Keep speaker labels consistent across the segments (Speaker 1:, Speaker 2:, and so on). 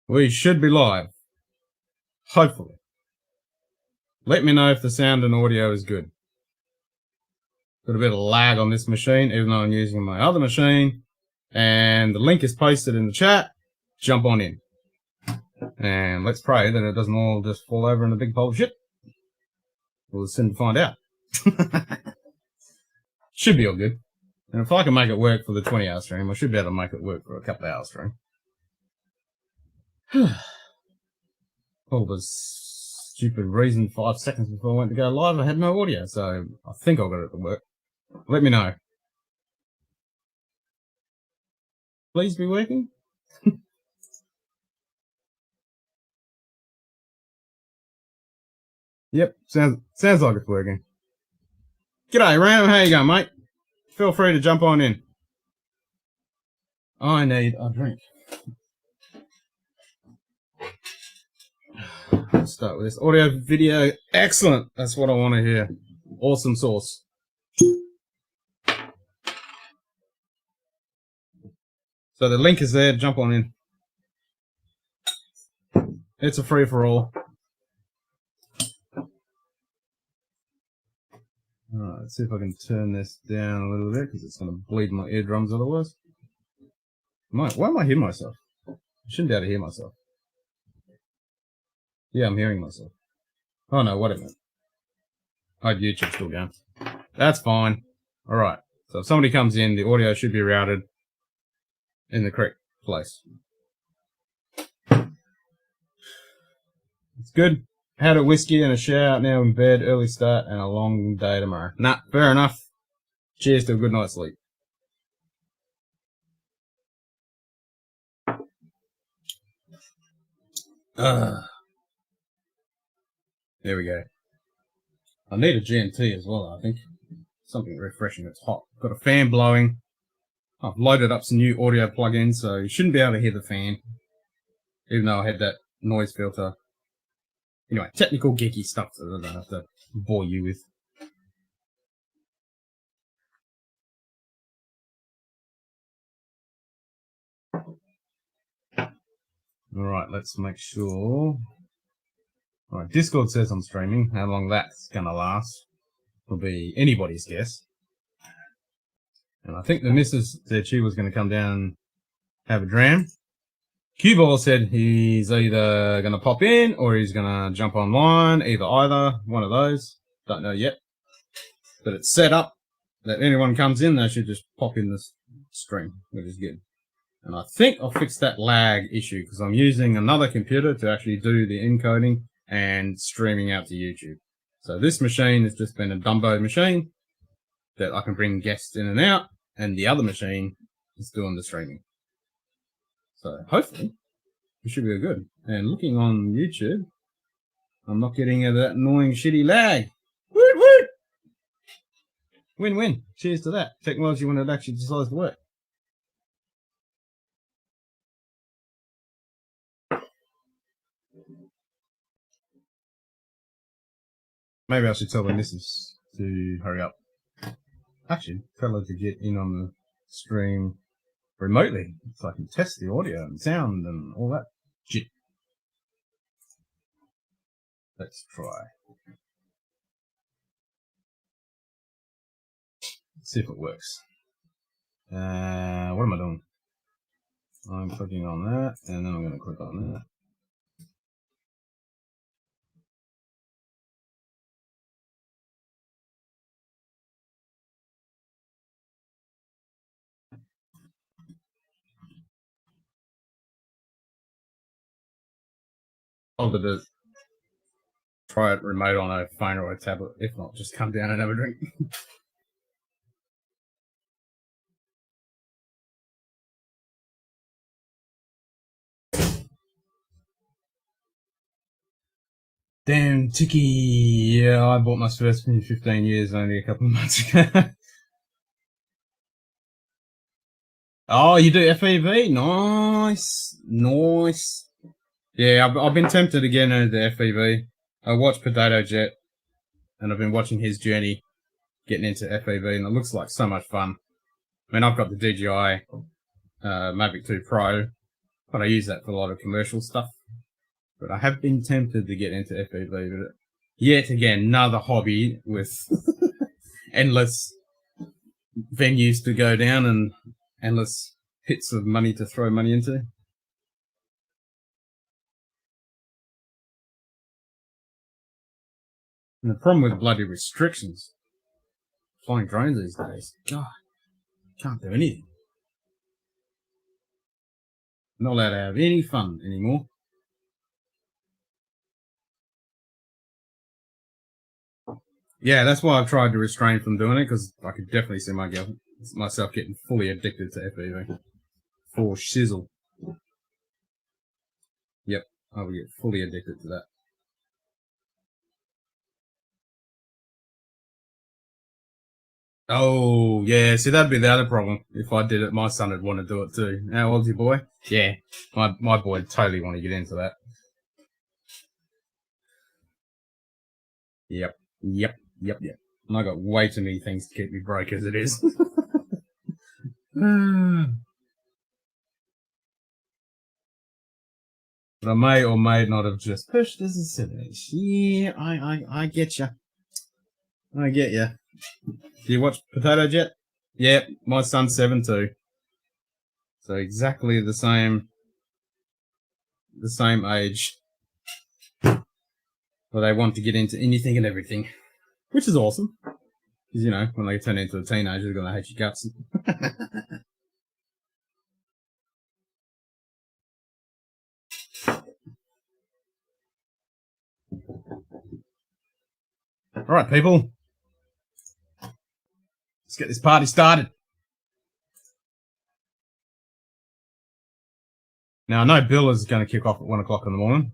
Speaker 1: We should be live. Hopefully. Let me know if the sound and audio is good. Got a bit of lag on this machine, even though I'm using my other machine. And the link is posted in the chat. Jump on in. And let's pray that it doesn't all just fall over in a big pile of shit. We'll soon find out. Should be all good. And if I can make it work for the 20-hour stream, I should be able to make it work for a couple of hours stream. All the stupid reason 5 seconds before I went to go live, I had no audio, so I think I got it to work. Let me know. Please be working. Yep, sounds like it's working. G'day, Ram. How you going, mate? Feel free to jump on in. I need a drink. Let's start with this. Audio, video, excellent. That's what I want to hear. Awesome sauce. So the link is there. Jump on in. It's a free-for-all. Alright, let's see if I can turn this down a little bit, because it's going to bleed my eardrums otherwise. Why am I hearing myself? I shouldn't be able to hear myself. Yeah, I'm hearing myself. Oh no, whatever. Oh, YouTube's still going. That's fine. Alright, so if somebody comes in, the audio should be routed in the correct place. It's good. Had a whiskey and a shower, now in bed, early start, and a long day tomorrow. Nah, fair enough. Cheers to a good night's sleep. There we go. I need a GMT as well, I think. Something refreshing. It's hot. Got a fan blowing. I've loaded up some new audio plugins, so you shouldn't be able to hear the fan. Even though I had that noise filter. Anyway, technical geeky stuff that I don't have to bore you with. Alright, let's make sure. Alright, Discord says I'm streaming. How long that's gonna last will be anybody's guess. And I think the missus said she was gonna come down and have a dram. Q-Ball said he's either gonna pop in or he's gonna jump online. Either, one of those. Don't know yet. But it's set up that anyone comes in, they should just pop in this stream, which is good. And I think I'll fix that lag issue because I'm using another computer to actually do the encoding and streaming out to YouTube. So this machine has just been a Dumbo machine that I can bring guests in and out, and the other machine is doing the streaming. So hopefully it should be good. And looking on YouTube, I'm not getting that annoying shitty lag. Woot woot! Win-win. Cheers to that. Technology when it actually decides to work. Maybe I should tell the missus to hurry up. Actually, tell her to get in on the stream remotely so I can test the audio and sound and all that shit. Let's try. Let's see if it works. What am I doing? I'm clicking on that, and then I'm going to click on that. I'll try it remote on a phone or a tablet. If not, just come down and have a drink. Damn, Tiki. Yeah, I bought my first in 15 years only a couple of months ago. Oh, you do FEV? Nice. Nice. Yeah, I've been tempted to get into the FEV. I watched Potato Jet, and I've been watching his journey getting into FEV, and it looks like so much fun. I mean, I've got the DJI Mavic 2 Pro. but I use that for a lot of commercial stuff. But I have been tempted to get into FPV, but yet again, another hobby with endless venues to go down and endless pits of money to throw money into. And the problem with bloody restrictions, flying drones these days, God, can't do anything. Not allowed to have any fun anymore. Yeah, that's why I've tried to restrain from doing it, because I could definitely see myself getting fully addicted to FPV. For shizzle. Yep, I will get fully addicted to that. Oh, yeah, see, that'd be the other problem. If I did it, my son would want to do it too. How old's your boy? Yeah, my boy would totally want to get into that. Yep. And I got way too many things to keep me broke as it is. But I may or may not have just pushed as a finish. Yeah, I get you. I get you. Do you watch Potato Jet? Yeah, my son's 7 too. So exactly the same age. Where they want to get into anything and everything. Which is awesome. Because, you know, when they turn into a teenager, they're going to hate your guts. Alright, people. Let's get this party started. Now, I know Bill is going to kick off at 1 o'clock in the morning.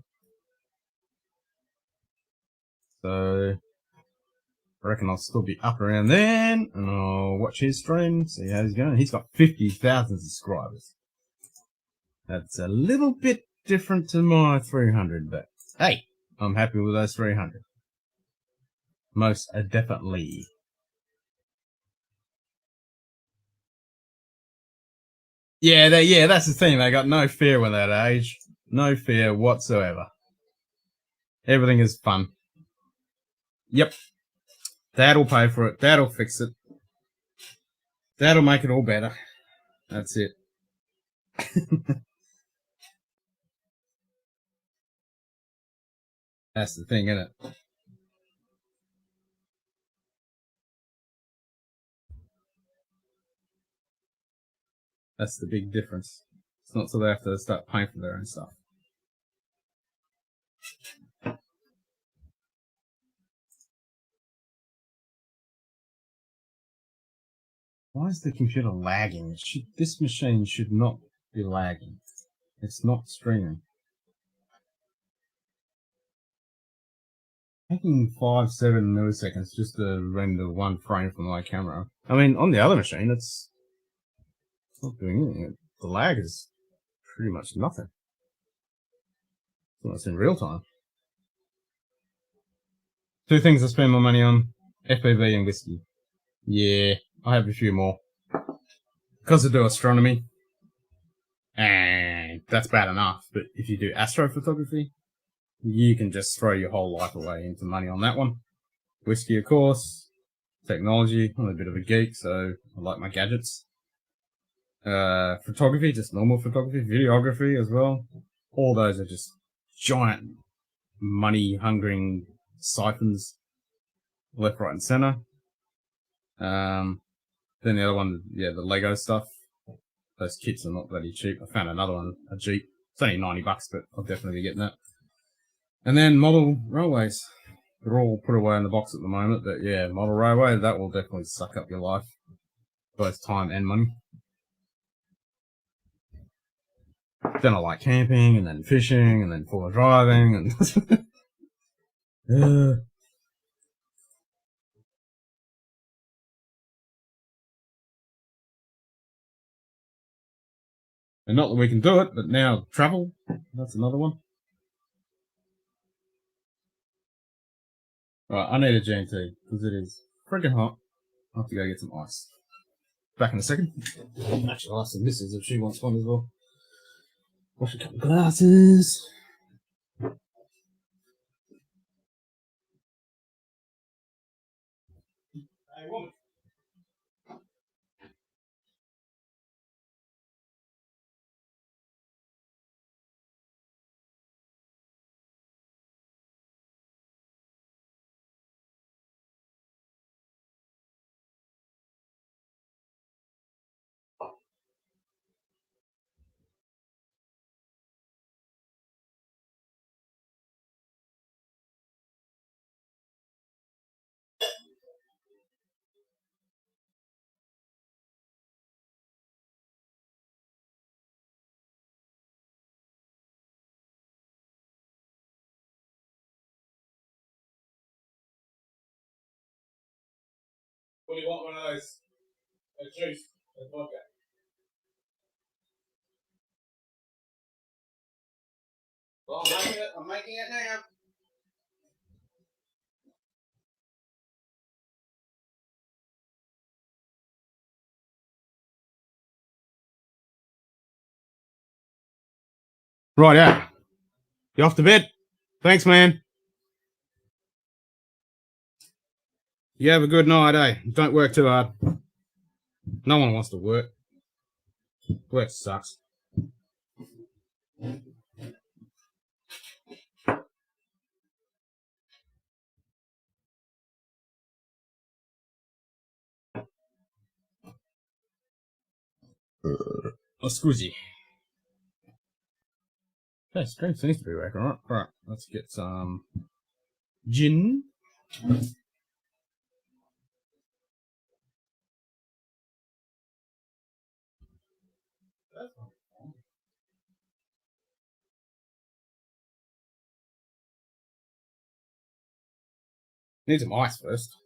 Speaker 1: So, I reckon I'll still be up around then. And I'll watch his stream, see how he's going. He's got 50,000 subscribers. That's a little bit different to my 300, but hey, I'm happy with those 300. Most definitely. Yeah, that's the thing. They got no fear when they're that age. No fear whatsoever. Everything is fun. Yep. Dad'll pay for it. Dad'll fix it. Dad'll make it all better. That's it. That's the thing, isn't it? That's the big difference. It's not so they have to start paying for their own stuff. Why is the computer lagging? This machine should not be lagging. It's not streaming. Taking 5-7 milliseconds just to render one frame from my camera. I mean, on the other machine, it's not doing anything. The lag is pretty much nothing. It's in real time. 2 things I spend my money on: FPV and whiskey. Yeah, I have a few more. Because I do astronomy, and that's bad enough, but if you do astrophotography, you can just throw your whole life away into money on that one. Whiskey, of course. Technology, I'm a bit of a geek, so I like my gadgets. Photography, just normal photography. Videography as well. All those are just giant money-hungering siphons, left, right, and center. Then the other one, yeah, the Lego stuff. Those kits are not bloody cheap. I found another one, a Jeep. It's only $90, but I'll definitely be getting that. And then model railways. They're all put away in the box at the moment, but yeah, model railway, that will definitely suck up your life. Both time and money. Then I like camping, and then fishing, and then four driving, and... And not that we can do it, but now travel, that's another one. Right, I need a G&T, because it is freaking hot. I have to go get some ice. Back in a second. Actually, I'll ask the missus if she wants one as well. Wash a couple of glasses. Hey, woman. What do you want? One of those? A juice? A vodka? Well, I'm making it now. Right, yeah. You off to bed? Thanks, man. You have a good night, eh? Don't work too hard. No one wants to work. Work sucks. Oh, squizzy. Okay, stream seems to be working, alright. Alright, let's get some gin. Need some ice first.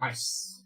Speaker 1: Ice.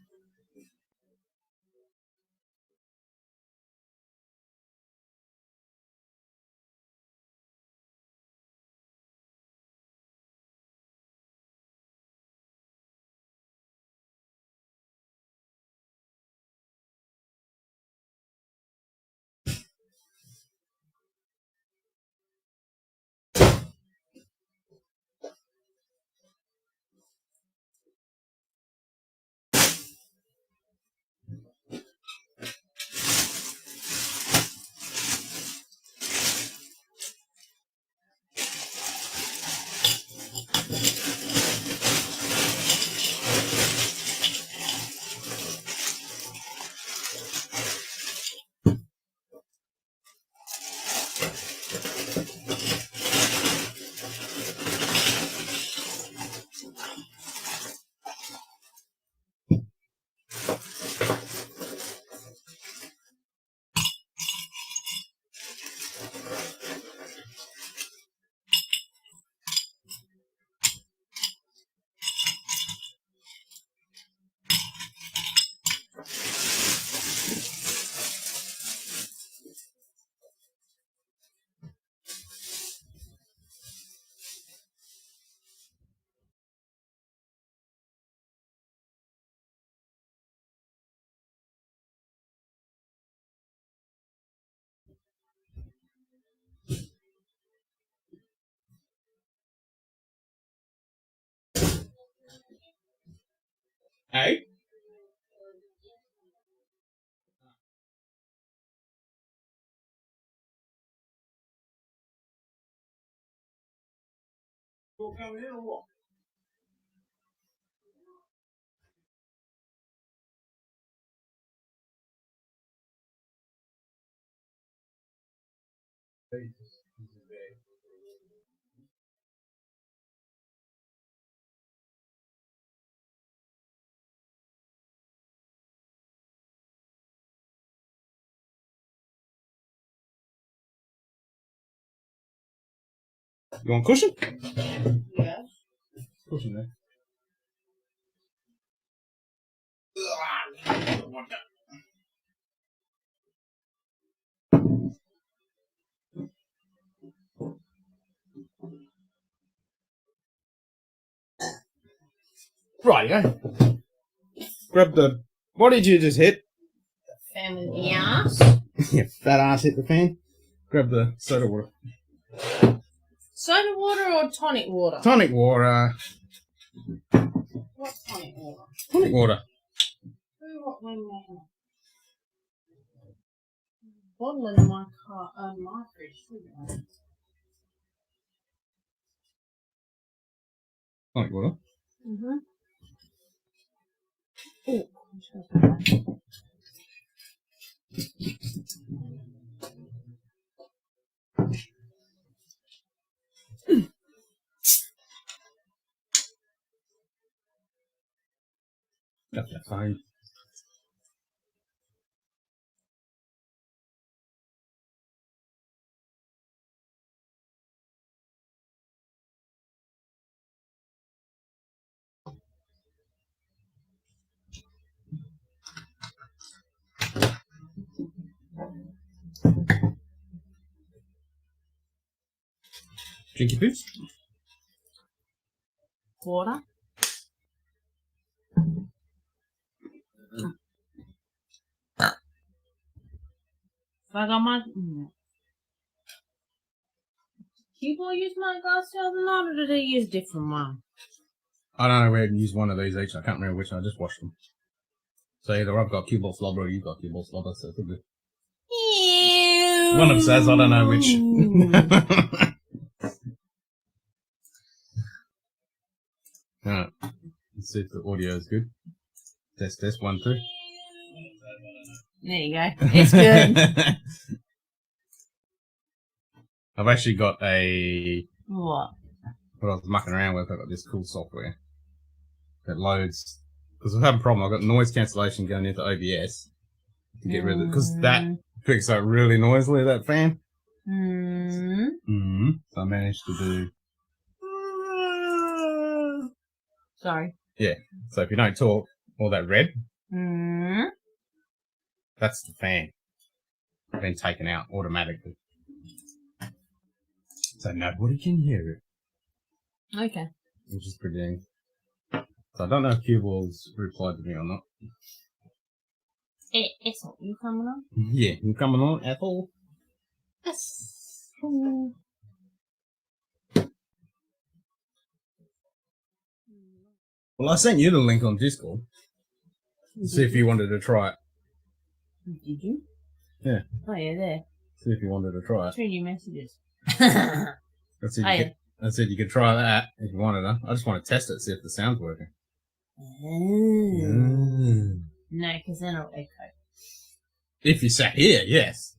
Speaker 1: Hey? You coming in or what? You want cushion? Yes. Cushion there. Right, yeah. Grab the. What did you just hit?
Speaker 2: Fan in the ass.
Speaker 1: Your fat ass hit the fan. Grab the soda water.
Speaker 2: Soda water or tonic water?
Speaker 1: Tonic water.
Speaker 2: What's tonic water?
Speaker 1: Tonic water.
Speaker 2: What when bottle in my car, my fridge.
Speaker 1: Tonic water.
Speaker 2: Oh,
Speaker 1: That's fine. Drinky boots.
Speaker 2: water. I got my. People use my glass the other night, or did they use a different one?
Speaker 1: I don't know where to use one of these each. I can't remember which. I just washed them. So either I've got cue ball slobber or you've got cue ball slobber. So it could be.
Speaker 2: Ew.
Speaker 1: One of them says I don't know which. Alright. Let's see if the audio is good. Test, 1, 2.
Speaker 2: There you go. It's good.
Speaker 1: I've actually got a...
Speaker 2: What?
Speaker 1: What I was mucking around with, I've got this cool software that loads... Because I've had a problem, I've got noise cancellation going into OBS to get rid of it. Because that picks up really noisily, that fan. So I managed to do...
Speaker 2: Sorry.
Speaker 1: Yeah. So if you don't talk, all that red, that's the fan. Been taken out automatically. So nobody can hear it.
Speaker 2: Okay.
Speaker 1: Which is pretty... So I don't know if Cue Ball's replied to me or not.
Speaker 2: It's not you coming on?
Speaker 1: Yeah, you coming on at all?
Speaker 2: Yes.
Speaker 1: Well, I sent you the link on Discord to see if you wanted to try it.
Speaker 2: Did you?
Speaker 1: Yeah.
Speaker 2: Oh, yeah, there.
Speaker 1: See if you wanted to try it.
Speaker 2: Through your messages.
Speaker 1: I said you could try that if you wanted to. I just want to test it, see if the sound's working.
Speaker 2: No, because then it'll echo.
Speaker 1: If you sat here, yes.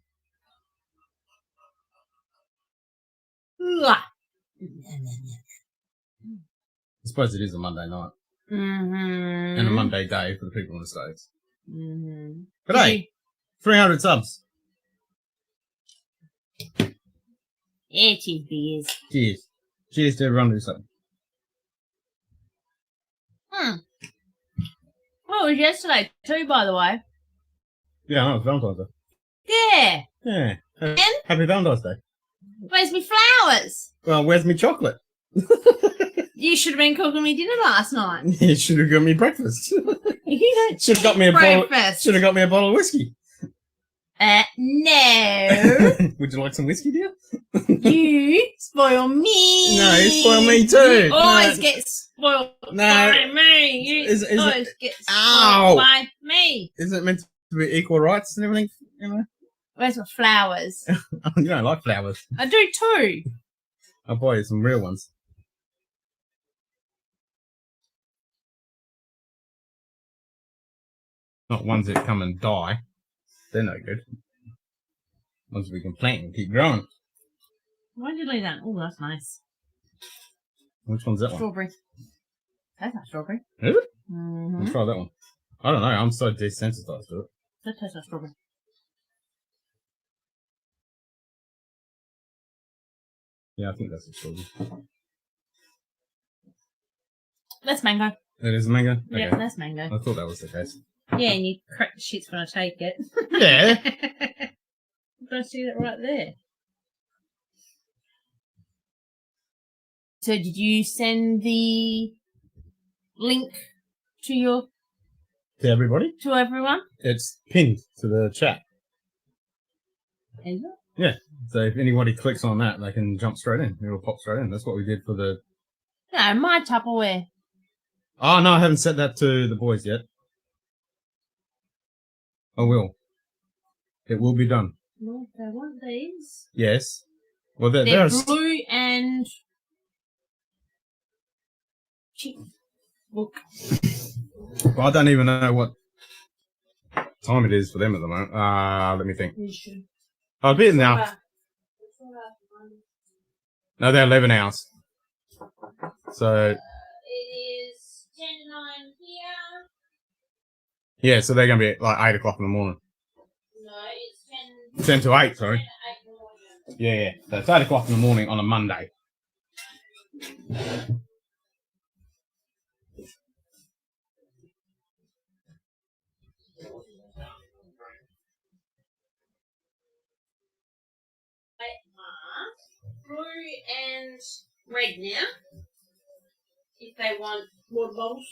Speaker 1: I suppose it is a Monday night. And a Monday day for the people in the States. But hey, 300 subs.
Speaker 2: Yeah, cheers, beers.
Speaker 1: Cheers. Cheers to everyone who's something.
Speaker 2: Well, it was yesterday too, by the way.
Speaker 1: Yeah, I know, it's Valentine's Day.
Speaker 2: Yeah.
Speaker 1: Yeah.
Speaker 2: And?
Speaker 1: Happy Valentine's Day.
Speaker 2: Where's me flowers?
Speaker 1: Well, where's me chocolate?
Speaker 2: You should have been cooking me dinner last night.
Speaker 1: You should have got me breakfast.
Speaker 2: You don't
Speaker 1: Should have got me a
Speaker 2: breakfast.
Speaker 1: Should have got me a bottle of whiskey.
Speaker 2: No.
Speaker 1: Would you like some whiskey, dear?
Speaker 2: You spoil me.
Speaker 1: No, you spoil me too.
Speaker 2: You always get spoiled by me. You always get spoiled by me.
Speaker 1: Isn't it meant to be equal rights and everything? You know?
Speaker 2: Where's my flowers?
Speaker 1: You don't like flowers.
Speaker 2: I do too.
Speaker 1: I'll buy you some real ones. Not ones that come and die. They're no good. Ones we can plant and keep growing.
Speaker 2: Why did you leave that? Oh, that's nice.
Speaker 1: Which one's that
Speaker 2: Strawberry. That's not strawberry.
Speaker 1: Is it? Let's try that one. I don't know. I'm so desensitized to it.
Speaker 2: That tastes like strawberry.
Speaker 1: Yeah, I think that's a strawberry.
Speaker 2: That's mango.
Speaker 1: It is mango? Okay.
Speaker 2: Yeah, that's mango.
Speaker 1: I thought that was the case.
Speaker 2: Yeah, and you crack the shits when I take it.
Speaker 1: Yeah.
Speaker 2: I'm going to see that right there. So did you send the link to
Speaker 1: everybody?
Speaker 2: to everyone?
Speaker 1: It's pinned to the chat.
Speaker 2: Is it?
Speaker 1: Yeah. So if anybody clicks on that, they can jump straight in. It'll pop straight in. That's what we did for the...
Speaker 2: No, my Tupperware.
Speaker 1: Oh, no, I haven't set that to the boys yet. I will. It will be done.
Speaker 2: Well, they want these.
Speaker 1: Yes. Well,
Speaker 2: they're blue and... Look.
Speaker 1: Well, I don't even know what time it is for them at the moment. Let me think. I'll be in now. No, they're 11 hours. So...
Speaker 2: it is 10 to 9 here.
Speaker 1: Yeah, so they're going to be at like 8 o'clock in the morning.
Speaker 2: No, it's
Speaker 1: 10 to 8, sorry.
Speaker 2: 10 to 8 in the morning.
Speaker 1: Yeah. So it's 8 o'clock in the morning on a Monday.
Speaker 2: Blue and red now. If they want water bottles.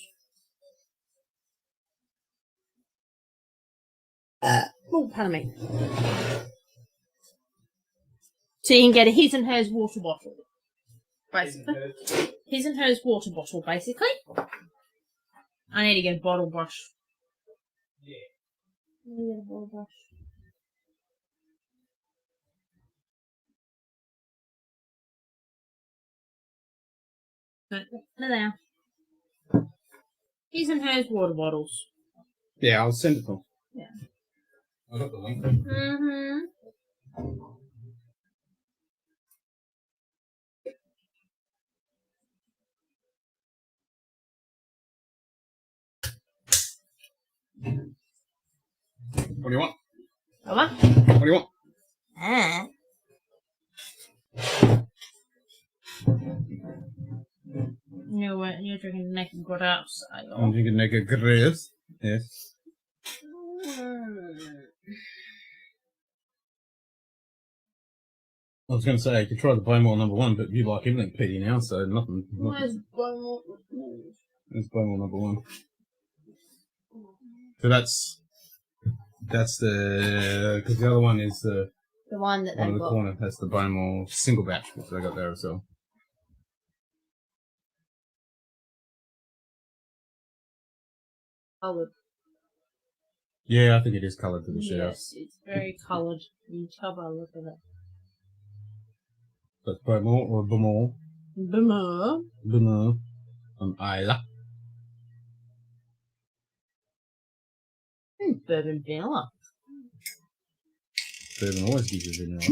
Speaker 2: Oh, pardon me. So you can get a his and hers water bottle. Basically. His and hers water bottle, basically. I need to get a bottle brush. Yeah. I need to get a bottle brush. But there they are. His and hers water bottles.
Speaker 1: Yeah, I'll send it to them.
Speaker 2: Yeah.
Speaker 1: I got the link.
Speaker 2: Mm-hmm.
Speaker 1: What do you want?
Speaker 2: What?
Speaker 1: What do you want?
Speaker 2: You're drinking naked grass.
Speaker 1: I'm drinking naked grass. Yes. I was going to say, you could try the Bowmore #1, but you like everything peaty now, so nothing.
Speaker 2: Where's Bowmore?
Speaker 1: There's Bowmore #1. So that's the, because the other one is the
Speaker 2: one that
Speaker 1: one in the corner. That's the Bowmore single batch, which they got there as well.
Speaker 2: Coloured.
Speaker 1: Yeah, I think it is coloured to the shit out.
Speaker 2: Yes, it's very coloured. You can tell by the look of it.
Speaker 1: That's Bowmore or Bowmore?
Speaker 2: Bowmore.
Speaker 1: Bowmore. From Isla.
Speaker 2: Bourbon vanilla.
Speaker 1: Bourbon always gives you vanilla.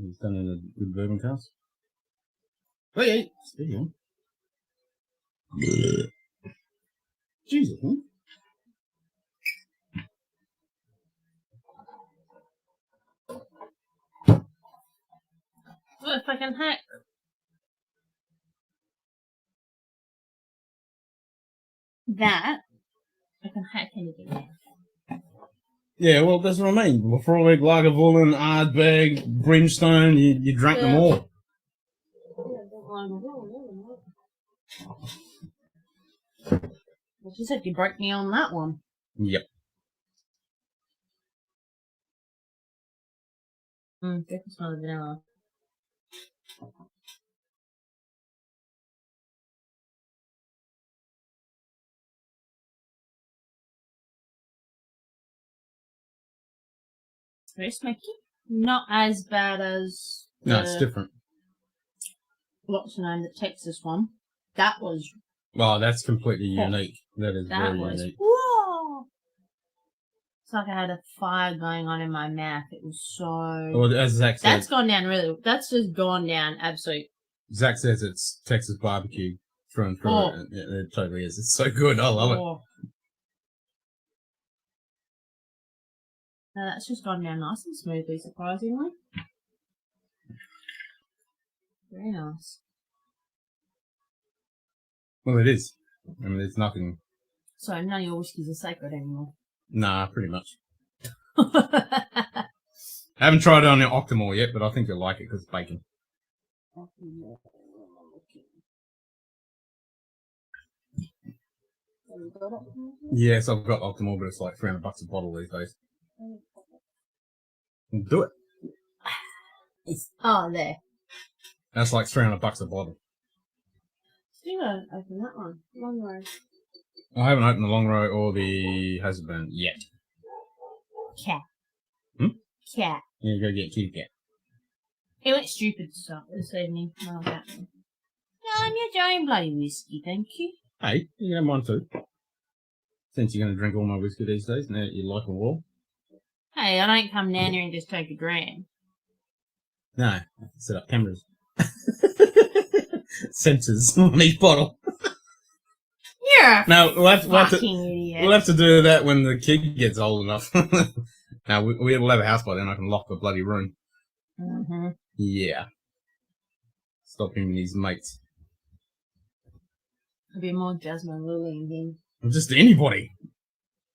Speaker 1: It's done in a good bourbon cask. Hey, stay on. Jesus, huh?
Speaker 2: What if I can hack? That, I can hack anything now.
Speaker 1: Yeah, well, that's what I mean. Lafroig, Lagavulin, Ardbeg, Brimstone, you drank them all.
Speaker 2: Well, she said you broke me on that one.
Speaker 1: Yep.
Speaker 2: Good to smell the vanilla. Very smoky. Not as bad as
Speaker 1: No, it's different.
Speaker 2: What's the name? The Texas one. That was.
Speaker 1: Well, that's completely unique. That is very unique.
Speaker 2: Whoa! It's like I had a fire going on in my mouth. It was so.
Speaker 1: Well, as Zach said,
Speaker 2: that's gone down really. That's just gone down absolute.
Speaker 1: Zach says it's Texas barbecue through and through.
Speaker 2: Oh.
Speaker 1: It totally is. It's so good. I love it.
Speaker 2: No, that's just gone down nice and smoothly, surprisingly. Very nice.
Speaker 1: Well, it is. I mean, there's nothing.
Speaker 2: So none of your whiskies are sacred anymore.
Speaker 1: Nah, pretty much. I haven't tried it on the Octomore yet, but I think you'll like it because it's bacon. Yes, I've got Octomore, but it's like $300 a bottle these days. Do it.
Speaker 2: Oh, there.
Speaker 1: That's like $300 a bottle.
Speaker 2: Still gotta open that one. Long road.
Speaker 1: I haven't opened the Long Row or the Hazelburn yet.
Speaker 2: Cat.
Speaker 1: Hmm?
Speaker 2: Cat.
Speaker 1: You go get Kitty Cat.
Speaker 2: He went stupid stuff this evening. No, I'm your own bloody whiskey, thank you.
Speaker 1: Hey, you can have mine too. Since you're going to drink all my whiskey these days, now that you like them all.
Speaker 2: Hey, I don't come down here and just take a dram.
Speaker 1: No, I have to set up cameras. Sensors on each bottle.
Speaker 2: You're a
Speaker 1: No, we'll have
Speaker 2: fucking idiot.
Speaker 1: We'll have to do that when the kid gets old enough. Now, we'll have a house by then. I can lock the bloody room.
Speaker 2: Mm-hmm.
Speaker 1: Yeah. Stop him and his mates.
Speaker 2: It'll be more Jasmine Lily in him.
Speaker 1: Or just anybody.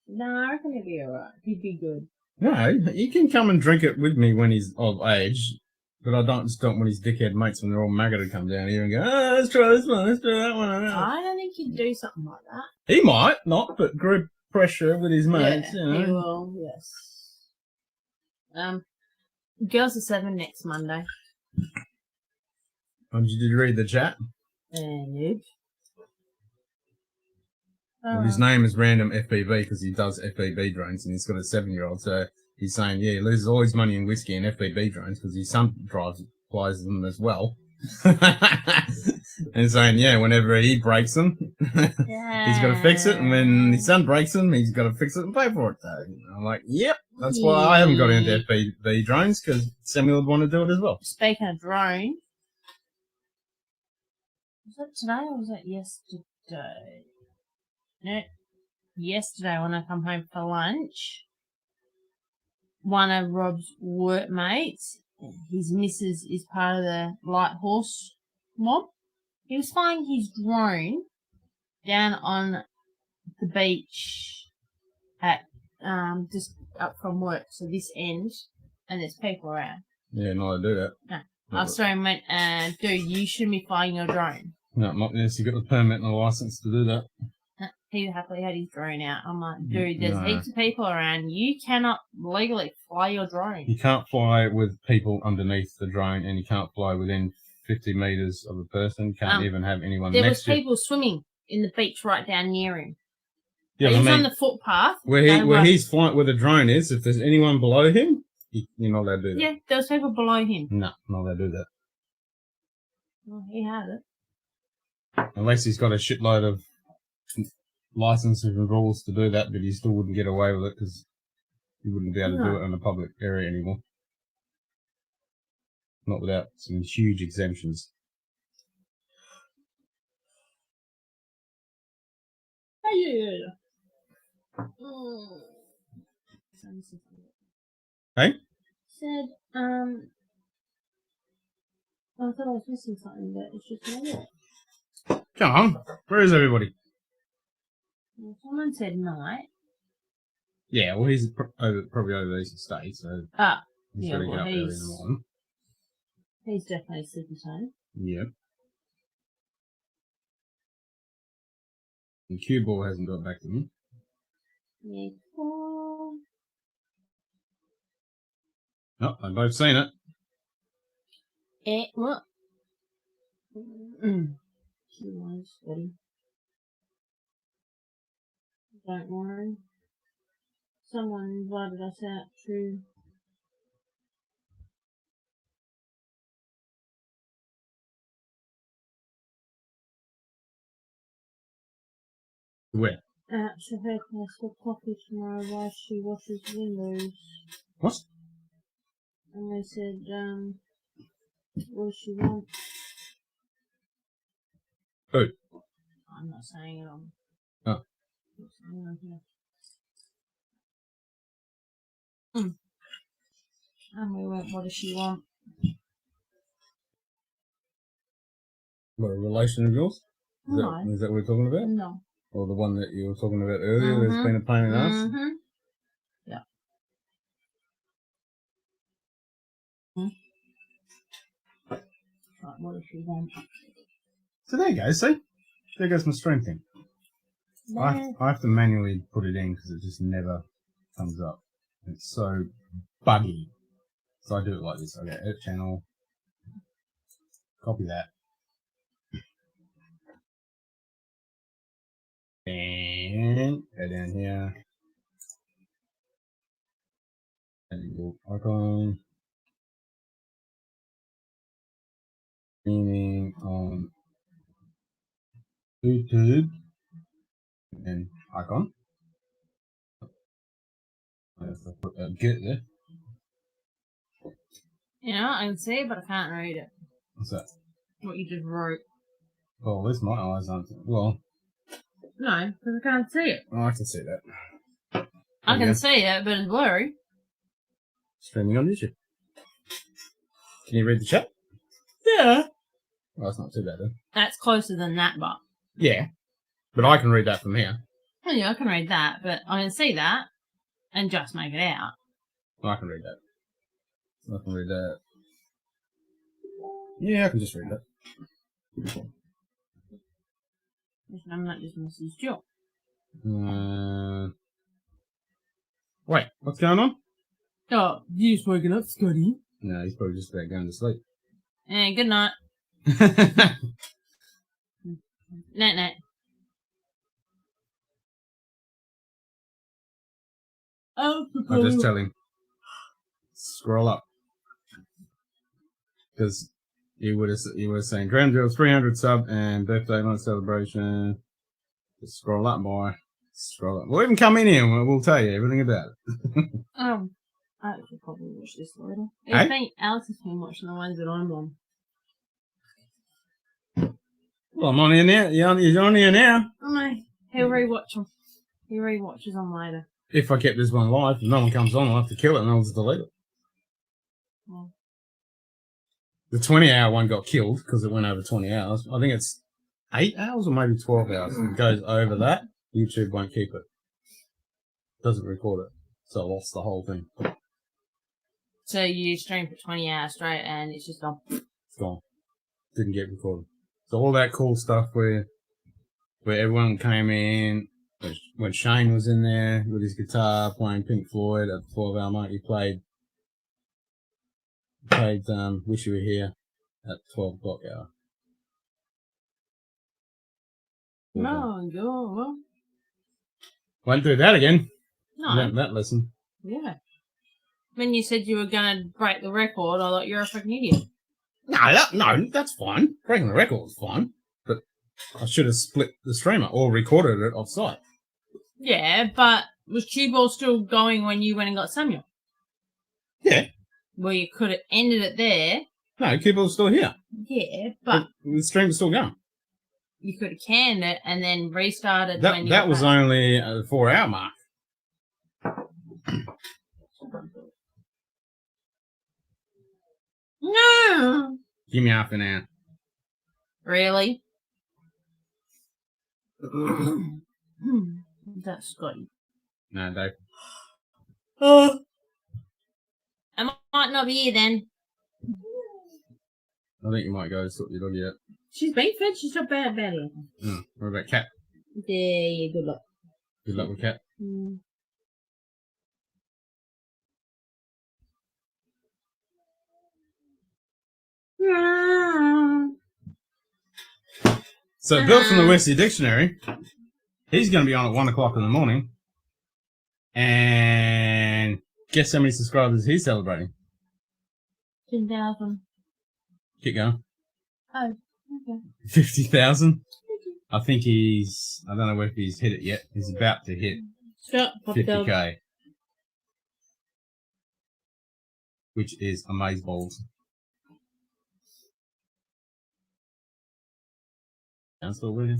Speaker 2: No, I reckon he'd be alright. He'd be good.
Speaker 1: No, he can come and drink it with me when he's of age. But I don't want his dickhead mates when they're all maggot to come down here and go, oh, let's try this one, let's try that one.
Speaker 2: I don't think he'd do something like that.
Speaker 1: He might not, but group pressure with his mates,
Speaker 2: Yeah,
Speaker 1: you know.
Speaker 2: he will, yes. Girls are 7 next Monday.
Speaker 1: Did you read the chat?
Speaker 2: Nope.
Speaker 1: Well, his name is Random FBB because he does FBB drones and he's got a 7-year-old. So he's saying, yeah, he loses all his money in whiskey and FBB drones because his son flies them as well. And saying, yeah, whenever he breaks them, he's got to fix it. And when his son breaks them, he's got to fix it and pay for it. So I'm like, yep, that's why I haven't got into FBB drones because Samuel would want to do it as well.
Speaker 2: Speaking of drone, was that today or was that yesterday? No, yesterday when I come home for lunch, one of Rob's workmates, his missus is part of the light horse mob. He was flying his drone down on the beach at just up from work, so this end, and there's people around.
Speaker 1: Yeah, no, I do that.
Speaker 2: No. I saw him went, dude, you shouldn't be flying your drone.
Speaker 1: No, not unless you got the permit and the license to do that.
Speaker 2: He happily had his drone out. I'm like, dude, there's heaps of people around. You cannot legally fly your drone.
Speaker 1: You can't fly with people underneath the drone, and you can't fly within 50 metres of a person. Can't even have anyone
Speaker 2: there
Speaker 1: next to you.
Speaker 2: There was people swimming in the beach right down near him.
Speaker 1: Yeah,
Speaker 2: he was on the footpath.
Speaker 1: Where he's flying, where the drone is, if there's anyone below him, you're not allowed to do that.
Speaker 2: Yeah, there was people below him.
Speaker 1: No, not allowed to do that.
Speaker 2: Well, he had it.
Speaker 1: Unless he's got a shitload of licenses and rules to do that, but he still wouldn't get away with it because he wouldn't be able to do it in a public area anymore. Not without some huge exemptions. Hey?
Speaker 2: Said, I thought I was missing something, but it's just not.
Speaker 1: Come on, where is everybody?
Speaker 2: Well, someone said night.
Speaker 1: Yeah, well, he's probably over Eastern State, so he's got to get up early in the morning.
Speaker 2: He's definitely sleepy time.
Speaker 1: Yeah. And Cue Ball hasn't got back to me.
Speaker 2: Yeah.
Speaker 1: Oh, they've both seen it.
Speaker 2: What? She was ready. Don't worry. Someone invited us out to
Speaker 1: Where?
Speaker 2: out to her place for coffee tomorrow while she washes windows.
Speaker 1: What?
Speaker 2: And they said, what does she want?
Speaker 1: Who?
Speaker 2: I'm not saying it on.
Speaker 1: Oh.
Speaker 2: I'm not saying it on here. And we went, what does she want?
Speaker 1: What, a relation of yours?
Speaker 2: No.
Speaker 1: Is that what we're talking about?
Speaker 2: No.
Speaker 1: Or the one that you were talking about earlier that's been a pain in the ass?
Speaker 2: Yeah. Right, what does she want?
Speaker 1: So there you go, see? There goes my stream thing.
Speaker 2: No.
Speaker 1: I have to manually put it in because it just never comes up. It's so buggy. So I do it like this. Okay, edit channel. Copy that. And go down here. And we'll icon. Meaning on YouTube. And icon. I have to put a get there.
Speaker 2: Yeah, I can see it, but I can't read it.
Speaker 1: What's that?
Speaker 2: What you just wrote.
Speaker 1: Well, at least my eyes aren't. Well,
Speaker 2: No, because I can't see it.
Speaker 1: oh, I can see that.
Speaker 2: I can see it, but it's blurry.
Speaker 1: Streaming on YouTube. Can you read the chat?
Speaker 2: Yeah.
Speaker 1: Well, that's not too bad then.
Speaker 2: That's closer than that, but.
Speaker 1: Yeah. But I can read that from here.
Speaker 2: Oh, yeah, I can read that, but I can see that and just make it out.
Speaker 1: Well, I can read that. I can read that. Yeah, I can just read that.
Speaker 2: I'm not just Mrs. Jill.
Speaker 1: Wait, what's going on?
Speaker 2: Oh, you just waking up, Scotty.
Speaker 1: No, he's probably just about going to sleep.
Speaker 2: Hey, good night. Night. Oh,
Speaker 1: I'll just tell him. Scroll up. Because you would have saying Drams N Dribble 300 sub and birthday month celebration. Just scroll up, boy. Scroll up. We'll even come in here and we'll tell you everything about it.
Speaker 2: I should probably watch this later.
Speaker 1: Hey?
Speaker 2: I think Alex has been watching the ones that I'm on.
Speaker 1: Well, I'm on here now. He's on here now.
Speaker 2: Oh no, he'll rewatch them. He rewatches them later.
Speaker 1: If I kept this one live, if no one comes on, I'll have to kill it and I'll just delete it.
Speaker 2: Well,
Speaker 1: The 20-hour one got killed because it went over 20 hours. I think it's 8 hours or maybe 12 hours. If it goes over that, YouTube won't keep it. Doesn't record it. So I lost the whole thing.
Speaker 2: so you stream for 20 hours straight and it's just gone.
Speaker 1: It's gone. Didn't get recorded. So all that cool stuff where everyone came in, when Shane was in there with his guitar playing Pink Floyd at the 12-hour mark, he played Wish You Were Here at 12 o'clock hour.
Speaker 2: No, go.
Speaker 1: Won't do that again.
Speaker 2: No.
Speaker 1: Learned that lesson.
Speaker 2: Yeah. When you said you were going to break the record, I thought you're a fucking idiot.
Speaker 1: No, that's fine. Breaking the record is fine. But I should have split the streamer or recorded it off site.
Speaker 2: Yeah, but was Tubal still going when you went and got Samuel?
Speaker 1: Yeah.
Speaker 2: Well, you could have ended it there.
Speaker 1: No, Kibbles still here.
Speaker 2: Yeah, but
Speaker 1: The stream's still going.
Speaker 2: you could have canned it and then restarted
Speaker 1: That,
Speaker 2: when you
Speaker 1: that
Speaker 2: got
Speaker 1: was
Speaker 2: back.
Speaker 1: only a 4-hour mark.
Speaker 2: No!
Speaker 1: Give me half an hour.
Speaker 2: Really? That's Scotty.
Speaker 1: No, Dave.
Speaker 2: I might not be here then.
Speaker 1: I think you might go sort your doggy out.
Speaker 2: She's been fed, she's not bad about it.
Speaker 1: What about Cat?
Speaker 2: Yeah, good luck.
Speaker 1: Good luck with Cat. So Bill from the Westie Dictionary, he's going to be on at 1 o'clock in the morning. And guess how many subscribers he's celebrating?
Speaker 2: 10,000.
Speaker 1: Keep going.
Speaker 2: Oh, okay.
Speaker 1: 50,000. I think I don't know if he's hit it yet. He's about to hit
Speaker 2: Stop,
Speaker 1: 50k. Which is amazeballs. Sounds still with you?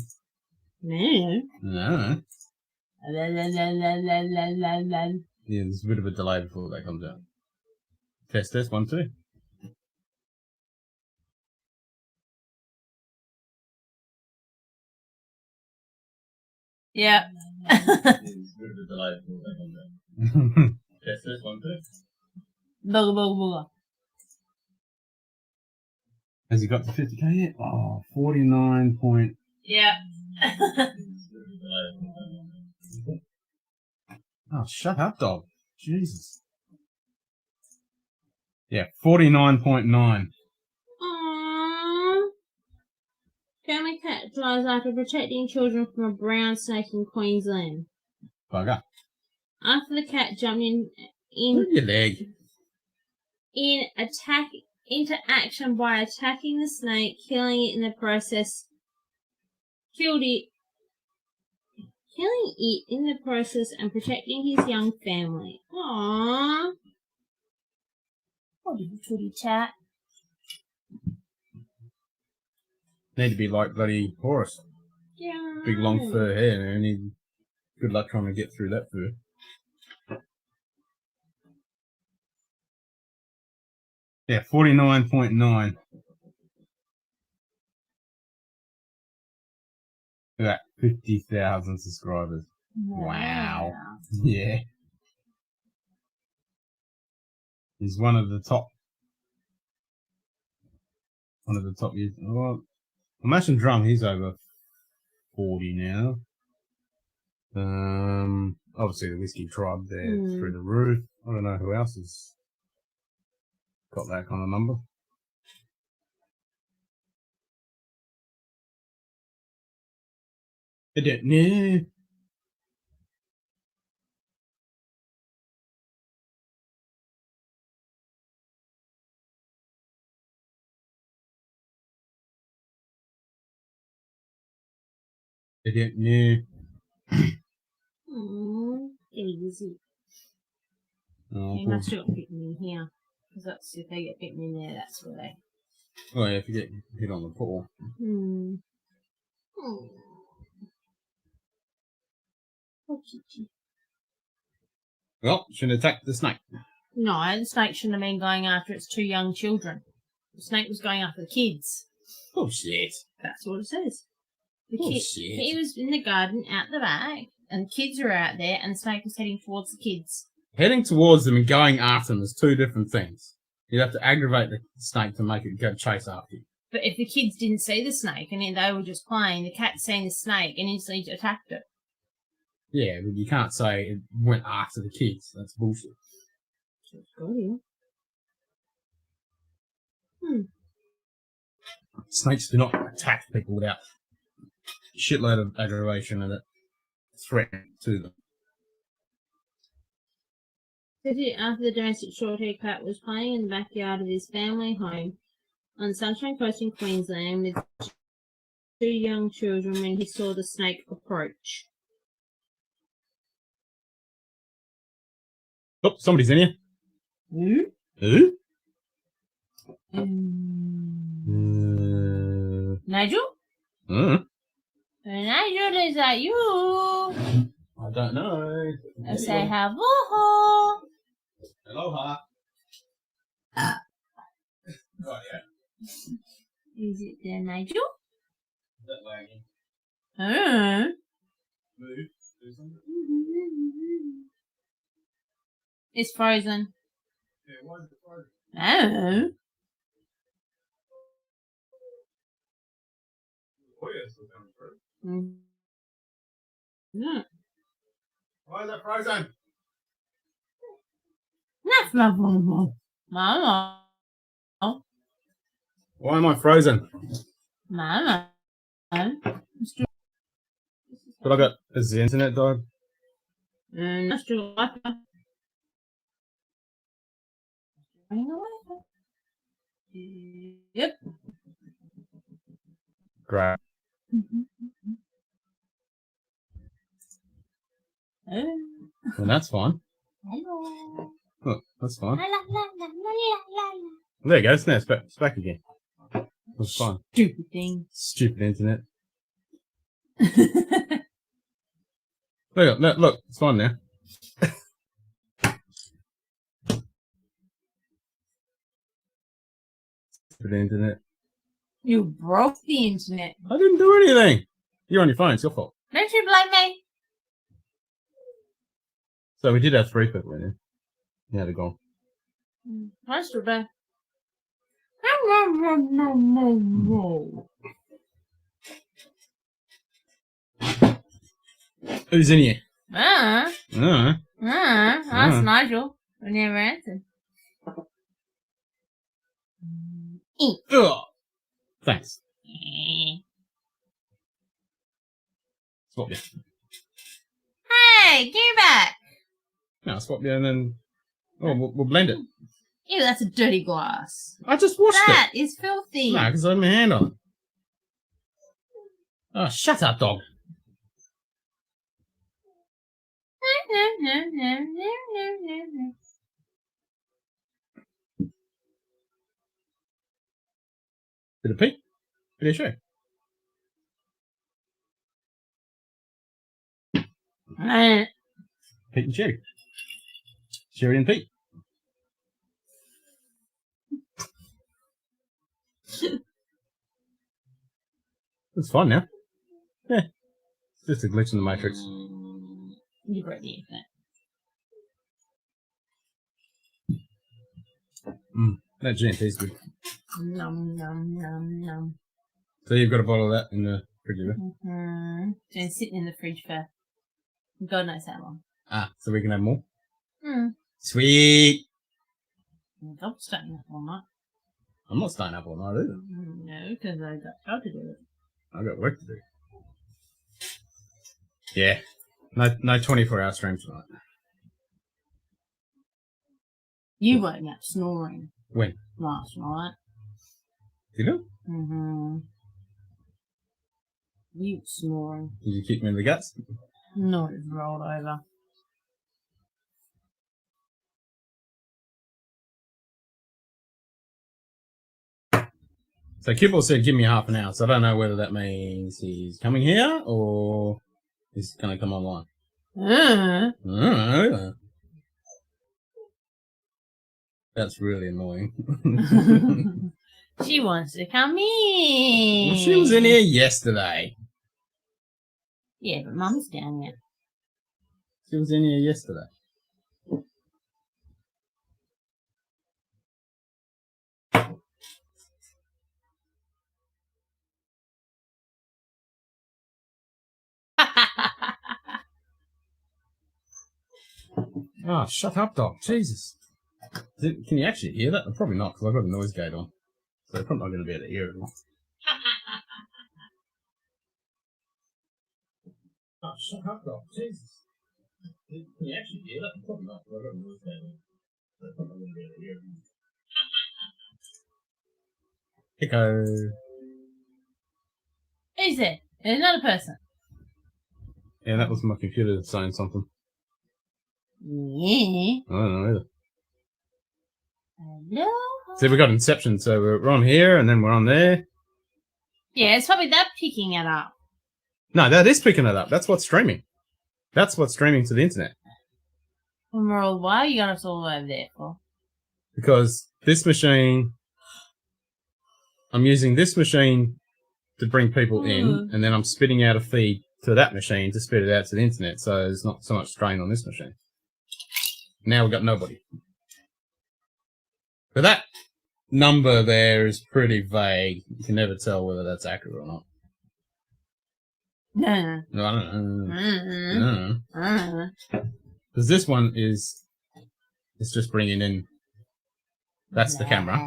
Speaker 2: No.
Speaker 1: No.
Speaker 2: La, la, la, la, la, la, la, la.
Speaker 1: Yeah, there's a bit of a delay before that comes out. Test 1, 2.
Speaker 2: Yeah.
Speaker 1: There's a bit of a delay before that comes out. Test 1, 2.
Speaker 2: Bugger, bugger, bugger.
Speaker 1: Has he got to 50k yet? Oh, 49 point.
Speaker 2: Yeah.
Speaker 1: Oh, shut up, dog. Jesus. Yeah, 49.9.
Speaker 2: Aww. Family cat flies after protecting children from a brown snake in Queensland.
Speaker 1: Bugger.
Speaker 2: After the cat jumped
Speaker 1: Move your leg.
Speaker 2: into action by attacking the snake, killing it in the process, and protecting his young family. Aww. What a pretty cat.
Speaker 1: Need to be like bloody Horace.
Speaker 2: Yeah.
Speaker 1: Big long fur hair, and he, good luck trying to get through that fur. Yeah, 49.9. Look at that, 50,000 subscribers. Wow. Yeah. He's one of the top users. Well, imagine Drum, he's over 40 now. Obviously the Whiskey Tribe, they're through the roof. I don't know who else has got that kind of number. I don't know. I don't know.
Speaker 2: Easy.
Speaker 1: Oh,
Speaker 2: They must have got bitten in here. Because that's if they get bitten in there, that's where they.
Speaker 1: oh yeah, if you get hit on the paw. Well, shouldn't attack the snake.
Speaker 2: No, the snake shouldn't have been going after its two young children. The snake was going after the kids.
Speaker 1: Oh shit.
Speaker 2: That's what it says.
Speaker 1: Shit.
Speaker 2: He was in the garden out the back, and the kids were out there, and the snake was heading towards the kids.
Speaker 1: Heading towards them and going after them is two different things. You'd have to aggravate the snake to make it go chase after you.
Speaker 2: But if the kids didn't see the snake and they were just playing, the cat seen the snake and instantly attacked it.
Speaker 1: Yeah, but you can't say it went after the kids. That's bullshit.
Speaker 2: So it's got him.
Speaker 1: Snakes do not attack people without a shitload of aggravation and a threat to them.
Speaker 2: After the domestic short-haired cat was playing in the backyard of his family home on the Sunshine Coast in Queensland with two young children when he saw the snake approach.
Speaker 1: Oh, somebody's in here.
Speaker 2: Who?
Speaker 1: Who?
Speaker 2: Nigel? Nigel, is that you?
Speaker 1: I don't know.
Speaker 2: I say hello.
Speaker 1: Aloha. Oh, yeah.
Speaker 2: Is it there, Nigel?
Speaker 1: Is that lagging? Move. Do something.
Speaker 2: It's frozen.
Speaker 1: Yeah, why is it frozen?
Speaker 2: Oh.
Speaker 1: Oh, yeah, it's still coming through. Why is it frozen?
Speaker 2: That's my mama. Mama.
Speaker 1: Why am I frozen?
Speaker 2: Mama.
Speaker 1: But I got, is the internet died?
Speaker 2: That's true. Yep.
Speaker 1: Great. Well, that's fine.
Speaker 2: Hello.
Speaker 1: Look, that's fine.
Speaker 2: La, la, la, la, la, la.
Speaker 1: There you go. It's now it's back again. It's fine.
Speaker 2: Stupid thing.
Speaker 1: Stupid internet. Look, it's fine now. Stupid internet.
Speaker 2: You broke the internet.
Speaker 1: I didn't do anything. You're on your phone. It's your fault.
Speaker 2: Don't you blame me?
Speaker 1: So we did have 3 people in here. Yeah, they're gone.
Speaker 2: I still do.
Speaker 1: Who's in here?
Speaker 2: Ask Nigel. I never answered.
Speaker 1: Ugh. Thanks. Swap you.
Speaker 2: Hey, give it back.
Speaker 1: No, swap you and then... Oh, we'll blend it.
Speaker 2: Ew, that's a dirty glass.
Speaker 1: I just washed
Speaker 2: That is filthy.
Speaker 1: it. No, because I had my hand on it. Oh, shut up, dog. Bit of Pete. Bit of show. Pete and Sherry. Sherry and Pete. It's fun now. Yeah. It's just a glitch in the matrix.
Speaker 2: You broke the internet.
Speaker 1: That GMT's good.
Speaker 2: Nom, nom, nom, nom.
Speaker 1: So you've got a bottle of that in the fridge, have you?
Speaker 2: It's been sitting in the fridge for God knows how long.
Speaker 1: Ah, so we can have more?
Speaker 2: Mm.
Speaker 1: Sweet!
Speaker 2: I'm starting up all night.
Speaker 1: I'm not staying up all night either.
Speaker 2: No, because I got how to do it.
Speaker 1: I've got work to do. Yeah. No 24-hour stream tonight.
Speaker 2: You woke me up snoring
Speaker 1: When?
Speaker 2: last night.
Speaker 1: Did you?
Speaker 2: You were snoring.
Speaker 1: Did you kick me in the guts?
Speaker 2: No, it rolled over.
Speaker 1: So Kibble said give me half an hour, so I don't know whether that means he's coming here or he's going to come online. I don't know. That's really annoying.
Speaker 2: She wants to come in.
Speaker 1: Well, she was in here yesterday.
Speaker 2: Yeah, but Mum's down here.
Speaker 1: She was in here yesterday. Oh, shut up, dog. Jesus. Can you actually hear that? Probably not, because I've got a noise gate on. So I'm probably not going to be able to hear it. Oh, shut up, dog. Jesus. Can you actually hear that? Probably not, because I've got a noise gate on. So I'm probably not going to be able to hear it. Echo.
Speaker 2: Who's there? There's another person.
Speaker 1: Yeah, that was my computer saying something.
Speaker 2: Yeah.
Speaker 1: I don't know either.
Speaker 2: Hello?
Speaker 1: See, we got Inception, so we're on here, and then we're on there.
Speaker 2: Yeah, it's probably that picking it up.
Speaker 1: No, that is picking it up. That's what's streaming. That's what's streaming to the internet.
Speaker 2: When we're all, why you got us all over there for?
Speaker 1: Because this machine, I'm using this machine to bring people in, and then I'm spitting out a feed to that machine to spit it out to the internet, so there's not so much strain on this machine. Now we've got nobody. But that number there is pretty vague. You can never tell whether that's accurate or not.
Speaker 2: No.
Speaker 1: No, I don't know.
Speaker 2: Mm-hmm.
Speaker 1: Because this one is, it's just bringing in, that's the camera.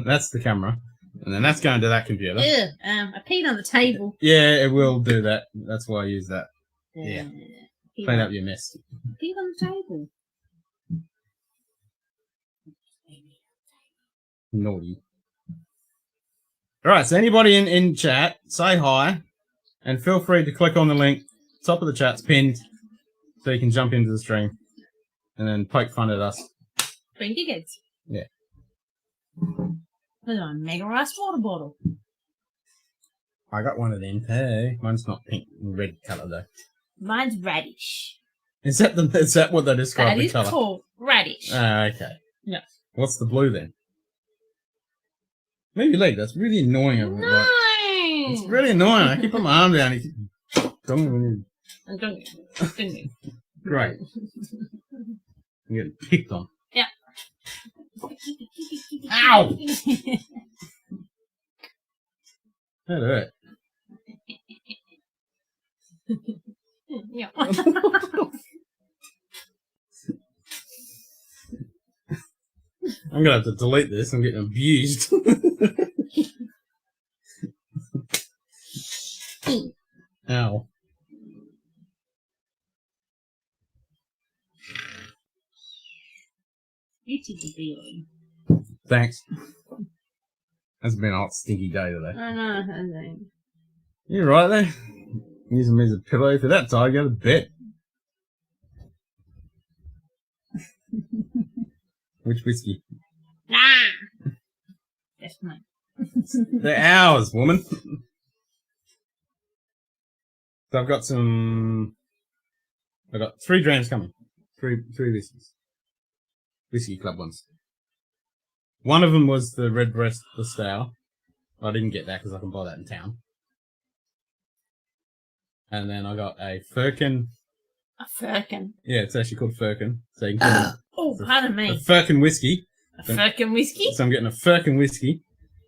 Speaker 1: That's the camera. And then that's going to that computer.
Speaker 2: Ew, I peed on the table.
Speaker 1: Yeah, it will do that. That's why I use that. Yeah. Clean up your mess.
Speaker 2: Peed on the table.
Speaker 1: Naughty. Alright, so anybody in chat, say hi. And feel free to click on the link. Top of the chat's pinned. So you can jump into the stream. And then poke fun at us.
Speaker 2: Bring your kids.
Speaker 1: Yeah.
Speaker 2: Put on a mega rice water bottle.
Speaker 1: I got one of them too. Mine's not pink and red colour though.
Speaker 2: Mine's radish.
Speaker 1: Is that what they describe the colour?
Speaker 2: That is called radish.
Speaker 1: Okay.
Speaker 2: Yes.
Speaker 1: What's the blue then? Maybe leg. That's really annoying.
Speaker 2: No.
Speaker 1: Like, it's really annoying. I keep putting my arm down. Great. I'm getting picked on.
Speaker 2: Yeah.
Speaker 1: Ow! That hurt.
Speaker 2: Yeah.
Speaker 1: I'm gonna have to delete this. I'm getting abused. Ow.
Speaker 2: You took the feeling.
Speaker 1: Thanks. It's been a hot, stinky day today.
Speaker 2: I know, I know.
Speaker 1: You're right there. Using me as a pillow for that time. Go to bed. Which whiskey?
Speaker 2: Ah! That's mine.
Speaker 1: They're ours, woman. So I've got I've got 3 drams coming. Three whiskeys. Whiskey club ones. One of them was the Redbreast, the Stout. I didn't get that because I can buy that in town. And then I got a Firkin.
Speaker 2: A firkin.
Speaker 1: Yeah, it's actually called Firkin. So you can get
Speaker 2: Oh, pardon
Speaker 1: a
Speaker 2: me.
Speaker 1: Firkin whiskey.
Speaker 2: A firkin whiskey?
Speaker 1: So I'm getting a Firkin whiskey.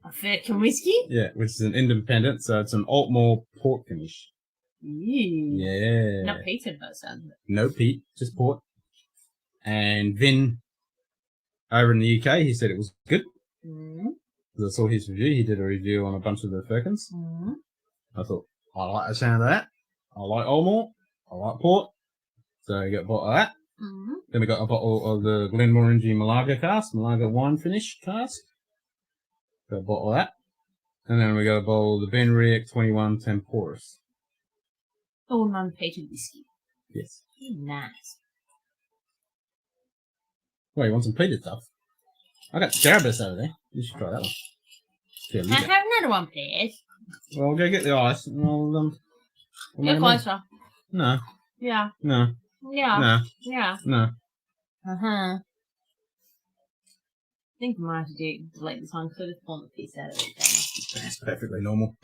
Speaker 2: A firkin whiskey?
Speaker 1: Yeah, which is an independent. So it's an Altmore port finish.
Speaker 2: Ew.
Speaker 1: Yeah.
Speaker 2: Not peated, but sounds it.
Speaker 1: No peat, just port. And Vin, over in the UK, he said it was good.
Speaker 2: Mm.
Speaker 1: Because I saw his review. He did a review on a bunch of the Firkins.
Speaker 2: Mm.
Speaker 1: I thought, I like the sound of that. I like Altmore. I like port. So I got a bottle of that.
Speaker 2: Mm.
Speaker 1: Then we got a bottle of the Glenmorangie Malaga cask, Malaga wine finish cask. Got a bottle of that. And then we got a bottle of the Ben Riach 21 Temporis.
Speaker 2: Oh, non-peated whiskey.
Speaker 1: Yes.
Speaker 2: Nice.
Speaker 1: Well, you want some peated stuff? I got Cerebus over there. You should try that one. Yeah,
Speaker 2: I have another one, please.
Speaker 1: well, I'll go get the ice and we'll
Speaker 2: You're closer.
Speaker 1: No,
Speaker 2: Yeah.
Speaker 1: no,
Speaker 2: Yeah.
Speaker 1: no,
Speaker 2: Yeah.
Speaker 1: no.
Speaker 2: Uh-huh. I think I might have to delete this one because I just pulled the piece out of it.
Speaker 1: That's perfectly normal.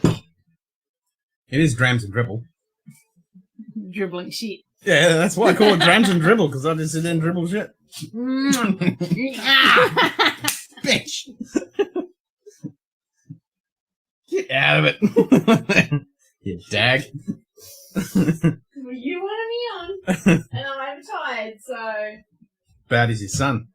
Speaker 1: It is Drams N Dribble.
Speaker 2: Dribbling shit.
Speaker 1: Yeah, that's why I call it Drams N Dribble, because I just sit there and dribble shit. Bitch! Get out of it. You dag.
Speaker 2: Well, you wanted me on, and I'm tired, so...
Speaker 1: Bad as your son.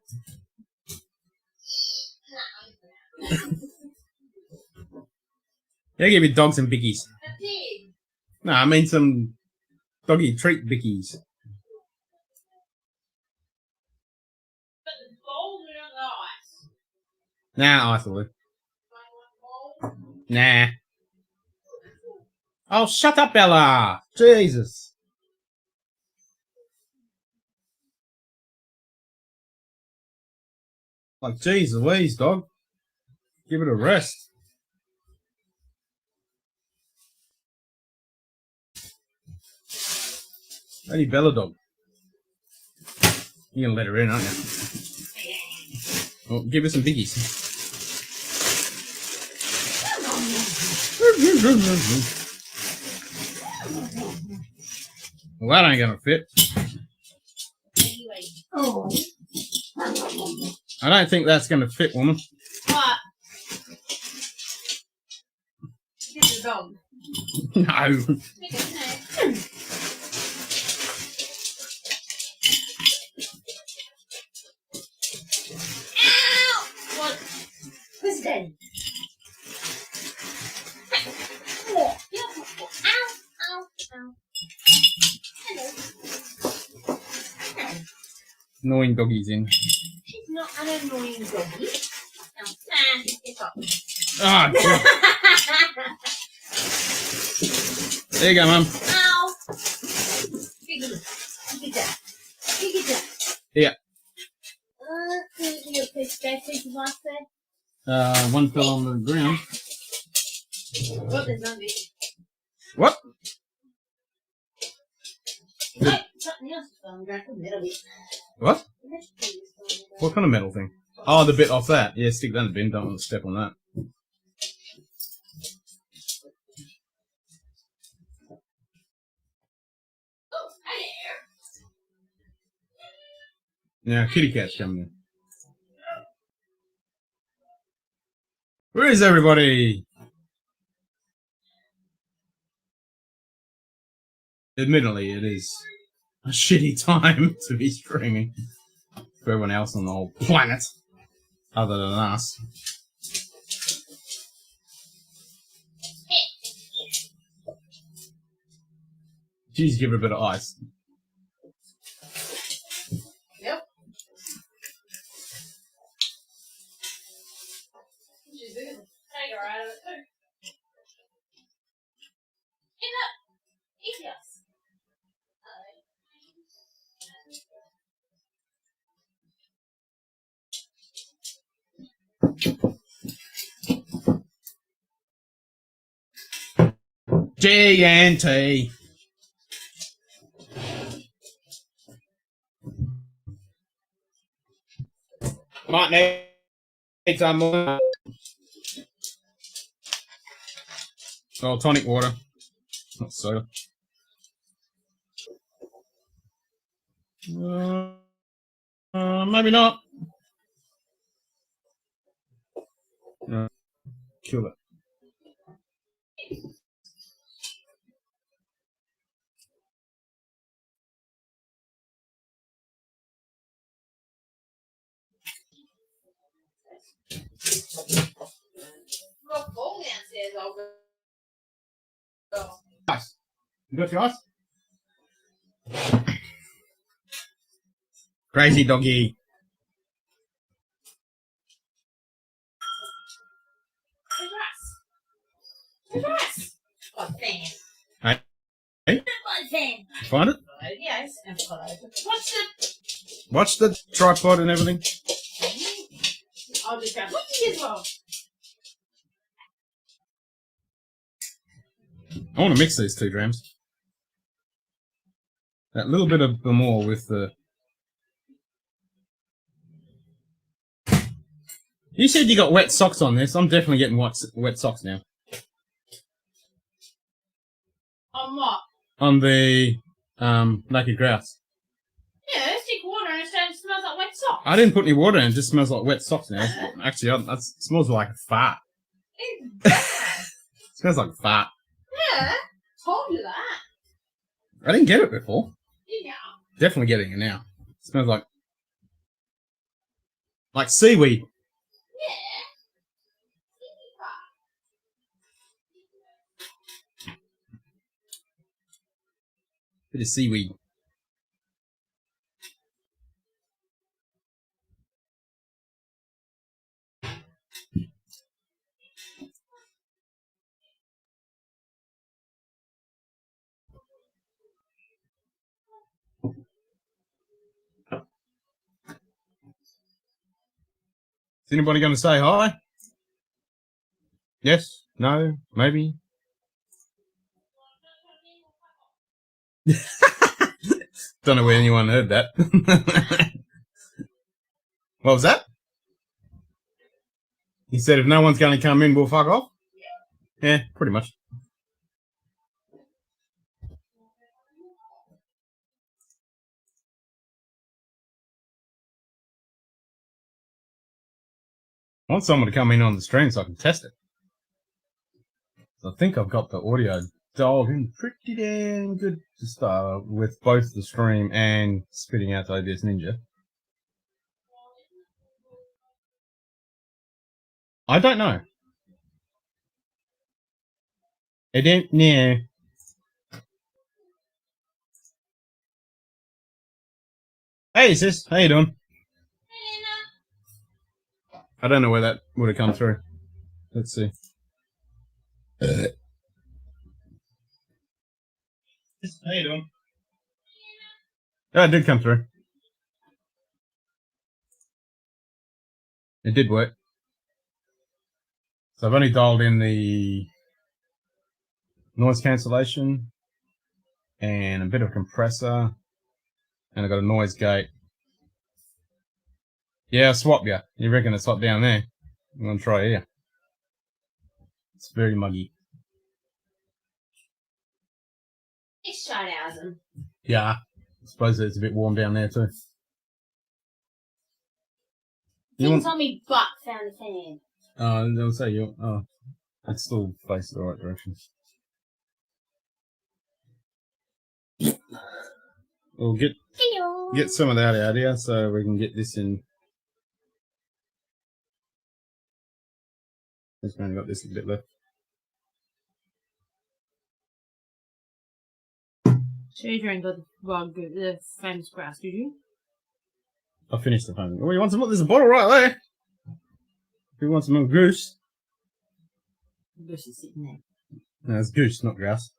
Speaker 1: Yeah, give me dogs and bickies.
Speaker 2: I did.
Speaker 1: No, I mean some doggy treat bickies.
Speaker 2: But the bowl is not ice.
Speaker 1: Nah, I thought. Nah. Oh, shut up, Bella! Jesus. Like, geez Louise, dog. Give it a rest. Only Bella dog. You're gonna let her in, aren't you? Well, give her some biggies. Well, that ain't gonna fit.
Speaker 2: Anyway. Oh.
Speaker 1: I don't think that's gonna fit, woman.
Speaker 2: What? Give the dog.
Speaker 1: No.
Speaker 2: Make it nice. Ow! What? Who's dead? Ow! Ow! Ow! Hello. Hello.
Speaker 1: Annoying doggies in.
Speaker 2: She's not an annoying doggy. No. It's up.
Speaker 1: Ah, God. There you go, Mum.
Speaker 2: Ow! Pick it up. Pick it up. Pick it up.
Speaker 1: Yeah.
Speaker 2: Can you do a piece of ice there?
Speaker 1: One fell on the ground.
Speaker 2: What is that?
Speaker 1: What?
Speaker 2: Hey, something else is on the ground. Metal bit.
Speaker 1: What?
Speaker 2: Metal bit is on the ground.
Speaker 1: What kind of metal thing? Oh, the bit off that. Yeah, stick that in the bin. Don't want to step on that.
Speaker 2: Oh, hi there.
Speaker 1: Now, kitty cat's coming in. Where is everybody? Admittedly, it is a shitty time to be streaming for everyone else on the whole planet. other than us. Jeez, give her a bit of ice.
Speaker 2: Yep. She's good. Take her out of it too. Get up. Eat us.
Speaker 1: G&T. Might need some more. Oh, tonic water. Not soda. Maybe not. Kill it.
Speaker 2: Got ball downstairs, I'll go.
Speaker 1: Ice. You got your ice? Crazy doggy.
Speaker 2: Where's Russ? Oh, fan.
Speaker 1: Hey? Hey?
Speaker 2: My fan.
Speaker 1: You find it?
Speaker 2: Yes, and follow.
Speaker 1: Watch the tripod and everything.
Speaker 2: I'll just grab whisky as well.
Speaker 1: I want to mix these two drams. That little bit of the more with the... You said you got wet socks on this. I'm definitely getting wet socks now.
Speaker 2: On what?
Speaker 1: On the naked grouse.
Speaker 2: Yeah, stick water and it smells like wet socks.
Speaker 1: I didn't put any water in. It just smells like wet socks now. Actually, that smells like a fart. Smells like a fart.
Speaker 2: Yeah, told you that.
Speaker 1: I didn't get it before.
Speaker 2: Yeah.
Speaker 1: Definitely getting it now. It smells like seaweed. Bit of seaweed. Is anybody going to say hi? Yes? No? Maybe? Don't know where anyone heard that. What was that? He said if no one's going to come in, we'll fuck off? Yeah, pretty much. I want someone to come in on the stream so I can test it. So I think I've got the audio dialed in pretty damn good to start with both the stream and spitting out the OBS Ninja. I don't know. I don't know. Hey sis, how you doing? I don't know where that would have come through. Let's see. How you doing? Oh, it did come through. It did work. So I've only dialed in the noise cancellation and a bit of compressor, and I've got a noise gate. Yeah, I'll swap you. You reckon it's hot down there? I'm going to try here. It's very muggy.
Speaker 2: It's Shadowsm.
Speaker 1: Yeah. I suppose it's a bit warm down there too.
Speaker 2: Things on me butt found the fan.
Speaker 1: They'll say you. Oh, it's still facing the right direction. We'll get some of that out here so we can get this in Just only got this bit left.
Speaker 2: So you drank the famous grass, did you?
Speaker 1: I finished the phone. Oh, you want some more? There's a bottle right there. If you want some more goose.
Speaker 2: Goose is sitting there.
Speaker 1: No, it's goose, not grass.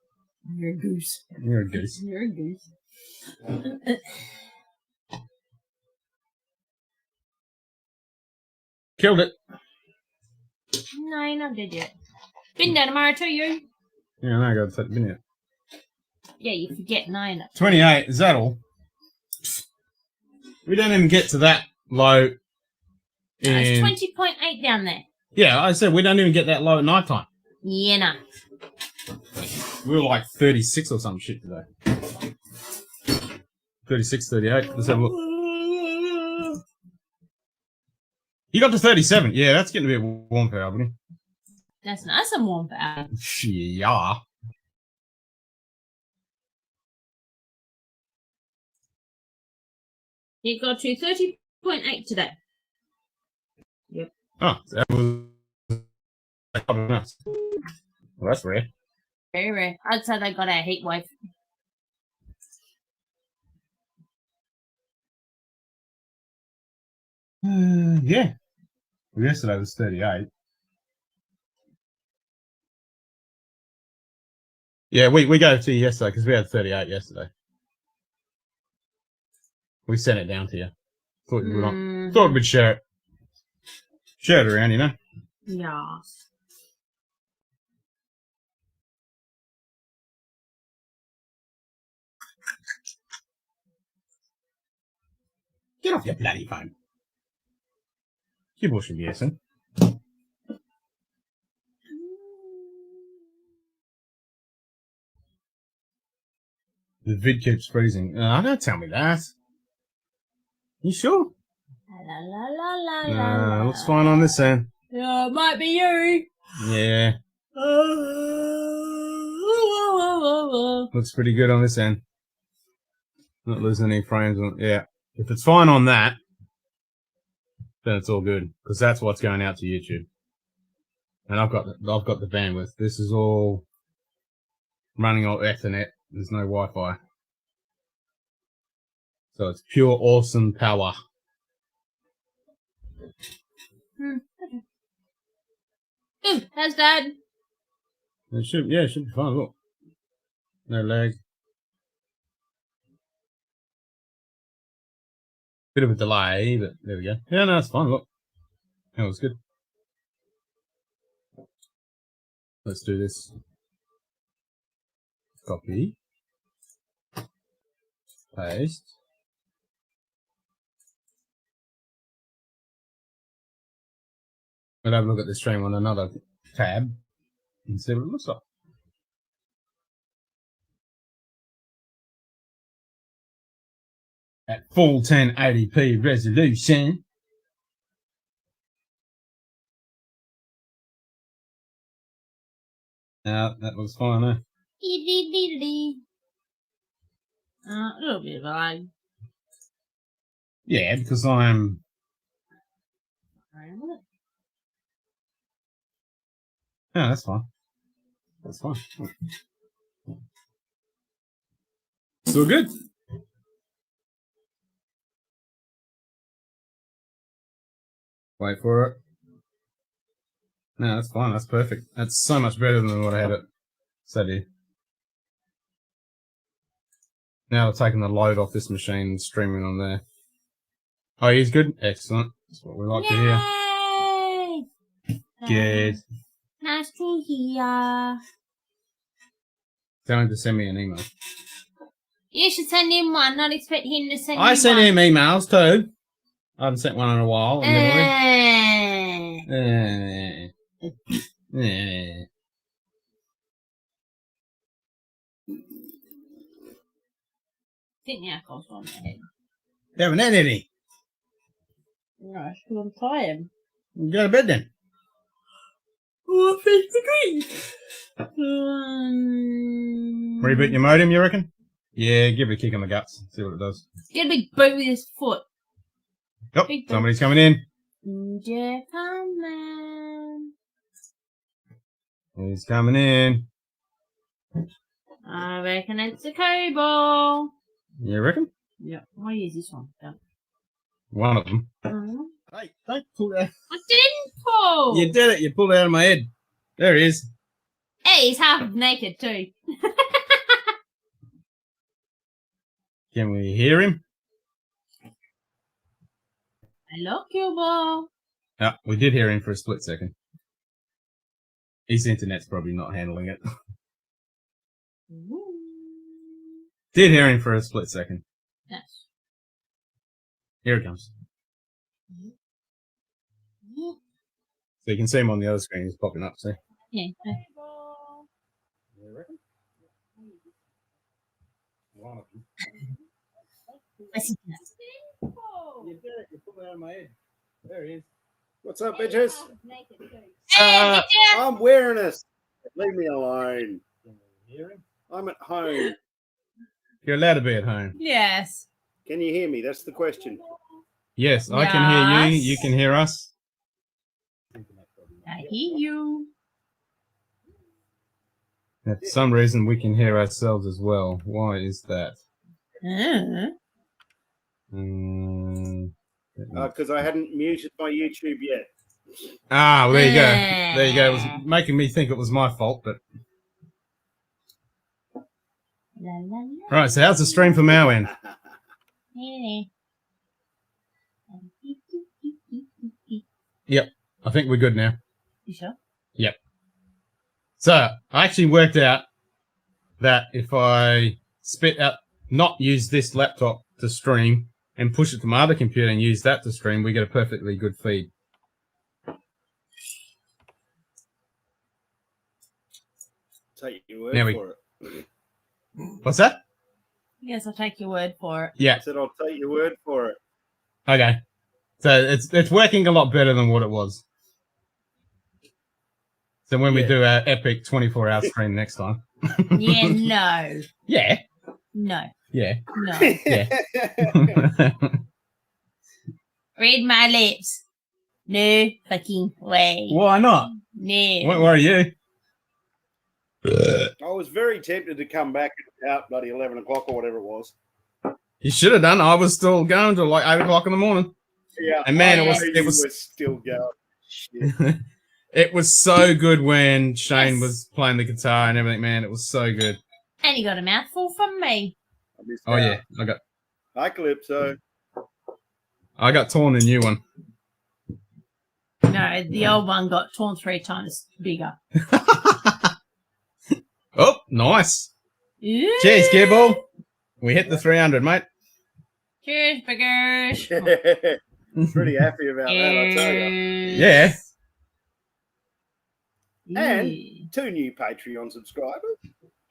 Speaker 2: You're a goose.
Speaker 1: You're a goose.
Speaker 2: You're a goose.
Speaker 1: Killed it.
Speaker 2: No, you're not dead yet. Been there tomorrow too, you.
Speaker 1: Yeah, I got to take the bin out.
Speaker 2: Yeah, you forget 9.
Speaker 1: 28, is that all? We don't even get to that low.
Speaker 2: It's 20.8 down there.
Speaker 1: Yeah, I said we don't even get that low at night time.
Speaker 2: Yeah, no.
Speaker 1: We were like 36 or some shit today. 36, 38. Let's have a look. You got to 37. Yeah, that's getting a bit warm for Albany.
Speaker 2: That's nice and warm for Albany.
Speaker 1: Yeah.
Speaker 2: It got to 30.8 today. Yep.
Speaker 1: Oh, that was nice. Well, that's rare.
Speaker 2: Very rare. I'd say they got our heat wave.
Speaker 1: Yeah. Well, yesterday was 38. Yeah, we gave it to you yesterday because we had 38 yesterday. We sent it down to you. Thought we'd share it. Share it around, you know?
Speaker 2: Yeah.
Speaker 1: Get off your bloody phone. Keep washing your son. The vid keeps freezing. Don't tell me that. You sure?
Speaker 2: La la la la la.
Speaker 1: Looks fine on this end.
Speaker 2: Yeah, it might be you.
Speaker 1: Yeah. Looks pretty good on this end. Not losing any frames on. Yeah. If it's fine on that, then it's all good because that's what's going out to YouTube. And I've got the bandwidth. This is all running on Ethernet. There's no Wi-Fi, so it's pure awesome power.
Speaker 2: Okay. Ooh, how's Dad?
Speaker 1: It should be fine. Look, no lag. Bit of a delay, but there we go. Yeah, no, it's fine. Look, that was good. Let's do this. Copy. Paste. We'll have a look at the stream on another tab and see what it looks like. At full 1080p resolution. That looks fine, eh?
Speaker 2: A little bit of a lag.
Speaker 1: Yeah, because I'm... Yeah, that's fine. That's fine. So good. Wait for it. No, that's fine. That's perfect. That's so much better than what I had it set here. Now I've taken the load off this machine and streaming on there. Oh, he's good? Excellent. That's what we like to hear. Good.
Speaker 2: Nice to hear.
Speaker 1: Tell him to send me an email.
Speaker 2: You should send him one, not expect him to send you
Speaker 1: I sent
Speaker 2: one.
Speaker 1: him emails too. I haven't sent one in a while.
Speaker 2: Think the alcohol's on my head.
Speaker 1: You haven't had any.
Speaker 2: Right, I'm tired.
Speaker 1: Go to bed then.
Speaker 2: Oh, I feel the drink.
Speaker 1: Reboot your modem, you reckon? Yeah, give it a kick in the guts. See what it does.
Speaker 2: Get a big boot with his foot.
Speaker 1: Yep,
Speaker 2: Big
Speaker 1: somebody's coming in.
Speaker 2: Jeff, man.
Speaker 1: He's coming in.
Speaker 2: I reckon it's a cable.
Speaker 1: You reckon?
Speaker 2: Yeah. I'll use this one. Yeah.
Speaker 1: One of them.
Speaker 2: Mm-hmm.
Speaker 1: Hey, don't pull that.
Speaker 2: I didn't pull.
Speaker 1: You did it. You pulled it out of my head. There he is.
Speaker 2: Hey, he's half naked too.
Speaker 1: Can we hear him?
Speaker 2: Hello, Cubo.
Speaker 1: Yeah, we did hear him for a split second. His internet's probably not handling it. Did hear him for a split second.
Speaker 2: Yes.
Speaker 1: Here it comes. So you can see him on the other screen. He's popping up, see?
Speaker 2: Yeah.
Speaker 1: You reckon? One of them.
Speaker 2: Listen.
Speaker 1: You did it. You pulled it out of my head. There he is.
Speaker 3: What's up, bitches?
Speaker 2: Hey, bitch.
Speaker 3: I'm wearing this. Leave me alone.
Speaker 1: Can we hear him?
Speaker 3: I'm at home.
Speaker 1: You're allowed to be at home.
Speaker 2: Yes.
Speaker 3: Can you hear me? That's the question.
Speaker 1: Yes, I can hear you.
Speaker 2: Yes.
Speaker 1: You can hear us.
Speaker 2: I hear you.
Speaker 1: And for some reason, we can hear ourselves as well. Why is that?
Speaker 3: Because I hadn't muted my YouTube yet.
Speaker 1: Well, there you go. There you go. It was making me think it was my fault, but... Right, so how's the stream from our end? Yep, I think we're good now.
Speaker 2: You sure?
Speaker 1: Yep. So, I actually worked out that if I spit out, not use this laptop to stream and push it to my other computer and use that to stream, we get a perfectly good feed.
Speaker 3: Take your word
Speaker 1: Now
Speaker 3: for it.
Speaker 1: What's that?
Speaker 2: Yes, I'll take your word for it.
Speaker 1: Yeah.
Speaker 3: I said I'll take your word for it.
Speaker 1: Okay. So it's working a lot better than what it was. So when we do our epic 24-hour stream next time.
Speaker 2: Yeah, no.
Speaker 1: Yeah.
Speaker 2: No.
Speaker 1: Yeah.
Speaker 2: No.
Speaker 1: Yeah.
Speaker 2: Read my lips. No fucking way.
Speaker 1: Why not?
Speaker 2: No.
Speaker 1: Where are you?
Speaker 3: I was very tempted to come back out bloody 11 o'clock or whatever it was.
Speaker 1: You should have done. I was still going till like 8 o'clock in the morning.
Speaker 3: Yeah.
Speaker 1: And man,
Speaker 3: I
Speaker 1: it
Speaker 3: know
Speaker 1: was
Speaker 3: you were still going. Shit.
Speaker 1: it was so good when Shane
Speaker 2: Yes.
Speaker 1: was playing the guitar and everything, man. It was so good.
Speaker 2: And you got a mouthful from me.
Speaker 3: I missed
Speaker 1: Oh
Speaker 3: out.
Speaker 1: yeah.
Speaker 3: Hi, Calypso.
Speaker 1: I got torn a new one.
Speaker 2: No, the old one got torn 3 times bigger.
Speaker 1: Oh, nice.
Speaker 2: Ooh.
Speaker 1: Cheers, Gearball. We hit the 300, mate.
Speaker 2: Cheers, biggers.
Speaker 3: Pretty happy about that, I tell you.
Speaker 1: Yeah.
Speaker 3: And 2 new Patreon subscribers.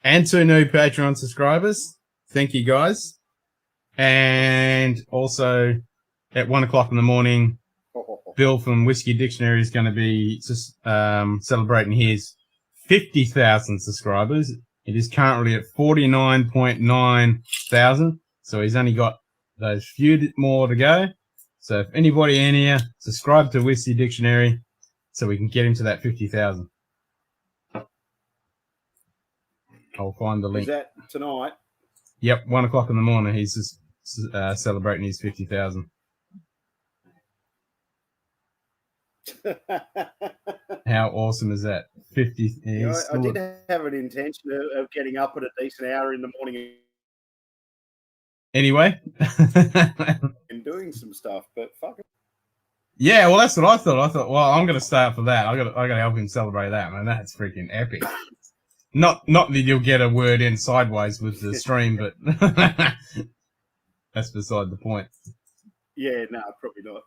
Speaker 1: And 2 new Patreon subscribers. Thank you, guys. And also, at 1 o'clock in the morning, Bill from Whiskey Dictionary is going to be celebrating his 50,000 subscribers. It is currently at 49.9 thousand. So he's only got those few more to go. So if anybody in here, subscribe to Whiskey Dictionary so we can get him to that 50,000. I'll find the
Speaker 3: Is
Speaker 1: link.
Speaker 3: that tonight?
Speaker 1: Yep, 1 o'clock in the morning. He's just celebrating his 50,000. How awesome is that? 50.
Speaker 3: You know, I did have an intention of getting up at a decent hour in the morning
Speaker 1: Anyway.
Speaker 3: and doing some stuff, but fuck it.
Speaker 1: Yeah, well, that's what I thought. I thought, well, I'm going to stay up for that. I got to help him celebrate that, man. That's freaking epic. Not that you'll get a word in sideways with the stream, but that's beside the point.
Speaker 3: Yeah, no, probably not.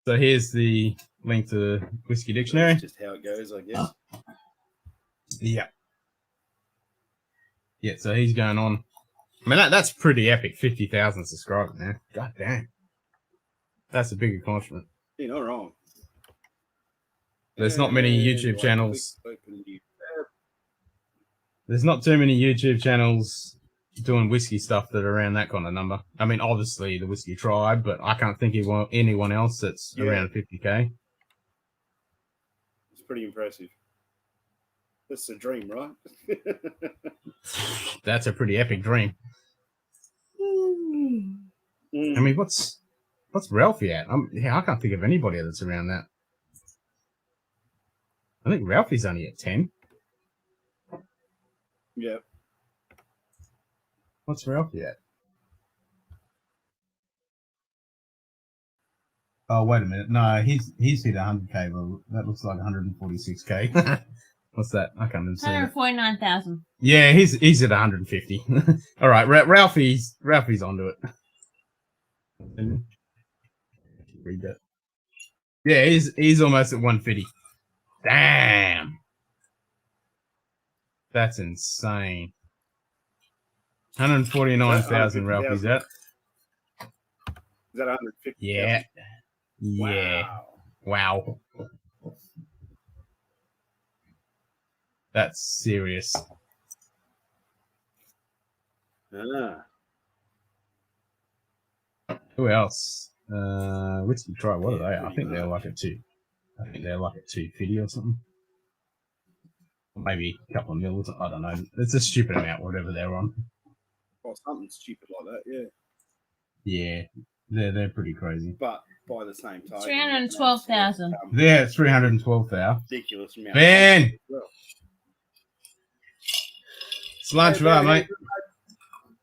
Speaker 1: So here's the link to Whiskey Dictionary.
Speaker 3: That's just how it goes, I guess.
Speaker 1: Yeah. Yeah, so he's going on. I mean, that's pretty epic. 50,000 subscribers, man. God damn. That's a big accomplishment.
Speaker 3: You're not wrong.
Speaker 1: There's not many YouTube channels. There's not too many YouTube channels doing whiskey stuff that are around that kind of number. I mean, obviously the Whiskey Tribe, but I can't think of anyone else that's around 50K.
Speaker 3: It's pretty impressive. That's the dream, right?
Speaker 1: That's a pretty epic dream. I mean, what's Ralphie at? I can't think of anybody that's around that. I think Ralphie's only at 10.
Speaker 3: Yeah.
Speaker 1: What's Ralphie at? Oh, wait a minute. No, he's hit 100k, but that looks like 146k. What's that? I can't even see it.
Speaker 2: 149,000.
Speaker 1: Yeah, he's at 150. All right, Ralphie's onto it. Read that. Yeah, he's almost at 150. Damn. That's insane. 149,000 Ralphie's at.
Speaker 3: Is that 150?
Speaker 1: Yeah. Yeah. Wow. That's serious. Who else? Whisky Try. What are they? I think they're like a 2. I think they're like a 250 or something. Maybe a couple of mils. I don't know. It's a stupid amount, whatever they're on.
Speaker 3: Or something stupid like that, yeah.
Speaker 1: Yeah, they're pretty crazy.
Speaker 3: But by the same time,
Speaker 2: 312,000.
Speaker 1: Yeah, 312,000.
Speaker 3: Ridiculous amount.
Speaker 1: Ben! It's lunch for that, mate.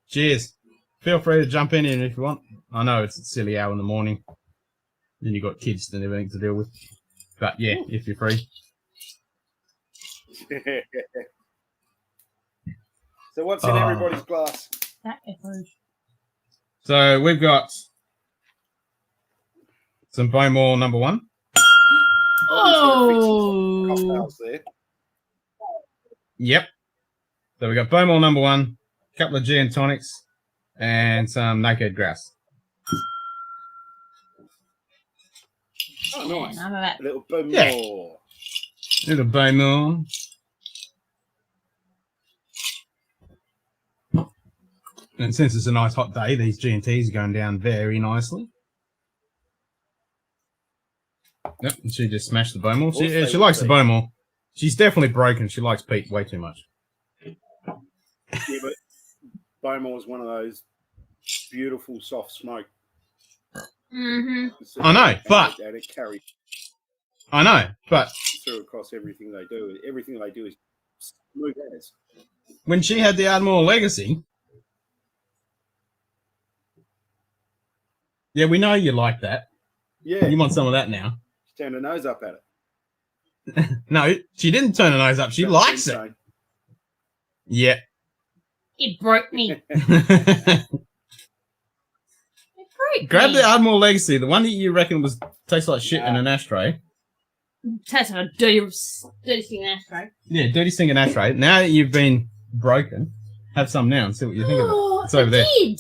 Speaker 1: Cheers. Feel free to jump in here if you want. I know it's a silly hour in the morning. Then you've got kids and everything to deal with. But yeah, if you're free.
Speaker 3: So what's in everybody's glass?
Speaker 2: That echoes.
Speaker 1: So we've got some Bowmore number 1.
Speaker 3: Cocktails there.
Speaker 1: Yep. So we've got Bowmore number 1, a couple of gin and tonics, and some naked grass.
Speaker 3: Oh, nice.
Speaker 2: I'm about
Speaker 3: A little bit more.
Speaker 1: Yeah. Little Bowmore. And since it's a nice hot day, these G&Ts are going down very nicely. Yep, and she just smashed the Bowmore. She likes the Bowmore. She's definitely broken. She likes peat way too much.
Speaker 3: Yeah, but Bowmore's one of those beautiful soft smoke.
Speaker 2: Mm-hmm.
Speaker 1: I know, but
Speaker 3: and it carries through across everything they do. Everything they do is smooth as.
Speaker 1: When she had the Ardmore Legacy, yeah, we know you like that.
Speaker 3: Yeah,
Speaker 1: You want some of that now.
Speaker 3: she turned her nose up at it.
Speaker 1: No, she didn't turn her nose up. She likes it.
Speaker 3: Insane.
Speaker 1: Yeah.
Speaker 2: It broke me.
Speaker 1: Grab the Ardmore Legacy, the one that you reckon tastes like shit in an ashtray.
Speaker 2: Tastes like a dirty stinking ashtray.
Speaker 1: Yeah, dirty stinking ashtray. Now that you've been broken, have some now and see what you think of it. It's over there.
Speaker 2: Did.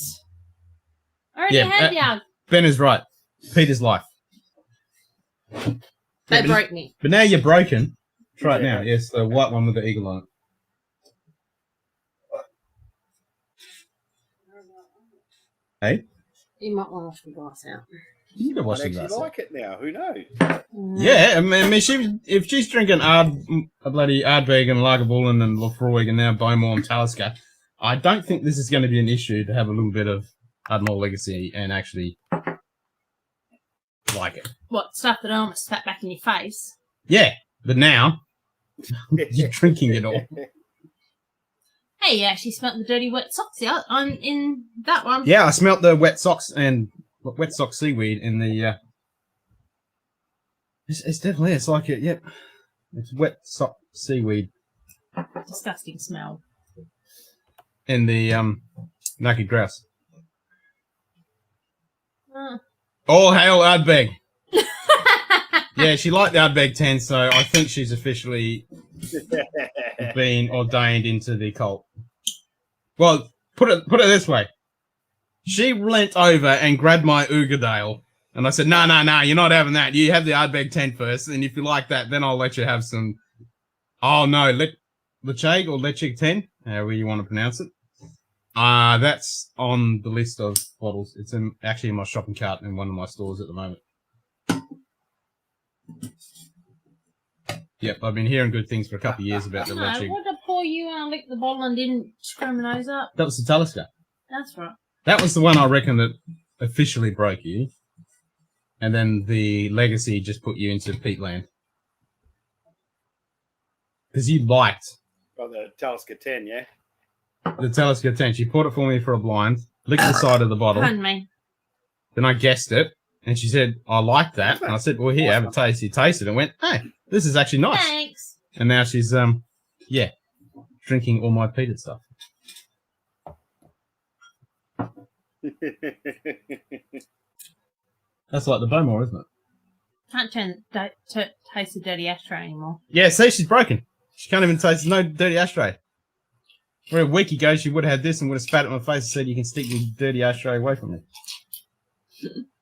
Speaker 2: I already had the
Speaker 1: Ben is right. Peter's life.
Speaker 2: They broke me.
Speaker 1: But now you're broken. Try it now. Yes, the white one with the eagle on it. Hey?
Speaker 2: You might want to wash the glass out.
Speaker 1: You can wash
Speaker 3: I
Speaker 1: the
Speaker 3: actually
Speaker 1: glass.
Speaker 3: like it now. Who knows?
Speaker 1: Yeah, I mean, if she's drinking a bloody Ardbeg and Lagavulin and Lafroig and now Bowmore and Talisker, I don't think this is going to be an issue to have a little bit of Ardmore Legacy and actually like it.
Speaker 2: What, stuff that I almost spat back in your face?
Speaker 1: Yeah, but now you're drinking it all.
Speaker 2: Hey, you actually smelt the dirty wet socks out on in that one.
Speaker 1: Yeah, I smelt the wet socks and wet sock seaweed in the. It's definitely it's like it. Yep, it's wet sock seaweed.
Speaker 2: Disgusting smell.
Speaker 1: In the naked grass. All hail Ardbeg. Yeah, she liked the Ardbeg 10, so I think she's officially been ordained into the cult. Well, put it this way. She leant over and grabbed my Ugadale, and I said, no, you're not having that. You have the Ardbeg 10 first, and if you like that, then I'll let you have some... Oh, no, Lecheg or Lechig 10, however you want to pronounce it. That's on the list of bottles. It's actually in my shopping cart in one of my stores at the moment. Yep, I've been hearing good things for a couple of years about the
Speaker 2: No,
Speaker 1: electric.
Speaker 2: what the poor you licked the bottle and didn't screw my nose up?
Speaker 1: That was the Talisker.
Speaker 2: That's right.
Speaker 1: That was the one I reckon that officially broke you. And then the Legacy just put you into Peatland. Because you liked
Speaker 3: the Talisker 10, yeah?
Speaker 1: the Talisker 10. She poured it for me for a blind, licked the side of the bottle.
Speaker 2: Pardon me.
Speaker 1: Then I guessed it. And she said, I like that. And I said, well, here, have a taste. She tasted it and went, hey, this is actually nice.
Speaker 2: Thanks.
Speaker 1: And now she's, drinking all my peated stuff. That's like the Bowmore, isn't it?
Speaker 2: Can't taste the dirty ashtray anymore.
Speaker 1: Yeah, see, she's broken. She can't even taste no dirty ashtray. Where a week ago, she would have had this and would have spat at my face and said, you can stick your dirty ashtray away from me.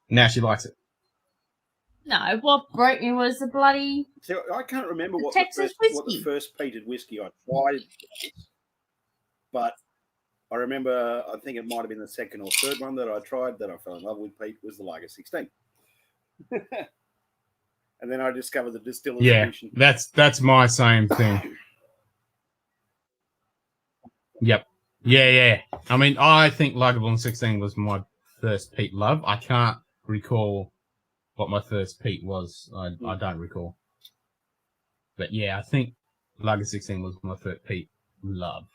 Speaker 1: Now she likes it.
Speaker 2: No, what broke me was the bloody...
Speaker 3: See, I can't remember what
Speaker 2: Texas
Speaker 3: the first peated whiskey I tried, but I remember, I think it might have been the second or third one that I tried that I fell in love with, Pete, was the Lager 16. And then I discovered the distiller's edition.
Speaker 1: That's my same thing. Yep. Yeah. I mean, I think Lagerblom 16 was my first peat love. I can't recall what my first peat was. I don't recall. But yeah, I think Lager 16 was my first peat love.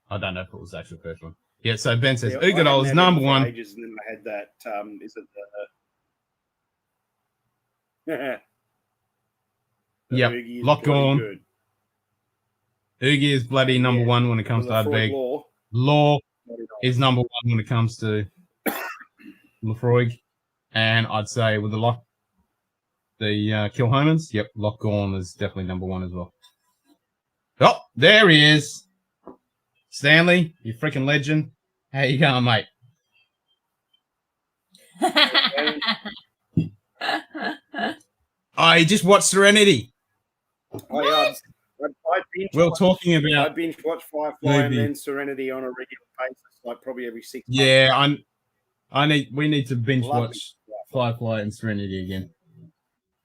Speaker 1: I don't know if it was the actual first one. Yeah, so Ben says, Ugadol is number one.
Speaker 3: Ages, and then I had that, is it the...
Speaker 1: Yep, Lock on. Oogie is bloody number one when it comes to Ardbeg. Law is number one when it comes to Lafroig. And I'd say with the Kilhomans, yep, Lockgorn is definitely number one as well. Oh, there he is. Stanley, you freaking legend. How you going, mate? I just watched Serenity.
Speaker 3: I
Speaker 1: We're talking about.
Speaker 3: I binge watch Firefly and then Serenity on a regular basis, like probably every 6 months.
Speaker 1: Yeah, we need to binge watch Firefly and Serenity again.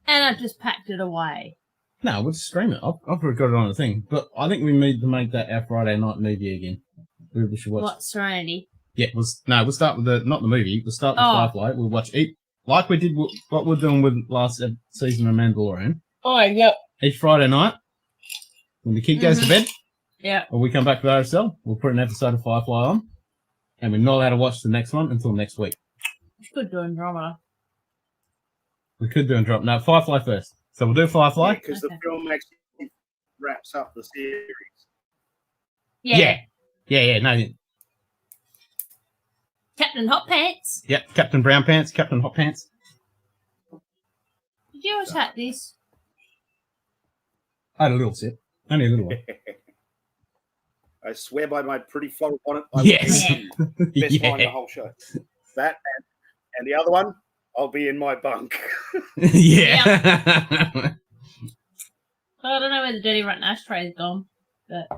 Speaker 2: And I just packed it away.
Speaker 1: No, we'll just stream it. I've already got it on the thing. But I think we need to make that our Friday night movie again. We should watch.
Speaker 2: What, Serenity?
Speaker 1: Yeah, we'll start with not the movie. We'll start with Firefly. We'll watch it like we did what we're doing with last season of Mandalorian.
Speaker 2: Oh, yep.
Speaker 1: Each Friday night, when the kid goes to bed, or we come back to RSL, we'll put an episode of Firefly on, and we're not allowed to watch the next one until next week.
Speaker 2: We could do Andromeda.
Speaker 1: We could do Andromeda. No, Firefly first. So we'll do Firefly.
Speaker 3: Because the film actually wraps up the series.
Speaker 2: Yeah.
Speaker 1: No.
Speaker 2: Captain Hot Pants.
Speaker 1: Yep, Captain Brown Pants, Captain Hot Pants.
Speaker 2: Did you attack this?
Speaker 1: I had a little sip. Only a little one.
Speaker 3: I swear by my pretty floral bonnet.
Speaker 1: Yes.
Speaker 3: Best line of the whole show. That and the other one, I'll be in my bunk.
Speaker 1: Yeah.
Speaker 2: I don't know where the dirty rotten ashtray's gone, but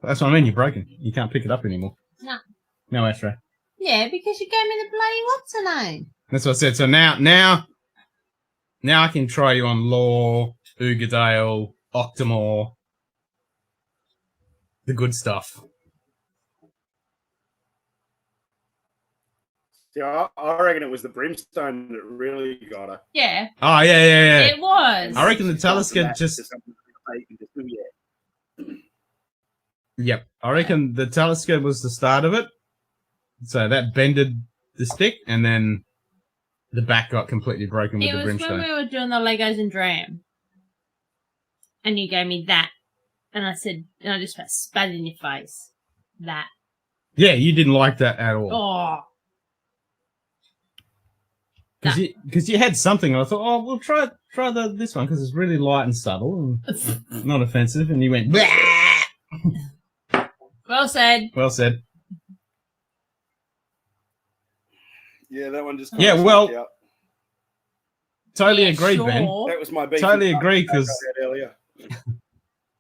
Speaker 1: that's what I mean. You're broken. You can't pick it up anymore.
Speaker 2: No
Speaker 1: ashtray.
Speaker 2: Yeah, because you gave me the bloody what's her name.
Speaker 1: That's what I said. So now I can try you on Law, Ugadale, Octomore, the good stuff.
Speaker 3: Yeah, I reckon it was the brimstone that really got her.
Speaker 2: Yeah.
Speaker 1: Oh, yeah.
Speaker 2: It was.
Speaker 1: I reckon the Talisker just... Yep. I reckon the Talisker was the start of it. So that bended the stick, and then the back got completely broken with the brimstone.
Speaker 2: It was when we were doing the Legos and Dram. And you gave me that. And I said, and I just spat in your face. That.
Speaker 1: Yeah, you didn't like that at all.
Speaker 2: Oh.
Speaker 1: Because you had something, and I thought, oh, we'll try this one, because it's really light and subtle and not offensive. And you went, bah!
Speaker 2: Well said.
Speaker 1: Well said.
Speaker 3: Yeah, that one just...
Speaker 1: Totally agree,
Speaker 2: sure.
Speaker 1: Ben.
Speaker 3: That was my beef.
Speaker 1: Totally agree, because...
Speaker 3: earlier.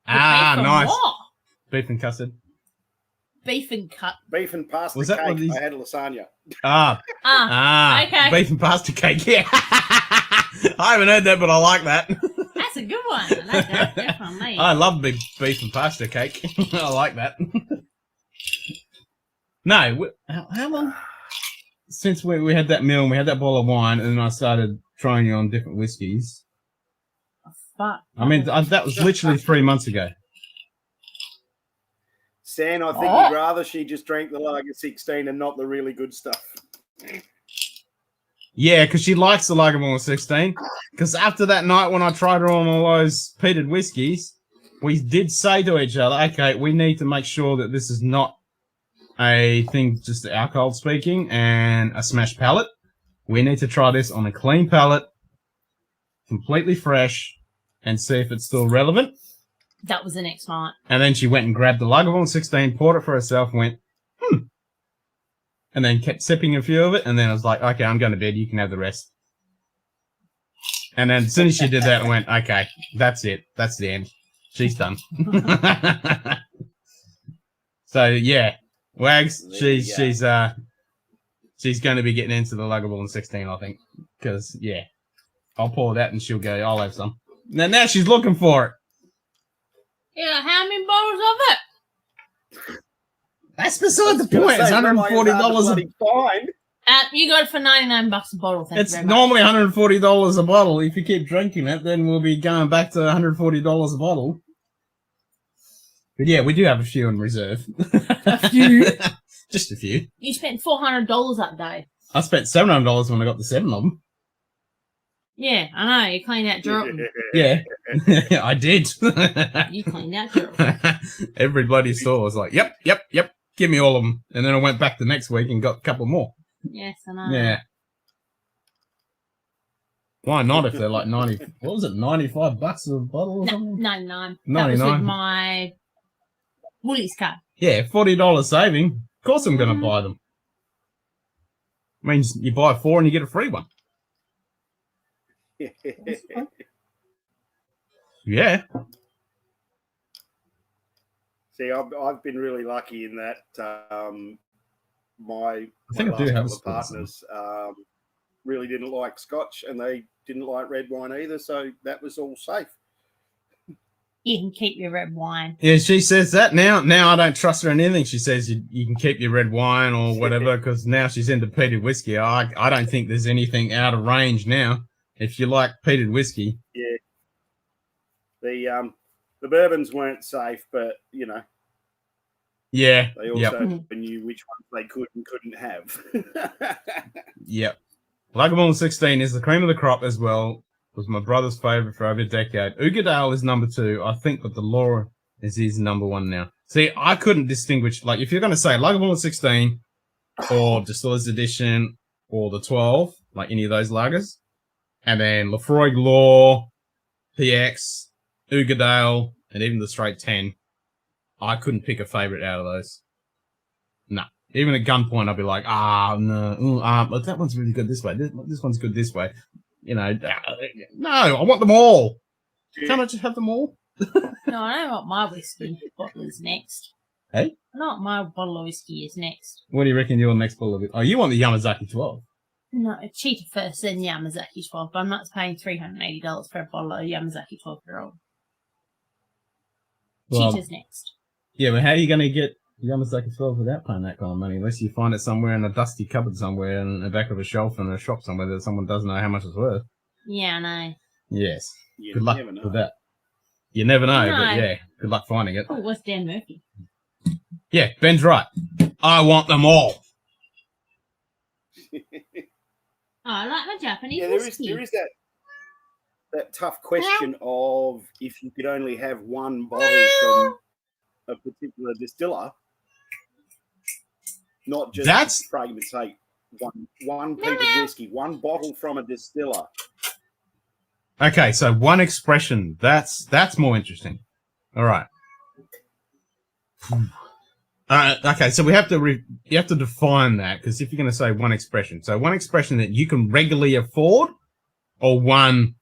Speaker 1: Nice.
Speaker 2: What?
Speaker 1: Beef and custard.
Speaker 2: Beef and cut.
Speaker 3: Beef and pasta
Speaker 1: Was that
Speaker 3: cake.
Speaker 1: one of these-
Speaker 3: I had lasagna.
Speaker 2: Okay.
Speaker 1: Beef and pasta cake, yeah. I haven't heard that, but I like that.
Speaker 2: That's a good one. I like that, definitely.
Speaker 1: I love big beef and pasta cake. I like that. No, how long since we had that meal and we had that bottle of wine, and then I started trying you on different whiskies?
Speaker 2: Fuck.
Speaker 1: I mean, that was literally 3 months ago.
Speaker 3: Stan, I think you'd rather she just drank the Lager 16 and not the really good stuff.
Speaker 1: Yeah, because she likes the Lagavulin 16. Because after that night when I tried her on all those peated whiskies, we did say to each other, okay, we need to make sure that this is not a thing just alcohol speaking and a smashed palate. We need to try this on a clean palate, completely fresh, and see if it's still relevant.
Speaker 2: That was the next night.
Speaker 1: And then she went and grabbed the Lagavulin 16, poured it for herself, and went, and then kept sipping a few of it, and then I was like, okay, I'm going to bed, you can have the rest. And then as soon as she did that, I went, okay, that's it. That's the end. She's done. So, yeah. Wags, she's going to be getting into the Lagavulin 16, I think. Because, yeah, I'll pour that and she'll go, I'll have some. Now she's looking for it.
Speaker 2: Yeah, how many bottles of it?
Speaker 1: That's beside the point. It's $140
Speaker 3: fine.
Speaker 2: You got it for $99 a bottle. Thank
Speaker 1: It's
Speaker 2: you very much.
Speaker 1: normally $140 a bottle. If you keep drinking it, then we'll be going back to $140 a bottle. But yeah, we do have a few in reserve.
Speaker 2: A few?
Speaker 1: Just a few.
Speaker 2: You spent $400 that day.
Speaker 1: I spent $700 when I got the 7 of them.
Speaker 2: Yeah, I know. You cleaned out your...
Speaker 1: Yeah, I did.
Speaker 2: You cleaned out your...
Speaker 1: Every bloody store was like, yep, give me all of them. And then I went back the next week and got a couple more.
Speaker 2: Yes, I know.
Speaker 1: Yeah. Why not if they're like 90... What was it, $95 a bottle or something?
Speaker 2: 99.
Speaker 1: 99.
Speaker 2: That was with my Woolies card.
Speaker 1: Yeah, $40 saving. Of course I'm going to buy them. Means you buy 4 and you get a free one. Yeah.
Speaker 3: See, I've been really lucky in that my
Speaker 1: I do have a
Speaker 3: partners really didn't like Scotch and they didn't like red wine either, so that was all safe.
Speaker 2: You can keep your red wine.
Speaker 1: Yeah, she says that now. Now I don't trust her in anything. She says you can keep your red wine or whatever because now she's into peated whiskey. I don't think there's anything out of range now. If you like peated whiskey.
Speaker 3: Yeah. The bourbons weren't safe, but, you know.
Speaker 1: Yeah.
Speaker 3: They also knew which ones they could and couldn't have.
Speaker 1: Yep. Lagavulin 16 is the cream of the crop as well. Was my brother's favourite for over a decade. Ugadale is number 2, I think, but the Laura is his number 1 now. See, I couldn't distinguish. Like, if you're going to say Lagavulin 16 or Distiller's Edition or the 12, like any of those lagers, and then Lefroy Law, PX, Ugadale, and even the straight 10, I couldn't pick a favourite out of those. No. Even at gunpoint, I'd be like, no, but that one's really good this way. This one's good this way. You know, no, I want them all. Can't I just have them all?
Speaker 2: No, I know what my whiskey bottle is next.
Speaker 1: Hey?
Speaker 2: I know what my bottle of whiskey is next.
Speaker 1: What do you reckon your next bottle of it? Oh, you want the Yamazaki 12.
Speaker 2: No, cheaper first, then Yamazaki 12, but I'm not paying $380 for a bottle of Yamazaki 12-year-old.
Speaker 1: Well,
Speaker 2: Cheetah's next.
Speaker 1: Yeah, but how are you going to get Yamazaki 12 without paying that kind of money? Unless you find it somewhere in a dusty cupboard somewhere in the back of a shelf in a shop somewhere that someone doesn't know how much it's worth.
Speaker 2: Yeah, I know.
Speaker 1: Yes.
Speaker 3: You
Speaker 1: good luck
Speaker 3: never know.
Speaker 1: with that. You never know,
Speaker 2: No.
Speaker 1: but yeah, good luck finding it.
Speaker 2: Oh, what's Dan Murphy?
Speaker 1: Yeah, Ben's right. I want them all.
Speaker 2: Oh, I like my Japanese
Speaker 3: Yeah,
Speaker 2: whiskey.
Speaker 3: there is that tough question of if you could only have one bottle from a particular distiller, not just for argument's sake, one peated whiskey, one bottle from a distiller.
Speaker 1: Okay, so one expression. That's more interesting. All right. Okay, so we have to you have to define that, because if you're going to say one expression, so one expression that you can regularly afford, or one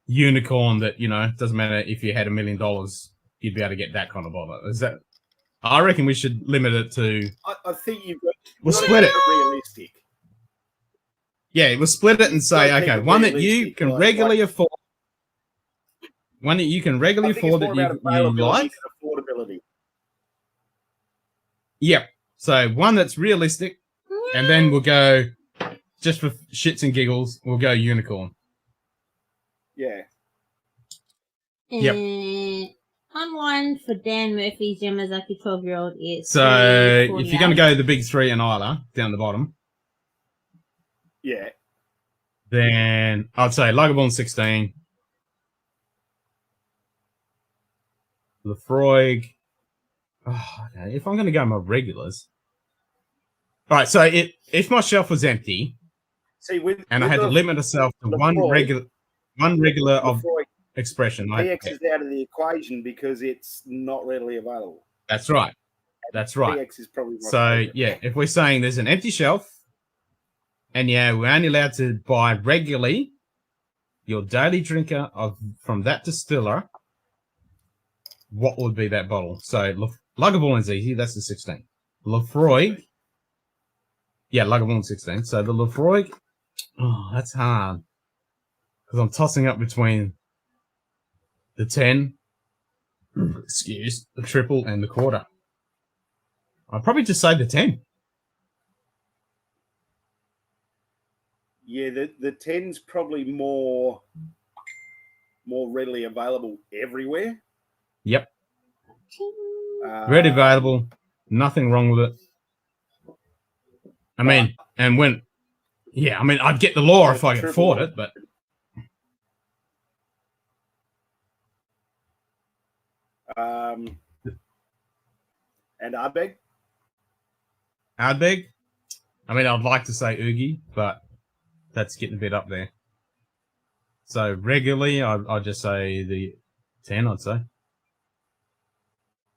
Speaker 1: unicorn that, you know, doesn't matter if you had $1 million, you'd be able to get that kind of bottle. Is that? I reckon we should limit it to.
Speaker 3: I think you've got.
Speaker 1: We'll split it.
Speaker 3: Realistic.
Speaker 1: Yeah, we'll split it and say, okay, one that you can regularly afford. one that you can
Speaker 3: I
Speaker 1: regularly
Speaker 3: think it's
Speaker 1: afford
Speaker 3: more
Speaker 1: that
Speaker 3: about
Speaker 1: you
Speaker 3: availability
Speaker 1: like.
Speaker 3: than affordability.
Speaker 1: Yep. So one that's realistic, and then we'll go just for shits and giggles. We'll go unicorn.
Speaker 3: Yeah.
Speaker 1: Yep.
Speaker 2: Online for Dan Murphy's Yamazaki 12-year-old is
Speaker 1: So if you're going to go the big three and Isla down the bottom,
Speaker 3: Yeah.
Speaker 1: then I'd say Lagerborn 16, Lefroy. Oh, okay. If I'm going to go my regulars, all right. So if my shelf was empty
Speaker 3: See, with
Speaker 1: and I had to limit myself to one regular of
Speaker 3: Lefroy,
Speaker 1: expression, I
Speaker 3: PX is out of the equation because it's not readily available.
Speaker 1: that's right. That's right.
Speaker 3: PX is probably my
Speaker 1: So
Speaker 3: favorite.
Speaker 1: yeah, if we're saying there's an empty shelf, and yeah, we're only allowed to buy regularly your daily drinker from that distiller, what would be that bottle? So Lagerborn's easy. That's the 16. Lefroy. Yeah, Lagerborn 16. So the Lefroy. Oh, that's hard because I'm tossing up between the 10, the triple, and the quarter. I'd probably just say the 10.
Speaker 3: Yeah, the 10's probably more readily available everywhere.
Speaker 1: Yep. Ready available. Nothing wrong with it. I mean, and when, yeah, I mean, I'd get the law if I could afford it, but.
Speaker 3: And Ardbeg?
Speaker 1: Ardbeg? I mean, I'd like to say Oogie, but that's getting a bit up there. So regularly, I'd just say the 10, I'd say.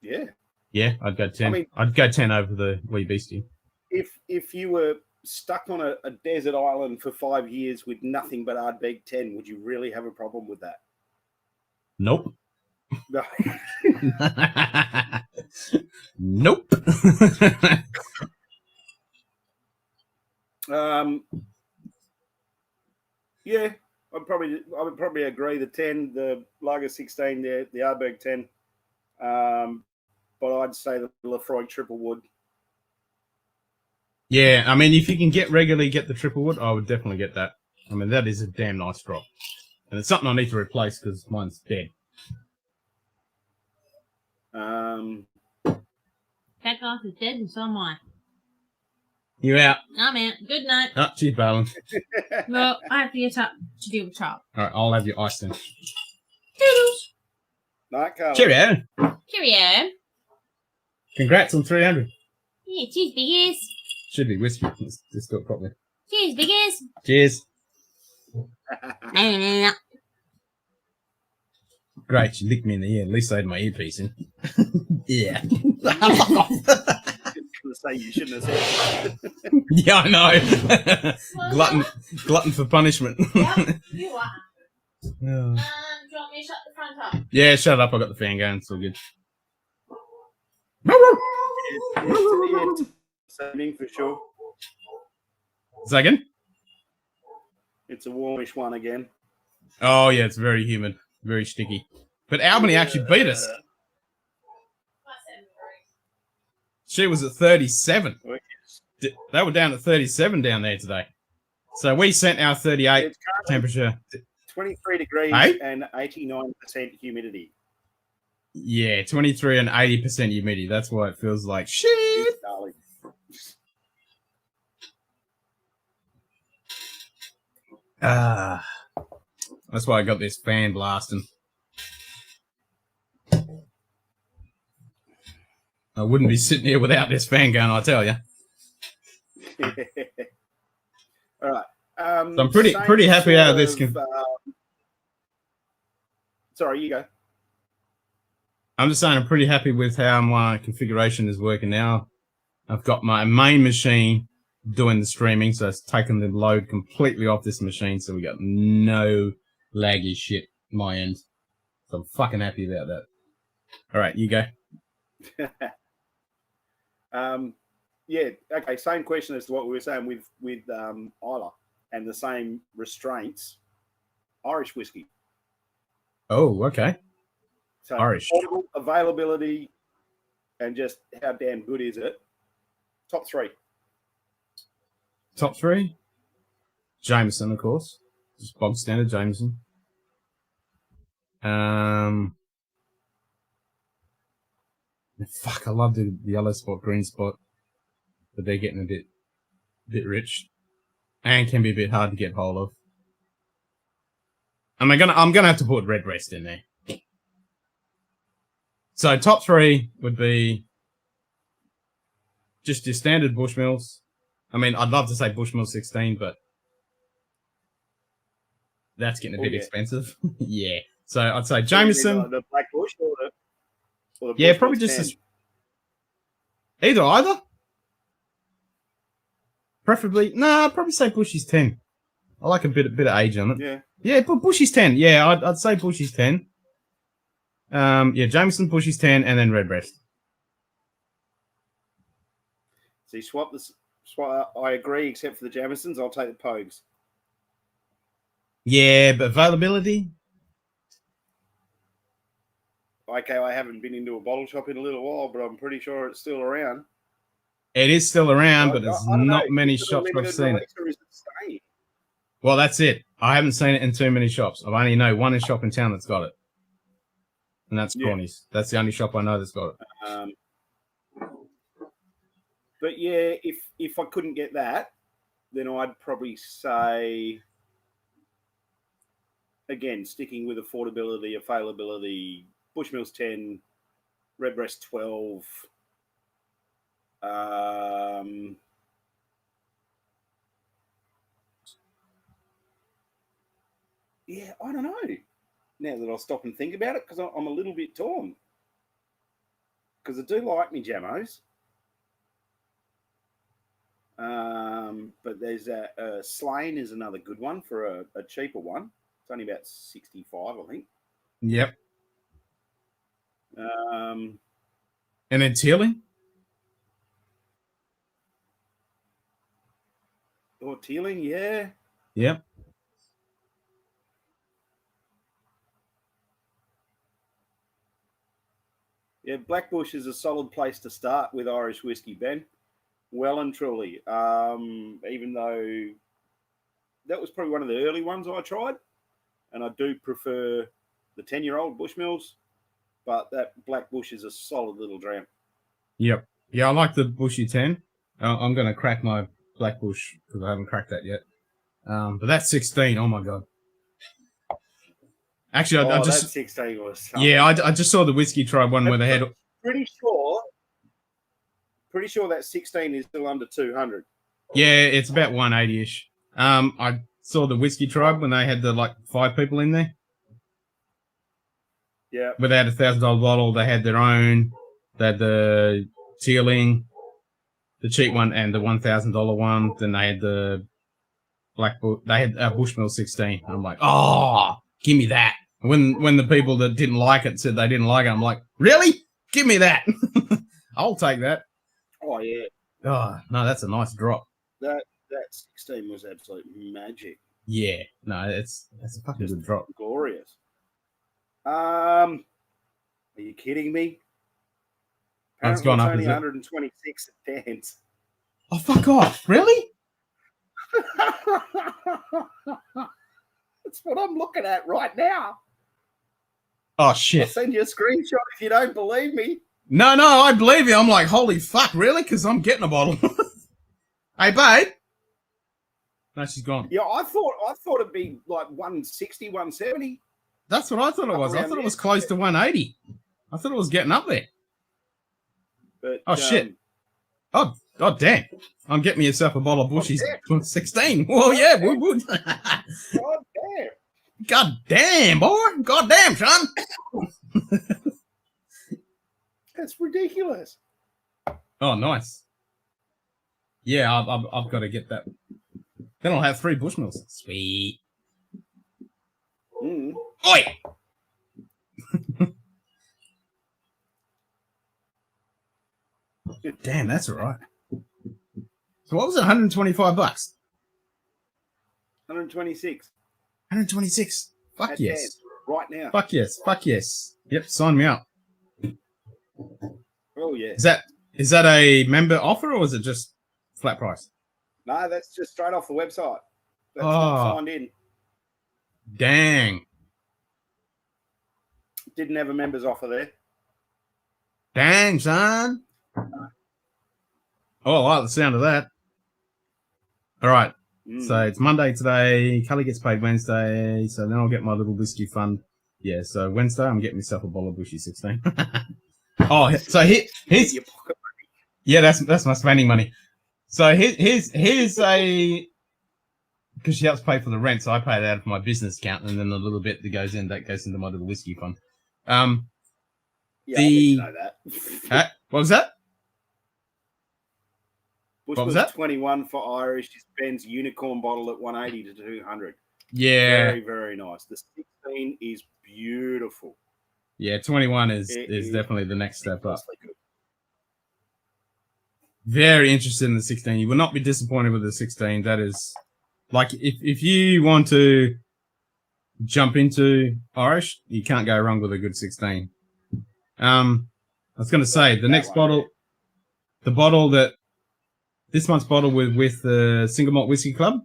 Speaker 3: Yeah.
Speaker 1: Yeah, I'd go 10.
Speaker 3: I mean,
Speaker 1: I'd go 10 over the Wee Beastie.
Speaker 3: If you were stuck on a desert island for 5 years with nothing but Ardbeg 10, would you really have a problem with that?
Speaker 1: Nope.
Speaker 3: No.
Speaker 1: Nope.
Speaker 3: Yeah, I would probably agree. The 10, the Lager 16, the Ardbeg 10. But I'd say the Lefroy Triple Wood.
Speaker 1: Yeah, I mean, if you can regularly get the triple wood, I would definitely get that. I mean, that is a damn nice drop. And it's something I need to replace because mine's dead.
Speaker 2: That glass is dead and so am I.
Speaker 1: You out?
Speaker 2: I'm out. Good night.
Speaker 1: Oh, cheers, Balin.
Speaker 2: No, I have to get up to deal with Charles.
Speaker 1: All right, I'll have your ice then.
Speaker 2: Doodles.
Speaker 3: Night, Carla.
Speaker 1: Cheerio.
Speaker 2: Cheerio.
Speaker 1: Congrats on 300.
Speaker 2: Yeah, cheers, big ass.
Speaker 1: Should be whiskey. Let's just do it properly.
Speaker 2: Cheers, big ass.
Speaker 1: Cheers. Great, you licked me in the ear. At least I had my earpiece in. Yeah.
Speaker 3: Say you shouldn't have said it.
Speaker 1: Yeah, I know. glutton for punishment.
Speaker 2: Yep, you are.
Speaker 1: Oh.
Speaker 2: Do you want me to shut the front up?
Speaker 1: Yeah, shut up. I got the fan going. It's all good.
Speaker 3: It's for sure.
Speaker 1: Second?
Speaker 3: It's a warmish one again.
Speaker 1: Oh, yeah, it's very humid. Very sticky. But Albany actually beat us. She was at 37. They were down at 37 down there today. So we sent our 38 temperature.
Speaker 3: 23 degrees and 89% humidity.
Speaker 1: Yeah, 23 and 80% humidity. That's why it feels like shit. That's why I got this fan blasting. I wouldn't be sitting here without this fan going, I tell you.
Speaker 3: All right.
Speaker 1: So I'm pretty happy out of this.
Speaker 3: Sorry, you go.
Speaker 1: I'm just saying I'm pretty happy with how my configuration is working now. I've got my main machine doing the streaming, so it's taken the load completely off this machine, so we got no laggy shit on my end. So I'm fucking happy about that. All right, you go.
Speaker 3: Yeah, okay, same question as to what we were saying with Isla and the same restraints. Irish whiskey.
Speaker 1: Oh, okay.
Speaker 3: So
Speaker 1: Irish.
Speaker 3: affordable, availability, and just how damn good is it? Top three.
Speaker 1: Top three. Jameson, of course. Just bog standard Jameson. Fuck, I love the yellow spot, green spot, but they're getting a bit rich, and can be a bit hard to get hold of. I'm gonna have to put Redbreast in there. So top three would be just your standard Bushmills. I mean, I'd love to say Bushmill 16, but that's getting a bit expensive. Yeah. So I'd say Jameson.
Speaker 3: The Black Bush or the
Speaker 1: Yeah,
Speaker 3: Bushmills
Speaker 1: probably just
Speaker 3: 10?
Speaker 1: either. Preferably, I'd probably say Bushy's 10. I like a bit of age on it.
Speaker 3: Yeah.
Speaker 1: Yeah, but Bushy's 10. Yeah, I'd say Bushy's 10. Yeah, Jameson, Bushy's 10, and then Redbreast.
Speaker 3: So you swap this. I agree, except for the Jamesons. I'll take the Pogues.
Speaker 1: Yeah, but availability?
Speaker 3: Okay, I haven't been into a bottle shop in a little while, but I'm pretty sure it's still around.
Speaker 1: It is still around, but there's
Speaker 3: I don't
Speaker 1: not
Speaker 3: know.
Speaker 1: many
Speaker 3: Is it a
Speaker 1: shops where I've
Speaker 3: limited
Speaker 1: seen it.
Speaker 3: release or is it staying?
Speaker 1: Well, that's it. I haven't seen it in too many shops. I only know one shop in town that's got it. And that's Corny's. That's the only shop I know that's got it.
Speaker 3: But yeah, if I couldn't get that, then I'd probably say, again, sticking with affordability, availability, Bushmills 10, Redbreast 12. Yeah, I don't know. Now that I'll stop and think about it, because I'm a little bit torn. Because I do like me Jamos. But there's a Slain is another good one for a cheaper one. It's only about 65, I think.
Speaker 1: Yep.
Speaker 3: And
Speaker 1: then Teeling?
Speaker 3: Or Teeling, yeah.
Speaker 1: Yep.
Speaker 3: Yeah, Blackbush is a solid place to start with Irish whiskey, Ben. Well and truly. Even though that was probably one of the early ones I tried. And I do prefer the 10-year-old Bushmills. But that Blackbush is a solid little dram.
Speaker 1: Yep. Yeah, I like the Bushy 10. I'm going to crack my Blackbush because I haven't cracked that yet. But that's 16. Oh, my God. Actually, I just...
Speaker 3: that 16 was something.
Speaker 1: Yeah, I just saw the Whiskey Tribe one where they had...
Speaker 3: Pretty sure that 16 is still under 200.
Speaker 1: Yeah, it's about 180-ish. I saw the Whiskey Tribe when they had the 5 people in there.
Speaker 3: Yeah.
Speaker 1: Where they had a $1,000 bottle, they had their own. They had the Teeling, the cheap one, and the $1,000 one. Then they had the they had Bushmill 16. I'm like, oh, give me that. When the people that didn't like it said they didn't like it, I'm like, really? Give me that. I'll take that.
Speaker 3: Oh yeah.
Speaker 1: Oh no, that's a nice drop.
Speaker 3: That 16 was absolute magic.
Speaker 1: Yeah, no, that's a fucking good drop.
Speaker 3: Glorious. Are you kidding me?
Speaker 1: It's gone up,
Speaker 3: only
Speaker 1: is it?
Speaker 3: 126 at Dan's.
Speaker 1: Oh, fuck off. Really?
Speaker 3: That's what I'm looking at right now.
Speaker 1: Oh, shit.
Speaker 3: I'll send you a screenshot if you don't believe me.
Speaker 1: No, I believe you. I'm like, holy fuck, really? Because I'm getting a bottle. Hey, babe. No, she's gone.
Speaker 3: Yeah, I thought it'd be like 160, 170.
Speaker 1: That's what I thought it was. I thought it was close to 180. I thought it was getting up there.
Speaker 3: But,
Speaker 1: oh, shit. Oh, damn. I'm getting yourself a bottle of Bushy's 16. Well, yeah, would.
Speaker 3: God damn.
Speaker 1: God damn, boy. God damn, son.
Speaker 3: That's ridiculous.
Speaker 1: Oh, nice. Yeah, I've got to get that. Then I'll have 3 Bushmills. Sweet.
Speaker 3: Mm.
Speaker 1: Oi! Damn, that's all right. So what was it? $125?
Speaker 3: 126.
Speaker 1: 126. Fuck
Speaker 3: At
Speaker 1: yes.
Speaker 3: right now.
Speaker 1: Fuck yes. Fuck yes. Yep, sign me up.
Speaker 3: Oh, yeah.
Speaker 1: Is that a member offer or is it just flat price?
Speaker 3: No, that's just straight off the website. That's
Speaker 1: Oh.
Speaker 3: not signed in.
Speaker 1: Dang.
Speaker 3: Didn't have a members offer there.
Speaker 1: Dang, son. Oh, I like the sound of that. All right. So it's Monday today. Cully gets paid Wednesday. So then I'll get my little whiskey fund. Yeah, so Wednesday I'm getting myself a bottle of Bushy 16. Oh, so here's
Speaker 3: your pocket money.
Speaker 1: Yeah, that's my spending money. So here's a, because she helps pay for the rent, so I pay that out of my business account, and then a little bit that goes into my little whiskey fund.
Speaker 3: Yeah, I didn't know that.
Speaker 1: What was that?
Speaker 3: Bush
Speaker 1: What was
Speaker 3: was
Speaker 1: that?
Speaker 3: 21 for Irish. She spends unicorn bottle at 180 to 200.
Speaker 1: Yeah.
Speaker 3: Very, very nice. The 16 is beautiful.
Speaker 1: Yeah, 21 is definitely the next step up.
Speaker 3: Good.
Speaker 1: Very interested in the 16. You will not be disappointed with the 16. That is, like, if you want to jump into Irish, you can't go wrong with a good 16. I was going to say, the next bottle, the bottle that, this month's bottle with the Single Malt Whiskey Club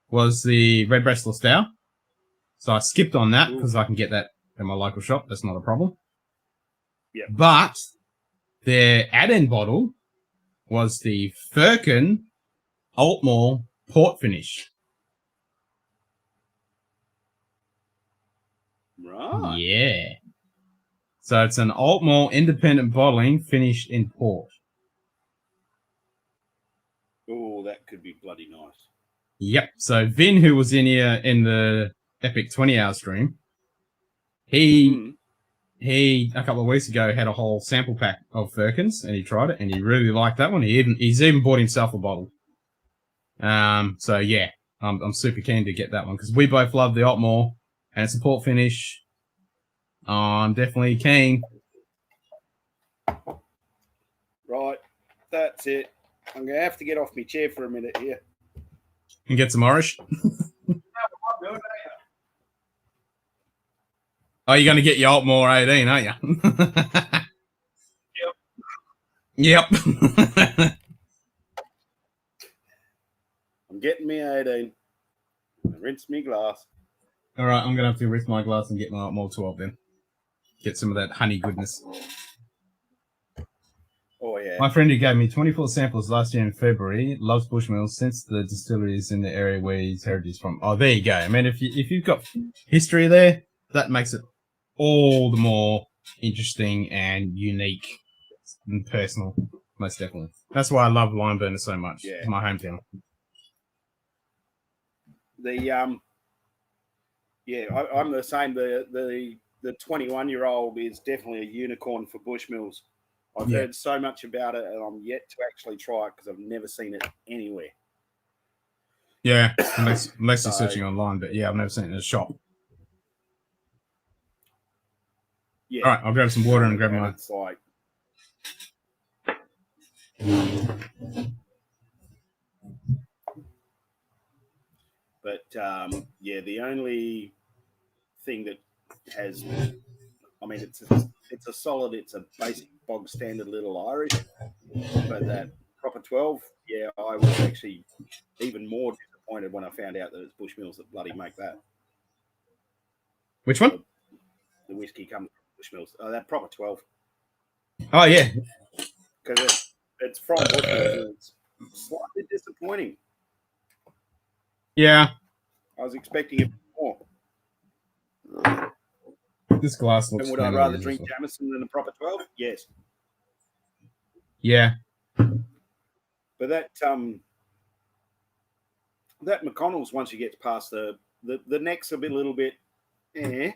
Speaker 1: was the Red Breast Stout. So I skipped on that because I can get that at my local shop. That's not a problem.
Speaker 3: Yeah.
Speaker 1: But their add-in bottle was the Firkin Altmore Port Finish.
Speaker 3: Right.
Speaker 1: Yeah. So it's an Altmore independent bottling finished in port.
Speaker 3: Oh, that could be bloody nice.
Speaker 1: Yep. So Vin, who was in here in the Epic 20-hour stream, he a couple of weeks ago had a whole sample pack of Firkins, and he tried it, and he really liked that one. He's even bought himself a bottle. So yeah, I'm super keen to get that one because we both love the Altmore, and it's a port finish. I'm definitely keen.
Speaker 3: Right, that's it. I'm gonna have to get off my chair for a minute here
Speaker 1: And get some Irish. Oh, you're going to get your Altmore 18, aren't you? Yep.
Speaker 3: I'm getting me 18. Rinse me glass.
Speaker 1: All right, I'm going to have to rinse my glass and get my Altmore 12 then. Get some of that honey goodness.
Speaker 3: Oh, yeah.
Speaker 1: My friend who gave me 24 samples last year in February loves Bushmills since the distillery is in the area where his heritage is from. Oh, there you go. I mean, if you've got history there, that makes it all the more interesting and unique and personal, most definitely. That's why I love Limeburner so much.
Speaker 3: Yeah.
Speaker 1: It's my hometown.
Speaker 3: I'm the same. The 21-year-old is definitely a unicorn for Bushmills. I've heard so much about it, and I'm yet to actually try it because I've never seen it anywhere.
Speaker 1: Yeah, unless you're searching online, but yeah, I've never seen it in a shop.
Speaker 3: Yeah.
Speaker 1: All right, I'll grab some water and grab my...
Speaker 3: It's like... But, the only thing that has... I mean, it's a solid, it's a basic bog standard little Irish, but that proper 12, I was actually even more disappointed when I found out that it's Bushmills that bloody make that.
Speaker 1: Which one?
Speaker 3: The whiskey comes from Bushmills. That proper 12.
Speaker 1: Oh, yeah.
Speaker 3: Because it's from Bushmills and it's slightly disappointing.
Speaker 1: Yeah.
Speaker 3: I was expecting it more.
Speaker 1: This glass looks...
Speaker 3: And would I rather drink Jameson than a proper 12? Yes.
Speaker 1: Yeah.
Speaker 3: But that McConnell's, once you get past the neck's a little bit but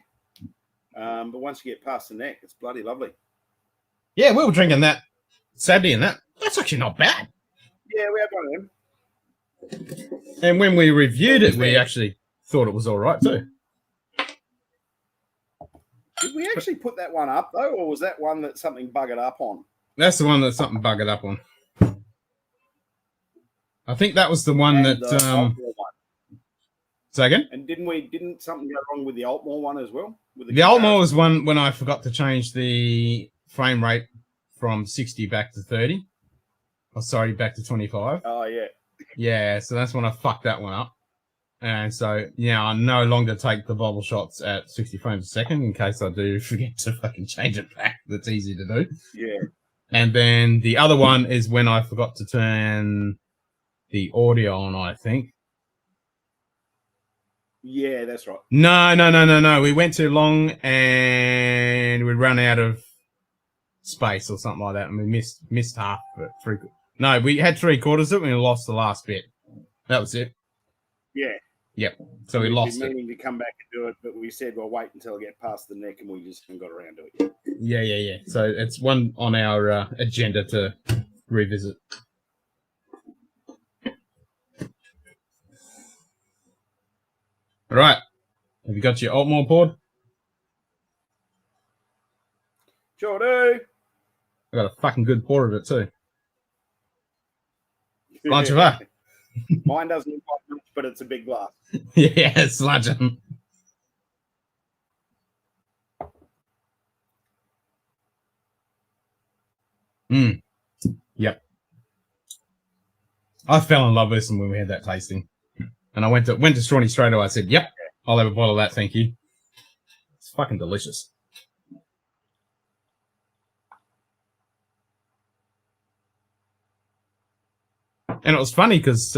Speaker 3: once you get past the neck, it's bloody lovely.
Speaker 1: Yeah, we were drinking that Saturday, and that's actually not bad.
Speaker 3: Yeah, we had one of them.
Speaker 1: And when we reviewed it, we actually thought it was all right too.
Speaker 3: Did we actually put that one up though, or was that one that something buggered up on?
Speaker 1: That's the one that something buggered up on. I think that was the one that Second?
Speaker 3: And didn't something go wrong with the Altmore one as well? With
Speaker 1: The Altmore was one when I forgot to change the frame rate from 60 back to 30. Oh, sorry, back to 25.
Speaker 3: Oh, yeah.
Speaker 1: Yeah, so that's when I fucked that one up. And so, yeah, I no longer take the bottle shots at 60 frames a second in case I do forget to fucking change it back. That's easy to do.
Speaker 3: Yeah.
Speaker 1: And then the other one is when I forgot to turn the audio on, I think.
Speaker 3: Yeah, that's right.
Speaker 1: No. We went too long and we ran out of space or something like that, and we missed half of it. No, we had 3/4 of it, and we lost the last bit. That was it.
Speaker 3: Yeah.
Speaker 1: Yep. So we lost it.
Speaker 3: We've been meaning to come back and do it, but we said we'll wait until I get past the neck, and we just haven't got around to it yet.
Speaker 1: Yeah. So it's one on our agenda to revisit. All right. Have you got your Altmore poured?
Speaker 3: Sure do.
Speaker 1: I got a fucking good pour of it too. Bunch of her.
Speaker 3: Mine doesn't look like much, but it's a big glass.
Speaker 1: Yeah, it's sludging. Yep. I fell in love with them when we had that tasting. And I went to Strawny straight away. I said, yep, I'll have a bottle of that, thank you. It's fucking delicious. And it was funny because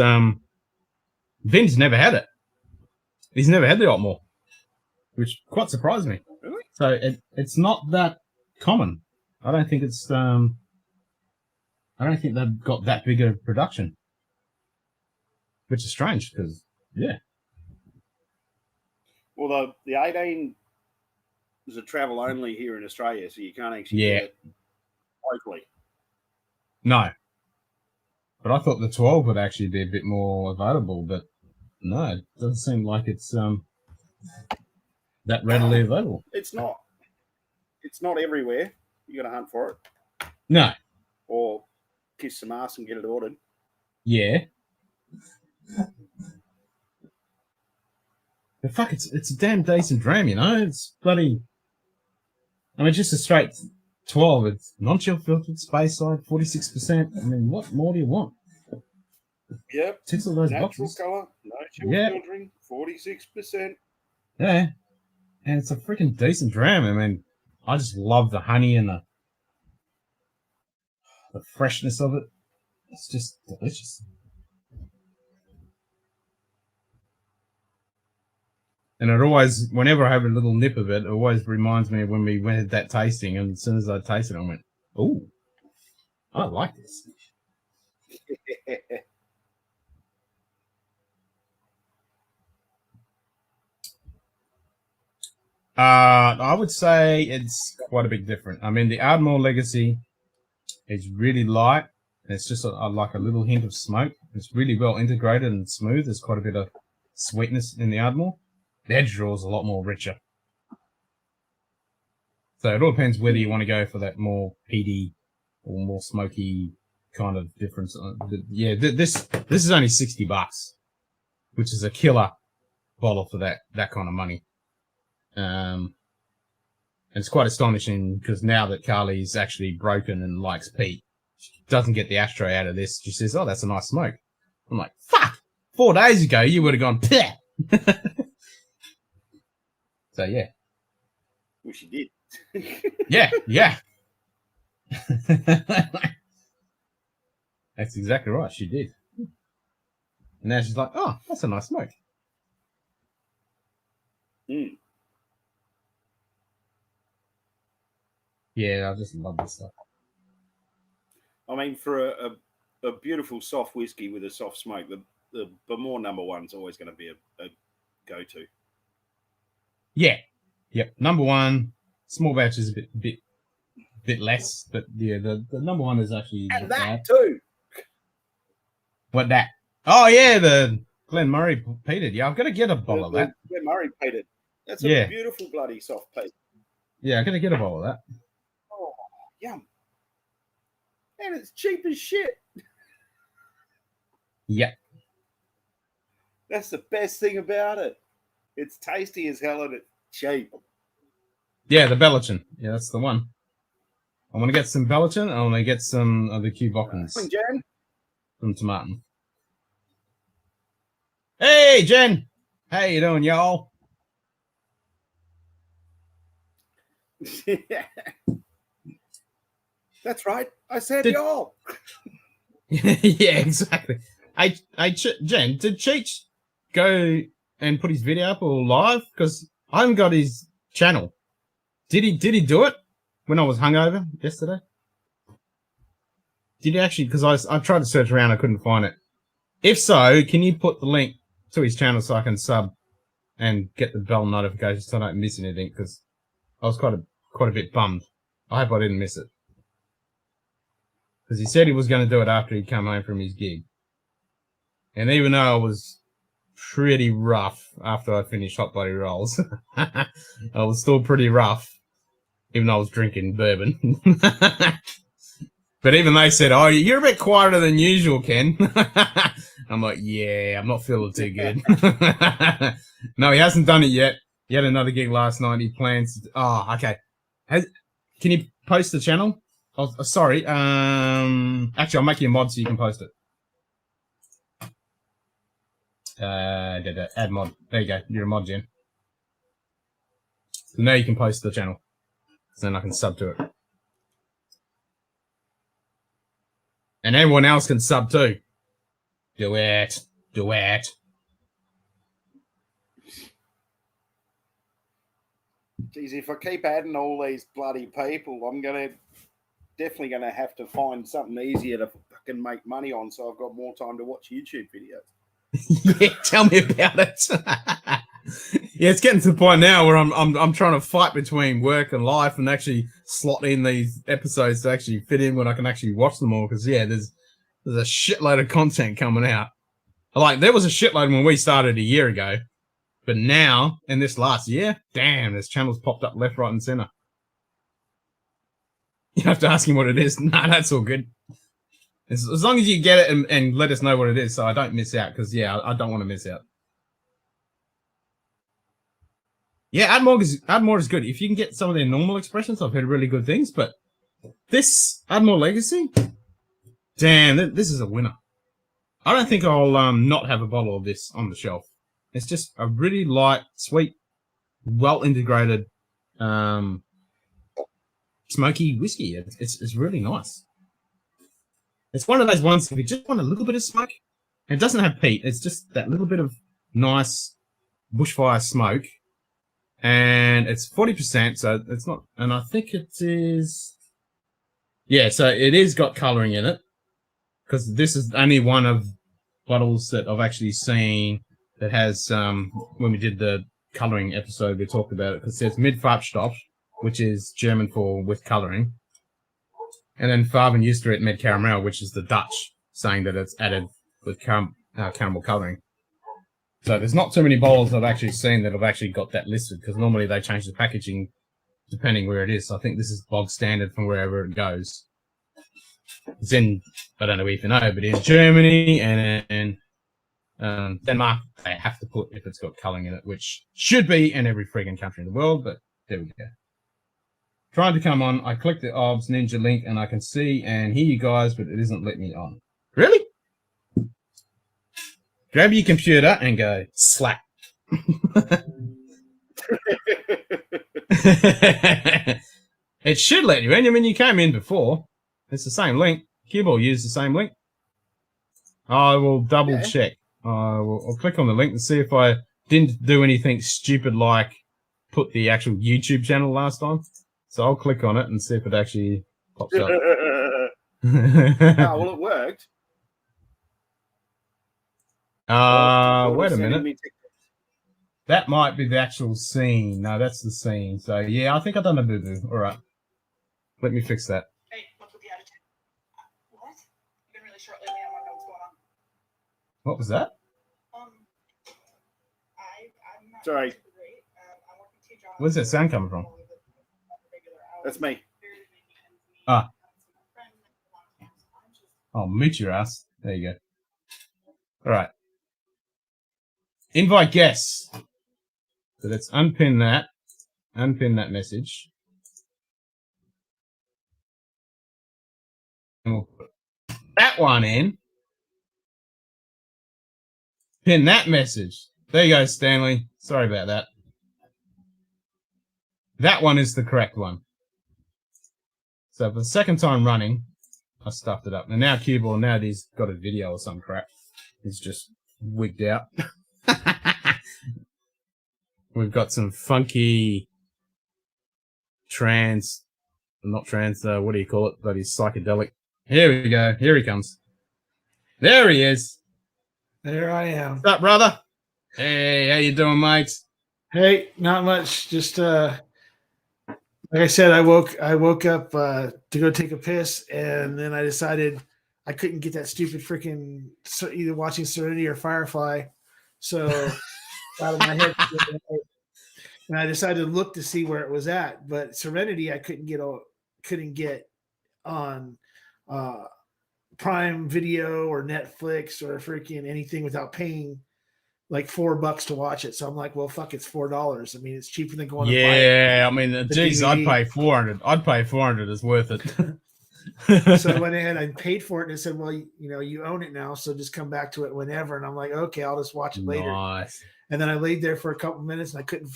Speaker 1: Vin's never had it. He's never had the Altmore, which quite surprised me.
Speaker 3: Really?
Speaker 1: So it's not that common. I don't think it's I don't think they've got that big a production, which is strange because yeah.
Speaker 3: Well, the 18 is a travel only here in Australia, so you can't actually get it locally.
Speaker 1: No. But I thought the 12 would actually be a bit more available, but no, it doesn't seem like it's that readily available.
Speaker 3: It's not. It's not everywhere. You got to hunt for it.
Speaker 1: No.
Speaker 3: Or kiss some ass and get it ordered.
Speaker 1: Yeah. But fuck, it's a damn decent dram, you know? It's bloody... I mean, just a straight 12. It's non-chill filtered, space side, 46%. I mean, what more do you want?
Speaker 3: Yep.
Speaker 1: Ticks all those
Speaker 3: Natural
Speaker 1: boxes.
Speaker 3: colour, no chill filtering, 46%.
Speaker 1: Yeah. And it's a freaking decent dram. I mean, I just love the honey and the freshness of it. It's just delicious. And it always, whenever I have a little nip of it, it always reminds me of when we went at that tasting. And as soon as I tasted it, I went, "Ooh, I like this." I would say it's quite a bit different. I mean, the Ardmore Legacy is really light. It's just like a little hint of smoke. It's really well integrated and smooth. There's quite a bit of sweetness in the Ardmore. The edge draw is a lot more richer. So it all depends whether you want to go for that more peaty or more smoky kind of difference. Yeah, this is only $60, which is a killer bottle for that kind of money. And it's quite astonishing because now that Carly's actually broken and likes peat, she doesn't get the ashtray out of this. She says, "Oh, that's a nice smoke." I'm like, "Fuck! 4 days ago, you would have gone, Pah!" So, yeah.
Speaker 3: Well, she did.
Speaker 1: Yeah. That's exactly right. She did. And now she's like, "Oh, that's a nice smoke."
Speaker 3: Mm.
Speaker 1: Yeah, I just love this stuff.
Speaker 3: I mean, for a beautiful soft whiskey with a soft smoke, the Bamore number one's always going to be a go-to.
Speaker 1: Yeah. Yep. Number one, small batch is a bit less, but yeah, the number one is actually
Speaker 3: And
Speaker 1: not
Speaker 3: that
Speaker 1: bad.
Speaker 3: too.
Speaker 1: What that? Oh yeah, the Glen Murray peated. Yeah, I've got to get a bottle of that.
Speaker 3: The Murray peated. That's a beautiful bloody soft peat.
Speaker 1: Yeah, I've got to get a bottle of that.
Speaker 3: Oh, yum. And it's cheap as shit.
Speaker 1: Yeah.
Speaker 3: That's the best thing about it. It's tasty as hell and it's cheap.
Speaker 1: Yeah, the Belgian. Yeah, that's the one. I want to get some Belgian. I want to get some of the Cubocans
Speaker 3: Morning, Jen.
Speaker 1: from Tomaten. Hey, Jen. How you doing, y'all?
Speaker 3: That's right. I said y'all.
Speaker 1: Yeah, exactly. Jen, did Cheech go and put his video up or live? Because I haven't got his channel. Did he do it when I was hungover yesterday? Did he actually? Because I tried to search around, I couldn't find it. If so, can you put the link to his channel so I can sub and get the bell notifications so I don't miss anything? Because I was quite a bit bummed. I hope I didn't miss it. Because he said he was going to do it after he'd come home from his gig. And even though I was pretty rough after I finished Hot Body Rolls, I was still pretty rough, even though I was drinking bourbon. But even they said, "Oh, you're a bit quieter than usual, Ken." I'm like, "Yeah, I'm not feeling too good." No, he hasn't done it yet. He had another gig last night. He plans. Oh, okay. Can you post the channel? Oh, sorry. Actually, I'll make you a mod so you can post it. Add mod. There you go. You're a mod, Jen. So now you can post the channel. So then I can sub to it. And everyone else can sub too. Do it. Do it.
Speaker 3: Geez, if I keep adding all these bloody people, I'm definitely gonna have to find something easier to fucking make money on, so I've got more time to watch YouTube videos.
Speaker 1: Yeah, tell me about it. Yeah, it's getting to the point now where I'm trying to fight between work and life and actually slot in these episodes to actually fit in when I can actually watch them all. Because yeah, there's a shitload of content coming out. Like there was a shitload when we started a year ago, but now in this last year, damn, there's channels popped up left, right, and center. You have to ask him what it is. Nah, that's all good. As long as you get it and let us know what it is, so I don't miss out. Because yeah, I don't want to miss out. Yeah, add more is good. If you can get some of their normal expressions, I've heard really good things. But this Add More Legacy, damn, this is a winner. I don't think I'll not have a bottle of this on the shelf. It's just a really light, sweet, well integrated, smoky whiskey. It's really nice. It's one of those ones if you just want a little bit of smoke. It doesn't have peat. It's just that little bit of nice bushfire smoke. And it's 40%, so it's not, and I think it is, yeah, so it is got colouring in it, because this is only one of bottles that I've actually seen that has, when we did the colouring episode, we talked about it, because it says Mid-Farbstoff, which is German for with colouring, and then Farben Usterit Med Caramel, which is the Dutch, saying that it's added with caramel colouring. So there's not too many bottles I've actually seen that have actually got that listed, because normally they change the packaging depending where it is. So I think this is bog standard from wherever it goes. It's in, I don't know if you know, but in Germany and in Denmark, they have to put if it's got colouring in it, which should be in every friggin' country in the world, but there we go. Trying to come on, I clicked the OBS Ninja link and I can see and hear you guys, but it isn't letting me on. Really? Grab your computer and go slap. It should let you in. I mean, you came in before. It's the same link. Cuball used the same link. I will double check. I'll click on the link and see if I didn't do anything stupid like put the actual YouTube channel last time. So I'll click on it and see if it actually pops up.
Speaker 3: Oh, well, it worked.
Speaker 1: Wait a minute. That might be the actual scene. No, that's the scene. So, yeah, I think I've done a boo-boo. All right. Let me fix that.
Speaker 4: Hey, what's with the attitude? What? You've been really short lately. I want to know what's going on.
Speaker 1: What was that?
Speaker 4: I'm not
Speaker 3: Sorry.
Speaker 4: super great. I'm working 2 jobs.
Speaker 1: Where's that sound coming from?
Speaker 3: That's me.
Speaker 1: Ah. Oh, mute your ass. There you go. All right. Invite guests. So let's unpin that message. And we'll put that one in. Pin that message. There you go, Stanley. Sorry about that. That one is the correct one. So for the second time running, I stuffed it up. And now Cuball, now he's got a video or some crap. He's just wigged out. We've got some funky what do you call it? Bloody psychedelic. Here we go. Here he comes. There he is.
Speaker 5: There I am.
Speaker 1: What's up, brother? Hey, how you doing, mate?
Speaker 5: Hey, not much. Just like I said, I woke up to go take a piss, and then I decided I couldn't get that stupid freaking either watching Serenity or Firefly, so out of my head. And I decided to look to see where it was at, but Serenity I couldn't get on Prime Video or Netflix or freaking anything without paying like $4 to watch it. So I'm like, well, fuck, it's $4. I mean, it's cheaper than going to buy it.
Speaker 1: Yeah, I mean, geez, I'd pay $400. I'd pay $400. It's worth it.
Speaker 5: So I went ahead, I paid for it, and it said, well, you own it now, so just come back to it whenever. And I'm like, okay, I'll just watch it later.
Speaker 1: Nice.
Speaker 5: And then I laid there for a couple minutes, and I couldn't.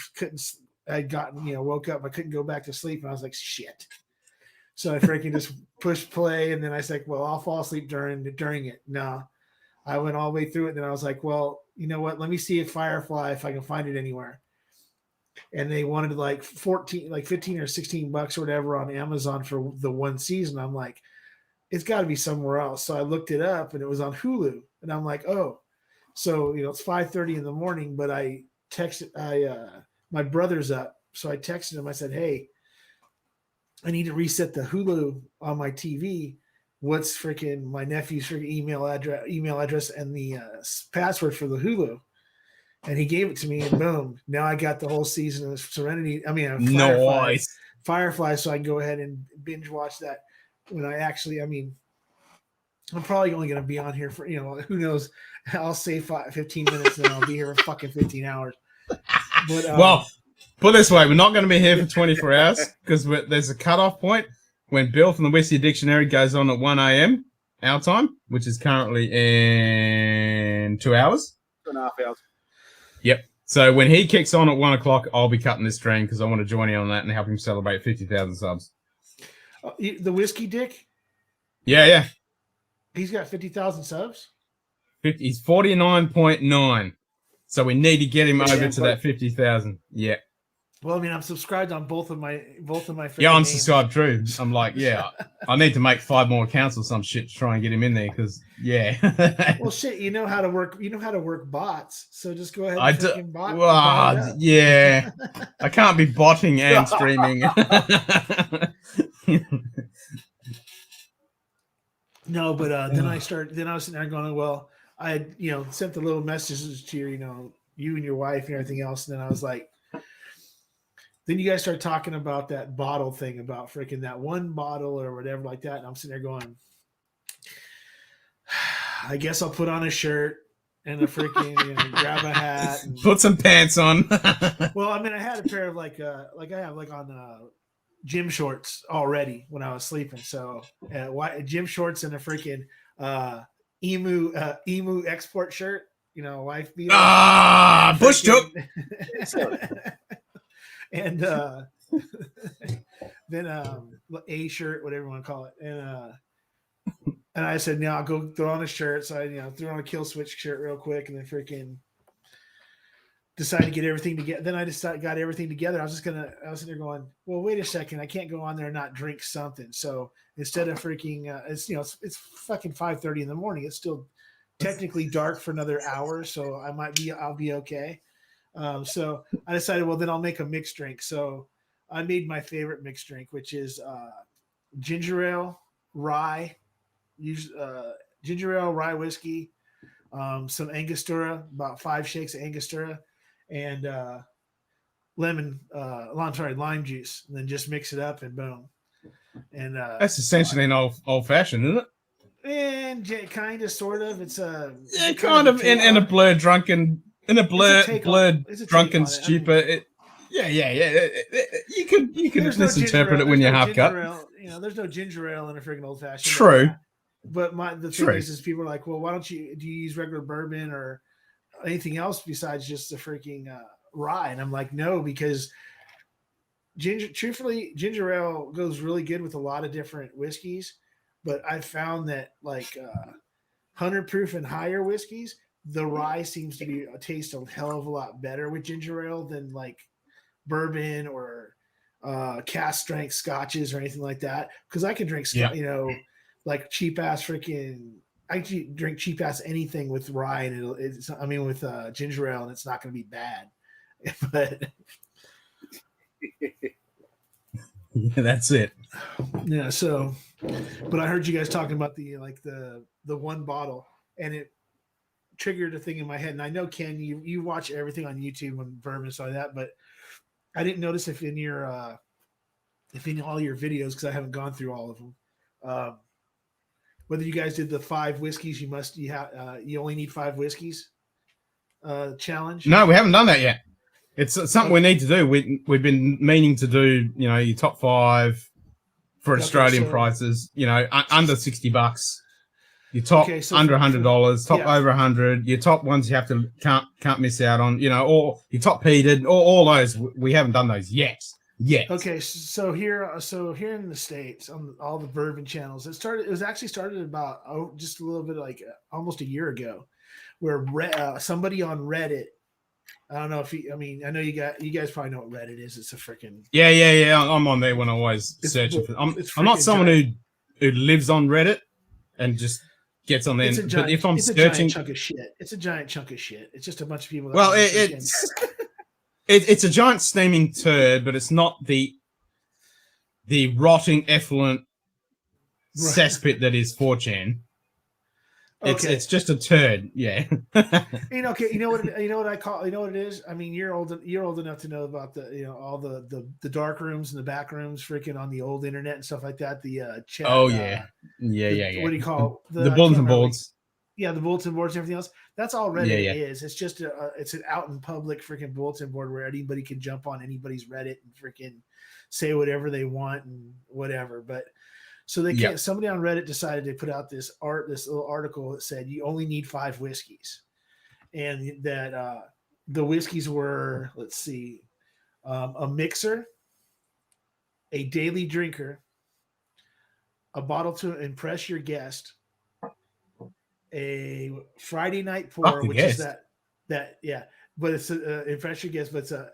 Speaker 5: I'd gotten, woke up. I couldn't go back to sleep, and I was like, shit. So I freaking just pushed play, and then I was like, well, I'll fall asleep during it. No, I went all the way through it, and then I was like, well, you know what? Let me see if Firefly, if I can find it anywhere. And they wanted like 15 or $16 or whatever on Amazon for the one season. I'm like, it's got to be somewhere else. So I looked it up, and it was on Hulu, and I'm like, oh. So, it's 5:30 in the morning, but I texted, my brother's up. So I texted him. I said, hey, I need to reset the Hulu on my TV. What's freaking my nephew's freaking email address and the password for the Hulu? And he gave it to me, and boom. Now I got the whole season of Serenity. I mean, Firefly, so I can go ahead and binge watch that when I'm probably only going to be on here for, who knows. I'll say 15 minutes and I'll be here for fucking 15 hours. But
Speaker 1: well, put it this way, we're not going to be here for 24 hours because there's a cutoff point when Bill from the Whiskey Dictionary goes on at 1 a.m. our time, which is currently in 2 hours.
Speaker 3: 2.5 hours.
Speaker 1: Yep. So when he kicks on at 1 o'clock, I'll be cutting this stream because I want to join in on that and help him celebrate 50,000 subs.
Speaker 5: The Whiskey Dick?
Speaker 1: Yeah.
Speaker 5: He's got 50,000 subs?
Speaker 1: He's 49.9. So we need to get him over to that 50,000. Yeah.
Speaker 5: Well, I mean, I'm subscribed on both of my.
Speaker 1: Yeah, I'm subscribed too. I'm like, yeah, I need to make 5 more accounts or some shit to try and get him in there because, yeah.
Speaker 5: Well, shit, you know how to work. You know how to work bots, so just go ahead. And
Speaker 1: I do. Well, yeah, I can't be botting and streaming.
Speaker 5: No, but then I was sitting there going, well, I had, sent the little messages to you and your wife and everything else. And then I was like, then you guys start talking about that bottle thing, about freaking that one bottle or whatever like that. And I'm sitting there going, I guess I'll put on a shirt and a freaking grab a hat. And,
Speaker 1: put some pants on.
Speaker 5: Well, I mean, I had a pair of like I have like on gym shorts already when I was sleeping. So gym shorts and a freaking emu export shirt, wife beater.
Speaker 1: Bush took.
Speaker 5: And then a shirt, whatever you want to call it. And I said, I'll go throw on a shirt. So I threw on a Kill Switch shirt real quick and then freaking decided to get everything together. Then I got everything together. I was sitting there going, well, wait a second. I can't go on there and not drink something. So instead of freaking, it's fucking 5:30 in the morning. It's still technically dark for another hour. So I'll be okay. So I decided, well, then I'll make a mixed drink. So I made my favorite mixed drink, which is ginger ale, rye, ginger ale, rye whiskey, some Angostura, about 5 shakes of Angostura, and lime juice, and then just mix it up and boom. And
Speaker 1: that's essentially an old fashioned, isn't it?
Speaker 5: And kind of, sort of. It's
Speaker 1: kind of in a blur drunken in a
Speaker 5: take
Speaker 1: blurred,
Speaker 5: it's a take
Speaker 1: drunken
Speaker 5: on it. I mean,
Speaker 1: stupor. You can
Speaker 5: there's no
Speaker 1: misinterpret
Speaker 5: ginger
Speaker 1: it when
Speaker 5: ale,
Speaker 1: you're half cut.
Speaker 5: there's no ginger ale in a freaking old fashioned.
Speaker 1: True.
Speaker 5: But the thing is people are like, well, why don't do you use regular bourbon or anything else besides just the freaking rye? And I'm like, no, because ginger ale goes really good with a lot of different whiskeys. But I found that like 100 proof and higher whiskeys, the rye seems to taste a hell of a lot better with ginger ale than like bourbon or cast strength scotches or anything like that. Because I can drink, like cheap ass freaking. I drink cheap ass anything with rye and with ginger ale, and it's not going to be bad. But
Speaker 1: yeah, that's it.
Speaker 5: Yeah. So, but I heard you guys talking about the one bottle, and it triggered a thing in my head. And I know, Ken, you watch everything on YouTube on bourbon and stuff like that, but I didn't notice if in all your videos, because I haven't gone through all of them, whether you guys did the 5 whiskeys you only need 5 whiskeys challenge.
Speaker 1: No, we haven't done that yet. It's something we need to do. We've been meaning to do, your top 5 for Australian prices, under $60. Your top under $100, top over 100. Your top ones you can't miss out on, or your top heated, all those. We haven't done those yet.
Speaker 5: Okay, so here in the States on all the bourbon channels, it was actually started about just a little bit like almost a year ago, where somebody on Reddit. I don't know if I know you guys probably know what Reddit is. It's a freaking
Speaker 1: yeah. I'm on there when I always searching for. I'm not someone who lives on Reddit and just gets on there. But if I'm searching,
Speaker 5: a giant chunk of shit. It's a giant chunk of shit. It's just a bunch of people.
Speaker 1: It's a giant steaming turd, but it's not the rotting effluent cesspit that is 4chan. It's just a turd, yeah.
Speaker 5: You know what I call, what it is. I mean, you're old enough to know about the all the dark rooms and the back rooms, freaking on the old internet and stuff like that. The chat.
Speaker 1: Oh yeah, yeah.
Speaker 5: What do you call
Speaker 1: the bulletin boards?
Speaker 5: Yeah, the bulletin boards and everything else. That's all Reddit is. It's just it's an out in public freaking bulletin board where anybody can jump on anybody's Reddit and freaking say whatever they want and whatever. But so they can't. Somebody on Reddit decided to put out this little article that said you only need 5 whiskeys, and that the whiskeys were, let's see, a mixer, a daily drinker, a bottle to impress your guest, a Friday night pour, which is that but it's impress your guest, but it's a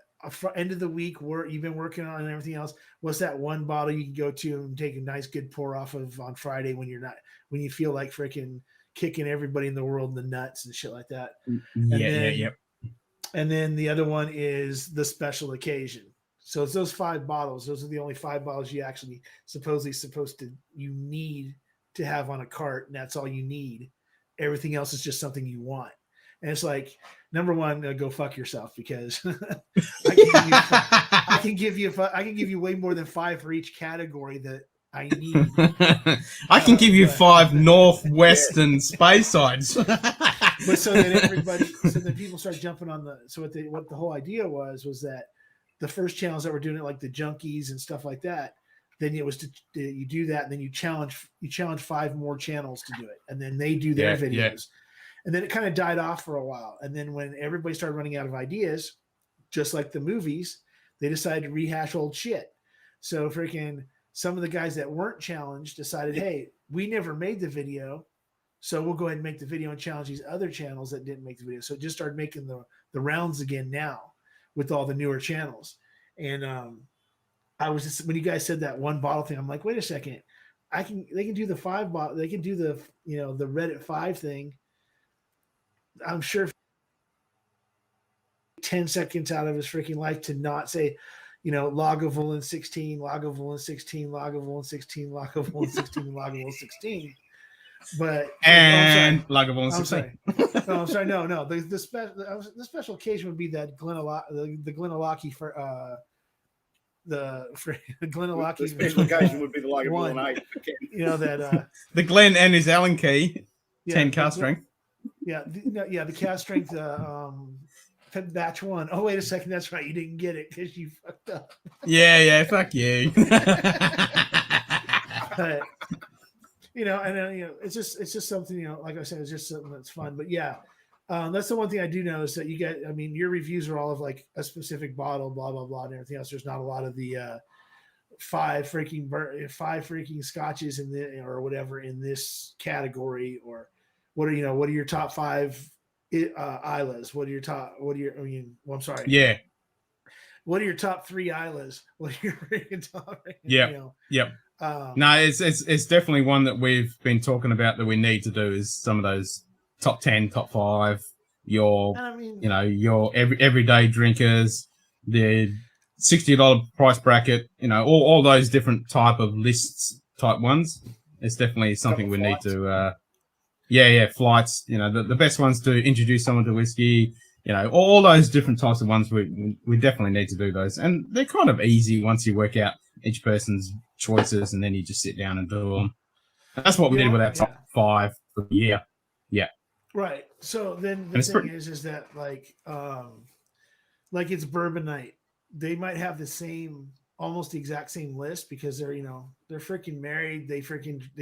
Speaker 5: end of the week where you've been working on and everything else. What's that one bottle you can go to and take a nice good pour off of on Friday when you feel like freaking kicking everybody in the world in the nuts and shit like that. And then the other one is the special occasion. So it's those 5 bottles. Those are the only 5 bottles you actually you need to have on a cart, and that's all you need. Everything else is just something you want. And it's like, number one, go fuck yourself, because I can give you way more than 5 for each category that I need.
Speaker 1: I can give you 5 northwestern space sides.
Speaker 5: But so then people start jumping on what the whole idea was that the first channels that were doing it, like the junkies and stuff like that, then it was you do that, and then you challenge 5 more channels to do it, and then they do their videos. Yeah. And then it kind of died off for a while. And then when everybody started running out of ideas, just like the movies, they decided to rehash old shit. So freaking some of the guys that weren't challenged decided, hey, we never made the video, so we'll go ahead and make the video and challenge these other channels that didn't make the video. So it just started making the rounds again now with all the newer channels. And I was just, when you guys said that one bottle thing, I'm like, wait a second, they can do the 5 bottle, they can do the the Reddit 5 thing. I'm sure 10 seconds out of his freaking life to not say, Lagavulin 16, Lagavulin 16, Lagavulin 16, Lagavulin 16, Lagavulin 16. But
Speaker 1: Lagavulin 16.
Speaker 5: I'm sorry. No. The special occasion would be that the Glenallachie for the Glenallachie.
Speaker 3: The special occasion would be the Lagavulin 8.
Speaker 1: The Glen and his Allen key, 10 cast strength.
Speaker 5: The cast strength batch one. Oh, wait a second. That's right. You didn't get it because you fucked up.
Speaker 1: Yeah, fuck you.
Speaker 5: But, you know, and then, you know, it's just something, you know, like I said, it's just something that's fun. But yeah, that's the one thing I do know is that you get, I mean, your reviews are all of like a specific bottle, blah, blah, blah, and everything else. There's not a lot of the five freaking scotches in the, or whatever in this category, or what are your top five Islas? What are your I'm sorry.
Speaker 1: Yeah.
Speaker 5: What are your top three Islas? What are your freaking top?
Speaker 1: Yeah.
Speaker 5: You know,
Speaker 1: Yep. No, it's definitely one that we've been talking about that we need to do is some of those top 10, top 5, your everyday drinkers, the $60 price bracket, you know, all those different type of lists type ones. It's definitely something we need to flights, you know, the best ones to introduce someone to whiskey, you know, all those different types of ones we definitely need to do those. And they're kind of easy once you work out each person's choices and then you just sit down and do them. That's what we did with our top 5 for the year. Yeah.
Speaker 5: Right. So then the thing is that like it's bourbon night. They might have the same, almost the exact same list because they're freaking married. They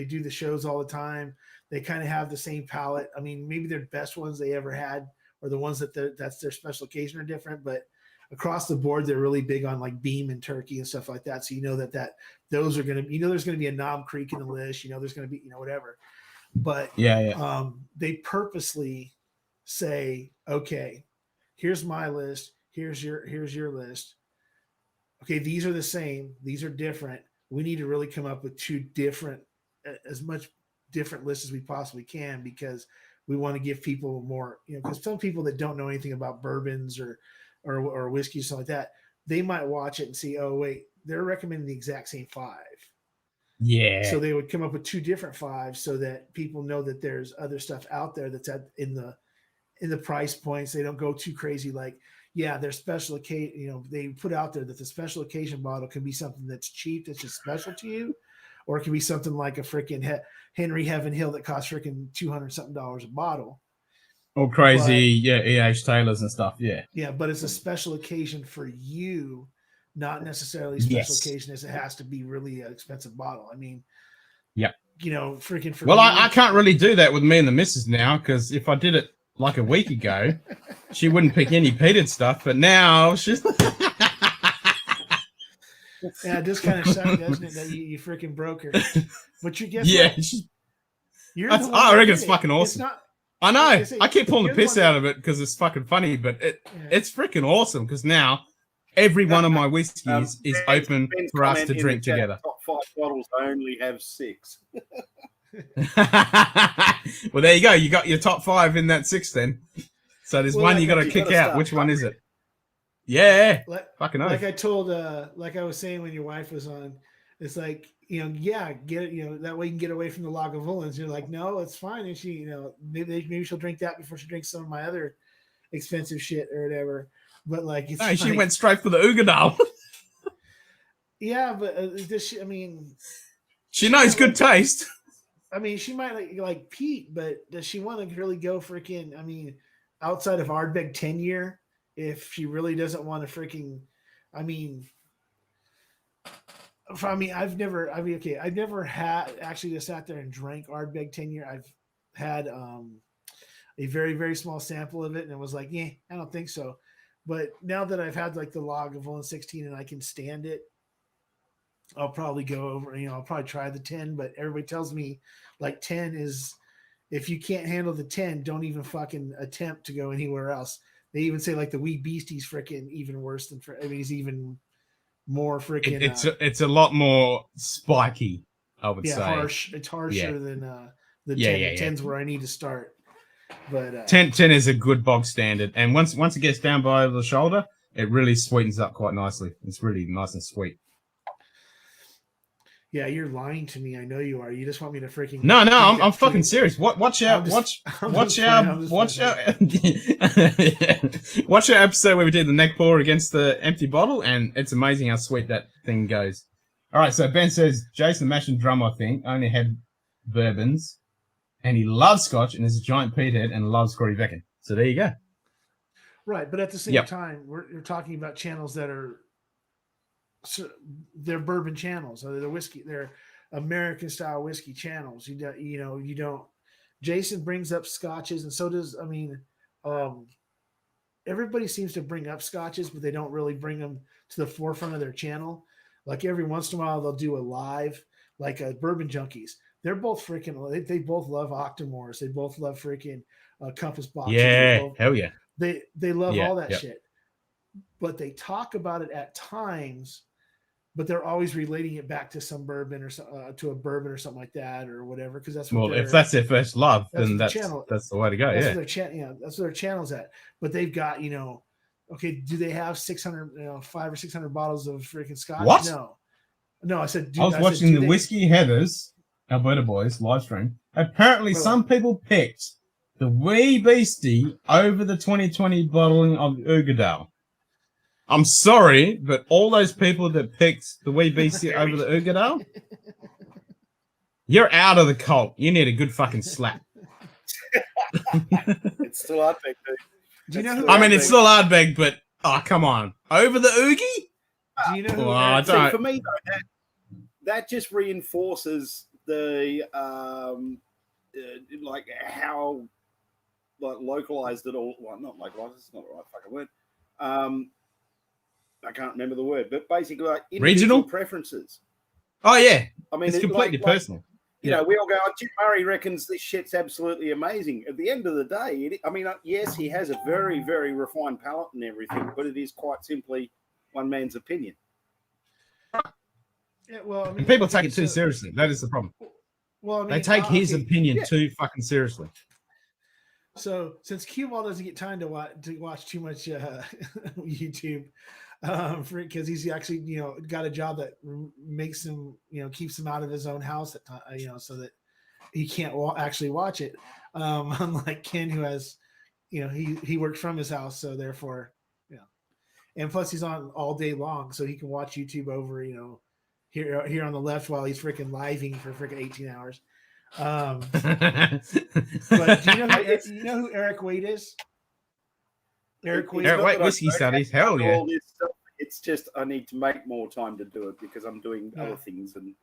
Speaker 5: do the shows all the time. They kind of have the same palate. I mean, maybe their best ones they ever had or the ones that's their special occasion are different, but across the board, they're really big on like beam and turkey and stuff like that. So you know that those are going to, there's going to be a Knob Creek in the list, there's going to be, whatever. But they purposely say, okay, here's my list. Here's your list. Okay, these are the same. These are different. We need to really come up with as much different lists as we possibly can because we want to give people more, because some people that don't know anything about bourbons or whiskey, something like that, they might watch it and see, oh wait, they're recommending the exact same 5.
Speaker 1: Yeah.
Speaker 5: So they would come up with 2 different 5s so that people know that there's other stuff out there that's in the price points. They don't go too crazy. Like, yeah, their special occasion, they put out there that the special occasion bottle can be something that's cheap, that's just special to you, or it can be something like a freaking Henry Heaven Hill that costs freaking $200 something a bottle.
Speaker 1: All crazy, E.H. Taylors and stuff, yeah.
Speaker 5: Yeah, but it's a special occasion for you, not necessarily special occasion as it has to be really an expensive bottle. I mean, freaking for
Speaker 1: well, I can't really do that with me and the missus now because if I did it like a week ago, she wouldn't pick any peated stuff, but now she's...
Speaker 5: Yeah, this kind of sucks, doesn't it, that you freaking broke her. But you guess what?
Speaker 1: I reckon it's fucking awesome.
Speaker 5: It's not,
Speaker 1: I know. I keep pulling the piss out of it because it's fucking funny, but it's freaking awesome because now every one of my whiskeys is open for us to drink together.
Speaker 3: Top 5 bottles only have 6.
Speaker 1: Well, there you go. You got your top 5 in that 6 then. So there's one you got to kick out. Which one is it? Yeah. Fucking
Speaker 5: like I told, like I was saying when your wife was on, it's like, get it, that way you can get away from the Lagavulins. You're like, no, it's fine. And she, maybe she'll drink that before she drinks some of my other expensive shit or whatever. But like, it's
Speaker 1: she went straight for the Ugadal.
Speaker 5: Yeah, but
Speaker 1: she knows good taste.
Speaker 5: I mean, she might like Pete, but does she want to really go freaking? I mean, outside of Ardbeg 10 year, if she really doesn't want to freaking, I've never had actually just sat there and drank Ardbeg 10 year. I've had a very, very small sample of it, and it was like, yeah, I don't think so. But now that I've had like the Lagavulin 16 and I can stand it, I'll probably go over, I'll probably try the 10, but everybody tells me like 10 is, if you can't handle the 10, don't even fucking attempt to go anywhere else. They even say like the Wee Beastie's freaking even worse than, he's even more freaking.
Speaker 1: It's a lot more spiky, I would say.
Speaker 5: Harsh. It's harsher than the 10. The 10's where I need to start. But
Speaker 1: 10 is a good bog standard. And once it gets down by the shoulder, it really sweetens up quite nicely. It's really nice and sweet.
Speaker 5: Yeah, you're lying to me. I know you are. You just want me to freaking.
Speaker 1: No, I'm fucking serious. Watch out! Watch our episode where we did the neck pour against the empty bottle, and it's amazing how sweet that thing goes. All right, so Ben says Jason Mash and Drum, I think, only had bourbons, and he loves Scotch and is a giant peathead and loves Corey Becken. So there you go.
Speaker 5: Right, but at the same
Speaker 1: Yep.
Speaker 5: time, we're talking about channels that are they're bourbon channels. They're whiskey. They're American style whiskey channels. You don't. Jason brings up scotches, and so does everybody seems to bring up scotches, but they don't really bring them to the forefront of their channel. Like every once in a while, they'll do a live, like Bourbon Junkies. They're both freaking. They both love Octomores. They both love freaking Compass boxes.
Speaker 1: Yeah, hell yeah.
Speaker 5: They love
Speaker 1: Yeah,
Speaker 5: all that
Speaker 1: yep.
Speaker 5: shit, but they talk about it at times, but they're always relating it back to some bourbon or to a bourbon or something like that or whatever. Because that's what
Speaker 1: if that's their first love, then
Speaker 5: what
Speaker 1: that's the way to go.
Speaker 5: that's
Speaker 1: Yeah.
Speaker 5: what that's what their channel's at. But they've got okay, do they have 600 500 or 600 bottles of freaking scotch?
Speaker 1: What?
Speaker 5: No, I said.
Speaker 1: I was watching the Whiskey Heathers, Alberta Boys live stream. Apparently, some people picked the Wee Beastie over the 2020 bottling of Ugadal. I'm sorry, but all those people that picked the Wee Beastie over the Ugadal, you're out of the cult. You need a good fucking slap.
Speaker 3: It's still Ardbeg, dude.
Speaker 5: Do you know who?
Speaker 1: I mean, it's still Ardbeg, but come on, over the Oogie?
Speaker 5: Do you know who?
Speaker 1: I
Speaker 3: See,
Speaker 1: don't.
Speaker 3: for me, though, that just reinforces the like how localized it all. Well, not localized. It's not the right fucking word. I can't remember the word, but basically, like
Speaker 1: Regional
Speaker 3: preferences.
Speaker 1: Oh yeah,
Speaker 3: I mean,
Speaker 1: it's completely personal.
Speaker 3: You know, we all go, Jim Murray reckons this shit's absolutely amazing. At the end of the day, yes, he has a very, very refined palate and everything, but it is quite simply one man's opinion.
Speaker 5: Yeah, well,
Speaker 1: And people take it too seriously. That is the problem.
Speaker 5: Well,
Speaker 1: They take his opinion too fucking seriously.
Speaker 5: So since Q Ball doesn't get time to watch too much YouTube, because he's actually got a job that makes him keeps him out of his own house at so that he can't actually watch it. Unlike Ken, who has he works from his house, so therefore and plus he's on all day long, so he can watch YouTube over here on the left while he's freaking living for freaking 18 hours. But do you know who Eric Wade is? Eric Wade
Speaker 1: whiskey studies. Hell yeah.
Speaker 3: All this stuff. It's just I need to make more time to do it because I'm doing other things, and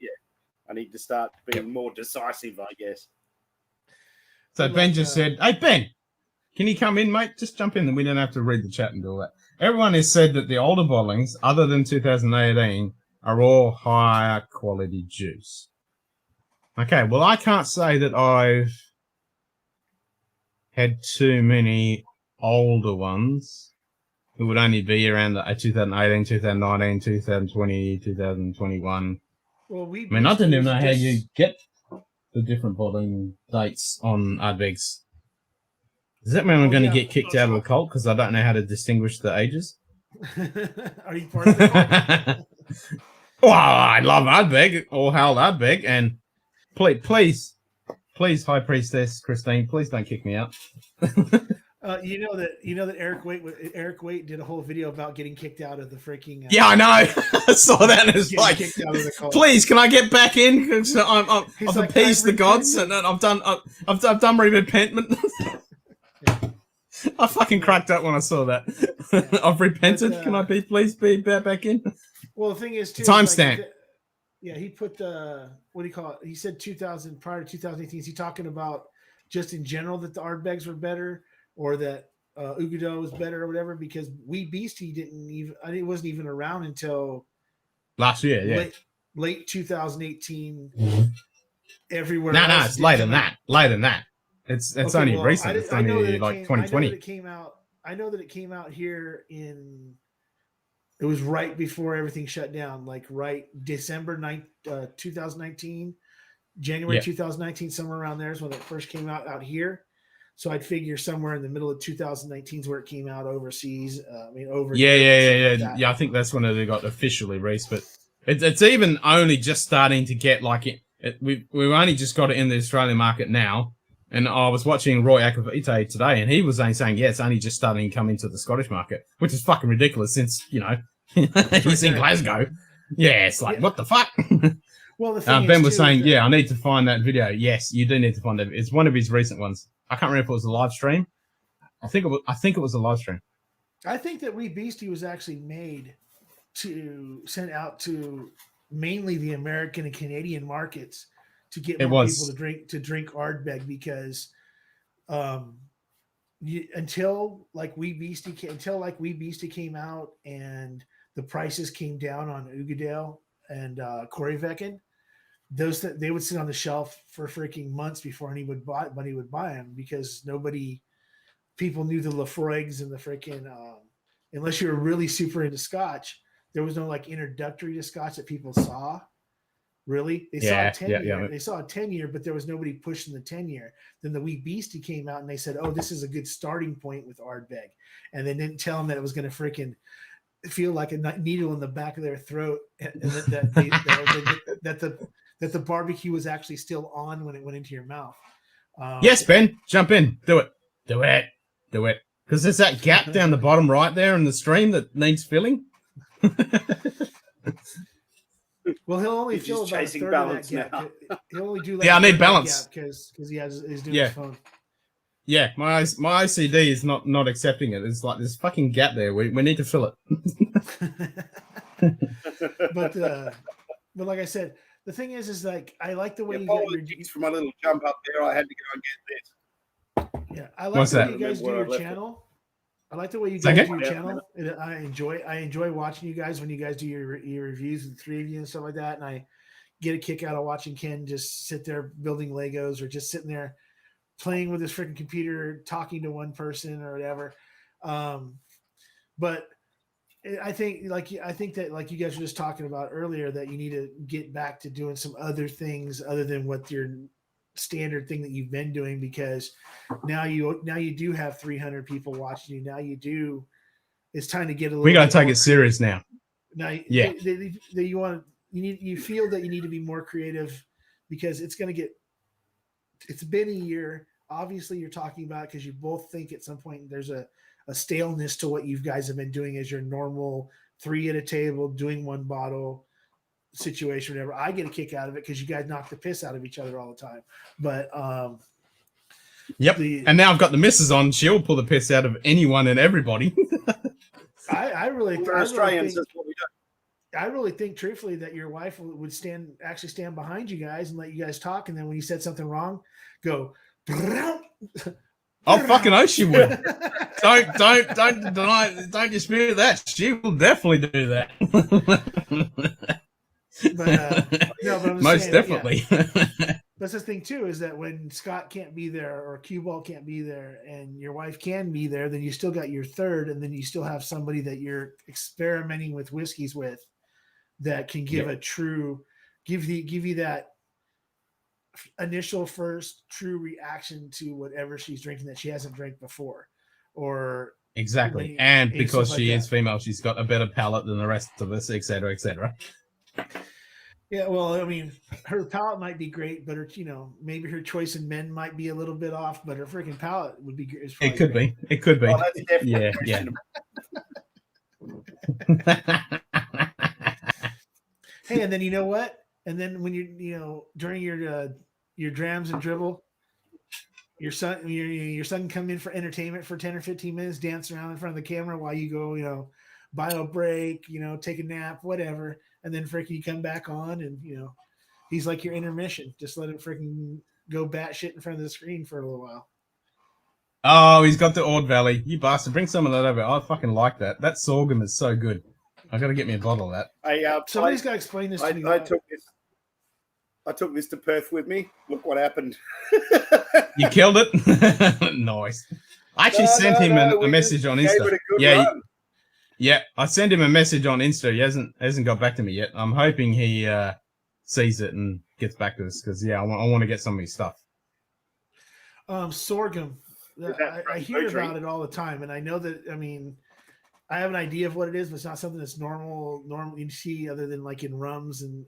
Speaker 3: I need to start being more decisive, I guess.
Speaker 1: So Ben just said, "Hey Ben, can you come in, mate? Just jump in, and we don't have to read the chat and do all that." Everyone has said that the older bottlings, other than 2018, are all higher quality juice. Okay, well, I can't say that I've had too many older ones who would only be around the 2018, 2019, 2020, 2021.
Speaker 5: Well,
Speaker 1: I mean, I don't even know how you get the different bottling dates on Ardbegs. Does that mean I'm going to get kicked out of the cult because I don't know how to distinguish the ages?
Speaker 5: Are you part of the cult?
Speaker 1: Well, I love Ardbeg, or Harold Ardbeg, and please, High Priestess Christine, please don't kick me out.
Speaker 5: You know that Eric Waite did a whole video about getting kicked out of the freaking.
Speaker 1: Yeah, I know. I saw that, and it's like, please, can I get back in? Because I've appeased the gods, and I've done repentment. I fucking cracked up when I saw that. Yeah. I've repented. Can I please be back in?
Speaker 5: Well, the thing is, too,
Speaker 1: timestamp.
Speaker 5: He put the what do you call it? He said 2000 prior to 2018. Is he talking about just in general that the Ardbegs were better, or that Ugadal was better, or whatever? Because Wee Beastie it wasn't even around until
Speaker 1: last year. Yeah,
Speaker 5: late 2018. Everywhere.
Speaker 1: No, it's later than that. Later than that. It's only recent. It's only like 2020.
Speaker 5: I know that it came out here it was right before everything shut down, like right December 2019, January 2019, somewhere around there is when it first came out here. So I'd figure somewhere in the middle of 2019 is where it came out overseas.
Speaker 1: Yeah. I think that's when it got officially released, but it's even only just starting to get like it. We've only just got it in the Australian market now. And I was watching Roy Akavite today, and he was saying, it's only just starting to come into the Scottish market, which is fucking ridiculous since, he's in Glasgow. Yeah, it's like, what the fuck?
Speaker 5: Well, the thing
Speaker 1: Ben was saying, I need to find that video. Yes, you do need to find it. It's one of his recent ones. I can't remember if it was a live stream. I think it was a live stream.
Speaker 5: I think that Wee Beastie was actually made to send out to mainly the American and Canadian markets to get
Speaker 1: It
Speaker 5: more people
Speaker 1: was.
Speaker 5: to drink Ardbeg because um, until like Wee Beastie came out and the prices came down on Ugadale and Coreyvecken, those that they would sit on the shelf for freaking months before anybody would buy them because people knew the Lafroigs and the freaking unless you were really super into Scotch, there was no like introductory to Scotch that people saw. Really, they saw a 10-year. They saw a 10-year, but there was nobody pushing the 10-year. Then the Wee Beastie came out and they said, "Oh, this is a good starting point with Ardbeg," and they didn't tell them that it was going to freaking feel like a needle in the back of their throat, and that the barbecue was actually still on when it went into your mouth.
Speaker 1: Yes, Ben, jump in. Do it. Because there's that gap down the bottom right there in the stream that needs filling.
Speaker 5: Well, he'll only
Speaker 3: He's
Speaker 5: fill
Speaker 3: just
Speaker 5: about a
Speaker 3: chasing
Speaker 5: third of that
Speaker 3: balance
Speaker 5: gap.
Speaker 3: now.
Speaker 5: He'll only do like
Speaker 1: Yeah, I need balance.
Speaker 5: because he's doing his phone.
Speaker 1: Yeah, my OCD is not accepting it. It's like this fucking gap there. We need to fill it.
Speaker 5: but like I said, the thing is like I like the way you
Speaker 3: got
Speaker 5: your
Speaker 3: for my little jump up there. I had to go and get this.
Speaker 5: Yeah, I like the way you guys do your channel. I like the way you guys do your channel. I enjoy watching you guys when you guys do your reviews, the three of you and stuff like that. And I get a kick out of watching Ken just sit there building Legos or just sitting there playing with his freaking computer, talking to one person or whatever. But I think that like you guys were just talking about earlier that you need to get back to doing some other things other than what your standard thing that you've been doing, because now you do have 300 people watching you. Now it's time to get a little.
Speaker 1: We got to take it serious now.
Speaker 5: Now,
Speaker 1: yeah,
Speaker 5: you feel that you need to be more creative because it's been a year. Obviously, you're talking about because you both think at some point there's a staleness to what you guys have been doing as your normal 3 at a table, doing one bottle situation, whatever. I get a kick out of it because you guys knock the piss out of each other all the time. But
Speaker 1: yep. And now I've got the missus on. She'll pull the piss out of anyone and everybody.
Speaker 5: I really think
Speaker 3: Australians. That's what we do.
Speaker 5: I really think, truthfully, that your wife would stand behind you guys and let you guys talk, and then when you said something wrong, go.
Speaker 1: Oh, fucking oath she would. Don't deny. Don't dispute that. She will definitely do that.
Speaker 5: But
Speaker 1: most definitely.
Speaker 5: Yeah. That's the thing too, is that when Scott can't be there or Cue Ball can't be there and your wife can be there, then you still got your third, and then you still have somebody that you're experimenting with whiskeys with that can give give you that initial first true reaction to whatever she's drinking that she hasn't drank before, or
Speaker 1: exactly. And because she is female, she's got a better palate than the rest of us, etc., etc.
Speaker 5: Yeah, well, I mean, her palate might be great, but her, maybe her choice in men might be a little bit off, but her freaking palate would be.
Speaker 1: It could be. It could be.
Speaker 3: Oh, that's definitely
Speaker 1: yeah.
Speaker 5: Hey, and then you know what? And then when during your Drams and Dribble, your son come in for entertainment for 10 or 15 minutes, dance around in front of the camera while you go, bio break, take a nap, whatever. And then freaking you come back on and, he's like your intermission. Just let him freaking go batshit in front of the screen for a little while.
Speaker 1: Oh, he's got the Ord Valley. You bastard. Bring some of that over. I fucking like that. That sorghum is so good. I got to get me a bottle of that.
Speaker 5: Somebody's got to explain this to me.
Speaker 3: I took this to Perth with me. Look what happened.
Speaker 1: You killed it? Nice. I actually sent him a message on Insta. Yeah, I sent him a message on Insta. He hasn't got back to me yet. I'm hoping he sees it and gets back to us because I want to get some of his stuff.
Speaker 5: Sorghum. I hear about it all the time, and I know that. I mean, I have an idea of what it is, but it's not something that's normal you see other than like in rums and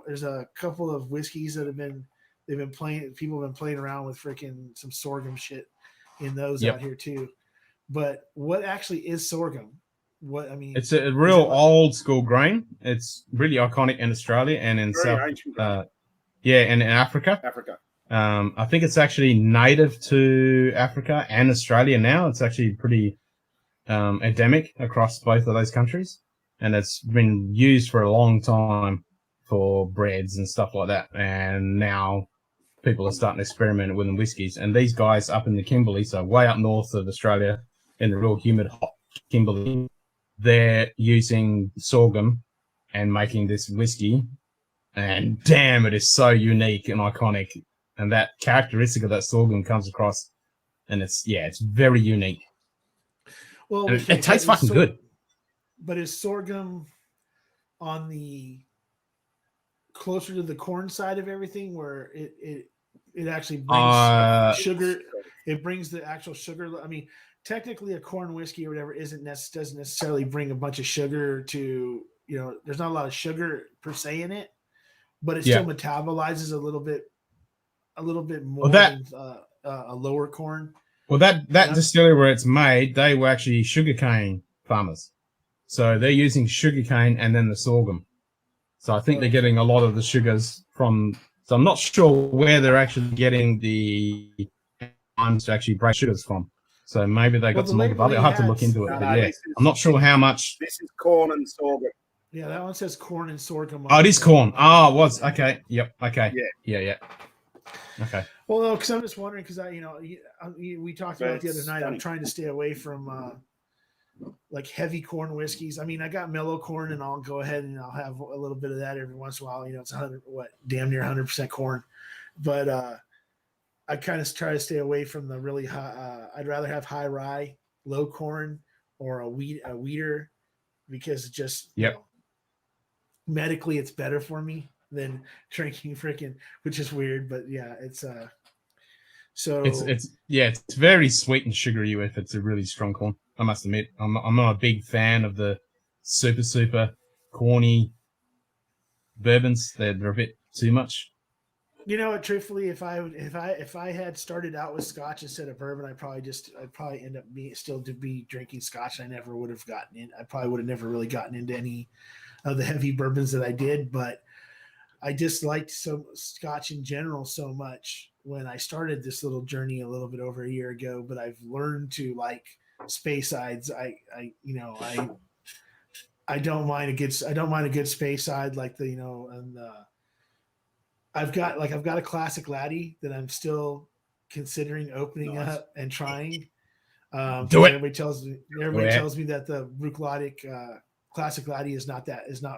Speaker 5: there's a couple of whiskeys that people have been playing around with freaking some sorghum shit in those out here too. But what actually is sorghum? It's a real old school grain. It's really iconic in Australia and in and in Africa. I think it's actually native to Africa and Australia now. It's actually pretty
Speaker 1: endemic across both of those countries, and it's been used for a long time for breads and stuff like that. And now people are starting to experiment with the whiskies. And these guys up in the Kimberley, so way up north of Australia, in the real humid, hot Kimberley, they're using sorghum and making this whiskey. And damn, it is so unique and iconic. And that characteristic of that sorghum comes across, and it's very unique.
Speaker 5: Well,
Speaker 1: And it tastes fucking good.
Speaker 5: But is sorghum on the closer to the corn side of everything, where it actually brings sugar? It brings the actual sugar. I mean, technically, a corn whiskey or whatever doesn't necessarily bring a bunch of sugar to, you know. There's not a lot of sugar per se in it, but it still metabolizes a little bit more than a lower corn.
Speaker 1: Well, that distillery where it's made, they were actually sugarcane farmers. So they're using sugarcane and then the sorghum. So I think they're getting a lot of the sugars from... So I'm not sure where they're actually getting the times to actually break sugars from. So maybe they got some more above it. I'll have to look into it. I'm not sure how much...
Speaker 3: This is corn and sorghum.
Speaker 5: Yeah, that one says corn and sorghum.
Speaker 1: Oh, it is corn. Oh, it was. Okay. Yep. Okay. Yeah. Okay.
Speaker 5: Well, no, because I'm just wondering, because we talked about it the other night. I'm trying to stay away from like heavy corn whiskeys. I mean, I got mellow corn, and I'll go ahead and I'll have a little bit of that every once in a while. You know, it's damn near 100% corn. But I kind of try to stay away from the really high. I'd rather have high rye, low corn, or a wheater, because just medically it's better for me than drinking freaking, which is weird, but yeah, it's
Speaker 1: it's very sweet and sugary if it's a really strong corn. I must admit, I'm not a big fan of the super corny bourbons. They're a bit too much.
Speaker 5: You know what? Truthfully, if I had started out with Scotch instead of bourbon, I'd probably end up still to be drinking Scotch. I never would have gotten in. I probably would have never really gotten into any of the heavy bourbons that I did, but I disliked Scotch in general so much when I started this little journey a little bit over a year ago. But I've learned to like Speysides. I don't mind a good Speyside, like the, you know, and I've got a classic laddie that I'm still considering opening up and trying.
Speaker 1: Do it.
Speaker 5: Everybody tells me that the Bruichladdich classic laddie is not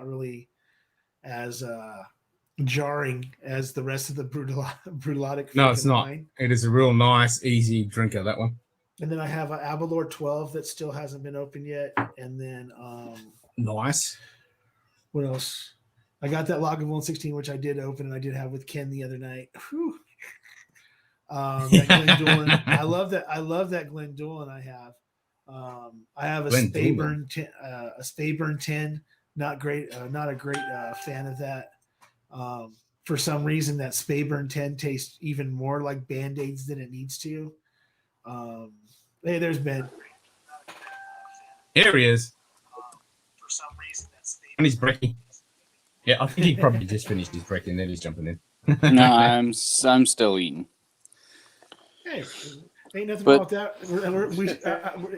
Speaker 5: really as jarring as the rest of the Bruichladdich.
Speaker 1: No, it's not.
Speaker 5: Wine.
Speaker 1: It is a real nice, easy drinker, that one.
Speaker 5: And then I have an Aberlour 12 that still hasn't been opened yet. And then
Speaker 1: nice.
Speaker 5: What else? I got that Lagavulin 16, which I did open and I did have with Ken the other night. Whew. That Glendulin. I love that Glendulin I have. I have a Speyburn 10. Not a great fan of that. For some reason, that Speyburn 10 tastes even more like Band-Aids than it needs to. Hey, there's Ben.
Speaker 1: Here he is.
Speaker 5: For some reason, that's
Speaker 1: and he's breaking. Yeah, I think he probably just finished his break and then he's jumping in.
Speaker 6: No, I'm still eating.
Speaker 5: Hey, ain't nothing wrong with that.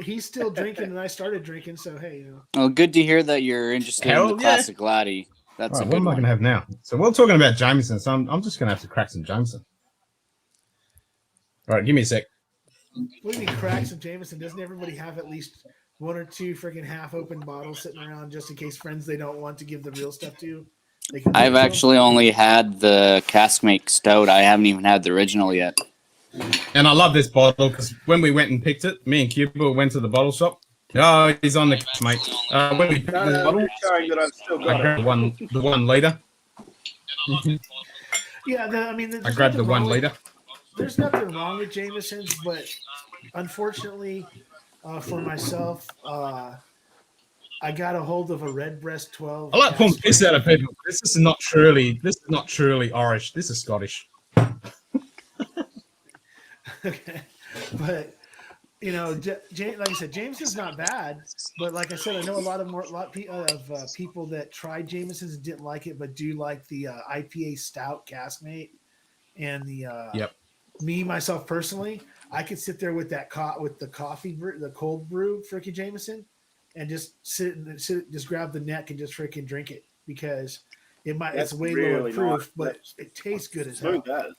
Speaker 5: He's still drinking, and I started drinking. So hey, you know.
Speaker 6: Well, good to hear that you're interested in the classic laddie. That's
Speaker 1: right,
Speaker 6: a
Speaker 1: what
Speaker 6: good
Speaker 1: am I
Speaker 6: one.
Speaker 1: going to have now? So we're talking about Jameson, so I'm just going to have to crack some Jameson. All right, give me a sec.
Speaker 5: What do you mean crack some Jameson? Doesn't everybody have at least one or two freaking half-open bottles sitting around just in case friends they don't want to give the real stuff to?
Speaker 6: I've actually only had the cask make stout. I haven't even had the original yet.
Speaker 1: And I love this bottle because when we went and picked it, me and Cuba went to the bottle shop. Oh, he's on the case, mate. When we picked the bottle, I grabbed the 1 liter.
Speaker 5: Yeah,
Speaker 1: I grabbed the 1 liter.
Speaker 5: There's nothing wrong with Jameson's, but unfortunately, for myself, I got a hold of a Redbreast 12.
Speaker 1: I like pulling piss out of people. This is not truly Irish. This is Scottish.
Speaker 5: Okay, but you know, like I said, Jameson's not bad. But like I said, I know a lot of people that tried Jameson's and didn't like it, but do like the IPA stout caskmate and the.
Speaker 1: Yep.
Speaker 5: Me myself personally, I could sit there with that with the coffee, the cold brew freaking Jameson, and just just grab the neck and just freaking drink it because it's way lower
Speaker 3: really
Speaker 5: proof,
Speaker 3: nice.
Speaker 5: but
Speaker 3: That's
Speaker 5: it tastes good as hell.
Speaker 3: smooth as.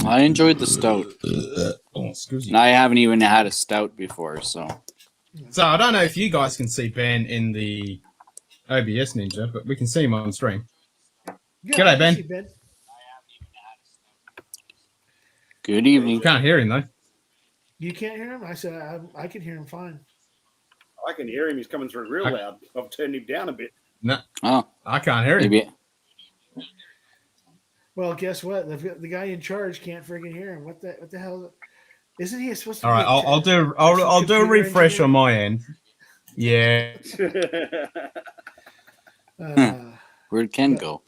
Speaker 6: I enjoyed the stout.
Speaker 1: Oh, excuse
Speaker 6: And
Speaker 1: you.
Speaker 6: I haven't even had a stout before, so
Speaker 1: So I don't know if you guys can see Ben in the OBS Ninja, but we can see him on stream.
Speaker 5: Yeah,
Speaker 1: G'day,
Speaker 5: I can
Speaker 1: Ben.
Speaker 5: see Ben.
Speaker 6: good evening.
Speaker 1: Can't hear him though.
Speaker 5: You can't hear him? I said I can hear him fine.
Speaker 3: I can hear him. He's coming through real loud. I've turned him down a bit.
Speaker 1: No,
Speaker 6: Oh,
Speaker 1: I can't hear him.
Speaker 6: maybe.
Speaker 5: Well, guess what? The guy in charge can't freaking hear him. What the hell? Isn't he supposed to?
Speaker 1: All
Speaker 5: be
Speaker 1: right, I'll do a refresh
Speaker 5: engineer?
Speaker 1: on my end. Yeah.
Speaker 6: Where'd Ken go?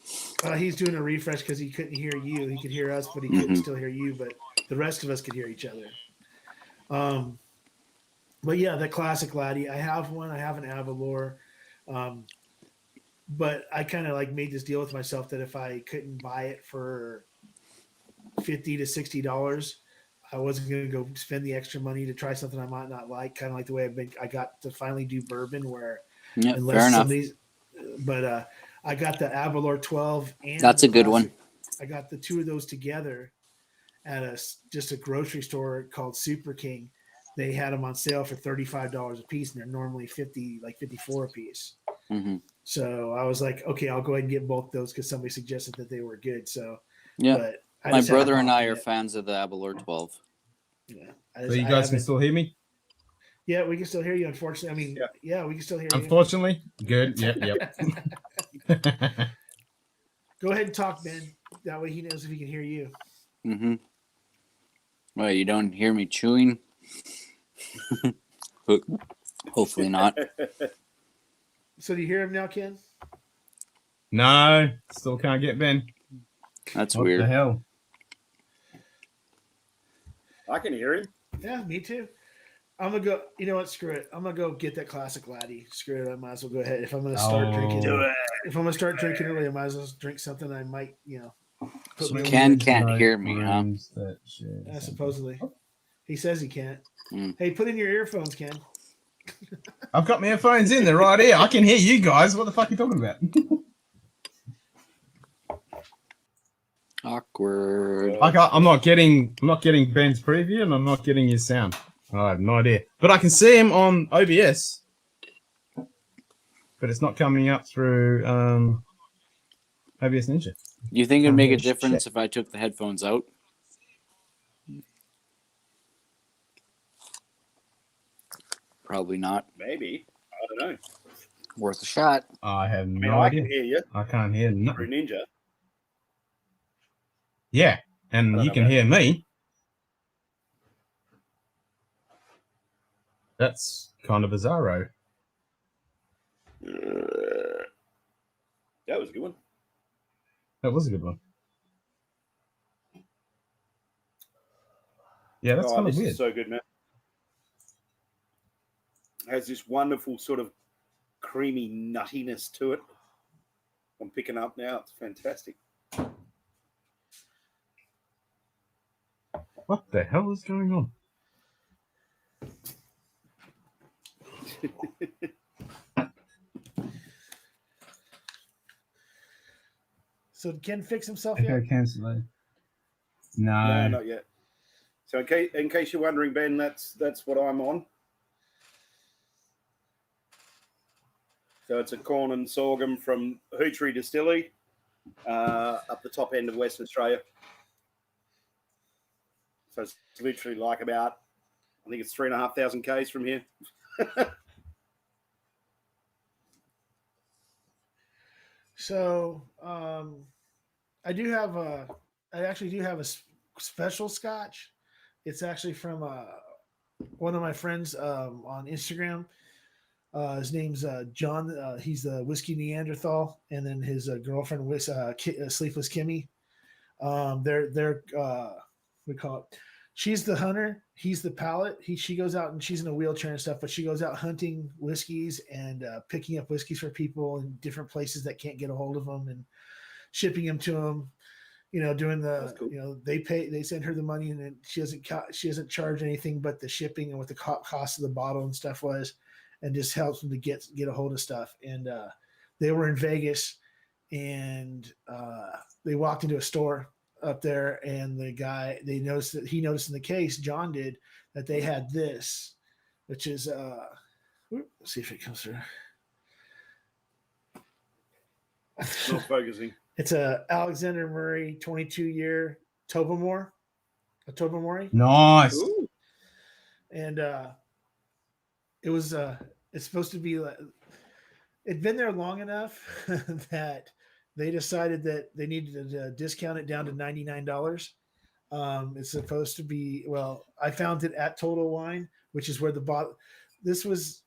Speaker 5: He's doing a refresh because he couldn't hear you. He could hear us, but he couldn't still hear you. But the rest of us could hear each other. But yeah, the classic laddie. I have one. I have an Avalor. But I kind of like made this deal with myself that if I couldn't buy it for $50 to $60, I wasn't going to go spend the extra money to try something I might not like. Kind of like the way I got to finally do bourbon where
Speaker 6: Yeah, fair enough.
Speaker 5: But I got the Avalor 12 and
Speaker 6: That's a good one.
Speaker 5: I got the two of those together at just a grocery store called Super King. They had them on sale for $35 a piece, and they're normally $54 a piece.
Speaker 6: Mm-hmm.
Speaker 5: So I was like, okay, I'll go ahead and get both those because somebody suggested that they were good. So
Speaker 6: Yeah,
Speaker 5: but
Speaker 6: my brother and I are fans of the Avalor 12.
Speaker 5: Yeah,
Speaker 1: So you guys can still hear me?
Speaker 5: Yeah, we can still hear you. Unfortunately, I mean, yeah we can still hear you.
Speaker 1: Unfortunately, good. Yep.
Speaker 5: Go ahead and talk, Ben. That way he knows if he can hear you.
Speaker 6: Mm-hmm. Well, you don't hear me chewing? Hopefully not.
Speaker 5: So do you hear him now, Ken?
Speaker 1: No, still can't get Ben.
Speaker 6: That's
Speaker 1: What
Speaker 6: weird.
Speaker 1: the hell?
Speaker 3: I can hear him.
Speaker 5: Yeah, me too. I'm gonna go. You know what? Screw it. I'm gonna go get that classic laddie. Screw it. I might as well go ahead. If I'm gonna start drinking, if I'm gonna start drinking early, I might as well drink something. I might, put me
Speaker 6: Ken
Speaker 5: on.
Speaker 6: can't hear me, huh?
Speaker 5: Yeah, supposedly, he says he can't.
Speaker 6: Mm.
Speaker 5: Hey, put in your earphones, Ken.
Speaker 1: I've got my earphones in. They're right here. I can hear you guys. What the fuck are you talking about?
Speaker 6: Awkward.
Speaker 1: I'm not getting Ben's preview, and I'm not getting his sound. I have no idea. But I can see him on OBS. But it's not coming up through OBS Ninja.
Speaker 6: Do you think it'd make a difference if I took the headphones out? Probably not.
Speaker 3: Maybe. I don't know.
Speaker 6: Worth a shot.
Speaker 1: I have
Speaker 3: I mean,
Speaker 1: no
Speaker 3: I
Speaker 1: idea.
Speaker 3: can hear you
Speaker 1: I can't hear
Speaker 3: through
Speaker 1: nothing.
Speaker 3: Ninja.
Speaker 1: Yeah, and you can hear me. That's kind of bizarro.
Speaker 3: That was a good one.
Speaker 1: That was a good one. Yeah, that's kind of
Speaker 3: this
Speaker 1: weird.
Speaker 3: is so good, man. It has this wonderful sort of creamy nuttiness to it. I'm picking up now. It's fantastic.
Speaker 1: What the hell is going on?
Speaker 5: So did Ken fix himself
Speaker 1: Okay,
Speaker 5: yet?
Speaker 1: cancel it.
Speaker 3: No,
Speaker 1: No.
Speaker 3: not yet. So in case you're wondering, Ben, that's what I'm on. So it's a corn and sorghum from Hoochery Distillery, up the top end of Western Australia. So it's literally like about, I think it's 3,500 k's from here.
Speaker 5: So I actually do have a special Scotch. It's actually from one of my friends on Instagram. His name's John. He's the Whiskey Neanderthal, and then his girlfriend, Sleepless Kimmy. They're we call it. She's the hunter. He's the palate. She goes out and she's in a wheelchair and stuff, but she goes out hunting whiskeys and picking up whiskeys for people in different places that can't get a hold of them and shipping them to them. doing
Speaker 3: That's
Speaker 5: the,
Speaker 3: cool.
Speaker 5: they send her the money, and then she doesn't charge anything but the shipping and what the cost of the bottle and stuff was, and just helps them to get a hold of stuff. And they were in Vegas, and they walked into a store up there, and the guy, he noticed in the case, John did, that they had this, which is let's see if it comes through.
Speaker 3: Not focusing.
Speaker 5: It's a Alexander Murray 22-year Tobermory. A Tobermory.
Speaker 1: Nice.
Speaker 3: Ooh.
Speaker 5: And it was it's supposed to be like, it'd been there long enough that they decided that they needed to discount it down to $99. It's supposed to be, well, I found it at Total Wine, which is where the bottle, this was,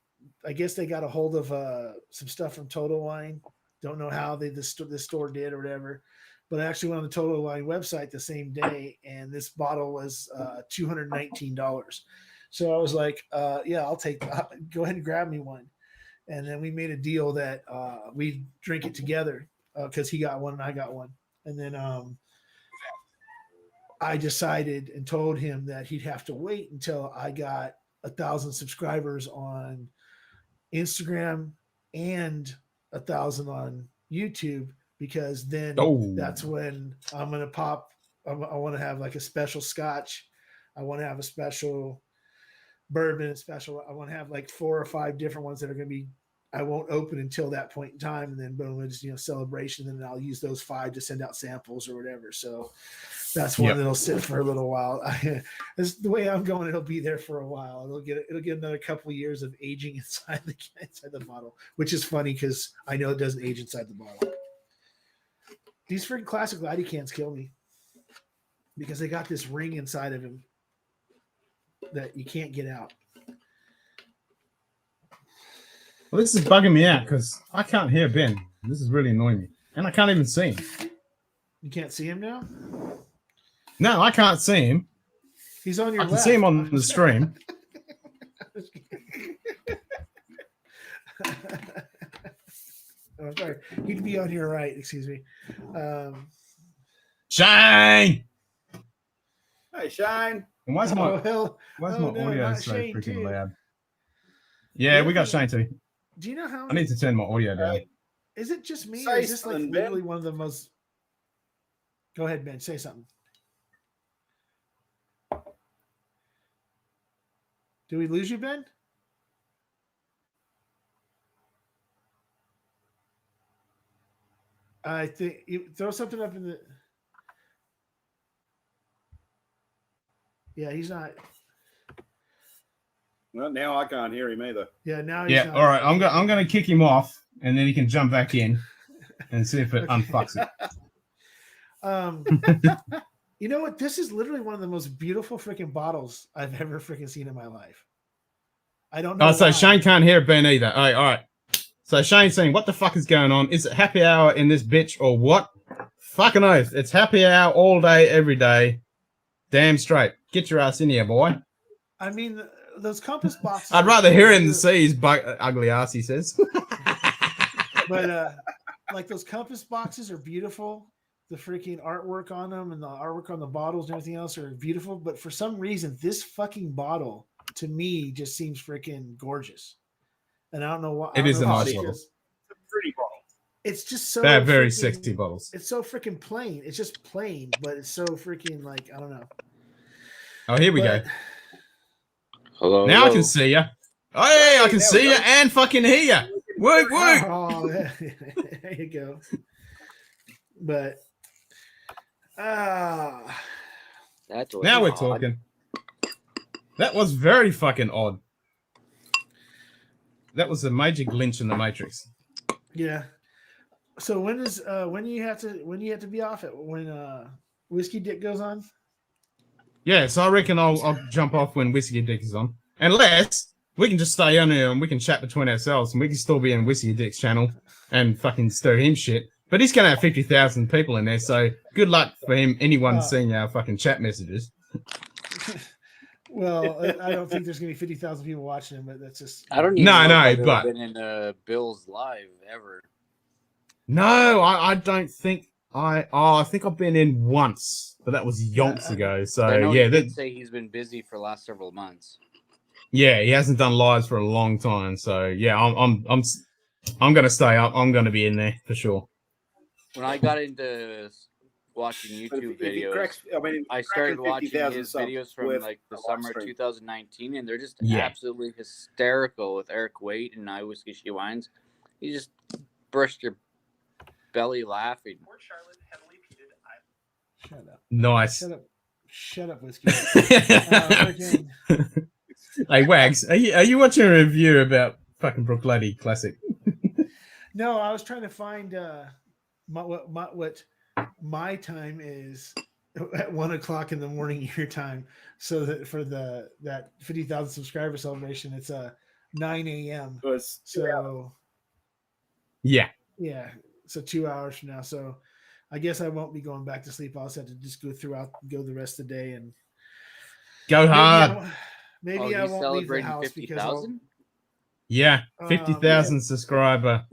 Speaker 5: I guess they got a hold of some stuff from Total Wine. Don't know how this store did or whatever, but I actually went on the Total Wine website the same day, and this bottle was $219. So I was like, yeah, I'll go ahead and grab me one. And then we made a deal that we drink it together because he got one and I got one. And then I decided and told him that he'd have to wait until I got 1,000 subscribers on Instagram and 1,000 on YouTube, because then that's when I'm going to pop. I want to have like a special Scotch. I want to have a special bourbon, I want to have like 4 or 5 different ones that are going to be, I won't open until that point in time. And then boom, it's, celebration. And then I'll use those 5 to send out samples or whatever. So that's one that'll sit for a little while. This the way I'm going, it'll be there for a while. It'll get another couple of years of aging inside the bottle, which is funny because I know it doesn't age inside the bottle. These freaking classic Laddie cans kill me because they got this ring inside of them that you can't get out.
Speaker 1: Well, this is bugging me out because I can't hear Ben. This is really annoying me. And I can't even see him.
Speaker 5: You can't see him now?
Speaker 1: No, I can't see him.
Speaker 5: He's on your
Speaker 1: I
Speaker 5: left.
Speaker 1: can see him on the stream.
Speaker 5: Oh, sorry. He'd be on your right. Excuse me.
Speaker 1: Shane!
Speaker 3: Hey, Shane.
Speaker 1: And why's my
Speaker 5: audio
Speaker 1: audio so
Speaker 5: Shane
Speaker 1: freaking
Speaker 5: too.
Speaker 1: loud? Yeah, we got Shane too.
Speaker 5: Do you know how
Speaker 1: I need to turn my audio down.
Speaker 5: is it just me,
Speaker 3: Say
Speaker 5: or is this like
Speaker 3: something,
Speaker 5: literally
Speaker 3: Ben.
Speaker 5: one of the most? Go ahead, Ben. Say something. Do we lose you, Ben? I think you throw something up in the. Yeah, he's not.
Speaker 3: Well, now I can't hear him either.
Speaker 5: Yeah, now he's
Speaker 1: Yeah,
Speaker 5: not.
Speaker 1: all right. I'm going to kick him off, and then he can jump back in and see if it unfucks it.
Speaker 5: You know what? This is literally one of the most beautiful freaking bottles I've ever freaking seen in my life. I don't know.
Speaker 1: Oh, so
Speaker 5: why.
Speaker 1: Shane can't hear Ben either. All right. So Shane's saying, what the fuck is going on? Is it happy hour in this bitch or what? Fucking oath. It's happy hour all day, every day. Damn straight. Get your ass in here, boy.
Speaker 5: I mean, those compass boxes.
Speaker 1: I'd rather hear him than see his ugly ass, he says.
Speaker 5: But like those compass boxes are beautiful. The freaking artwork on them and the artwork on the bottles and everything else are beautiful. But for some reason, this fucking bottle to me just seems freaking gorgeous. And I don't know why.
Speaker 1: It is a nice
Speaker 3: bottle.
Speaker 5: It's
Speaker 3: It's a pretty bottle.
Speaker 5: it's just so.
Speaker 1: They're very
Speaker 5: freaking-
Speaker 1: sexy bottles.
Speaker 5: It's so freaking plain. It's just plain, but it's so freaking like I don't know.
Speaker 1: Oh, here we go.
Speaker 6: Hello.
Speaker 1: Now I
Speaker 6: hello.
Speaker 1: can see you. Oh, yeah, I can
Speaker 3: there
Speaker 1: see
Speaker 3: we
Speaker 1: you
Speaker 3: go.
Speaker 1: and fucking hear you. Work.
Speaker 5: Oh, there you go. But
Speaker 6: That's
Speaker 1: Now we're
Speaker 6: odd.
Speaker 1: talking. That was very fucking odd. That was a major glitch in the Matrix.
Speaker 5: yeah. So when do you have to be off it? When Whiskey Dick goes on?
Speaker 1: Yeah, so I reckon I'll jump off when Whiskey Dick is on. Unless we can just stay on here and we can chat between ourselves and we can still be in Whiskey Dick's channel and fucking stir him shit. But he's going to have 50,000 people in there, so good luck for him, anyone seeing our fucking chat messages.
Speaker 5: Well, I don't think there's going to be 50,000 people watching him, but that's just.
Speaker 6: I don't even
Speaker 1: No,
Speaker 6: know if I've
Speaker 1: but-
Speaker 6: ever been in Bill's live ever.
Speaker 1: No, I don't think I think I've been in once, but that was yonks ago. So
Speaker 6: I know
Speaker 1: yeah,
Speaker 6: he
Speaker 1: that,
Speaker 6: did say he's been busy for the last several months.
Speaker 1: yeah, he hasn't done lives for a long time. So yeah, I'm gonna stay up. I'm gonna be in there for sure.
Speaker 6: When I got into watching
Speaker 3: But
Speaker 6: YouTube
Speaker 3: if he
Speaker 6: videos,
Speaker 3: cracks, I mean,
Speaker 6: I started watching
Speaker 3: 50,000
Speaker 6: his
Speaker 3: subs
Speaker 6: videos from
Speaker 3: worth
Speaker 6: like the
Speaker 3: a live
Speaker 6: summer of
Speaker 3: stream.
Speaker 6: 2019, and they're just
Speaker 1: Yeah.
Speaker 6: absolutely hysterical with Eric Waite and I Whiskey She Wines. You just burst your belly laughing.
Speaker 4: Port Charlotte, heavily peated.
Speaker 5: Shut up.
Speaker 1: Nice.
Speaker 5: Shut up, whiskey. Freaking-
Speaker 1: Hey Wags, are you watching a review about fucking Brook Lady Classic?
Speaker 5: No, I was trying to find what my time is at 1:00 in the morning your time, so that for that 50,000 subscriber celebration, it's 9 a.m.
Speaker 3: Because
Speaker 5: So
Speaker 1: Yeah.
Speaker 5: yeah, so 2 hours from now. So I guess I won't be going back to sleep. I'll just have to just go the rest of the day and
Speaker 1: Go hard.
Speaker 5: maybe I
Speaker 6: he's
Speaker 5: won't leave the
Speaker 6: celebrating
Speaker 5: house because I'll,
Speaker 6: 50,000?
Speaker 1: Yeah. 50,000 subscriber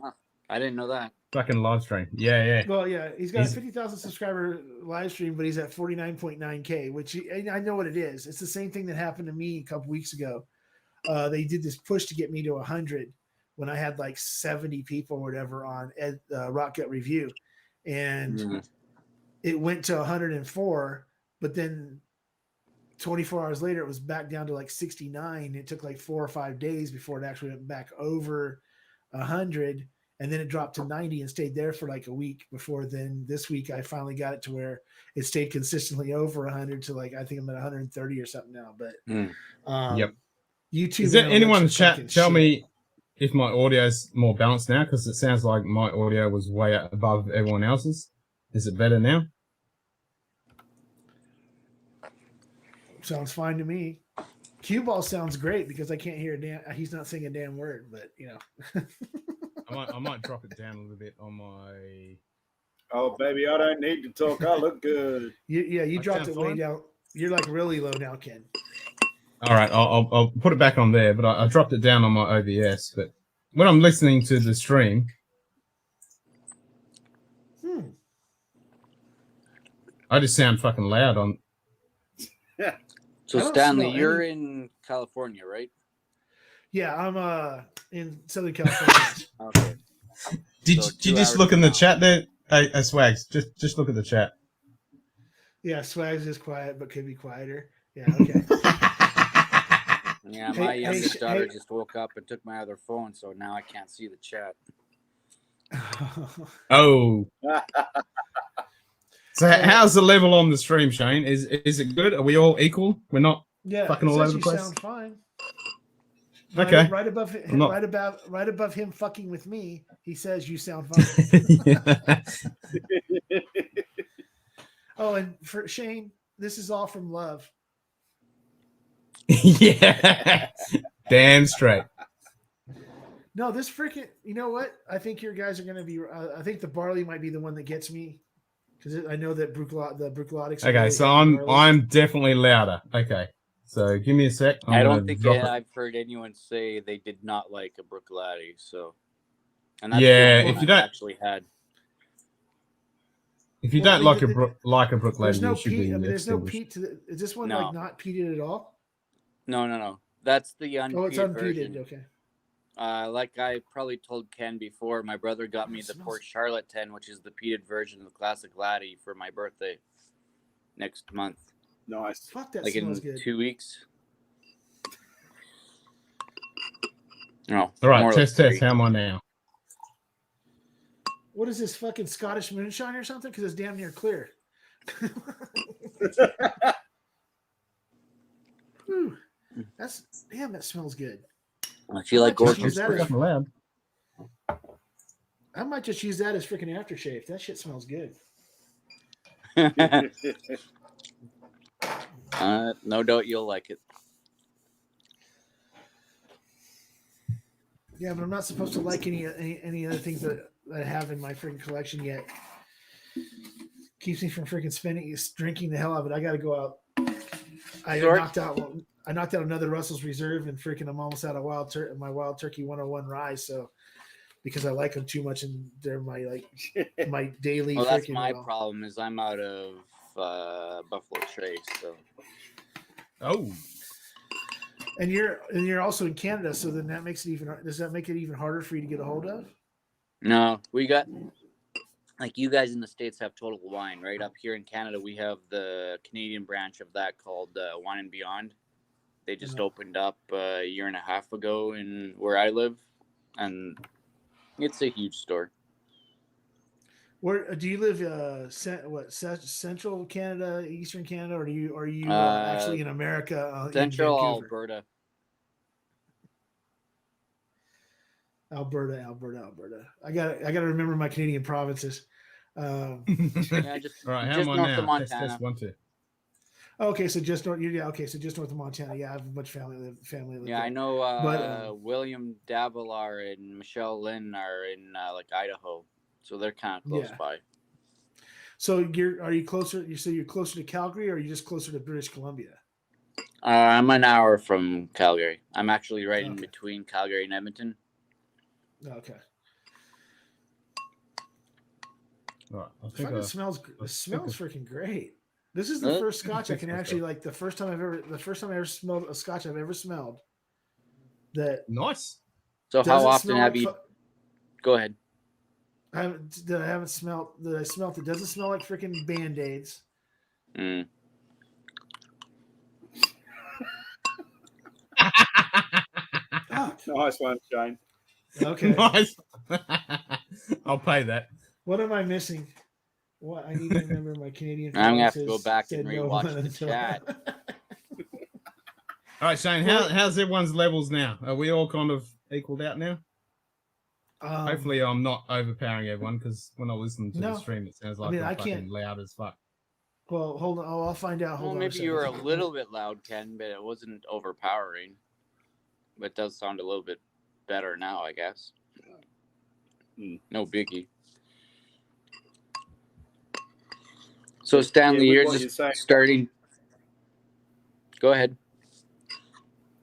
Speaker 6: I didn't know that.
Speaker 1: fucking live stream. Yeah.
Speaker 5: well, yeah, he's got
Speaker 1: He's-
Speaker 5: a 50,000 subscriber live stream, but he's at 49.9K, which I know what it is. It's the same thing that happened to me a couple weeks ago. They did this push to get me to 100 when I had like 70 people or whatever on Rock Gut Review. And it went to 104, but then 24 hours later, it was back down to like 69. It took like 4 or 5 days before it actually went back over 100. And then it dropped to 90 and stayed there for like a week before then this week I finally got it to where it stayed consistently over 100 to like, I think I'm at 130 or something now. But
Speaker 1: Yep.
Speaker 5: YouTube.
Speaker 1: Is there anyone in
Speaker 5: analytics are
Speaker 1: chat
Speaker 5: fucking
Speaker 1: tell
Speaker 5: shit.
Speaker 1: me if my audio's more balanced now? Because it sounds like my audio was way above everyone else's. Is it better now?
Speaker 5: Sounds fine to me. Cue ball sounds great because I can't hear he's not saying a damn word, but you know.
Speaker 1: I might drop it down a little bit on my.
Speaker 3: oh baby, I don't need to talk. I look good.
Speaker 5: You
Speaker 1: I
Speaker 5: dropped
Speaker 1: sound
Speaker 5: it way
Speaker 1: fine?
Speaker 5: down. You're like really low now, Ken.
Speaker 1: All right, I'll put it back on there, but I dropped it down on my OBS. But when I'm listening to the stream, I just sound fucking loud on.
Speaker 6: So
Speaker 5: I don't
Speaker 6: Stanley,
Speaker 5: smell
Speaker 6: you're
Speaker 5: any-
Speaker 6: in California, right?
Speaker 5: Yeah, I'm in Southern California.
Speaker 6: Okay.
Speaker 1: Did
Speaker 6: So
Speaker 1: you
Speaker 6: 2
Speaker 1: just
Speaker 6: hours
Speaker 1: look in
Speaker 6: from
Speaker 1: the
Speaker 6: now.
Speaker 1: chat there? Hey, Swags, just look at the chat.
Speaker 5: Yeah, Swags is quiet, but could be quieter. Yeah, okay.
Speaker 6: Yeah,
Speaker 5: Hey-
Speaker 6: my
Speaker 5: hey,
Speaker 6: youngest daughter
Speaker 5: hey.
Speaker 6: just woke up and took my other phone, so now I can't see the chat.
Speaker 1: Oh. So how's the level on the stream, Shane? Is it good? Are we all equal? We're not
Speaker 5: Yeah,
Speaker 1: fucking
Speaker 5: it
Speaker 1: all
Speaker 5: says
Speaker 1: over the
Speaker 5: you
Speaker 1: place?
Speaker 5: sound fine.
Speaker 1: Okay.
Speaker 5: Right above
Speaker 1: I'm not-
Speaker 5: right above him fucking with me, he says you sound fine. Oh, and for Shane, this is all from love.
Speaker 1: Yeah. Damn straight.
Speaker 5: No, this freaking. You know what? I think your guys are going to be. I think the barley might be the one that gets me because I know that the Bruichladdich.
Speaker 1: Okay, so I'm definitely louder. Okay. So give me a sec.
Speaker 6: I
Speaker 1: I'm
Speaker 6: don't
Speaker 1: gonna
Speaker 6: think
Speaker 1: drop it.
Speaker 6: I've heard anyone say they did not like a Bruichladdich, so. And that's
Speaker 1: Yeah,
Speaker 6: the only
Speaker 1: if
Speaker 6: one
Speaker 1: you don't-
Speaker 6: I've actually had.
Speaker 1: If you
Speaker 5: Well,
Speaker 1: don't like a Brook
Speaker 5: There's
Speaker 1: Lady,
Speaker 5: no
Speaker 1: you should
Speaker 5: peat.
Speaker 1: be
Speaker 5: I mean, there's no
Speaker 1: extinguished.
Speaker 5: peat. Is this one
Speaker 6: No.
Speaker 5: like not peated at all?
Speaker 6: No. That's the unpeated
Speaker 5: Oh, it's unpeated.
Speaker 6: version.
Speaker 5: Okay.
Speaker 6: Like I probably told Ken before, my brother got me the
Speaker 5: Smells-
Speaker 6: Port Charlotte 10, which is the peated version of the classic Laddie for my birthday next month.
Speaker 3: Nice.
Speaker 5: Fuck, that
Speaker 6: Like in
Speaker 5: smells good.
Speaker 6: 2 weeks. No.
Speaker 1: All right,
Speaker 6: more
Speaker 1: test.
Speaker 6: like 3.
Speaker 1: How am I now?
Speaker 5: What is this fucking Scottish moonshine or something? Because it's damn near clear. Whew. That smells good.
Speaker 6: I feel like
Speaker 5: Just
Speaker 6: Orchard.
Speaker 5: use that as-
Speaker 1: Fucking loud.
Speaker 5: I might just use that as freaking aftershave. That shit smells good.
Speaker 6: No doubt you'll like it.
Speaker 5: Yeah, but I'm not supposed to like any other things that I have in my freaking collection yet. Keeps me from freaking drinking the hell out of it. I got to go out. I knocked out another Russell's Reserve, and freaking I'm almost out of my Wild Turkey 101 rye. So because I like them too much, and they're my daily.
Speaker 6: Well, that's
Speaker 5: freaking,
Speaker 6: my problem. Is I'm out of Buffalo Trace, so
Speaker 1: Oh,
Speaker 5: And you're also in Canada, so then that makes it even. Does that make it even harder for you to get a hold of?
Speaker 6: no, we got like you guys in the States have Total Wine, right? Up here in Canada, we have the Canadian branch of that called Wine and Beyond. They just opened up a year and a half ago in where I live, and it's a huge store.
Speaker 5: Where do you live? Central Canada, Eastern Canada, or are you actually in America?
Speaker 6: Central
Speaker 5: in
Speaker 6: Alberta.
Speaker 5: Alberta. I got to remember my Canadian provinces.
Speaker 6: Yeah, just
Speaker 1: all right. How
Speaker 6: just
Speaker 1: am I
Speaker 6: north
Speaker 1: now?
Speaker 6: of Montana.
Speaker 1: Test 1 2.
Speaker 5: Okay, so just north. Yeah, okay, so just north of Montana. Yeah, I have a bunch of family live
Speaker 6: Yeah,
Speaker 5: there.
Speaker 6: I know.
Speaker 5: But
Speaker 6: William Davilar and Michelle Lynn are in like Idaho, so they're kind of close by.
Speaker 5: So are you closer? You say you're closer to Calgary, or are you just closer to British Columbia?
Speaker 6: I'm an hour from Calgary. I'm actually right in between Calgary and Edmonton.
Speaker 5: Okay.
Speaker 1: Right.
Speaker 5: It smells freaking great. This is the first Scotch I can actually like. The first time I ever smelled a Scotch I've ever smelled. That
Speaker 1: nice.
Speaker 6: So how often have you? Go ahead.
Speaker 5: I haven't smelled that. I smelled it. Doesn't smell like freaking Band-Aids.
Speaker 6: Mm.
Speaker 3: Nice one, Shane.
Speaker 5: Okay.
Speaker 1: Nice. I'll pay that.
Speaker 5: What am I missing? What I need to remember my Canadian.
Speaker 6: I'm gonna have to go back and rewatch the chat.
Speaker 1: All right, Shane. How's everyone's levels now? Are we all kind of equaled out now? Hopefully, I'm not overpowering everyone because when I listen to the stream, it sounds like I'm fucking loud as fuck.
Speaker 5: Well, hold on. I'll find out.
Speaker 6: Well, maybe you were a little bit loud, Ken, but it wasn't overpowering. But it does sound a little bit better now, I guess. No biggie. So, Stanley, you're just starting. Go ahead.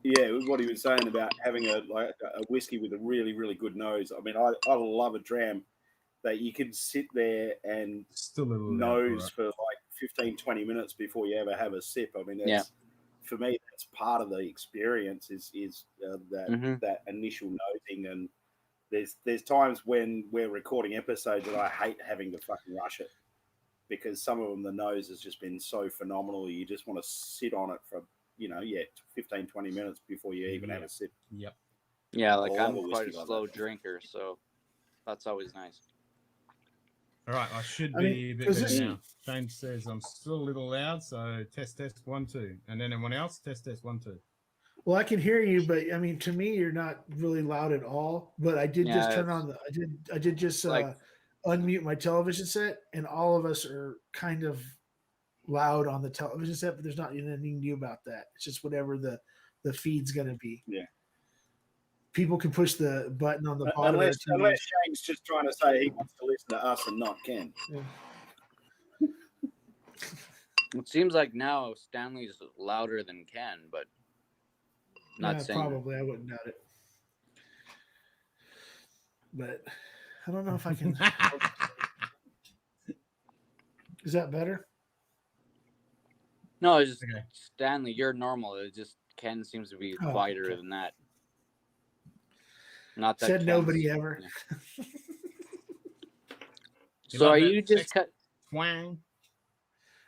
Speaker 3: Yeah, what he was saying about having a whiskey with a really, really good nose. I mean, I love a dram that you can sit there and nose for like 15, 20 minutes before you ever have a sip. I mean, that's, for me, that's part of the experience is that initial nosing. And there's times when we're recording episodes that I hate having to fucking rush it because some of them, the nose has just been so phenomenal. You just want to sit on it for 15, 20 minutes before you even have a sip.
Speaker 1: Yep.
Speaker 6: Yeah, like I'm quite a slow drinker, so that's always nice.
Speaker 1: All right, I should be a bit better now. Shane says I'm still a little loud, so test 1 2, and then everyone else test 1 2.
Speaker 5: Well, I can hear you, but I mean, to me, you're not really loud at all. But I did just turn on I did just unmute my television set, and all of us are kind of loud on the television set, but there's not anything new about that. It's just whatever the feed's going to be.
Speaker 3: Yeah.
Speaker 5: People can push the button on the bottom.
Speaker 3: Unless Shane's just trying to say he wants to listen to us and not Ken.
Speaker 5: Yeah.
Speaker 6: It seems like now Stanley's louder than Ken, but not saying
Speaker 5: probably. I wouldn't doubt it. But I don't know if I can. Is that better?
Speaker 6: No, it's just Stanley, you're normal. It's just Ken seems to be quieter than that. Not that
Speaker 5: said nobody ever.
Speaker 6: Yeah. So are you just cut?
Speaker 1: Twang.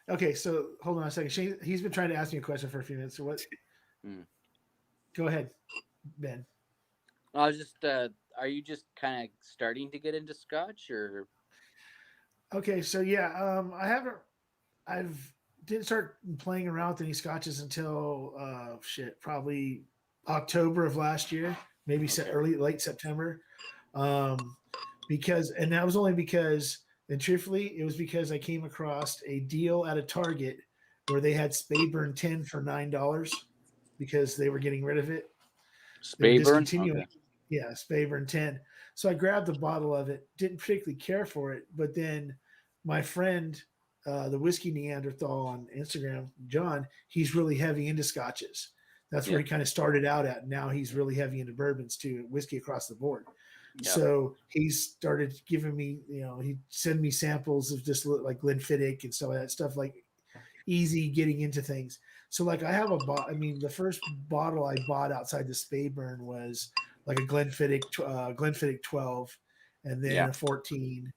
Speaker 5: Okay, so hold on a second. He's been trying to ask me a question for a few minutes. So what? Go ahead, Ben.
Speaker 6: I was just. Are you just kind of starting to get into Scotch, or?
Speaker 5: Okay, so yeah, I've didn't start playing around with any Scotches until probably October of last year, maybe late September, because that was only because, and truthfully, it was because I came across a deal at a Target where they had Speyburn 10 for $9 because they were getting rid of it.
Speaker 6: Speyburn,
Speaker 5: yeah, Speyburn 10. So I grabbed a bottle of it. Didn't particularly care for it, but then my friend, the Whiskey Neanderthal on Instagram, John, he's really heavy into Scotches. That's where he kind of started out at. Now he's really heavy into bourbons too, whiskey across the board. So he started giving me, he'd send me samples of just like Glenfiddich and stuff like that stuff, like easy getting into things. So like I have the first bottle I bought outside the Speyburn was like a Glenfiddich 12, and then a 14,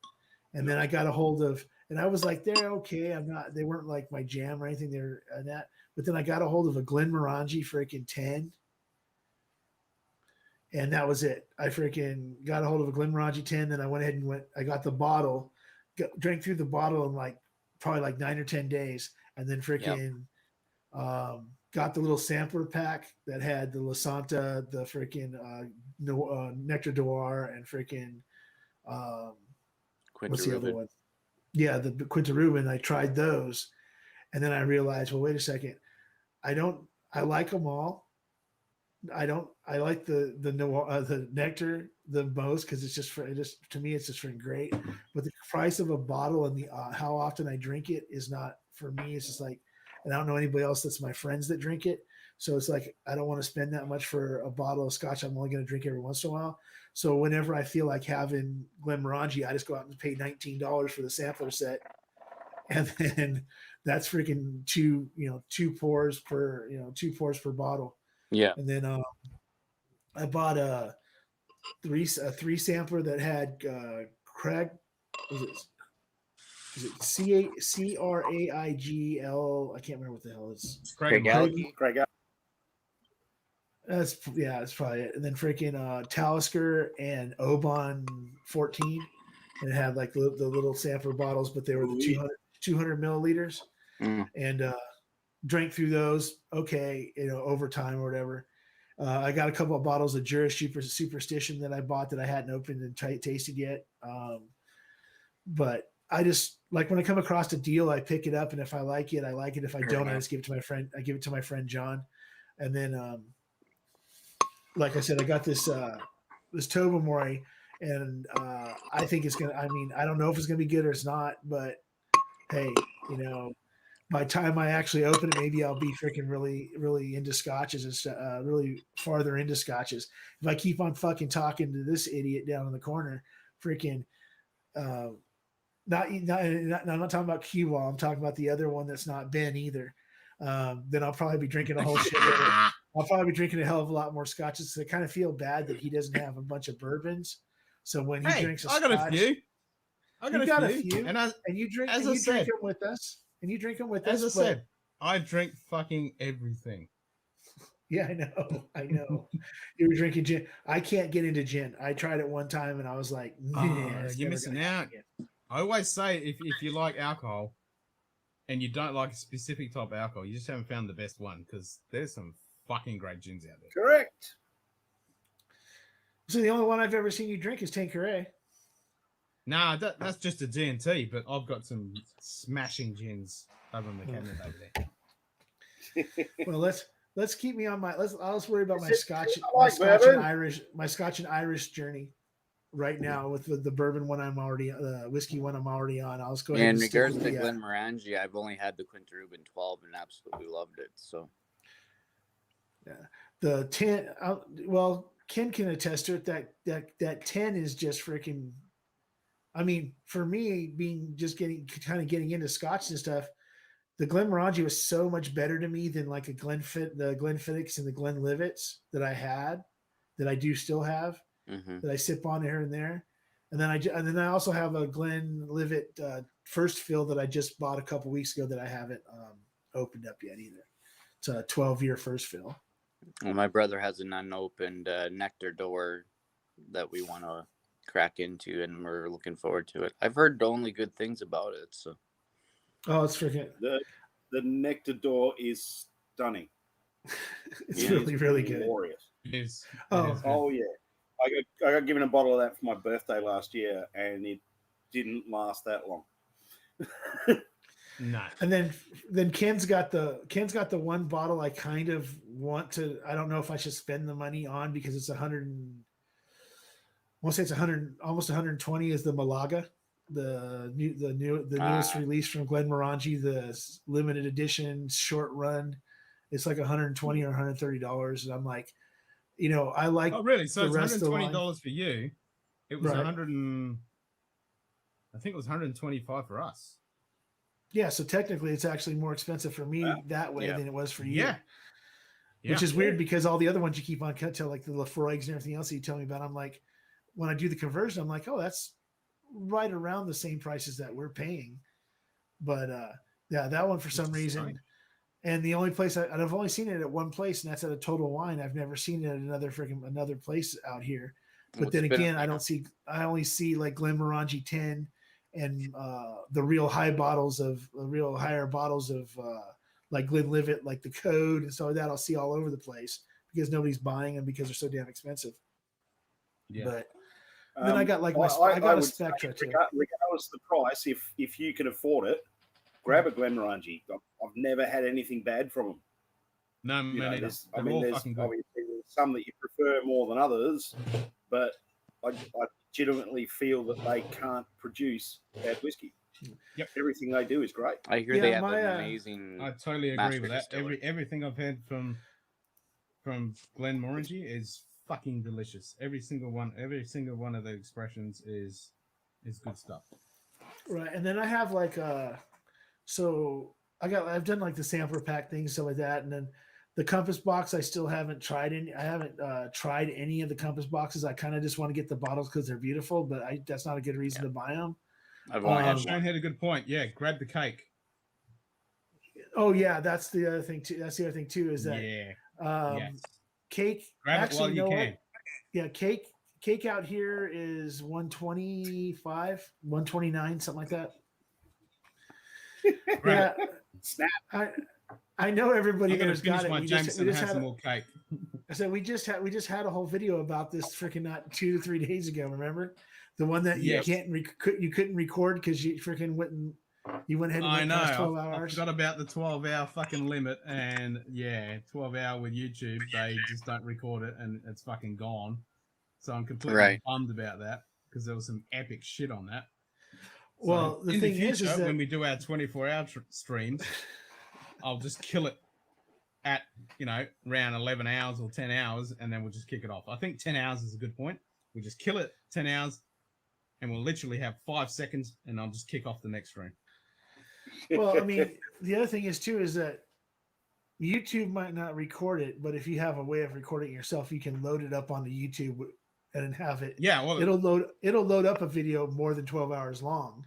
Speaker 5: and then I got a hold of, and I was like, they're okay. They weren't like my jam or anything. They're that, but then I got a hold of a Glenmorangie freaking 10. And that was it. I freaking got a hold of a Glenmorangie 10. Then I went ahead and I got the bottle, drank through the bottle in like probably like 9 or 10 days. And then freaking got the little sampler pack that had the La Santa, the freaking Nectar Noir, and freaking what's the other one? Yeah, the Quinta Rubin. I tried those. And then I realized, well, wait a second. I like them all. I like the nectar the most because it's just to me it's just great. But the price of a bottle and the how often I drink it is not for me. It's just like, and I don't know anybody else that's my friends that drink it. So it's like I don't want to spend that much for a bottle of Scotch. I'm only going to drink every once in a while. So whenever I feel like having Glenmorangie, I just go out and pay $19 for the sampler set, and then that's freaking two pours per bottle.
Speaker 6: Yeah.
Speaker 5: And then I bought a three sampler that had Craig. Was it CRAIGL? I can't remember what the hell it's.
Speaker 6: Craig.
Speaker 5: That's probably it. And then freaking Talisker and Oban 14, and it had like the little sampler bottles, but they were the 200 milliliters, and drank through those. Okay, over time or whatever. I got a couple of bottles of Juris Superstition that I bought that I hadn't opened and tasted yet. But I just like when I come across a deal, I pick it up, and if I like it, I like it. If I don't, I just give it to my friend. I give it to my friend John, and then like I said, I got this Tobermory, and I think it's gonna. I mean, I don't know if it's gonna be good or it's not, but hey, by the time I actually open it, maybe I'll be freaking really, really into scotches and really farther into scotches. If I keep on fucking talking to this idiot down in the corner, freaking, I'm not talking about Q-Wall. I'm talking about the other one that's not Ben either. Then I'll probably be drinking a whole shit. I'll probably be drinking a hell of a lot more scotches. So I kind of feel bad that he doesn't have a bunch of bourbons. So when he drinks a scotch,
Speaker 1: I got a few.
Speaker 5: And you drink them with us. And you drink them with us.
Speaker 1: As I said, I drink fucking everything.
Speaker 5: Yeah, I know. You were drinking gin. I can't get into gin. I tried it one time and I was like,
Speaker 1: you're missing out. I always say if you like alcohol and you don't like a specific type of alcohol, you just haven't found the best one because there's some fucking great gins out there.
Speaker 3: Correct.
Speaker 5: So the only one I've ever seen you drink is Tanqueray.
Speaker 1: Nah, that's just a G&T, but I've got some smashing gins over in the cabinet over there.
Speaker 5: Well, let's keep me on my. Let's worry about my Scotch and Irish journey right now with the bourbon one the whiskey one I'm already on. I'll just go ahead.
Speaker 6: And in regards to Glenmorangie, I've only had the Quinta Rubin 12 and absolutely loved it. So
Speaker 5: yeah, the 10. Well, Ken can attest to it. That 10 is just freaking. I mean, for me, getting into Scotch and stuff, the Glenmorangie was so much better to me than like the Glenfiddichs and the Glenlivets that I had, that I do still have, that I sip on here and there, and then I also have a Glenlivet first fill that I just bought a couple weeks ago that I haven't opened up yet either. It's a 12-year first fill.
Speaker 6: Well, my brother has an unopened Nectar Door that we want to crack into, and we're looking forward to it. I've heard only good things about it. So,
Speaker 5: it's freaking
Speaker 3: the Nectar Door is stunning.
Speaker 5: It's really, really good.
Speaker 3: Glorious.
Speaker 1: It is.
Speaker 3: Oh yeah. I got given a bottle of that for my birthday last year, and it didn't last that long.
Speaker 5: No. And then Ken's got the one bottle I kind of want to. I don't know if I should spend the money on because it's 100. I want to say it's 100, almost 120 is the Malaga, the newest release from Glenmorangie, the limited edition short run. It's like 120 or $130, and I'm like, I like.
Speaker 1: Oh, really? So it's $120 for you, It was
Speaker 5: Right.
Speaker 1: 100 and I think it was 125 for us.
Speaker 5: Yeah, so technically it's actually more expensive for me that way
Speaker 6: Yeah.
Speaker 5: than it was for you.
Speaker 1: Yeah.
Speaker 5: Which is weird because all the other ones you keep on cut to, like the Lafroigs and everything else that you tell me about, I'm like, when I do the conversion, I'm like, oh, that's right around the same prices that we're paying. But yeah, that one for some reason.
Speaker 1: Strange.
Speaker 5: And the only place I've only seen it at one place, and that's at a Total Wine. I've never seen it at another place out here. But then again, I only see like Glenmorangie 10 and the real higher bottles of like Glenlivet, like the Code and stuff like that. I'll see all over the place because nobody's buying them because they're so damn expensive.
Speaker 1: Yeah.
Speaker 5: But then I got like I got a Spectra too.
Speaker 3: Regardless of the price, if you can afford it, grab a Glenmorangie. I've never had anything bad from them.
Speaker 1: No,
Speaker 3: You know,
Speaker 1: man,
Speaker 3: there's
Speaker 1: they're all
Speaker 3: there's
Speaker 1: fucking good.
Speaker 3: obviously some that you prefer more than others, but I legitimately feel that they can't produce bad whiskey.
Speaker 1: Yep.
Speaker 3: Everything they do is great.
Speaker 6: I hear they have an amazing.
Speaker 1: I totally agree
Speaker 6: master
Speaker 1: with that.
Speaker 6: distiller.
Speaker 1: Everything I've had from Glenmorangie is fucking delicious. Every single one of the expressions is good stuff.
Speaker 5: Right, and then I have like so I've done like the sampler pack things, stuff like that, and then the Compass box I still haven't tried any. I haven't tried any of the Compass boxes. I kind of just want to get the bottles because they're beautiful, but that's not a good reason to buy them.
Speaker 6: I've only had
Speaker 1: Shane
Speaker 6: one.
Speaker 1: had a good point. Yeah, grab the cake.
Speaker 5: Oh yeah, that's the other thing too. That's the other thing too is that
Speaker 1: Yes.
Speaker 5: cake.
Speaker 1: Grab
Speaker 5: actually,
Speaker 1: it while you
Speaker 5: know
Speaker 1: can.
Speaker 5: what? Yeah, cake out here is 125, 129, something like that.
Speaker 1: Grab
Speaker 5: Yeah,
Speaker 3: Snap.
Speaker 5: I know everybody
Speaker 1: I'm gonna
Speaker 5: there's got
Speaker 1: finish
Speaker 5: it.
Speaker 1: my
Speaker 5: We
Speaker 1: Jameson
Speaker 5: just
Speaker 1: and
Speaker 5: had
Speaker 1: have some more cake.
Speaker 5: I said we just had a whole video about this freaking not 2 to 3 days ago. Remember the one that
Speaker 1: Yes.
Speaker 5: you couldn't record because you freaking you went ahead and
Speaker 1: I
Speaker 5: went
Speaker 1: know.
Speaker 5: past 12
Speaker 1: I
Speaker 5: hours.
Speaker 1: forgot about the 12-hour fucking limit, and 12-hour with YouTube, they just don't record it, and it's fucking gone. So I'm completely bummed about that because there was some epic shit on that.
Speaker 5: Well,
Speaker 1: So
Speaker 5: the
Speaker 1: in
Speaker 5: thing
Speaker 1: the future,
Speaker 5: is that
Speaker 1: when we do our 24-hour streams, I'll just kill it at around 11 hours or 10 hours, and then we'll just kick it off. I think 10 hours is a good point. We just kill it 10 hours, and we'll literally have 5 seconds, and I'll just kick off the next stream.
Speaker 5: well, I mean, the other thing is too is that YouTube might not record it, but if you have a way of recording it yourself, you can load it up onto YouTube and have it.
Speaker 1: Yeah, well,
Speaker 5: it'll load up a video more than 12 hours long.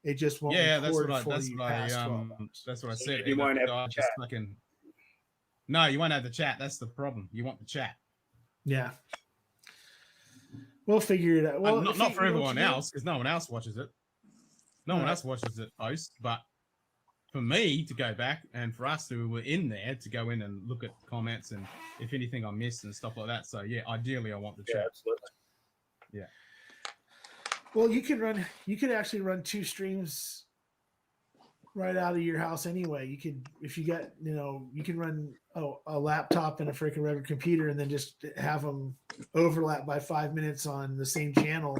Speaker 5: It just won't record past 12 hours.
Speaker 1: That's what I said.
Speaker 3: You won't have
Speaker 1: I
Speaker 3: the
Speaker 1: just
Speaker 3: chat.
Speaker 1: fucking no, you won't have the chat. That's the problem. You want the chat.
Speaker 5: Yeah. We'll figure it out. Well,
Speaker 1: not for everyone else, because no one else watches it. No one else watches it post, but for me to go back and for us who were in there to go in and look at comments and if anything I missed and stuff like that. So yeah, ideally I want the chat.
Speaker 3: Absolutely.
Speaker 5: Yeah. Well, you could actually run 2 streams right out of your house anyway. You could, if you got, you can run a laptop and a freaking regular computer and then just have them overlap by 5 minutes on the same channel.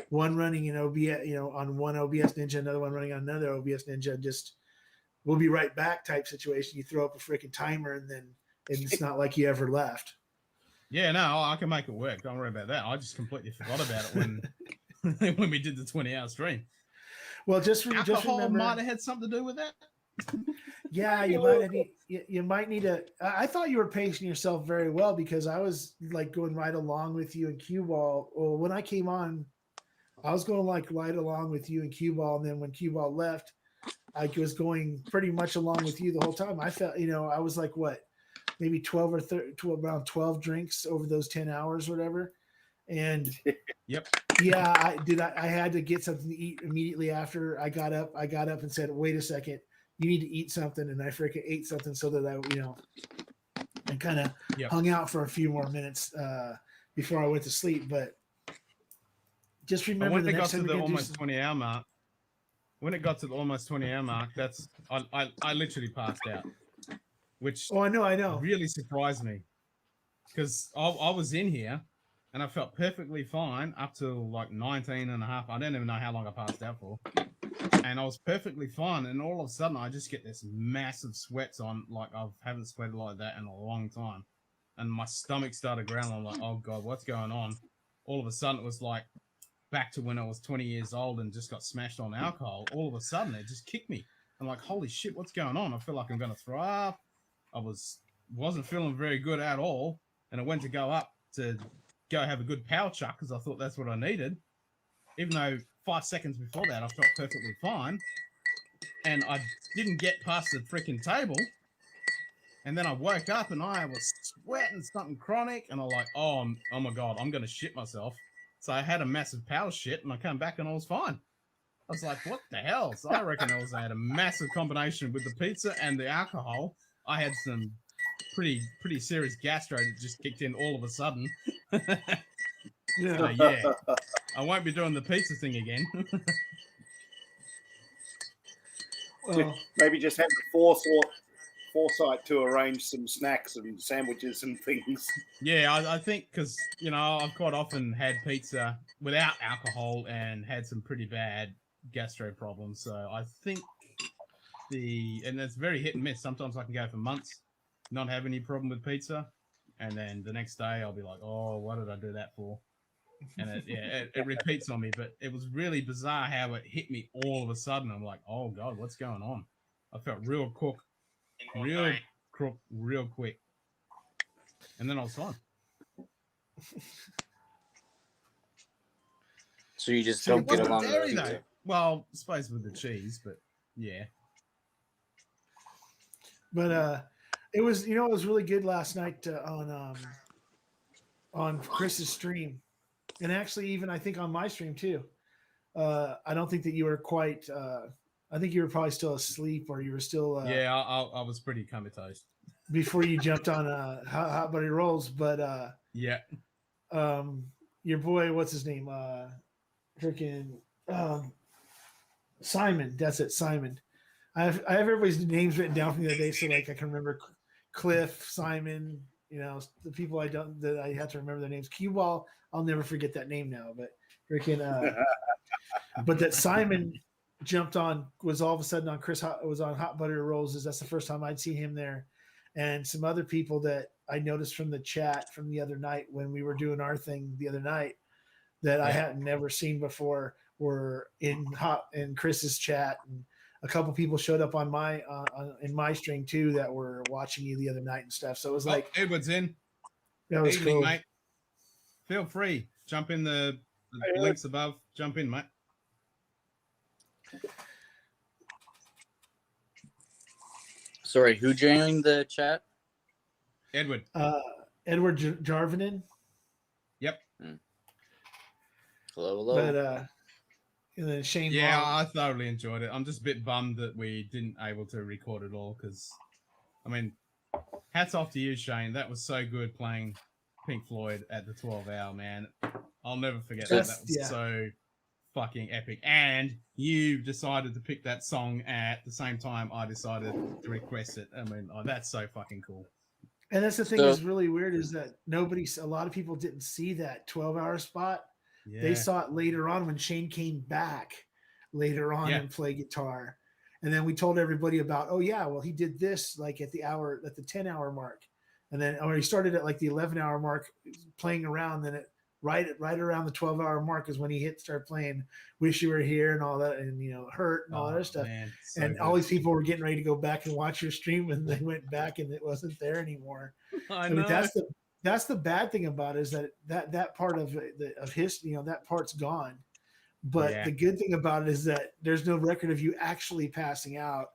Speaker 5: One running in OBS, on one OBS Ninja, another one running on another OBS Ninja. Just we'll be right back type situation. You throw up a freaking timer and then it's not like you ever left.
Speaker 1: Yeah, no, I can make it work. Don't worry about that. I just completely forgot about it when we did the 20-hour stream.
Speaker 5: Well, just
Speaker 1: alcohol
Speaker 5: remember,
Speaker 1: might have had something to do with that.
Speaker 5: Yeah, you might need to. I thought you were pacing yourself very well because I was like going right along with you and Cue Ball. Well, when I came on, I was going like right along with you and Cue Ball, and then when Cue Ball left, I was going pretty much along with you the whole time. I felt, I was like what, maybe 12 or 13, around 12 drinks over those 10 hours or whatever, and
Speaker 1: Yep.
Speaker 5: Yeah, I had to get something to eat immediately after I got up. I got up and said, "Wait a second, you need to eat something." And I freaking ate something so that I kind of hung out for a few more minutes before I went to sleep. But just remember,
Speaker 1: when
Speaker 5: the
Speaker 1: it got
Speaker 5: next
Speaker 1: to
Speaker 5: time
Speaker 1: the almost 20-hour mark, that's I literally passed out, which
Speaker 5: I know
Speaker 1: really surprised me because I was in here. And I felt perfectly fine up to like 19 and a half. I don't even know how long I passed out for. And I was perfectly fine. And all of a sudden, I just get this massive sweats on. Like I haven't sweated like that in a long time. And my stomach started growling. I'm like, oh God, what's going on? All of a sudden, it was like back to when I was 20 years old and just got smashed on alcohol, all of a sudden it just kicked me. I'm like, holy shit, what's going on? I feel like I'm going to throw up. I wasn't feeling very good at all. And I went to go up to go have a good power chuck because I thought that's what I needed. Even though 5 seconds before that, I felt perfectly fine. And I didn't get past the freaking table. And then I woke up and I was sweating something chronic. And I'm like, oh my God, I'm going to shit myself. So I had a massive power shit and I came back and I was fine. I was like, what the hell? So I reckon I had a massive combination with the pizza and the alcohol. I had some pretty serious gastro that just kicked in all of a sudden.
Speaker 5: Yeah.
Speaker 1: So yeah, I won't be doing the pizza thing again.
Speaker 5: Well,
Speaker 3: Maybe just have the foresight to arrange some snacks and sandwiches and things.
Speaker 1: Yeah, I think because, you know, I've quite often had pizza without alcohol and had some pretty bad gastro problems. So I think and it's very hit and miss. Sometimes I can go for months, not have any problem with pizza. And then the next day I'll be like, oh, what did I do that for? And it repeats on me. But it was really bizarre how it hit me all of a sudden. I'm like, oh God, what's going on? I felt real quick. And then I was fine.
Speaker 6: So you just
Speaker 5: So
Speaker 6: don't get
Speaker 1: What's
Speaker 6: along
Speaker 1: the
Speaker 6: with
Speaker 1: dairy
Speaker 6: pizza.
Speaker 1: though? Well, I suppose with the cheese, but yeah.
Speaker 5: but it was, it was really good last night on Chris's stream, and actually even I think on my stream too. I don't think that you were quite. I think you were probably still asleep, or you were still.
Speaker 1: Yeah, I was pretty comatose.
Speaker 5: Before you jumped on Hot Buddy Rolls, but
Speaker 1: Yeah.
Speaker 5: your boy, what's his name? Freaking Simon. That's it, Simon. I have everybody's names written down from the other day, so like I can remember Cliff, Simon. The people I have to remember their names. Cue Ball, I'll never forget that name now, but freaking. But that Simon jumped on was all of a sudden on was on Hot Butter Rolls. That's the first time I'd seen him there, and some other people that I noticed from the chat from the other night when we were doing our thing the other night that I hadn't never seen before were in Chris's chat, and a couple people showed up on my in my stream too that were watching you the other night and stuff. So it was like
Speaker 1: Edward's in.
Speaker 5: that was
Speaker 1: Evening,
Speaker 5: cool.
Speaker 1: mate. Feel free. Jump in the links above. Jump in, mate.
Speaker 6: Sorry, who joined the chat?
Speaker 1: Edward.
Speaker 5: Edward Jarvinen.
Speaker 1: Yep.
Speaker 6: Hello.
Speaker 5: But and then Shane.
Speaker 1: Yeah,
Speaker 5: Long.
Speaker 1: I thoroughly enjoyed it. I'm just a bit bummed that we didn't able to record it all because, I mean, hats off to you, Shane. That was so good playing Pink Floyd at the 12-hour, man. I'll never forget that. That was so fucking epic. And you decided to pick that song at the same time I decided to request it. I mean, that's so fucking cool.
Speaker 5: And that's the thing that's really weird is that a lot of people didn't see that 12-hour spot. Yeah. They saw it later on when Shane came back later on and played guitar. And then we told everybody about, oh yeah, well, he did this like at the 10-hour mark. And then he started at like the 11-hour mark playing around. Then right around the 12-hour mark is when he started playing Wish You Were Here and all that, and Hurt and all that other stuff. Man, so and good. All these people were getting ready to go back and watch your stream, and they went back and it wasn't there anymore. I mean, that's the bad thing about it, is that part of history, that part's gone. But the good thing about it is that there's no record of you actually passing out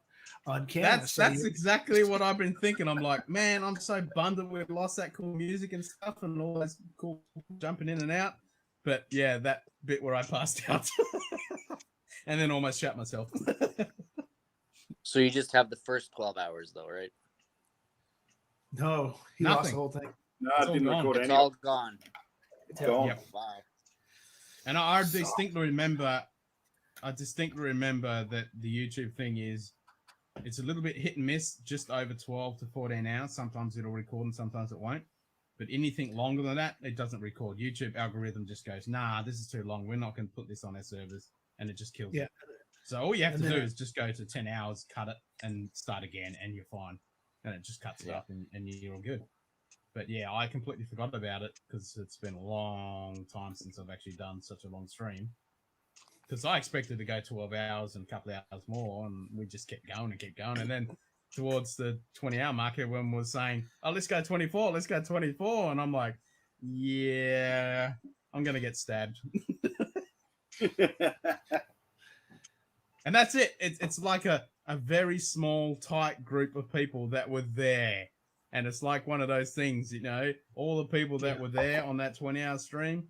Speaker 5: on camera.
Speaker 1: That's exactly what I've been thinking. I'm like, man, I'm so bummed that we've lost that cool music and stuff and all those cool jumping in and out. But yeah, that bit where I passed out and then almost shot myself.
Speaker 6: So you just have the first 12 hours though, right?
Speaker 5: No, he lost the whole thing.
Speaker 3: No, I didn't record
Speaker 6: It's all gone.
Speaker 3: It's gone.
Speaker 1: Yep.
Speaker 6: Wow.
Speaker 1: And I distinctly remember that the YouTube thing it's a little bit hit and miss, just over 12 to 14 hours. Sometimes it'll record and sometimes it won't. But anything longer than that, it doesn't record. YouTube algorithm just goes, nah, this is too long. We're not going to put this on our servers. And it just kills it. So all you have to do is just go to 10 hours, cut it, and start again, and you're fine. And it just cuts it up, and you're all good. But yeah, I completely forgot about it because it's been a long time since I've actually done such a long stream. Because I expected to go 12 hours and a couple of hours more, and we just kept going and kept going. And then towards the 20-hour mark, everyone was saying, "Oh, let's go 24, let's go 24," and I'm like, "Yeah, I'm gonna get stabbed." And that's it. It's like a very small, tight group of people that were there. And it's like one of those things, all the people that were there on that 20-hour stream,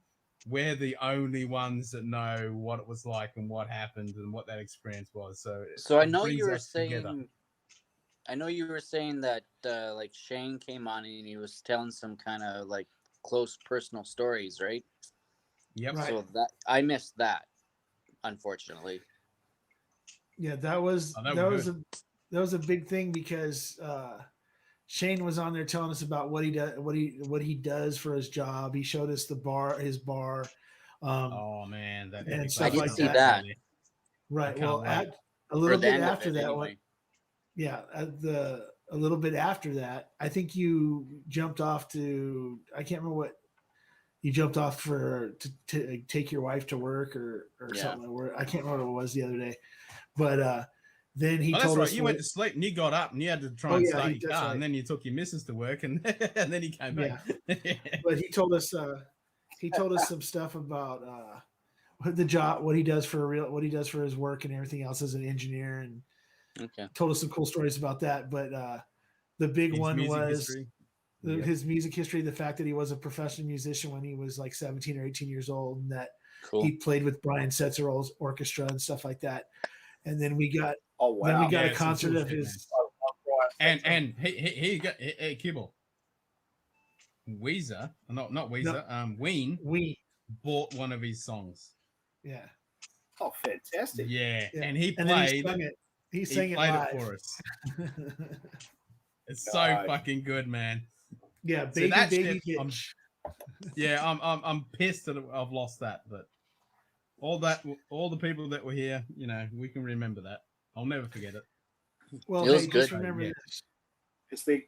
Speaker 1: we're the only ones that know what it was like and what happened and what that experience was. So
Speaker 6: I
Speaker 1: it
Speaker 6: know
Speaker 1: brings
Speaker 6: you were
Speaker 1: us together.
Speaker 6: saying, that like Shane came on and he was telling some kind of like close personal stories, right?
Speaker 1: Yep.
Speaker 5: Right.
Speaker 6: So that I missed that, unfortunately.
Speaker 5: Yeah, that was
Speaker 1: Oh, that
Speaker 5: that
Speaker 1: was
Speaker 5: was that was a big thing because Shane was on there telling us about what he does, what he does for his job. He showed us his bar,
Speaker 1: Oh man, that
Speaker 5: and
Speaker 1: epic
Speaker 5: stuff
Speaker 6: I did
Speaker 5: like
Speaker 6: see
Speaker 5: that.
Speaker 6: that.
Speaker 5: Right.
Speaker 1: I
Speaker 5: Well,
Speaker 1: can't wait.
Speaker 5: a
Speaker 6: Or
Speaker 5: little
Speaker 6: the
Speaker 5: bit
Speaker 6: end of
Speaker 5: after
Speaker 6: it,
Speaker 5: that,
Speaker 6: anyway.
Speaker 5: a little bit after that, I think you jumped off to. I can't remember what you jumped off to take your wife to work or
Speaker 6: Yeah.
Speaker 5: something. Or I can't remember what it was the other day, but then he
Speaker 1: Oh, that's
Speaker 5: told
Speaker 1: right.
Speaker 5: us
Speaker 1: You went to sleep and you got up and you had to try and start your
Speaker 5: that's
Speaker 1: car,
Speaker 5: right.
Speaker 1: and then you took your missus to work, and and then he came back.
Speaker 5: But he told us some stuff about the job, what he does what he does for his work and everything else as an engineer, and
Speaker 6: Okay.
Speaker 5: told us some cool stories about that. But the big
Speaker 1: His
Speaker 5: one
Speaker 1: music
Speaker 5: was
Speaker 1: history. Yep.
Speaker 5: his music history, the fact that he was a professional musician when he was like 17 or 18 years old, and that
Speaker 6: Cool.
Speaker 5: he played with Brian Setzer's orchestra and stuff like that. And then we got
Speaker 3: Oh wow!
Speaker 5: then we got
Speaker 1: Yeah,
Speaker 5: a
Speaker 1: some
Speaker 5: concert
Speaker 1: cool
Speaker 5: of
Speaker 1: shit,
Speaker 5: his.
Speaker 1: And he got Kibble. Weezer, not Weezer. Ween bought one of his songs.
Speaker 5: Yeah.
Speaker 3: Oh, fantastic!
Speaker 1: Yeah,
Speaker 5: Yeah.
Speaker 1: and he
Speaker 5: And then
Speaker 1: played.
Speaker 5: he sung it. He
Speaker 1: He
Speaker 5: sang it
Speaker 1: played
Speaker 5: live
Speaker 1: it for us. It's so
Speaker 3: Nice.
Speaker 1: fucking good, man.
Speaker 5: Yeah,
Speaker 1: So
Speaker 5: baby,
Speaker 1: that
Speaker 5: baby,
Speaker 1: shit,
Speaker 5: bitch.
Speaker 1: I'm pissed that I've lost that, but all the people that were here, we can remember that. I'll never forget it.
Speaker 5: Well,
Speaker 6: It was
Speaker 5: hey,
Speaker 6: good.
Speaker 5: just remember
Speaker 1: Yeah.
Speaker 5: this.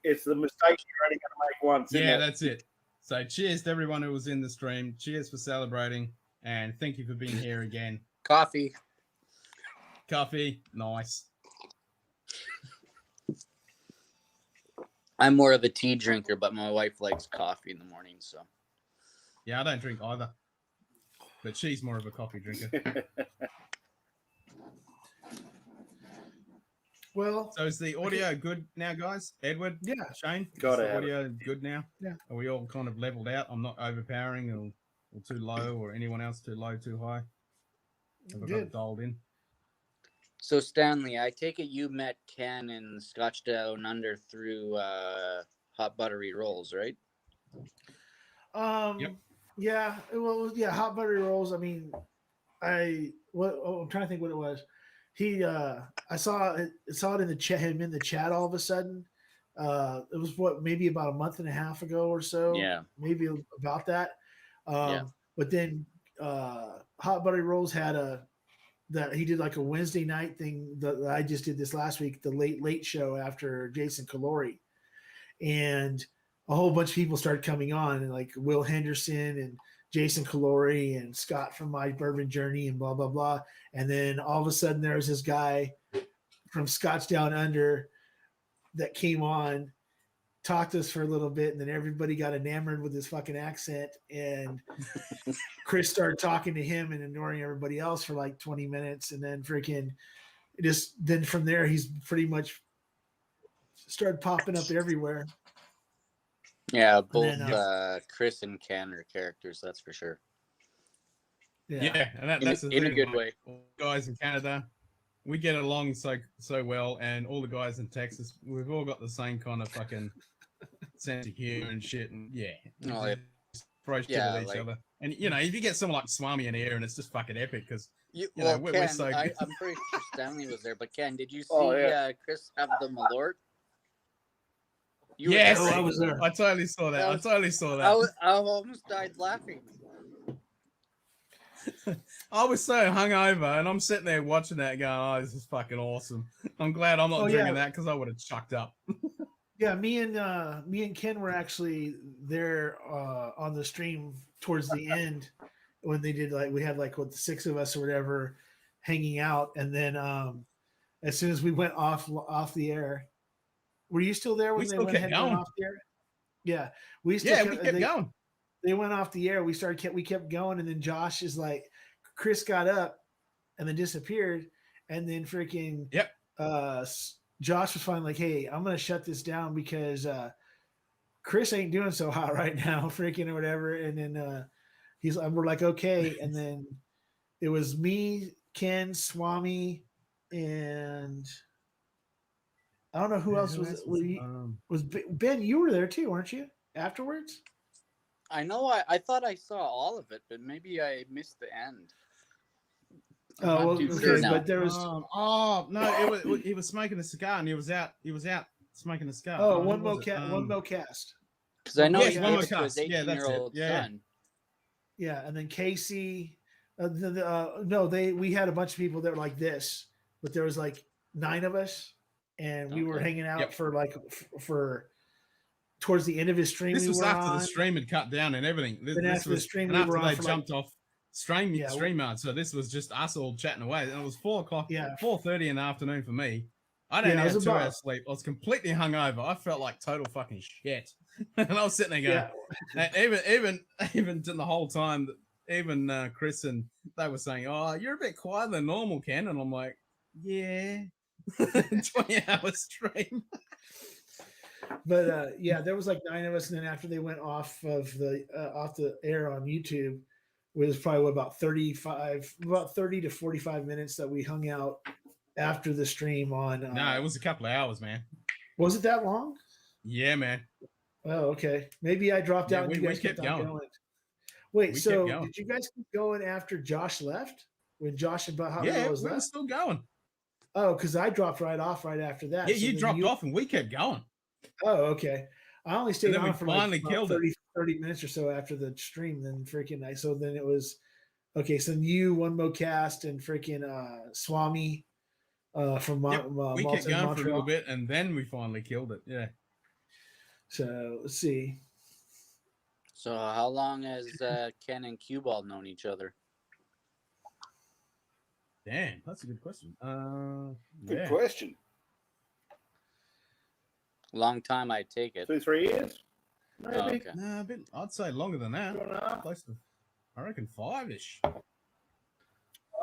Speaker 3: It's the mistake you're only going to make once.
Speaker 1: Yeah,
Speaker 3: isn't it?
Speaker 1: that's it. So cheers to everyone who was in the stream. Cheers for celebrating, and thank you for being here again.
Speaker 6: Coffee.
Speaker 1: Nice.
Speaker 6: I'm more of a tea drinker, but my wife likes coffee in the morning, so.
Speaker 1: Yeah, I don't drink either, but she's more of a coffee drinker.
Speaker 5: Well,
Speaker 1: So is the audio good now, guys? Edward?
Speaker 5: yeah.
Speaker 1: Shane?
Speaker 3: Gotta
Speaker 1: Is the
Speaker 3: have
Speaker 1: audio good now?
Speaker 5: Yeah.
Speaker 1: Are we all kind of leveled out? I'm not overpowering or too low, or anyone else too low, too high? Have I got
Speaker 5: Good.
Speaker 1: it dialed in?
Speaker 6: So Stanley, I take it you met Ken and Scotchdownunder through Hot Buttery Rolls, right?
Speaker 1: Yep.
Speaker 5: Yeah. Well, yeah. Hot buttery rolls. I mean, I'm trying to think what it was. I saw it in the chat. Him in the chat all of a sudden. It was maybe about a month and a half ago or so.
Speaker 6: Yeah.
Speaker 5: Maybe about that.
Speaker 6: Yeah.
Speaker 5: But then Hot Buttery Rolls had that he did like a Wednesday night thing that I just did this last week, the late show after Jason Calori, and a whole bunch of people started coming on, and like Will Henderson and Jason Calori and Scott from My Bourbon Journey and blah blah blah, and then all of a sudden there was this guy from Scotch Down Under that came on, talked to us for a little bit, and then everybody got enamored with his fucking accent, and Chris started talking to him and ignoring everybody else for like 20 minutes, and then then from there he's pretty much started popping up everywhere.
Speaker 6: Yeah, both
Speaker 5: then,
Speaker 6: Chris and Ken are characters, that's for sure.
Speaker 1: Yeah, and that's the
Speaker 6: in a
Speaker 1: thing,
Speaker 6: good
Speaker 1: like,
Speaker 6: way.
Speaker 1: all the guys in Canada, we get along so well, and all the guys in Texas, we've all got the same kind of fucking sense of humor and shit, and
Speaker 6: Oh, yeah.
Speaker 1: just throw shit
Speaker 6: Yeah,
Speaker 1: at each
Speaker 6: like-
Speaker 1: other. And if you get someone like Swami in here, and it's just fucking epic because
Speaker 6: Well,
Speaker 1: we're
Speaker 6: Ken,
Speaker 1: so
Speaker 6: I'm
Speaker 1: good.
Speaker 6: pretty sure Stanley was there, but Ken, did you see
Speaker 3: Oh, yeah.
Speaker 6: Chris have the Malort? You were
Speaker 1: Yes,
Speaker 5: Oh,
Speaker 6: there,
Speaker 5: I
Speaker 6: right?
Speaker 5: was there.
Speaker 1: I totally saw that.
Speaker 6: That was-
Speaker 1: I totally saw that.
Speaker 6: I almost died laughing.
Speaker 1: I was so hungover, and I'm sitting there watching that, going, "Oh, this is fucking awesome." I'm glad I'm not
Speaker 5: Oh,
Speaker 1: drinking
Speaker 5: yeah.
Speaker 1: that because I would have chucked up.
Speaker 5: Yeah, me and Ken were actually there on the stream towards the end when they did we had what the 6 of us or whatever hanging out, and then as soon as we went off the air, were you still there when
Speaker 1: We
Speaker 5: they
Speaker 1: still
Speaker 5: went
Speaker 1: kept
Speaker 5: ahead and went
Speaker 1: going.
Speaker 5: off the air? Yeah, we still
Speaker 1: Yeah, we kept going.
Speaker 5: They went off the air. We kept going, and then Josh is like, Chris got up and then disappeared, and then freaking
Speaker 1: Yep.
Speaker 5: Josh was finally like, "Hey, I'm gonna shut this down because Chris ain't doing so hot right now, freaking or whatever." And then we're like, "Okay," and then it was me, Ken, Swami, and I don't know who else was. Was Ben? You were there too, weren't you? Afterwards.
Speaker 6: I know. I thought I saw all of it, but maybe I missed the end.
Speaker 5: Oh, well,
Speaker 6: too
Speaker 5: okay,
Speaker 6: sure now.
Speaker 5: but there was.
Speaker 1: Oh no! He was smoking a cigar, and he was out smoking a cigar.
Speaker 5: Oh,
Speaker 1: who
Speaker 5: one
Speaker 1: was it?
Speaker 5: mo cast.
Speaker 6: Because I know
Speaker 1: Yes,
Speaker 6: he
Speaker 1: one more
Speaker 6: gave it to his
Speaker 1: cast. Yeah, that's it.
Speaker 6: 18-year-old
Speaker 1: Yeah.
Speaker 6: son.
Speaker 5: Yeah, and then Casey. We had a bunch of people that were like this, but there was like 9 of us, and we were
Speaker 6: Okay.
Speaker 5: hanging out
Speaker 1: Yep.
Speaker 5: for towards the end of his stream.
Speaker 1: This
Speaker 5: we
Speaker 1: was
Speaker 5: were
Speaker 1: after
Speaker 5: on.
Speaker 1: the stream had cut down and everything.
Speaker 5: Then after the stream,
Speaker 1: and
Speaker 5: we
Speaker 1: after
Speaker 5: were on
Speaker 1: they
Speaker 5: for
Speaker 1: jumped off stream
Speaker 5: Yeah,
Speaker 1: yard, so this was just us all chatting away. And it was 4:00,
Speaker 5: Yeah.
Speaker 1: 4:30 in the afternoon for me. I didn't
Speaker 5: Yeah, it
Speaker 1: have
Speaker 5: was
Speaker 1: 2
Speaker 5: about-
Speaker 1: hours sleep. I was completely hungover. I felt like total fucking shit. And I was sitting there going, even the whole time, even Chris and they were saying, "Oh, you're a bit quieter than normal, Ken." And I'm like, "Yeah." 20-hour stream.
Speaker 5: But there was like 9 of us, and then after they went off the air on YouTube, it was probably about 30 to 45 minutes that we hung out after the stream on.
Speaker 1: No, it was a couple of hours, man.
Speaker 5: Was it that long?
Speaker 1: Yeah, man.
Speaker 5: Oh, okay. Maybe I dropped
Speaker 1: Yeah,
Speaker 5: out and
Speaker 1: we
Speaker 5: you guys
Speaker 1: kept
Speaker 5: kept on
Speaker 1: going.
Speaker 5: going. Wait,
Speaker 1: We
Speaker 5: so
Speaker 1: kept going.
Speaker 5: did you guys keep going after Josh left? When Josh and Hot
Speaker 1: Yeah,
Speaker 5: was
Speaker 1: we were
Speaker 5: left?
Speaker 1: still going.
Speaker 5: Oh, because I dropped right off right after that.
Speaker 1: Yeah,
Speaker 5: So
Speaker 1: you
Speaker 5: then
Speaker 1: dropped off and we kept going.
Speaker 5: Oh, okay. I only stayed
Speaker 1: then we
Speaker 5: on for
Speaker 1: finally
Speaker 5: like
Speaker 1: killed
Speaker 5: 30 minutes or so after the stream. Then freaking night. So then it was okay. So you, One Mo Cast, and freaking Swami from
Speaker 1: We
Speaker 5: Malta
Speaker 1: kept
Speaker 5: and
Speaker 1: going for a little
Speaker 5: Montreal.
Speaker 1: bit and then we finally killed it. Yeah.
Speaker 5: So let's see.
Speaker 6: So how long has Ken and Cue Ball known each other?
Speaker 1: Damn, that's a good question.
Speaker 3: Good question.
Speaker 6: Long time, I take it.
Speaker 3: 2-3 years. Maybe.
Speaker 6: Oh, okay.
Speaker 1: Nah, a bit, I'd say longer than that. Close to, I reckon 5-ish.
Speaker 3: I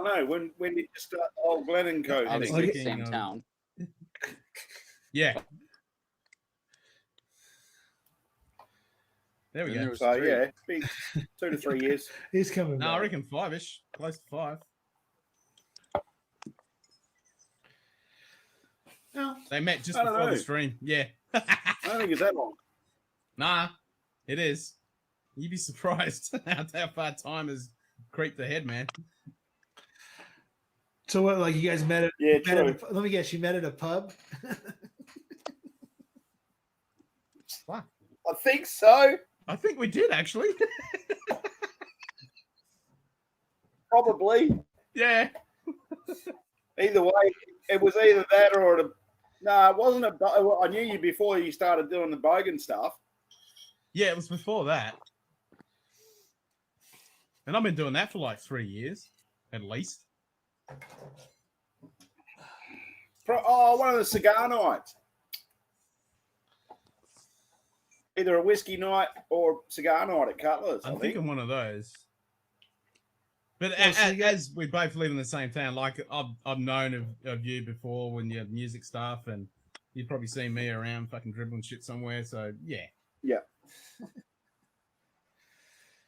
Speaker 3: know. When did you start the whole Glen and Co.
Speaker 1: I was
Speaker 3: thing?
Speaker 6: Obviously, the
Speaker 1: thinking,
Speaker 6: same town.
Speaker 1: Yeah. There we
Speaker 6: Then there
Speaker 1: go.
Speaker 6: was
Speaker 3: So
Speaker 6: 3.
Speaker 3: yeah, big 2 to 3 years.
Speaker 5: He's coming
Speaker 1: No, I
Speaker 5: back.
Speaker 1: reckon 5-ish. Close to 5.
Speaker 5: No.
Speaker 1: They met just
Speaker 3: I don't
Speaker 1: before the
Speaker 3: know.
Speaker 1: stream. Yeah.
Speaker 3: I don't think it's that long.
Speaker 1: Nah, it is. You'd be surprised how far time has creeped ahead, man.
Speaker 5: So what? Like you guys met at?
Speaker 3: Yeah,
Speaker 5: met at
Speaker 3: true.
Speaker 5: let me guess. You met at a pub.
Speaker 1: Fuck.
Speaker 3: I think so.
Speaker 1: I think we did actually.
Speaker 3: Probably.
Speaker 1: Yeah.
Speaker 3: Either way, it was either that or it wasn't a. I knew you before you started doing the bogan stuff.
Speaker 1: Yeah, it was before that. And I've been doing that for like 3 years, at least.
Speaker 3: One of the cigar nights. Either a whiskey night or cigar night at Cutler's.
Speaker 1: I'm
Speaker 3: I think.
Speaker 1: thinking one of those. But
Speaker 5: Well, so you
Speaker 1: as we both live in the same town, like I've known of you before when you had music stuff, and you'd probably seen me around fucking dribbling shit somewhere. So yeah.
Speaker 3: Yeah.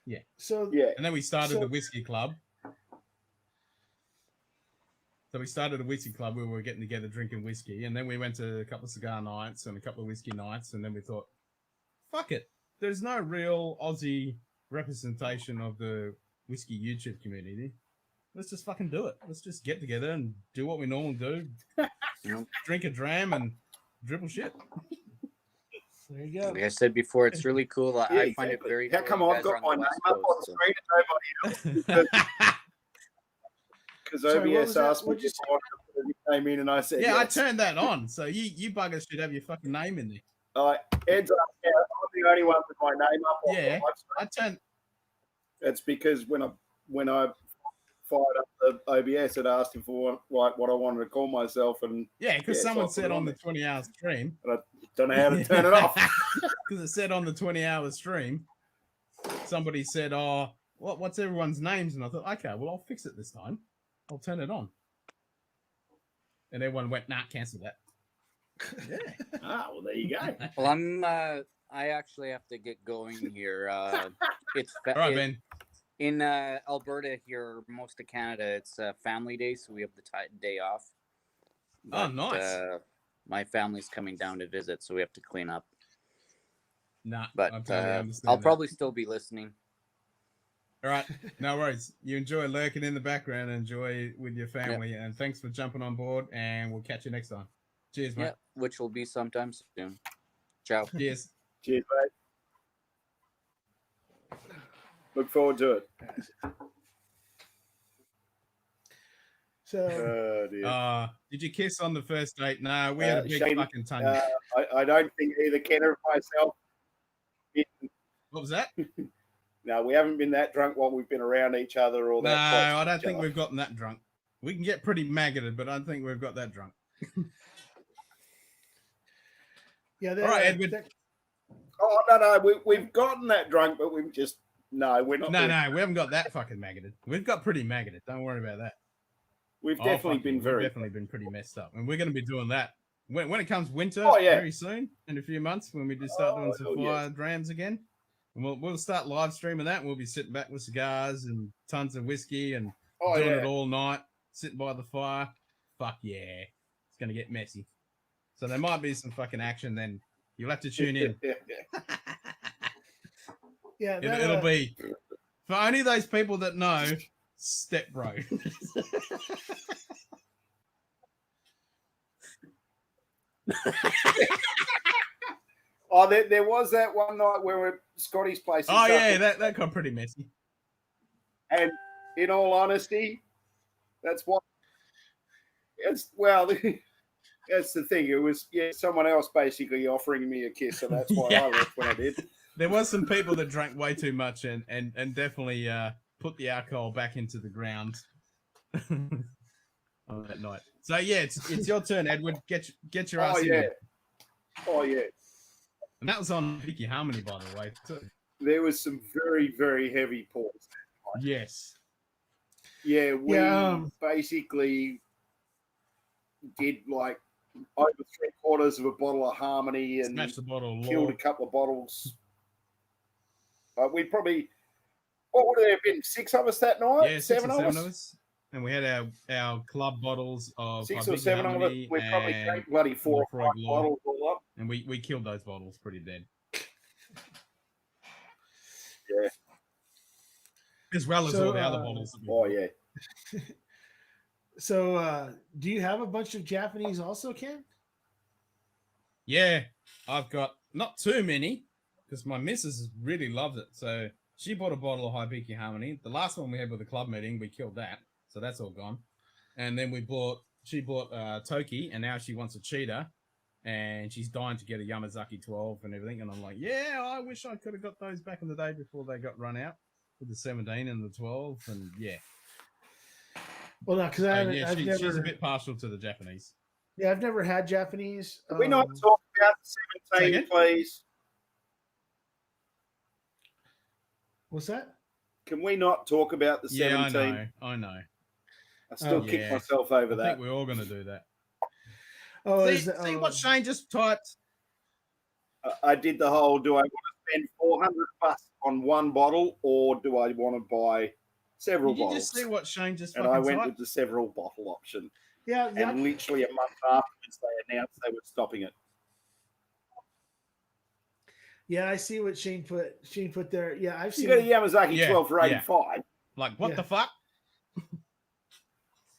Speaker 1: Yeah.
Speaker 5: So
Speaker 3: Yeah.
Speaker 1: And then we started
Speaker 5: So-
Speaker 1: the whiskey club. So we started a whiskey club where we were getting together drinking whiskey, and then we went to a couple of cigar nights and a couple of whiskey nights, and then we thought, fuck it. There's no real Aussie representation of the whiskey YouTube community. Let's just fucking do it. Let's just get together and do what we normally do.
Speaker 6: Yep.
Speaker 1: Drink a dram and dribble shit.
Speaker 5: there you go.
Speaker 6: Like I said before, it's really cool.
Speaker 3: Yeah,
Speaker 6: I find it
Speaker 3: exactly.
Speaker 6: very
Speaker 3: How
Speaker 6: cool.
Speaker 3: come
Speaker 6: you
Speaker 3: I've
Speaker 6: guys
Speaker 3: got
Speaker 6: are
Speaker 3: my
Speaker 6: on the
Speaker 3: name
Speaker 6: West
Speaker 3: up on
Speaker 6: Coast,
Speaker 3: the
Speaker 6: so-
Speaker 3: screen and nobody else? Because
Speaker 5: Sorry, what
Speaker 3: OBS
Speaker 5: was that?
Speaker 3: asked me
Speaker 5: What'd you
Speaker 3: if I wanted to put a name in, and I said
Speaker 1: Yeah, I
Speaker 3: yes.
Speaker 1: turned that on. So you buggers should have your fucking name in there.
Speaker 3: Ed's asking, I'm the only one with my name up on
Speaker 1: Yeah.
Speaker 3: the live stream.
Speaker 1: I turned.
Speaker 3: That's because when I fired up the OBS, it asked him for what I wanted to call myself, and
Speaker 1: Yeah, because
Speaker 3: Yeah, so
Speaker 1: someone
Speaker 3: I put
Speaker 1: said
Speaker 3: it
Speaker 1: on
Speaker 3: on
Speaker 1: the
Speaker 3: there.
Speaker 1: 20-hour stream.
Speaker 3: don't know how to turn it off.
Speaker 1: Because it said on the 20-hour stream, somebody said, "Oh, what's everyone's names?" And I thought, okay, well, I'll fix it this time. I'll turn it on. And everyone went, "Nah, cancel that." Yeah.
Speaker 3: Well, there you go.
Speaker 6: Well, I actually have to get going here. It's
Speaker 1: All right, Ben.
Speaker 6: in Alberta here, most of Canada, it's Family Day, so we have the day off.
Speaker 1: Oh, nice.
Speaker 6: My family's coming down to visit, so we have to clean up.
Speaker 1: Nah,
Speaker 6: But
Speaker 1: I totally understand
Speaker 6: I'll
Speaker 1: that.
Speaker 6: probably still be listening.
Speaker 1: All right, no worries. You enjoy lurking in the background, enjoy with your family, and thanks for jumping on board, and we'll catch you next time. Cheers, mate.
Speaker 6: Yeah, which will be sometime soon. Ciao.
Speaker 1: Cheers.
Speaker 3: Cheers, mate. Look forward to it.
Speaker 5: So,
Speaker 3: dear.
Speaker 1: Did you kiss on the first date? No, we had a big
Speaker 3: Shane,
Speaker 1: fucking tongue.
Speaker 3: I don't think either Ken or myself.
Speaker 1: What was that?
Speaker 3: No, we haven't been that drunk while we've been around each other or
Speaker 1: No,
Speaker 3: that. close to
Speaker 1: I don't
Speaker 3: each
Speaker 1: think
Speaker 3: other.
Speaker 1: we've gotten that drunk. We can get pretty maggoted, but I don't think we've got that drunk.
Speaker 5: yeah.
Speaker 1: All right, Edward.
Speaker 3: Oh no, we've gotten that drunk, but we've just we're not.
Speaker 1: No, we haven't got that fucking maggoted. We've got pretty maggoted. Don't worry about that.
Speaker 3: We've definitely been
Speaker 1: we've
Speaker 3: very.
Speaker 1: definitely been pretty messed up, and we're going to be doing that when it comes winter.
Speaker 3: Oh, yeah.
Speaker 1: Very soon, in a few months, when we do start doing some fire drams again. And we'll start live streaming that. And we'll be sitting back with cigars and tons of whiskey and doing it all night, sitting by the fire. Fuck yeah, it's going to get messy. So there might be some fucking action. Then you'll have to tune in.
Speaker 5: Yeah,
Speaker 1: It'll be for only those people that know Step Bro.
Speaker 3: Oh, there was that one night where we're at Scotty's place.
Speaker 1: Oh yeah, that got pretty messy.
Speaker 3: And in all honesty, that's what. That's that's the thing. It was someone else basically offering me a kiss, so that's why I left when I did.
Speaker 1: There was some people that drank way too much and definitely put the alcohol back into the ground on that night. So yeah, it's your turn, Edward. Get your ass in there.
Speaker 3: Oh yeah.
Speaker 1: And that was on Vicky Harmony, by the way, too.
Speaker 3: There was some very, very heavy pours.
Speaker 1: Yes.
Speaker 3: Yeah, we basically did like over 3/4 of a bottle of Harmony and
Speaker 1: smashed the bottle,
Speaker 3: killed a couple of bottles. We probably, what would there have been? 6 of us that night?
Speaker 1: Yeah,
Speaker 3: 7 of
Speaker 1: us. And we had our club bottles of
Speaker 3: 6 or 7 of us. We probably drank bloody 4 or 5 bottles all up.
Speaker 1: And we killed those bottles pretty dead.
Speaker 3: Yeah.
Speaker 1: As well as all the other bottles.
Speaker 3: Oh yeah.
Speaker 5: So, do you have a bunch of Japanese also, Ken?
Speaker 1: Yeah, I've got not too many because my missus really loves it. So she bought a bottle of Hibiki Harmony. The last one we had with the club meeting, we killed that. So that's all gone. And then she bought Toki, and now she wants a cheetah. And she's dying to get a Yamazaki 12 and everything. And I'm like, yeah, I wish I could have got those back in the day before they got run out with the 17 and the 12. And yeah.
Speaker 5: Well, no, because
Speaker 1: she's a bit partial to the Japanese.
Speaker 5: Yeah, I've never had Japanese.
Speaker 3: Can we not talk about the 17, please?
Speaker 5: What's that?
Speaker 3: Can we not talk about the 17?
Speaker 1: Yeah, I know.
Speaker 3: I still kick myself over that.
Speaker 1: I think we're all going to do that.
Speaker 5: Oh,
Speaker 1: see what Shane just typed?
Speaker 3: I did the whole, do I want to spend $400 on one bottle or do I want to buy several bottles?
Speaker 1: Did you just see what Shane just
Speaker 3: and
Speaker 1: fucking
Speaker 3: I went
Speaker 1: typed?
Speaker 3: with the several bottle option.
Speaker 5: Yeah.
Speaker 3: And literally a month afterwards, they announced they were stopping it.
Speaker 5: Yeah, I see what Shane put there. Yeah, I've seen.
Speaker 3: You got a Yamazaki 12 for 85.
Speaker 1: Like, what the fuck?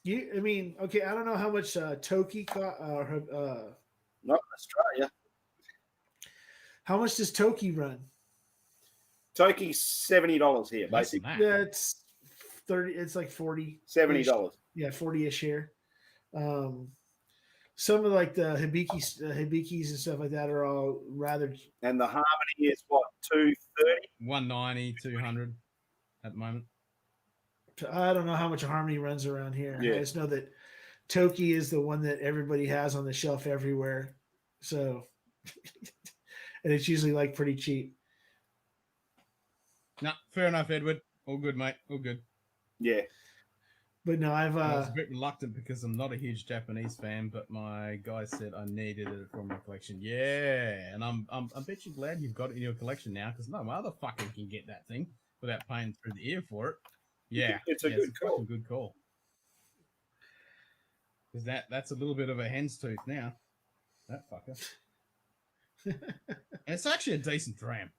Speaker 5: I mean, okay, I don't know how much Toki cost.
Speaker 3: Not in Australia.
Speaker 5: How much does Toki run?
Speaker 3: Toki's $70 here, basically.
Speaker 5: Yeah, it's 30. It's like $40.
Speaker 3: $70.
Speaker 5: Yeah, 40-ish here. some of like the hibikis and stuff like that are all rather.
Speaker 3: And the Harmony is what, 230?
Speaker 1: 190, 200 at the moment.
Speaker 5: I don't know how much Harmony runs around here.
Speaker 3: Yeah.
Speaker 5: I just know that Toki is the one that everybody has on the shelf everywhere. So, and it's usually like pretty cheap.
Speaker 1: No, fair enough, Edward. All good, mate. All good.
Speaker 3: Yeah.
Speaker 5: But no,
Speaker 1: I was a bit reluctant because I'm not a huge Japanese fan, but my guy said I needed it for my collection. Yeah, and I'm I bet you glad you've got it in your collection now, because no motherfucker can get that thing without paying through the ear for it. Yeah,
Speaker 3: It's a good call.
Speaker 1: fucking good call. Because that's a little bit of a hen's tooth now. That fucker. And it's actually a decent dram.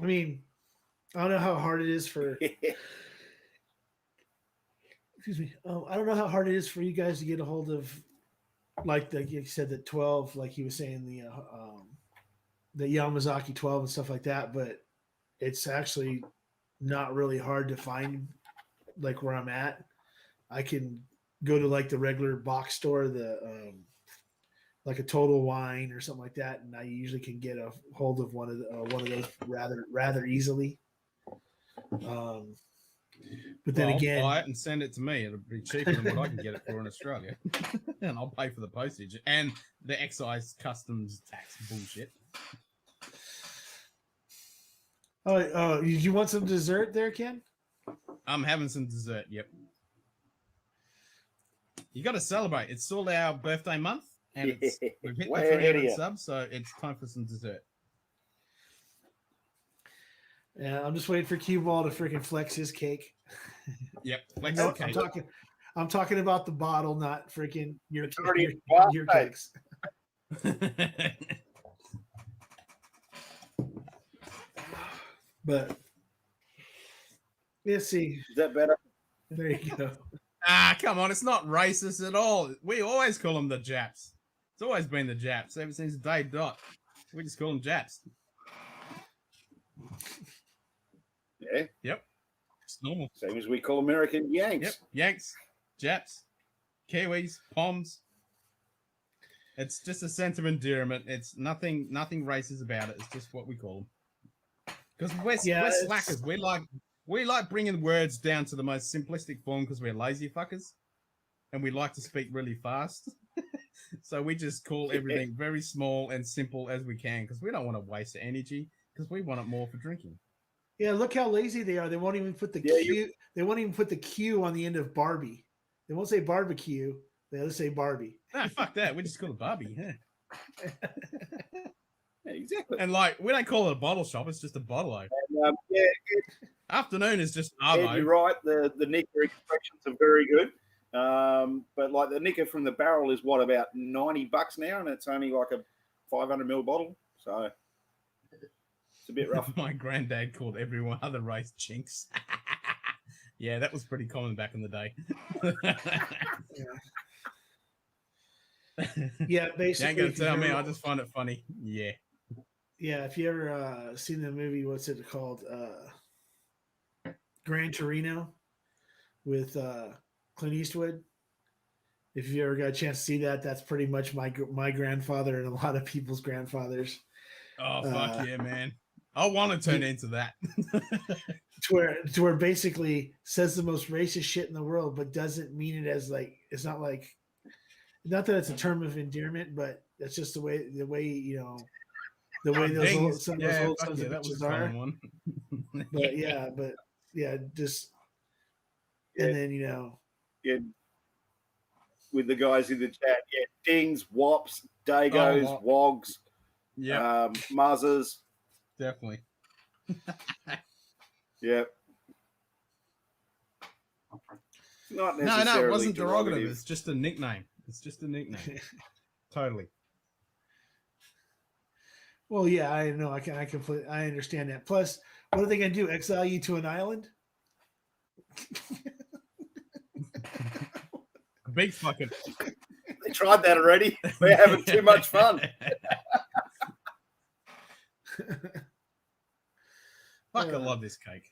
Speaker 5: I mean, I don't know how hard it is for. Excuse me. I don't know how hard it is for you guys to get a hold of, like you said, the 12, like he was saying, the Yamazaki 12 and stuff like that. But it's actually not really hard to find, like where I'm at. I can go to like the regular box store, like a Total Wine or something like that, and I usually can get a hold of one of those rather easily. But then again,
Speaker 1: I'll buy it and send it to me. It'll be cheaper than what I can get it for in Australia, and I'll pay for the postage and the excise customs tax bullshit.
Speaker 5: oh, did you want some dessert there, Ken?
Speaker 1: I'm having some dessert. Yep. You got to celebrate. It's still our birthday month, and we've hit
Speaker 3: Way
Speaker 1: the
Speaker 3: ahead of
Speaker 1: 300
Speaker 3: you.
Speaker 1: subs, so it's time for some dessert.
Speaker 5: Yeah, I'm just waiting for Cue Ball to freaking flex his cake.
Speaker 1: Yep. Flex
Speaker 5: Nope,
Speaker 1: the
Speaker 5: I'm
Speaker 1: cake.
Speaker 5: talking about the bottle, not freaking your
Speaker 3: It's already your
Speaker 5: cakes. But let's see.
Speaker 3: Is that better?
Speaker 5: There you go.
Speaker 1: Come on. It's not racist at all. We always call them the Japs. It's always been the Japs ever since day dot. We just call them Japs.
Speaker 3: Yeah.
Speaker 1: Yep. It's normal.
Speaker 3: Same as we call American Yanks.
Speaker 1: Yep. Yanks, Japs, Kiwis, Poms. It's just a sense of endearment. It's nothing racist about it. It's just what we call them. Because we're slackers. We like bringing words down to the most simplistic form because we're lazy fuckers, and we like to speak really fast. So we just call everything very small and simple as we can because we don't want to waste energy because we want it more for drinking.
Speaker 5: Yeah, look how lazy they are. They won't even put the Q. They won't even put the Q on the end of Barbie. They won't say barbecue. They just say Barbie.
Speaker 1: Nah, fuck that. We just call it Barbie. Yeah.
Speaker 3: Yeah, exactly.
Speaker 1: And like, we don't call it a bottle shop. It's just a bottle opener.
Speaker 3: And,
Speaker 1: Afternoon is just
Speaker 3: Ed,
Speaker 1: Arvo.
Speaker 3: you're right. The Nicker expressions are very good. But like the Nicker from the barrel is what, about $90 now, and it's only like a 500ml bottle. So it's a bit rough.
Speaker 1: My granddad called everyone other race chinks. Yeah, that was pretty common back in the day.
Speaker 5: Yeah,
Speaker 1: You
Speaker 5: basically.
Speaker 1: ain't gonna tell me. I just find it funny. Yeah.
Speaker 5: Yeah, if you ever seen the movie, what's it called? Gran Torino with Clint Eastwood. If you ever got a chance to see that, that's pretty much my grandfather and a lot of people's grandfathers.
Speaker 1: Oh fuck yeah, man! I want to turn into that.
Speaker 5: to where basically says the most racist shit in the world, but doesn't mean it as like it's not that it's a term of endearment, but that's just the way the way those old, some of those old sons of bitches are.
Speaker 1: One.
Speaker 5: But just and then
Speaker 3: Yeah. With the guys in the chat, dings, wops, dagos, wogs, muzzers.
Speaker 1: Definitely.
Speaker 3: Yeah. Not
Speaker 1: No,
Speaker 3: necessarily
Speaker 1: it wasn't derogative. It's just a nickname. Totally.
Speaker 5: Well, yeah, I know. I understand that. Plus, what are they going to do? Exile you to an island?
Speaker 1: Big fucking.
Speaker 3: They tried that already. We're having too much fun.
Speaker 1: Fuck, I love this cake.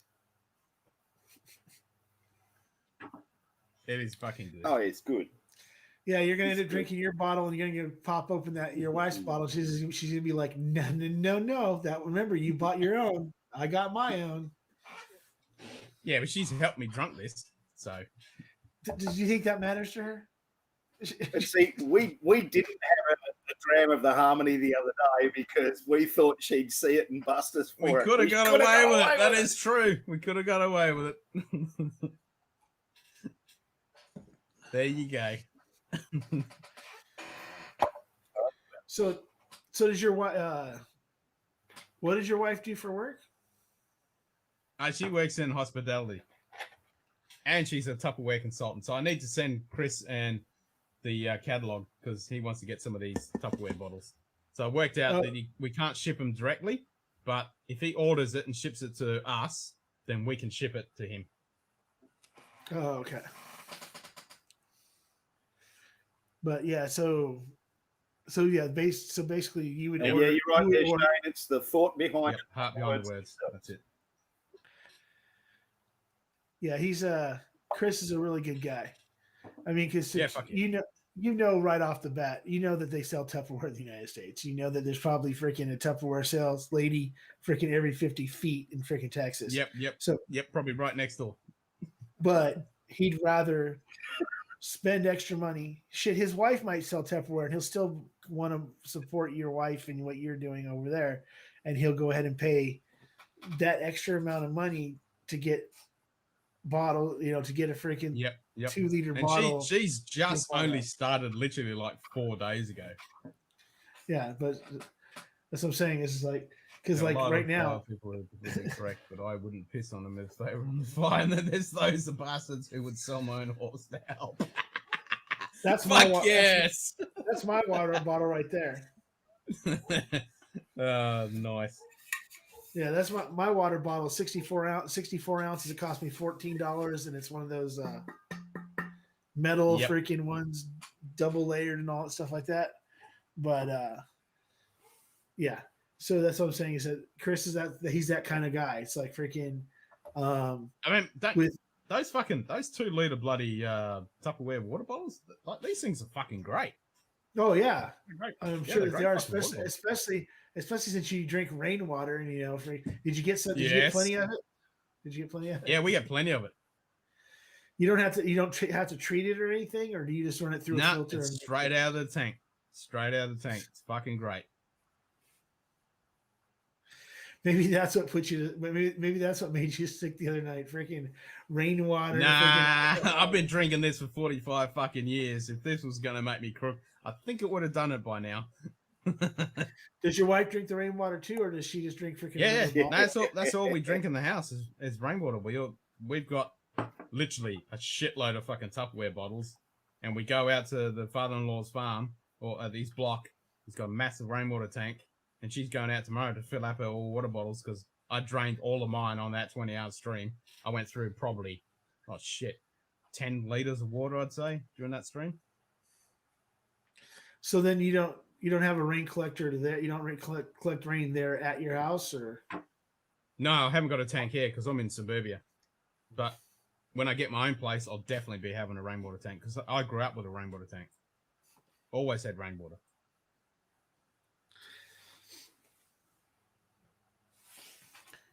Speaker 1: It is fucking good.
Speaker 3: Oh, it's good.
Speaker 5: Yeah, you're gonna end up drinking your bottle, and you're gonna pop open your wife's bottle. She's gonna be like, no. That remember, you bought your own. I got my own.
Speaker 1: Yeah, but she's helped me drunk this. So
Speaker 5: Did you think that matters to her?
Speaker 3: But see, we didn't have a dram of the Harmony the other day because we thought she'd see it and bust us for
Speaker 1: we
Speaker 3: it.
Speaker 1: could have got
Speaker 3: coulda
Speaker 1: away with it. That is true. We could have got away with it. There you go.
Speaker 5: So does your wife? What does your wife do for work?
Speaker 1: She works in hospitality, and she's a Tupperware consultant. So I need to send Chris and the catalog because he wants to get some of these Tupperware bottles. So I worked out that we can't ship them directly, but if he orders it and ships it to us, then we can ship it to him.
Speaker 5: Oh, okay. But yeah, so yeah, basically you would.
Speaker 3: Yeah,
Speaker 5: order,
Speaker 3: you're right there,
Speaker 5: order,
Speaker 3: Shane. It's the thought behind
Speaker 1: Yep, heart behind the words. That's it.
Speaker 5: Yeah, Chris is a really good guy. I mean, because
Speaker 1: yeah.
Speaker 5: you know right off the bat, you know that they sell Tupperware in the United States. You know that there's probably freaking a Tupperware sales lady freaking every 50 feet in freaking Texas.
Speaker 1: Yep.
Speaker 5: So
Speaker 1: probably right next door.
Speaker 5: But he'd rather spend extra money. Shit, his wife might sell Tupperware, and he'll still want to support your wife and what you're doing over there, and he'll go ahead and pay that extra amount of money to get bottle, to get a freaking
Speaker 1: Yep.
Speaker 5: 2-liter
Speaker 1: And
Speaker 5: bottle.
Speaker 1: she's just only started literally like 4 days ago.
Speaker 5: Yeah, but that's what I'm saying. Is like because like right now,
Speaker 1: people are correct, but I wouldn't piss on them if they were on fire. And then there's those bastards who would sell my own horse to help.
Speaker 5: That's my
Speaker 1: yes.
Speaker 5: That's my water bottle right there.
Speaker 1: Nice.
Speaker 5: Yeah, that's my water bottle. 64 ounces. It cost me $14, and it's one of those metal freaking ones, double layered and all that stuff like that. But yeah. So that's what I'm saying is that Chris he's that kind of guy. It's like freaking.
Speaker 1: I mean, those 2-liter bloody Tupperware water bottles. Like these things are fucking great.
Speaker 5: Oh yeah,
Speaker 1: great.
Speaker 5: I'm sure that they are, especially since you drink rainwater and Did you get some? Did you get plenty of it?
Speaker 1: Yeah, we get plenty of it.
Speaker 5: You don't have to treat it or anything, or do you just run it through a filter?
Speaker 1: It's straight out of the tank. Straight out of the tank. It's fucking great.
Speaker 5: Maybe that's what put you. Maybe that's what made you sick the other night. Freaking rainwater.
Speaker 1: Nah, I've been drinking this for 45 fucking years. If this was gonna make me crook, I think it would have done it by now.
Speaker 5: Does your wife drink the rainwater too, or does she just drink freaking?
Speaker 1: Yeah. That's all we drink in the house is rainwater. We've got literally a shitload of fucking Tupperware bottles, and we go out to the father-in-law's farm or at his block. He's got a massive rainwater tank. And she's going out tomorrow to fill up her water bottles because I drained all of mine on that 20-hour stream. I went through probably, 10 liters of water, I'd say, during that stream.
Speaker 5: So then you don't have a rain collector there. You don't collect rain there at your house, or?
Speaker 1: No, I haven't got a tank here because I'm in suburbia. But when I get my own place, I'll definitely be having a rainwater tank because I grew up with a rainwater tank. Always had rainwater.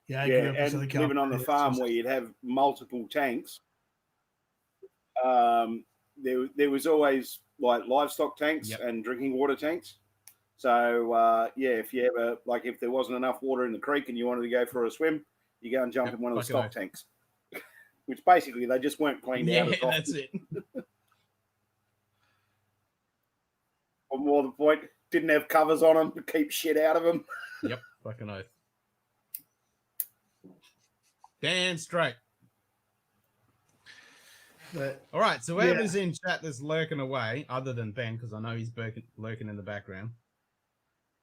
Speaker 5: Yeah,
Speaker 3: and living on the farm where you'd have multiple tanks, there was always like livestock tanks and drinking water tanks. So if you ever if there wasn't enough water in the creek and you wanted to go for a swim, you go and jump in one of the stock tanks, which basically they just weren't cleaned out.
Speaker 1: Yeah, that's it.
Speaker 3: Or more the point, didn't have covers on them to keep shit out of them.
Speaker 1: Yep, fucking oath. Damn straight.
Speaker 5: But
Speaker 1: all right, so whoever's in chat that's lurking away, other than Ben, because I know he's lurking in the background,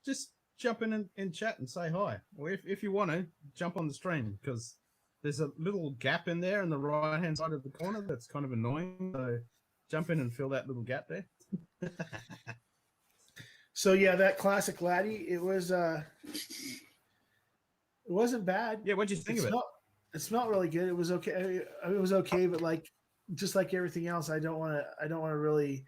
Speaker 1: just jump in chat and say hi. Or if you want to, jump on the stream, because there's a little gap in there in the right-hand side of the corner that's kind of annoying. So jump in and fill that little gap there.
Speaker 5: So yeah, that classic laddie, it wasn't bad.
Speaker 1: Yeah, what'd you think of it?
Speaker 5: It smelled really good. It was okay. It was okay, but just like everything else, I don't want to really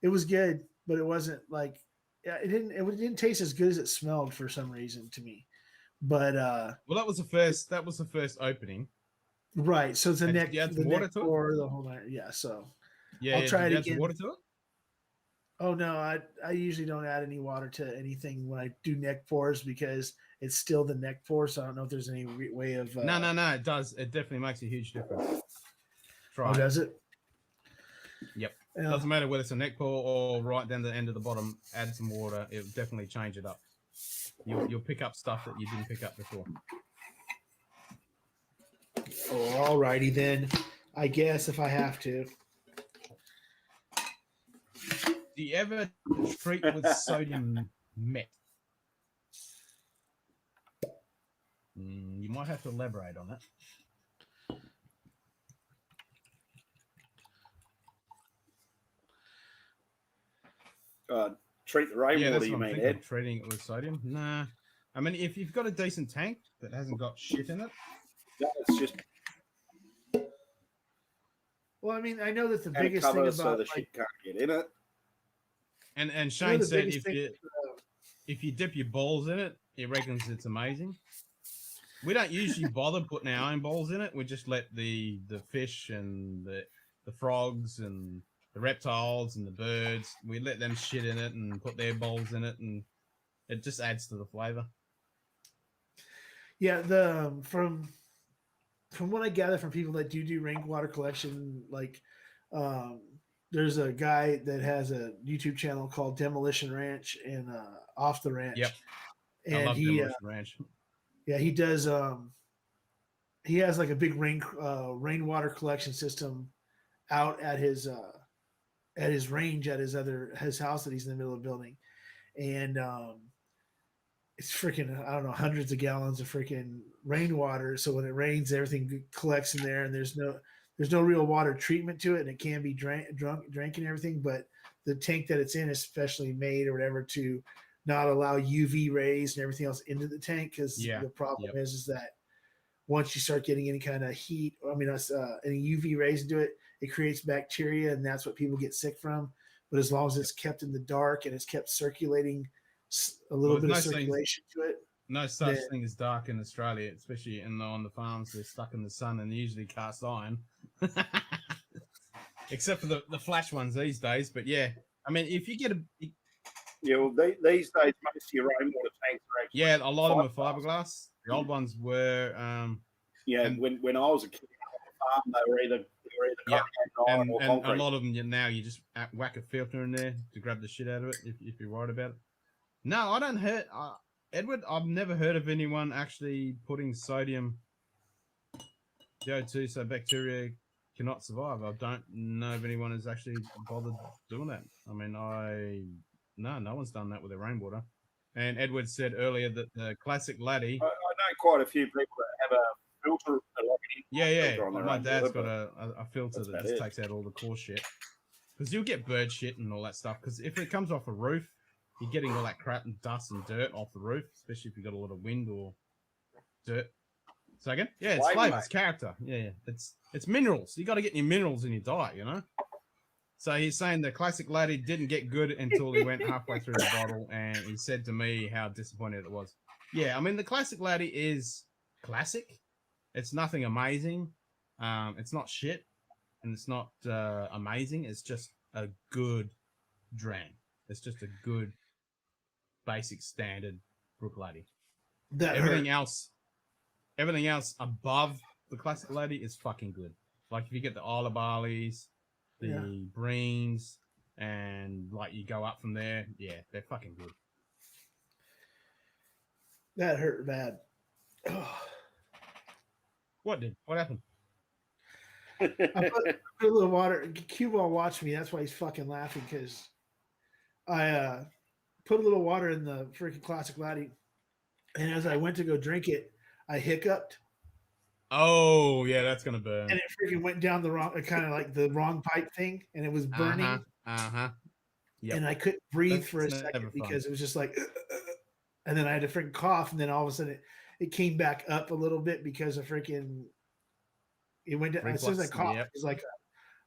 Speaker 5: It was good, but it wasn't like it didn't taste as good as it smelled for some reason to me. But
Speaker 1: Well, that was the first. That was the first opening.
Speaker 5: right, so it's a
Speaker 1: And
Speaker 5: neck,
Speaker 1: did you add
Speaker 5: the
Speaker 1: some water
Speaker 5: neck
Speaker 1: to it?
Speaker 5: pour, the whole night. Yeah, so
Speaker 1: Yeah,
Speaker 5: I'll
Speaker 1: yeah.
Speaker 5: try
Speaker 1: Did
Speaker 5: it
Speaker 1: you add some
Speaker 5: again.
Speaker 1: water to it?
Speaker 5: Oh no, I usually don't add any water to anything when I do neck pours because it's still the neck pour. So I don't know if there's any way of.
Speaker 1: No. It does. It definitely makes a huge difference. Try
Speaker 5: Oh,
Speaker 1: it.
Speaker 5: does it?
Speaker 1: Yep.
Speaker 5: Yeah.
Speaker 1: Doesn't matter whether it's a neck pour or right down the end of the bottom. Add some water. It'll definitely change it up. You'll pick up stuff that you didn't pick up before.
Speaker 5: Oh, alrighty then. I guess if I have to.
Speaker 1: Do you ever treat with sodium met? You might have to elaborate on that.
Speaker 3: Treat the rainwater,
Speaker 1: That's
Speaker 3: you
Speaker 1: what I'm
Speaker 3: mean,
Speaker 1: thinking,
Speaker 3: Ed?
Speaker 1: treating it with sodium. Nah. I mean, if you've got a decent tank that hasn't got shit in it,
Speaker 3: No, it's just
Speaker 5: Well, I mean, I know that the
Speaker 3: and a
Speaker 5: biggest thing
Speaker 3: cover
Speaker 5: about
Speaker 3: so the
Speaker 5: like,
Speaker 3: shit can't get in it.
Speaker 1: and
Speaker 5: you know,
Speaker 1: Shane
Speaker 5: the
Speaker 1: said
Speaker 5: biggest thing,
Speaker 1: if you dip your balls in it, he reckons it's amazing. We don't usually bother putting our own balls in it. We just let the fish and the frogs and the reptiles and the birds, we let them shit in it and put their balls in it, and it just adds to the flavor.
Speaker 5: yeah, the from what I gather from people that do rainwater collection, like there's a guy that has a YouTube channel called Demolition Ranch and Off the Ranch.
Speaker 1: Yep. I
Speaker 5: And
Speaker 1: love Demolition Ranch.
Speaker 5: yeah, he does he has like a big rainwater collection system out at his range at his house that he's in the middle of building. And it's freaking, I don't know, hundreds of gallons of freaking rainwater. So when it rains, everything collects in there, and there's no real water treatment to it, and it can be drank and everything. But the tank that it's in is specially made or whatever to not allow UV rays and everything else into the tank, because the problem is that once you start getting any kind of heat, any UV rays into it, it creates bacteria, and that's what people get sick from. But as long as it's kept in the dark and it's kept circulating a little bit of circulation to it.
Speaker 1: No such thing as dark in Australia, especially on the farms. They're stuck in the sun and they're usually cast iron. Except for the flash ones these days. But yeah, I mean, if you get
Speaker 3: well, these days, most of your rainwater tanks are actually.
Speaker 1: Yeah, a lot of them are fiberglass. The old ones were.
Speaker 3: When I was a kid on the farm, they were either iron or concrete.
Speaker 1: And a lot of them now you just whack a filter in there to grab the shit out of it if you're right about it. No, I don't hurt. Edward, I've never heard of anyone actually putting sodium CO2 so bacteria cannot survive. I don't know if anyone has actually bothered doing that. I mean, no one's done that with their rainwater. And Edward said earlier that the classic laddie.
Speaker 3: I know quite a few people that have a filter.
Speaker 1: Like my dad's got a filter that just takes out all the coarse shit. Because you'll get bird shit and all that stuff. Because if it comes off a roof, you're getting all that crap and dust and dirt off the roof, especially if you've got a lot of wind or dirt. Second? Yeah, it's flavor, it's character. Yeah. It's minerals. You got to get your minerals in your diet, you know? So he's saying the classic laddie didn't get good until he went halfway through the bottle, and he said to me how disappointed it was. Yeah, I mean, the classic laddie is classic. It's nothing amazing. It's not shit, and it's not amazing. It's just a good dram. It's just a good basic standard Brook laddie. Everything else above the classic laddie is fucking good. Like if you get the Isla Barleys, the Breens, and like you go up from there, they're fucking good.
Speaker 5: That hurt bad.
Speaker 1: What happened?
Speaker 5: I put a little water. Q-Ball watched me. That's why he's fucking laughing, because I put a little water in the freaking classic laddie, and as I went to go drink it, I hiccuped.
Speaker 1: Oh yeah, that's gonna burn.
Speaker 5: And it freaking went down the wrong, kind of like the wrong pipe thing, and it was burning.
Speaker 1: Yep.
Speaker 5: And I couldn't breathe for a second because it was just like, and then I had a freaking cough, and then all of a sudden it came back up a little bit because of freaking. It went down as soon as I coughed. It was like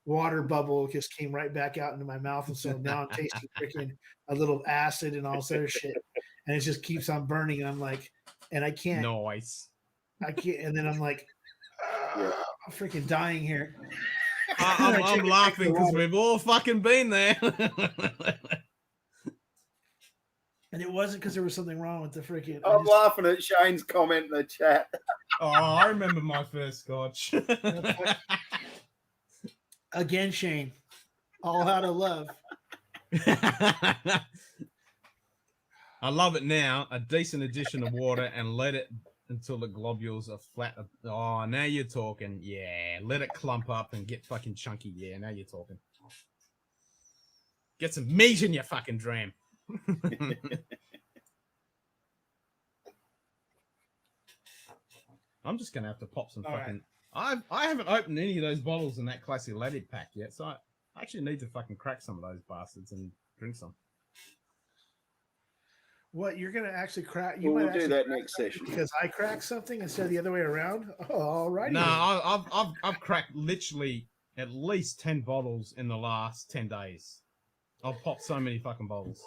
Speaker 5: water bubble just came right back out into my mouth, and so now I'm tasting freaking a little acid and all this other shit, and it just keeps on burning, and I'm like, and I can't,
Speaker 1: Nice.
Speaker 5: and then I'm like, I'm freaking dying here.
Speaker 1: I'm laughing because we've all fucking been there.
Speaker 5: And it wasn't because there was something wrong with the freaking.
Speaker 3: I'm laughing at Shane's comment in the chat.
Speaker 1: Oh, I remember my first Scotch.
Speaker 5: Again, Shane, all out of love.
Speaker 1: I love it now. A decent addition of water and let it until the globules are flat. Oh, now you're talking. Yeah, let it clump up and get fucking chunky. Yeah, now you're talking. Get some meat in your fucking dram. I'm just gonna have to pop some fucking. Right. I haven't opened any of those bottles in that classic Laddie pack yet, so I actually need to fucking crack some of those bastards and drink some.
Speaker 5: What, you're gonna actually crack?
Speaker 3: We'll do that next session
Speaker 5: because I cracked something instead of the other way around. Oh, all right.
Speaker 1: No, I've cracked literally at least 10 bottles in the last 10 days. I've popped so many fucking bottles.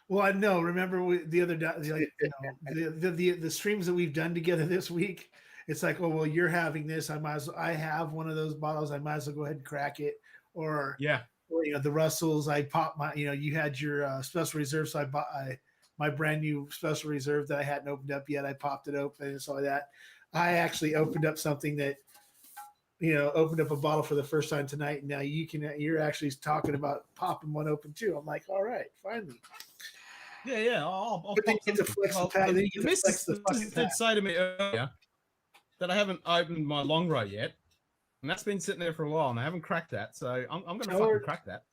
Speaker 5: Well, I know. Remember the other the streams that we've done together this week. It's like, oh well, you're having this. I have one of those bottles. I might as well go ahead and crack it. Or
Speaker 1: yeah,
Speaker 5: or, the Russells. I popped my. You had your special reserve, so I bought my brand new special reserve that I hadn't opened up yet. I popped it open and so like that. I actually opened up something that, opened up a bottle for the first time tonight. And now you're actually talking about popping one open too. I'm like, all right, finally.
Speaker 1: Yeah. I'll
Speaker 5: but then you get to flex the pack.
Speaker 1: This did say to me earlier that I haven't opened my long row yet, and that's been sitting there for a while, and I haven't cracked that. So I'm going to fucking crack that.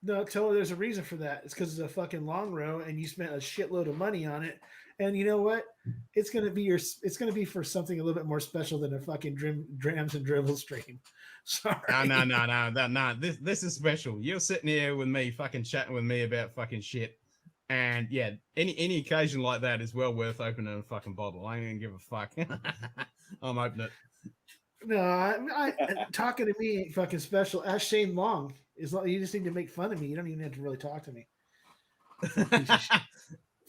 Speaker 5: No, tell her there's a reason for that. It's because it's a fucking long row, and you spent a shitload of money on it. And you know what? It's gonna be for something a little bit more special than a fucking Drams N Dribble stream. Sorry.
Speaker 1: No. This is special. You're sitting here with me, fucking chatting with me about fucking shit, and yeah, any occasion like that is well worth opening a fucking bottle. I ain't gonna give a fuck. I'm opening it.
Speaker 5: No, I talking to me ain't fucking special. Ask Shane Long. You just need to make fun of me. You don't even have to really talk to me.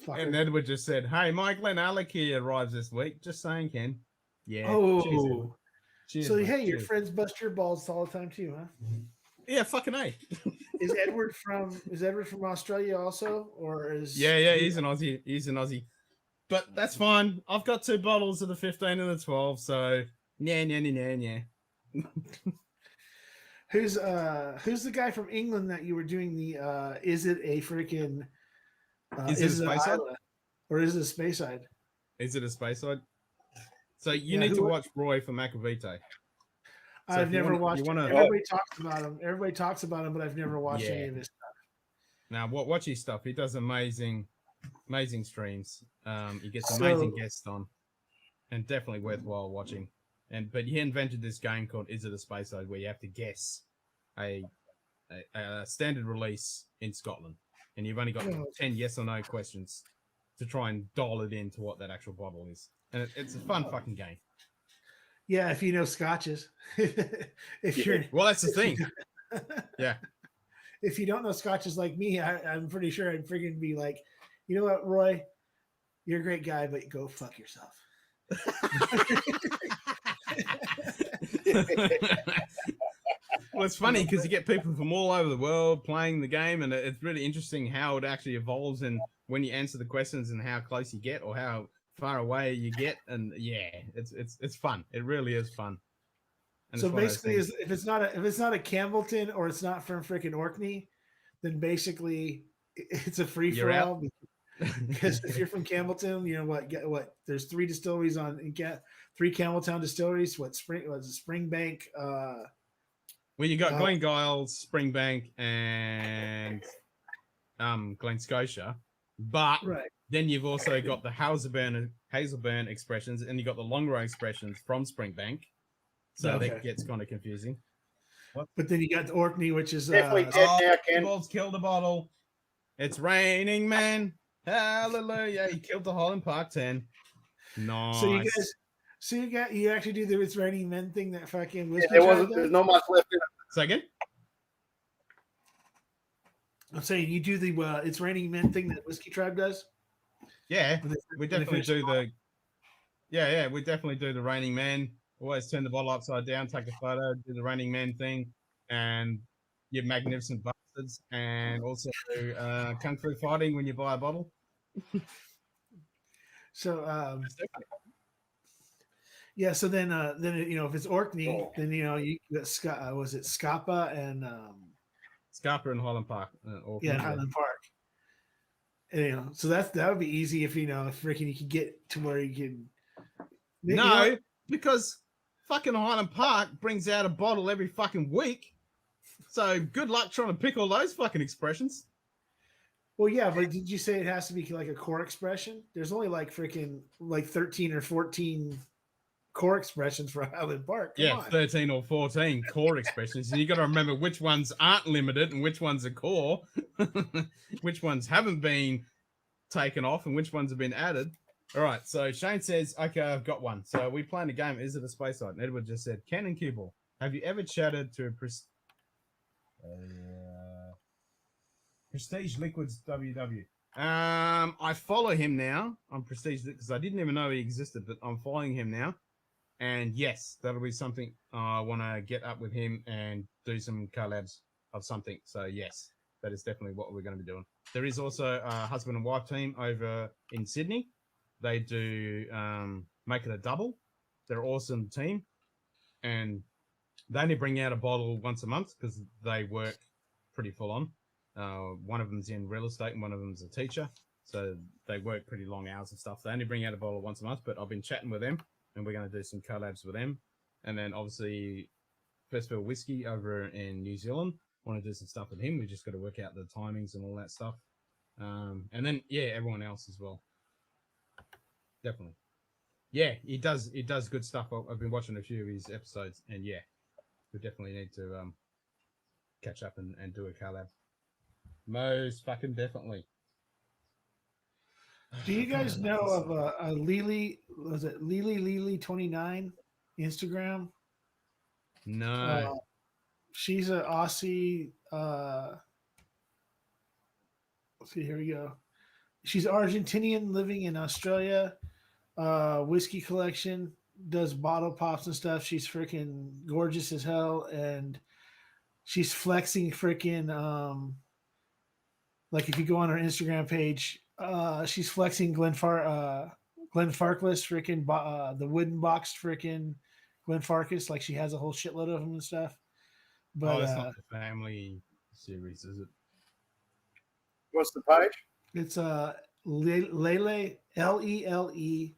Speaker 1: And Edward just said, "Hey, Mike Glenn Alec here arrives this week. Just saying, Ken." Yeah.
Speaker 5: Oh. Cheers, so, hey, your
Speaker 1: cheers.
Speaker 5: Friends bust your balls all the time too, huh?
Speaker 1: Yeah, fucking A.
Speaker 5: Is Edward from Australia also, or is?
Speaker 1: Yeah, he's an Aussie. But that's fine. I've got 2 bottles of the 15 and the 12, so yeah.
Speaker 5: Who's the guy from England that you were doing the? Is it a freaking?
Speaker 1: Is it a space side?
Speaker 5: Or is it a space side?
Speaker 1: Is it a space side? So you need to watch Roy from Macavite.
Speaker 5: I've never watched him. Everybody talks about him. Everybody talks about him, but I've never watched any of his stuff.
Speaker 1: Now, watch his stuff. He does amazing streams. He gets amazing guests on, and definitely worthwhile watching. But he invented this game called Is It a Space Side, where you have to guess a standard release in Scotland, and you've only got 10 yes or no questions to try and dial it into what that actual bottle is, and it's a fun fucking game.
Speaker 5: Yeah, if you know Scotches.
Speaker 1: Well, that's the thing. Yeah.
Speaker 5: If you don't know Scotches like me, I'm pretty sure I'd freaking be like, you know what, Roy, you're a great guy, but go fuck yourself.
Speaker 1: Well, it's funny because you get people from all over the world playing the game, and it's really interesting how it actually evolves and when you answer the questions and how close you get or how far away you get. And yeah, it's fun. It really is fun. And
Speaker 5: so basically, if it's not a Campbellton or it's not from freaking Orkney, then basically it's a free for all. Because if you're from Campbellton, you know what? There's 3 distilleries 3 Campbelltown distilleries. Springbank.
Speaker 1: Well, you got Glengiles, Springbank, and Glen Scotia, but then you've also got the Hazelburn expressions, and you got the long row expressions from Springbank. So that gets kind of confusing. What?
Speaker 5: But then you got the Orkney, which is
Speaker 3: definitely
Speaker 1: Wolves killed the bottle. It's raining, man. Hallelujah! He killed the Holland Park 10. Nice.
Speaker 5: So you actually do the It's Raining Men thing that fucking was.
Speaker 3: There's not much left in it.
Speaker 1: Say again?
Speaker 5: I'm saying you do the It's Raining Men thing that Whiskey Tribe does.
Speaker 1: Yeah,
Speaker 5: When they-
Speaker 1: we
Speaker 5: when they
Speaker 1: definitely
Speaker 5: finish
Speaker 1: do
Speaker 5: the
Speaker 1: the. Yeah, we definitely do the Raining Man. Always turn the bottle upside down, take a photo, do the Raining Man thing, and you magnificent bastards, and also kung fu fighting when you buy a bottle.
Speaker 5: So
Speaker 1: That's definitely-
Speaker 5: yeah, so then if it's Orkney,
Speaker 3: Oh.
Speaker 5: then you got was it Scapa and
Speaker 1: Scarpa and Highland Park.
Speaker 5: yeah, Highland Park. And, so that would be easy if freaking you could get to where you can.
Speaker 1: No, because fucking Highland Park brings out a bottle every fucking week. So good luck trying to pick all those fucking expressions.
Speaker 5: Well, yeah, but did you say it has to be like a core expression? There's only like 13 or 14 core expressions for Highland Park. Come on.
Speaker 1: 13 or 14 core expressions. And you got to remember which ones aren't limited and which ones are core, which ones haven't been taken off and which ones have been added. All right. So Shane says, okay, I've got one. So we playing a game. Is it a space side? And Edward just said, Ken and Cue Ball, have you ever chatted to a Prestige Liquids WW? I follow him now on Prestige because I didn't even know he existed, but I'm following him now. And yes, that'll be something I want to get up with him and do some collabs of something. So yes, that is definitely what we're going to be doing. There is also a husband and wife team over in Sydney. They do Make It a Double. They're an awesome team. And they only bring out a bottle once a month because they work pretty full on. One of them's in real estate and one of them's a teacher. So they work pretty long hours and stuff. They only bring out a bottle once a month, but I've been chatting with them and we're going to do some collabs with them. And then obviously Festival Whiskey over in New Zealand. Want to do some stuff with him. We just got to work out the timings and all that stuff. And then, yeah, everyone else as well. Definitely. Yeah, he does good stuff. I've been watching a few of his episodes and yeah, we definitely need to catch up and do a collab. Most fucking definitely.
Speaker 5: Do you guys know of a Lily? Was it Lily 29 Instagram?
Speaker 1: No.
Speaker 5: She's an Aussie. Let's see, here we go. She's Argentinian living in Australia. Whiskey collection, does bottle pops and stuff. She's freaking gorgeous as hell, and she's flexing freaking like if you go on her Instagram page, she's flexing Glen Farkless freaking the wooden boxed freaking Glen Farkless, like she has a whole shitload of them and stuff. But
Speaker 1: that's not the family series, is it?
Speaker 3: What's the page?
Speaker 5: it's Lele LELE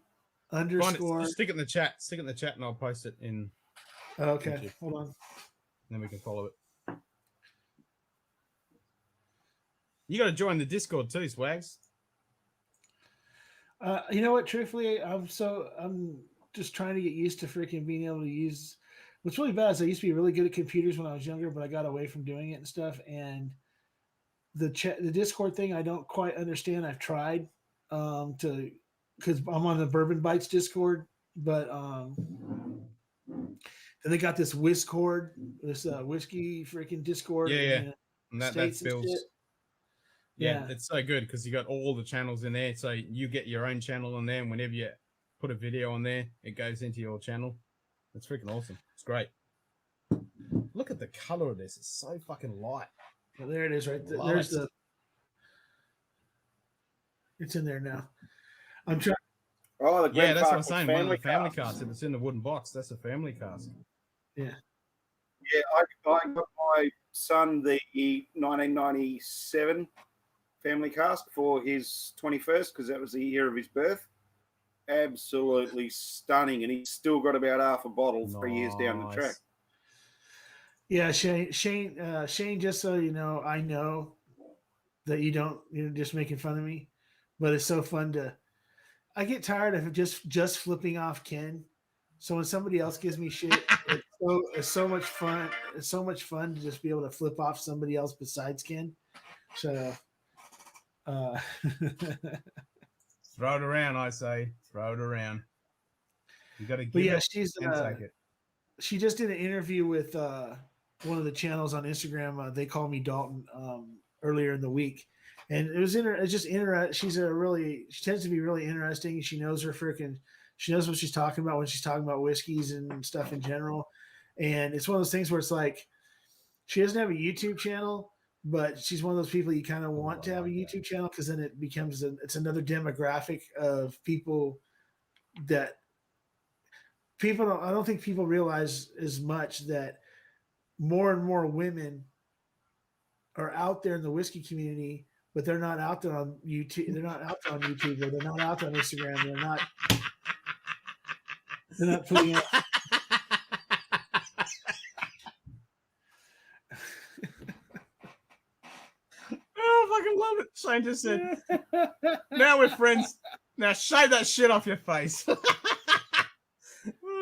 Speaker 5: underscore.
Speaker 1: Just stick it in the chat. Stick it in the chat, and I'll post it in.
Speaker 5: Okay,
Speaker 1: YouTube.
Speaker 5: hold on.
Speaker 1: Then we can follow it. You got to join the Discord too, Swags.
Speaker 5: You know what? Truthfully, I'm just trying to get used to freaking being able to use. What's really bad is I used to be really good at computers when I was younger, but I got away from doing it and stuff. And the Discord thing, I don't quite understand. I've tried because I'm on the Bourbon Bites Discord, but then they got this Whiskcord, this whiskey freaking Discord.
Speaker 1: Yeah. And that
Speaker 5: States and
Speaker 1: builds.
Speaker 5: shit.
Speaker 1: Yeah, it's so good because you got all the channels in there. So you get your own channel on there, and whenever you put a video on there, it goes into your channel. It's freaking awesome. It's great. Look at the color of this. It's so fucking light.
Speaker 5: Well, there it is, right there.
Speaker 1: Love
Speaker 5: There's
Speaker 1: it.
Speaker 5: it's in there now. I'm trying.
Speaker 3: Oh, the
Speaker 1: Yeah,
Speaker 3: Glen
Speaker 1: that's what I'm
Speaker 3: Farkless
Speaker 1: saying. One of the family
Speaker 3: cask.
Speaker 1: casts. If it's in the wooden box, that's a family cast.
Speaker 5: Yeah.
Speaker 3: Yeah, I got my son the 1997 family cask for his 21st because that was the year of his birth. Absolutely stunning, and he's still got about half a bottle 3 years down the track.
Speaker 5: Yeah, Shane. Just so you know, I know that you're just making fun of me, but it's so fun to. I get tired of just flipping off Ken. So when somebody else gives me shit, it's so much fun. It's so much fun to just be able to flip off somebody else besides Ken. So,
Speaker 1: Throw it around, I say. Throw it around. You got to give
Speaker 5: yeah,
Speaker 1: it and take it.
Speaker 5: She just did an interview with one of the channels on Instagram. They call me Dalton. earlier in the week, and it was it's just interesting. She tends to be really interesting. She knows she knows what she's talking about when she's talking about whiskeys and stuff in general. And it's one of those things where it's like she doesn't have a YouTube channel, but she's one of those people you kind of want to have a YouTube channel because then it becomes it's another demographic of people that I don't think people realize as much that more and more women are out there in the whiskey community, but they're not out there on YouTube. They're not out there on YouTube, or they're not out there on Instagram. They're not putting out.
Speaker 1: Oh, I fucking love it. Shane just said, now we're friends. Now shave that shit off your face. Oh,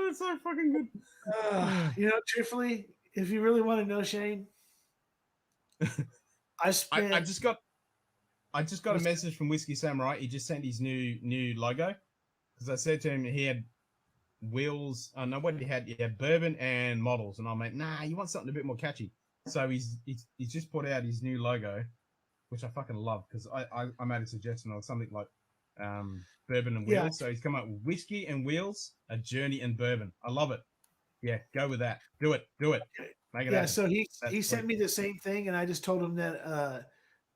Speaker 1: it's so fucking good.
Speaker 5: You know, truthfully, if you really want to know, Shane, I
Speaker 1: just got a message from Whiskey Samurai. He just sent his new logo because I said to him he had wheels. No, what he had bourbon and models, and I'm like, nah, you want something a bit more catchy. So he's just put out his new logo, which I fucking love because I made a suggestion of something like bourbon and wheels.
Speaker 5: Yeah.
Speaker 1: So he's come up with whiskey and wheels, a journey and bourbon. I love it. Yeah, go with that. Do it. Make it happen.
Speaker 5: So he sent me the same thing, and I just told him that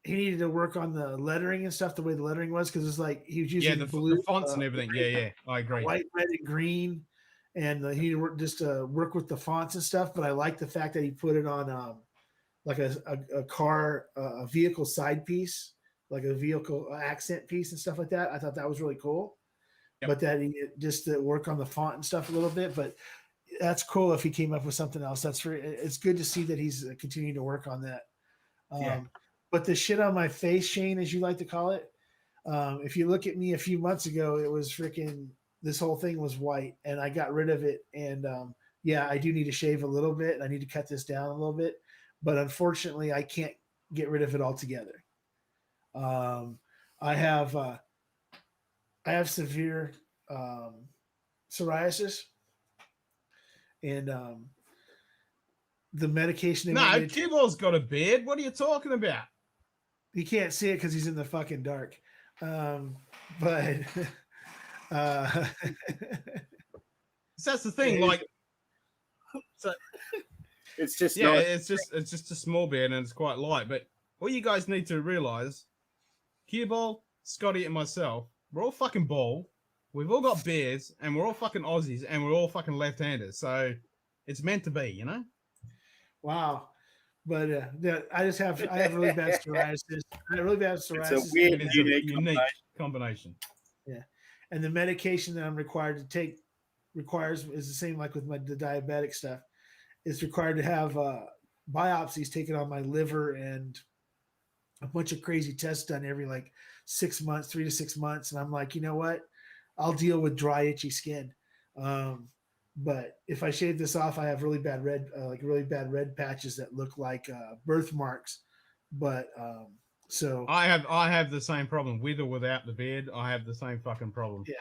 Speaker 5: he needed to work on the lettering and stuff, the way the lettering was, because it's like he was using
Speaker 1: the fonts and everything. Yeah, I agree.
Speaker 5: White, red, and green, and he just work with the fonts and stuff. But I like the fact that he put it on like a car, a vehicle side piece, like a vehicle accent piece and stuff like that. I thought that was really cool. Yep. But that he just to work on the font and stuff a little bit, but. That's cool if he came up with something else. It's good to see that he's continuing to work on that. But the shit on my face, Shane, as you like to call it, if you look at me a few months ago, it was freaking, this whole thing was white and I got rid of it. And I do need to shave a little bit. And I need to cut this down a little bit, but unfortunately I can't get rid of it altogether. I have severe psoriasis. And the medication.
Speaker 1: No, Kibbles got a beard. What are you talking about?
Speaker 5: You can't see it because he's in the fucking dark. But
Speaker 1: that's the thing. Like, so
Speaker 3: it's just
Speaker 1: it's just a small beard and it's quite light. But what you guys need to realize, Kibble, Scotty, and myself, we're all fucking bald. We've all got beards, and we're all fucking Aussies, and we're all fucking left-handers. So it's meant to be, you know.
Speaker 5: Wow, but I have really bad psoriasis.
Speaker 3: It's a weird, unique
Speaker 1: combination.
Speaker 5: Yeah, and the medication that I'm required to take is the same like with the diabetic stuff. It's required to have biopsies taken on my liver and a bunch of crazy tests done every like 6 months, 3 to 6 months, and I'm like, you know what? I'll deal with dry, itchy skin. But if I shave this off, I have really bad red patches that look like birthmarks. But so
Speaker 1: I have the same problem with or without the beard. I have the same fucking problem.
Speaker 5: Yeah.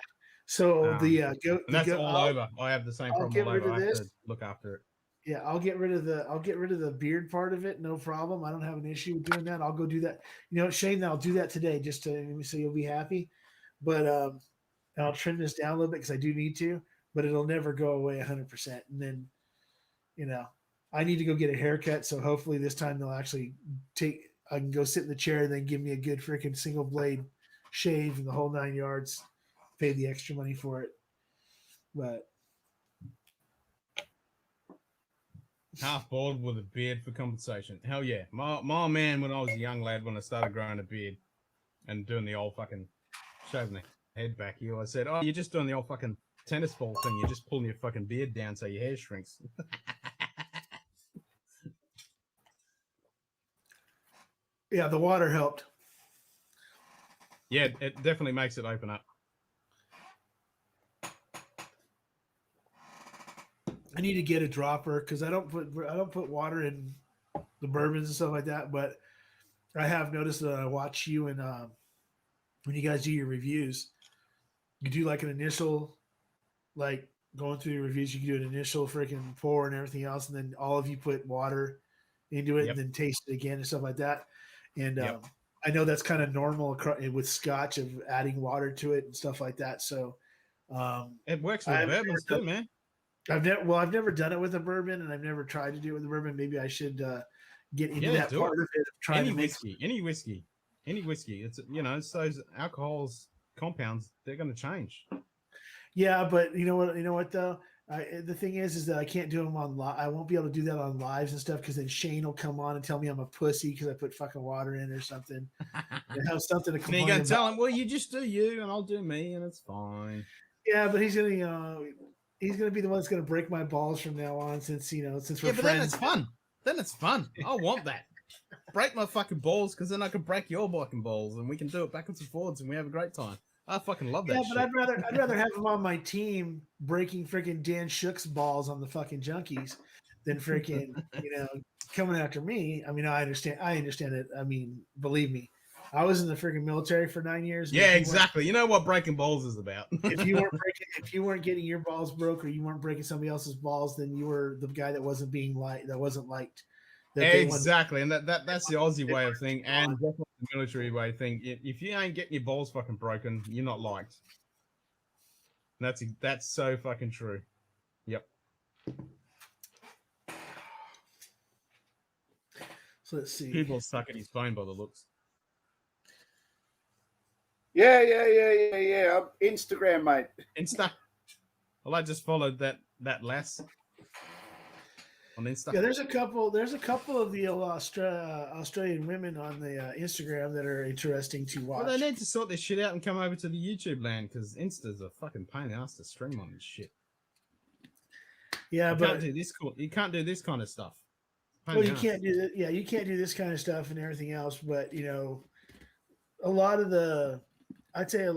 Speaker 5: So
Speaker 1: that's all over. I have the same problem all over. I have to look after it.
Speaker 5: Yeah, I'll get rid of the beard part of it, no problem. I don't have an issue with doing that. I'll go do that. You know, Shane, I'll do that today just so you'll be happy. But I'll trim this down a little bit because I do need to, but it'll never go away 100%. And then, you know, I need to go get a haircut. So hopefully this time they'll actually I can go sit in the chair and then give me a good freaking single blade shave and the whole 9 yards, pay the extra money for it. But
Speaker 1: half bald with a beard for compensation. Hell yeah. My man, when I was a young lad, when I started growing a beard and doing the old fucking shaving the head back here, I said, oh, you're just doing the old fucking tennis ball thing. You're just pulling your fucking beard down so your hair shrinks.
Speaker 5: Yeah, the water helped.
Speaker 1: Yeah, it definitely makes it open up.
Speaker 5: I need to get a dropper because I don't put water in the bourbons and stuff like that. But I have noticed that I watch you and when you guys do your reviews, you do like an initial, like going through your reviews, you can do an initial freaking pour and everything else, and then all of you put water into it and then taste it again and stuff like that. And
Speaker 1: Yep.
Speaker 5: I know that's kind of normal with Scotch of adding water to it and stuff like that. So
Speaker 1: It works with
Speaker 5: I've
Speaker 1: bourbons
Speaker 5: never
Speaker 1: too, man.
Speaker 5: I've never done it with a bourbon, and I've never tried to do it with a bourbon. Maybe I should get into that
Speaker 1: do
Speaker 5: part
Speaker 1: it.
Speaker 5: of it of trying
Speaker 1: Any
Speaker 5: to make.
Speaker 1: whiskey. It's it's those alcohols compounds. They're going to change.
Speaker 5: Yeah, but you know what though. The thing is that I can't do them on live. I won't be able to do that on lives and stuff because then Shane will come on and tell me I'm a pussy because I put fucking water in or something. And have something to
Speaker 1: And
Speaker 5: complain
Speaker 1: you're going to tell
Speaker 5: about.
Speaker 1: him, well, you just do you, and I'll do me, and it's fine.
Speaker 5: Yeah, but he's gonna be the one that's gonna break my balls from now on since we're
Speaker 1: Yeah, but
Speaker 5: friends.
Speaker 1: then it's fun. I want that. Break my fucking balls, because then I can break your fucking balls, and we can do it backwards and forwards, and we have a great time. I fucking love that
Speaker 5: Yeah,
Speaker 1: shit.
Speaker 5: but I'd rather have him on my team breaking freaking Dan Shook's balls on the fucking junkies than freaking coming after me. I mean, I understand it. I mean, believe me, I was in the freaking military for 9 years.
Speaker 1: Yeah, exactly. You know what breaking balls is about.
Speaker 5: If you weren't getting your balls broke or you weren't breaking somebody else's balls, then you were the guy that wasn't liked.
Speaker 1: Exactly, and that's the Aussie way of thing, and definitely the military way of thing. If you ain't getting your balls fucking broken, you're not liked. And that's so fucking true. Yep.
Speaker 5: So let's see.
Speaker 1: People suck at his phone by the looks.
Speaker 3: Yeah. Instagram, mate.
Speaker 1: Insta. Well, I just followed that lass on Insta.
Speaker 5: Yeah, there's a couple of the Australian women on the Instagram that are interesting to watch.
Speaker 1: Well, they need to sort this shit out and come over to the YouTube land because Insta's a fucking pain in the ass to stream on this shit.
Speaker 5: Yeah,
Speaker 1: you can't do this you can't do this kind of stuff.
Speaker 5: Well, you can't do that. Yeah, you can't do this kind of stuff and everything else. But a lot of I'd say at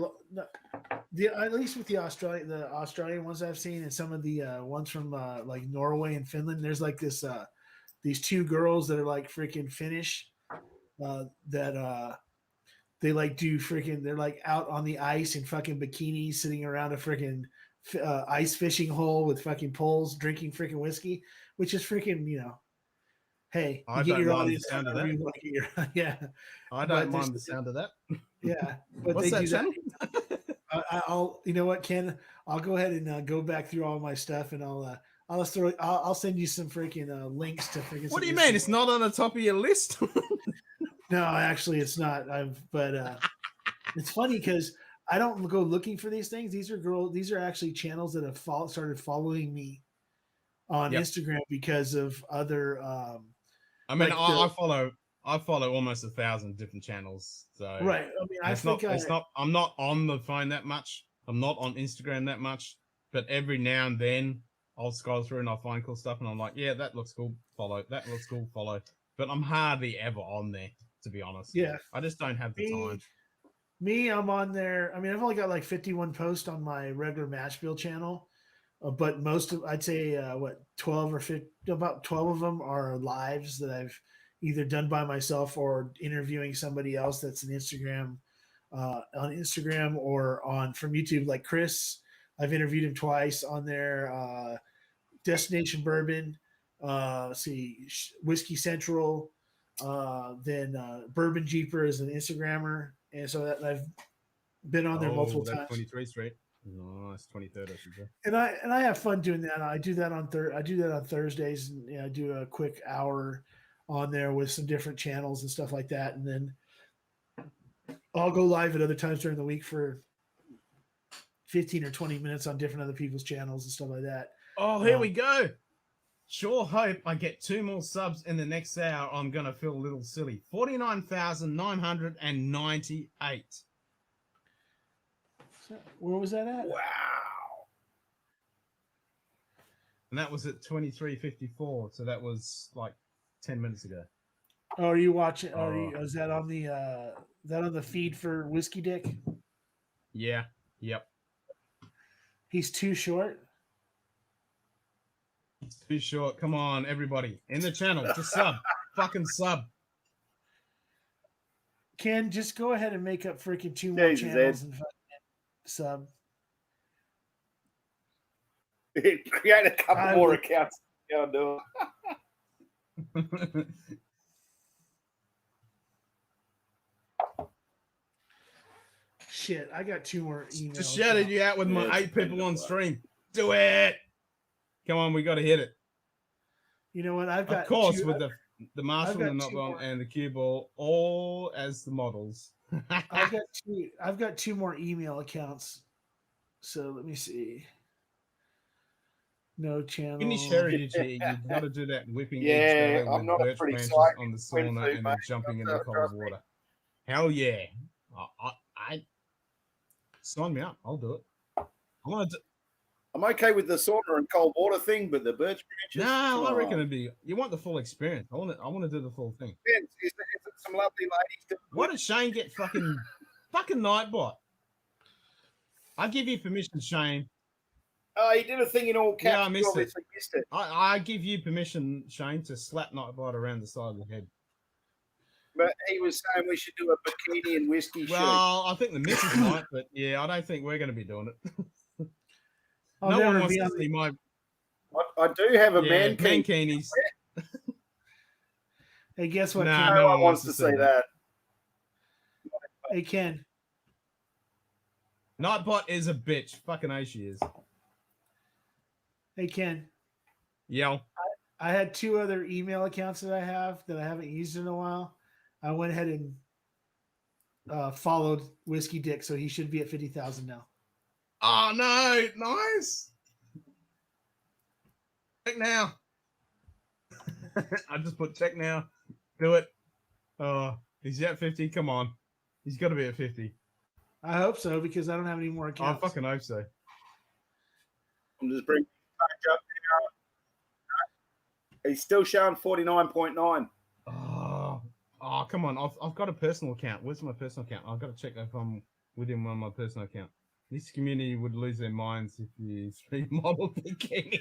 Speaker 5: least with the Australian ones I've seen, and some of the ones from like Norway and Finland. There's like these two girls that are like freaking Finnish that they like do freaking. They're like out on the ice in fucking bikinis, sitting around a freaking ice fishing hole with fucking poles, drinking freaking whiskey, which is freaking Hey,
Speaker 1: I
Speaker 5: you get
Speaker 1: don't
Speaker 5: your
Speaker 1: mind
Speaker 5: audience
Speaker 1: the sound of that.
Speaker 5: Yeah,
Speaker 1: I don't mind the sound of that.
Speaker 5: Yeah, but
Speaker 1: What's
Speaker 5: they
Speaker 1: that
Speaker 5: do
Speaker 1: channel?
Speaker 5: I'll you know what, Ken? I'll go ahead and go back through all my stuff, and I'll send you some freaking links to freaking.
Speaker 1: What do you mean? It's not on the top of your list?
Speaker 5: No, actually, it's not. But it's funny because I don't go looking for these things. These are actually channels that have started following me on Instagram because of other.
Speaker 1: I mean, I follow almost 1,000 different channels. So
Speaker 5: right. I mean,
Speaker 1: I'm not on the phone that much. I'm not on Instagram that much. But every now and then I'll scroll through and I'll find cool stuff and I'm like, yeah, that looks cool. Follow. That looks cool. Follow. But I'm hardly ever on there, to be honest.
Speaker 5: Yeah.
Speaker 1: I just don't have the time.
Speaker 5: I'm on there. I mean, I've only got like 51 posts on my regular Matchfield channel. But I'd say 12 or 15, about 12 of them are lives that I've either done by myself or interviewing somebody else that's on Instagram or from YouTube, like Chris. I've interviewed him twice on there. Destination Bourbon, Whiskey Central, then Bourbon Jeeper is an Instagrammer, and so that I've been on there multiple times.
Speaker 1: 23 Street. No, it's 23rd, I should say.
Speaker 5: And I have fun doing that. I do that on Thursdays, and I do a quick hour on there with some different channels and stuff like that. And then I'll go live at other times during the week for 15 or 20 minutes on different other people's channels and stuff like that.
Speaker 1: Oh, here we go. Sure hope I get 2 more subs in the next hour. I'm going to feel a little silly. 49,998.
Speaker 5: Where was that at?
Speaker 3: Wow.
Speaker 1: And that was at 23:54. So that was like 10 minutes ago.
Speaker 5: Oh, are you watching? Is that on the feed for Whiskey Dick?
Speaker 1: Yeah. Yep.
Speaker 5: He's too short.
Speaker 1: It's too short. Come on, everybody. In the channel. Just sub. Fucking sub.
Speaker 5: Ken, just go ahead and make up freaking 2 more channels and sub.
Speaker 3: Create a couple more accounts. Do
Speaker 5: Shit, I got 2 more emails.
Speaker 1: Just shouted you out with
Speaker 3: Yeah,
Speaker 1: my
Speaker 3: it's
Speaker 1: 8 people
Speaker 3: been
Speaker 1: on
Speaker 3: a
Speaker 1: stream. Do it. Come on, we got to hit it.
Speaker 5: You know what? I've got
Speaker 1: Of course,
Speaker 5: 2,
Speaker 1: with the Marshall,
Speaker 5: got
Speaker 1: the
Speaker 5: two
Speaker 1: Notball,
Speaker 5: more.
Speaker 1: and the cue ball all as the models.
Speaker 5: I've got 2 more email accounts. So let me see. No channel.
Speaker 1: Finish heritage here. You've got to do that whipping eggs
Speaker 3: Yeah,
Speaker 1: belly
Speaker 3: I'm
Speaker 1: with
Speaker 3: not a
Speaker 1: birch
Speaker 3: pretty
Speaker 1: branches
Speaker 3: sight
Speaker 1: on the
Speaker 3: when
Speaker 1: sauna
Speaker 3: food,
Speaker 1: and
Speaker 3: mate.
Speaker 1: then jumping in the cold
Speaker 3: Trust me.
Speaker 1: water. Hell yeah. I sign me up. I'll do it.
Speaker 3: I'm okay with the sauna and cold water thing, but the birch branches.
Speaker 1: No, I reckon
Speaker 3: oh.
Speaker 1: it'd be. You want the full experience. I want to do the full thing.
Speaker 3: Is it some lovely ladies? Doing
Speaker 1: Why did Shane get fucking Nightbot? I give you permission, Shane.
Speaker 3: Oh, he did a thing in all caps.
Speaker 1: Yeah, I
Speaker 3: You
Speaker 1: missed it.
Speaker 3: obviously missed it.
Speaker 1: I give you permission, Shane, to slap Nightbot around the side of the head.
Speaker 3: But he was saying we should do a bikini and whiskey shoot.
Speaker 1: Well, I think the missus might, but yeah, I don't think we're going to be doing it.
Speaker 5: I'll
Speaker 1: No
Speaker 5: never
Speaker 1: one wants
Speaker 5: be
Speaker 1: to
Speaker 5: on
Speaker 1: see my
Speaker 3: I do have a
Speaker 1: yeah,
Speaker 3: mankini.
Speaker 1: mankinis.
Speaker 5: Hey, guess what?
Speaker 1: Nah,
Speaker 5: Ken?
Speaker 3: No one wants to say that.
Speaker 5: Hey, Ken.
Speaker 1: Nightbot is a bitch. Fucking A she is.
Speaker 5: Hey, Ken.
Speaker 1: Yell.
Speaker 5: I had 2 other email accounts that I haven't used in a while. I went ahead and followed Whiskey Dick, so he should be at 50,000 now.
Speaker 1: Oh no, nice. Check now. I just put check now. Do it. Oh, he's at 50. Come on. He's got to be at 50.
Speaker 5: I hope so because I don't have any more
Speaker 1: I
Speaker 5: accounts.
Speaker 1: fucking hope so.
Speaker 3: I'm just bringing back up now. He's still showing 49.9.
Speaker 1: Oh, come on. I've got a personal account. Where's my personal account? I've got to check if I'm within on my personal account. This community would lose their minds if you stream model bikinis.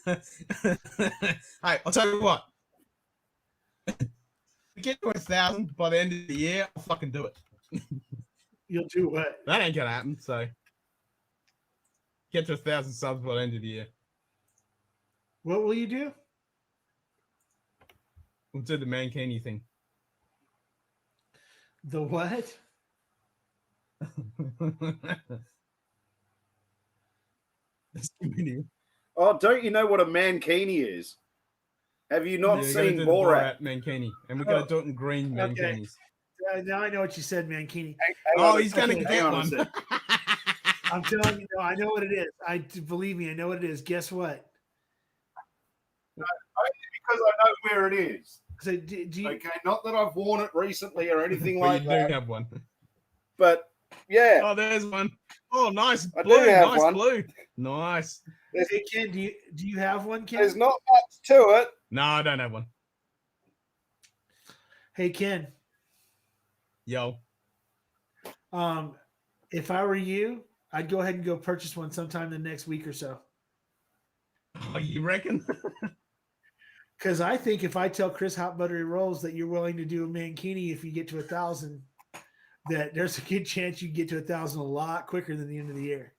Speaker 1: Hey, I'll tell you what. To get to 1,000 by the end of the year, I'll fucking do it.
Speaker 5: You'll do what?
Speaker 1: That ain't gonna happen. So get to 1,000 subs by the end of the year.
Speaker 5: What will you do?
Speaker 1: We'll do the mankini thing.
Speaker 5: The what?
Speaker 1: This community.
Speaker 3: Oh, don't you know what a mankini is? Have you not
Speaker 1: Yeah, we're gonna
Speaker 3: seen
Speaker 1: do the
Speaker 3: Borat?
Speaker 1: mankini, and we're gonna do it in green
Speaker 5: Okay.
Speaker 1: mankinis.
Speaker 5: Now I know what you said, Mankini.
Speaker 3: Hang
Speaker 1: Oh,
Speaker 3: on,
Speaker 1: he's gonna
Speaker 5: okay,
Speaker 1: get
Speaker 3: hang on a
Speaker 1: one.
Speaker 3: sec.
Speaker 5: I'm telling you, no, I know what it is. Believe me, I know what it is. Guess what?
Speaker 3: Because I know where it is.
Speaker 5: So do you,
Speaker 3: Okay, not that I've worn it recently or anything
Speaker 1: But
Speaker 3: like
Speaker 1: you
Speaker 3: that,
Speaker 1: do have one.
Speaker 3: but yeah,
Speaker 1: Oh, there's one. Oh, nice
Speaker 3: I do
Speaker 1: blue.
Speaker 3: have
Speaker 1: Nice
Speaker 3: one.
Speaker 1: blue. Nice.
Speaker 5: hey Ken, do you have one, Ken?
Speaker 3: there's not much to it.
Speaker 1: No, I don't have one.
Speaker 5: Hey Ken,
Speaker 1: Yo.
Speaker 5: if I were you, I'd go ahead and go purchase one sometime in the next week or so.
Speaker 1: Oh, you reckon?
Speaker 5: Because I think if I tell Chris Hot Buttery Rolls that you're willing to do a mankini if you get to 1,000, that there's a good chance you get to 1,000 a lot quicker than the end of the year.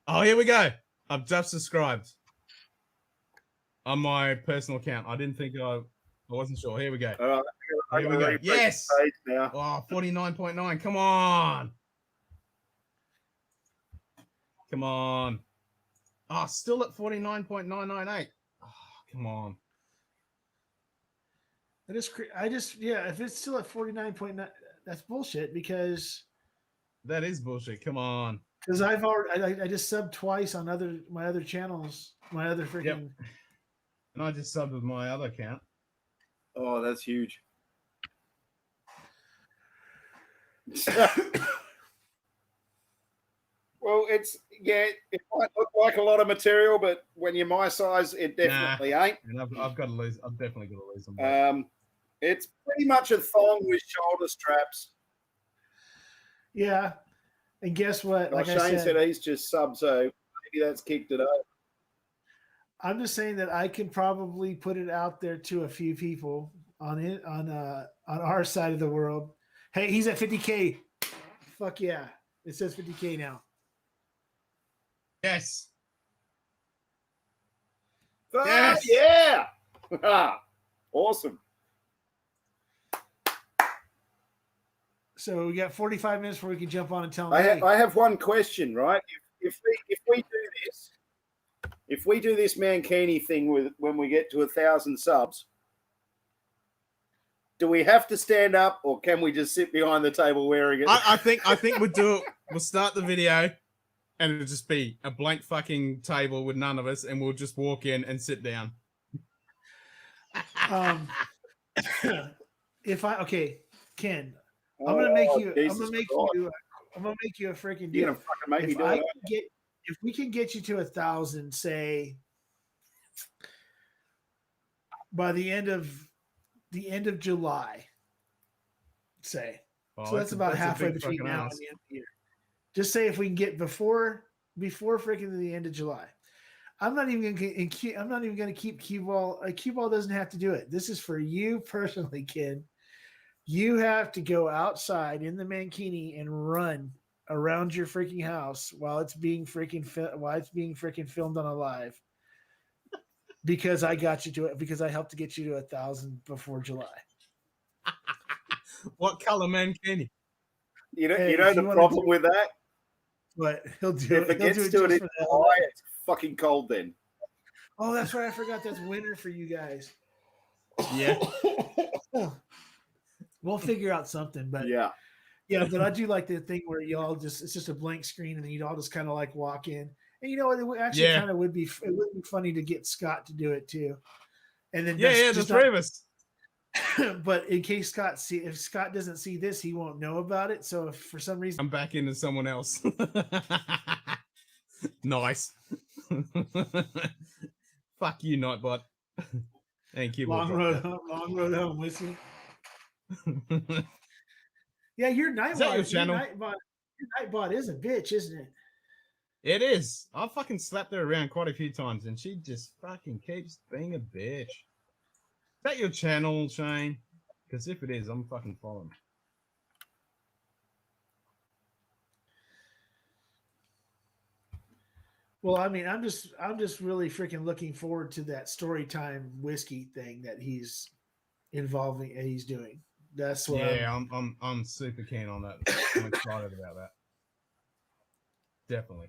Speaker 1: Oh, here we go. I've just subscribed on my personal account. I didn't think I wasn't sure. Here we go.
Speaker 3: All right, I
Speaker 1: Here
Speaker 3: gotta
Speaker 1: we go.
Speaker 3: refresh the
Speaker 1: Yes.
Speaker 3: page now.
Speaker 1: Oh, 49.9. Come on. Come on. Oh, still at 49.998. Oh, come on.
Speaker 5: If it's still at 49.9, that's bullshit because
Speaker 1: That is bullshit. Come on.
Speaker 5: I've already I just subbed twice on my other channels, my other freaking.
Speaker 1: Yep. And I just subbed with my other account.
Speaker 3: Oh, that's huge. Well, it might look like a lot of material, but when you're my size, it definitely ain't.
Speaker 1: And I've got to lose. I've definitely got to lose them.
Speaker 3: It's pretty much a thong with shoulder straps.
Speaker 5: Yeah, and guess what?
Speaker 3: Like
Speaker 5: Like I
Speaker 3: Shane
Speaker 5: said,
Speaker 3: said, he's just sub, so maybe that's kicked it over.
Speaker 5: I'm just saying that I can probably put it out there to a few people on our side of the world. Hey, he's at 50K. Fuck yeah! It says 50K now.
Speaker 1: Yes.
Speaker 3: Yes. Yeah. Awesome.
Speaker 5: So we got 45 minutes before we can jump on and tell them.
Speaker 3: I have one question, right? If we do this, if we do this Mankini thing with when we get to 1,000 subs, do we have to stand up or can we just sit behind the table wearing it?
Speaker 1: I think we'll do it. We'll start the video, and it'll just be a blank fucking table with none of us, and we'll just walk in and sit down.
Speaker 5: Ken, I'm gonna make you.
Speaker 3: Jesus
Speaker 5: I'm gonna make
Speaker 3: Christ.
Speaker 5: you. I'm gonna make you a freaking
Speaker 3: You're
Speaker 5: deal.
Speaker 3: gonna fucking make me do it.
Speaker 5: If we can get you to 1,000, say by the end of July, say.
Speaker 1: Oh,
Speaker 5: So that's about
Speaker 1: a
Speaker 5: halfway
Speaker 1: big
Speaker 5: between
Speaker 1: fucking
Speaker 5: now
Speaker 1: ask.
Speaker 5: and the end of the year. Just say if we can get before freaking the end of July. I'm not even gonna keep cue ball. Cue ball doesn't have to do it. This is for you personally, kid. You have to go outside in the Mankini and run around your freaking house while it's being freaking filmed on a live. Because I got you to it. Because I helped to get you to 1,000 before July.
Speaker 1: What color Mankini?
Speaker 3: You know,
Speaker 5: Hey,
Speaker 3: you know
Speaker 5: if
Speaker 3: the
Speaker 5: you wanna
Speaker 3: problem
Speaker 5: do-
Speaker 3: with that?
Speaker 5: But he'll do
Speaker 3: If
Speaker 5: it.
Speaker 3: it
Speaker 5: He'll
Speaker 3: gets
Speaker 5: do it
Speaker 3: to it
Speaker 5: just
Speaker 3: in
Speaker 5: for that.
Speaker 3: July, it's fucking cold then.
Speaker 5: Oh, that's right. I forgot that's winter for you guys.
Speaker 1: Yeah.
Speaker 5: We'll figure out something, but
Speaker 3: Yeah.
Speaker 5: but I do like the thing where y'all it's just a blank screen and then you'd all just kind of like walk in. And you know what? It would actually
Speaker 1: Yeah.
Speaker 5: kind of would be funny to get Scott to do it too. And then
Speaker 1: Yeah, the
Speaker 5: just
Speaker 1: three of us.
Speaker 5: but in case if Scott doesn't see this, he won't know about it. So if for some reason
Speaker 1: I'm back into someone else. Nice. Fuck you, Nightbot. Thank you.
Speaker 5: long road home, whiskey. Yeah, your
Speaker 1: Is that your
Speaker 5: Nightbot,
Speaker 1: channel?
Speaker 5: your Nightbot is a bitch, isn't it?
Speaker 1: It is. I've fucking slapped her around quite a few times, and she just fucking keeps being a bitch. Is that your channel, Shane? Because if it is, I'm fucking following.
Speaker 5: Well, I mean, I'm just really freaking looking forward to that story time whiskey thing that he's doing. That's what
Speaker 1: I'm super keen on that. I'm excited about that. Definitely.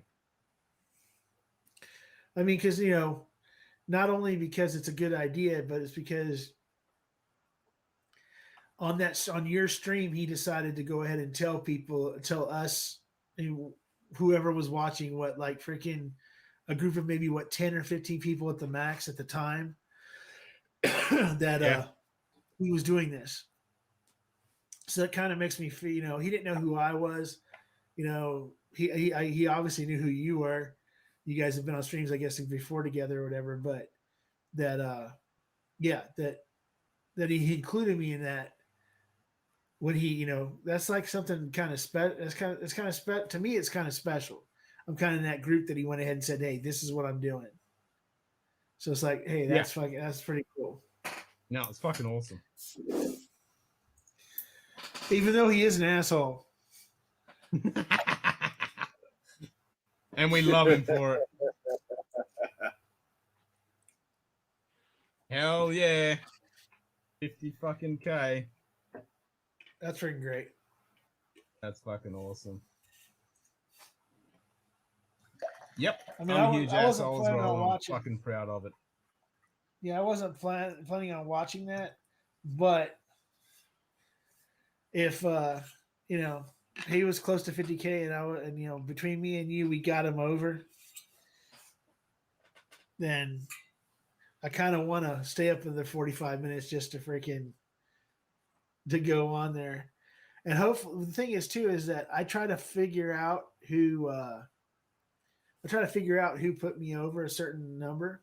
Speaker 5: I mean, because not only because it's a good idea, but it's because on your stream he decided to go ahead and tell us, whoever was watching, what, like freaking a group of maybe 10 or 15 people at the max at the time that he was doing this. So that kind of makes me feel, he didn't know who I was. He obviously knew who you were. You guys have been on streams, I guess, before together or whatever, but that he included me in that when he, that's like something kind of to me, it's kind of special. I'm kind of in that group that he went ahead and said, hey, this is what I'm doing. So it's like, hey, that's pretty cool.
Speaker 1: No, it's fucking awesome.
Speaker 5: Even though he is an asshole.
Speaker 1: And we love him for it. Hell yeah. 50 fucking K.
Speaker 5: That's freaking great.
Speaker 1: That's fucking awesome. Yep.
Speaker 5: I mean,
Speaker 1: I'm a huge
Speaker 5: I wasn't
Speaker 1: asshole as
Speaker 5: planning
Speaker 1: well.
Speaker 5: on
Speaker 1: I'm
Speaker 5: watching.
Speaker 1: fucking proud of it.
Speaker 5: Yeah, I wasn't planning on watching that, but if he was close to 50K and between me and you we got him over, then I kind of want to stay up for the 45 minutes just to go on there. And hopefully the thing is too is that I try to figure out who put me over a certain number.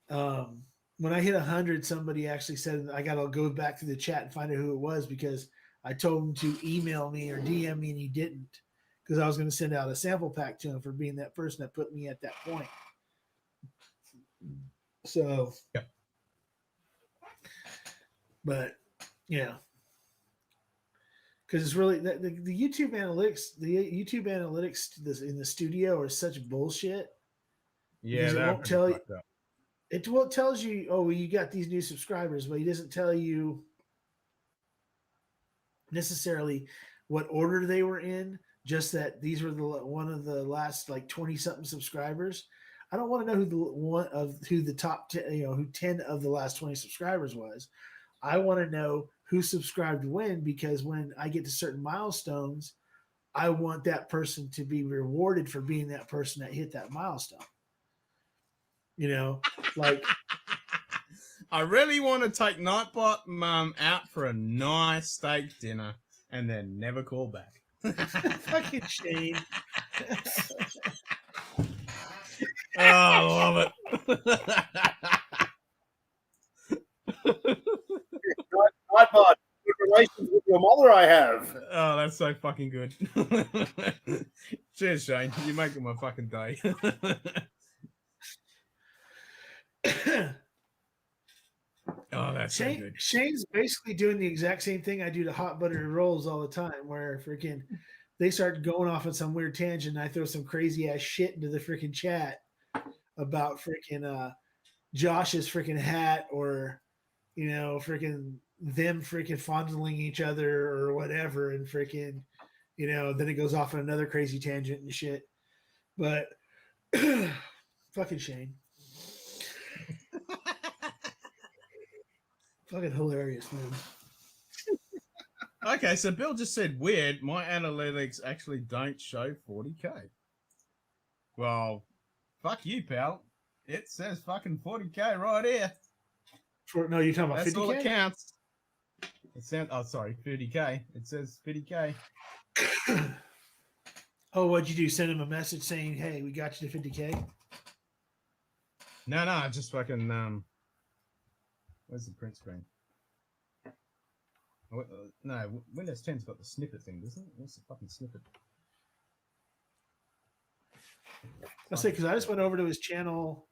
Speaker 5: When I hit 100, somebody actually said I got to go back to the chat and find out who it was because I told him to email me or DM me and he didn't, because I was going to send out a sample pack to him for being that person that put me at that point. So,
Speaker 1: yeah.
Speaker 5: But yeah, because it's really the YouTube analytics. The YouTube analytics in the studio are such bullshit.
Speaker 1: Yeah,
Speaker 5: it won't tell you. It tells you, oh, you got these new subscribers, but he doesn't tell you necessarily what order they were in, just that these were the one of the last like 20 something subscribers. I don't want to know who the top 10, who 10 of the last 20 subscribers was. I want to know who subscribed when, because when I get to certain milestones, I want that person to be rewarded for being that person that hit that milestone. Like
Speaker 1: I really want to take Nightbot Mum out for a nice steak dinner and then never call back.
Speaker 5: fucking Shane.
Speaker 1: Oh, I love it.
Speaker 3: Nightbot, good relations with your mother I have.
Speaker 1: Oh, that's so fucking good. Cheers, Shane. You're making my fucking day. Oh, that's so good.
Speaker 5: Shane's basically doing the exact same thing I do to hot buttered rolls all the time, where freaking they start going off on some weird tangent and I throw some crazy ass shit into the freaking chat about freaking Josh's freaking hat, or freaking them freaking fondling each other or whatever, and freaking then it goes off on another crazy tangent and shit. But fucking Shane. Fucking hilarious, man.
Speaker 1: Okay, so Bill just said, weird, my analytics actually don't show 40K. Well, fuck you, pal. It says fucking 40K right here.
Speaker 5: No, you're talking about
Speaker 1: That's
Speaker 5: 50K?
Speaker 1: all it counts. It sounds, oh, sorry, 30K. It says 50K.
Speaker 5: Oh, what'd you do? Send him a message saying, hey, we got you to 50K?
Speaker 1: No, just fucking, where's the print screen? No, Windows 10's got the snippet thing, doesn't it? What's the fucking snippet?
Speaker 5: I say, because I just went over to his channel,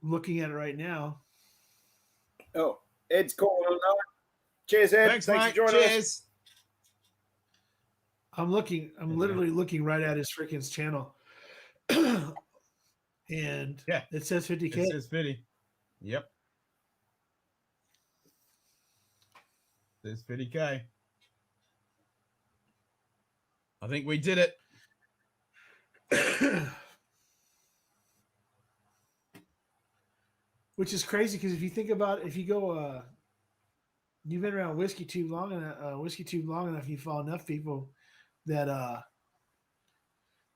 Speaker 5: looking at it right now.
Speaker 3: Oh, Ed's calling on that. Cheers, Ed.
Speaker 1: Thanks,
Speaker 3: Thanks
Speaker 1: mate.
Speaker 3: for joining us.
Speaker 1: Cheers.
Speaker 5: I'm literally looking right at his freaking channel. And
Speaker 1: Yeah,
Speaker 5: it says 50K.
Speaker 1: It says 50. Yep. It says 50K. I think we did it.
Speaker 5: Which is crazy, because if you think about it, if you go, you've been around whiskey tube long enough, you follow enough people that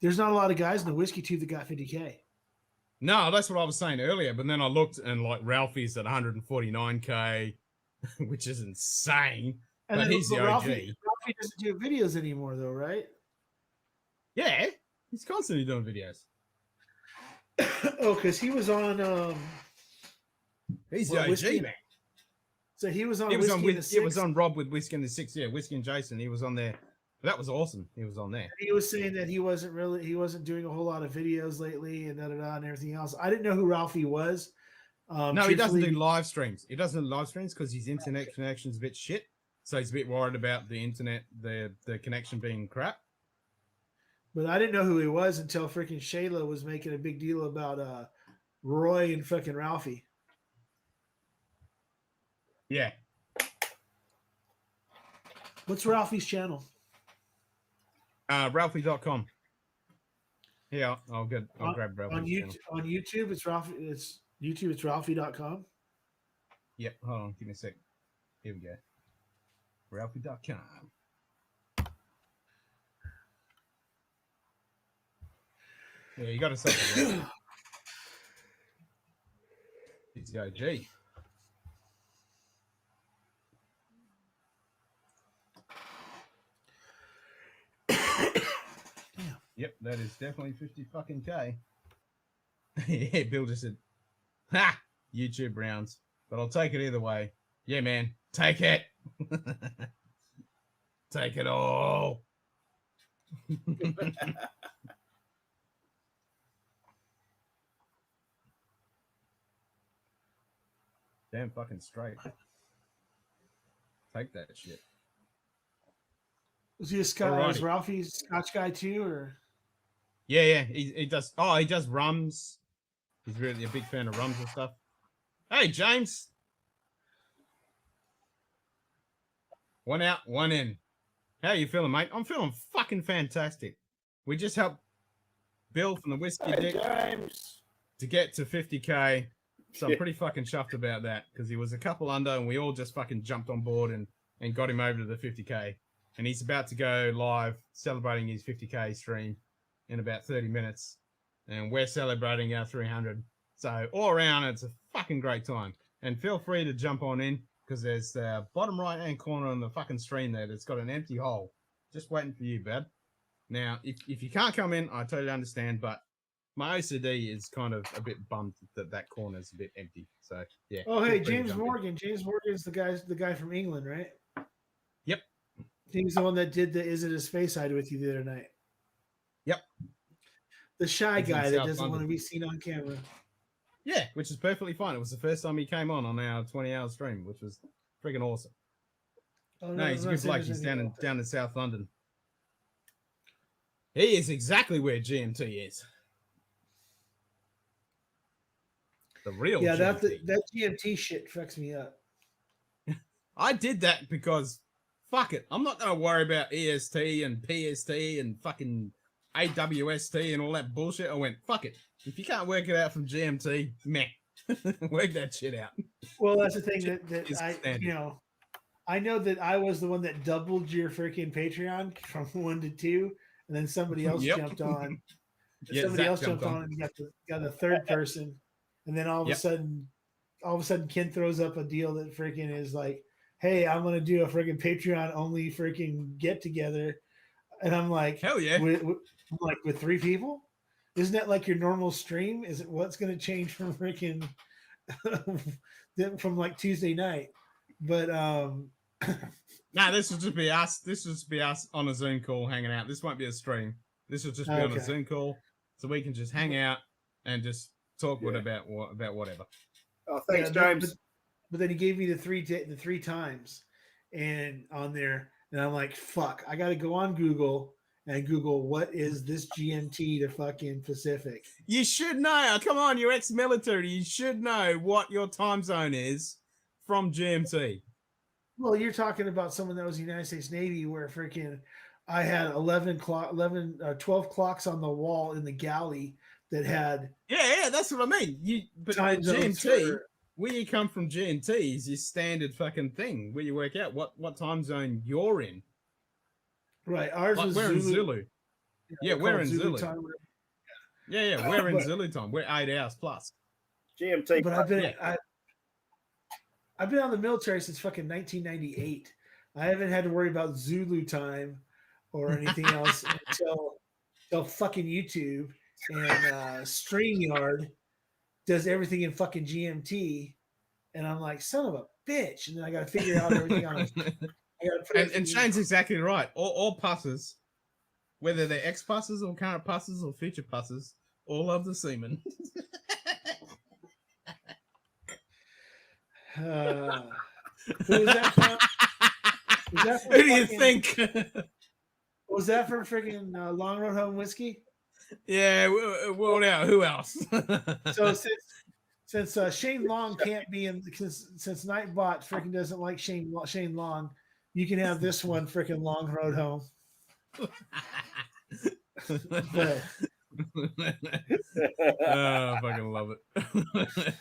Speaker 5: there's not a lot of guys in the whiskey tube that got 50K.
Speaker 1: No, that's what I was saying earlier. But then I looked and like Ralphie's at 149K, which is insane.
Speaker 5: And
Speaker 1: but
Speaker 5: then,
Speaker 1: he's the OG.
Speaker 5: Ralphie doesn't do videos anymore, though, right?
Speaker 1: Yeah, he's constantly doing videos.
Speaker 5: Oh, because he was on.
Speaker 1: He's
Speaker 5: What,
Speaker 1: the
Speaker 5: Whiskey?
Speaker 1: OG, man.
Speaker 5: So he was on.
Speaker 1: He was
Speaker 5: Whiskey
Speaker 1: on.
Speaker 5: in the
Speaker 1: It was
Speaker 5: Six.
Speaker 1: on Rob with Whiskey in the Six. Yeah, Whiskey and Jason. He was on there. That was awesome. He was on there.
Speaker 5: He was saying that he wasn't doing a whole lot of videos lately, and and everything else. I didn't know who Ralphie was.
Speaker 1: No, he doesn't do live streams. He doesn't do live streams because his internet connection's a bit shit. So he's a bit worried about the internet, the connection being crap.
Speaker 5: But I didn't know who he was until freaking Shayla was making a big deal about Roy and fucking Ralphie.
Speaker 1: Yeah.
Speaker 5: What's Ralphie's channel?
Speaker 1: Ralphie.com. Yeah, I'll grab Ralphie.
Speaker 5: On YouTube, it's Ralphie. It's Ralphie.com.
Speaker 1: Yep. Hold on. Give me a sec. Here we go. Ralphie.com. Yeah, you got to say it. It's the OG. Yep, that is definitely 50 fucking K. Yeah, Bill just said, ha! YouTube rounds. But I'll take it either way. Yeah, man. Take it. Take it all. Damn fucking straight. Take that shit.
Speaker 5: Was he a Scotch? Is Ralphie a Scotch guy too, or?
Speaker 1: Yeah. He does. Oh, he does rums. He's really a big fan of rums and stuff. Hey, James. One out, one in. How you feeling, mate? I'm feeling fucking fantastic. We just helped Bill from the Whiskey Dick
Speaker 3: James.
Speaker 1: to get to 50K. So I'm pretty fucking chuffed about that because he was a couple under and we all just fucking jumped on board and got him over to the 50K. And he's about to go live celebrating his 50K stream in about 30 minutes. And we're celebrating our 300. So all around, it's a fucking great time. And feel free to jump on in because there's the bottom right-hand corner on the fucking stream there that's got an empty hole. Just waiting for you, bud. Now, if you can't come in, I totally understand, but my OCD is kind of a bit bummed that corner's a bit empty. So, yeah.
Speaker 5: Oh, hey,
Speaker 1: feel free to
Speaker 5: James
Speaker 1: jump in.
Speaker 5: Morgan. James Morgan's the guy from England, right?
Speaker 1: Yep.
Speaker 5: He's the one that did the Is It a Space Side with you the other night.
Speaker 1: Yep.
Speaker 5: The shy
Speaker 1: He's in
Speaker 5: guy that
Speaker 1: South
Speaker 5: doesn't want to
Speaker 1: London.
Speaker 5: be seen on camera.
Speaker 1: Yeah, which is perfectly fine. It was the first time he came on our 20-hour stream, which was freaking awesome.
Speaker 5: Oh,
Speaker 1: No, he's a
Speaker 5: I'm not
Speaker 1: good
Speaker 5: saying
Speaker 1: bloke.
Speaker 5: there's
Speaker 1: He's
Speaker 5: anything
Speaker 1: down in South London. He is exactly where GMT is. The real
Speaker 5: Yeah,
Speaker 1: GMT.
Speaker 5: that GMT shit fucks me up.
Speaker 1: I did that because, fuck it, I'm not going to worry about EST and PST and fucking AWST and all that bullshit. I went, fuck it. If you can't work it out from GMT, meh. Work that shit out.
Speaker 5: Well, that's the thing that
Speaker 1: Is standard.
Speaker 5: I know that I was the one that doubled your freaking Patreon from 1 to 2, and then somebody else
Speaker 1: Yep.
Speaker 5: jumped on.
Speaker 1: Yeah,
Speaker 5: Somebody
Speaker 1: Zach
Speaker 5: else jumped
Speaker 1: jumped
Speaker 5: on
Speaker 1: on.
Speaker 5: and got a third person, and then all of
Speaker 1: Yep.
Speaker 5: a sudden, Ken throws up a deal that freaking is like, "Hey, I'm gonna do a freaking Patreon only freaking get together," and I'm like,
Speaker 1: Hell yeah.
Speaker 5: with 3 people? Isn't that like your normal stream? Is it what's gonna change from freaking from like Tuesday night? But
Speaker 1: Nah, this will just be us. This will just be us on a Zoom call hanging out. This won't be a stream. This will just be on a
Speaker 5: Okay.
Speaker 1: Zoom call, so we can just hang out and just talk
Speaker 3: Yeah.
Speaker 1: about whatever.
Speaker 3: Oh, thanks,
Speaker 5: yeah,
Speaker 3: James.
Speaker 5: but then he gave me the three times, and on there, and I'm like, fuck, I got to go on Google and Google what is this GMT to fucking Pacific.
Speaker 1: You should know. Come on, you're ex-military. You should know what your time zone is from GMT.
Speaker 5: Well, you're talking about someone that was United States Navy where freaking I had 12 clocks on the wall in the galley that had
Speaker 1: Yeah, that's what I mean. But
Speaker 5: time zones
Speaker 1: GMT,
Speaker 5: for-
Speaker 1: where you come from, GMT is your standard fucking thing where you work out what time zone you're in.
Speaker 5: right. Ours
Speaker 1: Like
Speaker 5: was
Speaker 1: we're in Zulu. Yeah,
Speaker 5: they
Speaker 1: we're
Speaker 5: call it
Speaker 1: in Zulu.
Speaker 5: time.
Speaker 1: Yeah, we're in
Speaker 5: But-
Speaker 1: Zulu time. We're 8 hours plus.
Speaker 3: GMT.
Speaker 5: But I've been
Speaker 1: Yeah.
Speaker 5: I've been on the military since fucking 1998. I haven't had to worry about Zulu time or anything else until fucking YouTube and StreamYard does everything in fucking GMT, and I'm like, son of a bitch, and then I got to figure out everything on. I gotta put
Speaker 1: And
Speaker 5: everything
Speaker 1: Shane's exactly right. All passes, whether they're ex-passes or current passes or future passes, all love the semen.
Speaker 5: Who was that from? Was that from
Speaker 1: Who do you
Speaker 5: fucking-
Speaker 1: think?
Speaker 5: Was that from freaking Long Road Home Whiskey?
Speaker 1: Yeah, well, now who else?
Speaker 5: So since Shane Long can't be in, since Nightbot freaking doesn't like Shane Long, you can have this one freaking Long Road Home. But,
Speaker 1: Oh, I fucking love it.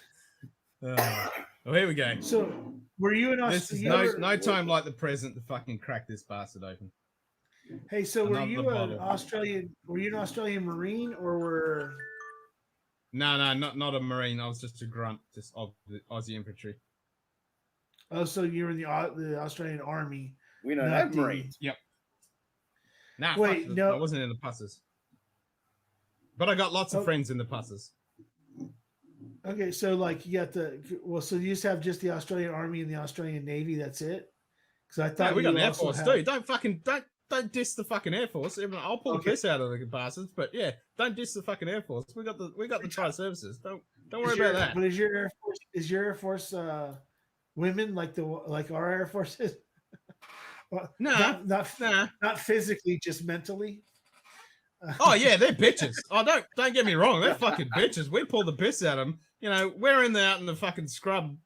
Speaker 1: Oh, here we go.
Speaker 5: so were you in
Speaker 1: This is
Speaker 5: Australia?
Speaker 1: no time like the present to fucking crack this bastard open.
Speaker 5: Hey, so were
Speaker 1: Another
Speaker 5: you
Speaker 1: bottle.
Speaker 5: an Australian? Were you an Australian Marine or were?
Speaker 1: No, not a Marine. I was just a grunt, just of the Aussie infantry.
Speaker 5: Oh, so you were in the Australian Army?
Speaker 3: We don't
Speaker 5: Not
Speaker 3: have
Speaker 5: the-
Speaker 3: Marines.
Speaker 1: Nah,
Speaker 5: Wait,
Speaker 1: fuck,
Speaker 5: no.
Speaker 1: I wasn't in the passes. But I got lots of
Speaker 5: Oh.
Speaker 1: friends in the passes.
Speaker 5: Okay, so like you got so you just have just the Australian Army and the Australian Navy. That's it. Because I
Speaker 1: Yeah,
Speaker 5: thought
Speaker 1: we got
Speaker 5: you
Speaker 1: an Air
Speaker 5: also
Speaker 1: Force
Speaker 5: had-
Speaker 1: too. Don't diss the fucking Air Force. I'll pull
Speaker 5: Okay.
Speaker 1: the piss out of the bastards, but yeah, don't diss the fucking Air Force. We got the tri-services. Don't worry about that.
Speaker 5: But is your Air Force women like our Air Force is? Well,
Speaker 1: Nah. Nah.
Speaker 5: not physically, just mentally.
Speaker 1: Oh yeah, they're bitches. Oh, don't get me wrong, they're fucking bitches. We pull the piss out of them. You know, we're out in the fucking scrub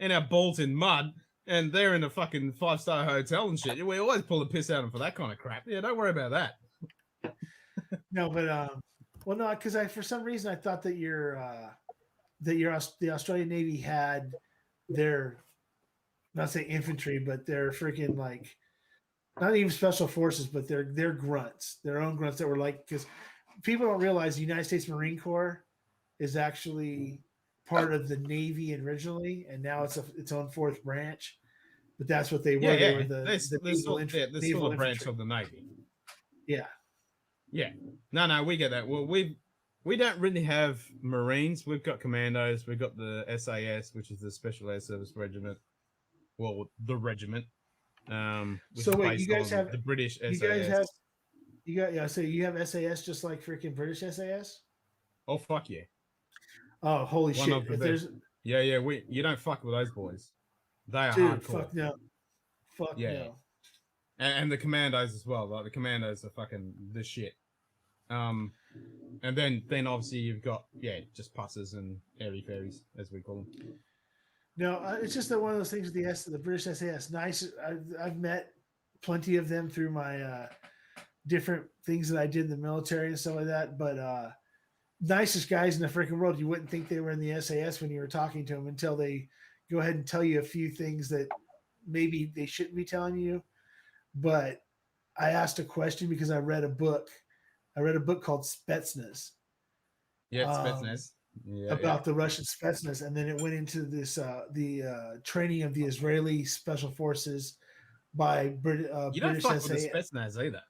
Speaker 1: in our balls in mud, And they're in a fucking 5-star hotel and shit. We always pull the piss out of them for that kind of crap. Yeah, don't worry about that.
Speaker 5: No, but well, no, because for some reason I thought that the Australian Navy had their, not say infantry, but their freaking like not even special forces, but their grunts, their own grunts that were like, because people don't realize the United States Marine Corps is actually part of the Navy originally, and now it's its own fourth branch. But that's what they were.
Speaker 1: Yeah,
Speaker 5: They were
Speaker 1: they're still a branch
Speaker 5: infantry.
Speaker 1: of the Navy.
Speaker 5: Yeah.
Speaker 1: Yeah. No, we get that. Well, we don't really have Marines. We've got commandos. We've got the SAS, which is the Special Air Service Regiment. Well, the regiment. Which
Speaker 5: So
Speaker 1: is
Speaker 5: wait,
Speaker 1: based
Speaker 5: you guys
Speaker 1: on
Speaker 5: have
Speaker 1: the British SAS.
Speaker 5: you guys have you got yeah. So you have SAS just like freaking British SAS?
Speaker 1: Oh fuck yeah!
Speaker 5: Oh holy
Speaker 1: One
Speaker 5: shit!
Speaker 1: of the
Speaker 5: If
Speaker 1: best.
Speaker 5: there's
Speaker 1: Yeah. You don't fuck with those boys. They are
Speaker 5: dude,
Speaker 1: hardcore.
Speaker 5: fuck no.
Speaker 1: And the commandos as well. Like the commandos are fucking the shit. And then obviously you've got just pussers and airy fairies as we call them.
Speaker 5: No, it's just that one of those things with the British SAS. Nice. I've met plenty of them through my different things that I did in the military and stuff like that. But nicest guys in the freaking world. You wouldn't think they were in the SAS when you were talking to them until they go ahead and tell you a few things that maybe they shouldn't be telling you. But I asked a question because I read a book. I read a book called Spetsnaz.
Speaker 1: Yeah, Spetsnaz.
Speaker 5: About the Russian Spetsnaz, and then it went into this the training of the Israeli special forces by
Speaker 1: you don't
Speaker 5: British
Speaker 1: fuck
Speaker 5: SAS.
Speaker 1: with the Spetsnaz either.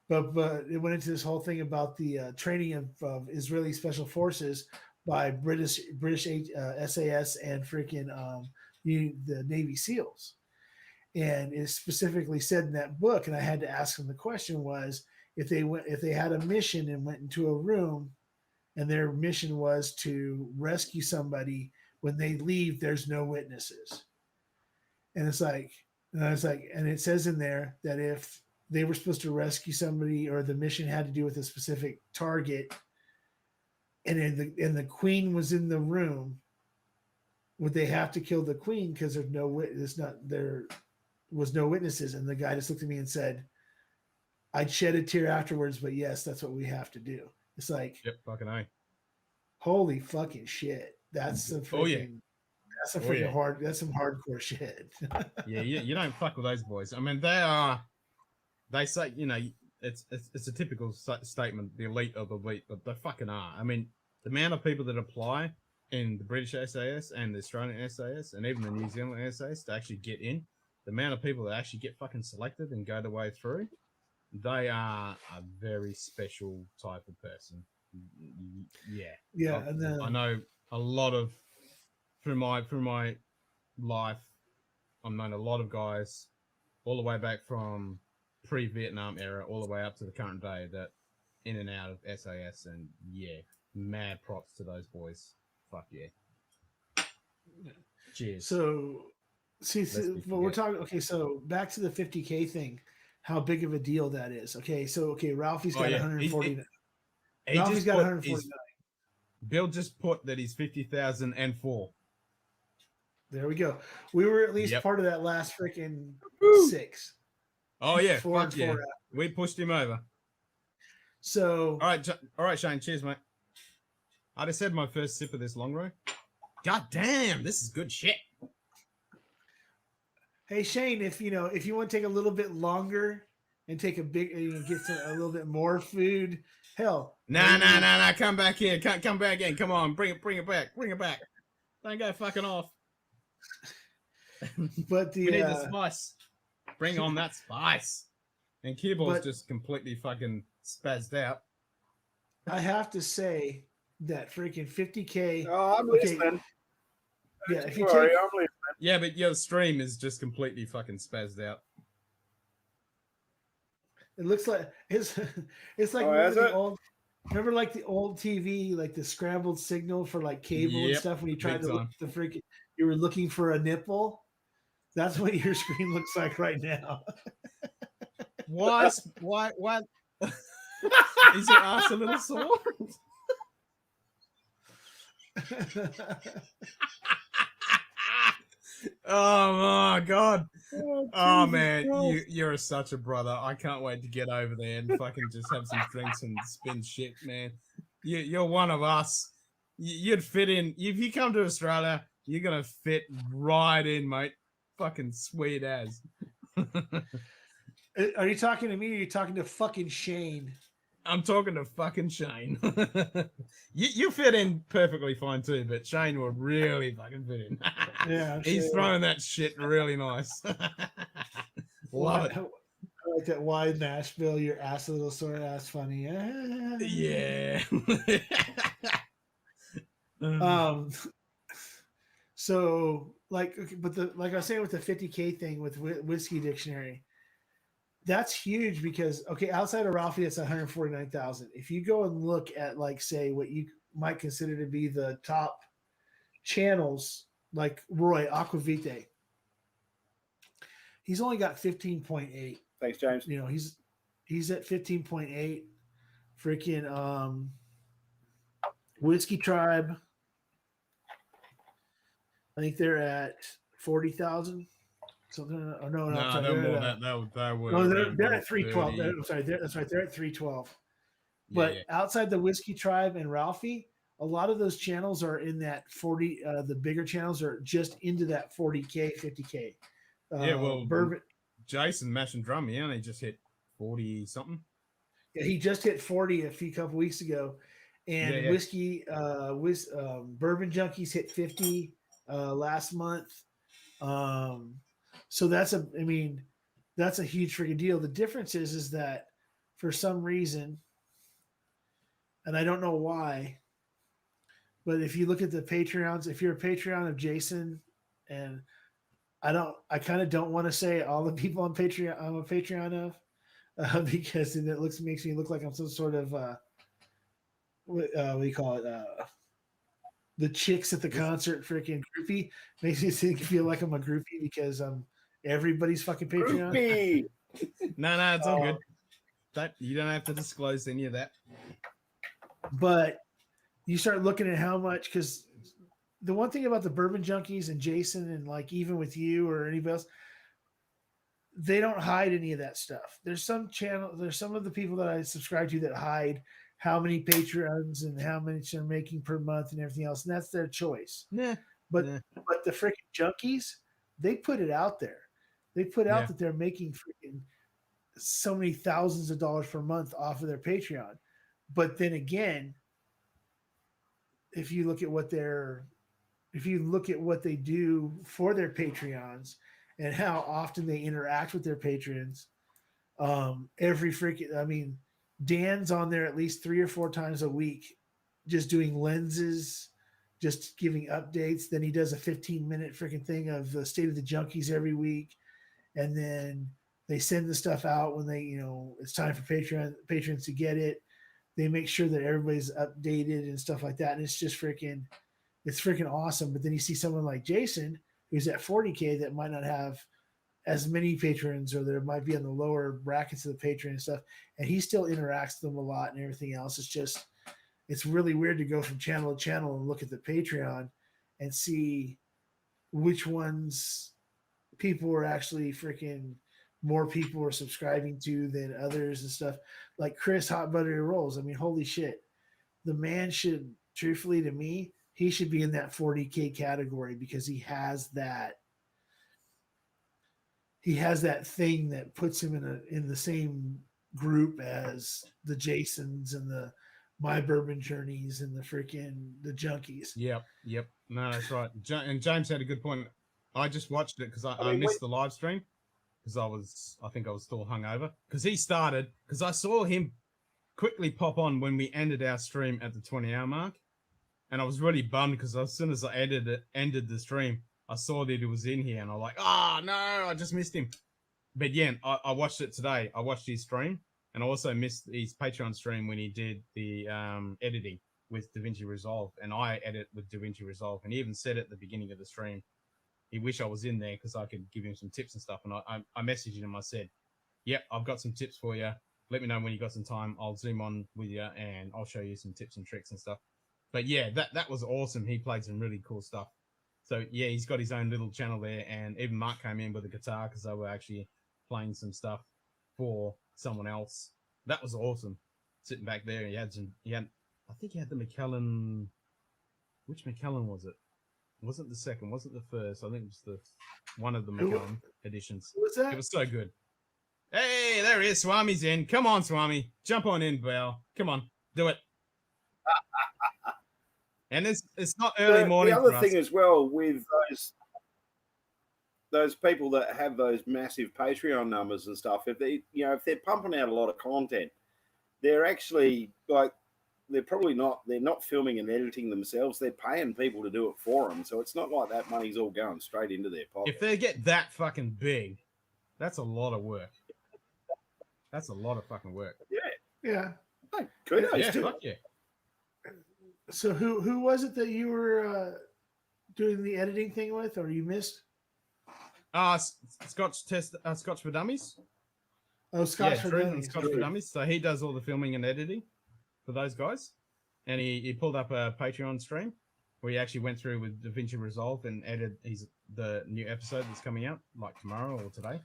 Speaker 5: But it went into this whole thing about the training of Israeli special forces by British SAS and freaking the Navy SEALs. And it specifically said in that book, and I had to ask them the question was if they had a mission and went into a room and their mission was to rescue somebody, when they leave, there's no witnesses. And it says in there that if they were supposed to rescue somebody or the mission had to do with a specific target and the queen was in the room, would they have to kill the queen because there was no witnesses? And the guy just looked at me and said, I'd shed a tear afterwards, but yes, that's what we have to do. It's like,
Speaker 1: yep, fucking A.
Speaker 5: Holy fucking shit. That's some freaking, hard, that's some hardcore shit.
Speaker 1: Yeah, you don't fuck with those boys. I mean, they say, it's a typical statement, the elite of the elite, but they fucking are. I mean, the amount of people that apply in the British SAS and the Australian SAS and even the New Zealand SAS to actually get in, the amount of people that actually get fucking selected and go the way through, they are a very special type of person. Yeah.
Speaker 5: And then
Speaker 1: I know a lot of through my life, I've known a lot of guys all the way back from pre-Vietnam era all the way up to the current day that in and out of SAS, and mad props to those boys. Fuck yeah. Cheers.
Speaker 5: So we're talking, okay, so back to the 50K thing, how big of a deal that is. Okay, so Ralphie's got 149. Ralphie's got 149.
Speaker 1: Bill just put that he's 50,004.
Speaker 5: There we go. We were at least part of that last freaking 6.
Speaker 1: Oh yeah, fuck yeah. We pushed him over.
Speaker 5: So
Speaker 1: all right, Shane. Cheers, mate. I just had my first sip of this long row. God damn, this is good shit.
Speaker 5: Hey Shane, if you want to take a little bit longer and take a big, get a little bit more food, hell.
Speaker 1: Nah. Come back here. Come back in. Come on, bring it back. Don't go fucking off.
Speaker 5: But
Speaker 1: we need the spice. Bring on that spice. And Keyboard's just completely fucking spazzed out.
Speaker 5: I have to say that freaking 50K.
Speaker 3: Oh, I'm listening.
Speaker 5: Yeah, if you
Speaker 3: Sorry,
Speaker 5: take,
Speaker 3: I'm listening.
Speaker 1: Yeah, but your stream is just completely fucking spazzed out.
Speaker 5: it looks like it's like remember like the old TV, like the scrambled signal for like cable and stuff when you tried to look at the freaking, you were looking for a nipple. That's what your screen looks like right now.
Speaker 1: Why? Is your ass a little sore? Oh my god. Oh
Speaker 3: Jesus
Speaker 1: man,
Speaker 3: Christ.
Speaker 1: you're such a brother. I can't wait to get over there and fucking just have some drinks and spin shit, man. You're one of us. You'd fit in if you come to Australia. You're gonna fit right in, mate. Fucking sweet as.
Speaker 5: Are you talking to me or are you talking to fucking Shane?
Speaker 1: I'm talking to fucking Shane. You fit in perfectly fine too, but Shane will really fucking fit in.
Speaker 5: Yeah, I'm
Speaker 1: He's
Speaker 5: sure.
Speaker 1: throwing that shit really nice. Love it.
Speaker 5: I like that. Why Nashville? Your ass a little sore ass funny.
Speaker 1: Yeah.
Speaker 5: Um. So like, but like I was saying with the 50K thing with Whiskey Dictionary, that's huge because outside of Ralphie, it's 149,000. If you go and look at like say what you might consider to be the top channels, like Roy Aquavite, he's only got 15.8.
Speaker 3: Thanks, James.
Speaker 5: You know, he's at 15.8. Freaking Whiskey Tribe, I think they're at 40,000. Something. Oh no,
Speaker 1: no,
Speaker 5: sorry,
Speaker 1: they're more
Speaker 5: at,
Speaker 1: they were.
Speaker 5: no,
Speaker 1: around
Speaker 5: they're at 312.
Speaker 1: 30.
Speaker 5: I'm sorry, that's right. They're at 312.
Speaker 1: Yeah,
Speaker 5: But
Speaker 1: yeah.
Speaker 5: outside the Whiskey Tribe and Ralphie, a lot of those channels are in that 40. The bigger channels are just into that 40K, 50K.
Speaker 1: Yeah, well,
Speaker 5: Bourbon.
Speaker 1: Jason Mash and Drum, he only just hit 40 something.
Speaker 5: Yeah, he just hit 40 couple weeks ago, and
Speaker 1: Yeah.
Speaker 5: Whiskey, Bourbon Junkies hit 50 last month. So that's a huge freaking deal. The difference is that for some reason, and I don't know why, but if you look at the Patreons, if you're a Patreon of Jason, and I kind of don't want to say all the people on Patreon I'm a Patreon of, because then it makes me look like I'm some sort of what do you call it? The chicks at the concert freaking groupie. Makes me feel like I'm a groupie because I'm everybody's fucking Patreon.
Speaker 3: Groupie.
Speaker 1: No, it's all good. You don't have to disclose any of that.
Speaker 5: But you start looking at how much, because the one thing about the Bourbon Junkies and Jason and like even with you or anybody else, they don't hide any of that stuff. There's some of the people that I subscribe to that hide how many patrons and how much they're making per month and everything else, and that's their choice.
Speaker 1: Yeah.
Speaker 5: But the freaking junkies, they put it out there. They put out that they're making freaking so many thousands of dollars per month off of their Patreon. But then again, if you look at what they do for their Patreons and how often they interact with their patrons, Dan's on there at least 3 or 4 times a week, just doing lenses, just giving updates. Then he does a 15-minute freaking thing of the state of the junkies every week. And then they send the stuff out when it's time for patrons to get it. They make sure that everybody's updated and stuff like that. And it's just freaking awesome. But then you see someone like Jason, who's at 40K, that might not have as many patrons, or there might be on the lower brackets of the Patreon and stuff. And he still interacts with them a lot and everything else. It's really weird to go from channel to channel and look at the Patreon and see which ones people are actually freaking more people are subscribing to than others and stuff. Like Chris Hot Buttery Rolls. I mean, holy shit. The man should, truthfully to me, he should be in that 40K category because he has that thing that puts him in the same group as the Jasons and the My Bourbon Journeys and the Junkies.
Speaker 1: Yep. No, that's right. And James had a good point. I just watched it because I missed the live stream because I think I was still hungover. Because he started, because I saw him quickly pop on when we ended our stream at the 20-hour mark. And I was really bummed because as soon as I ended the stream, I saw that he was in here and I was like, no, I just missed him. But yeah, I watched it today. I watched his stream and I also missed his Patreon stream when he did the editing with DaVinci Resolve. And I edit with DaVinci Resolve. And he even said at the beginning of the stream, he wished I was in there because I could give him some tips and stuff. And I messaged him. I said, yep, I've got some tips for you. Let me know when you got some time. I'll zoom on with you and I'll show you some tips and tricks and stuff. But yeah, that was awesome. He played some really cool stuff. So yeah, he's got his own little channel there, and even Mark came in with a guitar because they were actually playing some stuff for someone else. That was awesome. Sitting back there, I think he had the McKellen. Which McKellen was it? It wasn't the second, wasn't the first. I think it was one of the McKellen editions.
Speaker 5: Who was that?
Speaker 1: It was so good. Hey, there he is. Swami's in. Come on, Swami. Jump on in, Val. Come on. Do it. And it's not early morning.
Speaker 3: The other
Speaker 1: for
Speaker 3: thing
Speaker 1: us.
Speaker 3: as well with those people that have those massive Patreon numbers and stuff, if they're pumping out a lot of content, they're actually they're not filming and editing themselves. They're paying people to do it for them. So it's not like that money's all going straight into their pocket.
Speaker 1: If they get that fucking big, that's a lot of work. That's a lot of fucking work.
Speaker 5: Yeah.
Speaker 3: Hey, kudos
Speaker 1: Yeah,
Speaker 3: to
Speaker 1: fuck
Speaker 3: it.
Speaker 1: yeah.
Speaker 5: So who was it that you were doing the editing thing with, or you missed?
Speaker 1: Scotch for Dummies.
Speaker 5: Oh, Scotch
Speaker 1: Yeah,
Speaker 5: for
Speaker 1: Drew
Speaker 5: Dummies.
Speaker 1: Scotch for Dummies. So he does all the filming and editing for those guys. And he pulled up a Patreon stream where he actually went through with DaVinci Resolve and edited the new episode that's coming out like tomorrow or today,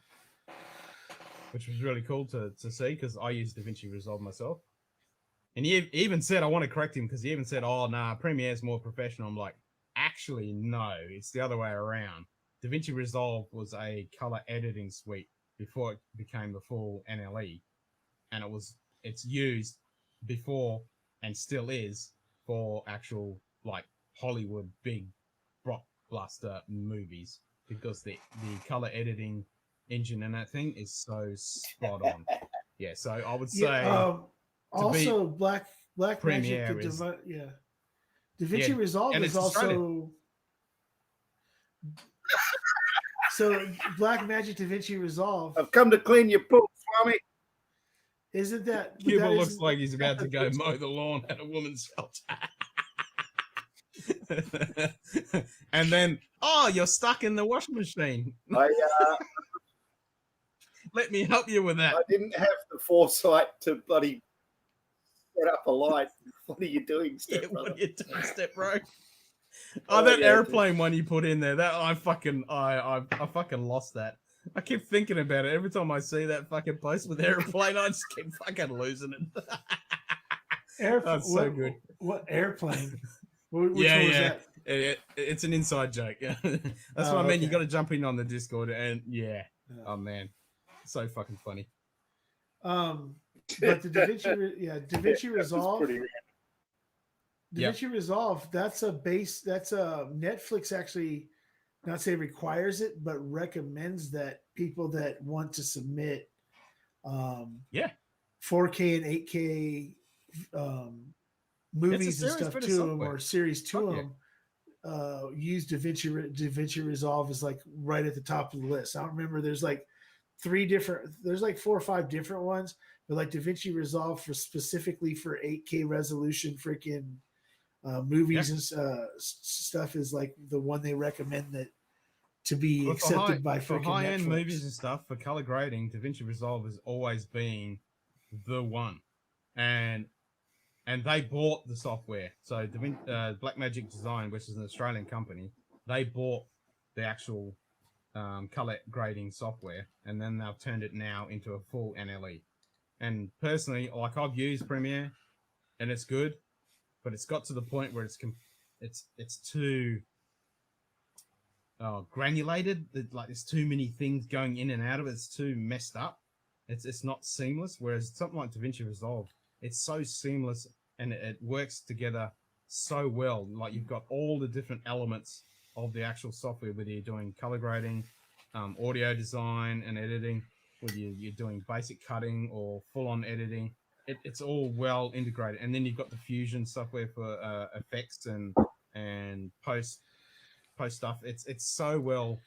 Speaker 1: which was really cool to see because I use DaVinci Resolve myself. And he even said, I want to correct him because he even said, oh, nah, Premiere's more professional. I'm like, actually, no, it's the other way around. DaVinci Resolve was a color editing suite before it became the full NLE. And it's used before and still is for actual like Hollywood big blockbuster movies because the color editing engine and that thing is so spot on. Yeah, so I would say
Speaker 5: also Black
Speaker 1: Premiere
Speaker 5: Magic,
Speaker 1: is-
Speaker 5: DaVinci Resolve
Speaker 1: and
Speaker 5: is
Speaker 1: it's
Speaker 5: also
Speaker 1: Australian.
Speaker 5: so Black Magic DaVinci Resolve.
Speaker 3: I've come to clean your pool, Swami.
Speaker 5: Isn't that
Speaker 1: Cuba
Speaker 5: that
Speaker 1: looks
Speaker 5: isn't-
Speaker 1: like he's about to go mow the lawn at a woman's shelter. And then, oh, you're stuck in the washing machine. Let me help you with that.
Speaker 3: I didn't have the foresight to bloody set up a light. What are you doing,
Speaker 1: Yeah,
Speaker 3: step
Speaker 1: what
Speaker 3: brother?
Speaker 1: are you doing, step bro?
Speaker 3: Oh,
Speaker 1: That
Speaker 3: yeah,
Speaker 1: airplane one you put in there, that I fucking lost that. I keep thinking about it every time I see that fucking post with airplane. I just keep fucking losing it. That's so good.
Speaker 5: What airplane? Which
Speaker 1: Yeah,
Speaker 5: one was
Speaker 1: yeah.
Speaker 5: that?
Speaker 1: It's an inside joke. That's what I mean. You got to jump in on the Discord and yeah. Oh man, so fucking funny.
Speaker 5: But the DaVinci Resolve.
Speaker 3: Pretty
Speaker 5: DaVinci Resolve, that's a Netflix actually not say requires it, but recommends that people that want to submit 4K and 8K movies and stuff to them or series to them use DaVinci Resolve is like right at the top of the list. I don't remember, there's like 4 or 5 different ones, but like DaVinci Resolve specifically for 8K resolution freaking movies and stuff is like the one they recommend that to be accepted by freaking
Speaker 1: high-end
Speaker 5: Netflix.
Speaker 1: movies and stuff for color grading. DaVinci Resolve has always been the one, and they bought the software. So Blackmagic Design, which is an Australian company, they bought the actual color grading software, and then they've turned it now into a full NLE. And personally, like I've used Premiere, and it's good. But it's got to the point where it's too granulated. Like there's too many things going in and out of it. It's too messed up. It's not seamless. Whereas something like DaVinci Resolve, it's so seamless and it works together so well. Like you've got all the different elements of the actual software, whether you're doing color grading, audio design and editing, whether you're doing basic cutting or full-on editing. It's all well integrated, and then you've got the Fusion software for effects and post stuff. It's so well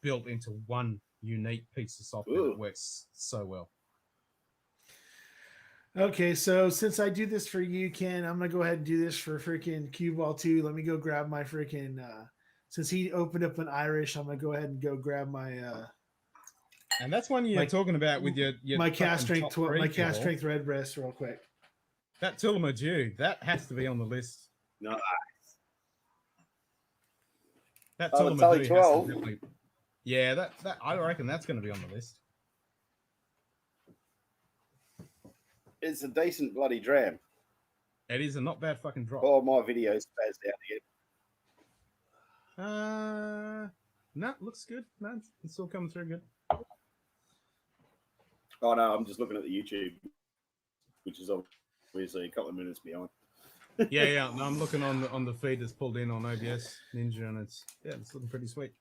Speaker 1: built into one unique piece of software that works so well.
Speaker 5: Okay, so since I do this for you, Ken, I'm gonna go ahead and do this for freaking Cue Ball too. Let me go grab my freaking. Since he opened up an Irish, I'm gonna go ahead and go grab my.
Speaker 1: And that's one you're talking about with your
Speaker 5: my cast strength red breast real quick.
Speaker 1: That Tillamook, that has to be on the list.
Speaker 3: Nice.
Speaker 1: That
Speaker 3: Oh, it's only
Speaker 1: Tulamadoo has
Speaker 3: 12.
Speaker 1: to definitely. Yeah, that I reckon that's going to be on the list.
Speaker 3: It's a decent bloody dram.
Speaker 1: It is a not bad fucking drop.
Speaker 3: Oh, my video's spazzed out again.
Speaker 1: No, looks good. No, it's still coming through good.
Speaker 3: Oh no, I'm just looking at the YouTube, which is obviously a couple of minutes behind.
Speaker 1: Yeah. No, I'm looking on the feed that's pulled in on OBS Ninja, and it's looking pretty sweet.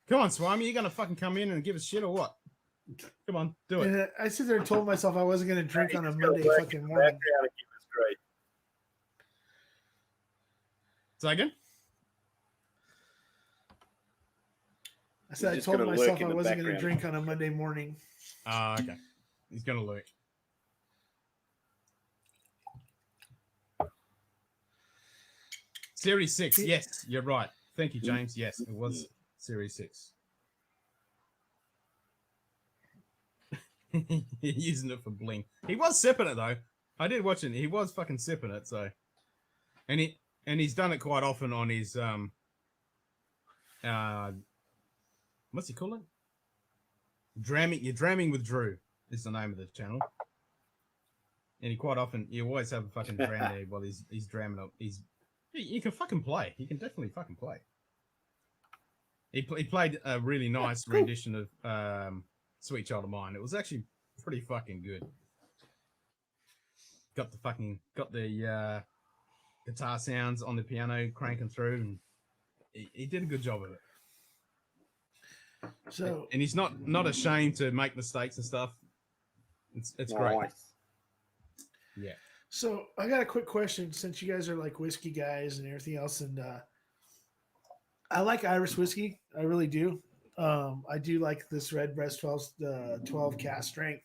Speaker 1: Come on, Swami, you gonna fucking come in and give us shit or what? Come on, do it.
Speaker 5: And I sit there and told myself I wasn't going to drink on a
Speaker 3: He's got
Speaker 5: Monday
Speaker 3: work
Speaker 5: fucking
Speaker 3: in the
Speaker 5: morning.
Speaker 3: background and give us grief.
Speaker 1: Say again?
Speaker 5: I said I
Speaker 3: just
Speaker 5: told
Speaker 3: gonna
Speaker 5: myself
Speaker 3: lurk in
Speaker 5: I
Speaker 3: the
Speaker 5: wasn't going to
Speaker 3: background.
Speaker 5: drink on a Monday morning.
Speaker 1: Okay. He's gonna lurk. Series 6. Yes, you're right. Thank you, James. Yes, it was Series 6. Using it for bling. He was sipping it though. I did watch it. He was fucking sipping it. So, and he's done it quite often on his what's he call it? You're dramming with Drew is the name of the channel. And you always have a fucking dram there while he's dramming up. He can fucking play. He can definitely fucking play. He played a really nice rendition of Sweet Child of Mine. It was actually pretty fucking good. Got the guitar sounds on the piano cranking through, and he did a good job of it.
Speaker 5: So,
Speaker 1: and he's not ashamed to make mistakes and stuff. It's great. Yeah.
Speaker 5: So I got a quick question since you guys are like whiskey guys and everything else, and I like Irish whiskey. I really do. I do like this Redbreast 12 cask strength,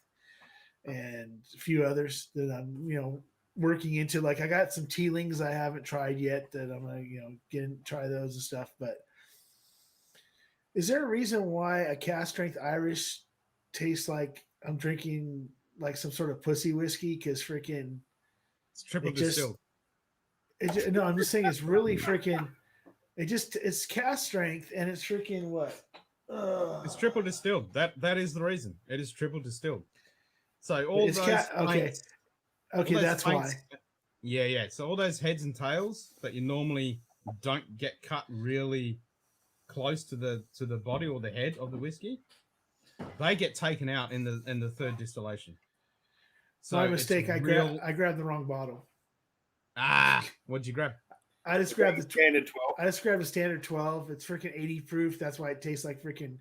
Speaker 5: and a few others that I'm working into. Like I got some Teelings I haven't tried yet that I'm gonna try those and stuff. But is there a reason why a cask strength Irish tastes like I'm drinking like some sort of pussy whiskey? Because freaking
Speaker 1: it's triple distilled.
Speaker 5: No, I'm just saying it's really freaking. It's cask strength and it's freaking what?
Speaker 1: It's triple distilled. That is the reason. It is triple distilled. So all those
Speaker 5: okay, that's why.
Speaker 1: Yeah. So all those heads and tails that you normally don't get cut really close to the body or the head of the whiskey, they get taken out in the third distillation. So
Speaker 5: my mistake. I grabbed the wrong bottle.
Speaker 1: What'd you grab?
Speaker 5: I just grabbed the
Speaker 3: standard 12.
Speaker 5: I just grabbed the standard 12. It's freaking 80 proof. That's why it tastes like freaking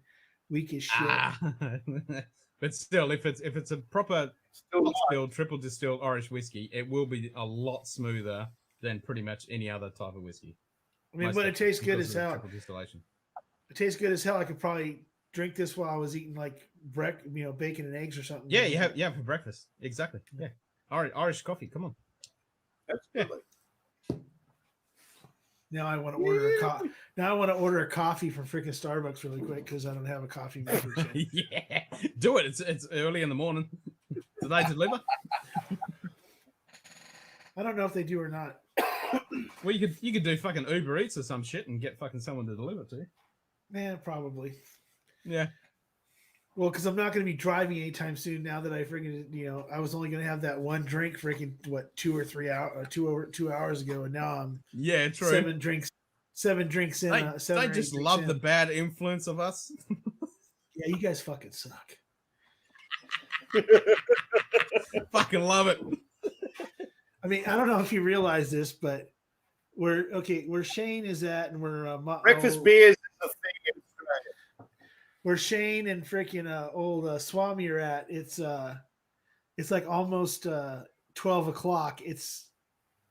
Speaker 5: weak as shit.
Speaker 1: But still, if it's a proper distilled, triple distilled Irish whiskey, it will be a lot smoother than pretty much any other type of whiskey.
Speaker 5: I mean, but it tastes good as hell.
Speaker 1: Triple distillation.
Speaker 5: It tastes good as hell. I could probably drink this while I was eating like bacon and eggs or something.
Speaker 1: Yeah, you have for breakfast. Exactly. Yeah. Irish coffee. Come on.
Speaker 3: Absolutely.
Speaker 5: Now I want to order a coffee. Now I want to order a coffee from freaking Starbucks really quick because I don't have a coffee maker.
Speaker 1: Yeah, do it. It's early in the morning. Do they deliver?
Speaker 5: I don't know if they do or not.
Speaker 1: Well, you could do fucking Uber Eats or some shit and get fucking someone to deliver it to you.
Speaker 5: Man, probably.
Speaker 1: Yeah.
Speaker 5: Well, because I'm not going to be driving anytime soon. Now that I freaking I was only going to have that one drink freaking 2 hours ago, and now I'm
Speaker 1: true.
Speaker 5: 7 drinks in.
Speaker 1: They just love the bad influence of us.
Speaker 5: Yeah, you guys fucking suck.
Speaker 1: Fucking love it.
Speaker 5: I mean, I don't know if you realize this, but where Shane is at, and where
Speaker 3: Breakfast beers is a thing in Australia.
Speaker 5: Where Shane and freaking old Swami are at, it's like almost 12 o'clock.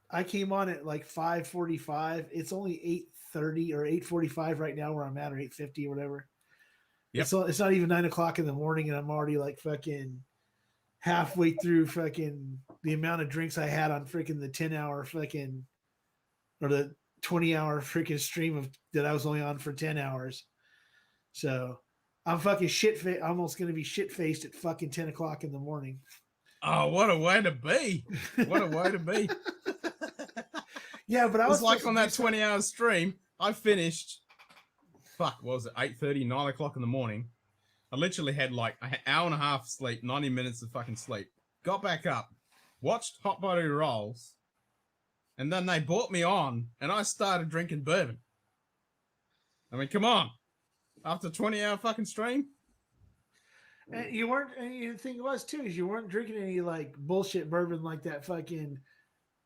Speaker 5: I came on at like 5:45. It's only 8:30 or 8:45 right now where I'm at, or 8:50 or whatever.
Speaker 1: Yep.
Speaker 5: It's not even 9 o'clock in the morning, and I'm already like fucking halfway through fucking the amount of drinks I had on freaking the 10-hour fucking or the 20-hour freaking stream of that I was only on for 10 hours. So I'm fucking almost going to be shit-faced at fucking 10 o'clock in the morning.
Speaker 1: Oh, what a way to be. What a way to be.
Speaker 5: Yeah, but I was
Speaker 1: like on that 20-hour stream, I finished fuck, what was it, 8:30, 9 o'clock in the morning. I literally had like an hour and a half sleep, 90 minutes of fucking sleep. Got back up, watched Hot Body Rolls, and then they brought me on, and I started drinking bourbon. I mean, come on. After a 20-hour fucking stream?
Speaker 5: And you weren't. And the thing was too is you weren't drinking any like bullshit bourbon like that fucking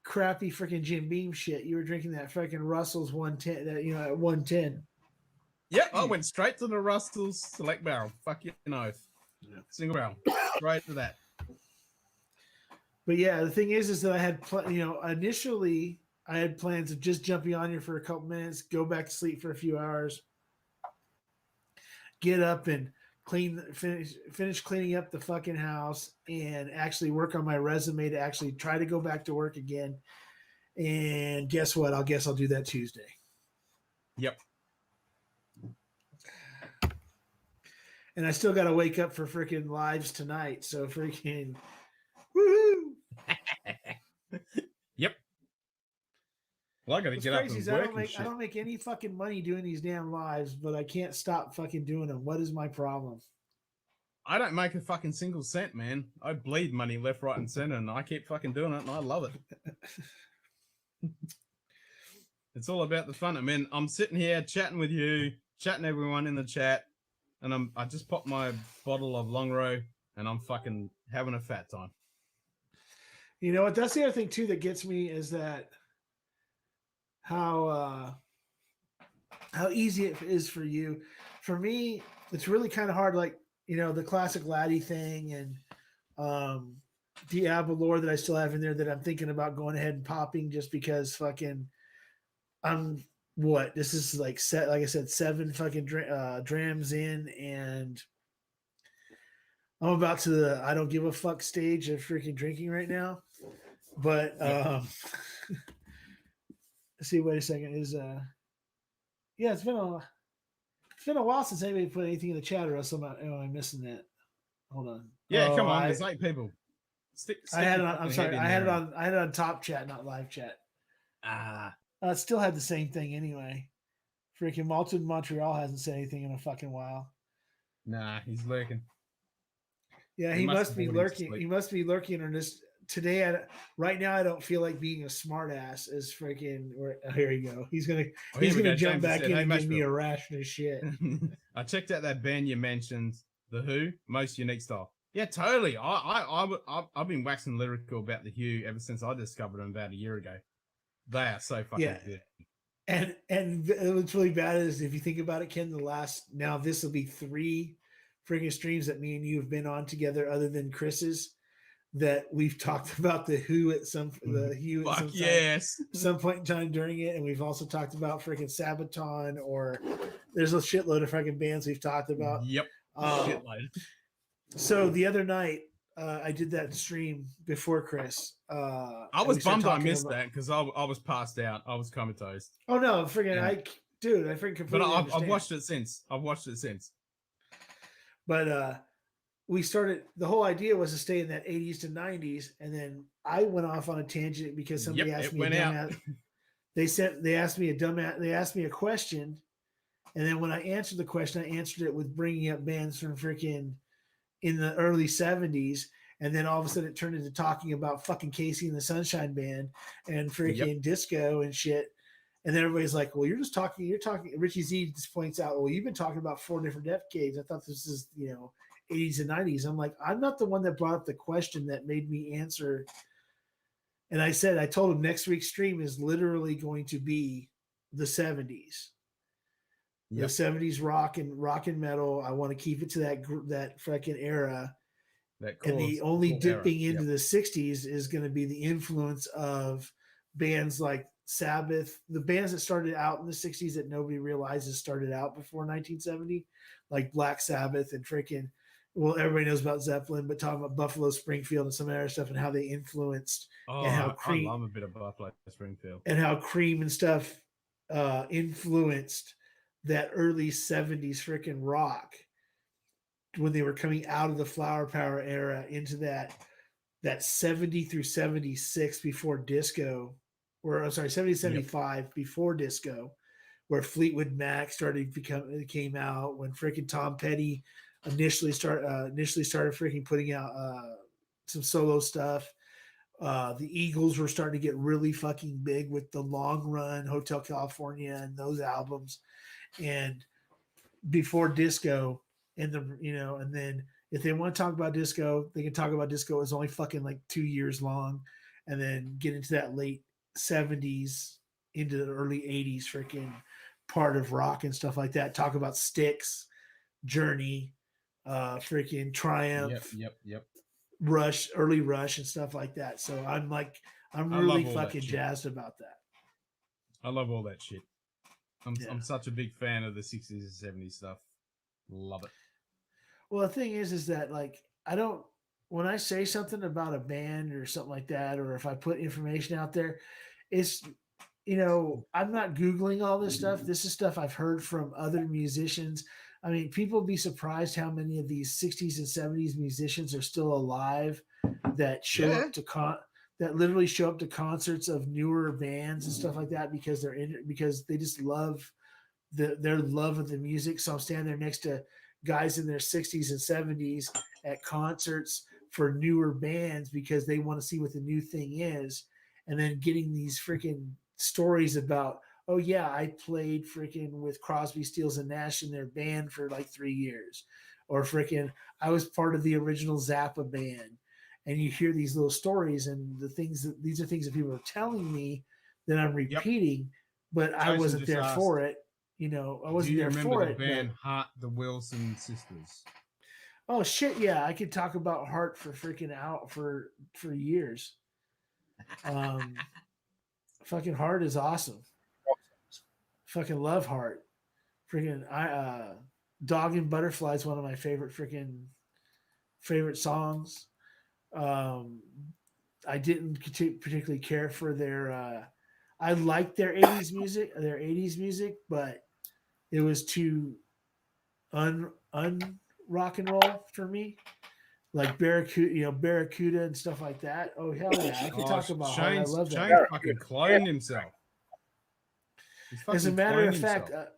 Speaker 5: crappy freaking Jim Beam shit. You were drinking that fucking Russell's 110. That at 110.
Speaker 1: Yep, I went straight to the Russell's Select Barrel. Fuck your oath.
Speaker 5: Yeah.
Speaker 1: Single barrel. Right to that.
Speaker 5: But yeah, the thing is that I had initially I had plans of just jumping on here for a couple minutes, go back to sleep for a few hours, get up and finish cleaning up the fucking house, and actually work on my resume to actually try to go back to work again. And guess what? I'll do that Tuesday.
Speaker 1: Yep.
Speaker 5: And I still got to wake up for freaking lives tonight. So freaking woohoo!
Speaker 1: Yep. Well, I got to get up and work and shit.
Speaker 5: I don't make any fucking money doing these damn lives, but I can't stop fucking doing them. What is my problem?
Speaker 1: I don't make a fucking single cent, man. I bleed money left, right, and center, and I keep fucking doing it, and I love it. It's all about the fun. I mean, I'm sitting here chatting with you, chatting everyone in the chat, and I just popped my bottle of Longrow, and I'm fucking having a fat time.
Speaker 5: You know what? That's the other thing too that gets me is that how easy it is for you. For me, it's really kind of hard. Like the classic laddie thing and Diablo lore that I still have in there that I'm thinking about going ahead and popping just because fucking this is like like I said, 7 fucking drams in, and I'm about to the I don't give a fuck stage of freaking drinking right now. But let's see, wait a second. It's been a while since anybody put anything in the chat, or else am I missing that? Hold on.
Speaker 1: Yeah, come on, there's 8 people.
Speaker 5: I had it on, I'm sorry, I had it on top chat, not live chat. It still had the same thing anyway. Freaking Malton Montreal hasn't said anything in a fucking while.
Speaker 1: Nah, he's lurking.
Speaker 5: Yeah, he must be lurking. He must be lurking on this today. Right now, I don't feel like being a smart ass. Is freaking. Here you go. He's gonna jump back in and give me a ration of shit.
Speaker 1: I checked out that band you mentioned, The Who, most unique style. Yeah, totally. I've been waxing lyrical about The Who ever since I discovered them about a year ago. They are so fucking good.
Speaker 5: And what's really bad is if you think about it, Ken, this will be 3 freaking streams that me and you have been on together, other than Chris's, that we've talked about the Who at some point in time during it, and we've also talked about freaking Sabaton, or there's a shitload of freaking bands we've talked about.
Speaker 1: Yep. Shitload.
Speaker 5: So the other night, I did that stream before Chris.
Speaker 1: I was bummed I missed that because I was passed out. I was comatose.
Speaker 5: Oh no, freaking! Yeah. I freaking completely.
Speaker 1: But I've watched it since.
Speaker 5: But we started. The whole idea was to stay in that 80s to 90s, and then I went off on a tangent because somebody asked me a dumbass. They asked me a question, and then when I answered the question, I answered it with bringing up bands from freaking in the early 70s, and then all of a sudden it turned into talking about fucking Casey and the Sunshine Band and freaking disco and shit. And then everybody's like, well, you're talking. Richie Z just points out, well, you've been talking about 4 different decades. I thought this is 80s and 90s. I'm like, I'm not the one that brought up the question that made me answer. And I told him next week's stream is literally going to be the 70s. The 70s rock and metal. I want to keep it to that freaking era. And the only dipping into the 60s is going to be the influence of bands like Sabbath, the bands that started out in the 60s that nobody realizes started out before 1970, like Black Sabbath and freaking, well, everybody knows about Zeppelin, but talking about Buffalo Springfield and some other stuff and how they influenced, and how Cream,
Speaker 1: I love a bit of Buffalo Springfield,
Speaker 5: and how Cream and stuff influenced that early 70s freaking rock when they were coming out of the Flower Power era into that 70 through 76 before disco, or I'm sorry, 70 75 before disco, where Fleetwood Mac came out, when freaking Tom Petty initially started freaking putting out some solo stuff. The Eagles were starting to get really fucking big with the Long Run, Hotel California, and those albums. And before disco, and and then if they want to talk about disco, they can talk about disco. It was only fucking like 2 years long, and then get into that late 70s into the early 80s freaking part of rock and stuff like that. Talk about Styx, Journey, freaking Triumph,
Speaker 1: Yep.
Speaker 5: Rush, early Rush, and stuff like that. So I'm really fucking jazzed about that.
Speaker 1: I love all that shit. I'm
Speaker 5: Yeah.
Speaker 1: such a big fan of the 60s and 70s stuff. Love it.
Speaker 5: Well, the thing is that like when I say something about a band or something like that, or if I put information out there, it's I'm not Googling all this stuff. This is stuff I've heard from other musicians. I mean, people be surprised how many of these 60s and 70s musicians are still alive that show up to that literally show up to concerts of newer bands and stuff like that because because they just love their love of the music. So I'm standing there next to guys in their 60s and 70s at concerts for newer bands because they want to see what the new thing is, and then getting these freaking stories about, oh yeah, I played freaking with Crosby, Stills and Nash in their band for like 3 years, or freaking I was part of the original Zappa band. And you hear these little stories, and these are things that people are telling me that I'm repeating, but I wasn't there for it. I wasn't there for it.
Speaker 1: Do you remember the band Hart, the Wilson Sisters?
Speaker 5: Oh shit, yeah, I could talk about Hart for freaking out for years. Fucking Hart is awesome. Fucking love Hart. Freaking Dog and Butterfly is one of my favorite songs. I didn't particularly care for their I liked their 80s music, but it was too rock and roll for me. Like Barracuda and stuff like that. Oh hell yeah, I could talk about Hart. I love that.
Speaker 1: Shane fucking cloned himself.
Speaker 5: As a matter of fact, up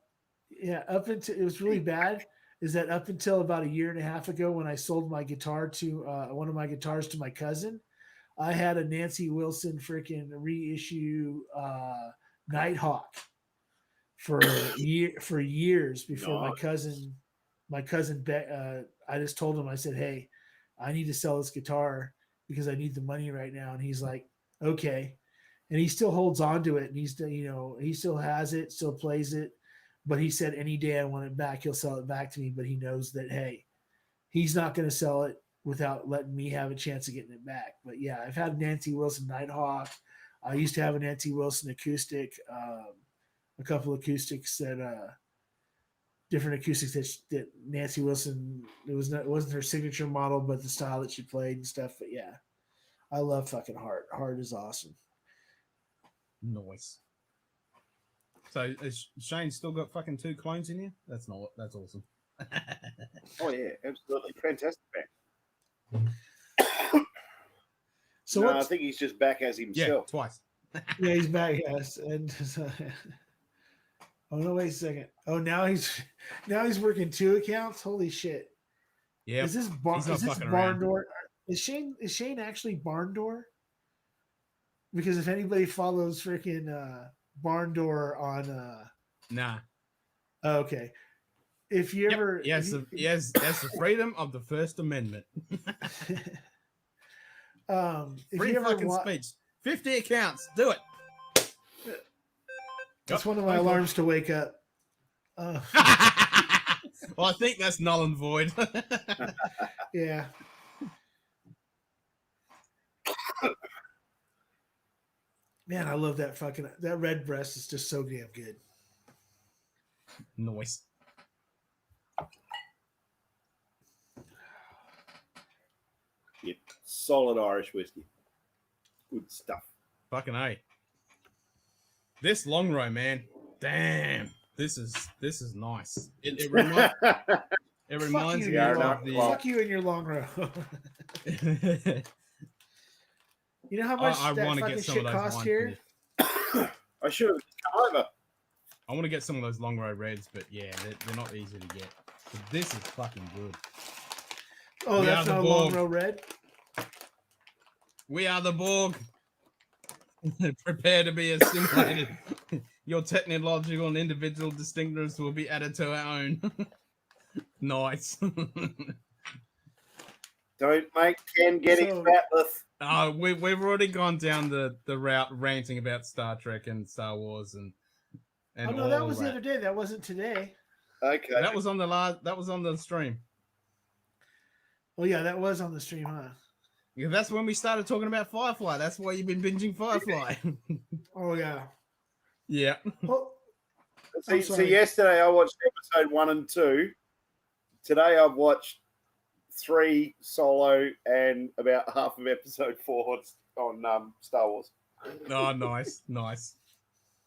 Speaker 5: until it was really bad. Is that up until about a year and a half ago when I sold my guitar to one of my guitars to my cousin, I had a Nancy Wilson freaking reissue Nighthawk for years before my cousin. I just told him, I said, hey, I need to sell this guitar because I need the money right now. And he's like, okay. And he still holds on to it. And he still has it, still plays it. But he said any day I want it back, he'll sell it back to me. But he knows that, hey, he's not going to sell it without letting me have a chance of getting it back. But yeah, I've had Nancy Wilson Nighthawk. I used to have a Nancy Wilson acoustic, a couple acoustics different acoustics that Nancy Wilson, it wasn't her signature model, but the style that she played and stuff. But yeah, I love fucking Hart. Hart is awesome.
Speaker 1: Nice. So has Shane still got fucking 2 clones in here? That's awesome.
Speaker 3: Oh yeah, absolutely fantastic man.
Speaker 5: So
Speaker 3: I think he's just back as himself.
Speaker 1: Yeah, twice.
Speaker 5: Yeah, he's back. Yes, and oh no, wait a second. Oh, now he's working 2 accounts. Holy shit!
Speaker 1: Yeah.
Speaker 5: Is this barn door? Is Shane actually barn door? Because if anybody follows freaking barn door on
Speaker 1: Nah.
Speaker 5: Okay. If you ever
Speaker 1: that's the freedom of the First Amendment. Free fucking speech. 50 accounts. Do it.
Speaker 5: That's one of my alarms to wake up.
Speaker 1: Well, I think that's null and void.
Speaker 5: Yeah. Man, I love that red breast is just so damn good.
Speaker 1: Nice.
Speaker 3: Yep. Solid Irish whiskey. Good stuff.
Speaker 1: Fucking A. This long row, man. Damn. This is nice. It reminds me of the
Speaker 5: fuck you and your long row. You know how much
Speaker 1: I
Speaker 5: that
Speaker 1: want to
Speaker 5: fucking
Speaker 1: get some
Speaker 5: shit
Speaker 1: of those
Speaker 5: cost
Speaker 1: wine
Speaker 5: here?
Speaker 3: I should have come over.
Speaker 1: I want to get some of those long row reds, but yeah, they're not easy to get. But this is fucking good.
Speaker 5: Oh,
Speaker 1: We
Speaker 5: that's
Speaker 1: are the
Speaker 5: not a long
Speaker 1: Borg.
Speaker 5: row red.
Speaker 1: We are the Borg. Prepare to be assimilated. Your technological and individual distinctives will be added to our own. Nice.
Speaker 3: Don't make Ken get his
Speaker 5: So-
Speaker 3: batleth.
Speaker 1: We've already gone down the route ranting about Star Trek and Star Wars and
Speaker 5: Oh no,
Speaker 1: all
Speaker 5: that was
Speaker 1: that.
Speaker 5: the other day. That wasn't today.
Speaker 3: Okay.
Speaker 1: That was on the stream.
Speaker 5: Oh yeah, that was on the stream, huh?
Speaker 1: Yeah, that's when we started talking about Firefly. That's why you've been binging Firefly.
Speaker 5: Oh yeah.
Speaker 1: Yeah.
Speaker 5: Oh,
Speaker 3: See,
Speaker 5: I'm sorry.
Speaker 3: yesterday I watched episode 1 and 2. Today I've watched 3 solo and about half of episode 4 on Star Wars.
Speaker 1: Oh, nice.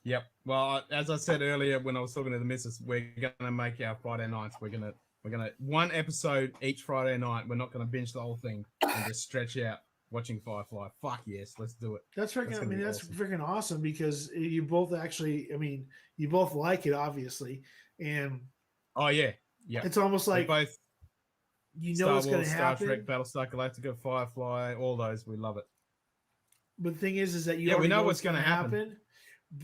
Speaker 1: Yep. Well, as I said earlier when I was talking to the missus, we're gonna make our Friday nights. We're gonna one episode each Friday night. We're not gonna binge the whole thing and just stretch out watching Firefly. Fuck yes, let's do it.
Speaker 5: That's freaking.
Speaker 1: That's
Speaker 5: I
Speaker 1: gonna
Speaker 5: mean,
Speaker 1: be
Speaker 5: that's
Speaker 1: awesome.
Speaker 5: freaking awesome because you both actually. I mean, you both like it, obviously, and
Speaker 1: Oh yeah. Yeah.
Speaker 5: it's almost
Speaker 1: We're
Speaker 5: like
Speaker 1: both
Speaker 5: you know
Speaker 1: Star
Speaker 5: what's going to
Speaker 1: Wars, Star
Speaker 5: happen.
Speaker 1: Trek, Battlestar Galactica, Firefly, all those. We love it.
Speaker 5: But the thing is that you
Speaker 1: Yeah, we
Speaker 5: already
Speaker 1: know
Speaker 5: what's
Speaker 1: what's gonna happen.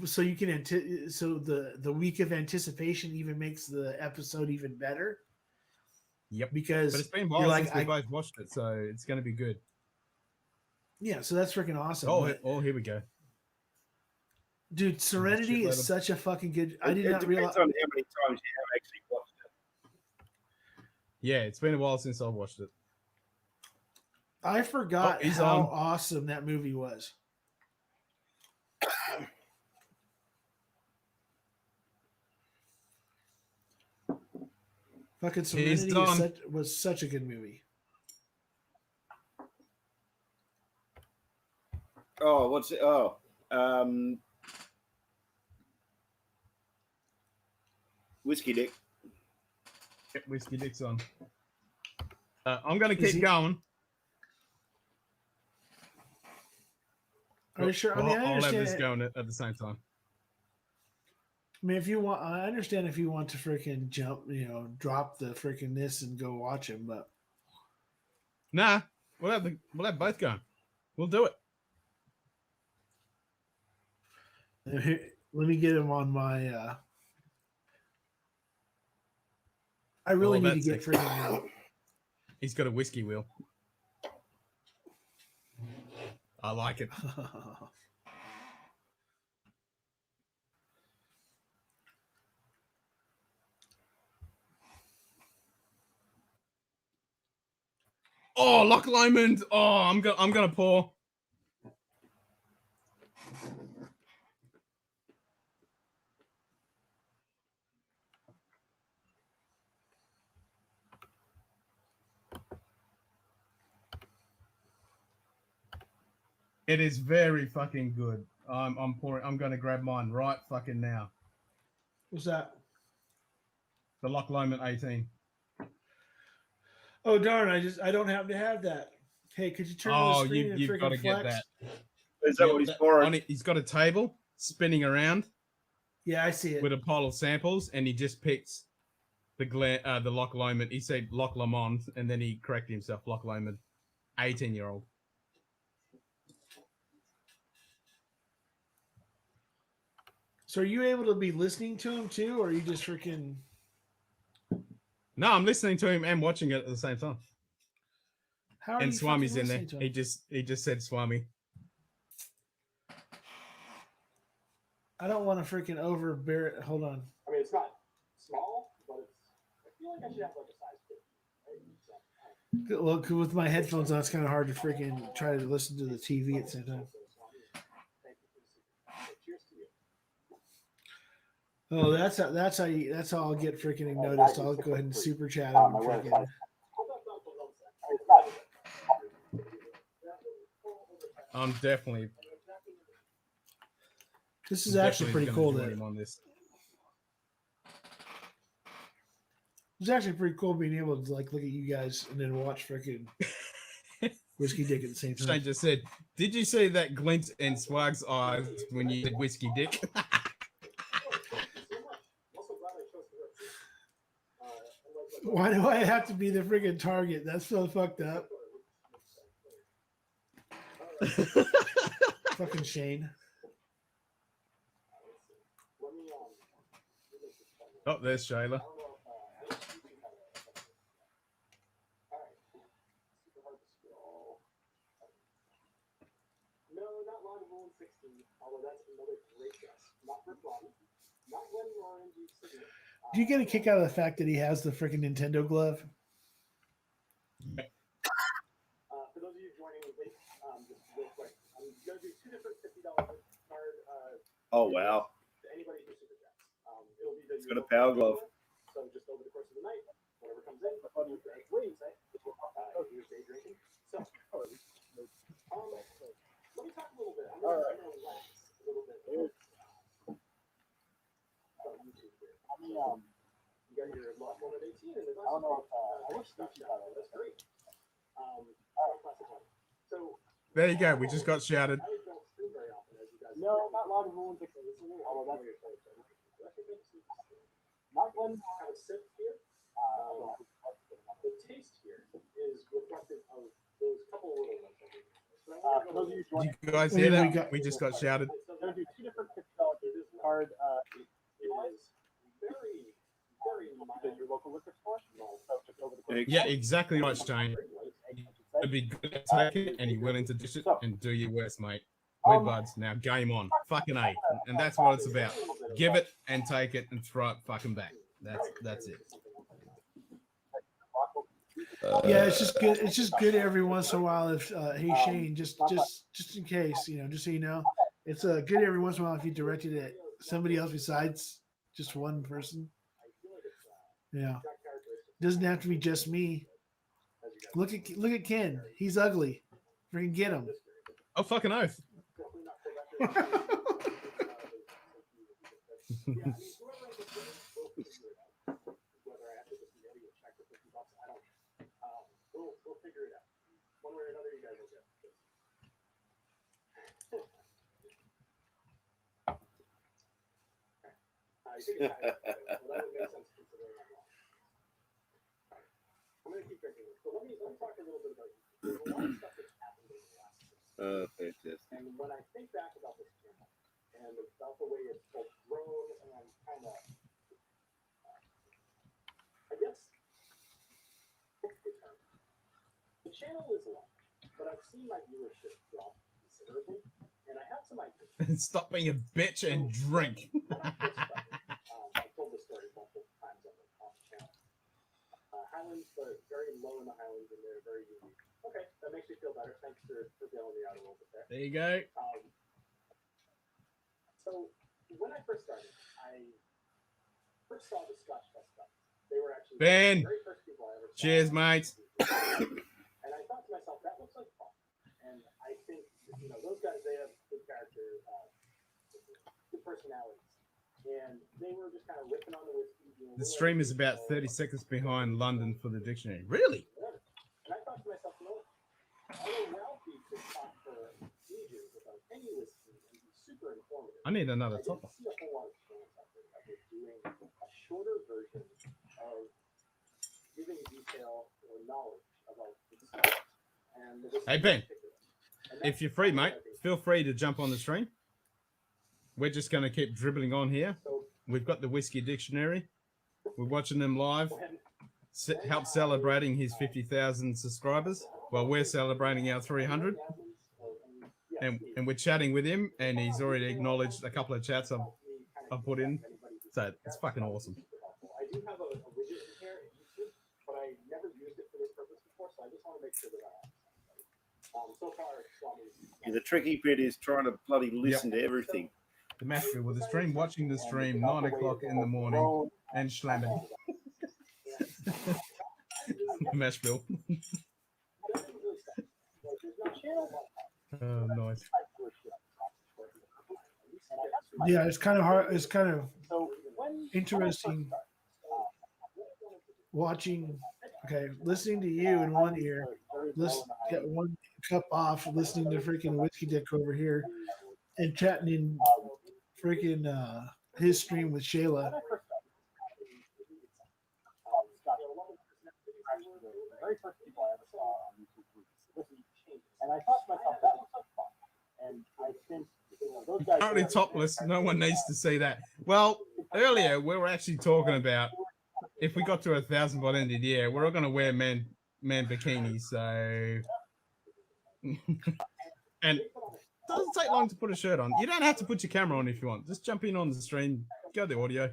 Speaker 5: So you can so the week of anticipation even makes the episode even better.
Speaker 1: Yep.
Speaker 5: Because
Speaker 1: But it's been a
Speaker 5: you're
Speaker 1: while
Speaker 5: like,
Speaker 1: since we both watched it, so it's gonna be good.
Speaker 5: yeah, so that's freaking awesome.
Speaker 1: Oh, here we go.
Speaker 5: Dude, Serenity
Speaker 1: shitload
Speaker 5: is
Speaker 1: of-
Speaker 5: such a fucking good. I did
Speaker 3: It
Speaker 5: not
Speaker 3: depends
Speaker 5: realize.
Speaker 3: on how many times you have actually watched it.
Speaker 1: Yeah, it's been a while since I watched it.
Speaker 5: I forgot
Speaker 1: Oh, he's
Speaker 5: how
Speaker 1: on.
Speaker 5: awesome that movie was. Fucking
Speaker 1: He's
Speaker 5: Serenity
Speaker 1: on.
Speaker 5: was such a good movie.
Speaker 3: Oh, what's it? Oh, Whiskey Dick.
Speaker 1: Get Whiskey Dick's on. I'm gonna
Speaker 5: Is he-
Speaker 1: keep going.
Speaker 5: Are you sure? I mean, I
Speaker 1: I'll have
Speaker 5: understand.
Speaker 1: this going at the same time.
Speaker 5: I mean, if you want, I understand if you want to freaking jump, drop the freaking this and go watch him. But
Speaker 1: Nah, we'll have both going. We'll do it.
Speaker 5: let me get him on my. I really
Speaker 1: Oh,
Speaker 5: need to
Speaker 1: that's
Speaker 5: get
Speaker 1: it.
Speaker 5: freaking.
Speaker 1: He's got a whiskey wheel. I like it. Oh, Loch Lomond. Oh, I'm gonna pour. It is very fucking good. I'm pouring. I'm gonna grab mine right fucking now.
Speaker 5: What's that?
Speaker 1: The Loch Lomond 18.
Speaker 5: Oh darn! I don't happen to have that. Hey, could you turn on the
Speaker 1: Oh,
Speaker 5: screen and
Speaker 1: you've got to
Speaker 5: freaking
Speaker 1: get
Speaker 5: flex?
Speaker 1: that.
Speaker 3: Is that
Speaker 1: Yeah,
Speaker 3: what he's
Speaker 1: that-
Speaker 3: pouring?
Speaker 1: on it, he's got a table spinning around
Speaker 5: Yeah, I see it.
Speaker 1: with a pile of samples, and he just picks the Loch Lomond. He said Loch Lomond, and then he corrected himself. Loch Lomond, 18-year-old.
Speaker 5: So are you able to be listening to him too, or are you just freaking?
Speaker 1: No, I'm listening to him and watching it at the same time.
Speaker 5: How are
Speaker 1: And
Speaker 5: you
Speaker 1: Swami's
Speaker 5: fucking
Speaker 1: in there.
Speaker 5: listening to him?
Speaker 1: He just said Swami.
Speaker 5: I don't want to freaking overbear it. Hold on.
Speaker 4: I mean, it's not small, but it's. I feel like I should have like a size 50. Right?
Speaker 5: Look, with my headphones on, it's kind of hard to freaking try to listen to the TV at the same time.
Speaker 4: Thank you for the secret. Cheers to you.
Speaker 5: Oh, that's how I'll get freaking noticed. I'll go ahead and super chat him. Freaking.
Speaker 1: I'm definitely.
Speaker 5: This is actually
Speaker 1: definitely
Speaker 5: pretty
Speaker 1: gonna
Speaker 5: cool.
Speaker 1: join
Speaker 5: That
Speaker 1: him on this.
Speaker 5: it's actually pretty cool being able to like look at you guys and then watch freaking Whiskey Dick at the same
Speaker 1: Shane
Speaker 5: time.
Speaker 1: just said, "Did you see that glint in Swag's eyes when you did Whiskey Dick?"
Speaker 5: Why do I have to be the freaking target? That's so fucked up. Fucking Shane.
Speaker 4: Let me
Speaker 1: Oh, there's Shayla.
Speaker 4: super hard to scroll. No, not Line of 16, although that's another great guess. Not for fun. Not when you're in deep signal.
Speaker 5: Do you get a kick out of the fact that he has the freaking Nintendo glove?
Speaker 4: For those of you joining late, just real quick, I'm going to do two different $50 card.
Speaker 3: Oh, wow.
Speaker 4: To anybody who super chats. It'll be the.
Speaker 3: It's got a power glove.
Speaker 4: So just over the course of the night, whatever comes in, what do you say? Here's day drinking. So, let me talk a little bit. I'm going to relax a little bit. YouTube here. You got your Lost Moment 18, and there's also Scotch. That's great. So,
Speaker 1: There you go. We just got shouted.
Speaker 4: I don't stream very often, as you guys know. No, not Line of 16. Although that's not when I have a sip here. The taste here is reflective of those couple little ones. For those of you
Speaker 1: Did you guys hear that? We just got shouted.
Speaker 4: I'm going to do two different $50 card. It is very, very mild. Your local liquor store. So just over the course.
Speaker 1: Yeah, exactly right, Shane. It'd be good to take it, and you're willing to dish it and do your worst, mate. We're buds. Now, game on. Fucking A. And that's what it's about. Give it and take it and throw it fucking back. That's it.
Speaker 5: Yeah, it's just good. It's just good every once in a while. If hey Shane, just in case, just so you know, it's good every once in a while if you direct it at somebody else besides just one person. Yeah, doesn't have to be just me. Look at Ken. He's ugly. Freaking get him.
Speaker 1: Oh, fucking oath.
Speaker 4: We'll figure it out. One way or another, you guys will get it. Well, that would make sense considering I'm wrong. I'm going to keep drinking this. But let me talk a little bit about you. There's a lot of stuff that's happened in the last 6 months.
Speaker 3: Fantastic.
Speaker 4: And when I think back about this channel and about the way it's both grown and kind of, I guess, the channel is long, but I've seen my viewership drop considerably, and I have some ideas.
Speaker 1: Stop being a bitch and drink.
Speaker 4: I've told this story multiple times on the channel. Highlands, but very low in the Highlands, and they're very unique. Okay, that makes me feel better. Thanks for bailing me out a little bit there.
Speaker 1: There you go.
Speaker 4: So when I first started, I first saw the Scotch Fest stuff. They were actually
Speaker 1: Ben.
Speaker 4: the very first people I ever saw.
Speaker 1: Cheers, mate.
Speaker 4: And I thought to myself, that looks like fun. And I think, those guys, they have good character, good personalities. And they were just kind of ripping on the whiskey.
Speaker 1: The stream is about 30 seconds behind London for the dictionary. Really?
Speaker 4: And I thought to myself, I know Ralphie could talk for ages about any whiskey and be super informative.
Speaker 1: I need another
Speaker 4: I didn't
Speaker 1: topper.
Speaker 4: see a whole lot of channels out there that were doing a shorter version of giving detail or knowledge about the stuff. And the
Speaker 1: Hey, Ben,
Speaker 4: and
Speaker 1: if you're free, mate, feel free to jump on the stream. We're just going to keep dribbling on here.
Speaker 4: so
Speaker 1: We've got the whiskey dictionary. We're watching them live.
Speaker 4: when
Speaker 1: Help celebrating his 50,000 subscribers while we're celebrating our 300. And we're chatting with him, and he's already acknowledged a couple of chats I've put in. So it's fucking awesome.
Speaker 4: I do have a widget in here in YouTube, but I never used it for this purpose before, so I just want to make sure that I have so far,
Speaker 3: Yeah, the tricky bit is trying to bloody listen to everything.
Speaker 1: The Mashville with the stream, watching the stream, 9 o'clock in the morning, and slamming. Mashville. Oh, nice.
Speaker 5: Yeah, it's kind of hard. It's kind of interesting watching. Okay, listening to you in one ear, get one cup off, listening to freaking Whiskey Dick over here, and chatting in freaking his stream with Shayla.
Speaker 4: very first people I ever saw on YouTube were whiskey changes. And I thought to myself, that looks like fun. And I think those guys
Speaker 1: Currently topless. No one needs to see that. Well, earlier we were actually talking about if we got to 1,000 by the end of the year, we're all going to wear man bikinis. So, and it doesn't take long to put a shirt on. You don't have to put your camera on if you want. Just jump in on the stream. Go the audio.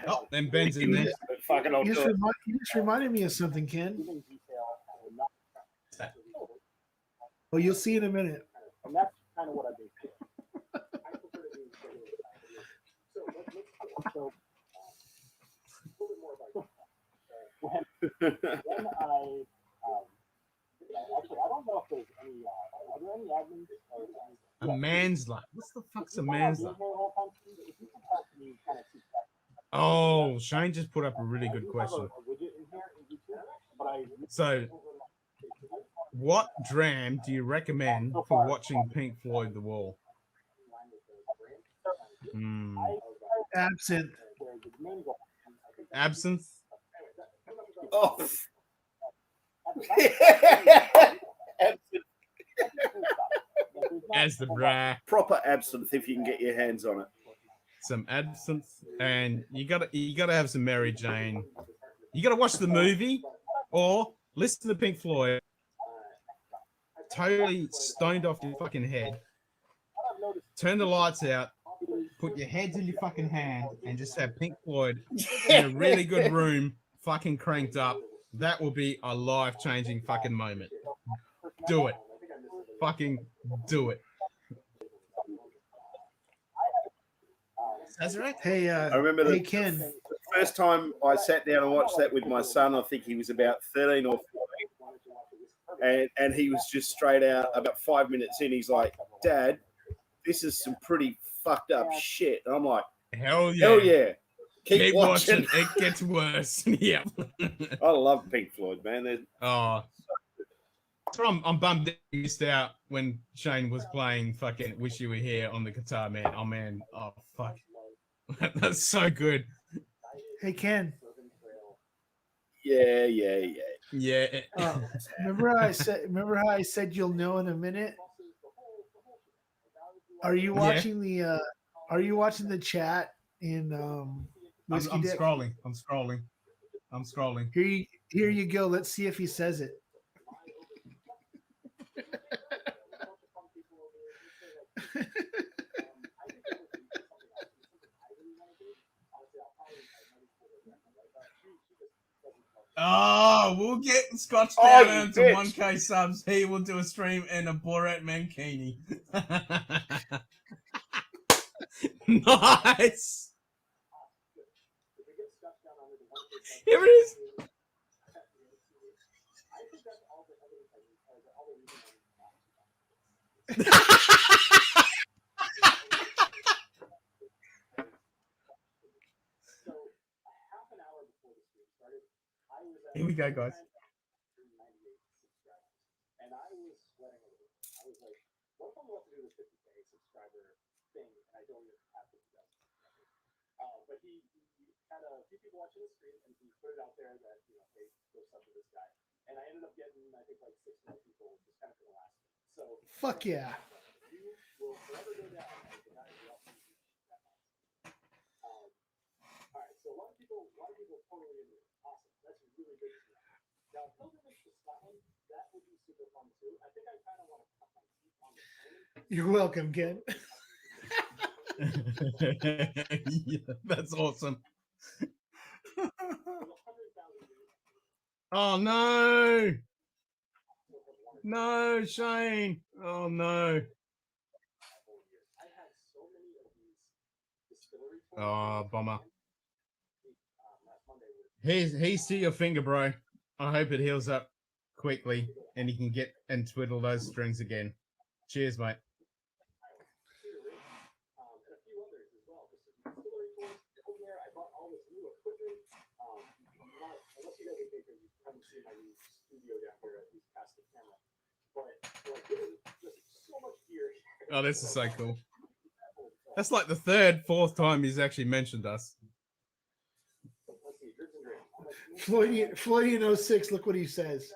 Speaker 1: Oh, then Ben's in there.
Speaker 3: Fucking I'll
Speaker 5: You
Speaker 3: do it.
Speaker 5: just reminded me of something, Ken. Oh, you'll see in a minute.
Speaker 4: And that's kind of what I've been feeling. I prefer to do so let's so a little bit more about when I actually I don't know if there's any are there any admins or
Speaker 1: A man's luck. What the fuck's a man's luck?
Speaker 4: if you can help me kind of keep that.
Speaker 1: Oh, Shane just put up a really good question.
Speaker 4: A widget in here in YouTube, but I
Speaker 1: So, what dram do you recommend for watching Pink Floyd The Wall?
Speaker 5: Absinthe.
Speaker 1: Absinthe?
Speaker 3: Oh.
Speaker 1: As the bra.
Speaker 3: Proper absinthe if you can get your hands on it.
Speaker 1: Some absinthe, and you gotta have some Mary Jane. You gotta watch the movie or listen to Pink Floyd. Totally stoned off your fucking head. Turn the lights out. Put your heads in your fucking hand and just have Pink Floyd in a really good room, fucking cranked up. That will be a life-changing fucking moment. Do it. Fucking do it.
Speaker 5: Hey,
Speaker 3: I remember
Speaker 5: hey,
Speaker 3: the
Speaker 5: Ken.
Speaker 3: first time I sat down and watched that with my son. I think he was about 13 or 14. And he was just straight out about 5 minutes in. He's like, Dad, this is some pretty fucked up shit. And I'm like,
Speaker 1: Hell yeah.
Speaker 3: hell yeah.
Speaker 1: Keep watching. It gets worse. Yeah.
Speaker 3: I love Pink Floyd, man.
Speaker 1: Oh. So I'm bummed that you missed out when Shane was playing fucking Wish You Were Here on the guitar, man. Oh, man. Oh, fuck. That's so good.
Speaker 5: Hey, Ken.
Speaker 3: Yeah.
Speaker 1: Yeah.
Speaker 5: Remember how I said you'll know in a minute? Are you watching the chat in Whiskey
Speaker 1: I'm
Speaker 5: Dick?
Speaker 1: I'm scrolling.
Speaker 5: Here you go. Let's see if he says it.
Speaker 1: Oh, we'll get Scotch
Speaker 3: Oh,
Speaker 1: down
Speaker 3: you
Speaker 1: to
Speaker 3: bitch.
Speaker 1: 1K subs. He will do a stream in a Borat mankini. Nice. Here it is. Here we go, guys.
Speaker 4: And I was sweating a little. I was like, what if I'm about to do this 50K subscriber thing and I don't even have to do that? But he had a few people watching the stream and he put it out there that, hey, go sub to this guy. And I ended up getting, I think, like 6 more people just kind of for the last one. So,
Speaker 5: Fuck yeah.
Speaker 4: you will forever go down as the guy who helped me reach that milestone. All right, so a lot of people totally into it. Awesome. That's really good to know. Now, pilgrimage to Scotland, that would be super fun too. I think I kind of want to cut my teeth on the plane.
Speaker 5: You're welcome, Ken.
Speaker 1: Yeah, that's awesome. Oh no. No, Shane. Oh no. Oh, bummer. He's to your finger, bro. I hope it heals up quickly and you can get and twiddle those strings again. Cheers, mate. Oh, this is so cool. That's like the third, fourth time he's actually mentioned us.
Speaker 5: Floydian 06, look what he says.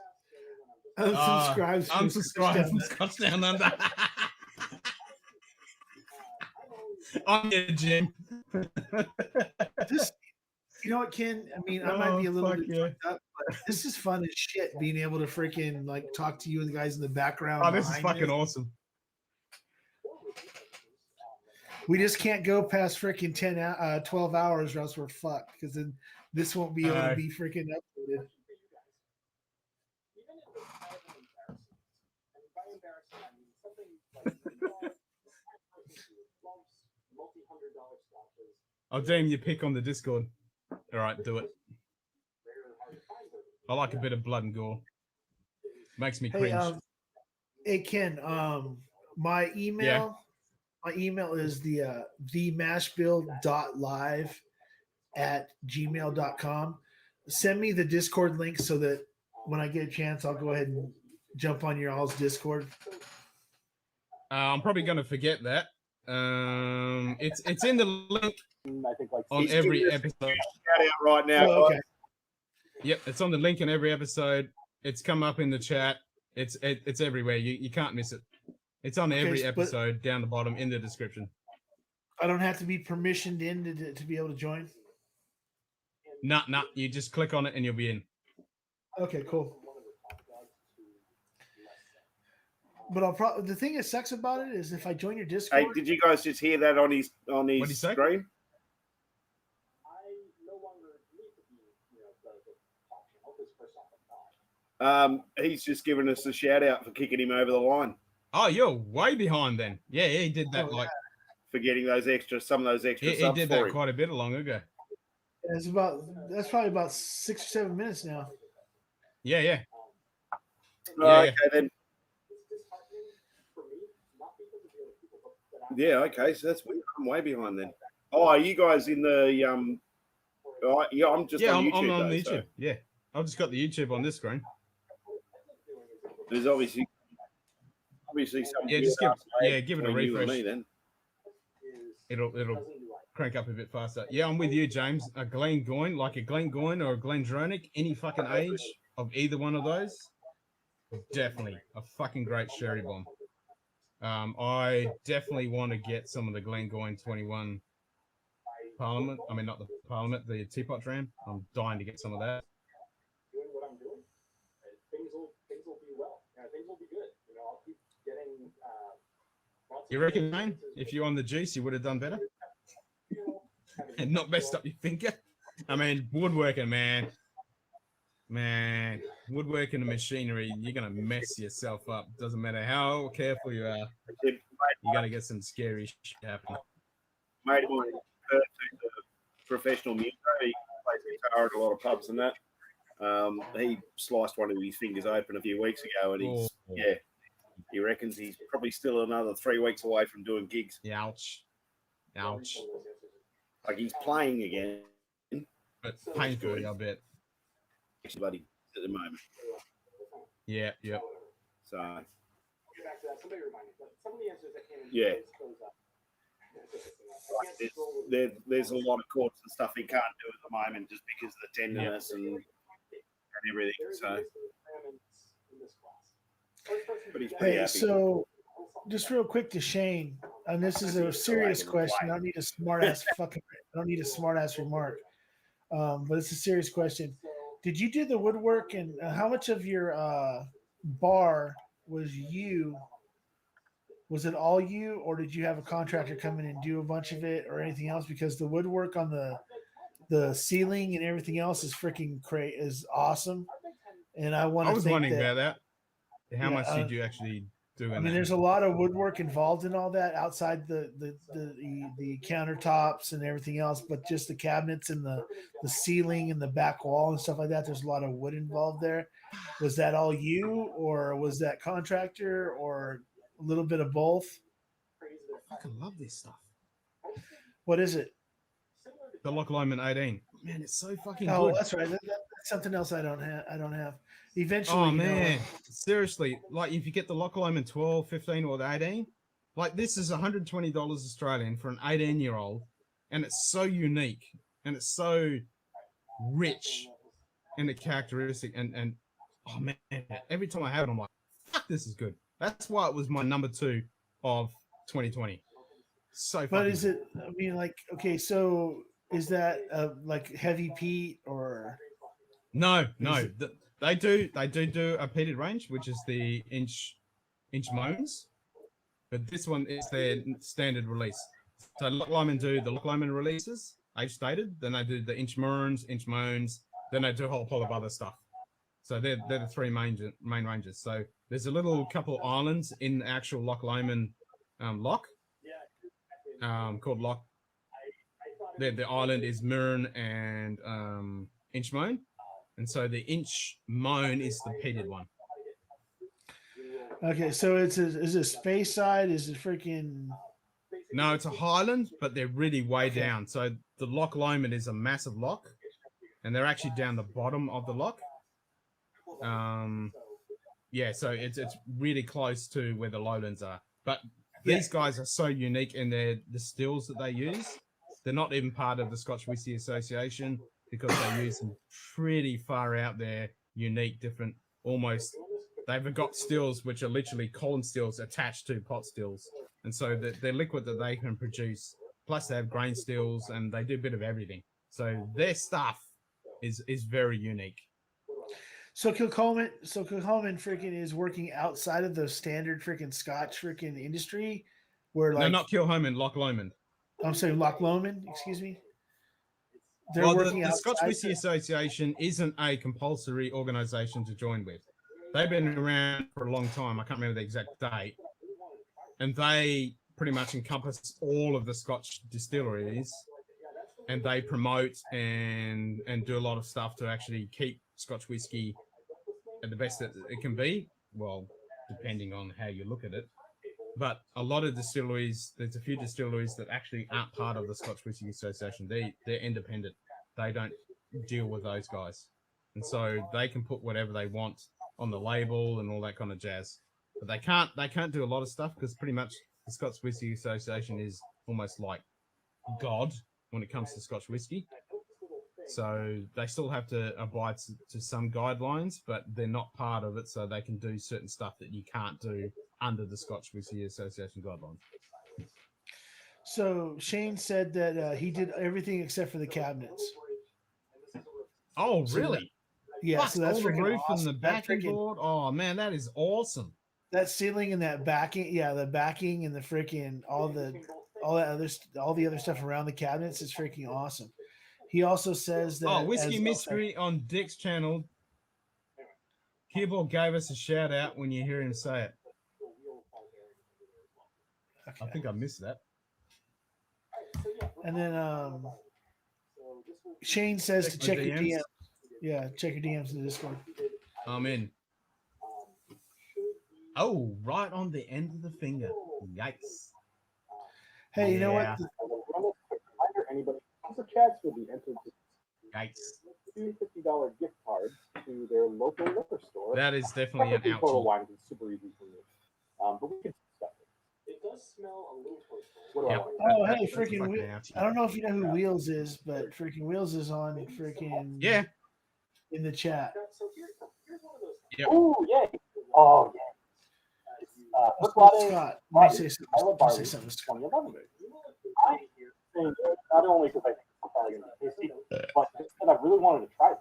Speaker 5: Unsubscribe.
Speaker 1: Unsubscribe from Scotch Down Under. On your Jim.
Speaker 5: This, you know what, Ken? I mean, I might be a little
Speaker 1: fuck
Speaker 5: bit
Speaker 1: yeah.
Speaker 5: fucked up, but this is fun as shit. Being able to freaking like talk to you and the guys in the background.
Speaker 1: Oh, this is
Speaker 5: behind
Speaker 1: fucking
Speaker 5: this.
Speaker 1: awesome.
Speaker 5: We just can't go past freaking 12 hours, or else we're fucked. Because then this won't be able to be freaking uploaded.
Speaker 4: Even if it's kind of embarrassing, and by embarrassing, I mean something like multi-$100 scotches.
Speaker 1: I'll deem you pick on the Discord. All right, do it. I like a bit of blood and gore. Makes me cringe.
Speaker 5: Hey Ken, my email is the themashbill.live@gmail.com. Send me the Discord link so that when I get a chance, I'll go ahead and jump on your all's Discord.
Speaker 1: I'm probably going to forget that. It's in the link
Speaker 4: I think like
Speaker 1: on every episode.
Speaker 3: Shout out right now.
Speaker 5: Oh, okay.
Speaker 1: Yep, it's on the link in every episode. It's come up in the chat. It's everywhere. You can't miss it. It's on every episode down the bottom in the description.
Speaker 5: I don't have to be permissioned in to be able to join.
Speaker 1: Nah. You just click on it and you'll be in.
Speaker 5: Okay, cool. But the thing that sucks about it is if I join your Discord.
Speaker 3: Hey, did you guys just hear that on his
Speaker 1: What'd he say?
Speaker 3: screen?
Speaker 4: I no longer need to be, the talk channel because first off, I'm not.
Speaker 3: He's just given us a shout out for kicking him over the line,
Speaker 1: Oh, you're way behind then. Yeah, he did that
Speaker 3: for getting some of those extra
Speaker 1: he
Speaker 3: subs
Speaker 1: did
Speaker 3: for
Speaker 1: that
Speaker 3: him.
Speaker 1: quite a bit long ago.
Speaker 5: That's probably about 6 or 7 minutes now.
Speaker 1: Yeah.
Speaker 3: Okay, then. Yeah, okay, so that's weird. I'm way behind then. Oh, are you guys in the I'm just on YouTube.
Speaker 1: I'm on
Speaker 3: though,
Speaker 1: YouTube.
Speaker 3: so
Speaker 1: Yeah, I've just got the YouTube on this screen.
Speaker 3: there's obviously some.
Speaker 1: Yeah, just give it a refresh.
Speaker 3: Me, then.
Speaker 1: It'll crank up a bit faster. Yeah, I'm with you, James. A Glen Goyne, like a Glen Goyne or a Glen Dronic, any fucking age of either one of those, definitely a fucking great sherry bomb. I definitely want to get some of the Glen Goyne 21 Parliament. I mean, not the Parliament, the teapot dram. I'm dying to get some of that.
Speaker 4: Doing what I'm doing, things will be well. Things will be good. I'll keep getting.
Speaker 1: You reckon, Wayne, if you're on the juice, you would have done better and not messed up your finger? I mean, woodworking, man, woodworking and machinery, you're going to mess yourself up. Doesn't matter how careful you are. You're going to get some scary shit happening.
Speaker 3: Mate, who's a professional musiker. He plays guitar at a lot of pubs and that. He sliced one of his fingers open a few weeks ago, and he reckons he's probably still another 3 weeks away from doing gigs.
Speaker 1: Ouch.
Speaker 3: Like he's playing again,
Speaker 1: but painfully, I bet.
Speaker 3: Bloody at the moment.
Speaker 1: Yeah.
Speaker 3: So.
Speaker 4: Get back to that. Somebody remind me. Some of the answers that came in.
Speaker 3: Yeah. There's a lot of chords and stuff he can't do at the moment just because of the tenderness and everything. So. But he's pretty happy.
Speaker 5: So just real quick to Shane, and this is a serious question. I don't need a smart ass remark. But it's a serious question. Did you do the woodwork, and how much of your bar was you? Was it all you, or did you have a contractor come in and do a bunch of it, or anything else? Because the woodwork on the ceiling and everything else is freaking great, is awesome. And I was
Speaker 1: wondering about that. How much did you actually do?
Speaker 5: There's a lot of woodwork involved in all that outside the countertops and everything else, but just the cabinets and the ceiling and the back wall and stuff like that. There's a lot of wood involved there. Was that all you, or was that contractor, or a little bit of both?
Speaker 1: I fucking love this stuff.
Speaker 5: What is it?
Speaker 1: The Loch Lomond 18. Man, it's so fucking good.
Speaker 5: Oh, that's right. That's something else I don't have. Eventually.
Speaker 1: Oh, man. Seriously. Like, if you get the Loch Lomond 12, 15, or the 18, like, this is $120 Australian for an 18-year-old, and it's so unique, and it's so rich. and the characteristic, and oh man, every time I have it, I'm like, fuck, this is good. That's why it was my number 2 of 2020. So
Speaker 5: But
Speaker 1: fucking
Speaker 5: is
Speaker 1: good.
Speaker 5: it? I mean, like, okay, so is that like heavy peat or?
Speaker 1: No.
Speaker 5: Is it-
Speaker 1: They do a peated range, which is the inch moans, but this one is their standard release. So Loch Lomond do the Loch Lomond releases, age stated. Then they do the inch moans, then they do a whole lot of other stuff. So they're the 3 main ranges. So there's a little couple islands in the actual Loch Lomond loch called Loch. The island is Murn and Inchmoan, and so the Inchmoan is the peated one.
Speaker 5: Okay, so is it space side? Is it freaking?
Speaker 1: No, it's a highland, but they're really way
Speaker 5: Okay.
Speaker 1: down. So the Loch Lomond is a massive loch, and they're actually down the bottom of the loch. Yeah, so it's really close to where the lowlands are. But these guys are so unique in the stills that they use. They're not even part of the Scotch Whisky Association because they use some pretty far out there, unique, different, almost. They've got stills which are literally column stills attached to pot stills, and so the liquid that they can produce. Plus, they have grain stills, and they do a bit of everything. So their stuff is very unique.
Speaker 5: So Kilcolman freaking is working outside of the standard freaking Scotch freaking industry, where like
Speaker 1: No, not Kilholman, Loch Lomond.
Speaker 5: I'm saying Loch Lomond, excuse me. They're
Speaker 1: Well,
Speaker 5: working
Speaker 1: the Scotch
Speaker 5: outside.
Speaker 1: Whisky Association isn't a compulsory organisation to join with. They've been around for a long time. I can't remember the exact date, and they pretty much encompass all of the Scotch distilleries, and they promote and do a lot of stuff to actually keep Scotch whisky at the best that it can be. Well, depending on how you look at it. But a lot of distilleries, there's a few distilleries that actually aren't part of the Scotch Whisky Association. They're independent. They don't deal with those guys. And so they can put whatever they want on the label and all that kind of jazz. But they can't do a lot of stuff because pretty much the Scotch Whisky Association is almost like God when it comes to Scotch whisky. So they still have to abide to some guidelines, but they're not part of it, so they can do certain stuff that you can't do under the Scotch Whisky Association guidelines.
Speaker 5: So Shane said that he did everything except for the cabinets.
Speaker 1: Oh,
Speaker 5: So
Speaker 1: really?
Speaker 5: Yeah,
Speaker 1: Fuck,
Speaker 5: so that's
Speaker 1: all the
Speaker 5: freaking
Speaker 1: roof
Speaker 5: awesome.
Speaker 1: and the
Speaker 5: That
Speaker 1: backing
Speaker 5: freaking-
Speaker 1: board. Oh man, that is awesome.
Speaker 5: That ceiling and that backing, the backing and the freaking all the other stuff around the cabinets is freaking awesome. He also says that
Speaker 1: Whiskey Mystery on Dick's channel. Keyboard gave us a shout out when you hear him say it.
Speaker 5: Okay.
Speaker 1: I think I missed that.
Speaker 5: And then Shane says to check your DMs. Yeah, check your DMs in the Discord.
Speaker 1: I'm in. Oh, right on the end of the finger. Yikes.
Speaker 5: Hey, you know what?
Speaker 1: Yeah.
Speaker 4: Anybody also chats will be entered
Speaker 1: Yikes.
Speaker 4: to $50 gift card to their local liquor store.
Speaker 1: That is definitely an
Speaker 4: Total
Speaker 1: ouchie.
Speaker 4: wine is super easy for me. But we can stuff it. It does smell a little personal. What do I
Speaker 1: Yep.
Speaker 4: like?
Speaker 5: Oh,
Speaker 1: That-
Speaker 5: hey,
Speaker 1: that's
Speaker 5: freaking!
Speaker 1: fucking ouchie.
Speaker 5: I don't know if you know who Wheels is, but freaking Wheels is on freaking
Speaker 1: Yeah.
Speaker 5: in the chat.
Speaker 4: So here's one of those.
Speaker 1: Yep.
Speaker 4: Oh, yay. Oh, yeah. First
Speaker 5: Scott,
Speaker 4: latte,
Speaker 5: let me say something.
Speaker 4: I love
Speaker 5: Let me
Speaker 4: barley,
Speaker 5: say something.
Speaker 4: 2011. I think not only because I think it's probably going to be tasty, but just that I really wanted to try it.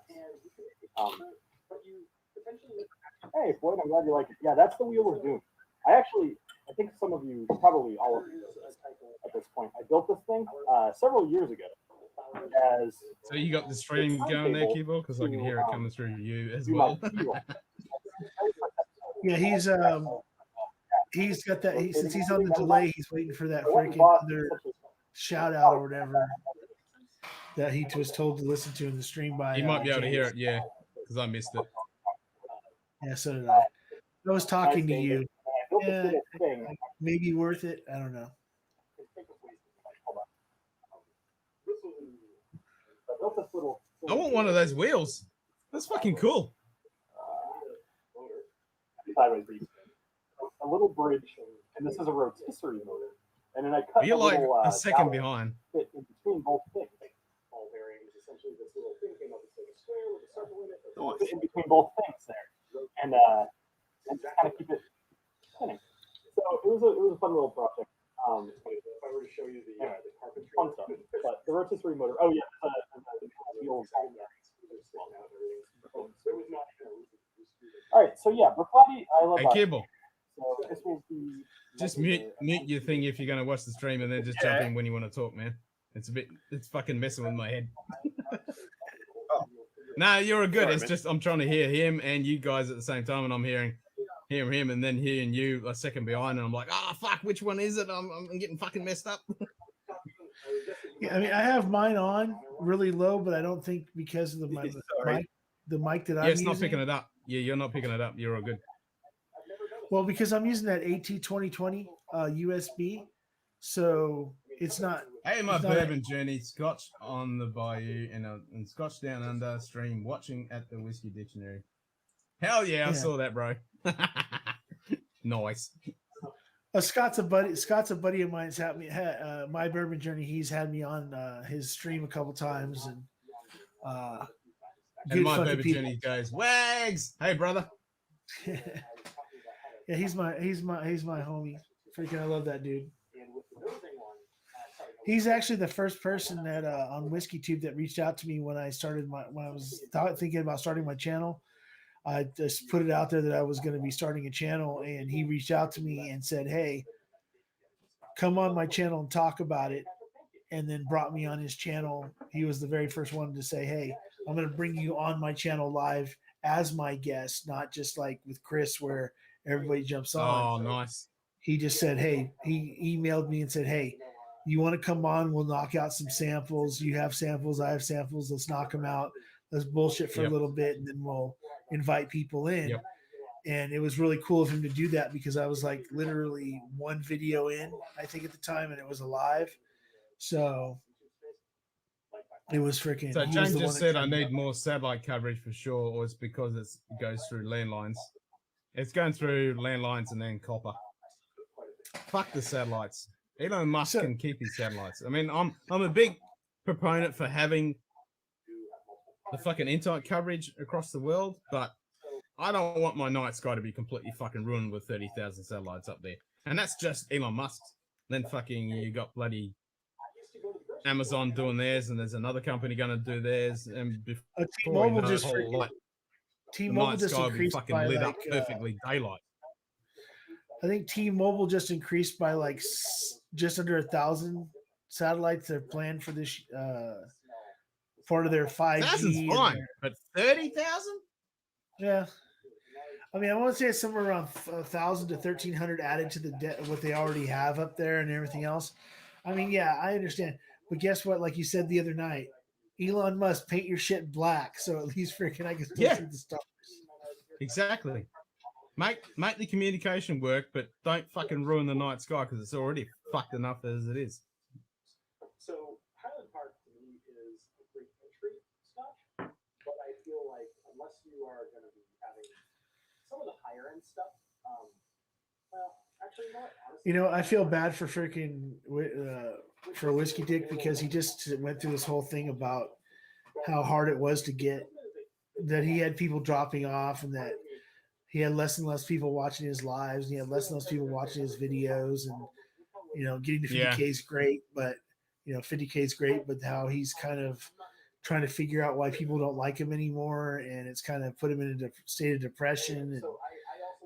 Speaker 4: Hey, Floyd, I'm glad you like it. Yeah, that's the Wheel of Doom. I think some of you, probably all of you at this point, I built this thing several years ago.
Speaker 1: So you got the stream going there, keyboard, because I can hear it coming through you as well.
Speaker 5: Yeah, he's got that. Since he's on the delay, he's waiting for that freaking other shout out or whatever that he was told to listen to in the stream by.
Speaker 1: You might be able to
Speaker 5: James.
Speaker 1: hear it, yeah, because I missed it.
Speaker 5: Yeah, so did I. I was talking to you. Yeah,
Speaker 4: thing.
Speaker 5: maybe worth it. I don't know.
Speaker 1: I want one of those wheels. That's fucking cool.
Speaker 4: A little bridge, and this is a rotisserie motor. And then I cut
Speaker 1: You're
Speaker 4: a
Speaker 1: like
Speaker 4: little,
Speaker 1: a second
Speaker 4: dowel
Speaker 1: behind.
Speaker 4: fit in between both things. essentially this little thing came up. It's like a square with a circle in it.
Speaker 3: Nice.
Speaker 4: In between both things there, and just kind of keep it spinning. So it was a fun little project. If I were to show you the carpentry, fun stuff. But the rotisserie motor. Oh yeah, the old. All right, so yeah, Briclati, I love
Speaker 1: Hey,
Speaker 4: that.
Speaker 1: Kibble,
Speaker 4: So this will be
Speaker 1: just mute your thing if you're going to watch the stream, and then just jump in when you want to talk, man. It's fucking messing with my head. No, you're good.
Speaker 3: Sorry,
Speaker 1: It's
Speaker 3: man.
Speaker 1: just I'm trying to hear him and you guys at the same time, and I'm hearing him, and then hearing you a second behind, and I'm like, oh fuck, which one is it? I'm getting fucking messed up.
Speaker 5: Yeah, I mean, I have mine on really low, but I don't think because of the mic,
Speaker 3: Sorry.
Speaker 5: the mic that
Speaker 1: Yeah,
Speaker 5: I'm
Speaker 1: it's not
Speaker 5: using.
Speaker 1: picking it up. Yeah, you're not picking it up. You're all good.
Speaker 5: Well, because I'm using that AT2020 USB, so it's not.
Speaker 1: Hey, my
Speaker 5: It's not
Speaker 1: bourbon journey, Scotch on the Bayou and Scotch Down Under stream, watching at the Whiskey Dictionary. Hell yeah, I
Speaker 5: Yeah.
Speaker 1: saw that, bro. Nice.
Speaker 5: Scott's a buddy of mine. It's had me. My bourbon journey. He's had me on his stream a couple times, and
Speaker 1: And
Speaker 5: good
Speaker 1: my
Speaker 5: fucking
Speaker 1: bourbon
Speaker 5: people.
Speaker 1: journey goes, Wags! Hey, brother.
Speaker 5: Yeah, he's my homie. Freaking, I love that dude. He's actually the first person that on Whiskey Tube that reached out to me when I was thinking about starting my channel. I just put it out there that I was going to be starting a channel, and he reached out to me and said, "Hey, come on my channel and talk about it." And then brought me on his channel. He was the very first one to say, "Hey, I'm going to bring you on my channel live as my guest, not just like with Chris where everybody jumps on."
Speaker 1: Oh, nice.
Speaker 5: He just said, "Hey," he emailed me and said, "Hey, you want to come on? We'll knock out some samples. You have samples, I have samples. Let's knock them out. Let's bullshit for a little bit, and then we'll invite people in."
Speaker 1: Yep.
Speaker 5: And it was really cool of him to do that because I was like literally one video in, I think at the time, and it was alive. So it was freaking.
Speaker 1: So
Speaker 5: he was
Speaker 1: James
Speaker 5: the one
Speaker 1: just
Speaker 5: that
Speaker 1: said I
Speaker 5: tried to
Speaker 1: need
Speaker 5: go.
Speaker 1: more satellite coverage for sure, or it's because it goes through landlines. It's going through landlines and then copper. Fuck the satellites. Elon Musk can keep his satellites. I mean, I'm a big proponent for having the fucking internet coverage across the world, but I don't want my night sky to be completely fucking ruined with 30,000 satellites up there. And that's just Elon Musk's. Then fucking you got bloody Amazon doing theirs, and there's another company going to do theirs, and before
Speaker 5: T-Mobile
Speaker 1: you know,
Speaker 5: just
Speaker 1: the whole
Speaker 5: freaking-
Speaker 1: light, the
Speaker 5: T-Mobile
Speaker 1: night
Speaker 5: just
Speaker 1: sky will be
Speaker 5: increased
Speaker 1: fucking
Speaker 5: by
Speaker 1: lit
Speaker 5: like
Speaker 1: up perfectly daylight.
Speaker 5: I think T-Mobile just increased by like just under 1,000 satellites they're planned for this part of their 5G.
Speaker 1: 1,000's fine, but 30,000?
Speaker 5: Yeah. I mean, I want to say it's somewhere around 1,000 to 1,300 added to what they already have up there and everything else. I mean, yeah, I understand. But guess what? Like you said the other night, Elon Musk, paint your shit black so at least freaking I can still see the stars.
Speaker 1: Exactly. Make the communication work, but don't fucking ruin the night sky because it's already fucked enough as it is.
Speaker 4: So Highland Park to me is a great entry Scotch, but I feel like unless you are going to be having some of the higher end stuff, well, actually, you know what? Honestly,
Speaker 5: You know, I feel bad for freaking for Whiskey Dick because he just went through this whole thing about how hard it was to get, that he had people dropping off and that he had less and less people watching his lives and he had less and less people watching his videos, and you know, getting to 50K is great, but you know, 50K is great, but how he's kind of trying to figure out why people don't like him anymore, and it's kind of put him in a state of depression. And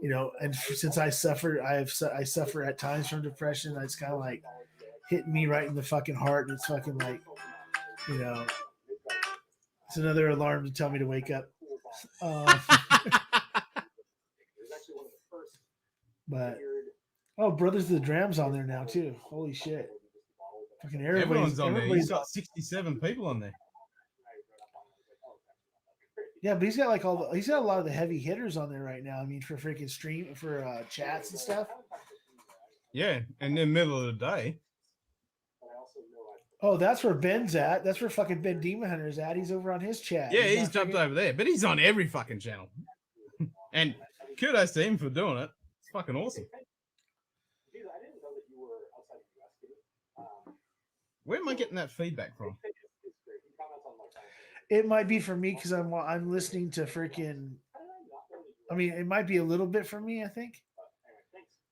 Speaker 5: you know, and since I suffer at times from depression, it's kind of like hitting me right in the fucking heart, and it's fucking like, you know, it's another alarm to tell me to wake up. But Brothers of the Drams on there now too. Holy shit! Fucking
Speaker 1: Everyone's on there. He's got 67 people on there.
Speaker 5: Yeah, but he's got like he's got a lot of the heavy hitters on there right now. I mean, for freaking stream, for chats and stuff.
Speaker 1: Yeah, and in the middle of the day.
Speaker 5: Oh, that's where Ben's at. That's where fucking Ben Demon Hunter's at. He's over on his chat.
Speaker 1: Yeah, he's jumped over there, but he's on every fucking channel. And kudos to him for doing it. It's fucking awesome. Where am I getting that feedback from?
Speaker 5: It might be for me because I'm listening to freaking. I mean, it might be a little bit for me, I think.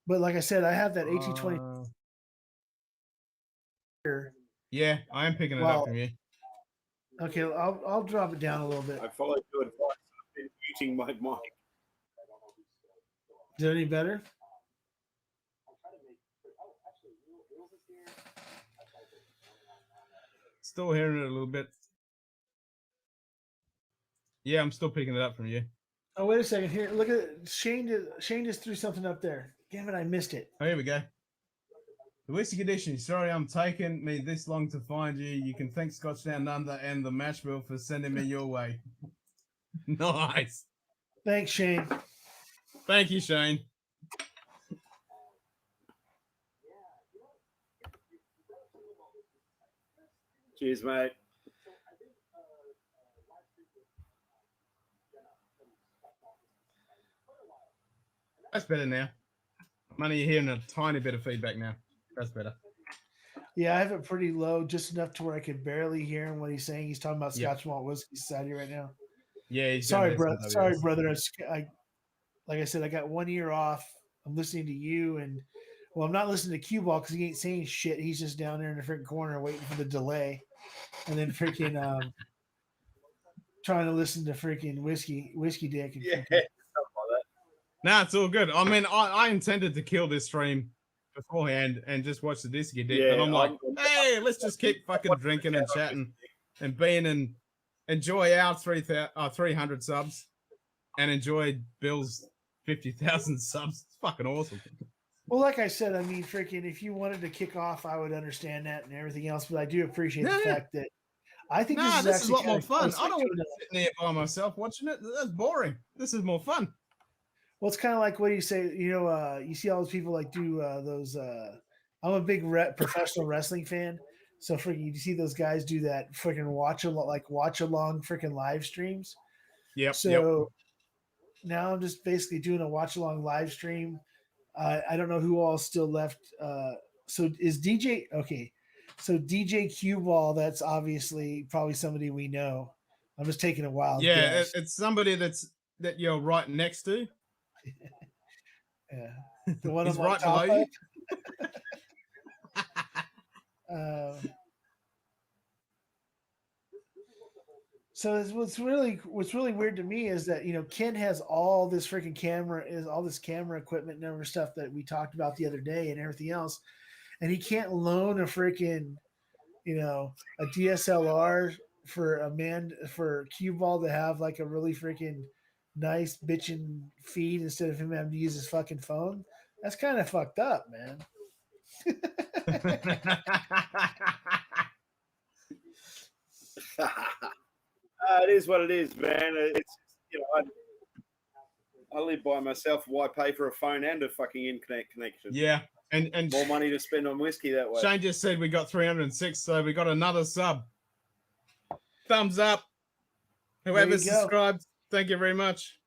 Speaker 5: But like I said, I have that 1820 here.
Speaker 1: Yeah, I am picking it
Speaker 5: Well,
Speaker 1: up from you.
Speaker 5: Okay, I'll drop it down a little bit.
Speaker 3: I followed your advice. I've been muting my mic.
Speaker 5: Is it any better?
Speaker 1: Still hearing it a little bit. Yeah, I'm still picking it up from you.
Speaker 5: Oh, wait a second. Here, look at it. Shane just threw something up there. Damn it, I missed it.
Speaker 1: Oh, here we go. The whiskey condition. Sorry, I'm taking me this long to find you. You can thank Scotchdownunder and the mash bill for sending me your way. Nice.
Speaker 5: Thanks, Shane.
Speaker 1: Thank you, Shane.
Speaker 3: Cheers, mate.
Speaker 1: That's better now. I'm only hearing a tiny bit of feedback now. That's better.
Speaker 5: Yeah, I have it pretty low, just enough to where I can barely hear him what he's saying. He's talking about Scotch malt whiskey society right now.
Speaker 1: Yeah, he's
Speaker 5: sorry, brother. Sorry, brother. I like I said, I got 1 ear off. I'm listening to you, and well, I'm not listening to Cue Ball because he ain't saying shit. He's just down there in the freaking corner waiting for the delay, and then freaking trying to listen to freaking whiskey dick. And
Speaker 3: Yeah,
Speaker 5: freaking,
Speaker 3: something like that.
Speaker 1: Nah, it's all good. I mean, I intended to kill this stream beforehand and just watch the whiskey dick, but I'm like, hey, let's just keep fucking drinking and chatting and being and enjoy our 300 subs and enjoy Bill's 50,000 subs. It's fucking awesome.
Speaker 5: well, like I said, I mean, freaking, if you wanted to kick off, I would understand that and everything else, but I do appreciate the fact that I think this is
Speaker 1: a lot more fun.
Speaker 5: Close
Speaker 1: I don't want
Speaker 5: to
Speaker 1: to sit there by myself watching it. That's boring. This is more fun.
Speaker 5: Well, it's kind of like what do you say? You know, you see all those people like do those. I'm a big professional wrestling fan, so freaking you see those guys do that freaking watch along freaking live streams.
Speaker 1: Yep.
Speaker 5: So now I'm just basically doing a watch along live stream. I don't know who all still left. So is DJ okay? So DJ Cue Ball, that's obviously probably somebody we know. I'm just taking a wild guess.
Speaker 1: It's somebody that you're right next to.
Speaker 5: Yeah, the one
Speaker 1: He's
Speaker 5: I'm
Speaker 1: right
Speaker 5: on
Speaker 1: below
Speaker 5: top of. So what's really weird to me is that Ken has all this freaking camera equipment and other stuff that we talked about the other day and everything else, and he can't loan a freaking a DSLR for Cue Ball to have like a really freaking nice bitchin' feed instead of him having to use his fucking phone. That's kind of fucked up, man.
Speaker 3: It is what it is, man. It's I live by myself. Why pay for a phone and a fucking internet connection?
Speaker 1: Yeah, and
Speaker 3: more money to spend on whiskey that way.
Speaker 1: Shane just said we got 306, so we got another sub. Thumbs up. Whoever subscribed, thank you very much.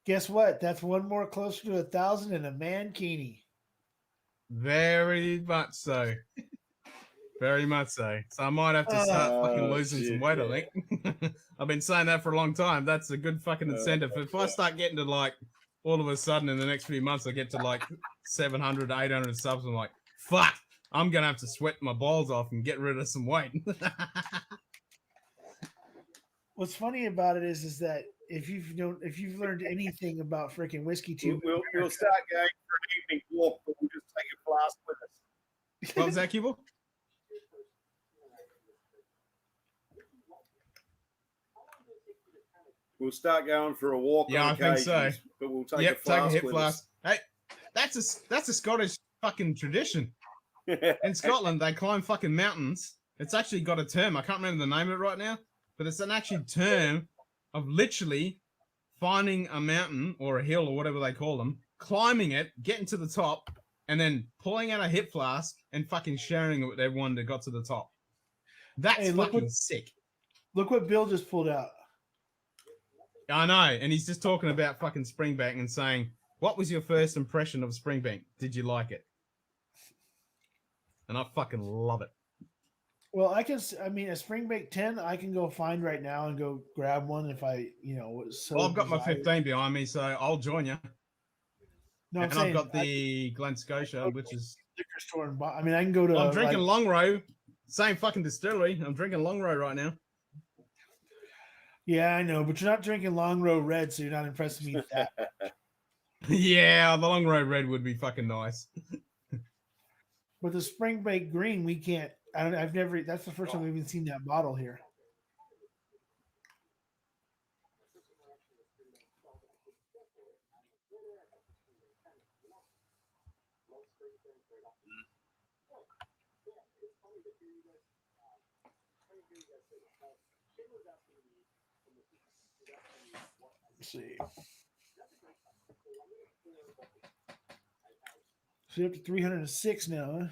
Speaker 5: Guess what? That's one more closer to 1,000 and a mankini.
Speaker 1: Very much so. Very much so. So I might have to start fucking losing some weight, I think. I've been saying that for a long time. That's a good fucking incentive. If I start getting to like, all of a sudden in the next few months, I get to like 700, 800 subs, I'm like, fuck, I'm going to have to sweat my balls off and get rid of some weight.
Speaker 5: What's funny about it is that if you've learned anything about freaking whiskey tube,
Speaker 3: we'll start going for an evening walk, but we'll just take a flask with us.
Speaker 1: What was that, Kibble?
Speaker 3: We'll start going for a walk.
Speaker 1: Yeah, I think so.
Speaker 3: But we'll take a flask.
Speaker 1: Take a hip
Speaker 3: with
Speaker 1: flask.
Speaker 3: us.
Speaker 1: Hey, that's a Scottish fucking tradition. In Scotland, they climb fucking mountains. It's actually got a term. I can't remember the name of it right now, but it's an actual term of literally finding a mountain or a hill or whatever they call them, climbing it, getting to the top, and then pulling out a hip flask and fucking sharing it with everyone that got to the top. That's fucking sick.
Speaker 5: Look what Bill just pulled out.
Speaker 1: I know, and he's just talking about fucking Springbank and saying, what was your first impression of Springbank? Did you like it? And I fucking love it.
Speaker 5: Well, I mean, a spring bake 10, I can go find right now and go grab one if I, was so
Speaker 1: Well, I've got my
Speaker 5: desired.
Speaker 1: 15 behind me, so I'll join you.
Speaker 5: No, I'm
Speaker 1: And
Speaker 5: saying
Speaker 1: I've got
Speaker 5: I
Speaker 1: the Glen Scotia, which is.
Speaker 5: liquor store and buy. I mean, I can go to
Speaker 1: I'm drinking
Speaker 5: like,
Speaker 1: Longrow, same fucking distillery. I'm drinking Longrow right now.
Speaker 5: yeah, I know, but you're not drinking Long Row Red, so you're not impressing me with that.
Speaker 1: Yeah, the Longrow Red would be fucking nice.
Speaker 5: But the spring bake green, we can't. I've never. That's the first time we've even seen that bottle here. Let's see. So you're up to 306 now, huh?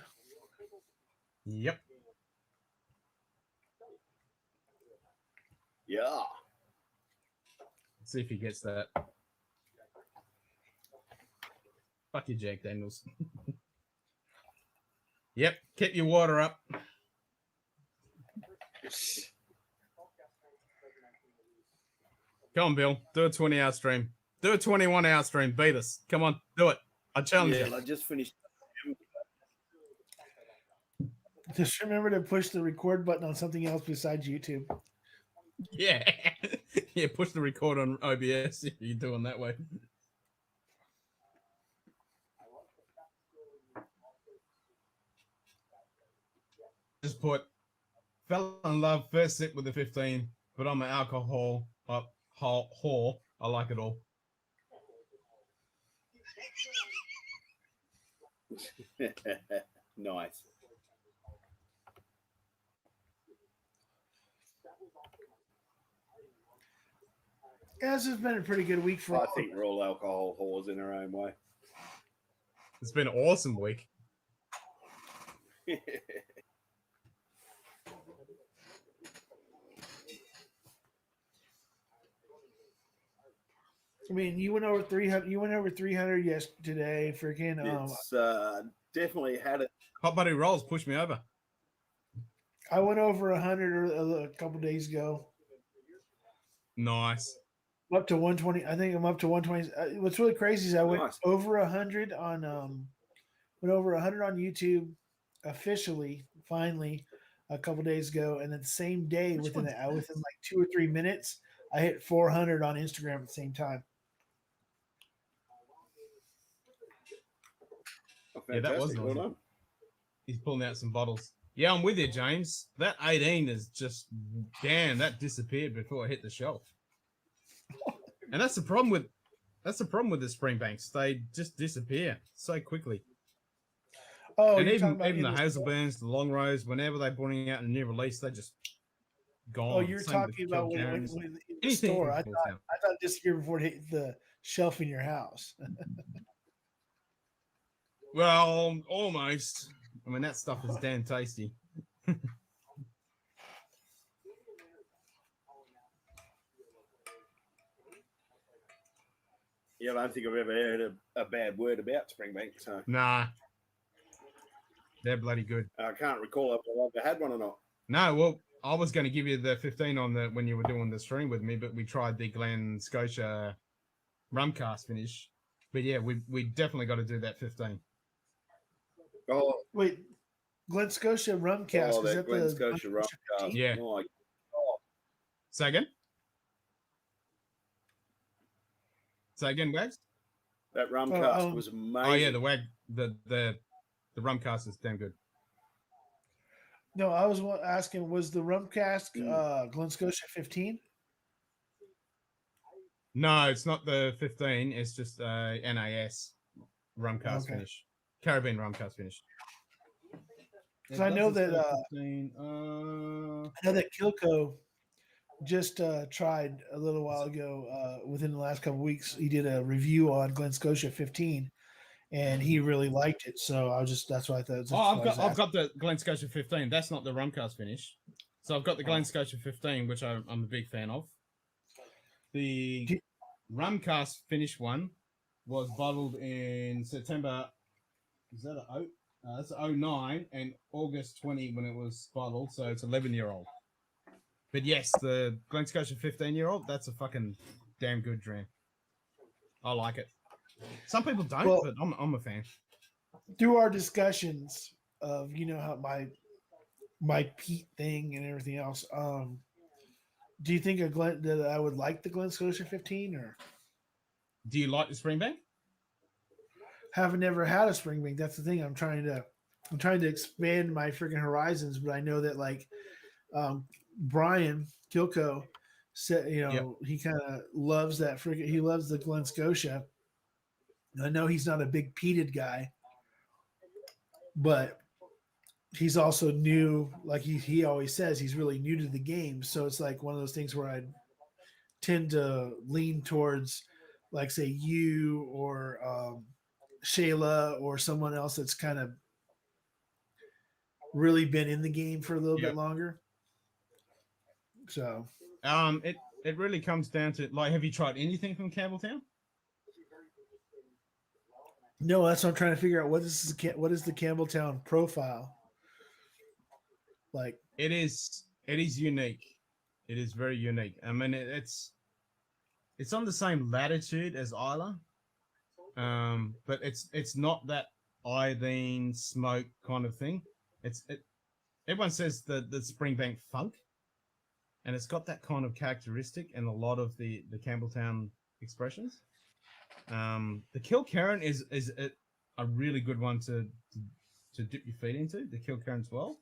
Speaker 1: Yep.
Speaker 3: Yeah.
Speaker 1: Let's see if he gets that. Fuck you, Jack Daniels. Yep, keep your water up. Come on, Bill. Do a 20-hour stream. Do a 21-hour stream. Beat us. Come on, do it. I challenge
Speaker 3: Yeah,
Speaker 1: you.
Speaker 3: I just finished.
Speaker 5: Just remember to push the record button on something else besides YouTube.
Speaker 1: Yeah. Yeah, push the record on OBS if you're doing that way. Just put fell in love first sip with the 15, but I'm an alcohol whore. I like it all.
Speaker 3: Nice.
Speaker 5: Yeah, this has been a pretty good week for
Speaker 3: I
Speaker 5: all.
Speaker 3: think we're all alcohol whores in our own way.
Speaker 1: It's been an awesome week.
Speaker 5: I mean, you went over 300. You went over 300 yesterday. Freaking.
Speaker 3: It's definitely had it.
Speaker 1: Hot Buddy Rolls pushed me over.
Speaker 5: I went over 100 a couple days ago.
Speaker 1: Nice.
Speaker 5: I'm up to 120. I think I'm up to 120. What's really crazy is I went
Speaker 3: Nice.
Speaker 5: over 100 on went over 100 on YouTube officially, finally, a couple days ago, and then the same day within like 2 or 3 minutes, I hit 400 on Instagram at the same time.
Speaker 3: Oh,
Speaker 1: Yeah, that was
Speaker 3: fantastic.
Speaker 1: nice.
Speaker 3: Well done.
Speaker 1: He's pulling out some bottles. Yeah, I'm with you, James. That 18 is just, damn, that disappeared before I hit the shelf. And that's the problem with the Springbanks. They just disappear so quickly.
Speaker 5: Oh,
Speaker 1: and
Speaker 5: you're
Speaker 1: even
Speaker 5: talking about
Speaker 1: even the
Speaker 5: in
Speaker 1: Hazelburns, the Long Rows, whenever they bring out a new release, they just gone.
Speaker 5: Oh, you're
Speaker 1: Same with
Speaker 5: talking about when
Speaker 1: Kilgarrans.
Speaker 5: in the
Speaker 1: Anything
Speaker 5: store. I
Speaker 1: falls
Speaker 5: thought
Speaker 1: down.
Speaker 5: it disappeared before it hit the shelf in your house.
Speaker 1: Well, almost. I mean, that stuff is damn tasty.
Speaker 3: Yeah, I don't think I've ever heard a bad word about Springbank, so
Speaker 1: Nah, they're bloody good.
Speaker 3: I can't recall if I've ever had one or not.
Speaker 1: No, well, I was going to give you the 15 on the when you were doing the stream with me, but we tried the Glen Scotia rum cast finish. But yeah, we definitely got to do that 15.
Speaker 3: Oh,
Speaker 5: Wait, Glen Scotia rum cask.
Speaker 3: oh
Speaker 5: Is
Speaker 3: that
Speaker 5: that
Speaker 3: Glen
Speaker 5: the
Speaker 3: Scotia rum cast.
Speaker 1: Yeah.
Speaker 3: My God.
Speaker 1: Say again? Say again, Wags?
Speaker 3: That rum cast was amazing.
Speaker 1: Oh yeah, the rum cast is damn good.
Speaker 5: No, I was asking, was the rum cask Glen Scotia 15?
Speaker 1: No, it's not the 15. It's just NAS rum cast finish. Caribbean rum cast finish.
Speaker 5: Because I know that
Speaker 1: 15.
Speaker 5: I know that Kilco just tried a little while ago. Within the last couple of weeks, he did a review on Glen Scotia 15, and he really liked it. So that's why I thought.
Speaker 1: I've got the Glen Scotia 15. That's not the rum cast finish. So I've got the Glen Scotia 15, which I'm a big fan of. The rum cast finish one was bottled in September. Is that an oak? That's 09 and August 20 when it was bottled, so it's 11-year-old. But yes, the Glen Scotia 15-year-old, that's a fucking damn good dram. I like it. Some people don't,
Speaker 5: Well-
Speaker 1: but I'm a fan.
Speaker 5: Through our discussions of how my peat thing and everything else, do you think that I would like the Glen Scotia 15 or
Speaker 1: Do you like the Springbank?
Speaker 5: haven't never had a Springbank? That's the thing. I'm trying to expand my freaking horizons, but I know that like Brian Kilco said, he kind of loves that he loves the Glen Scotia. I know he's not a big peated guy, but he's also new. Like he always says, he's really new to the game. So it's like one of those things where I tend to lean towards, like, say, you or Shayla or someone else that's kind of really been in the game for a little bit longer. So,
Speaker 1: it really comes down to, like, have you tried anything from Campbelltown?
Speaker 5: no, that's what I'm trying to figure out. What is the Campbelltown profile like?
Speaker 1: It is unique. It is very unique. I mean, it's on the same latitude as Isla, but it's not that iodine smoke kind of thing. Everyone says the Springbank funk, and it's got that kind of characteristic in a lot of the Campbelltown expressions. The Kilkerran is a really good one to dip your feet into. The Kilkerran 12,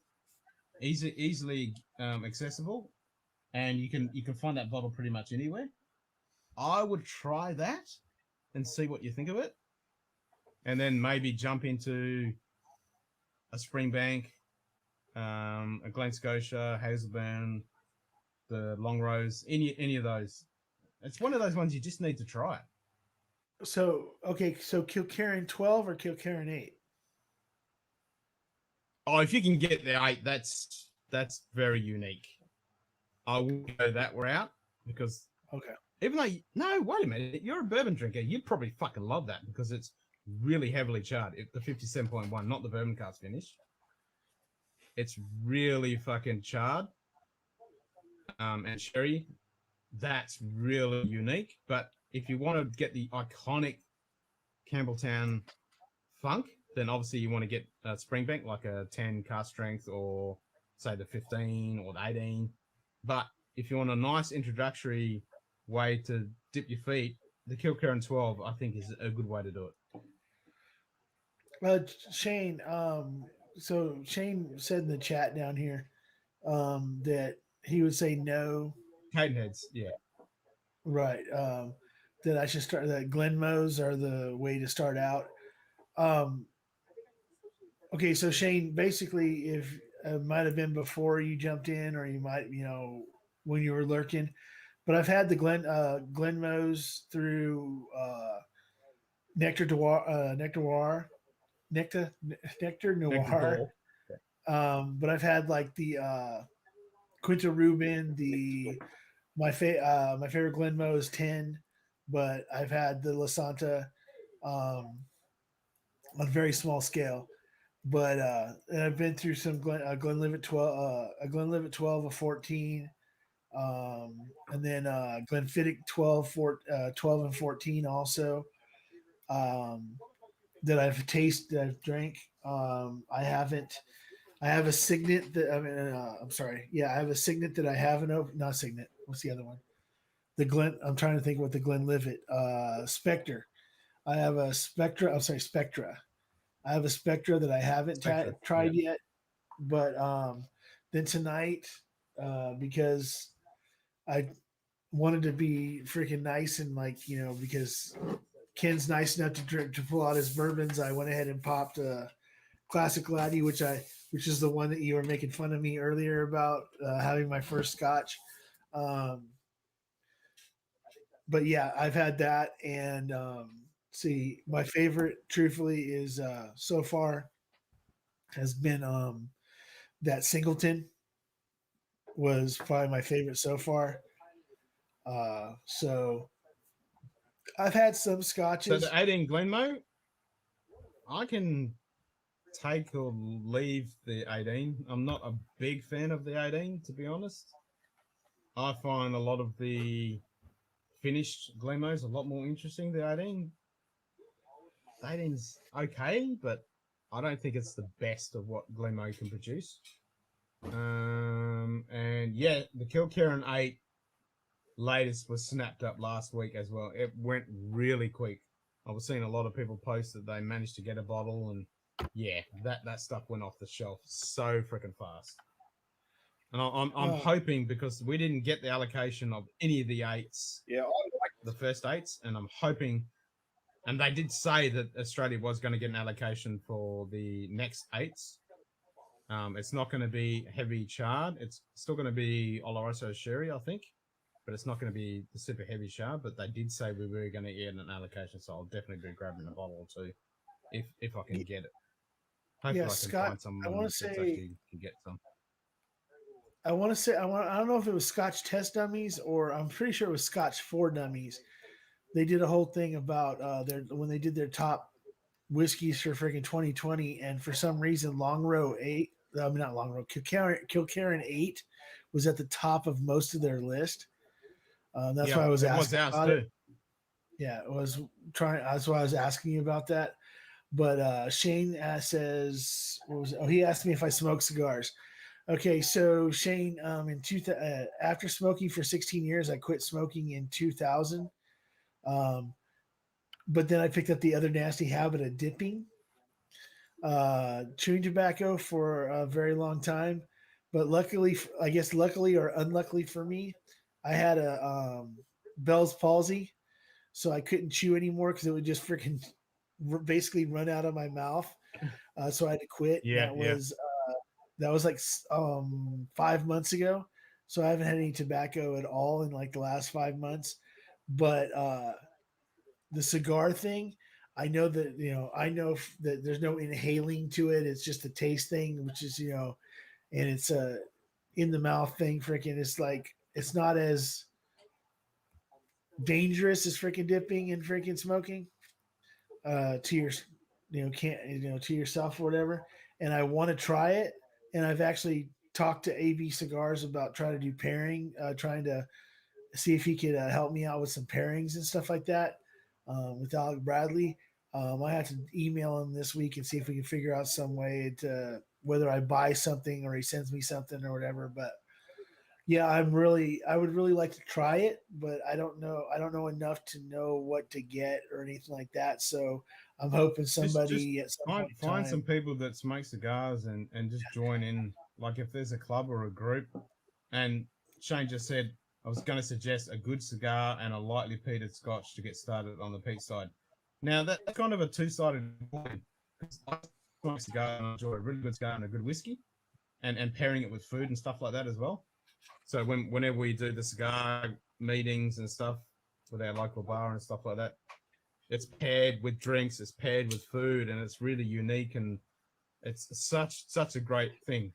Speaker 1: easily accessible, and you can find that bottle pretty much anywhere. I would try that and see what you think of it, and then maybe jump into a Springbank, a Glen Scotia, Hazelburn, the Long Rose, any of those. It's one of those ones you just need to try it.
Speaker 5: So Kilkerran 12 or Kilkerran 8?
Speaker 1: Oh, if you can get the 8, that's very unique. I wouldn't go that route because
Speaker 5: Okay.
Speaker 1: even though wait a minute, you're a bourbon drinker, you'd probably fucking love that because it's really heavily charred. The 57.1, not the bourbon cast finish. It's really fucking charred. And sherry, that's really unique. But if you want to get the iconic Campbelltown funk, then obviously you want to get a Springbank, like a 10 cast strength, or say the 15 or the 18. But if you want a nice introductory way to dip your feet, the Kilkerran 12, I think, is a good way to do it.
Speaker 5: Shane, so Shane said in the chat down here that he would say no.
Speaker 1: Cadenheads, yeah.
Speaker 5: Right. That I should start, that Glenmos are the way to start out. Okay, so Shane, basically, if it might have been before you jumped in, or you might, when you were lurking, but I've had the Glenmos through Nectar Noir. But I've had like the Quinta Rubin, my favorite Glenmo is 10, but I've had the La Santa on a very small scale. But and I've been through some Glenlivet 12, a Glenlivet 12 of 14, and then Glenfiddich 12 and 14 also. That I've tasted, that I've drank. I have a Signet that I have a Signet that I haven't opened. Not Signet. What's the other one? I'm trying to think what the Glenlivet. Spectre. I have a Spectra. I'm sorry, Spectra. I have a Spectra that I haven't tried yet. But then tonight, because I wanted to be freaking nice and because Ken's nice enough to pull out his bourbons, I went ahead and popped a Classic Laddie, which is the one that you were making fun of me earlier about having my first Scotch. But yeah, I've had that, and see, my favorite, truthfully, is so far has been that Singleton was probably my favorite so far. So I've had some scotches.
Speaker 1: So the 18 Glenmo, I can take or leave the 18. I'm not a big fan of the 18, to be honest. I find a lot of the finished Glemos a lot more interesting than 18. 18's okay, but I don't think it's the best of what Glemo can produce. And yeah, the Kilkerran 8 latest was snapped up last week as well. It went really quick. I was seeing a lot of people post that they managed to get a bottle, and yeah, that stuff went off the shelf so freaking fast. And I'm hoping, because we didn't get the allocation of any of the 8s,
Speaker 3: Yeah, I like
Speaker 1: the first 8s, and I'm hoping, and they did say that Australia was going to get an allocation for the next 8s. It's not going to be heavy charred. It's still going to be Oloroso Sherry, I think, but it's not going to be the super heavy chard. But they did say we were going to get an allocation, so I'll definitely be grabbing a bottle or two if I can get it. Hopefully,
Speaker 5: Yeah,
Speaker 1: I can
Speaker 5: Scott,
Speaker 1: find someone
Speaker 5: I want
Speaker 1: that's
Speaker 5: to say,
Speaker 1: actually can get some.
Speaker 5: I don't know if it was Scotch Test Dummies, or I'm pretty sure it was Scotch for Dummies. They did a whole thing about when they did their top whiskeys for freaking 2020, and for some reason, Kilkerran 8 was at the top of most of their list. That's why I was
Speaker 1: it was
Speaker 5: asking
Speaker 1: ours
Speaker 5: about
Speaker 1: too.
Speaker 5: it. Yeah, it was trying. That's why I was asking you about that. But Shane says, he asked me if I smoke cigars. Okay, so Shane, after smoking for 16 years, I quit smoking in 2000. But then I picked up the other nasty habit of dipping, chewing tobacco for a very long time. But luckily or unluckily for me, I had a Bell's palsy, so I couldn't chew anymore because it would just freaking basically run out of my mouth. So I had to quit.
Speaker 1: Yeah,
Speaker 5: That was like 5 months ago. So I haven't had any tobacco at all in like the last 5 months. But the cigar thing, I know that that there's no inhaling to it. It's just a taste thing, which is and it's a in the mouth thing. Freaking, it's like it's not as dangerous as freaking dipping and freaking smoking to your to yourself or whatever. And I want to try it. And I've actually talked to AB Cigars about trying to do pairing, trying to see if he could help me out with some pairings and stuff like that with Alec Bradley. I have to email him this week and see if we can figure out some way to whether I buy something or he sends me something or whatever. But yeah, I would really like to try it, but I don't know enough to know what to get or anything like that. So I'm hoping somebody
Speaker 1: just
Speaker 5: at some point in
Speaker 1: find
Speaker 5: time,
Speaker 1: some people that smoke cigars and just join in. Like if there's a club or a group, and Shane just said I was going to suggest a good cigar and a lightly peated Scotch to get started on the peat side. Now that's kind of a two-sided coin. I smoke a cigar and I enjoy a really good cigar and a good whiskey, and pairing it with food and stuff like that as well. So whenever we do the cigar meetings and stuff with our local bar and stuff like that, it's paired with drinks, it's paired with food, and it's really unique, and it's such a great thing.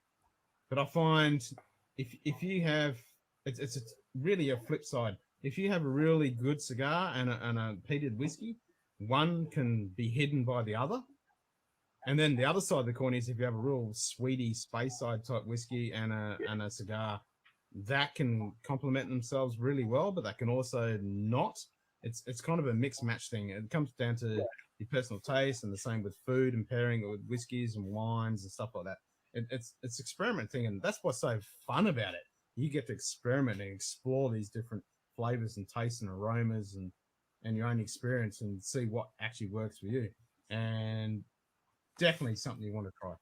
Speaker 1: But I find if you have it's really a flip side. If you have a really good cigar and a peated whiskey, one can be hidden by the other. And then the other side of the coin is if you have a real sweetie space side type whiskey and a cigar, that can complement themselves really well, but that can also not. It's kind of a mixed match thing. It comes down to your personal taste, and the same with food and pairing it with whiskeys and wines and stuff like that. It's experiment thing, and that's what's so fun about it. You get to experiment and explore these different flavors and tastes and aromas and your own experience and see what actually works for you. And definitely something you want to try.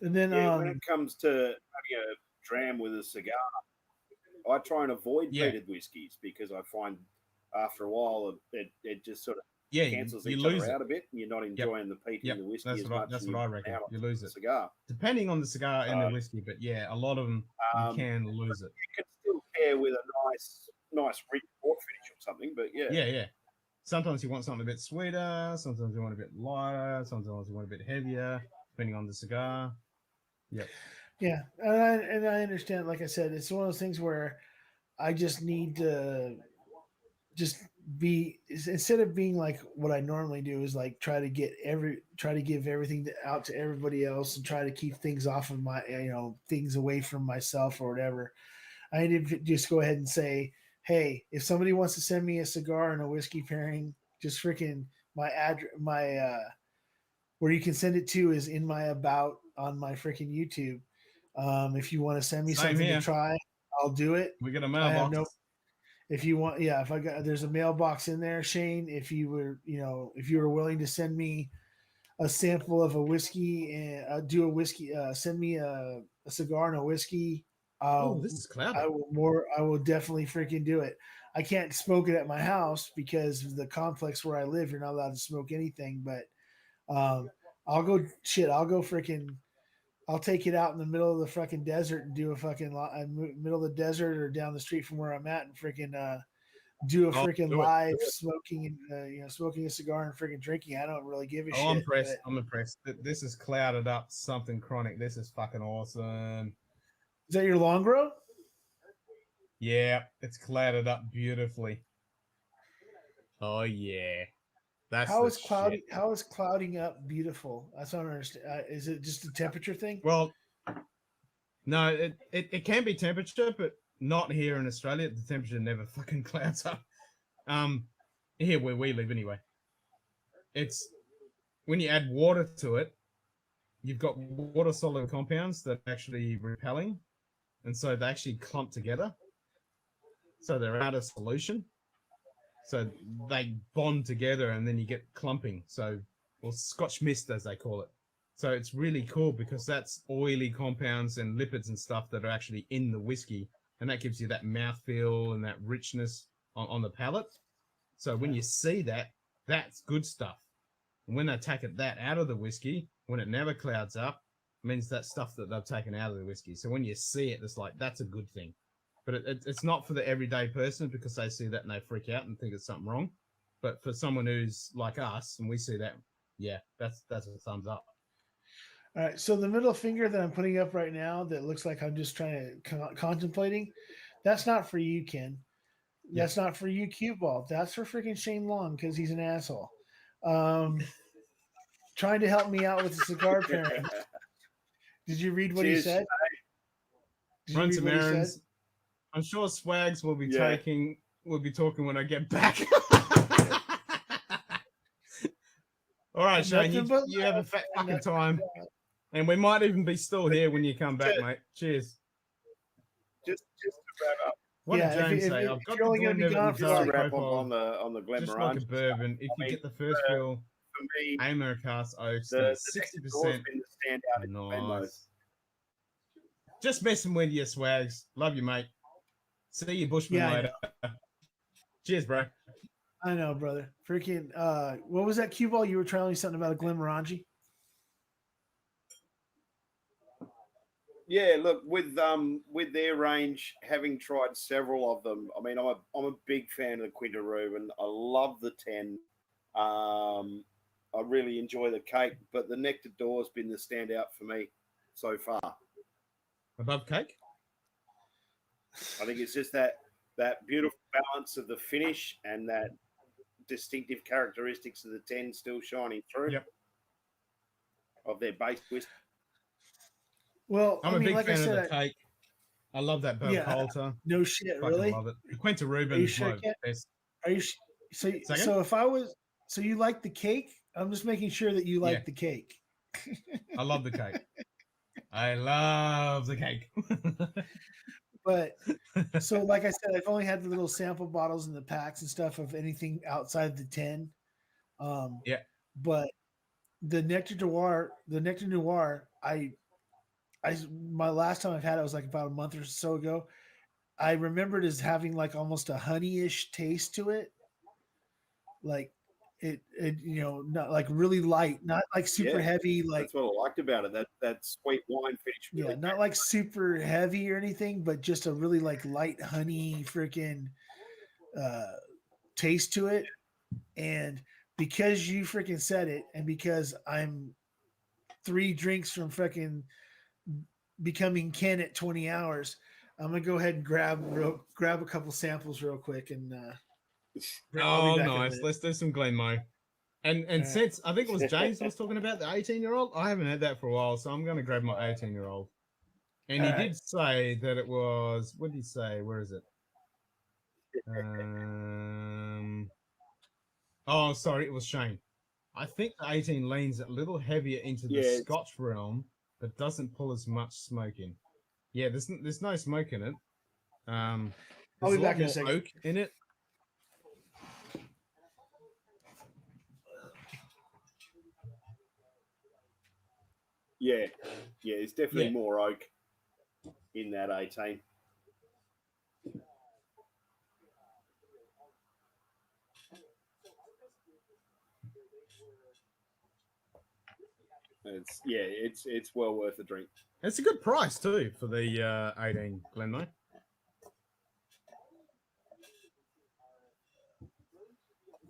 Speaker 5: and then
Speaker 3: when it comes to having a dram with a cigar, I try and avoid peated whiskies because I find after a while it just sort of cancels
Speaker 1: you
Speaker 3: each
Speaker 1: lose
Speaker 3: other
Speaker 1: it.
Speaker 3: out a bit, and you're not enjoying the peat in the whiskey
Speaker 1: That's
Speaker 3: as
Speaker 1: what
Speaker 3: much.
Speaker 1: that's what I reckon. You lose it.
Speaker 3: Cigar,
Speaker 1: depending on the cigar and the whiskey, but yeah, a lot of them you can lose it.
Speaker 3: You can still pair with a nice rich port finish or something, but
Speaker 1: yeah. Sometimes you want something a bit sweeter. Sometimes you want a bit lighter. Sometimes you want a bit heavier, depending on the cigar. Yep.
Speaker 5: Yeah, and I understand. Like I said, it's one of those things where I just need to just instead of being like what I normally do is like try to give everything out to everybody else and try to keep things off of my things away from myself or whatever. I need to just go ahead and say, hey, if somebody wants to send me a cigar and a whiskey pairing, just freaking where you can send it to is in my about on my freaking YouTube. If you want to send me
Speaker 1: Same
Speaker 5: something
Speaker 1: here.
Speaker 5: to try, I'll do it.
Speaker 1: We got a
Speaker 5: I have
Speaker 1: mailbox.
Speaker 5: if you want, yeah, if I got, there's a mailbox in there, Shane. If you were willing to send me a sample of a whiskey and send me a cigar and a whiskey.
Speaker 1: Oh, this is cloudy.
Speaker 5: I will definitely freaking do it. I can't smoke it at my house because of the complex where I live. You're not allowed to smoke anything, but I'll go freaking. I'll take it out in the middle of the fucking desert and do a fucking middle of the desert or down the street from where I'm at and freaking do a freaking live smoking and smoking a cigar and freaking drinking. I don't really give a shit.
Speaker 1: I'm impressed. I'm impressed. This is clouded up something chronic. This is fucking awesome.
Speaker 5: Is that your long grow?
Speaker 1: Yeah, it's clouded up beautifully. Oh yeah.
Speaker 5: How is clouding up beautiful? That's what I don't understand. Is it just a temperature thing?
Speaker 1: Well, no, it can be temperature, but not here in Australia. The temperature never fucking clouds up. Here where we live anyway. It's when you add water to it, you've got water solid compounds that are actually repelling, and so they actually clump together. So they're out of solution. So they bond together and then you get clumping. Or Scotch mist, as they call it. So it's really cool because that's oily compounds and lipids and stuff that are actually in the whiskey. And that gives you that mouthfeel and that richness on the palate. So when you see that, that's good stuff. And when they take that out of the whiskey, when it never clouds up, it means that stuff that they've taken out of the whiskey. So when you see it, it's like, that's a good thing. But it's not for the everyday person because they see that and they freak out and think it's something wrong. But for someone who's like us and we see that, yeah, that's a thumbs up.
Speaker 5: All right. So the middle finger that I'm putting up right now that looks like I'm just trying to contemplating, that's not for you, Ken. That's not for you, Cue Ball. That's for freaking Shane Long because he's an asshole. Trying to help me out with the cigar pairing. Did you read what he said?
Speaker 1: Run some errands. I'm sure Swags will be talking when I get back. All right, Shane, you have a fat fucking time. And we might even be still here when you come back, mate. Cheers.
Speaker 3: Just to wrap up.
Speaker 1: What did James say? I've got the Glenlivet profile.
Speaker 3: on the Glenmorangie.
Speaker 1: Just like a bourbon. If you get the first fill,
Speaker 3: for me,
Speaker 1: Americast Oaks,
Speaker 3: the
Speaker 1: 60%.
Speaker 3: been the standout.
Speaker 1: Nice. Just messing with you, Swags. Love you, mate. See you, Bushman, later. Cheers, bro.
Speaker 5: I know, brother. Freaking, what was that cue ball? You were telling me something about a Glenmorangie?
Speaker 3: Yeah, look, with their range, having tried several of them, I mean, I'm a big fan of the Quinta Reuben. I love the 10. I really enjoy the cake, but the Nectar D'Or's been the standout for me so far.
Speaker 1: Above cake?
Speaker 3: I think it's just that beautiful balance of the finish and that distinctive characteristics of the 10 still shining through.
Speaker 1: Yep.
Speaker 3: Of their base whiskey.
Speaker 5: Well,
Speaker 1: I'm a big fan of the cake. I love that Burke Halter.
Speaker 5: No shit,
Speaker 1: Fucking
Speaker 5: really?
Speaker 1: love it. Quinta Reuben is my best.
Speaker 5: Are you so if I was you like the cake? I'm just making sure that you like the cake.
Speaker 1: I love the cake. I love the cake.
Speaker 5: But so like I said, I've only had the little sample bottles and the packs and stuff of anything outside the 10. But the Nectar Noir, my last time I've had it was like about a month or so ago. I remember it as having like almost a honey-ish taste to it. Like it not like really light, not like super heavy. Like
Speaker 3: that's what I liked about it. That sweet wine finish.
Speaker 5: Really not like super heavy or anything, but just a really like light honey freaking taste to it. And because you freaking said it, and because I'm 3 drinks from freaking becoming Ken at 20 hours, I'm gonna go ahead and grab a couple samples real quick and
Speaker 1: Oh,
Speaker 5: back in a
Speaker 1: nice.
Speaker 5: minute.
Speaker 1: Let's do some Glenmo. And since I think it was James was talking about the 18-year-old, I haven't had that for a while, so I'm going to grab my 18-year-old. And he
Speaker 5: All right.
Speaker 1: did say that it was. What did he say? Where is it? Oh, sorry, it was Shane. I think the 18 leans a little heavier into the
Speaker 3: Yeah,
Speaker 1: Scotch realm, but doesn't pull as much smoke in. Yeah, there's no smoke in it.
Speaker 5: I'll
Speaker 1: There's
Speaker 5: be
Speaker 1: a lot
Speaker 5: back in a
Speaker 1: more
Speaker 5: second.
Speaker 1: oak in it.
Speaker 3: yeah, it's definitely
Speaker 1: Yeah.
Speaker 3: more oak in that 18. It's well worth a drink.
Speaker 1: It's a good price too for the 18 Glenmo.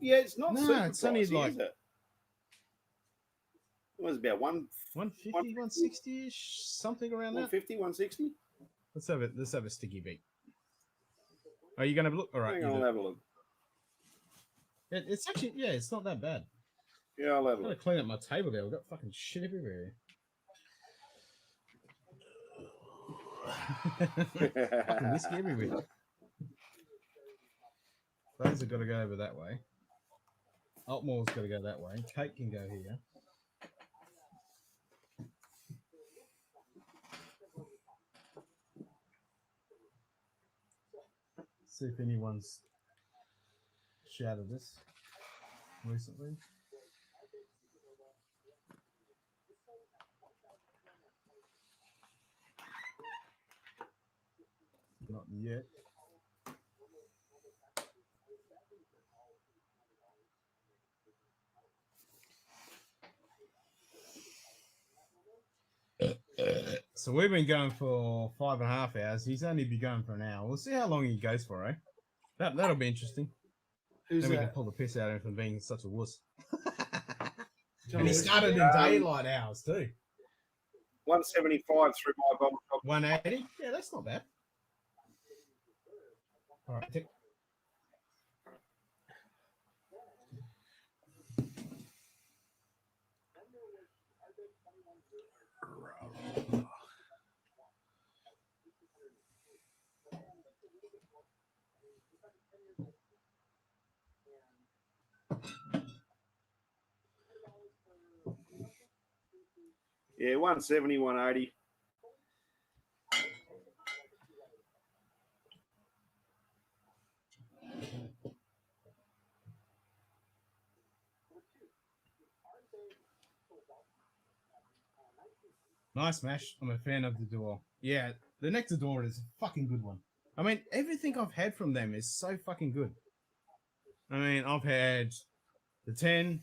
Speaker 3: Yeah, it's not
Speaker 1: No,
Speaker 3: super
Speaker 1: it's only
Speaker 3: pricey,
Speaker 1: like-
Speaker 3: is it? It was about
Speaker 1: 150, 160-ish, something around that.
Speaker 3: 150, 160.
Speaker 1: Let's have a sticky beat. Are you gonna have a look? All right.
Speaker 3: Hang
Speaker 1: you
Speaker 3: on,
Speaker 1: do.
Speaker 3: I'll have a look.
Speaker 1: It's actually, yeah, it's not that bad.
Speaker 3: Yeah, I'll have
Speaker 1: I'm
Speaker 3: a
Speaker 1: gonna
Speaker 3: look.
Speaker 1: clean up my table there. We've got fucking shit everywhere. Fucking whiskey everywhere. Those have got to go over that way. Altmore's got to go that way. Kate can go here. See if anyone's shouted this recently. Not yet. So we've been going for 5.5 hours. He's only been going for an hour. We'll see how long he goes for, eh? That'll be interesting.
Speaker 5: Who's
Speaker 1: Then we can
Speaker 5: that?
Speaker 1: pull the piss out of him for being such a wuss.
Speaker 5: Tell
Speaker 1: And
Speaker 5: me
Speaker 1: he
Speaker 5: who-
Speaker 1: started in daylight hours too.
Speaker 3: 175 through my bottle shop.
Speaker 1: 180? Yeah, that's not bad. All right, tick.
Speaker 3: Yeah, 170, 180.
Speaker 1: Nice mash. I'm a fan of the door. Yeah, the Nectar Door is a fucking good one. I mean, everything I've had from them is so fucking good. I mean, I've had the 10,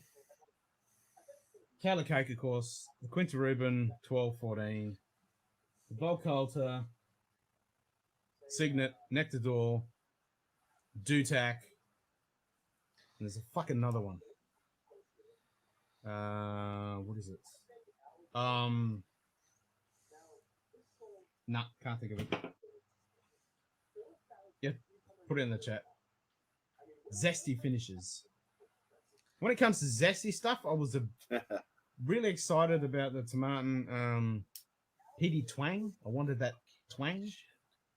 Speaker 1: Cowler Cake, of course, the Quinta Rubin 1214, the Volculta, Signet, Nectar Door, Dutac, and there's a fucking another one. What is it? Nah, can't think of it. Yeah, put it in the chat. Zesty finishes. When it comes to zesty stuff, I was really excited about the Tomatin Heady Twang. I wanted that twang.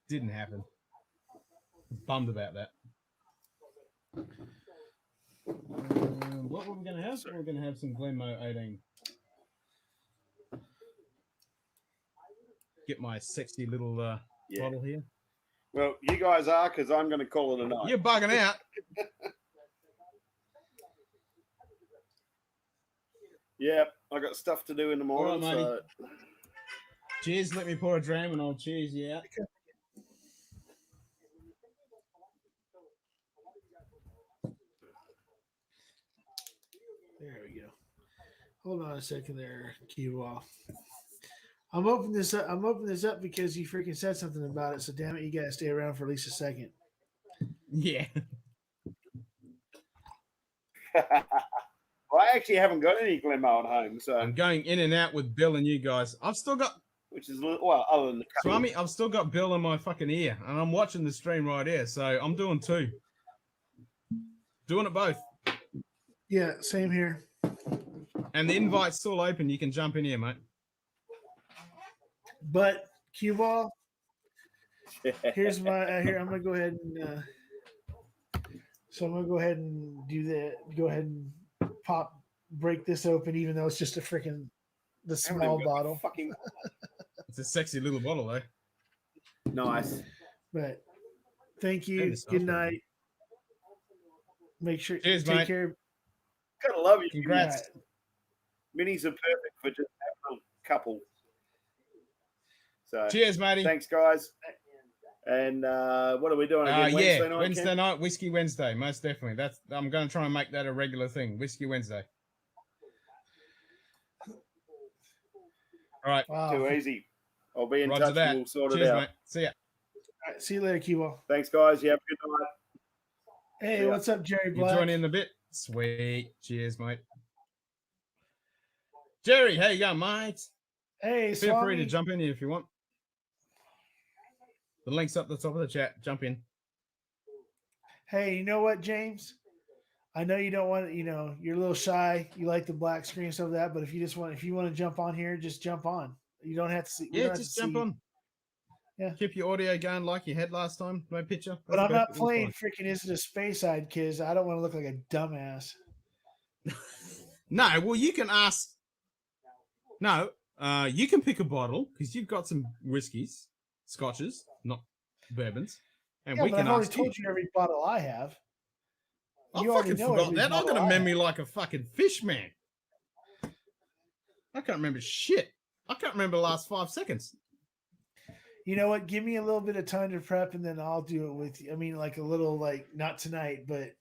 Speaker 1: Didn't happen. Bummed about that. What were we going to have? We're going to have some Glenmo 18. Get my sexy little
Speaker 3: Yeah.
Speaker 1: bottle here.
Speaker 3: Well, you guys are, because I'm going to call it a night.
Speaker 1: You're bugging out.
Speaker 3: Yeah, I got stuff to do in the morning.
Speaker 1: All right,
Speaker 3: so
Speaker 1: Cheers. Let me pour a dram and I'll cheers you out.
Speaker 5: There we go. Hold on a second there, Kiwa. I'm opening this up. I'm opening this up because you freaking said something about it. So damn it, you gotta stay around for at least a second.
Speaker 1: Yeah.
Speaker 3: I actually haven't got any Glenmo at home, so
Speaker 1: I'm going in and out with Bill and you guys. I've still got
Speaker 3: which is well, other than the
Speaker 1: Swami, I've still got Bill in my fucking ear, and I'm watching the stream right here, so I'm doing two. Doing it both.
Speaker 5: Yeah, same here.
Speaker 1: And the invite's still open. You can jump in here, mate.
Speaker 5: But cue ball. Here's my here. I'm gonna go ahead and so I'm gonna go ahead and do that. Go ahead and break this open, even though it's just a freaking the
Speaker 3: I haven't
Speaker 5: small
Speaker 3: even got the
Speaker 5: bottle.
Speaker 3: Fucking
Speaker 1: It's a sexy little bottle, though.
Speaker 3: nice.
Speaker 5: But thank you.
Speaker 1: Goodness,
Speaker 5: Good
Speaker 1: okay.
Speaker 5: night. Make sure
Speaker 1: Cheers,
Speaker 5: take
Speaker 1: mate.
Speaker 5: care.
Speaker 3: Gotta love you.
Speaker 1: Congrats.
Speaker 3: Minis are perfect for just having a couple. So
Speaker 1: Cheers, matey.
Speaker 3: thanks, guys. And what are we doing again? Wednesday night.
Speaker 1: Wednesday
Speaker 3: Ken?
Speaker 1: night, Whiskey Wednesday, most definitely. I'm going to try and make that a regular thing. Whiskey Wednesday. All right.
Speaker 5: Wow.
Speaker 3: Too easy. I'll be in
Speaker 1: Roger
Speaker 3: touch
Speaker 1: that.
Speaker 3: and we'll sort
Speaker 1: Cheers,
Speaker 3: it out.
Speaker 1: mate. See ya.
Speaker 5: All right, see you later, Kibo.
Speaker 3: Thanks, guys. You have a good night.
Speaker 5: Hey,
Speaker 3: Yeah.
Speaker 5: what's up, Jerry
Speaker 1: You
Speaker 5: Black?
Speaker 1: join in a bit. Sweet. Cheers, mate. Jerry, how you going, mate?
Speaker 5: Hey,
Speaker 1: Feel free
Speaker 5: Swami.
Speaker 1: to jump in here if you want. The link's up the top of the chat. Jump in.
Speaker 5: Hey, you know what, James? I know you don't want, you're a little shy. You like the black screen and stuff like that, but if you want to jump on here, just jump on. You don't have to see.
Speaker 1: Yeah, just jump on.
Speaker 5: Yeah.
Speaker 1: Keep your audio going like you had last time. No picture.
Speaker 5: But
Speaker 1: That's
Speaker 5: I'm not
Speaker 1: perfectly
Speaker 5: playing
Speaker 1: fine.
Speaker 5: freaking Is It a Space Side, kids. I don't want to look like a dumbass.
Speaker 1: No, well, you can ask. No, you can pick a bottle because you've got some whiskeys, scotches, not bourbons, and
Speaker 5: Yeah,
Speaker 1: we
Speaker 5: but
Speaker 1: can
Speaker 5: I've already
Speaker 1: ask
Speaker 5: told you every bottle I have.
Speaker 1: I
Speaker 5: You already
Speaker 1: fucking
Speaker 5: know
Speaker 1: forgot
Speaker 5: every
Speaker 1: that. I'm
Speaker 5: bottle
Speaker 1: gonna
Speaker 5: I
Speaker 1: memory
Speaker 5: have.
Speaker 1: like a fucking fish, man. I can't remember shit. I can't remember the last 5 seconds.
Speaker 5: You know what? Give me a little bit of time to prep, and then I'll do it with you. I mean, like a little, like not tonight, but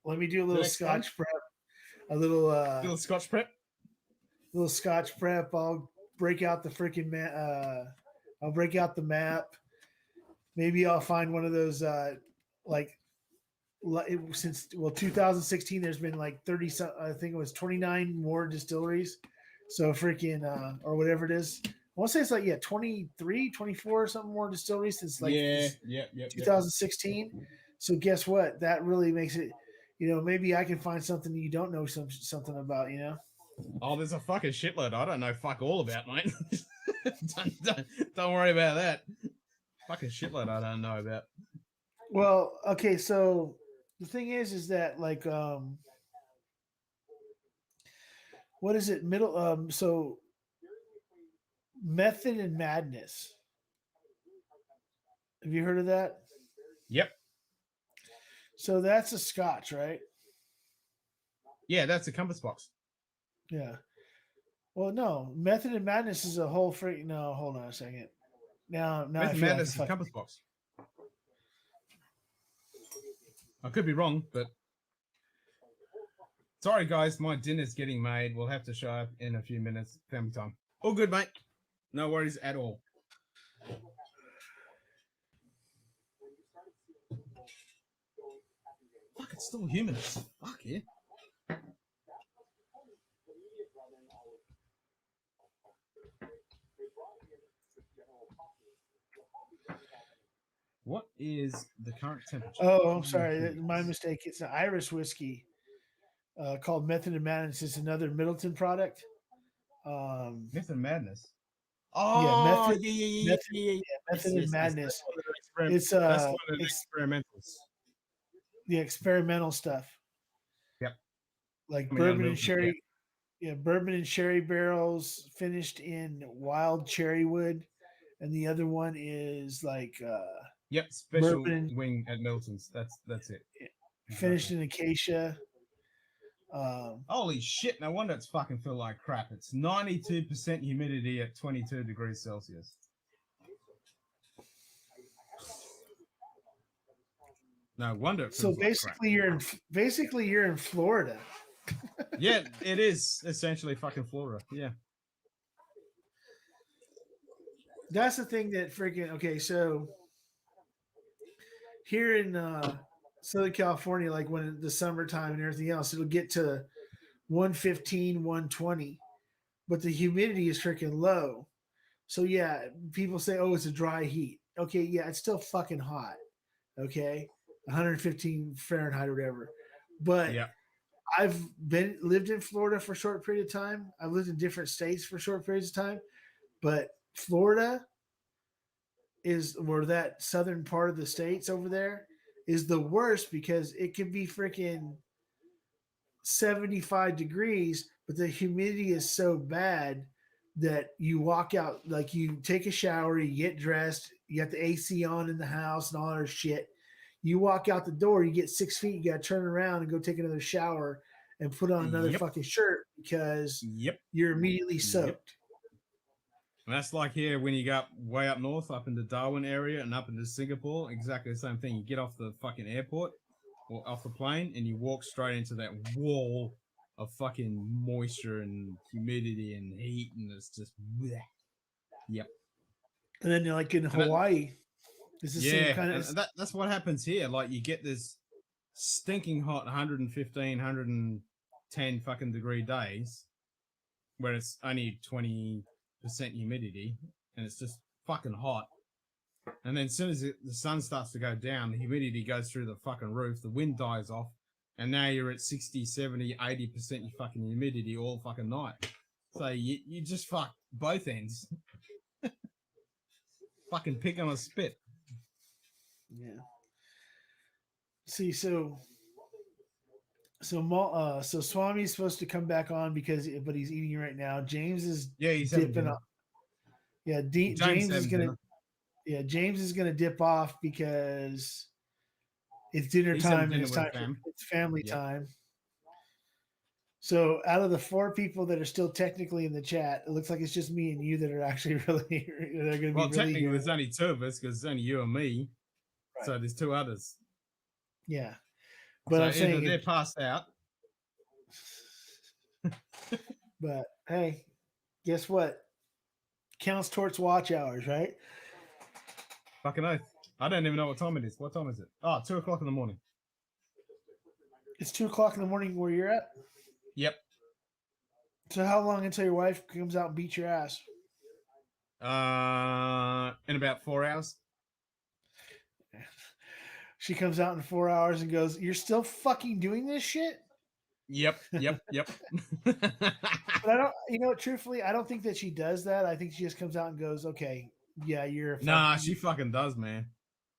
Speaker 5: let me do a little
Speaker 1: next time?
Speaker 5: Scotch prep, a little
Speaker 1: Little Scotch prep.
Speaker 5: little Scotch prep. I'll break out the freaking I'll break out the map. Maybe I'll find one of those since 2016 there's been like 30 I think it was 29 more distilleries, so freaking or whatever it is. I want to say it's like 23 24 or something more distilleries since like
Speaker 1: Yeah.
Speaker 5: 2016. So guess what, that really makes it, maybe I can find something you don't know something about.
Speaker 1: Oh, there's a fucking shitload. I don't know fuck all about, mate. don't worry about that. Fucking shitload I don't know about.
Speaker 5: Well, okay, so the thing is that like what is it? So Method and Madness. Have you heard of that?
Speaker 1: Yep.
Speaker 5: So that's a Scotch, right?
Speaker 1: Yeah, that's a compass box.
Speaker 5: Yeah. Well, no, Method and Madness is a whole freak. No, hold on a second. Now I
Speaker 1: Method
Speaker 5: feel like
Speaker 1: Madness is a compass box. I could be wrong, but sorry, guys, my dinner's getting made. We'll have to show up in a few minutes. Family time. All good, mate. No worries at all. Fuck, it's still humid as fuck here. What is the current temperature?
Speaker 5: Oh, I'm sorry. My mistake. It's an Irish whiskey called Method and Madness. It's another Middleton product.
Speaker 1: Method and Madness.
Speaker 5: Yeah,
Speaker 1: Oh,
Speaker 5: Method-
Speaker 1: yeah.
Speaker 5: Method and Madness.
Speaker 1: It's
Speaker 5: It's
Speaker 1: one of the experimentals.
Speaker 5: the experimental stuff.
Speaker 1: Yep.
Speaker 5: Like
Speaker 1: Coming out of
Speaker 5: bourbon and
Speaker 1: Middleton,
Speaker 5: sherry. Yeah, bourbon and sherry barrels finished in wild cherry wood, and the other one is like
Speaker 1: Yep, special
Speaker 5: bourbon-
Speaker 1: wing at Milton's. That's it.
Speaker 5: finished in acacia.
Speaker 1: Holy shit! No wonder it's fucking feel like crap. It's 92% humidity at 22 degrees Celsius. No wonder it
Speaker 5: So
Speaker 1: feels like crap.
Speaker 5: basically you're in Florida.
Speaker 1: Yeah, it is essentially fucking Florida. Yeah.
Speaker 5: That's the thing that freaking okay. So here in Southern California, like when the summertime and everything else, it'll get to 115, 120, but the humidity is freaking low. So yeah, people say, "Oh, it's a dry heat." Okay, yeah, it's still fucking hot. Okay, 115 Fahrenheit or whatever. But
Speaker 1: Yeah.
Speaker 5: I've lived in Florida for a short period of time. I've lived in different states for short periods of time, but Florida is where that southern part of the states over there is the worst because it can be freaking 75 degrees, but the humidity is so bad that you walk out, like you take a shower, you get dressed, you got the AC on in the house and all that shit. You walk out the door, you get 6 feet, you got to turn around and go take another shower and put on another
Speaker 1: Yep.
Speaker 5: fucking shirt because
Speaker 1: Yep.
Speaker 5: you're immediately soaked.
Speaker 1: And that's like here when you go up way up north, up in the Darwin area and up into Singapore, exactly the same thing. You get off the fucking airport or off the plane and you walk straight into that wall of fucking moisture and humidity and heat, and it's just bleh. Yep.
Speaker 5: And then like in Hawaii, it's the same kind of.
Speaker 1: And that's what happens here. Like you get this stinking hot 115, 110 fucking degree days where it's only 20% humidity and it's just fucking hot. And then as soon as the sun starts to go down, the humidity goes through the fucking roof, the wind dies off, and now you're at 60, 70, 80% you fucking humidity all fucking night. So you just fuck both ends. Fucking pick on a spit.
Speaker 5: Yeah. See, so Swami's supposed to come back on but he's eating right now. James is
Speaker 1: he's
Speaker 5: dipping off. Yeah, James is gonna.
Speaker 1: Dinner.
Speaker 5: Yeah, James is gonna dip off because it's dinner time and it's family time. So out of the 4 people that are still technically in the chat, it looks like it's just me and you that are actually really. They're gonna be
Speaker 1: technically
Speaker 5: really
Speaker 1: there's only 2 of us because it's only you and me. Right. So there's 2 others.
Speaker 5: Yeah, but
Speaker 1: so
Speaker 5: I'm saying
Speaker 1: they're passed out.
Speaker 5: But hey, guess what? Counts towards watch hours, right?
Speaker 1: Fucking oath. I don't even know what time it is. What time is it? 2 o'clock in the morning.
Speaker 5: It's 2 o'clock in the morning where you're at?
Speaker 1: Yep.
Speaker 5: So how long until your wife comes out and beats your ass?
Speaker 1: In about 4 hours.
Speaker 5: She comes out in 4 hours and goes, "You're still fucking doing this shit?"
Speaker 1: Yep.
Speaker 5: But truthfully, I don't think that she does that. I think she just comes out and goes, "Okay, yeah, you're."
Speaker 1: Nah, she fucking does, man.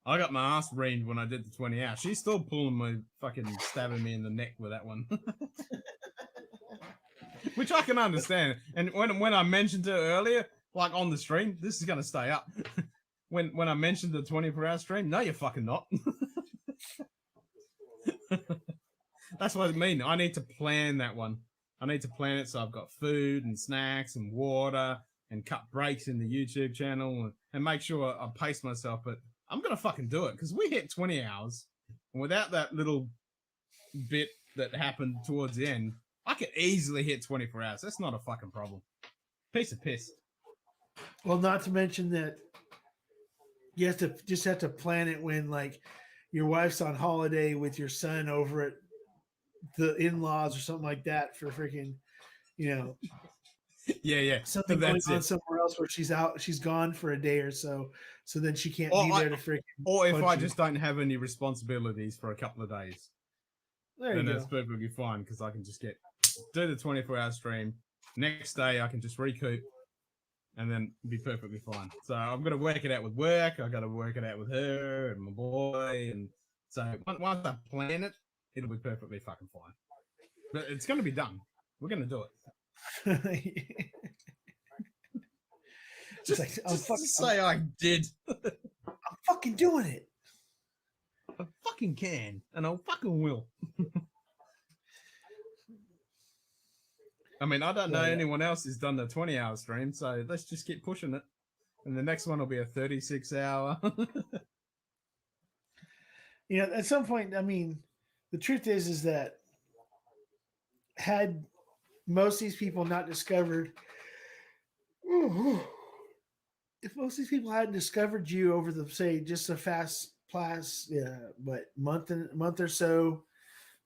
Speaker 1: I got my ass reamed when I did the 20 hours. She's still pulling my fucking stabbing me in the neck with that one. Which I can understand. And when I mentioned it earlier, like on the stream, this is gonna stay up. when I mentioned the 24-hour stream, no, you're fucking not. That's what I mean. I need to plan that one. I need to plan it so I've got food and snacks and water and cut breaks in the YouTube channel and make sure I pace myself. But I'm going to fucking do it because we hit 20 hours. And without that little bit that happened towards the end, I could easily hit 24 hours. That's not a fucking problem. Piece of piss.
Speaker 5: Well, not to mention that you have to plan it when like your wife's on holiday with your son over at the in-laws or something like that for freaking, something going on somewhere else where she's gone for a day or so then she can't be there to freaking.
Speaker 1: Or if I just don't have any responsibilities for a couple of days, then that's perfectly fine because I can just do the 24-hour stream. Next day I can just recoup and then be perfectly fine. So I'm going to work it out with work. I got to work it out with her and my boy, and so once I plan it, it'll be perfectly fucking fine. But it's going to be done. We're going to do it. just say I did.
Speaker 5: I'm fucking doing it.
Speaker 1: I fucking can, and I fucking will. I mean, I don't know anyone else who's done the 20-hour stream, so let's just keep pushing it. And the next one will be a 36-hour.
Speaker 5: At some point, I mean, the truth is that had most of these people not discovered, if most of these people hadn't discovered you over the, say, just a fast month or so,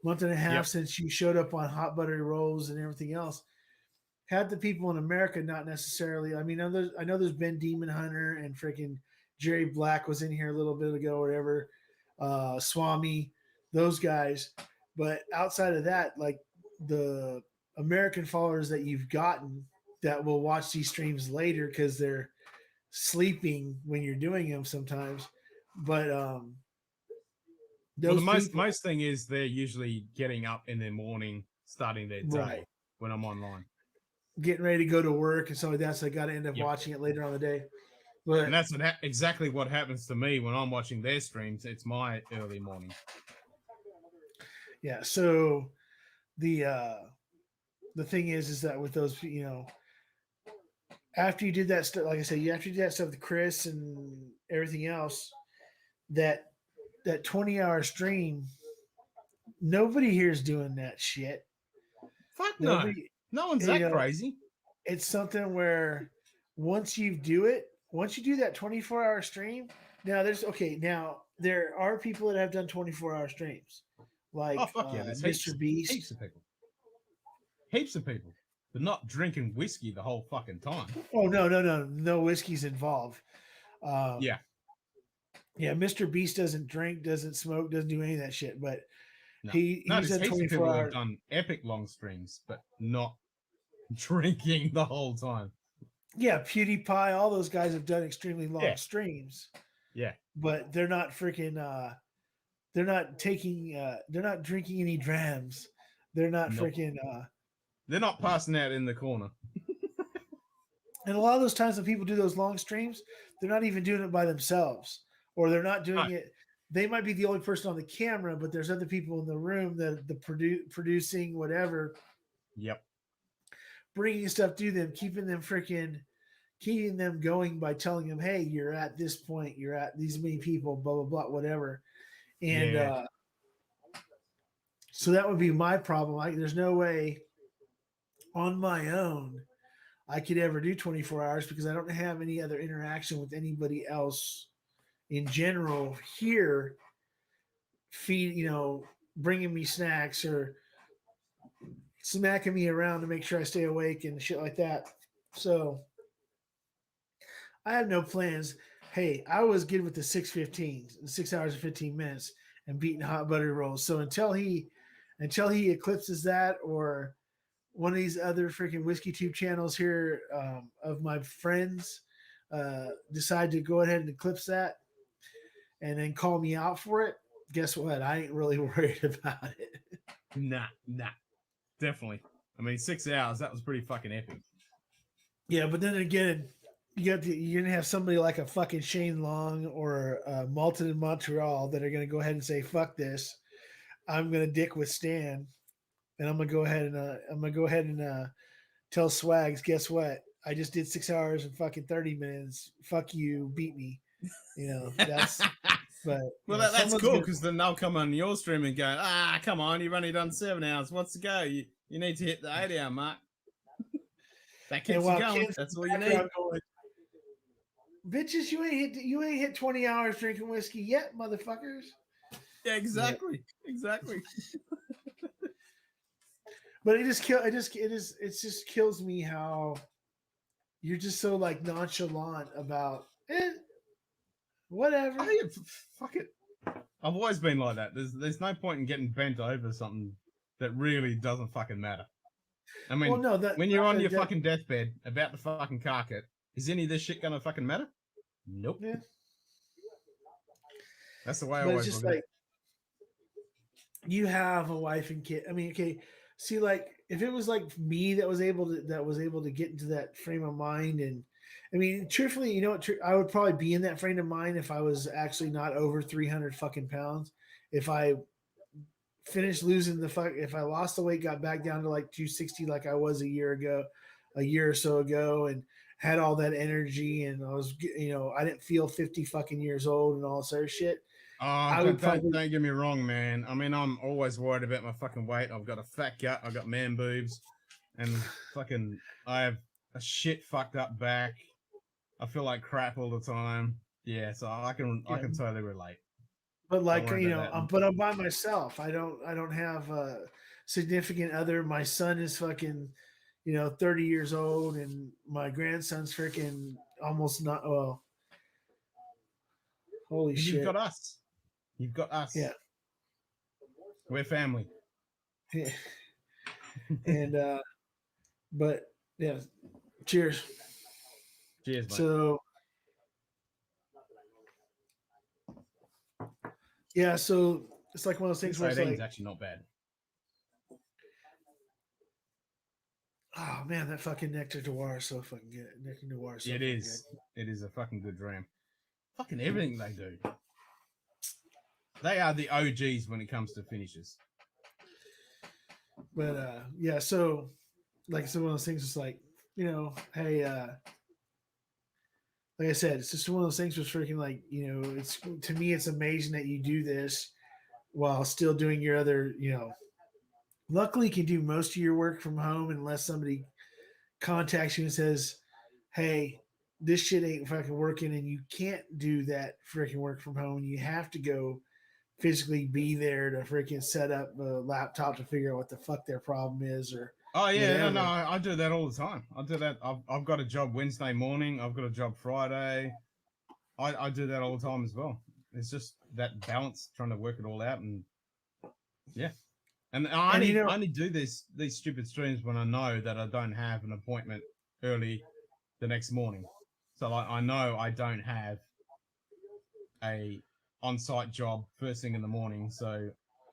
Speaker 5: month and a half since you showed up on Hot Buttery Rolls and everything else, had the people in America not necessarily, I mean, I know there's been Demon Hunter and freaking Jerry Black was in here a little bit ago or whatever, Swami, those guys. But outside of that, like the American followers that you've gotten that will watch these streams later because they're sleeping when you're doing them sometimes. But
Speaker 1: Well,
Speaker 5: those
Speaker 1: the
Speaker 5: people,
Speaker 1: most thing is they're usually getting up in the morning, starting their day
Speaker 5: Right.
Speaker 1: when I'm online.
Speaker 5: getting ready to go to work and stuff like that, so I got to end up
Speaker 1: Yep.
Speaker 5: watching it later on the day. But
Speaker 1: And that's exactly what happens to me when I'm watching their streams. It's my early morning.
Speaker 5: yeah, so the thing is that with those, after you did that stuff, like I said, after you did that stuff with Chris and everything else, that 20-hour stream, nobody here is doing that shit.
Speaker 1: Fuck no.
Speaker 5: Nobody,
Speaker 1: No one's that crazy.
Speaker 5: It's something where once you do that 24-hour stream, now there are people that have done 24-hour streams, like
Speaker 1: Oh, fuck yeah. There's
Speaker 5: Mr. Beast.
Speaker 1: Heaps of people. Heaps of people. They're not drinking whiskey the whole fucking time.
Speaker 5: Oh, no whiskey's involved.
Speaker 1: Yeah.
Speaker 5: Yeah, Mr. Beast doesn't drink, doesn't smoke, doesn't do any of that shit, but
Speaker 1: No.
Speaker 5: he's
Speaker 1: there's
Speaker 5: done
Speaker 1: heaps of
Speaker 5: 24
Speaker 1: people that have
Speaker 5: hours.
Speaker 1: done epic long streams, but not drinking the whole time.
Speaker 5: Yeah, PewDiePie, all those guys have done extremely long streams.
Speaker 1: Yeah.
Speaker 5: But they're not freaking they're not drinking any drams. They're not freaking
Speaker 1: they're not passing out in the corner.
Speaker 5: And a lot of those times when people do those long streams, they're not even doing it by themselves, or they're not doing it. They might be the only person on the camera, but there's other people in the room that producing whatever.
Speaker 1: Yep.
Speaker 5: Bringing stuff to them, keeping them going by telling them, hey, you're at this point, you're at these many people, blah, blah, blah, whatever. And so that would be my problem. There's no way on my own I could ever do 24 hours because I don't have any other interaction with anybody else in general here, bringing me snacks or smacking me around to make sure I stay awake and shit like that. So I have no plans. Hey, I was good with the 6:15, 6 hours and 15 minutes, and beating hot buttery rolls. So until he eclipses that, or one of these other freaking whiskey tube channels here of my friends decide to go ahead and eclipse that and then call me out for it, guess what? I ain't really worried about it.
Speaker 1: Nah. Definitely. I mean, 6 hours, that was pretty fucking epic.
Speaker 5: Yeah, but then again, you're gonna have somebody like a fucking Shane Long or Malton in Montreal that are gonna go ahead and say, fuck this. I'm gonna dick with Stan. And I'm gonna go ahead and tell Swags, guess what? I just did 6 hours and fucking 30 minutes. Fuck you, beat me. That's but
Speaker 1: that's cool because then they'll come on your stream and go, come on, you've only done 7 hours. What's to go? You need to hit the 8 hour mark. That keeps you going. That's all you need.
Speaker 5: Going, bitches, you ain't hit 20 hours drinking whiskey yet, motherfuckers.
Speaker 1: Yeah, exactly. Exactly.
Speaker 5: But it just kills me how you're just so like nonchalant about whatever.
Speaker 1: Fuck it. I've always been like that. There's no point in getting bent over something that really doesn't fucking matter. I mean, when you're on your fucking deathbed about the fucking carcass, is any of this shit gonna fucking matter? Nope.
Speaker 5: Yeah.
Speaker 1: That's the way I
Speaker 5: but
Speaker 1: always
Speaker 5: it's just
Speaker 1: look at
Speaker 5: like it. You have a wife and kid. I mean, okay. See, like if it was like me that was able to get into that frame of mind, and I mean, truthfully, I would probably be in that frame of mind if I was actually not over 300 fucking pounds. If I finished losing if I lost the weight, got back down to like 260, like I was a year or so ago, and had all that energy, and I was, I didn't feel 50 fucking years old and all this other shit.
Speaker 1: Oh, don't get me wrong, man. I mean, I'm always worried about my fucking weight. I've got a fat gut. I've got man boobs, and fucking I have a shit fucked up back. I feel like crap all the time. Yeah, so I can totally relate.
Speaker 5: But like I'm by myself. I don't have a significant other. My son is fucking 30 years old, and my grandson's freaking almost not. Well, holy shit!
Speaker 1: You've got us.
Speaker 5: Yeah,
Speaker 1: we're family.
Speaker 5: And but yeah, cheers.
Speaker 1: Cheers, mate.
Speaker 5: So yeah, so it's like one of those things
Speaker 1: This
Speaker 5: where it's
Speaker 1: 18 is
Speaker 5: like,
Speaker 1: actually not bad.
Speaker 5: oh man, that fucking Nectar Noir is so fucking good. Nectar Noir is so
Speaker 1: It
Speaker 5: fucking
Speaker 1: is.
Speaker 5: good.
Speaker 1: It is a fucking good dram. Fucking everything they do. They are the OGs when it comes to finishes.
Speaker 5: But yeah, so like it's one of those things. It's like, you know, hey, like I said, it's just one of those things. Was freaking like, you know, it's to me, it's amazing that you do this while still doing your other, you know. Luckily, you can do most of your work from home unless somebody contacts you and says, "Hey, this shit ain't fucking working," and you can't do that freaking work from home. You have to go physically be there to freaking set up a laptop to figure out what the fuck their problem is or
Speaker 1: Oh yeah,
Speaker 5: whatever.
Speaker 1: no, I do that all the time. I do that. I've got a job Wednesday morning. I've got a job Friday. I do that all the time as well. It's just that balance, trying to work it all out, and yeah. And I
Speaker 5: And, you know-
Speaker 1: only do these stupid streams when I know that I don't have an appointment early the next morning. So like, I know I don't have a on-site job first thing in the morning, so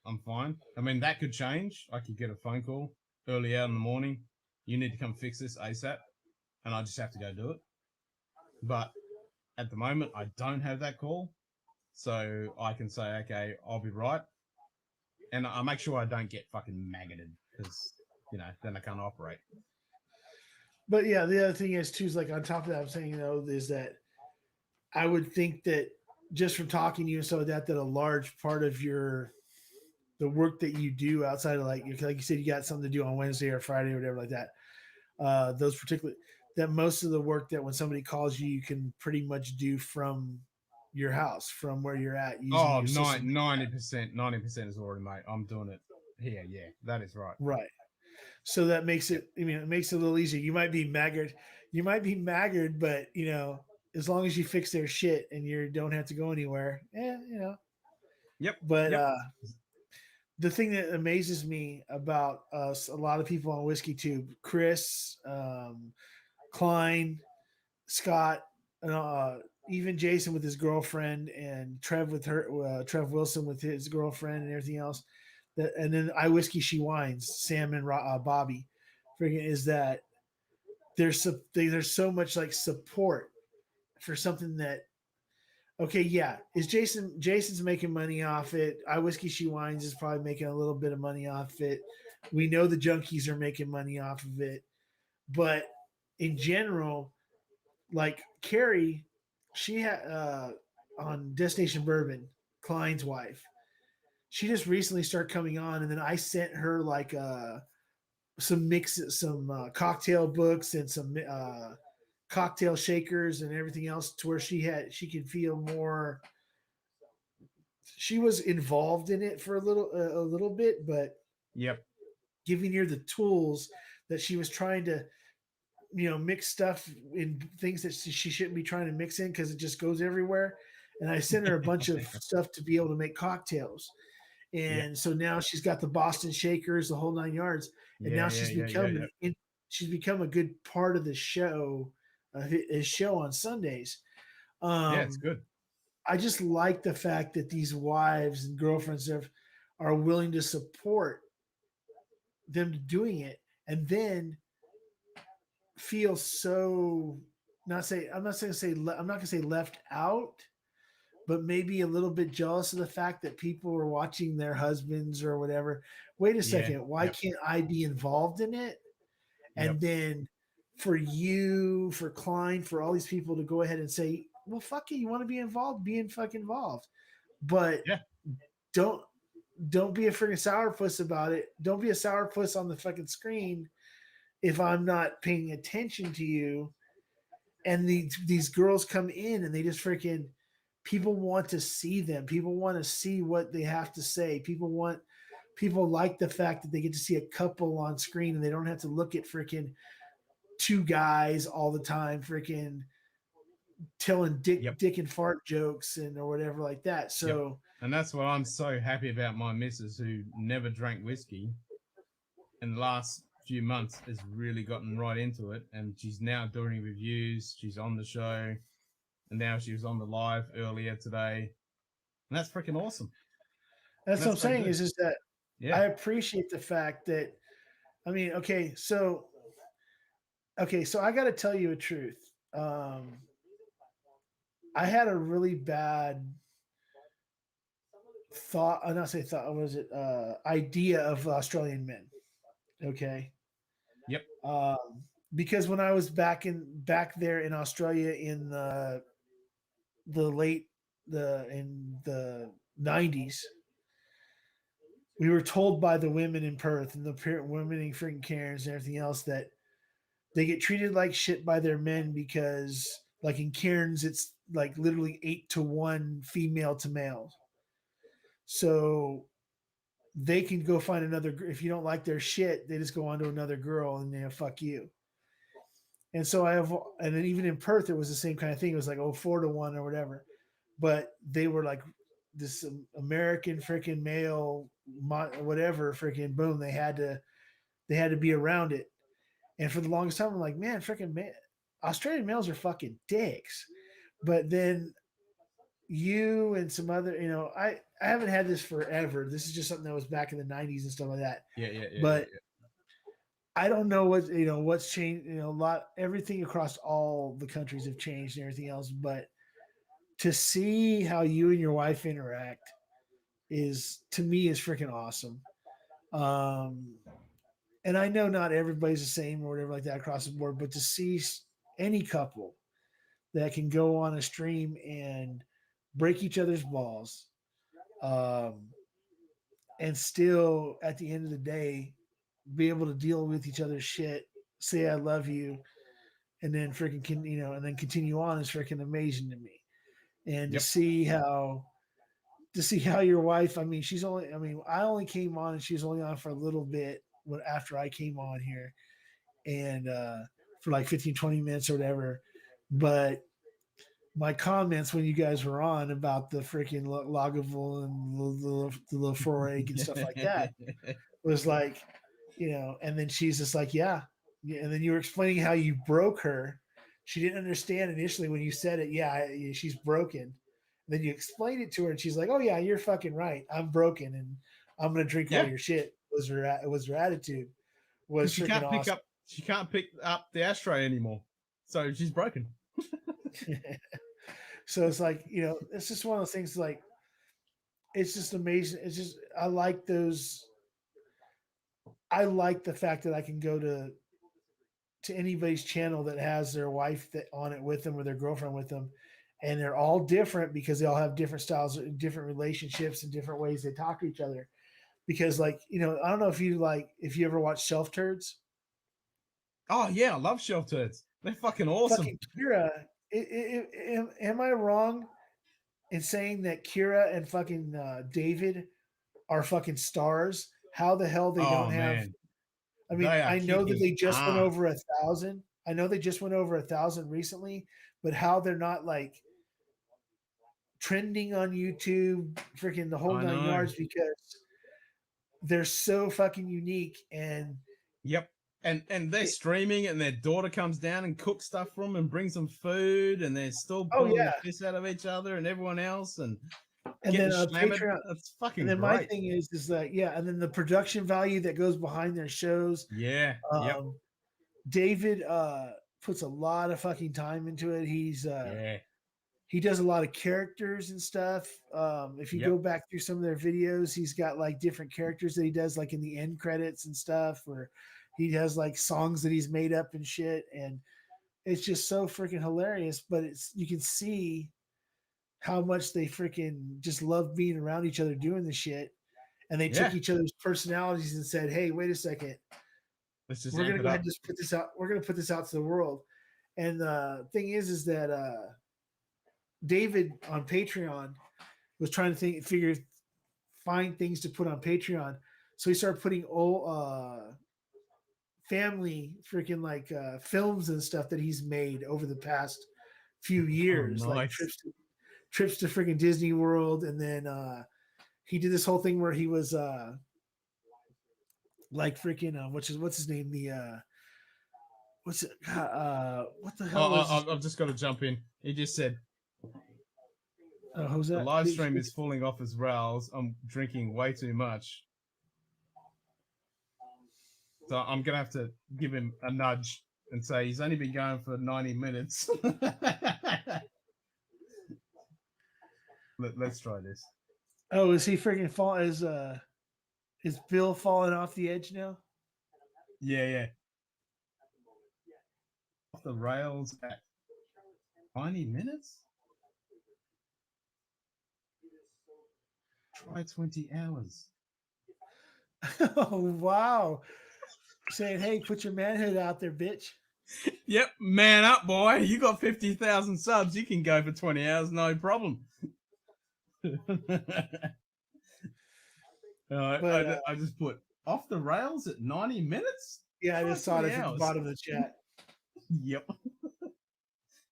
Speaker 1: I'm fine. I mean, that could change. I could get a phone call early out in the morning. You need to come fix this ASAP, and I just have to go do it. But at the moment, I don't have that call, so I can say, okay, I'll be right. And I make sure I don't get fucking maggoted because, you know, then I can't operate.
Speaker 5: But yeah, the other thing is too is like on top of that, I'm saying, you know, is that I would think that just from talking to you and so that a large part of the work that you do outside of like you said, you got something to do on Wednesday or Friday or whatever like that. Those particular that most of the work that when somebody calls you, you can pretty much do from your house, from where you're at. Using
Speaker 1: Oh,
Speaker 5: your system.
Speaker 1: 90% is already, mate. I'm doing it here. Yeah, that is right.
Speaker 5: Right. So that makes it, I mean, it makes it a little easier. You might be maggoted, but you know, as long as you fix their shit and you don't have to go anywhere, you know.
Speaker 1: Yep.
Speaker 5: But
Speaker 1: yep.
Speaker 5: The thing that amazes me about us, a lot of people on Whiskey Tube, Chris, Klein, Scott, even Jason with his girlfriend, and Trev with her, Trev Wilson with his girlfriend, and everything else. And then I Whiskey She Wines, Sam and Bobby, freaking is that there's so much like support for something that. Okay, yeah. Is Jason's making money off it? I Whiskey She Wines is probably making a little bit of money off it. We know the junkies are making money off of it. But in general, like Carrie, she had on Destination Bourbon, Klein's wife. She just recently started coming on, and then I sent her like some cocktail books and some cocktail shakers and everything else to where she could feel more. She was involved in it for a little bit, but
Speaker 1: Yep.
Speaker 5: giving her the tools that she was trying to, you know, mix stuff in things that she shouldn't be trying to mix in because it just goes everywhere. And I sent her a bunch of stuff to be able to make cocktails. And so now she's got the Boston shakers, the whole 9 yards. And now she's become a good part of the show, his show on Sundays.
Speaker 1: Yeah, it's good.
Speaker 5: I just like the fact that these wives and girlfriends are willing to support them doing it, and then feel so I'm not gonna say left out, but maybe a little bit jealous of the fact that people are watching their husbands or whatever. Wait a second, why can't I be involved in it? And then for you, for Klein, for all these people to go ahead and say, well, fuck it, you want to be involved, fucking involved. But don't be a freaking sourpuss about it. Don't be a sourpuss on the fucking screen if I'm not paying attention to you. And these girls come in and they just freaking, people want to see them. People want to see what they have to say. People like the fact that they get to see a couple on screen and they don't have to look at freaking two guys all the time, freaking telling dick and fart jokes or whatever like that. So,
Speaker 1: and that's what I'm so happy about my missus, who never drank whiskey, in the last few months has really gotten right into it, and she's now doing reviews. She's on the show, and now she was on the live earlier today, and that's freaking awesome.
Speaker 5: That's what I'm saying
Speaker 1: good.
Speaker 5: is that
Speaker 1: Yeah.
Speaker 5: I appreciate the fact that, I mean, okay, so I got to tell you a truth. I had a really bad thought. I'm not saying thought. Was it idea of Australian men? Okay.
Speaker 1: Yep.
Speaker 5: Because when I was back there in Australia in the in the 90s, we were told by the women in Perth and the women in freaking Cairns and everything else that they get treated like shit by their men because, like in Cairns, it's like literally 8-to-1 female to male. So they can go find another. If you don't like their shit, they just go on to another girl and they fuck you. And so and then even in Perth, it was the same kind of thing. It was like 4-to-1 or whatever. But they were like this American freaking male, whatever freaking boom. They had to be around it. And for the longest time, I'm like, man, freaking Australian males are fucking dicks. But then you and some other, I haven't had this forever. This is just something that was back in the 90s and stuff like that.
Speaker 1: Yeah.
Speaker 5: But I don't know what's changed. Everything across all the countries have changed and everything else. But to see how you and your wife interact to me is freaking awesome. And I know not everybody's the same or whatever like that across the board, but to see any couple that can go on a stream and break each other's balls, and still at the end of the day be able to deal with each other's shit, say I love you, and then freaking and then continue on is freaking amazing to me. And to see how your wife, I only came on and she was only on for a little bit after I came on here, and for like 15-20 minutes or whatever. But my comments when you guys were on about the freaking Lagavulin and the Lafroig and stuff like that was like, and then she's just like, yeah. And then you were explaining how you broke her. She didn't understand initially when you said it. Yeah, she's broken. And then you explained it to her and she's like, oh yeah, you're fucking right. I'm broken and I'm going to drink all your shit. It was her attitude. Was
Speaker 1: she
Speaker 5: freaking
Speaker 1: can't pick
Speaker 5: awesome.
Speaker 1: she can't pick up the ashtray anymore. So she's broken.
Speaker 5: So it's like, it's just one of those things like, it's just amazing. It's just, I like the fact that I can go to anybody's channel that has their wife on it with them or their girlfriend with them. And they're all different because they all have different styles, different relationships and different ways they talk to each other. Because I don't know if you ever watch Shelf Turds.
Speaker 1: Oh yeah. I love Shelf Turds. They're fucking awesome.
Speaker 5: Fucking Kira. Am I wrong in saying that Kira and fucking David are fucking stars? How the hell they don't have?
Speaker 1: Man.
Speaker 5: I mean, I know that they just went over 1,000. I know they just went over 1,000 recently, but how they're not like trending on YouTube, freaking the whole 9 yards, because they're so fucking unique. And
Speaker 1: yep. And they're streaming, and their daughter comes down and cooks stuff for them and brings them food, and they're still pulling the piss out of each other and everyone else, and
Speaker 5: then Patreon.
Speaker 1: That's fucking
Speaker 5: and then
Speaker 1: great.
Speaker 5: My thing is that and then the production value that goes behind their shows.
Speaker 1: Yeah.
Speaker 5: David puts a lot of fucking time into it. He does a lot of characters and stuff. If you go back through some of their videos, he's got like different characters that he does like in the end credits and stuff, where he has like songs that he's made up and shit. And it's just so freaking hilarious, but you can see how much they freaking just love being around each other doing the shit. And they took each other's personalities and said, hey, wait a second. We're going to go ahead and just put this out. We're going to put this out to the world. And the thing is that David on Patreon was trying to find things to put on Patreon. So he started putting old family freaking like films and stuff that he's made over the past few years, like trips to freaking Disney World. And then he did this whole thing where he was like freaking what's his name? The what's it? What the hell is?
Speaker 1: I've just got to jump in. He just said
Speaker 5: Who's that?
Speaker 1: the live stream is falling off his rails. I'm drinking way too much. So I'm going to have to give him a nudge and say he's only been going for 90 minutes. Let's try this.
Speaker 5: Oh, is he freaking fall? Is Bill falling off the edge now?
Speaker 1: Yeah. Off the rails at 90 minutes? Try 20 hours.
Speaker 5: Oh, wow. Saying, hey, put your manhood out there, bitch.
Speaker 1: Yep, man up, boy. You got 50,000 subs. You can go for 20 hours, no problem. I just put off the rails at 90 minutes?
Speaker 5: Yeah, I just saw it at the bottom of the chat.
Speaker 1: Yep.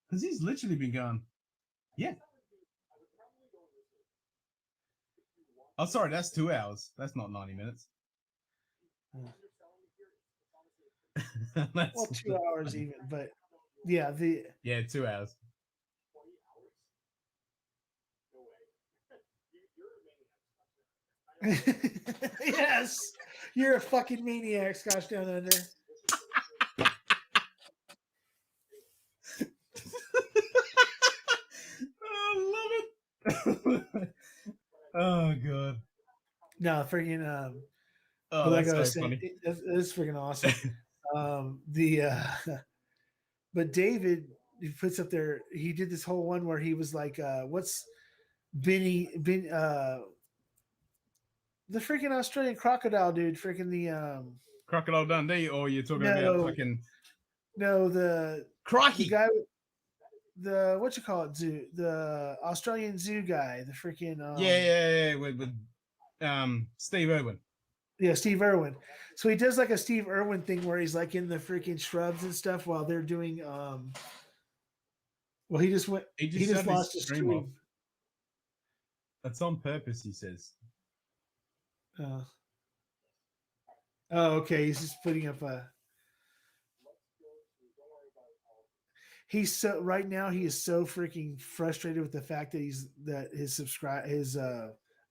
Speaker 1: Because he's literally been going, yeah. Oh, sorry, that's 2 hours. That's not 90 minutes.
Speaker 5: Well, 2 hours even, but yeah,
Speaker 1: 2 hours.
Speaker 5: Yes, you're a fucking maniac, Scotch Down Under.
Speaker 1: I love it. Oh god.
Speaker 5: No, freaking
Speaker 1: oh,
Speaker 5: like
Speaker 1: that's
Speaker 5: I was
Speaker 1: so
Speaker 5: saying,
Speaker 1: funny.
Speaker 5: it's freaking awesome. But David, he puts up there, he did this whole one where he was like, what's the freaking Australian crocodile dude, freaking the
Speaker 1: Crocodile Dundee, or you're talking about fucking
Speaker 5: the
Speaker 1: Crikey.
Speaker 5: the guy, the what you call it, zoo, the Australian zoo guy, the freaking
Speaker 1: with Steve Irwin.
Speaker 5: Yeah, Steve Irwin. So he does like a Steve Irwin thing where he's like in the freaking shrubs and stuff while they're doing well, he just lost his stream.
Speaker 1: That's on purpose, he says.
Speaker 5: Oh, okay. He's just putting up he's so right now he is so freaking frustrated with the fact that his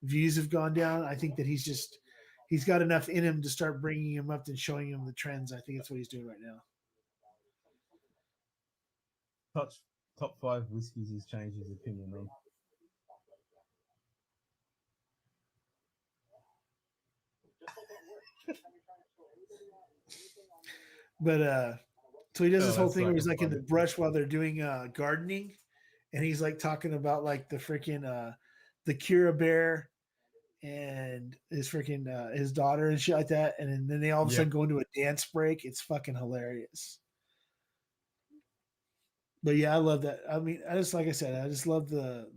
Speaker 5: views have gone down. I think that he's got enough in him to start bringing him up and showing him the trends. I think that's what he's doing right now.
Speaker 1: Top 5 whiskeys he's changed his opinion on.
Speaker 5: But so he does this whole thing where he's like
Speaker 1: funny.
Speaker 5: in the brush while they're doing gardening, and he's like talking about like the freaking the Cura bear and his freaking his daughter and shit like that, and then they all of a sudden go into a dance break. It's fucking hilarious. But yeah, I love that. I mean, I just like I said, I just love the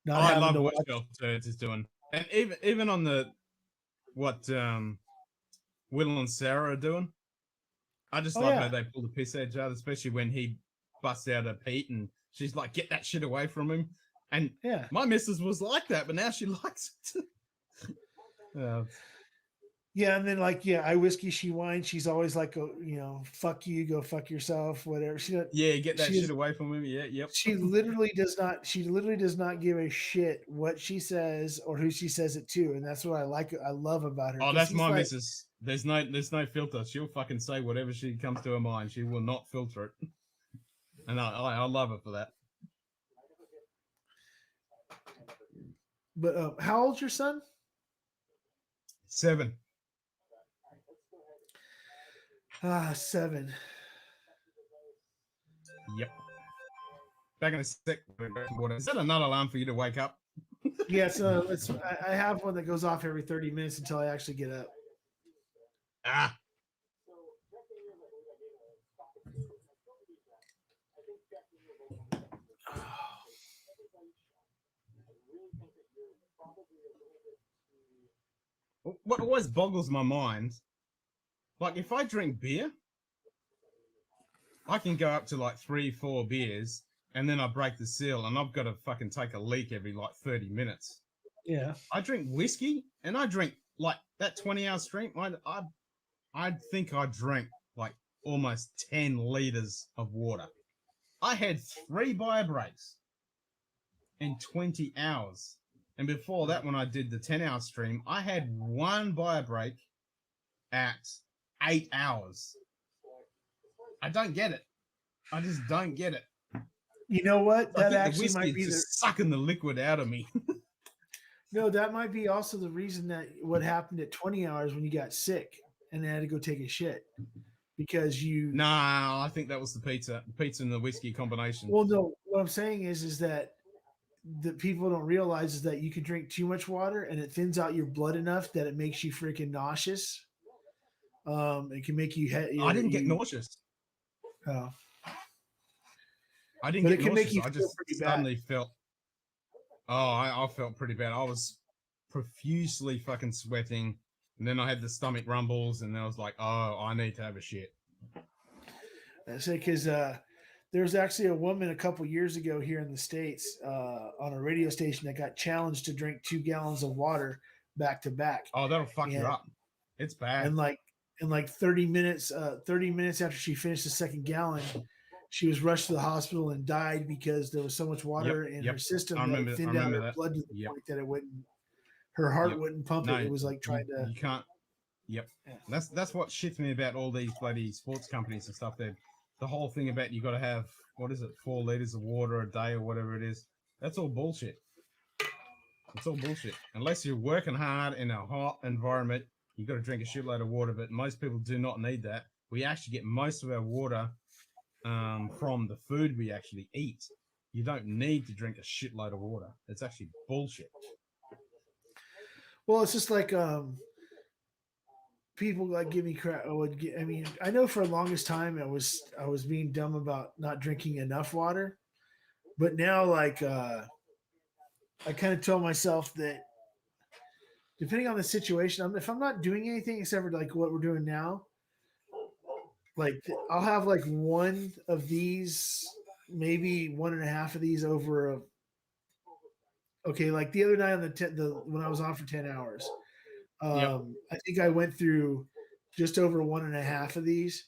Speaker 5: not
Speaker 1: I
Speaker 5: having
Speaker 1: love
Speaker 5: to
Speaker 1: what
Speaker 5: watch.
Speaker 1: Shelf Turds is doing, and even on the what Will and Sarah are doing. I just love how they pull the piss edge out, especially when he busts out a Pete and she's like, "Get that shit away from him." And my missus was like that, but now she likes it.
Speaker 5: Yeah, and then like I whiskey, she wine. She's always like, fuck you, go fuck yourself, whatever.
Speaker 1: Get that shit away from him. Yeah, yep.
Speaker 5: She literally does not. She literally does not give a shit what she says or who she says it to, and that's what I like. I love about her.
Speaker 1: Oh, that's my missus. There's no filter. She'll fucking say whatever she comes to her mind. She will not filter it, and I love her for that.
Speaker 5: But how old's your son?
Speaker 1: 7.
Speaker 5: 7.
Speaker 1: Yep. Back in a sec. Is that another alarm for you to wake up?
Speaker 5: Yeah, so I have one that goes off every 30 minutes until I actually get up.
Speaker 1: What always boggles my mind, like if I drink beer, I can go up to like 3-4 beers and then I break the seal and I've got to fucking take a leak every like 30 minutes.
Speaker 5: Yeah.
Speaker 1: I drink whiskey and I drink like that 20-hour stream, I think I drank like almost 10 liters of water. I had 3 bio breaks in 20 hours. And before that, when I did the 10-hour stream, I had 1 bio break at 8 hours. I don't get it. I just don't get it.
Speaker 5: You know what?
Speaker 1: I
Speaker 5: That
Speaker 1: think
Speaker 5: actually
Speaker 1: the whiskey
Speaker 5: might
Speaker 1: is
Speaker 5: be
Speaker 1: just sucking the liquid out of me.
Speaker 5: no, that might be also the reason that what happened at 20 hours when you got sick and had to go take a shit because you.
Speaker 1: Nah, I think that was the pizza and the whiskey combination.
Speaker 5: Well, no, what I'm saying is that the people don't realize is that you can drink too much water and it thins out your blood enough that it makes you freaking nauseous. It can make you.
Speaker 1: I didn't get nauseous.
Speaker 5: Oh.
Speaker 1: I didn't
Speaker 5: But
Speaker 1: get
Speaker 5: it can make
Speaker 1: nauseous.
Speaker 5: you
Speaker 1: I
Speaker 5: feel
Speaker 1: just
Speaker 5: pretty bad.
Speaker 1: suddenly felt. Oh, I felt pretty bad. I was profusely fucking sweating, and then I had the stomach rumbles, and I was like, "Oh, I need to have a shit."
Speaker 5: That's it, because there was actually a woman a couple years ago here in the States on a radio station that got challenged to drink 2 gallons of water back to back.
Speaker 1: Oh, that'll fuck you up. It's bad.
Speaker 5: And like 30 minutes after she finished the second gallon, she was rushed to the hospital and died because there was so much water in her system that it thinned out her blood to the point that it wouldn't, her heart wouldn't pump it. It was like trying to.
Speaker 1: You can't. Yep. Yeah. That's what shits me about all these bloody sports companies and stuff. That the whole thing about you got to have, what is it, 4 liters of water a day or whatever it is. That's all bullshit. It's all bullshit. Unless you're working hard in a hot environment, you got to drink a shitload of water. But most people do not need that. We actually get most of our water from the food we actually eat. You don't need to drink a shitload of water. It's actually bullshit.
Speaker 5: Well, it's just like people like give me crap. I mean, I know for the longest time I was being dumb about not drinking enough water, but now like I kind of tell myself that depending on the situation, if I'm not doing anything except for like what we're doing now, like I'll have like 1 of these, maybe 1.5 of these over a. Okay, like the other night on when I was on for 10 hours, I think I went through just over 1.5 of these.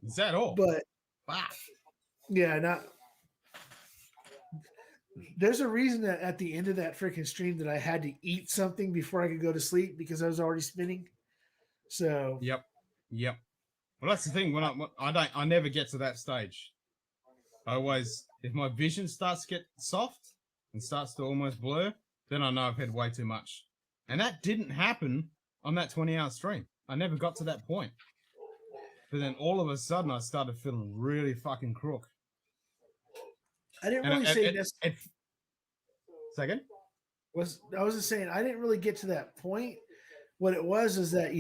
Speaker 1: Is that all?
Speaker 5: But
Speaker 1: wow.
Speaker 5: Yeah, not. There's a reason that at the end of that freaking stream that I had to eat something before I could go to sleep because I was already spinning. So.
Speaker 1: Yep. Well, that's the thing. When I never get to that stage. I always, if my vision starts to get soft and starts to almost blur, then I know I've had way too much. And that didn't happen on that 20-hour stream. I never got to that point. But then all of a sudden, I started feeling really fucking crook.
Speaker 5: I didn't really say this.
Speaker 1: Second?
Speaker 5: I was just saying, I didn't really get to that point. What it was is that,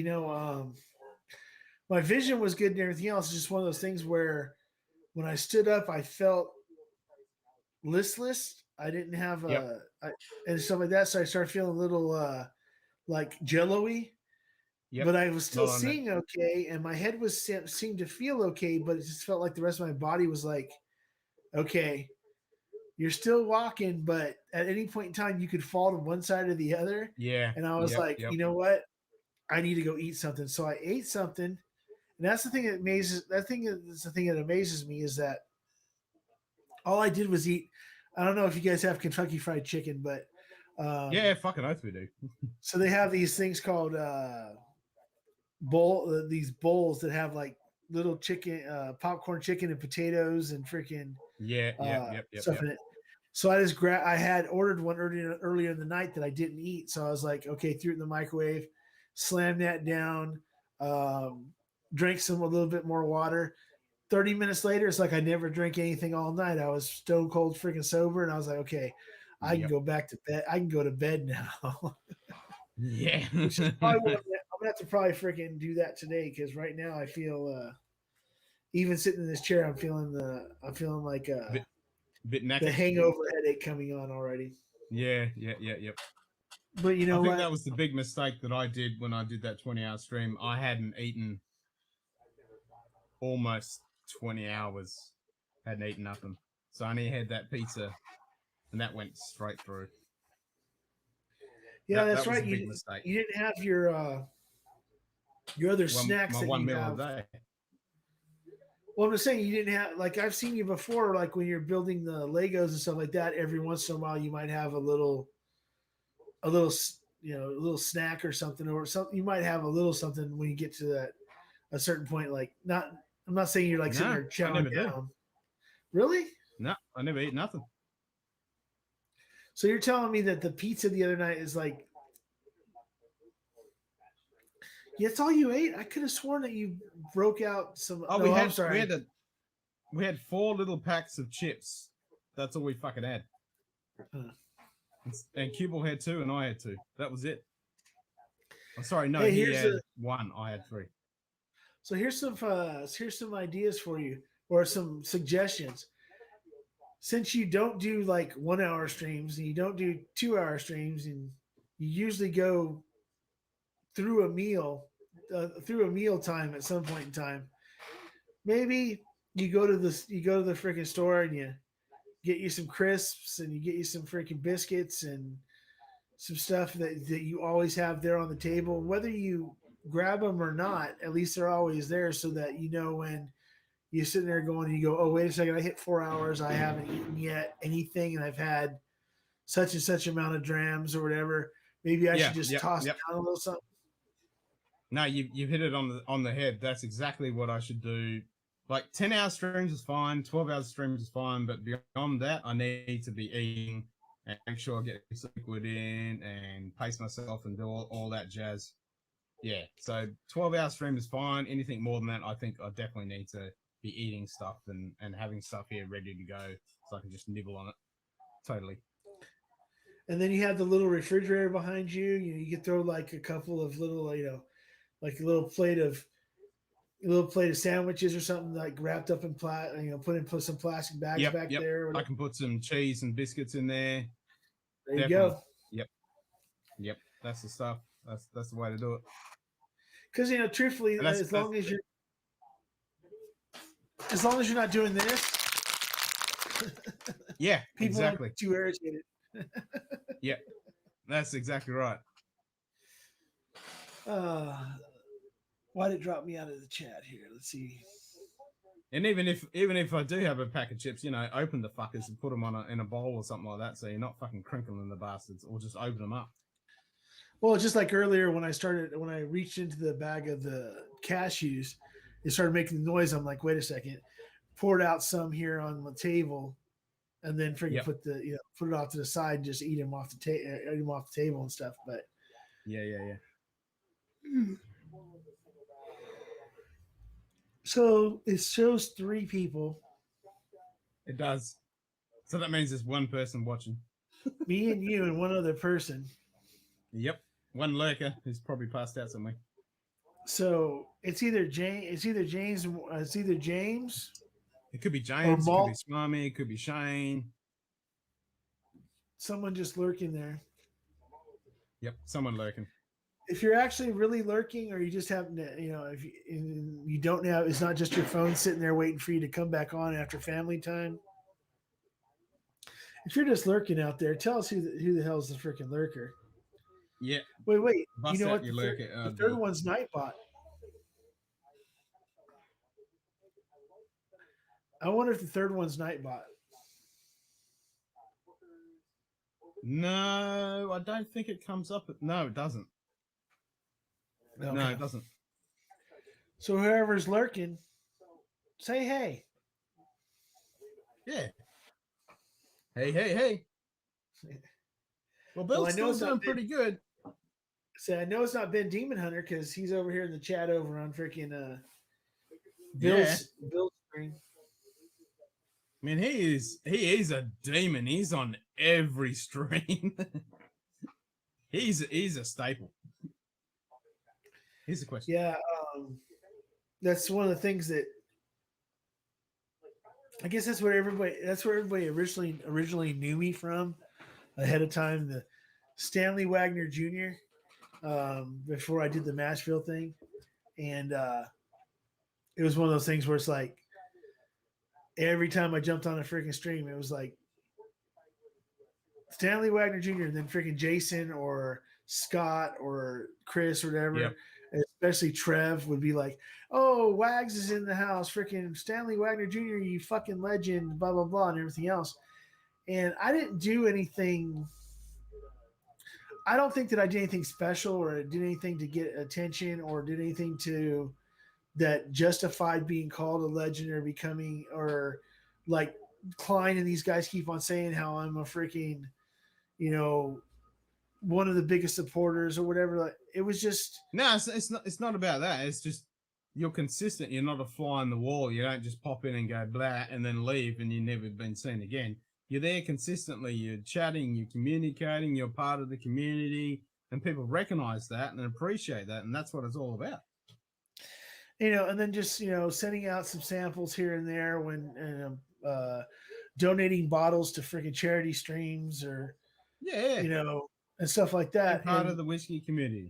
Speaker 5: my vision was good and everything else. It's just one of those things where when I stood up, I felt listless. I didn't have and stuff like that. So I started feeling a little like jello-y. Yep. But I was still seeing okay, and my head seemed to feel okay, but it just felt like the rest of my body was like, okay, you're still walking, but at any point in time you could fall to one side or the other.
Speaker 1: Yeah.
Speaker 5: And I was you know what? I need to go eat something. So I ate something. And that's the thing that amazes me is that all I did was eat. I don't know if you guys have Kentucky Fried Chicken, but
Speaker 1: yeah, fucking oath we do.
Speaker 5: So they have these things called these bowls that have like little chicken, popcorn chicken and potatoes and freaking stuff in it. So I had ordered one earlier in the night that I didn't eat. So I was like, okay, threw it in the microwave, slammed that down, drank a little bit more water. 30 minutes later, it's like I never drank anything all night. I was stone cold freaking sober, and I was like, okay, I can go back to bed. I can go to bed now.
Speaker 1: Yeah.
Speaker 5: Which is probably I'm gonna have to probably freaking do that today because right now I feel even sitting in this chair, I'm feeling like
Speaker 1: bit
Speaker 5: the hangover headache coming on already.
Speaker 1: Yeah.
Speaker 5: But you know
Speaker 1: I think that was the big mistake that I did when I did that 20-hour stream. I hadn't eaten almost 20 hours. Hadn't eaten nothing. So I only had that pizza and that went straight through.
Speaker 5: Yeah, that's
Speaker 1: that was
Speaker 5: right.
Speaker 1: a big mistake.
Speaker 5: You didn't have your other snacks
Speaker 1: My
Speaker 5: that
Speaker 1: one
Speaker 5: you
Speaker 1: meal
Speaker 5: have.
Speaker 1: a day.
Speaker 5: Well, I'm just saying you didn't have, like, I've seen you before, like when you're building the Legos and stuff like that. Every once in a while, you might have a little, a little snack or something, or something. You might have a little something when you get to that a certain point. Like, not, I'm not saying you're like sitting
Speaker 1: No,
Speaker 5: there
Speaker 1: I
Speaker 5: chowing
Speaker 1: never
Speaker 5: down.
Speaker 1: do.
Speaker 5: Really?
Speaker 1: No, I never eat nothing.
Speaker 5: So you're telling me that the pizza the other night is like, yeah, that's all you ate? I could have sworn that you broke out some.
Speaker 1: Oh,
Speaker 5: No, I'm sorry.
Speaker 1: we had 4 little packs of chips. That's all we fucking had.
Speaker 5: Huh.
Speaker 1: And Cubel had 2, and I had 2. That was it. I'm sorry, no,
Speaker 5: Hey,
Speaker 1: he had 1. I had 3.
Speaker 5: So here's some ideas for you, or some suggestions. Since you don't do like 1 hour streams and you don't do 2 hour streams, and you usually go through a meal time at some point in time, maybe you go to the freaking store and you get you some crisps and you get you some freaking biscuits and some stuff that you always have there on the table. Whether you grab them or not, at least they're always there, so that you know when you're sitting there going and you go, oh, wait a second, I hit 4 hours, I haven't eaten yet anything, and I've had such and such amount of drams or whatever. Maybe I should just toss down a little something.
Speaker 1: No, you've hit it on the head. That's exactly what I should do. Like 10-hour streams is fine, 12 hours streams is fine, but beyond that, I need to be eating and make sure I get some liquid in and pace myself and do all that jazz. Yeah, so 12-hour stream is fine. Anything more than that, I think I definitely need to be eating stuff and having stuff here ready to go so I can just nibble on it. Totally.
Speaker 5: And then you have the little refrigerator behind you. You can throw like a couple of little, like a little plate of sandwiches or something, like wrapped up in put some plastic bags back there.
Speaker 1: I can put some cheese and biscuits in there.
Speaker 5: There you go.
Speaker 1: Yep. That's the stuff. That's the way to do it.
Speaker 5: Because truthfully, as long as you're not doing this,
Speaker 1: yeah,
Speaker 5: people
Speaker 1: exactly.
Speaker 5: aren't too irritated.
Speaker 1: Yeah, that's exactly right.
Speaker 5: Why did it drop me out of the chat here? Let's see.
Speaker 1: And even if I do have a pack of chips, open the fuckers and put them in a bowl or something like that, so you're not fucking crinkling the bastards, or just open them up.
Speaker 5: Well, just like earlier when I reached into the bag of the cashews, it started making the noise. I'm like, wait a second, poured out some here on the table, and then freaking put it off to the side and just eat them off the table and stuff. But
Speaker 1: yeah.
Speaker 5: So it shows 3 people.
Speaker 1: It does. So that means there's one person watching.
Speaker 5: Me and you and one other person.
Speaker 1: Yep. One lurker who's probably passed out somewhere.
Speaker 5: So it's either James.
Speaker 1: It could be James. It could be Swami. It could be Shane.
Speaker 5: Someone just lurking there.
Speaker 1: Yep, someone lurking.
Speaker 5: If you're actually really lurking, or you just happen to, if you don't have, it's not just your phone sitting there waiting for you to come back on after family time. If you're just lurking out there, tell us who the hell's the freaking lurker.
Speaker 1: Yeah.
Speaker 5: Wait.
Speaker 1: Bust
Speaker 5: you know
Speaker 1: out
Speaker 5: what?
Speaker 1: The
Speaker 5: third one's Nightbot. I wonder if the third one's Nightbot.
Speaker 1: No, I don't think it comes up. No, it doesn't. Okay. No, it doesn't.
Speaker 5: So whoever's lurking, say hey.
Speaker 1: Yeah. Hey. Well, Bill's still doing pretty good.
Speaker 5: So I know it's not Ben Demon Hunter, because he's over here in the chat over on freaking Bill's screen.
Speaker 1: I mean, he is a demon. He's on every stream. he's a staple. Here's a question.
Speaker 5: Yeah, that's one of the things that I guess that's where everybody originally knew me from ahead of time. The Stanley Wagner Jr. Before I did the Mashville thing, and it was one of those things where it's like every time I jumped on a freaking stream, it was like Stanley Wagner Jr. and then freaking Jason or Scott or Chris or whatever,
Speaker 1: Yep.
Speaker 5: especially Trev would be like, "Oh, Wags is in the house, freaking Stanley Wagner Jr. You fucking legend, blah blah blah," and everything else. And I didn't do anything. I don't think that I did anything special or did anything to get attention or did anything to that justified being called a legend or becoming or like Klein and these guys keep on saying how I'm a freaking, one of the biggest supporters or whatever. Like, it was just
Speaker 1: No, it's not about that. It's just you're consistent. You're not a fly on the wall. You don't just pop in and go blah and then leave and you've never been seen again. You're there consistently. You're chatting. You're communicating. You're part of the community, and people recognize that and appreciate that, and that's what it's all about.
Speaker 5: and then just sending out some samples here and there when donating bottles to freaking charity streams or and stuff like that.
Speaker 1: Part of the whiskey community.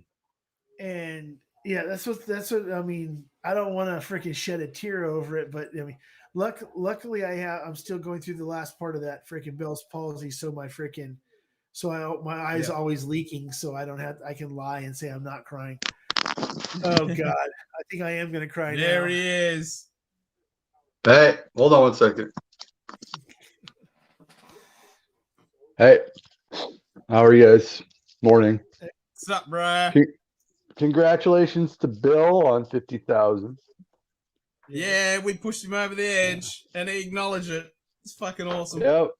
Speaker 5: And yeah, that's what I mean. I don't want to freaking shed a tear over it, but I mean, luckily I'm still going through the last part of that freaking Bell's palsy, so my eyes always leaking, so I can lie and say I'm not crying. Oh God, I think I am gonna cry now.
Speaker 1: There he is.
Speaker 7: Hey, hold on one second. Hey, how are you guys? Morning.
Speaker 1: What's up, bro?
Speaker 7: Congratulations to Bill on 50,000.
Speaker 1: Yeah, we pushed him over the edge, and he acknowledged it. It's fucking awesome.
Speaker 7: Yep.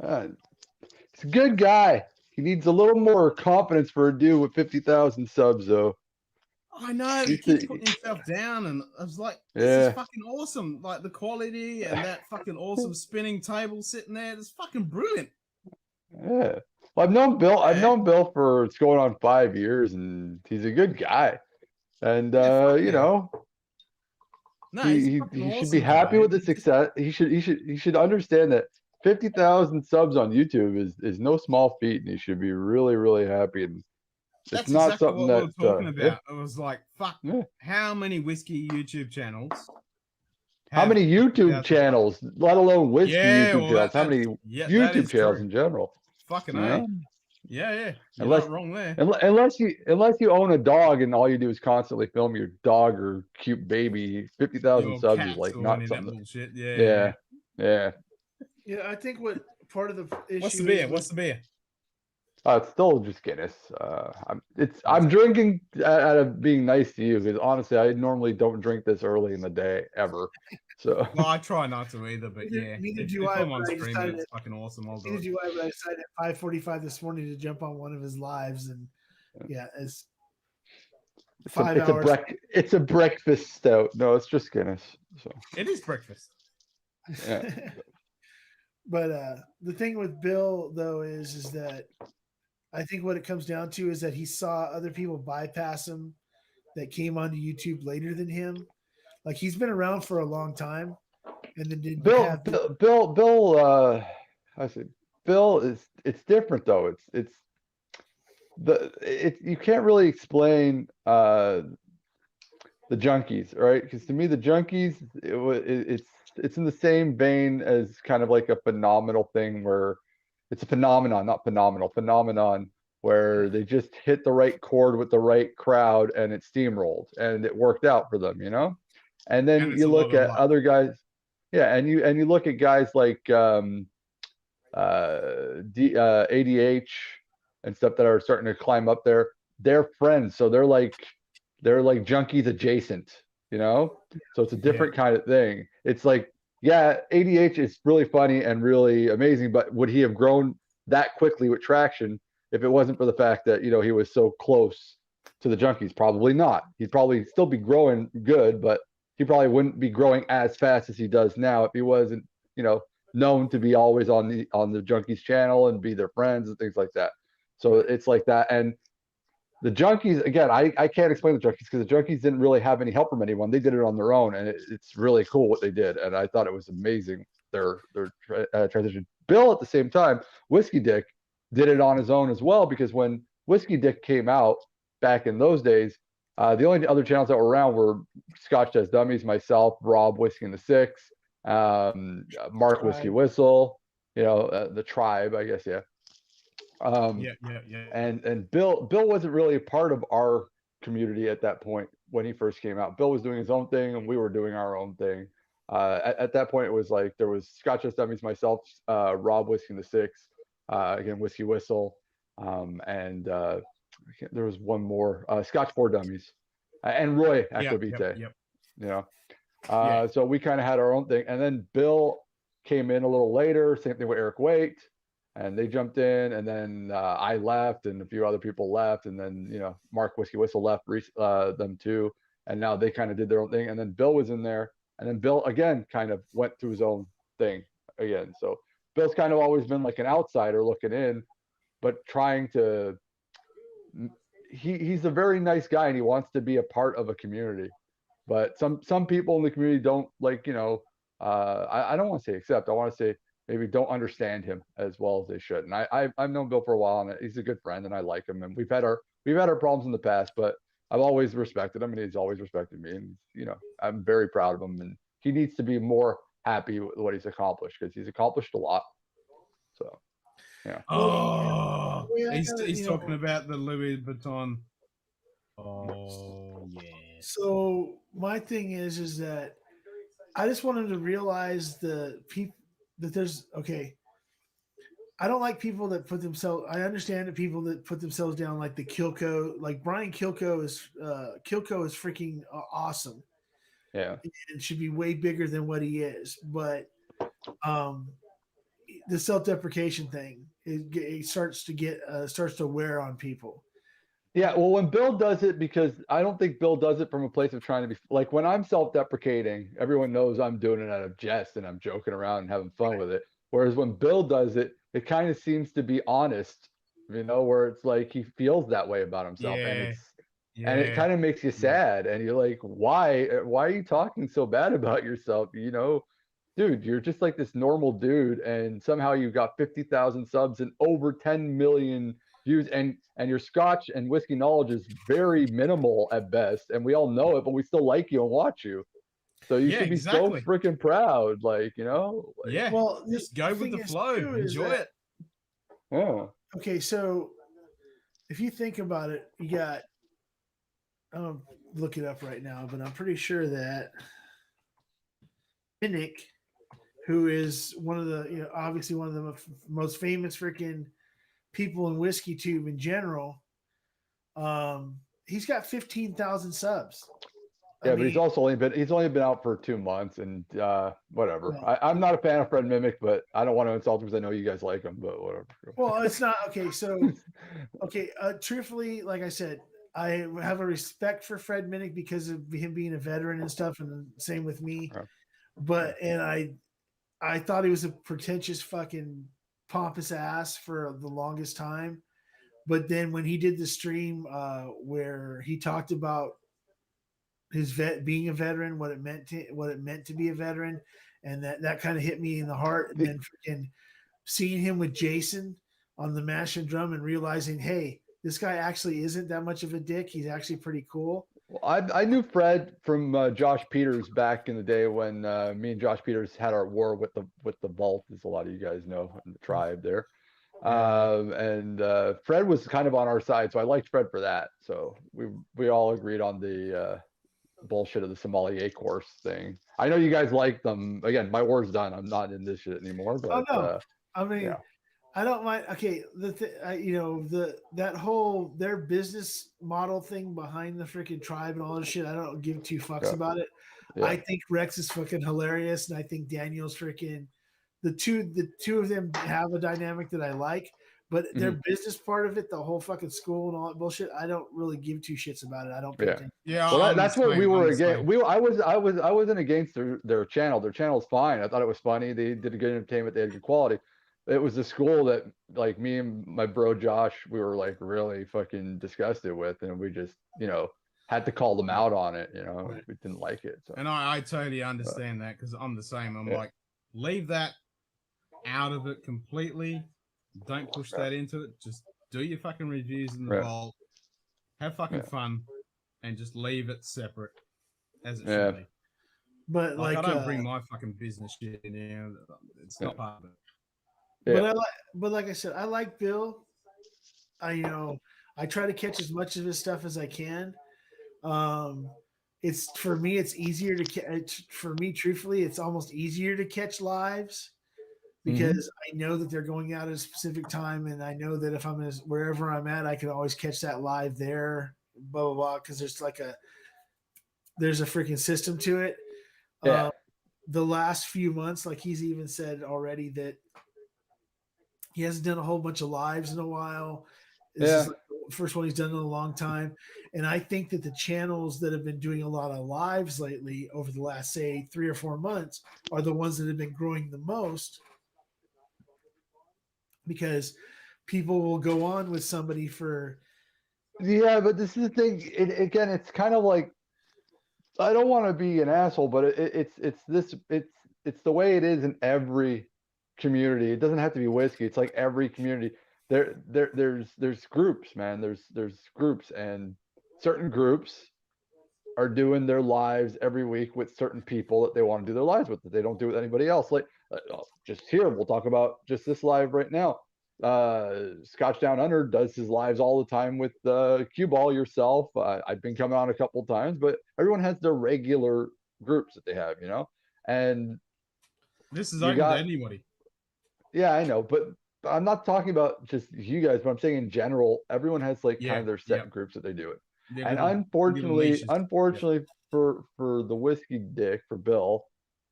Speaker 7: He's a good guy. He needs a little more confidence for a dude with 50,000 subs, though.
Speaker 1: I know. He keeps putting himself down, and I was like, this is fucking awesome. Like, the quality and that fucking awesome spinning table sitting there. It's fucking brilliant.
Speaker 7: Yeah. Well, I've known Bill. I've known Bill for it's going on 5 years, and he's a good guy. And
Speaker 1: no,
Speaker 7: he should be happy with the success. He should understand that 50,000 subs on YouTube is no small feat, and he should be really, really happy. And
Speaker 1: that's
Speaker 7: it's not
Speaker 1: exactly
Speaker 7: something
Speaker 1: what
Speaker 7: that
Speaker 1: we were talking about. It was like, fuck, how many whiskey YouTube channels?
Speaker 7: How many YouTube channels, let alone whiskey YouTube channels? How many YouTube channels in general?
Speaker 1: Fucking A. Yeah. You're
Speaker 7: unless,
Speaker 1: not wrong there.
Speaker 7: Unless you own a dog and all you do is constantly film your dog or cute baby, 50,000 subs is like not something.
Speaker 1: Bullshit.
Speaker 7: Yeah.
Speaker 5: Yeah, I think what part of the issue.
Speaker 1: What's the beer?
Speaker 7: It's still just Guinness. I'm drinking out of being nice to you because honestly, I normally don't drink this early in the day ever. So
Speaker 1: well, I try not to either, but
Speaker 5: neither
Speaker 1: if
Speaker 5: do I.
Speaker 1: I'm on stream, it's fucking awesome.
Speaker 5: Neither do I. But I decided at 5:45 this morning to jump on one of his lives, and it's 5 hours.
Speaker 7: It's a breakfast stout. No, it's just Guinness. So
Speaker 1: it is breakfast.
Speaker 7: Yeah.
Speaker 5: But the thing with Bill though is that I think what it comes down to is that he saw other people bypass him that came onto YouTube later than him. Like he's been around for a long time, and then didn't
Speaker 7: Bill. I said Bill is. It's different though. You can't really explain the Junkies, right? Because to me, the Junkies, it's in the same vein as kind of like a phenomenal thing where it's a phenomenon, not phenomenal, phenomenon where they just hit the right chord with the right crowd and it steamrolled and it worked out for them, And then you look at other guys, and you look at guys like ADH and stuff that are starting to climb up there. They're friends, so they're like Junkies adjacent, So it's a different kind of thing. It's like, ADH is really funny and really amazing, but would he have grown that quickly with traction if it wasn't for the fact that he was so close to the Junkies? Probably not. He'd probably still be growing good, but he probably wouldn't be growing as fast as he does now if he wasn't, known to be always on the Junkies channel and be their friends and things like that. So it's like that. And the Junkies, again, I can't explain the Junkies because the Junkies didn't really have any help from anyone. They did it on their own, and it's really cool what they did. And I thought it was amazing, their transition. Bill, at the same time, Whiskey Dick did it on his own as well, because when Whiskey Dick came out back in those days, the only other channels that were around were Scotch Does Dummies, myself, Rob Whiskey and the Six, Mark Whiskey Whistle, the tribe, I guess. Yeah.
Speaker 1: Yeah, yeah, yeah.
Speaker 7: And Bill wasn't really a part of our community at that point when he first came out. Bill was doing his own thing, and we were doing our own thing. At that point, it was like there was Scotch Dummies, myself, Rob Whiskey and the Six, again Whiskey Whistle, and there was one more, Scotch Four Dummies, and Roy Aquavite.
Speaker 1: Yep.
Speaker 7: You know,
Speaker 1: Yeah.
Speaker 7: so we kind of had our own thing, and then Bill came in a little later. Same thing with Eric Waite, and they jumped in, and then I left, and a few other people left, and then Mark Whiskey Whistle left them too, and now they kind of did their own thing, and then Bill was in there, and then Bill again kind of went to his own thing again. So Bill's kind of always been like an outsider looking in, but trying to. He's a very nice guy, and he wants to be a part of a community. But some people in the community don't like, I don't want to say accept. I want to say maybe don't understand him as well as they should. And I've known Bill for a while, and he's a good friend, and I like him. And we've had our problems in the past, but I've always respected him, and he's always respected me. And I'm very proud of him. And he needs to be more happy with what he's accomplished, because he's accomplished a lot. So, yeah.
Speaker 1: Oh, he's talking about the Louis Vuitton. Oh yeah.
Speaker 5: So my thing is that I just want him to realize that there's I don't like people that put themselves. I understand that people that put themselves down, like the Kilco, like Brian Kilco is freaking awesome.
Speaker 7: Yeah,
Speaker 5: and should be way bigger than what he is. But the self-deprecation thing, it starts to wear on people.
Speaker 7: Yeah, well, when Bill does it, because I don't think Bill does it from a place of trying to be like, when I'm self-deprecating, everyone knows I'm doing it out of jest and I'm joking around and having fun with it. Whereas when Bill does it, it kind of seems to be honest, where it's like he feels that way about himself, and it kind of makes you sad, and you're like, why are you talking so bad about yourself? Dude, you're just like this normal dude, and somehow you got 50,000 subs and over 10 million views, and your Scotch and whiskey knowledge is very minimal at best, and we all know it, but we still like you and watch you. So you should be so freaking proud,
Speaker 1: yeah. Well, just go with the flow, enjoy it.
Speaker 7: Yeah.
Speaker 5: Okay, so if you think about it, you got. I'll look it up right now, but I'm pretty sure that Minnick, who is one of the, obviously one of the most famous freaking people in whiskey tube in general, he's got 15,000 subs.
Speaker 7: Yeah, but he's only been out for 2 months, and whatever. Well, I'm not a fan of Fred Mimic, but I don't want to insult him because I know you guys like him, but whatever.
Speaker 5: Well, it's not okay. So, truthfully, like I said, I have a respect for Fred Minnick because of him being a veteran and stuff, and same with me. But I thought he was a pretentious fucking pompous ass for the longest time. But then when he did the stream where he talked about his being a veteran, what it meant to be a veteran, and that kind of hit me in the heart. And then freaking seeing him with Jason on the mash and drum and realizing, hey, this guy actually isn't that much of a dick. He's actually pretty cool.
Speaker 7: Well, I knew Fred from Josh Peters back in the day when me and Josh Peters had our war with the Vault, as a lot of you guys know, in the tribe there. And Fred was kind of on our side, so I liked Fred for that. So we all agreed on the bullshit of the sommelier course thing. I know you guys like them. Again, my war's done. I'm not in this shit anymore. But
Speaker 5: I mean, yeah. I don't mind. Okay, that whole their business model thing behind the freaking tribe and all this shit, I don't give two fucks about it. Yeah. I think Rex is fucking hilarious, and I think Daniel's freaking the two of them have a dynamic that I like. But their business part of it, the whole fucking school and all that bullshit, I don't really give two shits about it. I don't.
Speaker 7: Yeah. Well, that's what we were against. I wasn't against their channel. Their channel's fine. I thought it was funny. They did a good entertainment. They had good quality. It was the school that, like, me and my bro Josh, we were like really fucking disgusted with, and we just had to call them out on it. We didn't like it. So.
Speaker 1: And I totally understand that, because I'm the same. I'm like, leave that out of it completely. Don't push that into it. Just do your fucking reviews in the vault. Have fucking fun, and just leave it separate as it should be.
Speaker 5: But
Speaker 1: I don't bring my fucking business shit in here. It's not part of it.
Speaker 5: But
Speaker 7: Yeah.
Speaker 5: but like I said, I like Bill. I try to catch as much of his stuff as I can. Um, it's for me, it's easier to for me, truthfully, it's almost easier to catch lives because I know that they're going out at a specific time, and I know that if I'm wherever I'm at, I can always catch that live there. Blah blah blah, because there's a freaking system to it.
Speaker 7: Yeah.
Speaker 5: The last few months, like he's even said already that he hasn't done a whole bunch of lives in a while. This is
Speaker 7: Yeah.
Speaker 5: like the first one he's done in a long time. And I think that the channels that have been doing a lot of lives lately over the last, say, 3 or 4 months are the ones that have been growing the most because people will go on with somebody for.
Speaker 7: Yeah, but this is the thing. Again, it's kind of like, I don't want to be an asshole, but it's the way it is in every community. It doesn't have to be whiskey. It's like every community. There's groups, man. There's groups, and certain groups are doing their lives every week with certain people that they want to do their lives with, that they don't do with anybody else. Like just here, we'll talk about just this live right now. Scotch Down Under does his lives all the time with Cue Ball, yourself. I've been coming on a couple times, but everyone has their regular groups that they have, and
Speaker 1: This is
Speaker 7: you
Speaker 1: open to
Speaker 7: got,
Speaker 1: anybody.
Speaker 7: yeah, I know, but I'm not talking about just you guys, but I'm saying in general, everyone has like kind of their set groups that they do it.
Speaker 1: They're
Speaker 7: And
Speaker 1: little
Speaker 7: unfortunately,
Speaker 1: niches.
Speaker 7: for the whiskey dick, for Bill,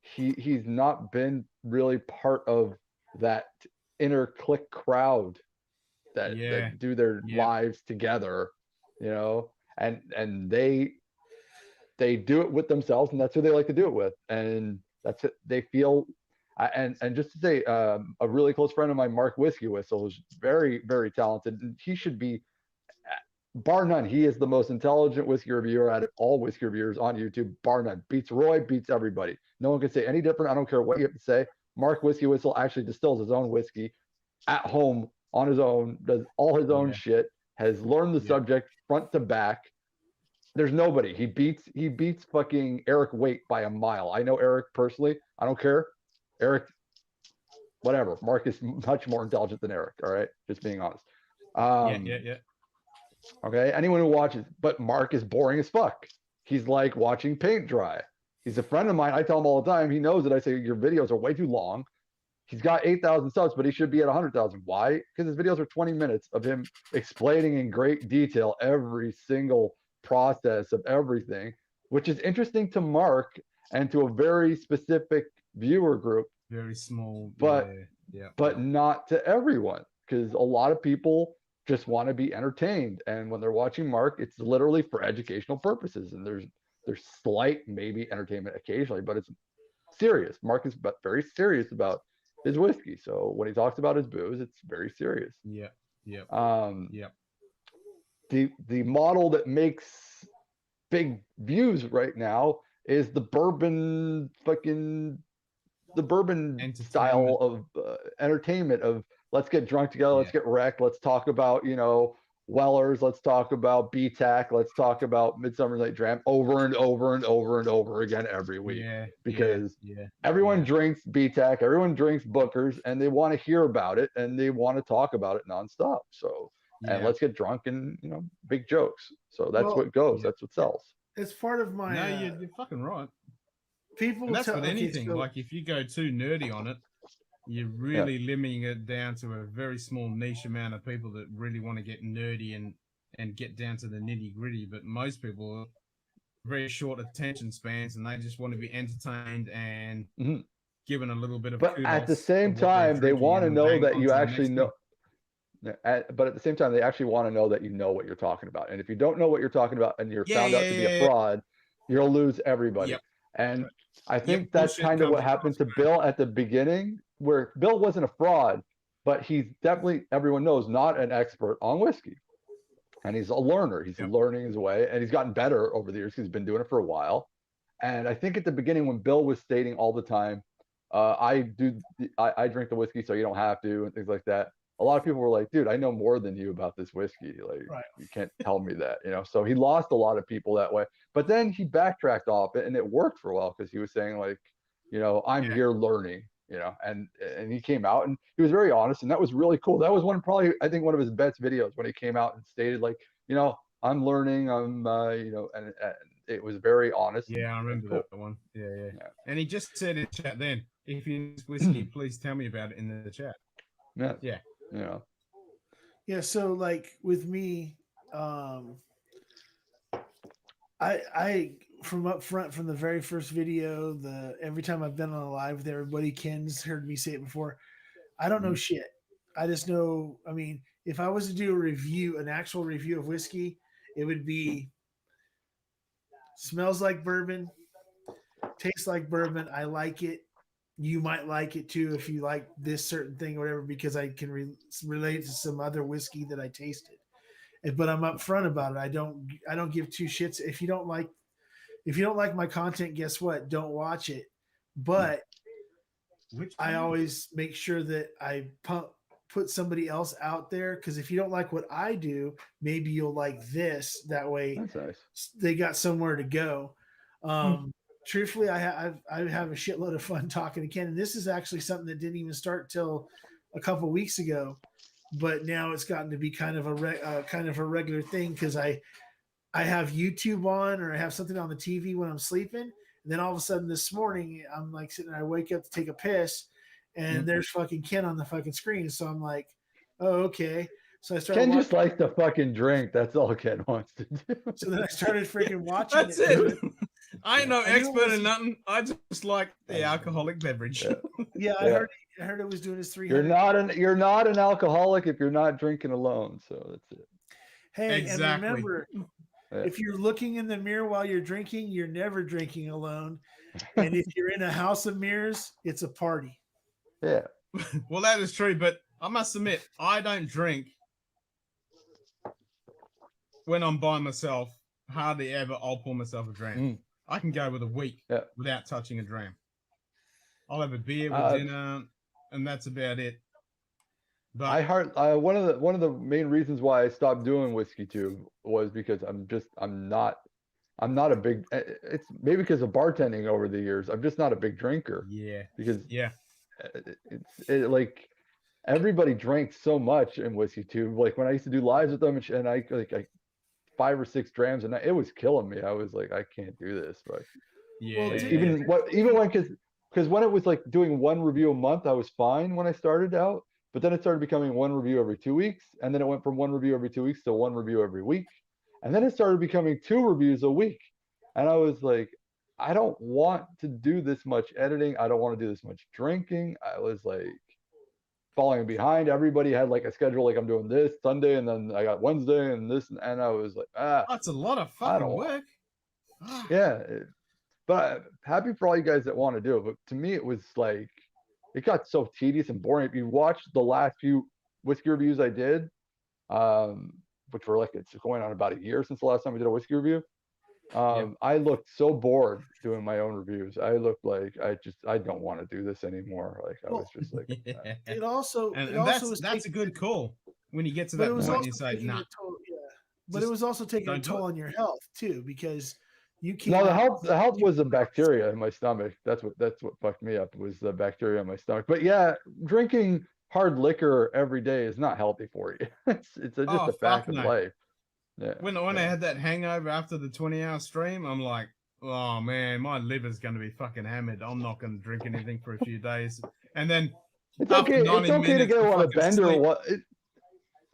Speaker 7: he's not been really part of that inner clique crowd that do their lives together, and they do it with themselves, and that's who they like to do it with, and that's it. They feel. And just to say, a really close friend of mine, Mark Whiskey Whistle, is very, very talented, and he should be, bar none, he is the most intelligent whiskey reviewer out of all whiskey reviewers on YouTube, bar none. Beats Roy, beats everybody. No one can say any different. I don't care what you have to say. Mark Whiskey Whistle actually distills his own whiskey at home on his own, does all his own shit, has learned the subject front to back. There's nobody. He beats fucking Eric Waite by a mile. I know Eric personally. I don't care. Eric, whatever. Mark is much more intelligent than Eric. All right, just being honest. Okay, anyone who watches, but Mark is boring as fuck. He's like watching paint dry. He's a friend of mine. I tell him all the time. He knows that I say your videos are way too long. He's got 8,000 subs, but he should be at 100,000. Why? Because his videos are 20 minutes of him explaining in great detail every single process of everything, which is interesting to Mark and to a very specific viewer group.
Speaker 1: Very small,
Speaker 7: but not to everyone, because a lot of people just want to be entertained, and when they're watching Mark, it's literally for educational purposes, and there's slight maybe entertainment occasionally, but it's serious. Mark is very serious about his whiskey, so when he talks about his booze, it's very serious. The model that makes big views right now is the bourbon style of entertainment of, let's get drunk together, let's get wrecked, let's talk about Wellers, let's talk about BTAC, let's talk about Midsummer Night Dram over and over and over and over again every week, because everyone drinks BTAC, everyone drinks Booker's, and they want to hear about it and they want to talk about it nonstop. So and let's get drunk and big jokes. So that's what goes. That's what sells.
Speaker 5: It's part of my.
Speaker 1: No, you're fucking right.
Speaker 5: People,
Speaker 1: and that's with anything. Like if you go too nerdy on it, you're really limiting it down to a very small niche amount of people that really want to get nerdy and get down to the nitty gritty. But most people are very short attention spans, and they just want to be entertained and given a little bit of.
Speaker 7: But at the same time, they want to know that you actually know. But at the same time, they actually want to know that you know what you're talking about. And if you don't know what you're talking about and you're found out to be a fraud, you'll lose everybody. And I think that's kind of what happened to Bill at the beginning, where Bill wasn't a fraud, but he's definitely, everyone knows, not an expert on whiskey. And he's a learner. He's learning his way, and he's gotten better over the years because he's been doing it for a while. And I think at the beginning, when Bill was stating all the time, I drink the whiskey so you don't have to, and things like that, a lot of people were like, dude, I know more than you about this whiskey. Like, you can't tell me that, So he lost a lot of people that way. But then he backtracked off it, and it worked for a while because he was saying, like, I'm here learning. you know, and he came out and he was very honest, and that was really cool. That was probably, I think, one of his best videos when he came out and stated, like, you know, I'm learning, I'm, you know, and it was very honest.
Speaker 1: Yeah, I remember
Speaker 7: cool.
Speaker 1: that one. Yeah. And he just said in chat then, if you use whiskey, please tell me about it in the chat.
Speaker 7: Yeah.
Speaker 1: Yeah.
Speaker 7: You know.
Speaker 5: Yeah, so like with me, I from up front from the very first video, every time I've been on a live with everybody, Ken's heard me say it before. I don't know shit. I just know. I mean, if I was to do a review, an actual review of whiskey, it would be smells like bourbon, tastes like bourbon. I like it. You might like it too if you like this certain thing or whatever, because I can relate to some other whiskey that I tasted. But I'm upfront about it. I don't give two shits. If you don't like my content, guess what? Don't watch it. But I always make sure that I put somebody else out there, because if you don't like what I do, maybe you'll like this. That way,
Speaker 7: That's nice.
Speaker 5: They got somewhere to go. Truthfully, I have a shitload of fun talking to Ken, and this is actually something that didn't even start till a couple of weeks ago, but now it's gotten to be kind of a regular thing, because I have YouTube on, or I have something on the TV when I'm sleeping, and then all of a sudden this morning I'm like sitting there, I wake up to take a piss, and there's fucking Ken on the fucking screen. So I'm like, oh, okay. So I started.
Speaker 7: Ken just likes to fucking drink. That's all Ken wants to do.
Speaker 5: So then I started freaking watching.
Speaker 1: That's it. I ain't no expert in nothing. I just like the alcoholic beverage.
Speaker 5: Yeah, I heard it was doing his 300.
Speaker 7: You're not an alcoholic if you're not drinking alone. So that's it.
Speaker 5: Hey,
Speaker 1: Exactly.
Speaker 5: and remember, if you're looking in the mirror while you're drinking, you're never drinking alone. And if you're in a house of mirrors, it's a party.
Speaker 7: Yeah.
Speaker 1: Well, that is true, but I must admit, I don't drink when I'm by myself. Hardly ever I'll pour myself a dram. I can go with a week without touching a dram. I'll have a beer with dinner, and that's about it. But
Speaker 7: one of the main reasons why I stopped doing whiskey too was because I'm not a big. It's maybe because of bartending over the years. I'm just not a big drinker.
Speaker 1: Yeah.
Speaker 7: Because
Speaker 1: it's
Speaker 7: like everybody drank so much in whiskey too. Like when I used to do lives with them, and I 5 or 6 drams, and it was killing me. I was like, I can't do this. But even when because when it was like doing one review a month, I was fine when I started out. But then it started becoming one review every 2 weeks, and then it went from one review every 2 weeks to one review every week, and then it started becoming 2 reviews a week. And I was like, I don't want to do this much editing. I don't want to do this much drinking. I was like falling behind. Everybody had like a schedule, like I'm doing this Sunday, and then I got Wednesday and this, and I was like,
Speaker 1: that's a lot of fucking work.
Speaker 7: Yeah, but happy for all you guys that want to do it. But to me, it was like, it got so tedious and boring. If you watch the last few whiskey reviews I did, which were like, it's going on about a year since the last time we did a whiskey review. I looked so bored doing my own reviews. I looked like I don't want to do this anymore. Like I was just like,
Speaker 5: it also
Speaker 1: that's a good call when you get to that point and you say, nah.
Speaker 5: But it was also taking a toll on your health too, because you can't.
Speaker 7: No, the health was the bacteria in my stomach. That's what fucked me up, was the bacteria in my stomach. But yeah, drinking hard liquor every day is not healthy for you. It's just a fact of life. Yeah.
Speaker 1: When I had that hangover after the 20-hour stream, I'm like, oh man, my liver's going to be fucking hammered. I'm not going to drink anything for a few days. And then
Speaker 7: it's okay to go on a bender.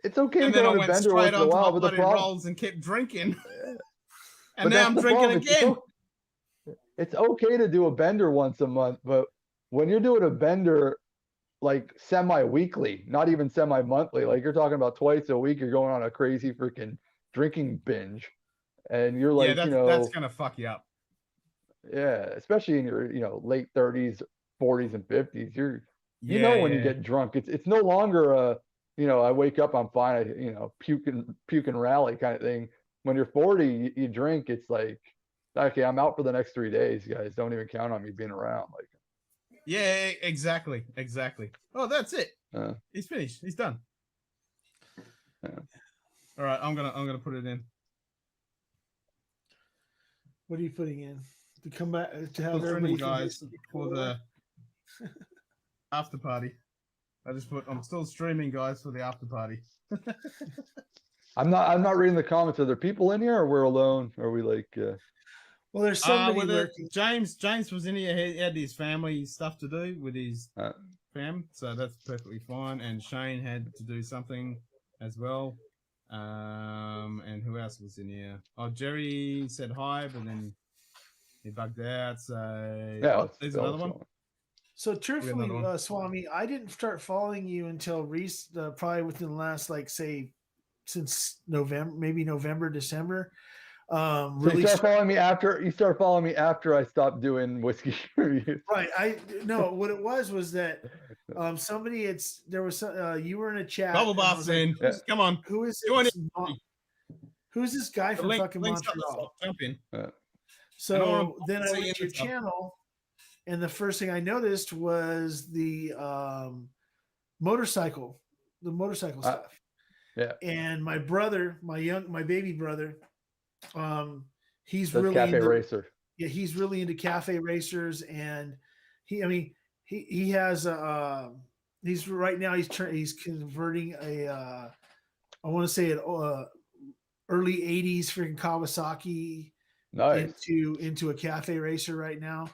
Speaker 7: It's okay to go on a bender once in a while, but the problem
Speaker 1: rolls and kept drinking. And now I'm drinking again.
Speaker 7: It's okay to do a bender once a month, but when you're doing a bender like semi-weekly, not even semi-monthly, like you're talking about twice a week, you're going on a crazy freaking drinking binge, and you're like,
Speaker 1: that's gonna fuck you up.
Speaker 7: Yeah, especially in your late 30s, 40s, and 50s. When you get drunk, it's no longer a I wake up, I'm fine, puke and rally kind of thing. When you're 40, you drink, it's like, okay, I'm out for the next 3 days, guys. Don't even count on me being around. Like,
Speaker 1: yeah, exactly. Oh, that's it. He's finished. He's done.
Speaker 7: Yeah.
Speaker 1: All right, I'm gonna put it in.
Speaker 5: What are you putting in to come back to have
Speaker 1: everybody guys for the After party. I just put. I'm still streaming, guys, for the after party.
Speaker 7: I'm not reading the comments. Are there people in here, or we're alone? Are we like?
Speaker 5: Well, there's somebody
Speaker 1: With it,
Speaker 5: lurking.
Speaker 1: James was in here. He had his family stuff to do with his fam, so that's perfectly fine. And Shane had to do something as well. And who else was in here? Oh, Jerry said hi, but then he bugged out. So
Speaker 7: Yeah,
Speaker 1: there's another one.
Speaker 5: So truthfully,
Speaker 1: another one.
Speaker 5: Swami, I didn't start following you until probably within the last, like, say, since November, maybe November, December.
Speaker 7: So
Speaker 5: Really
Speaker 7: you start following me after I stopped doing whiskey reviews.
Speaker 5: right. What it was that somebody you were in a chat.
Speaker 1: Bubble
Speaker 5: and I
Speaker 1: bath
Speaker 5: was like,
Speaker 1: in. Come on.
Speaker 5: Who is
Speaker 1: Join
Speaker 5: this? Who's this guy from fucking
Speaker 1: link's up the
Speaker 5: Montreal?
Speaker 1: top. Jump in.
Speaker 5: So then I
Speaker 1: see
Speaker 5: went
Speaker 1: you
Speaker 5: to your
Speaker 1: in the top.
Speaker 5: channel, and the first thing I noticed was the motorcycle stuff.
Speaker 7: Yeah.
Speaker 5: And my brother, my baby brother, he's
Speaker 7: That's
Speaker 5: really
Speaker 7: Cafe
Speaker 5: into,
Speaker 7: Racer.
Speaker 5: Yeah, he's really into cafe racers, and he has he's right now he's converting I want to say an early 80s freaking Kawasaki
Speaker 7: Nice.
Speaker 5: into a cafe racer right now.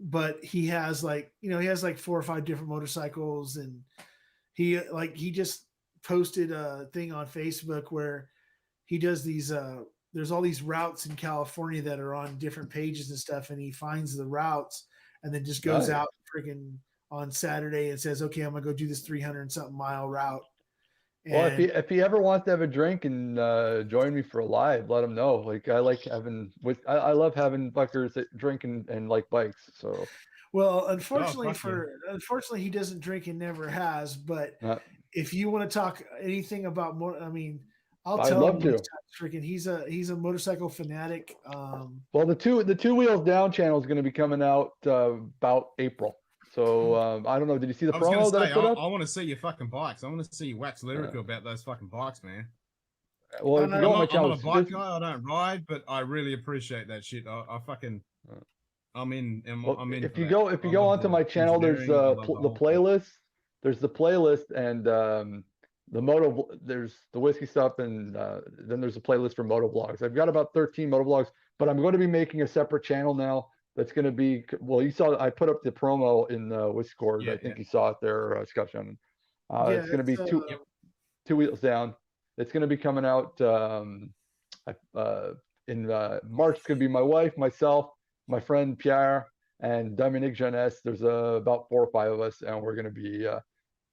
Speaker 5: But he has like 4 or 5 different motorcycles, and he just posted a thing on Facebook where he does these there's all these routes in California that are on different pages and stuff, and he finds the routes and then just goes out freaking on Saturday and says, okay, I'm gonna go do this 300 and something mile route. And
Speaker 7: Well, if he ever wants to have a drink and join me for a live, let him know. Like I love having fuckers that drink and like bikes. So
Speaker 5: well, unfortunately he doesn't drink and never has. But if you want to talk anything about I'll
Speaker 7: I'd
Speaker 5: tell
Speaker 7: love
Speaker 5: him
Speaker 7: to.
Speaker 5: freaking he's a motorcycle fanatic.
Speaker 7: Well, the two wheels down channel is going to be coming out about April. So I don't know. Did you see the promo that I put up?
Speaker 1: I want to see your fucking bikes. I want to see you wax lyrical about those fucking bikes, man.
Speaker 7: Well, if you go on my channel,
Speaker 1: I'm not a bike guy. I don't ride, but I really appreciate that shit. I'm in.
Speaker 7: If you go onto my channel, there's the playlist. There's the playlist and there's the whiskey stuff, and then there's a playlist for moto vlogs. I've got about 13 moto vlogs, but I'm going to be making a separate channel now. That's going to be, well, you saw I put up the promo in Discord. I think you saw it there, Scotch. It's going to be two wheels down. It's going to be coming out in March. It's going to be my wife, myself, my friend Pierre, and Dominique Jeunesse. There's about 4 or 5 of us, and we're going to be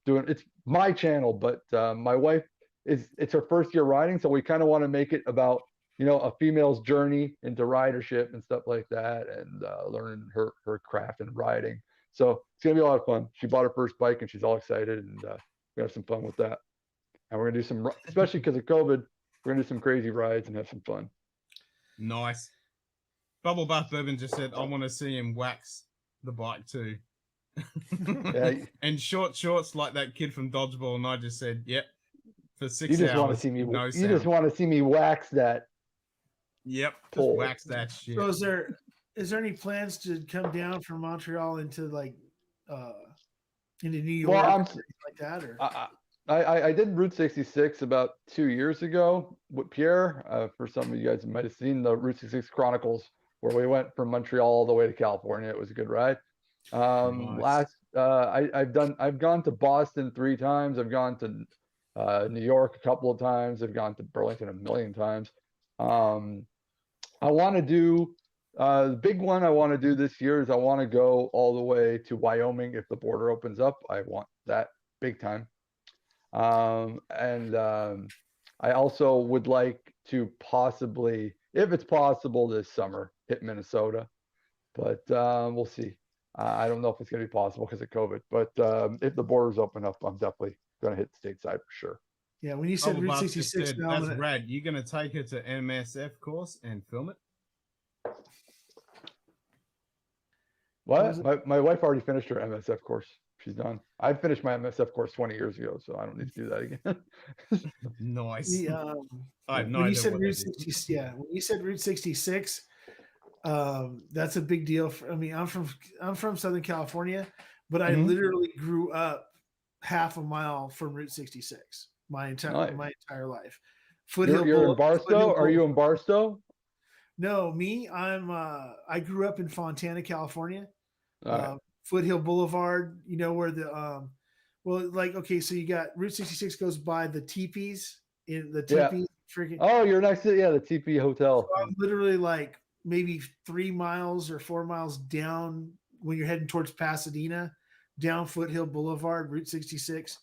Speaker 7: doing, it's my channel, but my wife it's her first year riding, so we kind of want to make it about a female's journey into ridership and stuff like that, and learning her craft and riding. So it's gonna be a lot of fun. She bought her first bike and she's all excited, and we have some fun with that. And we're gonna do some, especially because of COVID, we're gonna do some crazy rides and have some fun.
Speaker 1: Nice. Bubble Bath Bourbon just said, I want to see him wax the bike too. And short shorts like that kid from Dodgeball, and I just said, yep. For 6 hours.
Speaker 7: You just want to see me. You just want to see me wax that.
Speaker 1: Yep, just wax that shit.
Speaker 5: So is there any plans to come down from Montreal into into New York, or anything like that? Or
Speaker 7: I did Route 66 about 2 years ago with Pierre. For some of you guys might have seen the Route 66 Chronicles, where we went from Montreal all the way to California. It was a good ride.
Speaker 1: Nice.
Speaker 7: I've gone to Boston 3 times. I've gone to New York a couple of times. I've gone to Burlington a million times. I want to do the big one I want to do this year is I want to go all the way to Wyoming if the border opens up. I want that big time. I also would like to possibly, if it's possible this summer, hit Minnesota, but we'll see. I don't know if it's going to be possible because of COVID, but if the borders open up, I'm definitely going to hit stateside for sure.
Speaker 5: Yeah, when you said Route 66,
Speaker 1: that's rad. You're going to take her to MSF course and film it?
Speaker 7: What? My wife already finished her MSF course. She's done. I finished my MSF course 20 years ago, so I don't need to do that again.
Speaker 1: Nice.
Speaker 5: When you said Route 66, when you said Route 66, that's a big deal. I'm from Southern California, but I
Speaker 7: Mhm.
Speaker 5: literally grew up half a mile from Route 66
Speaker 7: Nice.
Speaker 5: my entire life.
Speaker 7: You're in Barstow? Are you in Barstow?
Speaker 5: No, me, I grew up in Fontana, California.
Speaker 7: All right.
Speaker 5: Foothill Boulevard, you know where the well, like, okay, so you got Route 66 goes by the teepees in the
Speaker 7: Yeah.
Speaker 5: teepees freaking.
Speaker 7: Oh, you're next to the TP Hotel.
Speaker 5: So I'm literally like maybe 3 miles or 4 miles down when you're heading towards Pasadena, down Foothill Boulevard, Route 66.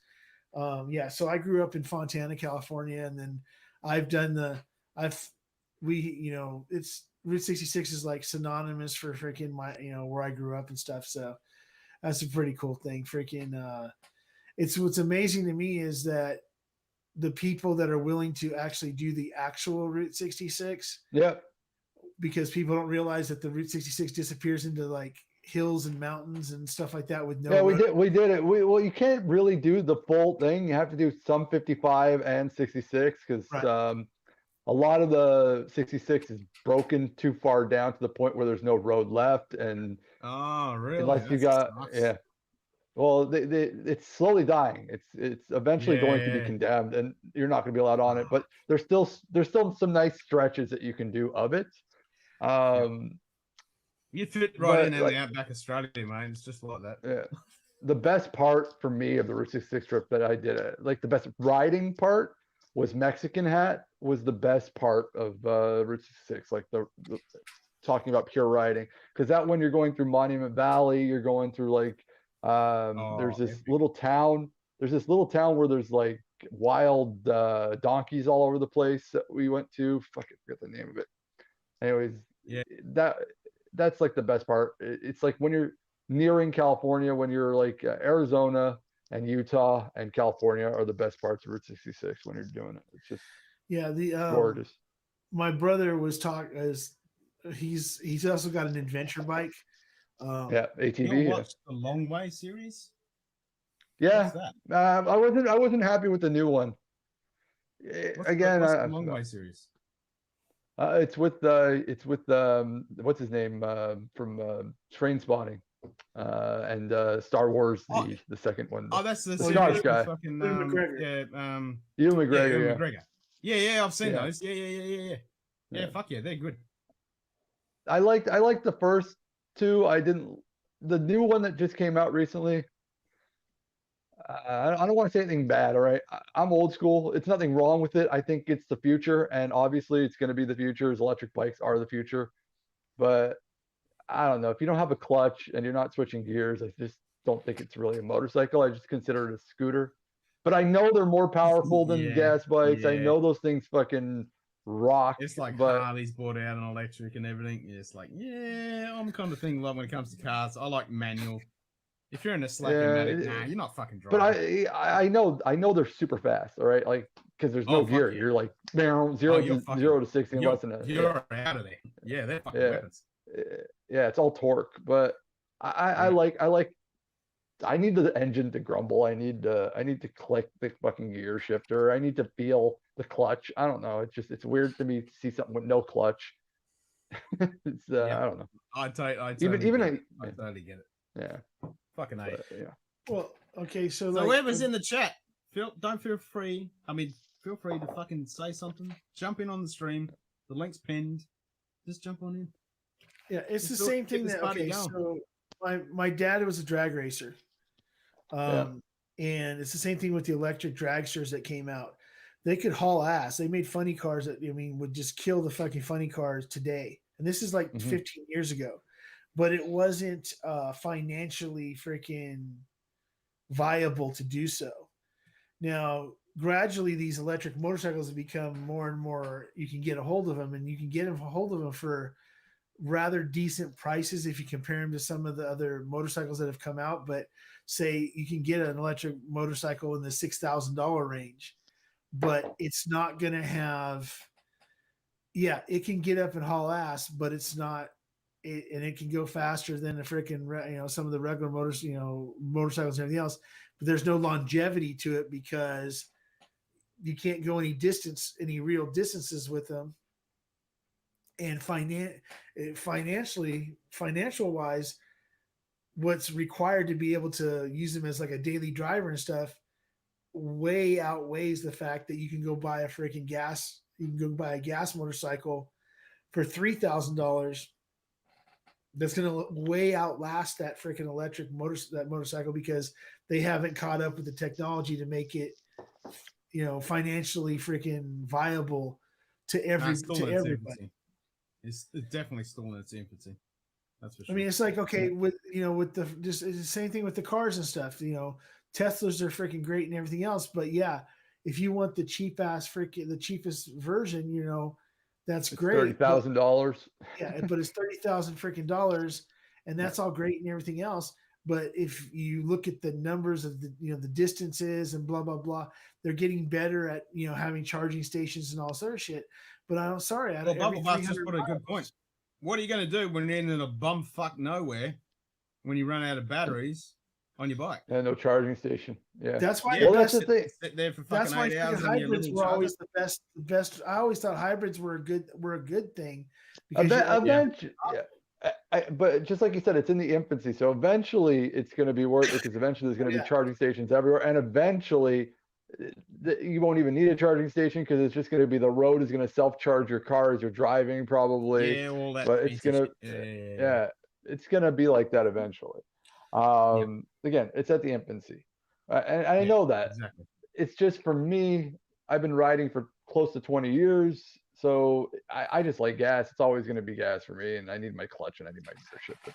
Speaker 5: Yeah, so I grew up in Fontana, California, and then I've done the I've we you know it's Route 66 is like synonymous for freaking my where I grew up and stuff. So that's a pretty cool thing. Freaking it's what's amazing to me is that the people that are willing to actually do the actual Route 66,
Speaker 7: Yep.
Speaker 5: because people don't realize that the Route 66 disappears into like hills and mountains and stuff like that with no
Speaker 7: Yeah,
Speaker 5: road.
Speaker 7: we did it. Well, you can't really do the full thing. You have to do some 55 and 66 because
Speaker 5: Right.
Speaker 7: a lot of the 66 is broken too far down to the point where there's no road left, and
Speaker 1: Oh, really?
Speaker 7: unless you
Speaker 1: That
Speaker 7: got
Speaker 1: sucks.
Speaker 7: yeah. Well, it's slowly dying. It's eventually going to be
Speaker 1: Yeah.
Speaker 7: condemned, and you're not going to be allowed on it. But there's still some nice stretches that you can do of it.
Speaker 1: You fit right
Speaker 7: But
Speaker 1: in
Speaker 7: like,
Speaker 1: the outback Australia, mate. It's just like that.
Speaker 7: yeah, the best part for me of the Route 66 trip that I did, like the best riding part was Mexican Hat was the best part of Route 66. Like the talking about pure riding, because that when you're going through Monument Valley, you're going through like there's this
Speaker 1: Epic.
Speaker 7: little town. There's this little town where there's like wild donkeys all over the place that we went to. Fucking forget the name of it. Anyways,
Speaker 1: Yeah.
Speaker 7: that that's like the best part. It's like when you're nearing California, when you're like Arizona and Utah and California are the best parts of Route 66 when you're doing it. It's just
Speaker 5: Yeah, the
Speaker 7: gorgeous.
Speaker 5: my brother was talking as he's also got an adventure bike.
Speaker 7: Yeah, ATV.
Speaker 1: You
Speaker 7: Yeah.
Speaker 1: watched the Long Way series?
Speaker 7: Yeah,
Speaker 1: What's that?
Speaker 7: I wasn't happy with the new one. Again,
Speaker 1: What's the Long Way series?
Speaker 7: it's with what's his name from Train Spotting and Star Wars the second one.
Speaker 1: Oh, that's the
Speaker 7: Scotch
Speaker 1: series
Speaker 7: guy.
Speaker 1: with fucking
Speaker 5: Ewan McGregor.
Speaker 7: Ewan
Speaker 1: yeah,
Speaker 7: McGregor.
Speaker 1: Ewan
Speaker 7: Yeah,
Speaker 1: McGregor. Yeah, I've seen
Speaker 7: Yeah.
Speaker 1: those. Yeah.
Speaker 7: Yeah.
Speaker 1: Fuck yeah, they're good.
Speaker 7: I liked the first two. I didn't the new one that just came out recently. I don't want to say anything bad. All right, I'm old school. It's nothing wrong with it. I think it's the future, and obviously it's going to be the future. As electric bikes are the future, but I don't know. If you don't have a clutch and you're not switching gears, I just don't think it's really a motorcycle. I just consider it a scooter. But I know they're more powerful than
Speaker 1: Yeah,
Speaker 7: gas bikes. I
Speaker 1: yeah.
Speaker 7: know those things fucking rock.
Speaker 1: It's like
Speaker 7: but
Speaker 1: Harley's brought out an electric and everything. It's like, yeah, I'm kind of thing like when it comes to cars. I like manual. If you're in a Slack-O-Matic, nah, you're not fucking driving.
Speaker 7: But I know they're super fast. All right, like because there's no gear.
Speaker 1: Yeah.
Speaker 7: You're like zero to 60 in less than a.
Speaker 1: You're out of there. Yeah, they're fucking weapons.
Speaker 7: Yeah, it's all torque. But I like I need the engine to grumble. I need to click the fucking gear shifter. I need to feel the clutch. I don't know. It's weird to me to see something with no clutch. It's I don't know.
Speaker 1: I totally get it.
Speaker 7: Yeah.
Speaker 1: Fucking A.
Speaker 7: Yeah.
Speaker 5: Well, okay, so
Speaker 1: whoever's in the chat, don't feel free. I mean, feel free to fucking say something. Jump in on the stream. The link's pinned. Just jump on in.
Speaker 5: Yeah, it's the same thing that so my dad was a drag racer. And it's the same thing with the electric dragsters that came out. They could haul ass. They made funny cars that would just kill the fucking funny cars today. And this is like 15 years ago. But it wasn't financially freaking viable to do so. Now, gradually, these electric motorcycles have become more and more. You can get a hold of them, and you can get a hold of them for rather decent prices if you compare them to some of the other motorcycles that have come out. But say you can get an electric motorcycle in the $6,000 range, but it's not going to have. Yeah, it can get up and haul ass, but it's not. And it can go faster than a freaking, some of the regular motorcycles and everything else. But there's no longevity to it because you can't go any real distances with them. And financial wise, what's required to be able to use them as like a daily driver and stuff way outweighs the fact that you can go buy a freaking gas. You can go buy a gas motorcycle for $3,000. That's going to way outlast that freaking electric motorcycle because they haven't caught up with the technology to make it, financially freaking viable to everybody.
Speaker 1: It's definitely still in its infancy. That's for sure.
Speaker 5: I mean, it's like, okay, with it's the same thing with the cars and stuff. Teslas are freaking great and everything else, but yeah, if you want the cheapest version, that's great.
Speaker 7: $30,000.
Speaker 5: Yeah, but it's $30,000 freaking dollars, and that's all great and everything else. But if you look at the numbers of the distances and blah blah blah, they're getting better at having charging stations and all this other shit. But I'm sorry,
Speaker 1: well, Bubble Butt just put a good point. What are you going to do when you're in a bumfuck nowhere when you run out of batteries on your bike?
Speaker 7: And no charging station. Yeah,
Speaker 5: that's why.
Speaker 7: Well, that's the thing.
Speaker 1: Sit there for
Speaker 5: That's
Speaker 1: fucking
Speaker 5: why
Speaker 1: 8 hours
Speaker 5: hybrids were always the best. The best. I always thought hybrids were a good thing.
Speaker 7: Eventually, but just like you said, it's in the infancy. So eventually, it's going to be worth it because eventually there's going to be charging stations everywhere, and eventually, you won't even need a charging station because it's just going to be the road is going to self-charge your car as you're driving, probably.
Speaker 1: Yeah, all that.
Speaker 7: But it's going to, it's going to be like that eventually. Again, it's at the infancy, and I know that.
Speaker 1: Exactly. It's
Speaker 7: just for me. I've been riding for close to 20 years. So I just like gas. It's always going to be gas for me, and I need my clutch and I need my gear shift.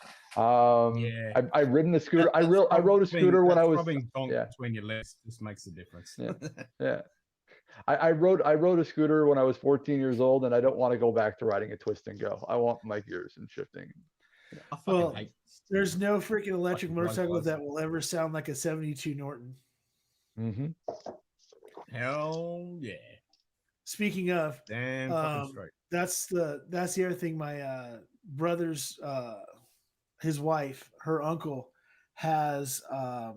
Speaker 7: I've ridden a scooter. I rode a scooter when I was
Speaker 1: between your legs just makes a difference.
Speaker 7: Yeah. I rode a scooter when I was 14 years old, and I don't want to go back to riding a twist and go. I want my gears and shifting.
Speaker 5: Well, there's no freaking electric motorcycle that will ever sound like a 72 Norton.
Speaker 7: Mm-hmm.
Speaker 1: Hell yeah.
Speaker 5: Speaking of,
Speaker 1: damn fucking straight.
Speaker 5: That's the other thing. My brother's his wife, her uncle, has a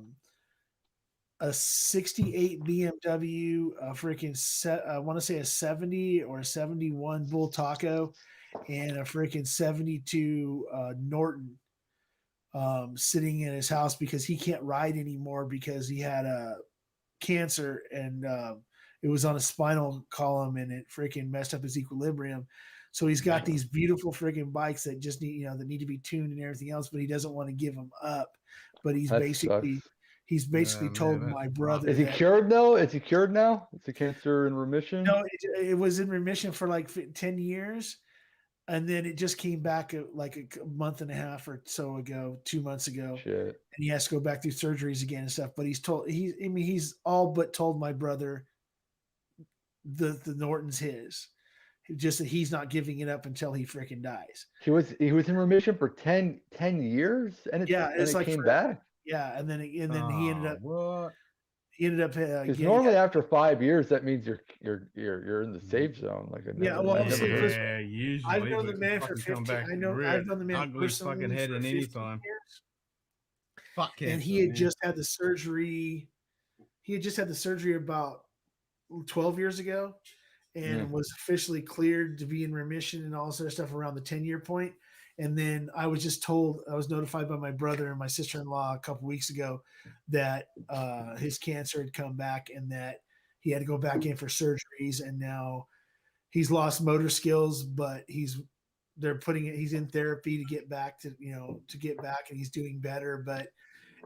Speaker 5: 68 BMW, I want to say a 70 or a 71 Bull Taco, and a freaking 72 Norton sitting in his house because he can't ride anymore because he had a cancer and it was on a spinal column and it freaking messed up his equilibrium. So he's got these beautiful freaking bikes that just need, that need to be tuned and everything else, but he doesn't want to give them up. But he's basically told my brother.
Speaker 7: Is he cured though? Is he cured now? Is the cancer in remission?
Speaker 5: No, it was in remission for like 10 years. And then it just came back like a month and a half or so ago, 2 months ago.
Speaker 7: Shit.
Speaker 5: And he has to go back through surgeries again and stuff. But he's all but told my brother the Norton's his. Just that he's not giving it up until he freaking dies.
Speaker 7: He was in remission for 10 years, and it came back.
Speaker 5: Yeah, and then he ended up.
Speaker 1: What?
Speaker 5: He ended up.
Speaker 7: Because normally after 5 years, that means you're in the safe zone. Like
Speaker 1: usually.
Speaker 5: I've known the man for 15. I've known the man personally
Speaker 1: fucking head in any time. Fuck him.
Speaker 5: And he had just had the surgery. He had just had the surgery about 12 years ago, and was officially cleared to be in remission and all this other stuff around the 10-year point. And then I was notified by my brother and my sister-in-law a couple weeks ago that his cancer had come back and that he had to go back in for surgeries. And now he's lost motor skills, but he's in therapy to get back and he's doing better. But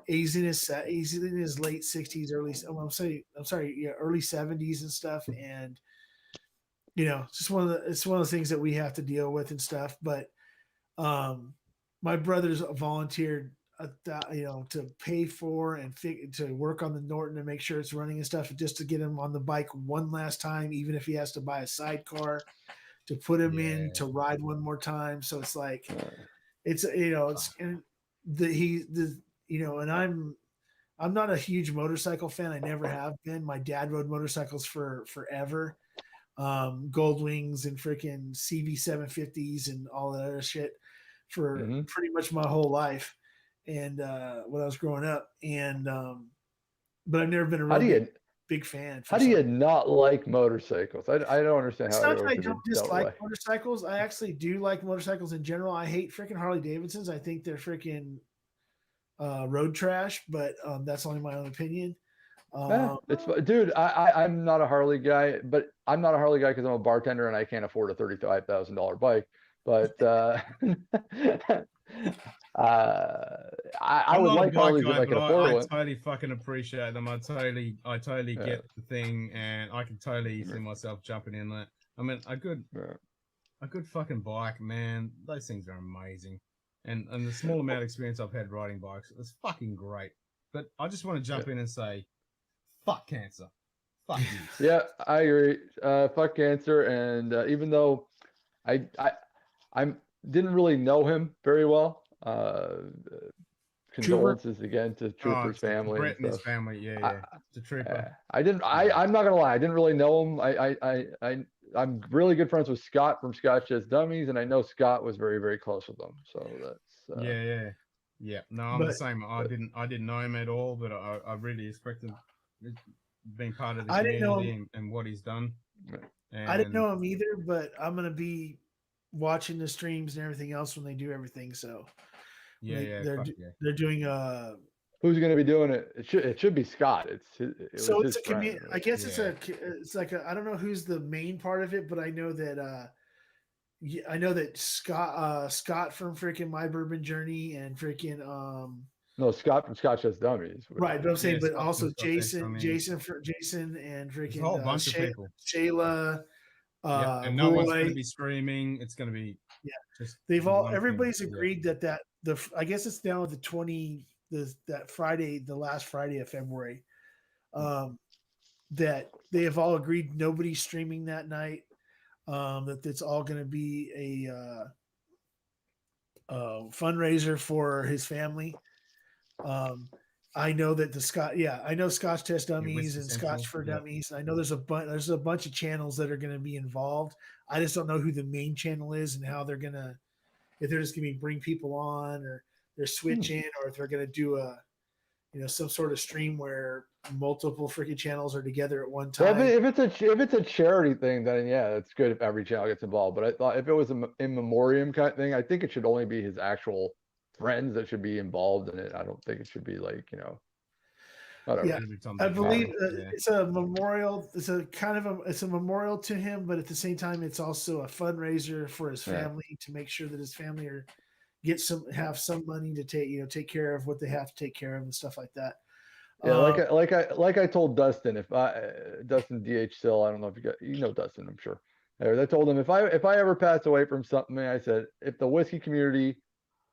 Speaker 5: he's in his late 60s, early 70s and stuff. And it's one of the things that we have to deal with and stuff. But my brother's volunteered, to pay for and to work on the Norton and make sure it's running and stuff, just to get him on the bike one last time, even if he has to buy a sidecar to put him in to ride one more time. So it's like, and I'm not a huge motorcycle fan. I never have been. My dad rode motorcycles for forever. Gold Wings and freaking CV750s and all that other shit for pretty much my whole life. And when I was growing up, and but I've never been a really big fan.
Speaker 7: How do you not like motorcycles? I don't understand how.
Speaker 5: It's not that I don't dislike motorcycles. I actually do like motorcycles in general. I hate freaking Harley Davidsons. I think they're freaking road trash, but that's only my own opinion.
Speaker 7: Dude, I'm not a Harley guy, but I'm not a Harley guy because I'm a bartender and I can't afford a $35,000 bike. But I
Speaker 1: I'm
Speaker 7: would
Speaker 1: not a
Speaker 7: like
Speaker 1: bike
Speaker 7: Harleys
Speaker 1: guy,
Speaker 7: if I
Speaker 1: but
Speaker 7: could afford
Speaker 1: I
Speaker 7: one.
Speaker 1: totally fucking appreciate them. I totally
Speaker 7: Yeah.
Speaker 1: get the thing, and I can totally see myself jumping in that. I mean, a good fucking bike, man. Those things are amazing, and the small amount of experience I've had riding bikes, it's fucking great. But I just want to jump in and say, fuck cancer, fuck you.
Speaker 7: Yeah, I agree. Fuck cancer, and even though I didn't really know him very well.
Speaker 5: Trooper.
Speaker 7: Condolences again to Trooper's family
Speaker 1: Brett
Speaker 7: and
Speaker 1: and his
Speaker 7: stuff.
Speaker 1: family, yeah. The Trooper.
Speaker 7: I didn't. I'm not gonna lie. I didn't really know him. I'm really good friends with Scott from Scotch as Dummies, and I know Scott was very, very close with them. So that's
Speaker 1: yeah. No, I'm the same. I didn't know him at all, but I really respected being part of the community and what he's done. And
Speaker 5: I didn't know him either, but I'm gonna be watching the streams and everything else when they do everything. So they're doing
Speaker 7: who's going to be doing it? It should be Scott. It's a
Speaker 5: community. I guess it's like I don't know who's the main part of it, but I know that Scott from freaking My Bourbon Journey and freaking
Speaker 7: no, Scott from Scotch as Dummies.
Speaker 5: Right, but I'm saying, but
Speaker 1: Scott
Speaker 5: also Jason
Speaker 1: and
Speaker 5: freaking
Speaker 1: a whole bunch of people.
Speaker 5: Shayla.
Speaker 1: And no one's going to be streaming. It's going to be
Speaker 5: everybody's agreed that I guess it's now the 20 that Friday, the last Friday of February, that they have all agreed nobody's streaming that night. That it's all going to be a fundraiser for his family. I know that I know Scotch Test Dummies and Scotch for Dummies. I know there's a bunch of channels that are going to be involved. I just don't know who the main channel is and how if they're just going to bring people on, or they're switching, or if they're going to do some sort of stream where multiple freaking channels are together at one time.
Speaker 7: Well, if it's a charity thing, then yeah, it's good if every channel gets involved. But I thought if it was an in memoriam kind of thing, I think it should only be his actual friends that should be involved in it. I don't think it should be like whatever.
Speaker 5: Yeah, I believe it's a memorial. It's a memorial to him, but at the same time, it's also a fundraiser for his family to make sure that his family have some money to take care of what they have to take care of and stuff like that.
Speaker 7: Yeah, like I told Dustin, Dustin DH Sill, I don't know if you know Dustin, I'm sure. I told him if I ever pass away from something, I said if the whiskey community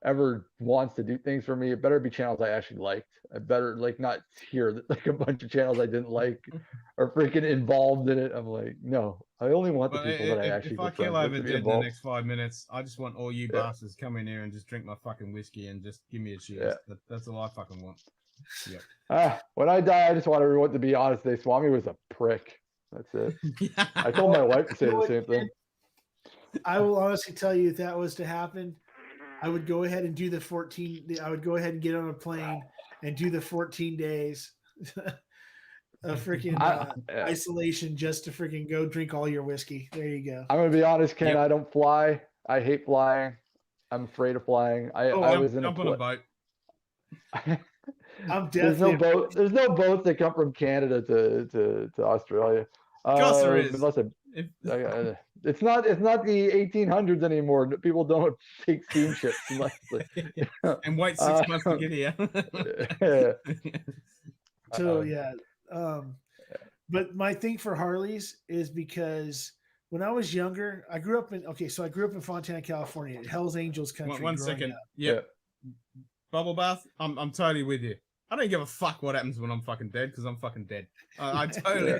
Speaker 7: ever wants to do things for me, it better be channels I actually liked. I better not hear like a bunch of channels I didn't like or freaking involved in it. I'm like, no, I only want the people that I actually.
Speaker 1: If I kill over dead in the next 5 minutes, I just want all you bastards come in here and just drink my fucking whiskey and just give me a cheers. Yeah. That's all I fucking want. Yeah.
Speaker 7: When I die, I just want everyone to be honest. Swami was a prick. That's it. I told my wife to say the same thing.
Speaker 5: I will honestly tell you, if that was to happen, I would go ahead and do the 14. I would go ahead and get on a plane and do the 14 days of freaking isolation just to freaking go drink all your whiskey. There you go.
Speaker 7: I'm gonna be honest, Ken. I don't fly. I hate flying. I'm afraid of flying. I was in a
Speaker 1: boat.
Speaker 5: I'm definitely
Speaker 7: there's no boats that come from Canada to Australia.
Speaker 1: Of course there is.
Speaker 7: It's not the 1800s anymore. People don't take steamships
Speaker 1: and wait 6 months to get here.
Speaker 5: So but my thing for Harleys is because when I was younger, I grew up in Fontana, California, Hell's Angels country.
Speaker 1: One second. Yeah. Bubble bath. I'm totally with you. I don't give a fuck what happens when I'm fucking dead because I'm fucking dead. I totally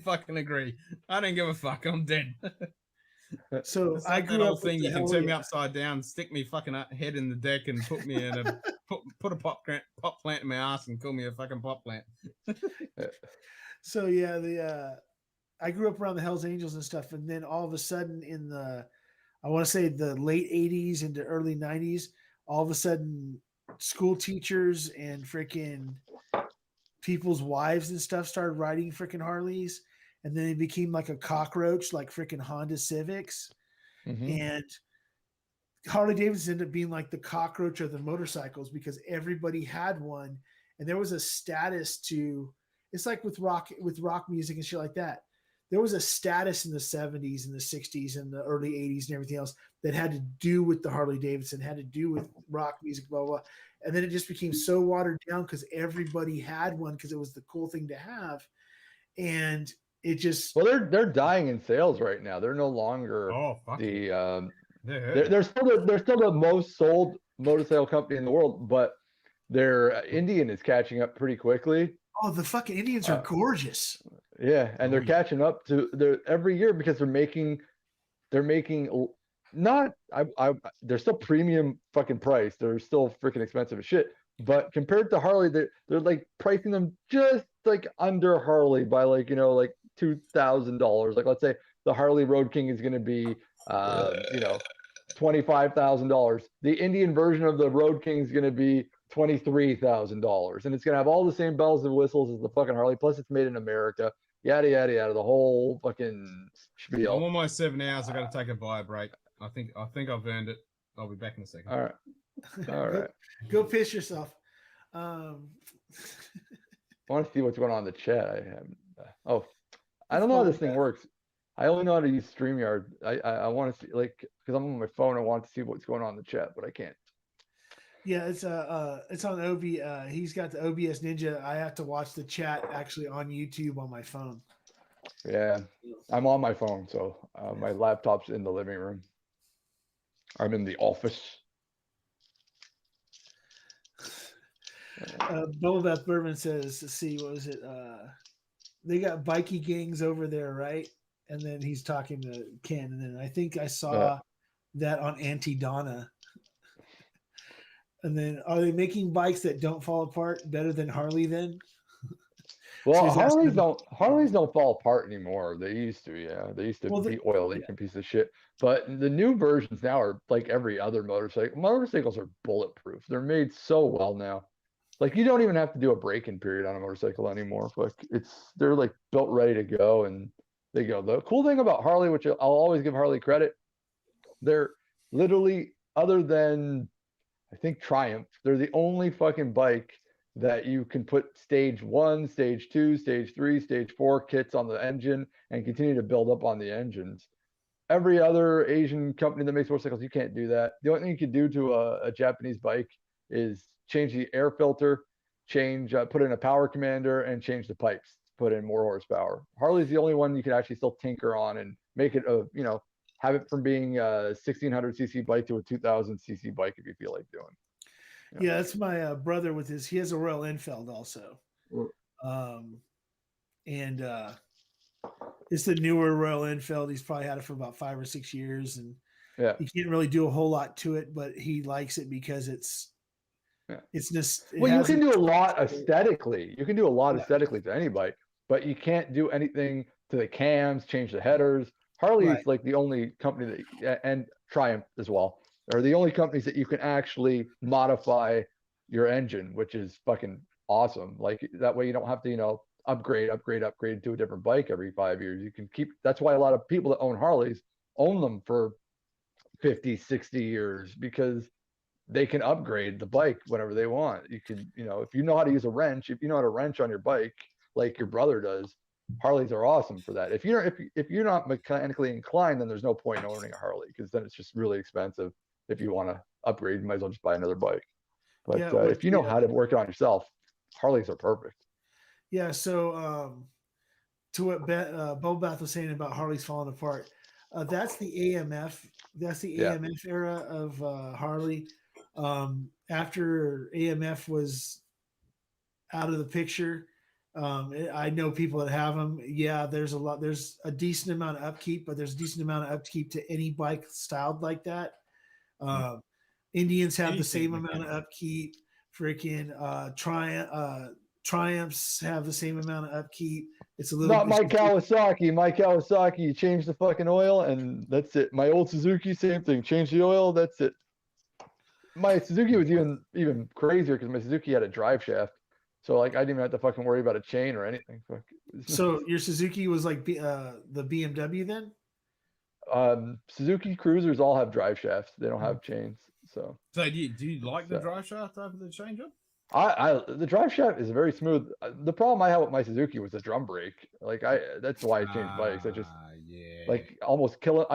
Speaker 1: fucking agree. I don't give a fuck. I'm dead.
Speaker 5: So
Speaker 1: it's
Speaker 5: I
Speaker 1: like
Speaker 5: grew
Speaker 1: that
Speaker 5: up.
Speaker 1: Old thing you can turn me upside down, stick me fucking head in the deck, and put me in a put a pop plant in my ass and call me a fucking pop plant.
Speaker 5: So I grew up around the Hell's Angels and stuff, and then all of a sudden in I want to say the late 80s into early 90s, all of a sudden school teachers and freaking people's wives and stuff started riding freaking Harleys, and then it became like a cockroach, like freaking Honda Civics. And Harley Davidson ended up being like the cockroach of the motorcycles because everybody had one, and there was a status to. It's like with rock music and shit like that. There was a status in the 70s and the 60s and the early 80s and everything else that had to do with the Harley Davidson, had to do with rock music, blah, blah, blah. And then it just became so watered down because everybody had one because it was the cool thing to have. And it just.
Speaker 7: Well, they're dying in sales right now. They're no longer they're still the most sold motorcycle company in the world, but their Indian is catching up pretty quickly.
Speaker 5: Oh, the fucking Indians are gorgeous.
Speaker 7: Yeah, and they're catching up to every year because they're making not they're still premium fucking price. They're still freaking expensive as shit. But compared to Harley, they're like pricing them just like under Harley by like $2,000. Like let's say the Harley Road King is going to be $25,000. The Indian version of the Road King is going to be $23,000, and it's going to have all the same bells and whistles as the fucking Harley. Plus, it's made in America. Yada yada yada. The whole fucking spiel.
Speaker 1: I'm on my 7 hours. I got to take a bio break. I think I've earned it. I'll be back in a second.
Speaker 7: All right.
Speaker 5: Go piss yourself.
Speaker 7: I want to see what's going on in the chat. I don't know how this thing works. I only know how to use StreamYard. I want to see, like, because I'm on my phone. I want to see what's going on in the chat, but I can't.
Speaker 5: Yeah, it's on OB. He's got the OBS Ninja. I have to watch the chat actually on YouTube on my phone.
Speaker 7: Yeah, I'm on my phone, so my laptop's in the living room. I'm in the office.
Speaker 5: Bubblebeth Bourbon says, let's see, what was it? They got bikey gangs over there, right? And then he's talking to Ken, and then I think I saw that on Auntie Donna. And then, are they making bikes that don't fall apart better than Harley then?
Speaker 7: Well, Harleys don't fall apart anymore. They used to, yeah. They used to be oil leaking piece of shit. But the new versions now are like every other motorcycle. Motorcycles are bulletproof. They're made so well now. Like you don't even have to do a break-in period on a motorcycle anymore. Like they're like built ready to go, and they go. The cool thing about Harley, which I'll always give Harley credit, they're literally, other than I think Triumph, they're the only fucking bike that you can put stage 1, stage 2, stage 3, stage 4 kits on the engine and continue to build up on the engines. Every other Asian company that makes motorcycles, you can't do that. The only thing you can do to a Japanese bike is change the air filter, put in a power commander, and change the pipes, put in more horsepower. Harley's the only one you can actually still tinker on and make it have it from being a 1600cc bike to a 2000cc bike if you feel like doing.
Speaker 5: Yeah, that's my brother with he has a Royal Enfield also. And it's the newer Royal Enfield. He's probably had it for about 5 or 6 years, and he can't really do a whole lot to it, but he likes it because you
Speaker 7: can do a lot aesthetically. You can do a lot aesthetically to any bike, but you can't do anything to the cams, change the headers. Harley is like the only company and Triumph as well, are the only companies that you can actually modify your engine, which is fucking awesome. Like that way you don't have to, upgrade to a different bike every 5 years. You can that's why a lot of people that own Harleys own them for 50, 60 years, because they can upgrade the bike whenever they want. You can, if you know how to use a wrench, if you know how to wrench on your bike, like your brother does, Harleys are awesome for that. If you're not mechanically inclined, then there's no point in owning a Harley, because then it's just really expensive. If you want to upgrade, you might as well just buy another bike. But if you know how to work it on yourself, Harleys are perfect.
Speaker 5: Yeah. So to what Bobath was saying about Harleys falling apart, that's the AMF. That's the AMF era of Harley. After AMF was out of the picture, I know people that have them. Yeah, there's a decent amount of upkeep, but there's a decent amount of upkeep to any bike styled like that. Indians have the same amount of upkeep. Freaking Triumphs have the same amount of upkeep. It's a little
Speaker 7: not my Kawasaki. My Kawasaki, you change the fucking oil and that's it. My old Suzuki, same thing. Change the oil, that's it. My Suzuki was even crazier because my Suzuki had a drive shaft. So like I didn't even have to fucking worry about a chain or anything.
Speaker 5: So your Suzuki was like the BMW then?
Speaker 7: Suzuki Cruisers all have drive shafts. They don't have chains. So
Speaker 1: So do you like the drive shaft over the change up?
Speaker 7: the drive shaft is very smooth. The problem I had with my Suzuki was the drum brake. Like that's why I changed bikes. I just
Speaker 1: Yeah.
Speaker 7: like almost kill it.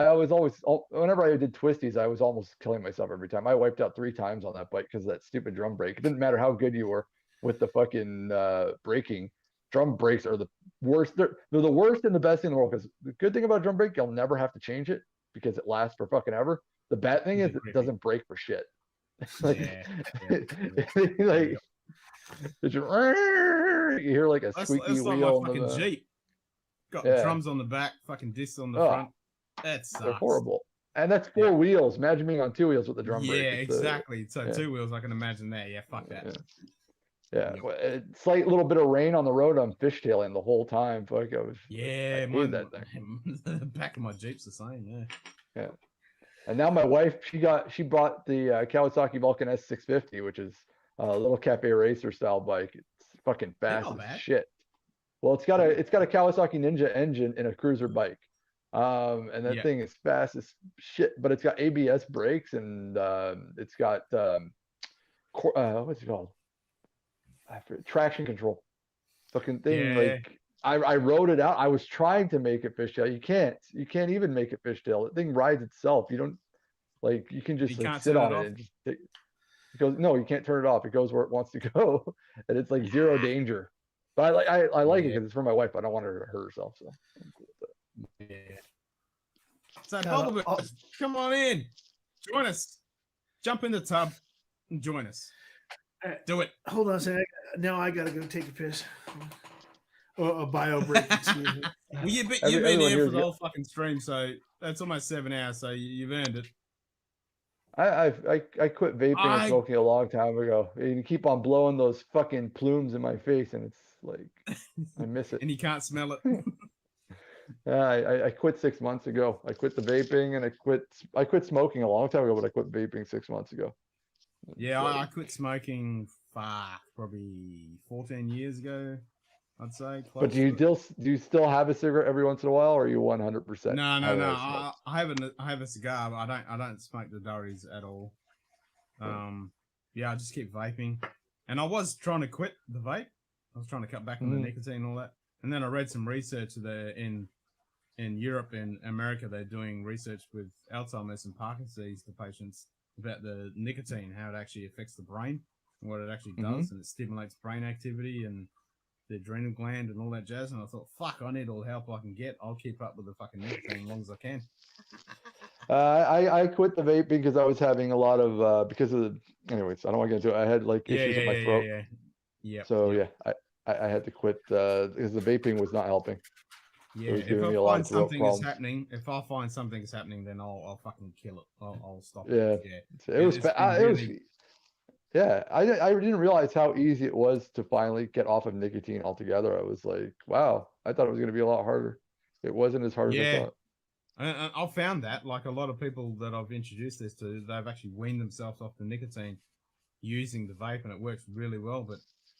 Speaker 7: Whenever I did twisties, I was almost killing myself every time. I wiped out 3 times on that bike because of that stupid drum brake. It didn't matter how good you were with the fucking braking. Drum brakes are the worst. They're the worst and the best in the world. Because the good thing about a drum brake, you'll never have to change it because it lasts for fucking ever. The bad thing is it doesn't break for shit. Like, like you hear like a squeaky
Speaker 1: that's like
Speaker 7: wheel.
Speaker 1: my fucking Jeep. Got
Speaker 7: Yeah.
Speaker 1: drums on the back, fucking discs on the front. That sucks.
Speaker 7: They're horrible. And that's 4 wheels. Imagine being on 2 wheels with the drum brake.
Speaker 1: Yeah, exactly. So 2 wheels, I can imagine that. Yeah, fuck that.
Speaker 7: Yeah. Slight little bit of rain on the road. I'm fishtailing the whole time. Fuck, I hate that thing.
Speaker 1: The back of my Jeep's the same.
Speaker 7: Yeah. And now my wife, she bought the Kawasaki Vulcan S650, which is a little cafe racer style bike. It's fucking fast as shit. Well, it's got a Kawasaki Ninja engine in a cruiser bike. And that thing is fast as shit, but it's got ABS brakes and it's got what's it called? Traction control. Fucking thing. Like I rode it out. I was trying to make it fishtail. You can't even make it fishtail. The thing rides itself. You don't you can just sit on it and just it goes. No, you can't turn it off. It goes where it wants to go, and it's like zero danger. But I like it because it's for my wife. I don't want her to hurt herself. So I'm cool with that.
Speaker 1: So Bubble, come on in, join us, jump in the tub, and join us. Do it.
Speaker 5: Hold on a second. Now I gotta go take a piss. Or a bio break. Excuse me.
Speaker 1: Well, you've been here for the whole fucking stream, so that's almost 7 hours. So you've earned it.
Speaker 7: I quit vaping and smoking a long time ago. You keep on blowing those fucking plumes in my face, and it's like I miss it.
Speaker 1: And you can't smell it.
Speaker 7: I quit 6 months ago. I quit the vaping and I quit smoking a long time ago, but I quit vaping 6 months ago.
Speaker 1: Yeah, I quit smoking probably 14 years ago, I'd say.
Speaker 7: But do you still have a cigarette every once in a while, or are you 100%?
Speaker 1: No. I have a cigar, but I don't smoke the durries at all. I just keep vaping, and I was trying to quit the vape. I was trying to cut back on the nicotine and all that, and then I read some research that in Europe and America they're doing research with Alzheimer's and Parkinson's disease patients about the nicotine, how it actually affects the brain and what it actually does, and it stimulates brain activity and the adrenal gland and all that jazz. And I thought, fuck, I need all the help I can get. I'll keep up with the fucking nicotine as long as I can.
Speaker 7: I quit the vaping because I was having a lot of anyways, I don't want to get into it. I had issues with my throat.
Speaker 1: Yeah.
Speaker 7: So I had to quit because the vaping was not helping.
Speaker 1: Yeah, if I find something is happening, then I'll fucking kill it. I'll stop it. Yeah,
Speaker 7: it was. I didn't realize how easy it was to finally get off of nicotine altogether. I was like, wow, I thought it was going to be a lot harder. It wasn't as hard as I thought.
Speaker 1: And I found that, like a lot of people that I've introduced this to, they've actually weaned themselves off the nicotine using the vape, and it works really well. But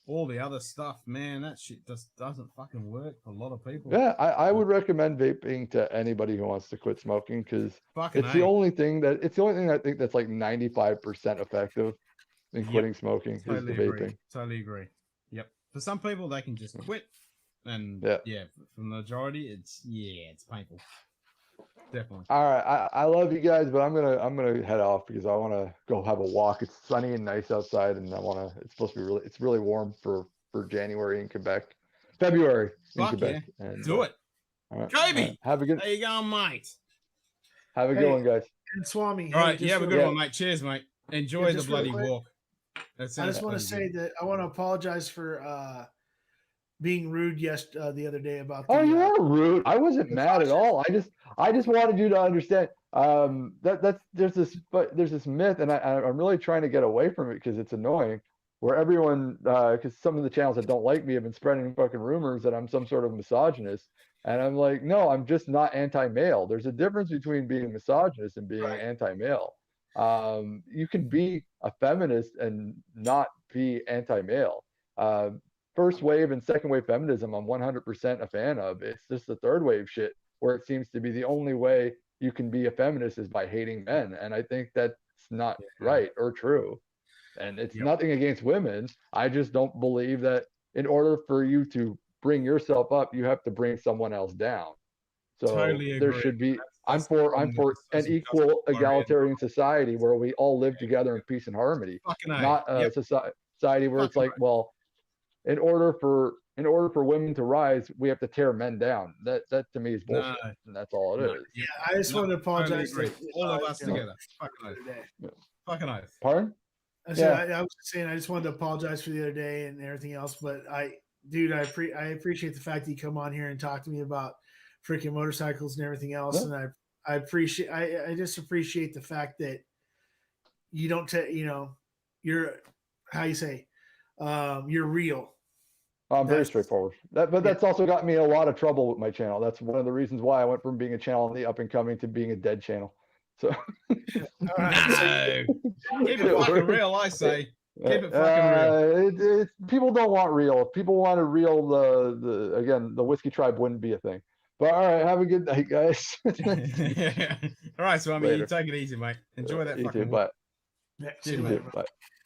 Speaker 1: all the other stuff, man, that shit just doesn't fucking work for a lot of people.
Speaker 7: Yeah, I would recommend vaping to anybody who wants to quit smoking because it's the only thing I think that's like 95% effective in quitting smoking is the vaping.
Speaker 1: Totally agree. Yep. For some people, they can just quit, and for the majority, it's painful. Definitely.
Speaker 7: All right, I love you guys, but I'm gonna head off because I want to go have a walk. It's sunny and nice outside, and it's supposed to be it's really warm for January in Quebec, February in Quebec.
Speaker 1: Yeah.
Speaker 7: And,
Speaker 1: do it,
Speaker 7: right,
Speaker 1: Kobe.
Speaker 7: Right. Have a good.
Speaker 1: There you go, mate.
Speaker 7: Have a good one, guys.
Speaker 5: And Swami.
Speaker 1: All right, have a good one, mate. Cheers, mate. Enjoy the bloody walk.
Speaker 5: I just want to say that I want to apologize for being rude the other day about
Speaker 7: you are rude. I wasn't mad at all. I just wanted you to understand there's this myth, and I'm really trying to get away from it because it's annoying, where everyone because some of the channels that don't like me have been spreading fucking rumors that I'm some sort of misogynist, and I'm like, no, I'm just not anti-male. There's a difference between being misogynist and being anti-male. You can be a feminist and not be anti-male. First wave and second wave feminism, I'm 100% a fan of. It's just the third wave shit where it seems to be the only way you can be a feminist is by hating men. And I think that's not right or true. And it's nothing against women. I just don't believe that in order for you to bring yourself up, you have to bring someone else down. So
Speaker 1: Totally
Speaker 7: there
Speaker 1: agree.
Speaker 7: should be, I'm
Speaker 1: That's the
Speaker 7: for
Speaker 1: problem with the
Speaker 7: an
Speaker 1: social
Speaker 7: equal
Speaker 1: justice warrior.
Speaker 7: egalitarian society where we all live together in peace and harmony,
Speaker 1: Fucking A.
Speaker 7: not a
Speaker 1: Yep.
Speaker 7: society where it's
Speaker 1: Fucking
Speaker 7: like, well, in order for women to rise, we have to tear men down. That to me is bullshit.
Speaker 1: No.
Speaker 7: And that's all it
Speaker 1: No.
Speaker 7: is.
Speaker 5: Yeah, I just wanted to
Speaker 1: Totally
Speaker 5: apologize.
Speaker 1: agree.
Speaker 5: that,
Speaker 1: All of us
Speaker 5: you know,
Speaker 1: together. Fucking
Speaker 5: the
Speaker 1: oath.
Speaker 5: other day.
Speaker 1: Fucking oath.
Speaker 7: Pardon?
Speaker 5: I said, I was just saying, I just wanted to apologize for the other day and everything else. But I appreciate the fact that you come on here and talk to me about freaking motorcycles and everything else.
Speaker 7: Yeah.
Speaker 5: And I just appreciate the fact that you don't you're how you say, you're real.
Speaker 7: I'm very
Speaker 5: That's-
Speaker 7: straightforward. That's also got me in a lot of trouble with my channel. That's one of the reasons why I went from being a channel in the up and coming to being a dead channel. So
Speaker 5: All right.
Speaker 1: No. Keep it fucking real, I say. Keep it fucking real.
Speaker 7: People don't want real. If people wanted real, the whiskey tribe wouldn't be a thing. But all right, have a good night, guys.
Speaker 1: All right, Swami,
Speaker 7: Later.
Speaker 1: you take it easy, mate. Enjoy that
Speaker 7: You
Speaker 1: fucking
Speaker 7: too.
Speaker 1: walk.
Speaker 7: Bye.
Speaker 5: Yeah, see
Speaker 7: You
Speaker 5: you
Speaker 7: too.
Speaker 5: later.
Speaker 7: Bye.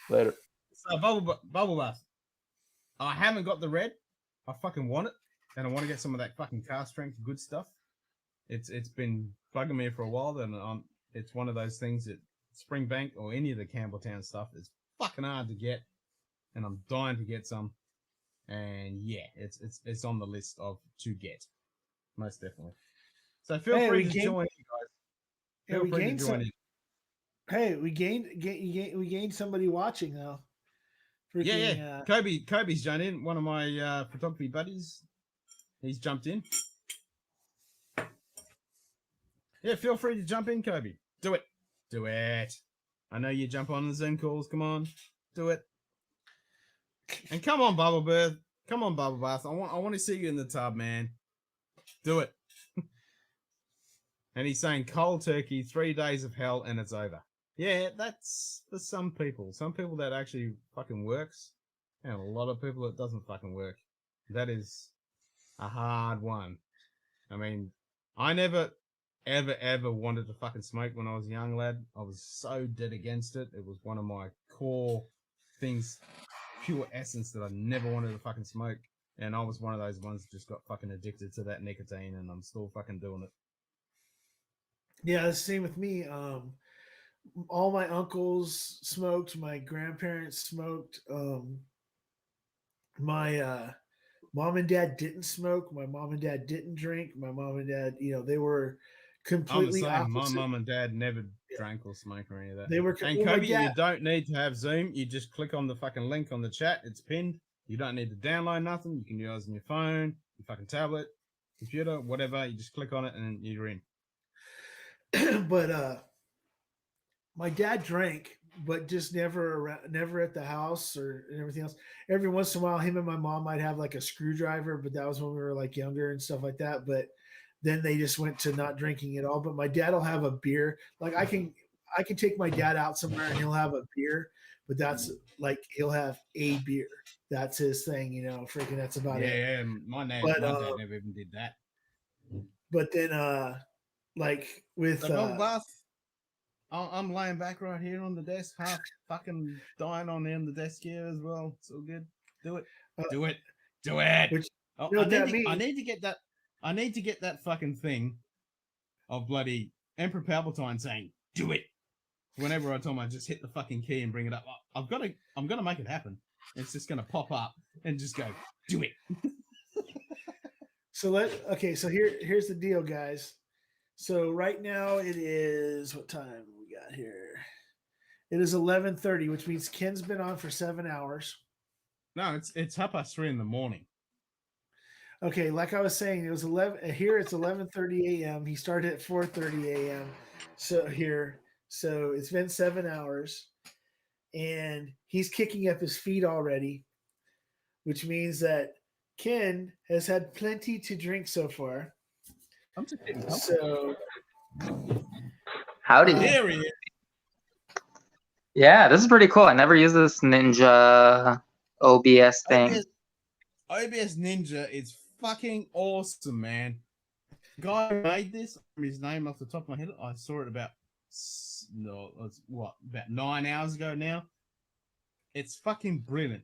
Speaker 7: Later.
Speaker 1: So bubble bath. I haven't got the red. I fucking want it, and I want to get some of that fucking car strength good stuff. It's been bugging me for a while, and it's one of those things that Springbank or any of the Campbelltown stuff is fucking hard to get, and I'm dying to get some. And yeah, it's on the list of to get, most definitely. So feel free to join in, guys.
Speaker 5: Yeah,
Speaker 1: Feel
Speaker 5: we
Speaker 1: free to
Speaker 5: gained
Speaker 1: join
Speaker 5: some.
Speaker 1: in.
Speaker 5: Hey, we gained somebody watching though. Freaking,
Speaker 1: Yeah. Kobe's joined in. One of my photography buddies. He's jumped in. Yeah, feel free to jump in, Kobe. Do it. Do it. I know you jump on the Zoom calls. Come on. Do it. And come on, Bubble Bird. Come on, Bubble Bath. I want to see you in the tub, man. Do it. And he's saying cold turkey, 3 days of hell, and it's over. Yeah, that's for some people. Some people that actually fucking works, and a lot of people it doesn't fucking work. That is a hard one. I mean, I never, ever wanted to fucking smoke when I was a young lad. I was so dead against it. It was one of my core things, pure essence that I never wanted to fucking smoke. And I was one of those ones that just got fucking addicted to that nicotine, and I'm still fucking doing it.
Speaker 5: Yeah, the same with me. All my uncles smoked. My grandparents smoked. My mom and dad didn't smoke. My mom and dad didn't drink. My mom and dad, they were completely
Speaker 1: I'm the same.
Speaker 5: opposite.
Speaker 1: My mum and dad never drank or smoked or any of that.
Speaker 5: They were.
Speaker 1: And
Speaker 5: well, my
Speaker 1: Kobe,
Speaker 5: dad-
Speaker 1: you don't need to have Zoom. You just click on the fucking link on the chat. It's pinned. You don't need to download nothing. You can use it on your phone, your fucking tablet, computer, whatever. You just click on it and you're in.
Speaker 5: But my dad drank, but just never at the house or everything else. Every once in a while, him and my mom might have like a screwdriver, but that was when we were like younger and stuff like that. But then they just went to not drinking at all. But my dad will have a beer. Like I can take my dad out somewhere and he'll have a beer, but that's like he'll have a beer. That's his thing, freaking that's about it.
Speaker 1: Yeah, my dad never even did that.
Speaker 5: But then like with
Speaker 1: So Bubble Bath, I'm laying back right here on the desk, half fucking dying on the desk here as well. It's all good. Do it. Do it. Do it.
Speaker 5: Which,
Speaker 1: I need to get that. I need to get that fucking thing of bloody Emperor Palpatine saying, do it. Whenever I tell him I just hit the fucking key and bring it up. I'm gonna make it happen. It's just gonna pop up and just go, do it.
Speaker 5: So here's the deal, guys. So right now it is what time we got here? It is 11:30, which means Ken's been on for 7 hours.
Speaker 1: No, it's 3:30 in the morning.
Speaker 5: Okay, like I was saying, it was 11 here. It's 11:30 a.m. He started at 4:30 a.m. So it's been 7 hours, and he's kicking up his feet already, which means that Ken has had plenty to drink so far.
Speaker 1: I'm just kidding.
Speaker 5: So
Speaker 8: Howdy.
Speaker 1: There he is.
Speaker 8: Yeah, this is pretty cool. I never used this Ninja OBS thing.
Speaker 1: OBS Ninja is fucking awesome, man. guy who made this, from his name off the top of my head, I saw it about 9 hours ago now. It's fucking brilliant.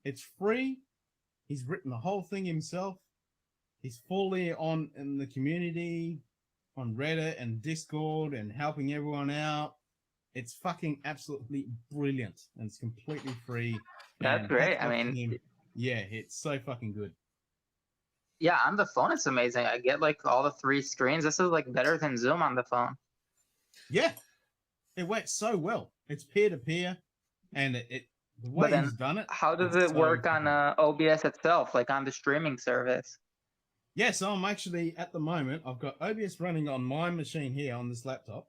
Speaker 1: It's free. He's written the whole thing himself. He's fully on in the community, on Reddit and Discord, and helping everyone out. It's fucking absolutely brilliant, and it's completely free.
Speaker 8: That's
Speaker 1: and
Speaker 8: great.
Speaker 1: hats
Speaker 8: I
Speaker 1: off to
Speaker 8: mean,
Speaker 1: him. Yeah, it's so fucking good.
Speaker 8: yeah, on the phone it's amazing. I get like all the 3 screens. This is like better than Zoom on the phone.
Speaker 1: Yeah, it works so well. It's peer to peer, and the way
Speaker 8: But then
Speaker 1: he's done it.
Speaker 8: how does
Speaker 1: it's
Speaker 8: it work
Speaker 1: so
Speaker 8: on
Speaker 1: fucking-
Speaker 8: OBS itself, like on the streaming service?
Speaker 1: Yeah, so I'm actually at the moment. I've got OBS running on my machine here on this laptop,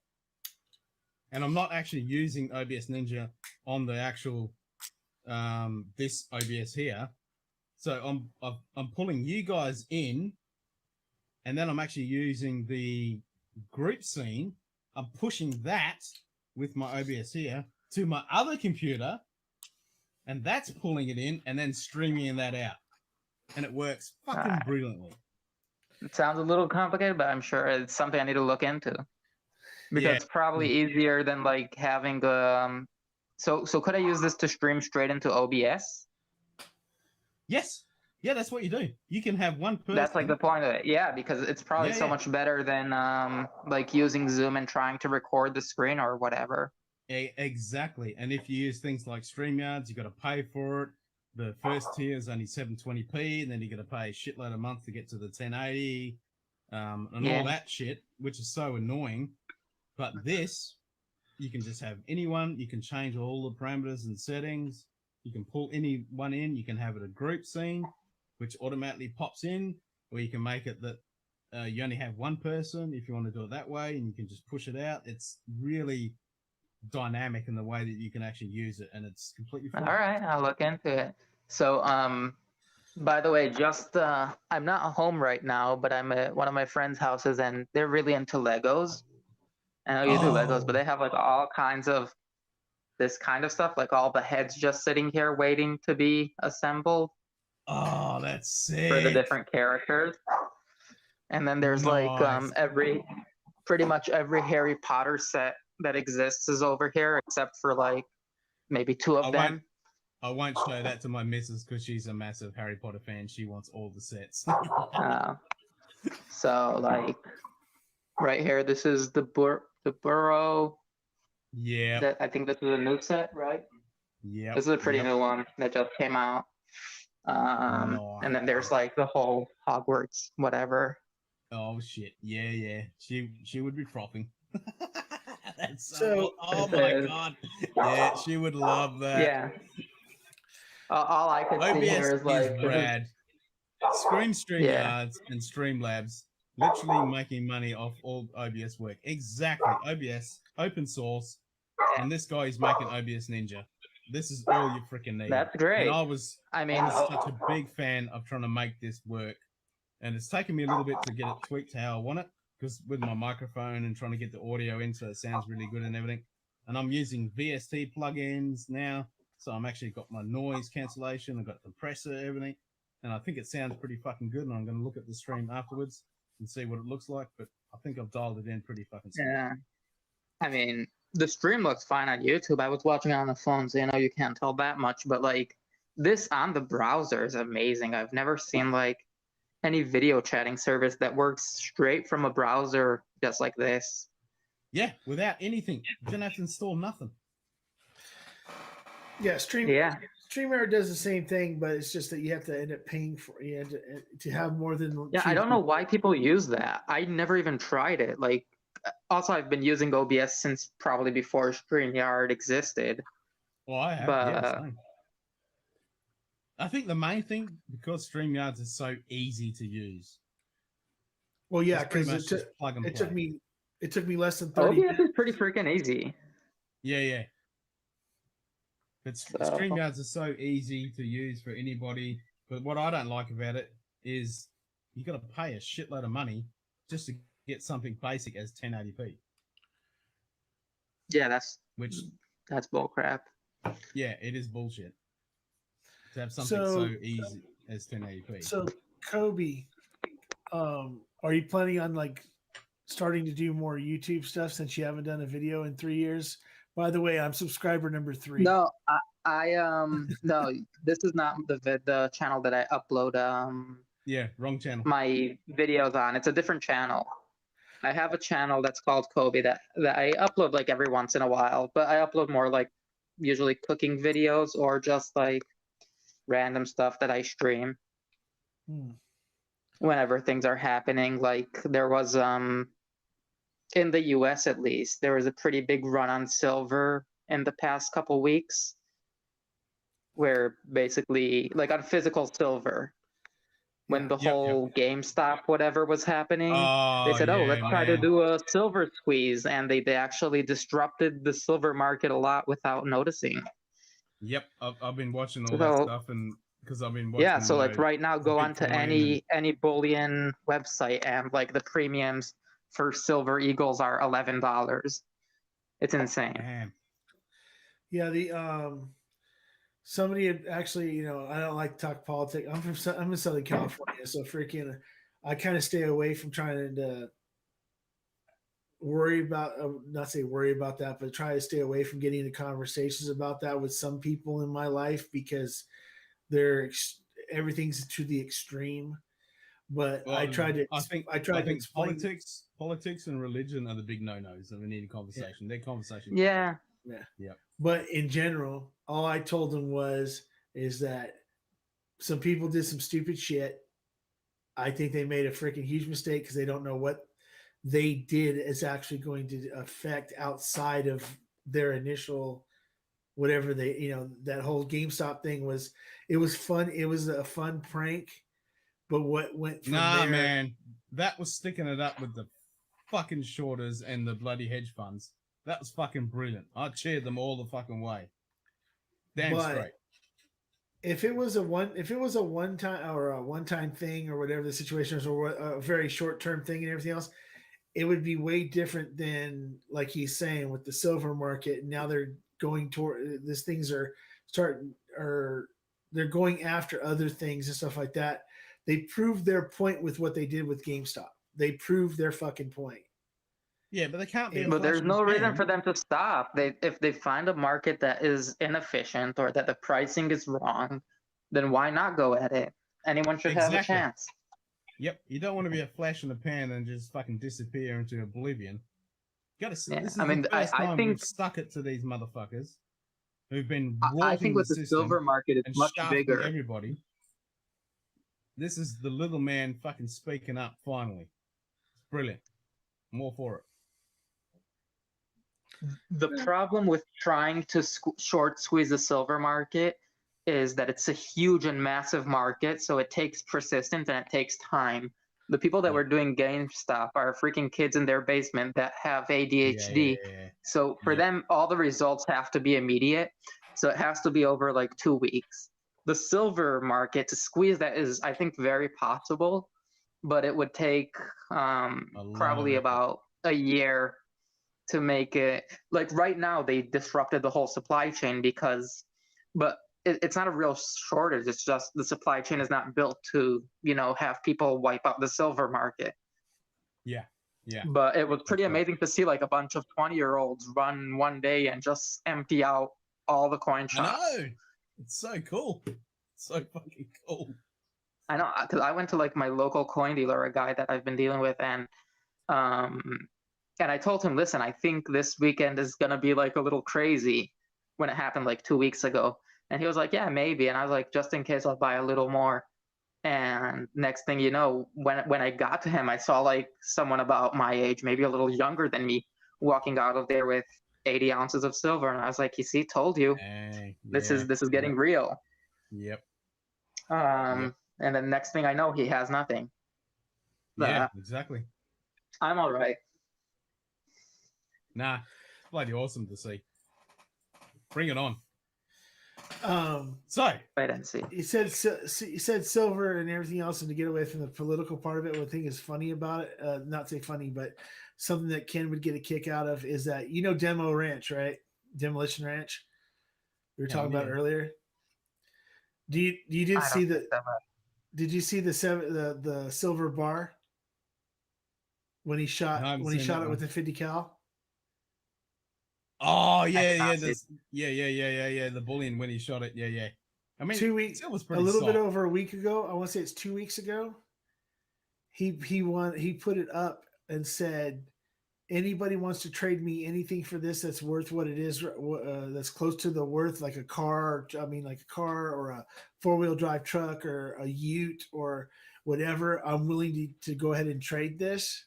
Speaker 1: and I'm not actually using OBS Ninja on the actual this OBS here. So I'm pulling you guys in, and then I'm actually using the group scene. I'm pushing that with my OBS here to my other computer, and that's pulling it in and then streaming that out, and it works fucking brilliantly.
Speaker 8: It sounds a little complicated, but I'm sure it's something I need to look into. Because
Speaker 1: Yeah.
Speaker 8: it's probably easier than like having so could I use this to stream straight into OBS?
Speaker 1: Yes. Yeah, that's what you do. You can have one person.
Speaker 8: That's like the point of it. Yeah, because it's probably so much better than like using Zoom and trying to record the screen or whatever.
Speaker 1: Exactly. And if you use things like StreamYards, you got to pay for it. The first tier is only 720p, and then you got to pay a shitload a month to get to the 1080, and all that shit, which is so annoying. But this, you can just have anyone. You can change all the parameters and settings. You can pull anyone in. You can have it a group scene, which automatically pops in, or you can make it that you only have one person if you want to do it that way, and you can just push it out. It's really dynamic in the way that you can actually use it, and it's completely free.
Speaker 8: All right, I'll look into it. So, by the way, just I'm not home right now, but I'm at one of my friends' houses, and they're really into Legos. I know you do Legos, but they have like all kinds of this kind of stuff, like all the heads just sitting here waiting to be assembled.
Speaker 1: Oh, that's sick.
Speaker 8: For the different characters. And then there's like pretty much every Harry Potter set that exists is over here, except for like maybe 2 of them.
Speaker 1: I won't show that to my missus because she's a massive Harry Potter fan. She wants all the sets.
Speaker 8: So like right here, this is the Burrow.
Speaker 1: Yeah.
Speaker 8: I think this is a new set, right?
Speaker 1: Yeah.
Speaker 8: This is a pretty new one that just came out. And then there's like the whole Hogwarts, whatever.
Speaker 1: Oh shit! Yeah. She would be frothing. That's
Speaker 5: so.
Speaker 1: Oh my god! Yeah, she would love that.
Speaker 8: Yeah. All I could see here is like
Speaker 1: rad. StreamYards and Streamlabs literally making money off all OBS work. Exactly. OBS, open source, and this guy is making OBS Ninja. This is all you freaking need.
Speaker 8: That's great.
Speaker 1: And I was such a big fan of trying to make this work. And it's taken me a little bit to get it tweaked how I want it, because with my microphone and trying to get the audio in so it sounds really good and everything. And I'm using VST plugins now. So I'm actually got my noise cancellation, I've got compressor, everything. And I think it sounds pretty fucking good. And I'm going to look at the stream afterwards and see what it looks like. But I think I've dialed it in pretty fucking smooth.
Speaker 8: Yeah. I mean, the stream looks fine on YouTube. I was watching it on the phone, so you can't tell that much. But like this on the browser is amazing. I've never seen like any video chatting service that works straight from a browser just like this.
Speaker 1: Yeah, without anything. You don't have to install nothing.
Speaker 5: Yeah, StreamYard does the same thing, but it's just that you have to end up paying for to have more than.
Speaker 8: Yeah, I don't know why people use that. I never even tried it. Like, also I've been using OBS since probably before StreamYard existed.
Speaker 1: Well, I have.
Speaker 8: But,
Speaker 1: I think the main thing, because StreamYards is so easy to use.
Speaker 5: Well, yeah, because it took me less than 30
Speaker 8: OBS
Speaker 5: minutes.
Speaker 8: is pretty freaking easy.
Speaker 1: Yeah. But StreamYards is so easy to use for anybody. But what I don't like about it is you got to pay a shitload of money just to get something basic as 1080p.
Speaker 8: Yeah, that's bullcrap.
Speaker 1: Yeah, it is bullshit to have something so easy as 1080p.
Speaker 5: So Kobe, Are you planning on like starting to do more YouTube stuff since you haven't done a video in 3 years? By the way, I'm subscriber number 3.
Speaker 8: No, no, this is not the channel that I upload
Speaker 1: Yeah, wrong channel.
Speaker 8: my videos on. It's a different channel. I have a channel that's called Kobe that I upload like every once in a while, but I upload more like usually cooking videos or just like random stuff that I stream whenever things are happening. Like there was in the US at least, there was a pretty big run on silver in the past couple weeks where basically like on physical silver when the whole GameStop whatever was happening, they said, "Oh, let's try to do a silver squeeze," and they actually disrupted the silver market a lot without noticing.
Speaker 1: Yep, I've been watching all
Speaker 8: So-
Speaker 1: that stuff, and because I've been watching.
Speaker 8: Yeah, so like right now, go onto
Speaker 1: Bitcoin
Speaker 8: any bullion website, and like the premiums for silver eagles are $11. It's insane.
Speaker 1: Man,
Speaker 5: Yeah, the somebody had actually, you know, I don't like to talk politics. I'm in Southern California, so freaking, I kind of stay away from trying to worry about, not say worry about that, but try to stay away from getting into conversations about that with some people in my life because everything's to the extreme. But
Speaker 1: well,
Speaker 5: I tried to
Speaker 1: explain. Politics and religion are the big no-nos, and we need a conversation. They're conversation.
Speaker 8: Yeah.
Speaker 5: But in general, all I told them is that some people did some stupid shit. I think they made a freaking huge mistake because they don't know what they did is actually going to affect outside of their initial whatever they, you know, that whole GameStop thing was. It was fun. It was a fun prank. But what went from there,
Speaker 1: man, that was sticking it up with the fucking shorters and the bloody hedge funds. That was fucking brilliant. I cheered them all the fucking way. Damn straight.
Speaker 5: If it was a one time thing or whatever the situation is, or a very short term thing and everything else, it would be way different than like he's saying with the silver market. Now they're going toward these things are starting or they're going after other things and stuff like that. They proved their point with what they did with GameStop. They proved their fucking point.
Speaker 1: Yeah, but they can't be.
Speaker 8: But there's no reason for them to stop. If they find a market that is inefficient or that the pricing is wrong, then why not go at it? Anyone should have a chance.
Speaker 1: Yep, you don't want to be a flash in the pan and just fucking disappear into oblivion. You gotta.
Speaker 8: Yeah,
Speaker 1: this is the first time we've stuck it to these motherfuckers who've been.
Speaker 8: I think with the silver market, it's much bigger.
Speaker 1: Everybody. This is the little man fucking speaking up finally. It's brilliant. I'm all for it.
Speaker 8: The problem with trying to short squeeze the silver market is that it's a huge and massive market, so it takes persistence and it takes time. The people that were doing GameStop are freaking kids in their basement that have ADHD. So for them, all the results have to be immediate. So it has to be over like 2 weeks. The silver market, to squeeze that is, I think, very possible, but it would take probably about a year to make it. Like right now, they disrupted the whole supply chain but it's not a real shortage. It's just the supply chain is not built to, you know, have people wipe out the silver market.
Speaker 1: Yeah.
Speaker 8: But it was pretty amazing to see like a bunch of 20-year-olds run one day and just empty out all the coin shops.
Speaker 1: I know. It's so cool. It's so fucking cool.
Speaker 8: I know, because I went to like my local coin dealer, a guy that I've been dealing with, and I told him, listen, I think this weekend is gonna be like a little crazy when it happened like 2 weeks ago. And he was like, yeah, maybe. And I was like, just in case, I'll buy a little more. And next thing you know, when I got to him, I saw like someone about my age, maybe a little younger than me, walking out of there with 80 ounces of silver. And I was like, you see, told you. This is getting real.
Speaker 1: Yep.
Speaker 8: And then next thing I know, he has nothing.
Speaker 1: Yeah, exactly.
Speaker 8: I'm all right.
Speaker 1: Nah, bloody awesome to see. Bring it on. So
Speaker 8: wait and see.
Speaker 5: You said silver and everything else, and to get away from the political part of it, what I think is funny about it, not say funny, but something that Ken would get a kick out of is that, you know, Demo Ranch, right? Demolition Ranch. We were talking about earlier. Did you see the silver bar? when he
Speaker 1: I
Speaker 5: shot
Speaker 1: haven't
Speaker 5: when he
Speaker 1: seen
Speaker 5: shot
Speaker 1: that
Speaker 5: it with
Speaker 1: one.
Speaker 5: the 50 cal.
Speaker 1: Oh yeah,
Speaker 8: did not
Speaker 1: yeah,
Speaker 8: see
Speaker 1: this, yeah. The bullion when he shot it, yeah. I mean,
Speaker 5: 2 weeks,
Speaker 1: it was
Speaker 5: a
Speaker 1: pretty
Speaker 5: little bit
Speaker 1: soft.
Speaker 5: over a week ago. I want to say it's 2 weeks ago. He put it up and said, anybody wants to trade me anything for this that's worth what it is, that's close to the worth, like a car. I mean, like a car or a 4-wheel drive truck or a ute or whatever. I'm willing to go ahead and trade this.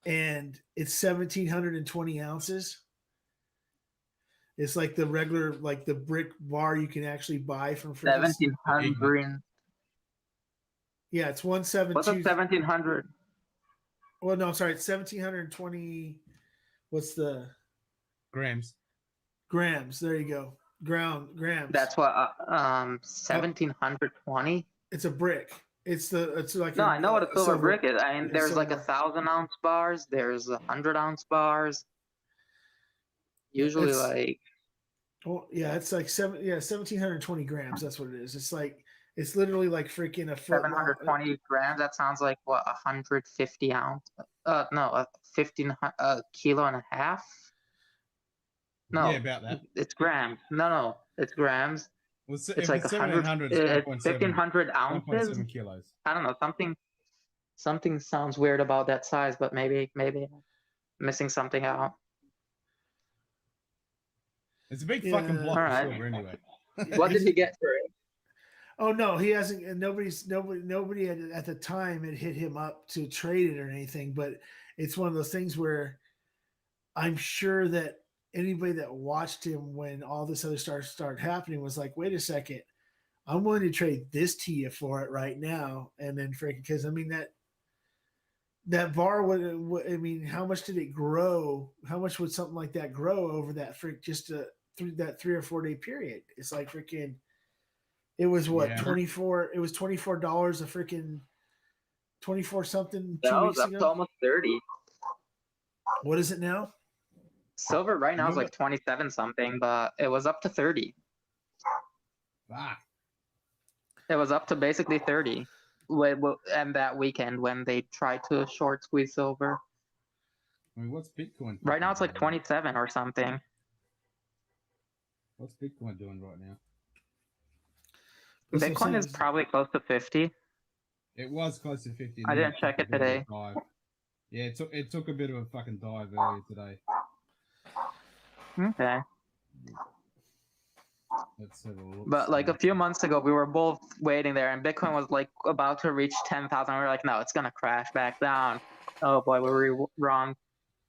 Speaker 5: And it's 1,720 ounces. It's like the regular, like the brick bar you can actually buy from freaking.
Speaker 8: 1700.
Speaker 5: Yeah, it's
Speaker 8: What's
Speaker 5: 172.
Speaker 8: up, 1700?
Speaker 5: Well, no, I'm sorry, it's 1,720. What's the
Speaker 1: Grams.
Speaker 5: grams? There you go. Grams.
Speaker 8: That's what 1720.
Speaker 5: It's a brick. It's like
Speaker 8: No, I know what a silver brick is. I mean,
Speaker 5: yeah,
Speaker 8: there's like
Speaker 5: silver.
Speaker 8: 1,000-ounce bars. There's 100-ounce bars. Usually,
Speaker 5: It's-
Speaker 8: like
Speaker 5: Oh yeah, it's like 1,720 grams. That's what it is. It's like it's literally like freaking a foot long.
Speaker 8: 720 grams. That sounds like what, 150 ounce? No, 15 kilo and a half. No,
Speaker 1: Yeah, about that.
Speaker 8: it's grams. No, it's grams.
Speaker 1: Well,
Speaker 8: It's
Speaker 1: if
Speaker 8: like
Speaker 1: it's
Speaker 8: 100,
Speaker 1: 1,700, it's
Speaker 8: it's
Speaker 1: 1.7,
Speaker 8: 1,500 ounces.
Speaker 1: 1.7 kilos.
Speaker 8: I don't know. Something sounds weird about that size, but maybe missing something out.
Speaker 1: It's a big
Speaker 5: Yeah.
Speaker 1: fucking block
Speaker 8: All
Speaker 1: of
Speaker 8: right.
Speaker 1: silver, anyway.
Speaker 8: What did he get for it?
Speaker 5: Oh no, he hasn't. And nobody at the time had hit him up to trade it or anything. But it's one of those things where I'm sure that anybody that watched him when all this other stuff started happening was like, wait a second, I'm willing to trade this to you for it right now. And then freaking, because I mean that bar would, I mean, how much did it grow? How much would something like that grow over that through that 3 or 4 day period? It's like freaking. It was what,
Speaker 1: Yeah.
Speaker 5: 24? It was $24 a freaking 24 something 2
Speaker 8: That was
Speaker 5: weeks
Speaker 8: up to
Speaker 5: ago.
Speaker 8: almost 30.
Speaker 5: What is it now?
Speaker 8: Silver right now is like 27 something, but it was up to 30.
Speaker 1: Fuck.
Speaker 8: It was up to basically 30. And that weekend when they tried to short squeeze silver.
Speaker 1: I mean, what's Bitcoin?
Speaker 8: Right now it's like
Speaker 1: doing?
Speaker 8: 27 or something.
Speaker 1: What's Bitcoin doing right now?
Speaker 5: That's what I'm
Speaker 8: Bitcoin is
Speaker 5: saying.
Speaker 8: probably close to 50.
Speaker 1: It was close to 50.
Speaker 8: I
Speaker 1: then
Speaker 8: didn't check
Speaker 1: took
Speaker 8: it
Speaker 1: a bit of a
Speaker 8: today.
Speaker 1: dive. Yeah, it took a bit of a fucking dive earlier today.
Speaker 8: Okay.
Speaker 1: Let's have a look.
Speaker 8: But like a few months ago, we were both waiting there, and Bitcoin was like about to reach 10,000. We were like, no, it's gonna crash back down. Oh boy, we were wrong.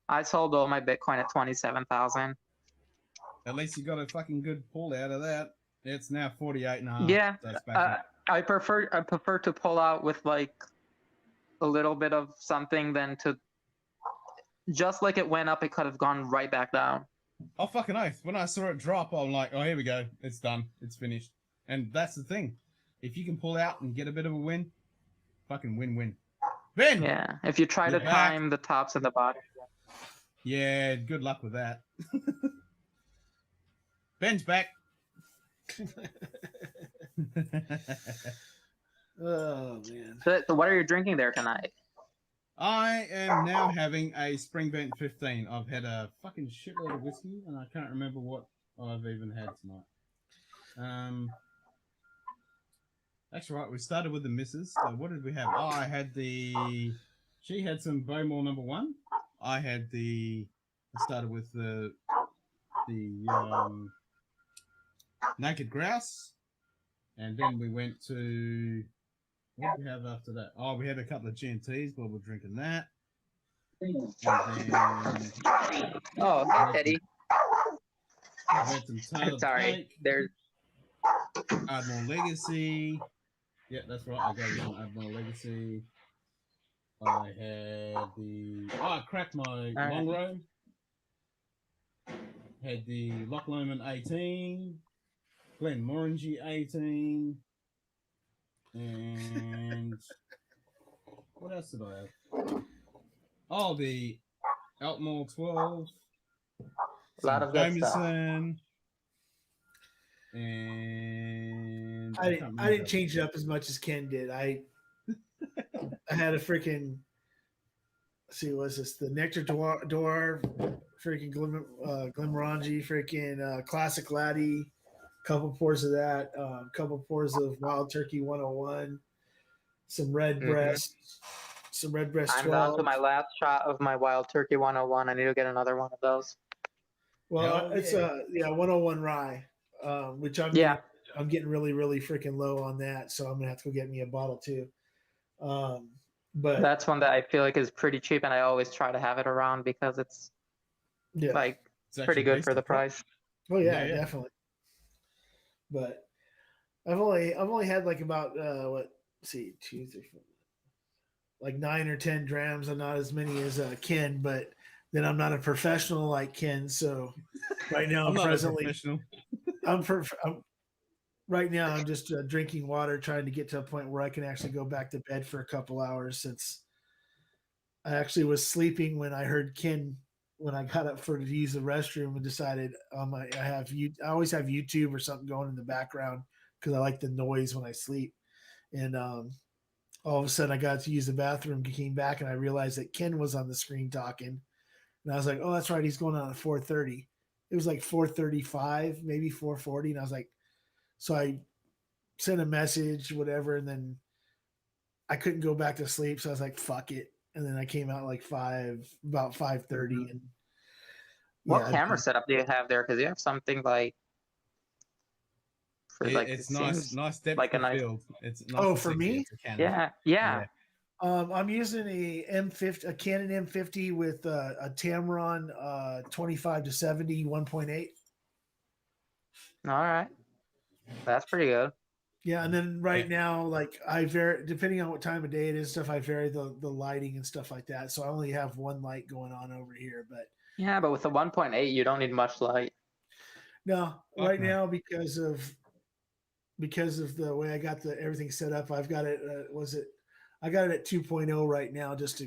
Speaker 8: I sold all my Bitcoin at 27,000.
Speaker 1: At least you got a fucking good pull out of that. It's now 48 and a half.
Speaker 8: Yeah,
Speaker 1: So it's back up.
Speaker 8: I prefer to pull out with like a little bit of something than to just like it went up, it could have gone right back down.
Speaker 1: Oh, fucking oath. When I saw it drop, I'm like, oh, here we go. It's done. It's finished. And that's the thing. If you can pull out and get a bit of a win, fucking win-win. Ben!
Speaker 8: Yeah, if you try
Speaker 1: You're
Speaker 8: to
Speaker 1: back.
Speaker 8: time the tops and the bottoms.
Speaker 1: Yeah, good luck with that. Ben's back.
Speaker 5: Oh man.
Speaker 8: So what are you drinking there tonight?
Speaker 1: I am now having a Springbank 15. I've had a fucking shitload of whiskey, and I can't remember what I've even had tonight. That's right. We started with the missus. So what did we have? Oh, I had she had some Bowmore number 1. I started with the Naked Grouse, and then we went to, what did we have after that? Oh, we had a couple of G&Ts while we're drinking that. And then
Speaker 8: Oh, hey, Teddy.
Speaker 1: I had some Taylor
Speaker 8: Sorry,
Speaker 1: Blake,
Speaker 8: there's
Speaker 1: Ardmore Legacy. Yeah, that's right. I gave you some Ardmore Legacy. I had I cracked my long road. Had the Loch Lomond 18, Glenmorangie 18, and what else did I have? Oh, the Altmore 12,
Speaker 8: a lot of good stuff.
Speaker 1: Jameson, and
Speaker 5: I didn't change it up as much as Ken did. I had a freaking let's see, what's this? The Nectar Door, freaking Glimmerangi, freaking Classic Laddie, couple pours of that, couple pours of Wild Turkey 101, some Red Breast, some Red Breast
Speaker 8: I'm
Speaker 5: 12.
Speaker 8: down to my last shot of my Wild Turkey 101. I need to get another one of those.
Speaker 5: Well,
Speaker 1: Oh,
Speaker 5: it's
Speaker 1: yeah.
Speaker 5: 101 rye, which I'm getting really, really freaking low on that, so I'm gonna have to go get me a bottle too. But
Speaker 8: That's one that I feel like is pretty cheap, and I always try to have it around because it's
Speaker 5: yeah,
Speaker 8: like
Speaker 1: It's
Speaker 8: pretty
Speaker 1: actually
Speaker 8: good for the
Speaker 1: decent, right?
Speaker 8: price.
Speaker 5: oh yeah,
Speaker 1: Yeah.
Speaker 5: definitely. But I've only had like about let's see, 2, 3, 4, like 9 or 10 drams. I'm not as many as Ken, but then I'm not a professional like Ken. So right now
Speaker 1: I'm not a
Speaker 5: presently
Speaker 1: professional.
Speaker 5: I'm right now I'm just drinking water, trying to get to a point where I can actually go back to bed for a couple hours, since I actually was sleeping when I heard Ken when I got up to use the restroom, and decided I always have YouTube or something going in the background because I like the noise when I sleep. And all of a sudden I got to use the bathroom, came back, and I realized that Ken was on the screen talking. And I was like, oh, that's right, he's going on at 4:30. It was like 4:35, maybe 4:40. And I was like, so I sent a message, whatever, and then I couldn't go back to sleep. So I was like, fuck it. And then I came out like about 5:30. And
Speaker 8: What
Speaker 5: yeah,
Speaker 8: camera setup do you have there? Because you have something like for like
Speaker 1: It's
Speaker 8: it seems
Speaker 1: nice depth
Speaker 8: like a
Speaker 1: of
Speaker 8: nice.
Speaker 1: field. It's nice
Speaker 5: Oh,
Speaker 1: and
Speaker 5: for
Speaker 1: sexy.
Speaker 5: me?
Speaker 1: It's a Canon.
Speaker 8: Yeah.
Speaker 5: I'm using a Canon M50 with a Tamron 25-70 1.8.
Speaker 8: All right, that's pretty good.
Speaker 5: Yeah, and then right now, like I vary depending on what time of day it is, stuff. I vary the lighting and stuff like that. So I only have one light going on over here, but
Speaker 8: Yeah, but with the 1.8, you don't need much light.
Speaker 5: no,
Speaker 1: Fuck
Speaker 5: right
Speaker 1: no.
Speaker 5: now because of the way I got everything set up, I've got it. I got it at 2.0 right now, just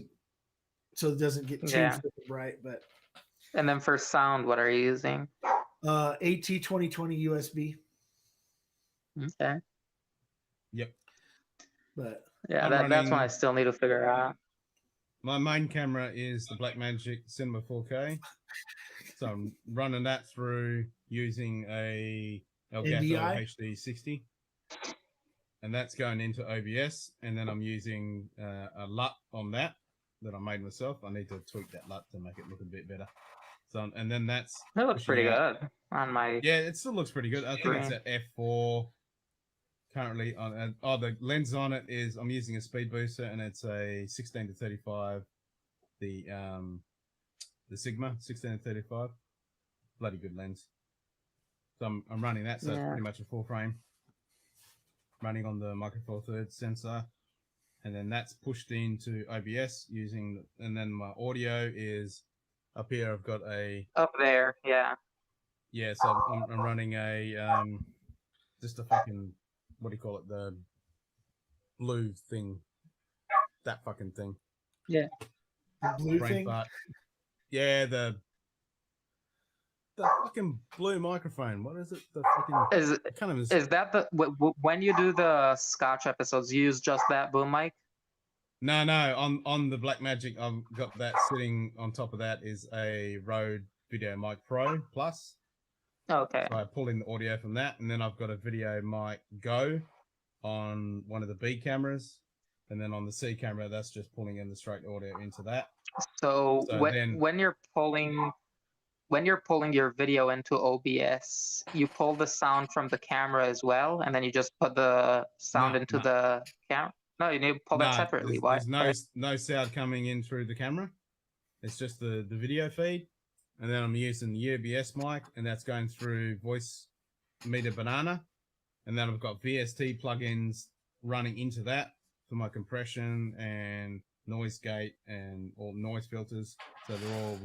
Speaker 5: so it doesn't get too
Speaker 8: Yeah.
Speaker 5: bright. But
Speaker 8: And then for sound, what are you using?
Speaker 5: AT 2020 USB.
Speaker 8: Okay.
Speaker 1: Yep.
Speaker 5: But
Speaker 8: Yeah,
Speaker 1: I'm
Speaker 8: that's one I
Speaker 1: running-
Speaker 8: still need to figure out.
Speaker 1: My main camera is the Blackmagic Cinema 4K. So I'm running that through using a Elgato
Speaker 5: NDI?
Speaker 1: HD60. And that's going into OBS. And then I'm using a LUT on that I made myself. I need to tweak that LUT to make it look a bit better. So, and then that's...
Speaker 8: It looks pretty good on my...
Speaker 1: Yeah, it still looks pretty good. I think it's at f4 currently. The lens on it is, I'm using a speed booster, and it's a 16-35. The Sigma 16-35. Bloody good lens. So I'm running that, so it's pretty much a full frame. Running on the Micro Four Thirds sensor, and then that's pushed into OBS using, and then my audio is up here. I've got
Speaker 8: up there, yeah.
Speaker 1: Yeah, so I'm running a just a fucking, what do you call it, the blue thing, that fucking thing.
Speaker 8: Yeah.
Speaker 5: The blue
Speaker 1: Brain
Speaker 5: thing.
Speaker 1: fart. Yeah, the fucking blue microphone. What is it? The fucking
Speaker 8: is that the when you do the Scotch episodes, you use just that boom mic?
Speaker 1: No. On the Blackmagic, I've got that sitting on top of that is a Rode Video Mic Pro Plus.
Speaker 8: Okay.
Speaker 1: So I pull in the audio from that, and then I've got a Video Mic Go on one of the B cameras, and then on the C camera, that's just pulling in the straight audio into that.
Speaker 8: So when you're pulling your video into OBS, you pull the sound from the camera as well, and then you just put the sound into the camera. No, you need to pull that separately. Why?
Speaker 1: There's no sound coming in through the camera. It's just the video feed, and then I'm using the UBS mic, and that's going through Voice Meter Banana, and then I've got VST plugins running into that for my compression and noise gate and all noise filters. So they're all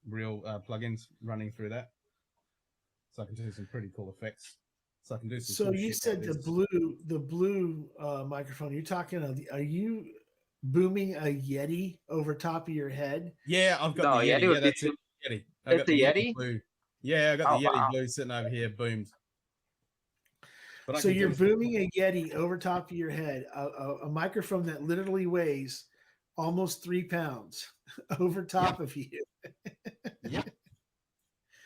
Speaker 1: real plugins running through that. So I can do some pretty cool effects. So I can do some.
Speaker 5: So
Speaker 1: cool
Speaker 5: you
Speaker 1: shit
Speaker 5: said
Speaker 1: like
Speaker 5: the blue microphone. You're talking? Are you booming a Yeti over top of your head?
Speaker 1: Yeah, I've got the Yeti. Yeah, that's it. Yeti. I got the Yeti blue. Yeah, I got the Yeti blue sitting over here, boomed.
Speaker 5: But so you're booming a Yeti over top of your head, a microphone that literally weighs almost 3 pounds over top of you.
Speaker 1: Yep.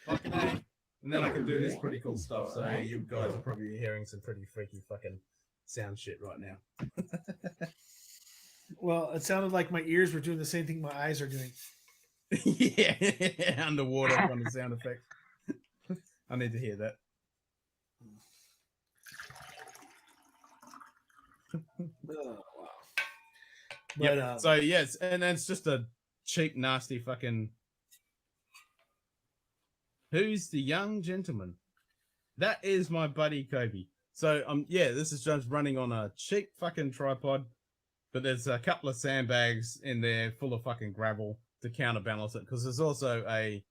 Speaker 1: Fucking A. And then I can do this pretty cool stuff. So you guys are probably hearing some pretty freaky fucking sound shit right now.
Speaker 5: Well, it sounded like my ears were doing the same thing my eyes are doing.
Speaker 1: Yeah, underwater kind of sound effect. I need to hear that.
Speaker 5: Oh, wow.
Speaker 1: Yep.
Speaker 5: But
Speaker 1: So yes, and it's just a cheap, nasty fucking. Who's the young gentleman? That is my buddy Kobe. So yeah, this is just running on a cheap fucking tripod, but there's a couple of sandbags in there full of fucking gravel to counterbalance it, because there's also a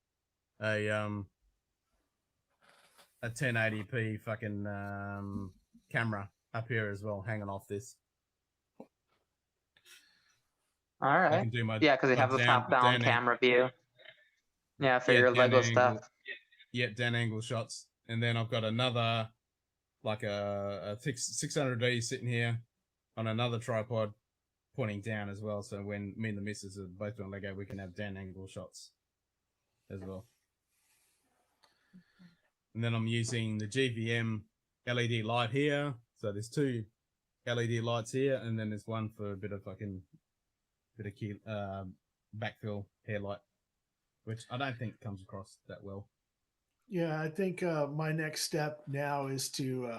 Speaker 1: 1080p fucking camera up here as well, hanging off this.
Speaker 8: All
Speaker 1: I
Speaker 8: right.
Speaker 1: can do my
Speaker 8: Yeah, because you have the top-down camera view. Yeah, for your
Speaker 1: Dan
Speaker 8: Lego
Speaker 1: angle,
Speaker 8: stuff.
Speaker 1: Yeah, Dan angle shots, and then I've got another like a 600D sitting here on another tripod, pointing down as well. So when me and the missus are both doing Lego, we can have Dan angle shots as well. And then I'm using the GVM LED light here. So there's 2 LED lights here, and then there's one for a bit of backfill hair light, which I don't think comes across that well.
Speaker 5: yeah, I think my next step now is to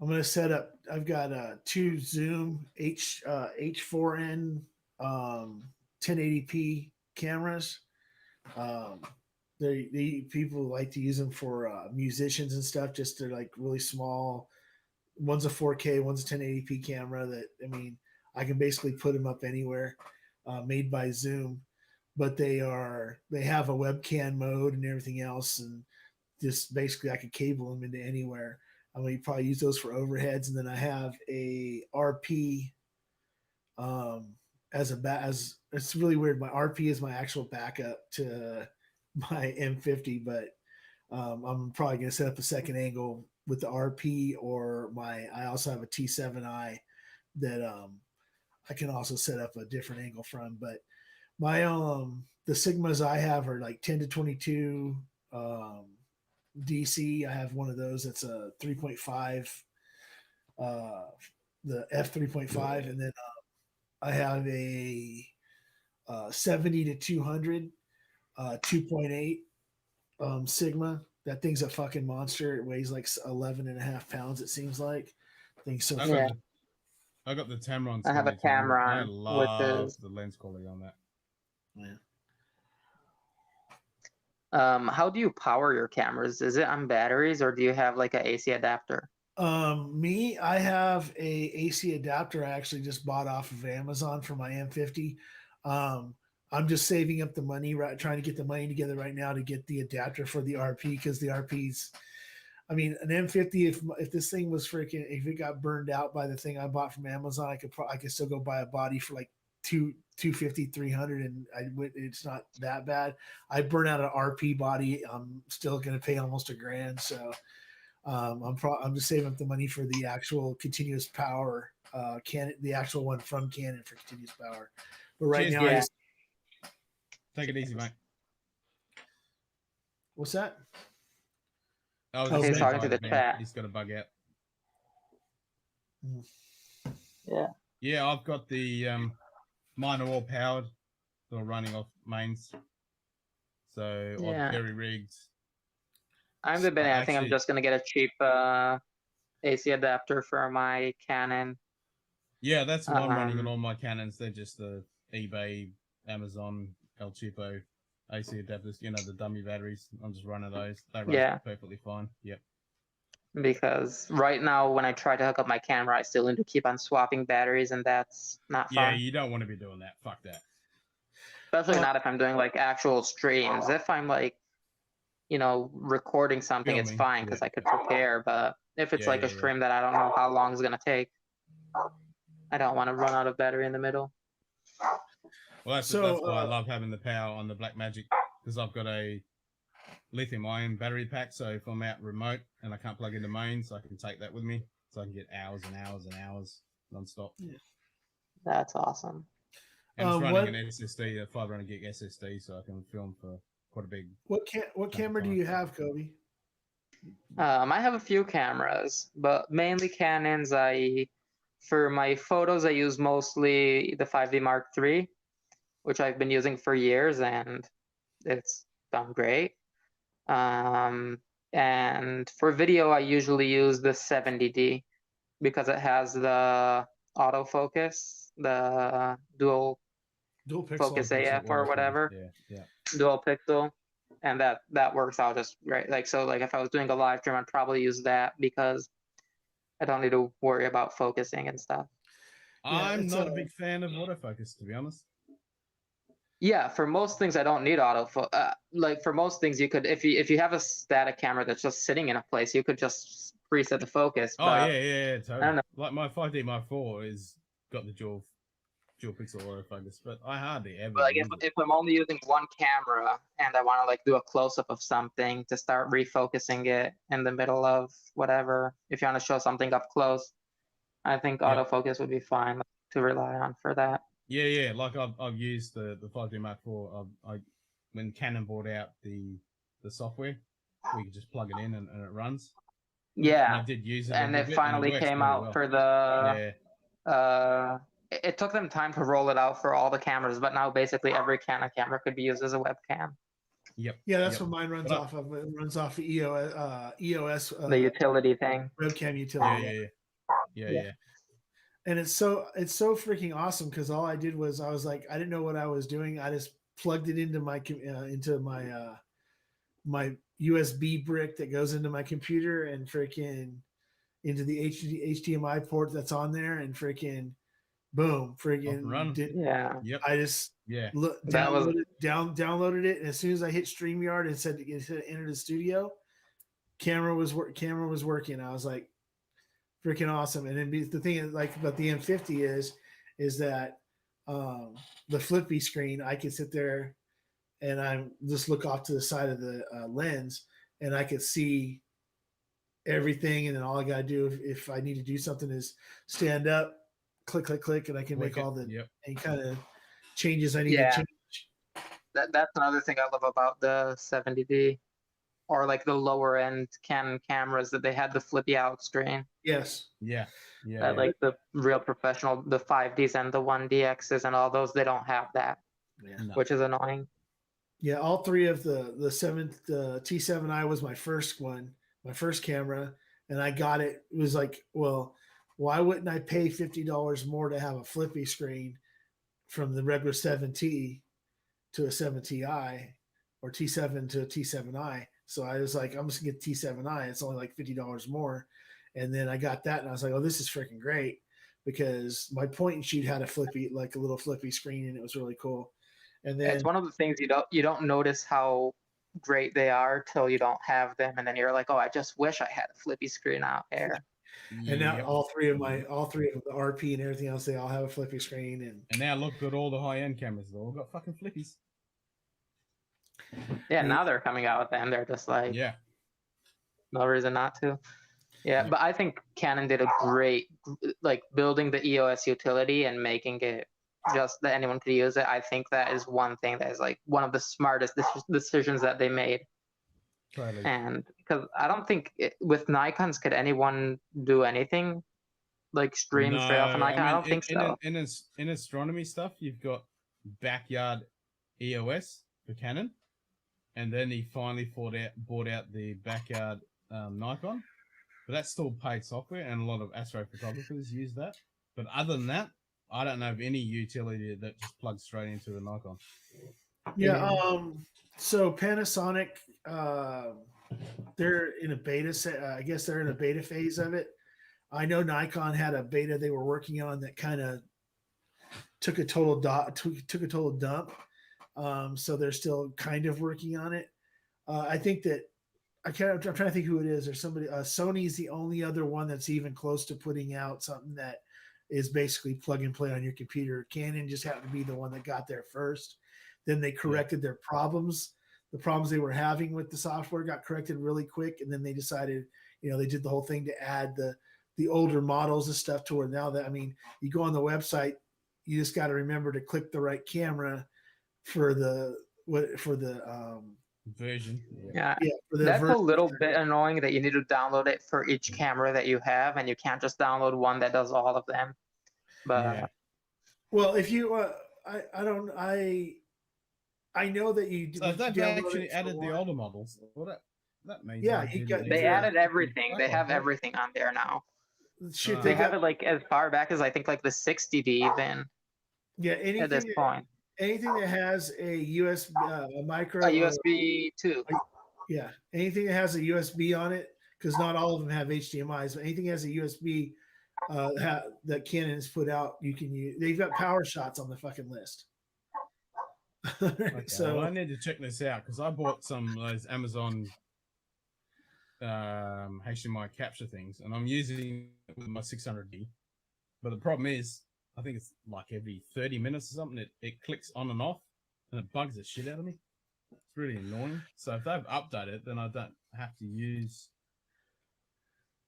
Speaker 5: I'm going to set up. I've got 2 Zoom H4n 1080p cameras. They people like to use them for musicians and stuff. Just they're like really small. One's a 4K, one's a 1080p camera. That I can basically put them up anywhere. Made by Zoom, but they have a webcam mode and everything else, and just basically I could cable them into anywhere. I'm going to probably use those for overheads, and then I have a RP as it's really weird. My RP is my actual backup to my M50, but I'm probably going to set up a second angle with the RP, or I also have a T7i that I can also set up a different angle from. But my the Sigmas I have are like 10 to 22 DC. I have one of those that's a 3.5, the f3.5, and then I have a 70 to 200 2.8 Sigma. That thing's a fucking monster. It weighs like 11.5 pounds, it seems like. Thing's so
Speaker 8: Yeah.
Speaker 1: I got the Tamron.
Speaker 8: I have a camera
Speaker 1: I love the lens quality on that.
Speaker 5: Yeah.
Speaker 8: How do you power your cameras? Is it on batteries, or do you have like an AC adapter?
Speaker 5: I have a AC adapter I actually just bought off of Amazon for my M50. I'm just saving up the money, trying to get the money together right now to get the adapter for the RP, because the RP's, an M50, if this thing was if it got burned out by the thing I bought from Amazon, I could still go buy a body for like 250, 300, and it's not that bad. I burn out an RP body, I'm still going to pay almost $1,000. So I'm just saving up the money for the actual continuous power Canon, the actual one from Canon for continuous power. But right now,
Speaker 8: yeah.
Speaker 1: Take it easy, mate.
Speaker 5: What's that?
Speaker 1: I was
Speaker 8: He's talking to the
Speaker 1: man.
Speaker 8: chat.
Speaker 1: He's got a bug out.
Speaker 8: Yeah.
Speaker 1: Yeah, I've got the mine are all powered. They're running off mains. So
Speaker 8: Yeah.
Speaker 1: I've jerry rigged.
Speaker 8: I'm the Benny. I think I'm just gonna get a cheap AC adapter for my Canon.
Speaker 1: Yeah, that's what I'm running on all my Canons. They're just the eBay, Amazon, El Cheapo AC adapters, the dummy batteries. I'm just running those. They run perfectly fine. Yep.
Speaker 8: Because right now, when I try to hook up my camera, I still need to keep on swapping batteries, and that's not fun.
Speaker 1: Yeah, you don't want to be doing that. Fuck that.
Speaker 8: Especially not if I'm doing like actual streams. If I'm like, recording something, it's fine because I could prepare. But if it's like a stream that I don't know how long is gonna take, I don't want to run out of battery in the middle.
Speaker 1: Well, that's why I love having the power on the Blackmagic, because I've got a lithium-ion battery pack. So if I'm out remote and I can't plug into mains, I can take that with me, so I can get hours and hours and hours non-stop.
Speaker 8: That's awesome.
Speaker 1: And it's running
Speaker 5: What
Speaker 1: an SSD, a 500 gig SSD, so I can film for quite a big.
Speaker 5: what camera do you have, Kobe?
Speaker 8: I have a few cameras, but mainly Canons. For my photos, I use mostly the 5D Mark III, which I've been using for years, and it's done great. And for video, I usually use the 70D because it has the autofocus, the dual
Speaker 5: Dual
Speaker 8: focus
Speaker 5: pixel.
Speaker 8: AF or whatever,
Speaker 1: Yeah.
Speaker 8: dual pixel, and that works out just right. Like, so like if I was doing a live stream, I'd probably use that because I don't need to worry about focusing and stuff.
Speaker 1: I'm not a big fan of autofocus, to be honest.
Speaker 8: Yeah, for most things I don't need like for most things you could, if you have a static camera that's just sitting in a place, you could just preset the focus.
Speaker 1: Oh yeah, totally.
Speaker 8: I don't know.
Speaker 1: Like my 5D Mark IV is got the dual pixel autofocus, but I hardly ever
Speaker 8: But like
Speaker 1: use
Speaker 8: if I'm only using one camera and I want to like do a close up of something to start refocusing it in the middle of whatever, if you want to show something up close, I think autofocus would be fine to rely on for that.
Speaker 1: Yeah. Like I've used the 5D Mark IV. When Canon brought out the software, we could just plug it in and it runs.
Speaker 8: Yeah,
Speaker 1: and I did use it,
Speaker 8: and it finally came out for the. It took them time to roll it out for all the cameras, but now basically every Canon camera could be used as a webcam.
Speaker 1: Yep.
Speaker 5: Yeah, that's what mine runs off of. It runs off the EOS.
Speaker 8: The utility thing.
Speaker 5: Webcam utility.
Speaker 1: Yeah.
Speaker 5: And it's so freaking awesome because all I did was I was like, I didn't know what I was doing. I just plugged it into my my USB brick that goes into my computer and freaking into the HDMI port that's on there, and freaking boom, freaking
Speaker 8: Yep.
Speaker 5: I just downloaded it, and as soon as I hit StreamYard and said enter the studio, camera was working. I was like, freaking awesome. And then the thing like about the M50 is that the flippy screen, I could sit there and I just look off to the side of the lens, and I could see everything. And then all I gotta do if I need to do something is stand up, click, and I can make all the any kind of changes I need to change.
Speaker 8: That's another thing I love about the 70D, or like the lower end Canon cameras, that they had the flippy out screen.
Speaker 5: Yes.
Speaker 1: Yeah.
Speaker 8: Like the real professional, the 5Ds and the 1DXs and all those, they don't have that, which is annoying.
Speaker 5: Yeah, all three of the T7i was my first one, my first camera, and I got it. It was like, well, why wouldn't I pay $50 more to have a flippy screen from the regular 7T to a 7Ti, or T7 to a T7i? So I was like, I'm just gonna get T7i. It's only like $50 more. And then I got that, and I was like, oh, this is freaking great, because my point and shoot had a little flippy screen, and it was really cool. And then
Speaker 8: it's one of the things you don't notice how great they are till you don't have them, and then you're like, oh, I just wish I had a flippy screen out there.
Speaker 5: And now all three of the RP and everything else, they all have a flippy screen. And
Speaker 1: now look at all the high end cameras; they've all got fucking flippies.
Speaker 8: Yeah, now they're coming out with them. They're just like, no reason not to. Yeah, but I think Canon did a great, like, building the EOS utility and making it just that anyone could use it. I think that is one thing that is like one of the smartest decisions that they made.
Speaker 1: Totally.
Speaker 8: And because I don't think with Nikons could anyone do anything like stream straight off a Nikon. I don't think so.
Speaker 1: In astronomy stuff, you've got backyard EOS for Canon, and then he finally bought out the backyard Nikon. But that's still paid software, and a lot of astrophotographers use that. But other than that, I don't know of any utility that just plugs straight into the Nikon.
Speaker 5: Yeah. So Panasonic, they're in a beta. I guess they're in a beta phase of it. I know Nikon had a beta they were working on that kind of took a total dump. So they're still kind of working on it. I think that I'm trying to think who it is. There's somebody. Sony's the only other one that's even close to putting out something that is basically plug and play on your computer. Canon just happened to be the one that got there first. Then they corrected their problems. The problems they were having with the software got corrected really quick, and then they decided, they did the whole thing to add the older models and stuff to where now that, I mean, you go on the website, You just got to remember to click the right camera for the
Speaker 1: version.
Speaker 8: Yeah.
Speaker 5: for the
Speaker 8: That's a
Speaker 5: version.
Speaker 8: little bit annoying that you need to download it for each camera that you have, and you can't just download one that does all of them. But
Speaker 1: Yeah.
Speaker 5: Well, if you, I know that you.
Speaker 1: So
Speaker 5: once you
Speaker 1: they've
Speaker 5: download
Speaker 1: actually
Speaker 5: it for
Speaker 1: added the
Speaker 5: one-
Speaker 1: older models. Well, that means
Speaker 5: Yeah,
Speaker 1: I
Speaker 5: you
Speaker 1: didn't
Speaker 5: got-
Speaker 1: need
Speaker 8: they
Speaker 5: Yeah.
Speaker 1: to
Speaker 8: added everything. They
Speaker 1: fuck
Speaker 8: have
Speaker 1: off, right?
Speaker 8: everything on there now.
Speaker 5: Shit,
Speaker 8: They
Speaker 5: they
Speaker 8: have
Speaker 5: got
Speaker 8: it like as far back as I think like the 60D even at this
Speaker 5: anything.
Speaker 8: point.
Speaker 5: Anything that has a USB, a micro,
Speaker 8: A USB 2.
Speaker 5: yeah, anything that has a USB on it, because not all of them have HDMI's, but anything that has a USB that Canon's put out, you can use. They've got power shots on the fucking list.
Speaker 1: Okay,
Speaker 5: So
Speaker 1: well, I need to check this out because I bought some of those Amazon HDMI capture things, and I'm using it with my 600D. But the problem is, I think it's like every 30 minutes or something, it clicks on and off, and it bugs the shit out of me. It's really annoying. So if they've updated it, then I don't have to use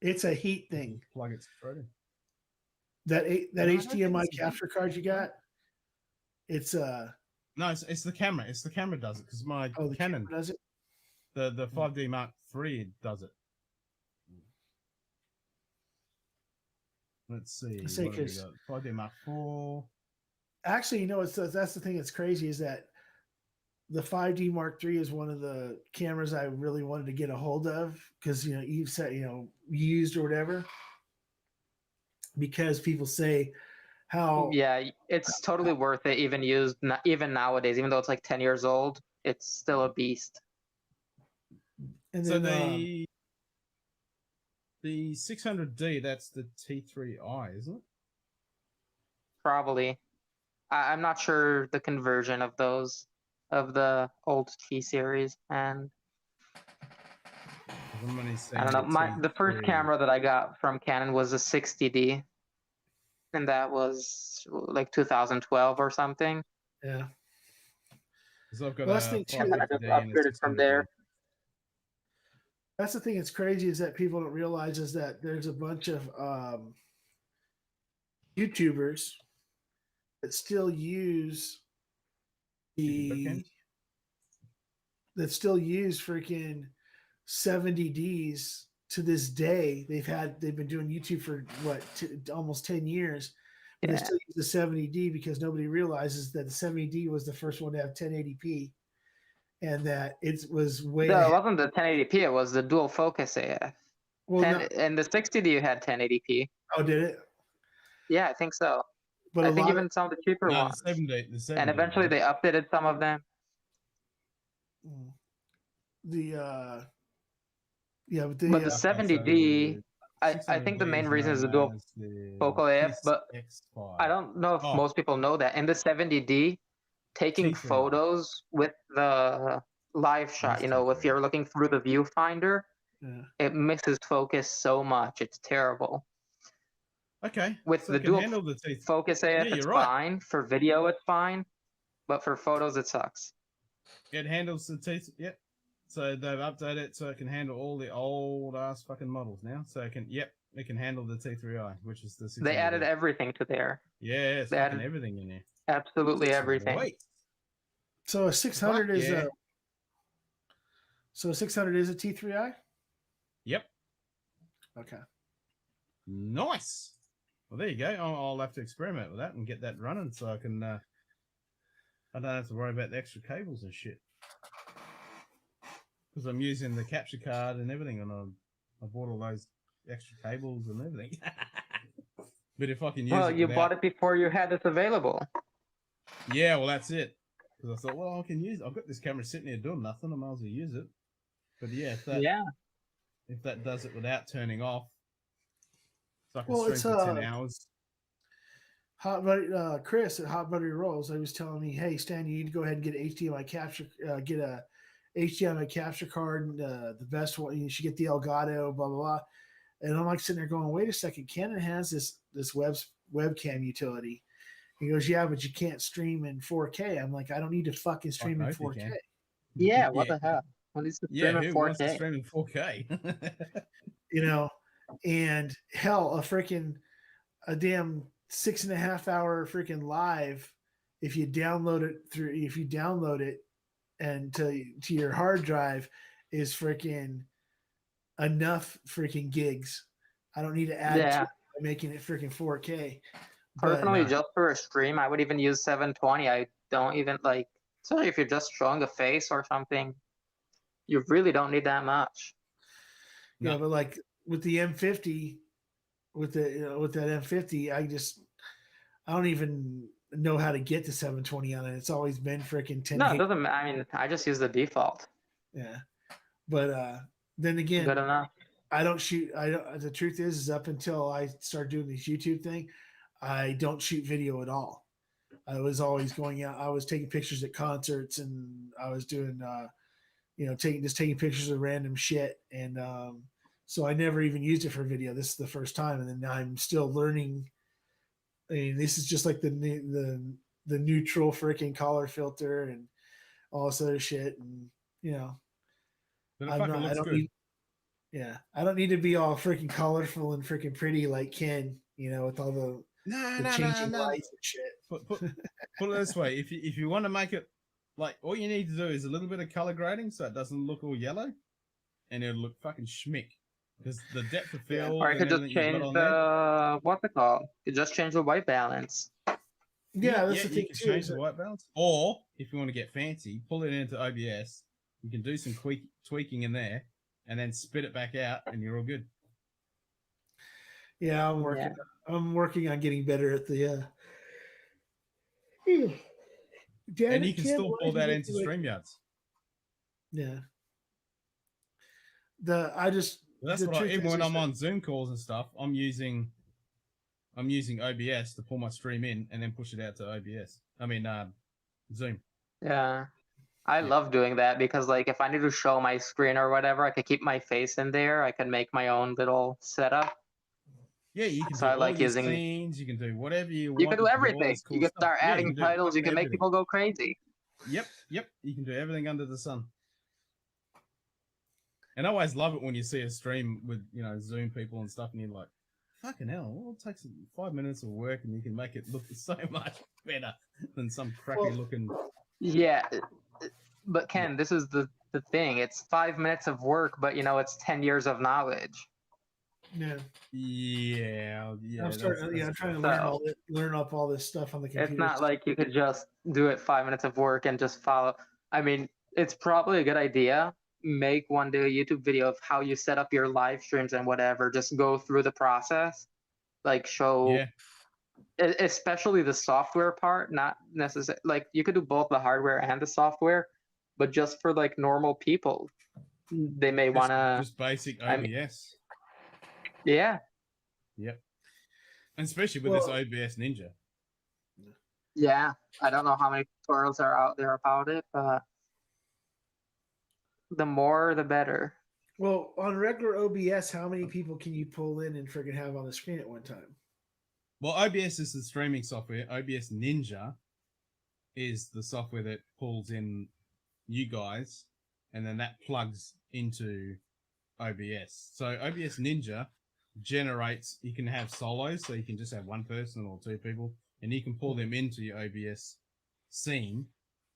Speaker 5: it's a heat thing.
Speaker 1: plug it straight in.
Speaker 5: That
Speaker 1: No, I don't think
Speaker 5: HDMI
Speaker 1: it's a
Speaker 5: capture card you got, it's
Speaker 1: No, it's the camera. It's the camera does it because my
Speaker 5: the
Speaker 1: Canon,
Speaker 5: camera does it.
Speaker 1: the 5D Mark III does it. Let's see.
Speaker 5: I say
Speaker 1: What have we
Speaker 5: 'cause-
Speaker 1: got? 5D Mark IV.
Speaker 5: Actually, that's the thing that's crazy is that the 5D Mark III is one of the cameras I really wanted to get a hold of because you've said used or whatever, because people say how
Speaker 8: Yeah, it's totally worth it. Even used, even nowadays, even though it's like 10 years old, it's still a beast.
Speaker 5: and
Speaker 1: So
Speaker 5: then
Speaker 1: the 600D, that's the T3i, isn't it?
Speaker 8: Probably. I'm not sure the conversion of those, of the old T series, and
Speaker 1: 'Cause I'm only seeing
Speaker 8: I don't know. The first
Speaker 1: T3.
Speaker 8: camera that I got from Canon was a 60D, and that was like 2012 or something.
Speaker 5: yeah.
Speaker 1: 'Cause I've got
Speaker 5: Well, that's
Speaker 1: a
Speaker 5: the thing, too.
Speaker 1: 550D
Speaker 8: I just
Speaker 1: and a
Speaker 8: upgraded from
Speaker 1: 600D.
Speaker 8: there.
Speaker 5: That's the thing that's crazy is that people don't realize is that there's a bunch of YouTubers that still use
Speaker 1: Okay.
Speaker 5: freaking 70Ds to this day. They've been doing YouTube for almost 10 years. But
Speaker 8: Yeah.
Speaker 5: they still use the 70D because nobody realizes that the 70D was the first one to have 1080p, and that it was way
Speaker 8: No, it
Speaker 5: ahead.
Speaker 8: wasn't the 1080p. It was the dual focus AF.
Speaker 5: Well,
Speaker 8: And the 60D had 1080p.
Speaker 5: oh, did it?
Speaker 8: Yeah, I think so.
Speaker 5: But
Speaker 8: I
Speaker 5: a
Speaker 8: think
Speaker 5: lot
Speaker 8: even some of the cheaper
Speaker 1: No, the
Speaker 8: ones.
Speaker 1: 70.
Speaker 8: And eventually they updated some of them.
Speaker 5: but
Speaker 8: But the 70D, I think the
Speaker 1: 600D
Speaker 8: main
Speaker 1: is
Speaker 8: reason is the
Speaker 1: known
Speaker 8: dual
Speaker 1: as the
Speaker 8: focal AF, but
Speaker 1: PSX5.
Speaker 8: I don't know if
Speaker 1: Oh.
Speaker 8: most people know that in the 70D, taking
Speaker 1: T3i.
Speaker 8: photos with the live shot,
Speaker 1: That's
Speaker 8: if
Speaker 1: T3i.
Speaker 8: you're looking through the viewfinder,
Speaker 5: Yeah.
Speaker 8: it misses focus so much. It's terrible.
Speaker 1: Okay.
Speaker 8: With
Speaker 1: so
Speaker 8: the
Speaker 1: it can
Speaker 8: dual
Speaker 1: handle the T3i.
Speaker 8: focus AF,
Speaker 1: Yeah,
Speaker 8: it's
Speaker 1: you're right.
Speaker 8: fine. For video, it's fine. But for photos, it sucks.
Speaker 1: It handles the T3i. Yep. So they've updated it so it can handle all the old ass fucking models now. So it can handle the T3i, which is the 600D.
Speaker 8: They added everything to there.
Speaker 1: Yeah, it's
Speaker 8: they
Speaker 1: fucking
Speaker 8: added
Speaker 1: everything in there.
Speaker 8: Absolutely everything.
Speaker 1: Wait.
Speaker 5: So a 600
Speaker 1: Fuck
Speaker 5: is
Speaker 1: yeah.
Speaker 5: a 600 is a T3i.
Speaker 1: Yep.
Speaker 5: Okay.
Speaker 1: Nice. Well, there you go. I'll have to experiment with that and get that running so I can. I don't have to worry about the extra cables and shit. Because I'm using the capture card and everything, and I bought all those extra cables and everything. But if I can use
Speaker 8: Well,
Speaker 1: it
Speaker 8: you
Speaker 1: without...
Speaker 8: bought it before you had it available.
Speaker 1: Yeah, well, that's it. Because I thought, well, I can use. I've got this camera sitting here doing nothing. I might as well use it. But yeah, if that does it without turning off, so I can stream for 10 hours.
Speaker 5: Hot Buddy, Chris at Hot Buddy Rolls, he was telling me, hey, Stan, you need to go ahead and get HDMI capture, get a HDMI capture card, the best one. You should get the Elgato, blah blah blah. And I'm like sitting there going, wait a second, Canon has this webcam utility. He goes, yeah, but you can't stream in 4K. I'm like, I don't need to fucking stream in 4K.
Speaker 8: Yeah, what the hell? Well, it's
Speaker 1: Yeah,
Speaker 8: stream in
Speaker 1: who wants to
Speaker 8: 4K.
Speaker 1: stream in 4K?
Speaker 5: And hell, a damn 6.5 hour freaking live, if you download it and to your hard drive, is freaking enough freaking gigs. I don't need to add to
Speaker 8: Yeah.
Speaker 5: it by making it freaking 4K.
Speaker 8: Personally,
Speaker 1: no.
Speaker 8: just for a stream, I would even use 720. I don't even like, especially if you're just showing a face or something, you really don't need that much.
Speaker 5: Yeah,
Speaker 1: No.
Speaker 5: but like with the M50, with that M50, I don't even know how to get to 720 on it. It's always been freaking 10.
Speaker 8: No, it doesn't. I mean, I just use the default.
Speaker 5: Yeah, but then again,
Speaker 8: Good enough.
Speaker 5: I don't shoot. I don't. The truth is up until I started doing this YouTube thing, I don't shoot video at all. I was always going out. I was taking pictures at concerts, and I was doing, taking pictures of random shit, and so I never even used it for video. This is the first time, and then I'm still learning. I mean, this is just like the neutral freaking color filter and all this other shit, and
Speaker 1: But it fucking looks good.
Speaker 5: I don't need to be all freaking colorful and freaking pretty like Ken, with all the changing lights and shit.
Speaker 1: Put it this way: if you want to make it like, all you need to do is a little bit of color grading, so it doesn't look all yellow, and it'll look fucking schmick. Because the depth of field,
Speaker 8: Or I could just change what's it called? You just change the white balance.
Speaker 5: Yeah, that's the thing
Speaker 1: you can
Speaker 5: too.
Speaker 1: change the white balance, or if you want to get fancy, pull it into OBS. You can do some tweaking in there, and then spit it back out, and you're all good.
Speaker 5: Yeah, I'm working. Yeah. I'm working on getting better at the.
Speaker 1: And you can still pull that into StreamYards.
Speaker 5: Yeah.
Speaker 1: That's what even when I'm on Zoom calls and stuff, I'm using OBS to pull my stream in and then push it out to OBS. I mean, Zoom.
Speaker 8: Yeah. I love doing that because, like, if I need to show my screen or whatever, I could keep my face in there. I can make my own little setup.
Speaker 1: Yeah, you can
Speaker 8: so
Speaker 1: do
Speaker 8: I like
Speaker 1: all
Speaker 8: using
Speaker 1: scenes. You can do whatever you want.
Speaker 8: You can do everything.
Speaker 1: Cool
Speaker 8: you can
Speaker 1: stuff.
Speaker 8: start adding
Speaker 1: you
Speaker 8: titles. You can make
Speaker 1: everything.
Speaker 8: people go crazy.
Speaker 1: Yep. You can do everything under the sun. And I always love it when you see a stream with, Zoom people and stuff, and you're like, fucking hell, well, it takes 5 minutes of work and you can make it look so much better than some crappy looking.
Speaker 8: Yeah. But Ken, this is the thing. It's 5 minutes of work, but it's 10 years of knowledge.
Speaker 5: Yeah.
Speaker 1: Yeah.
Speaker 5: I'm trying to learn up all this stuff on the computer.
Speaker 8: It's not like you could just do it 5 minutes of work and just follow. I mean, it's probably a good idea. Make one day a YouTube video of how you set up your live streams and whatever. Just go through the process, like show, especially the software part. Not necessarily like you could do both the hardware and the software, but just for like normal people, they may want to
Speaker 1: just basic OBS.
Speaker 8: Yeah.
Speaker 1: Yep. And especially with this OBS Ninja.
Speaker 8: Yeah, I don't know how many tutorials are out there about it, but the more, the better.
Speaker 5: Well, on regular OBS, how many people can you pull in and freaking have on the screen at one time?
Speaker 1: Well, OBS is the streaming software. OBS Ninja is the software that pulls in you guys, and then that plugs into OBS. So OBS Ninja generates, you can have solos, so you can just have one person or two people, and you can pull them into your OBS scene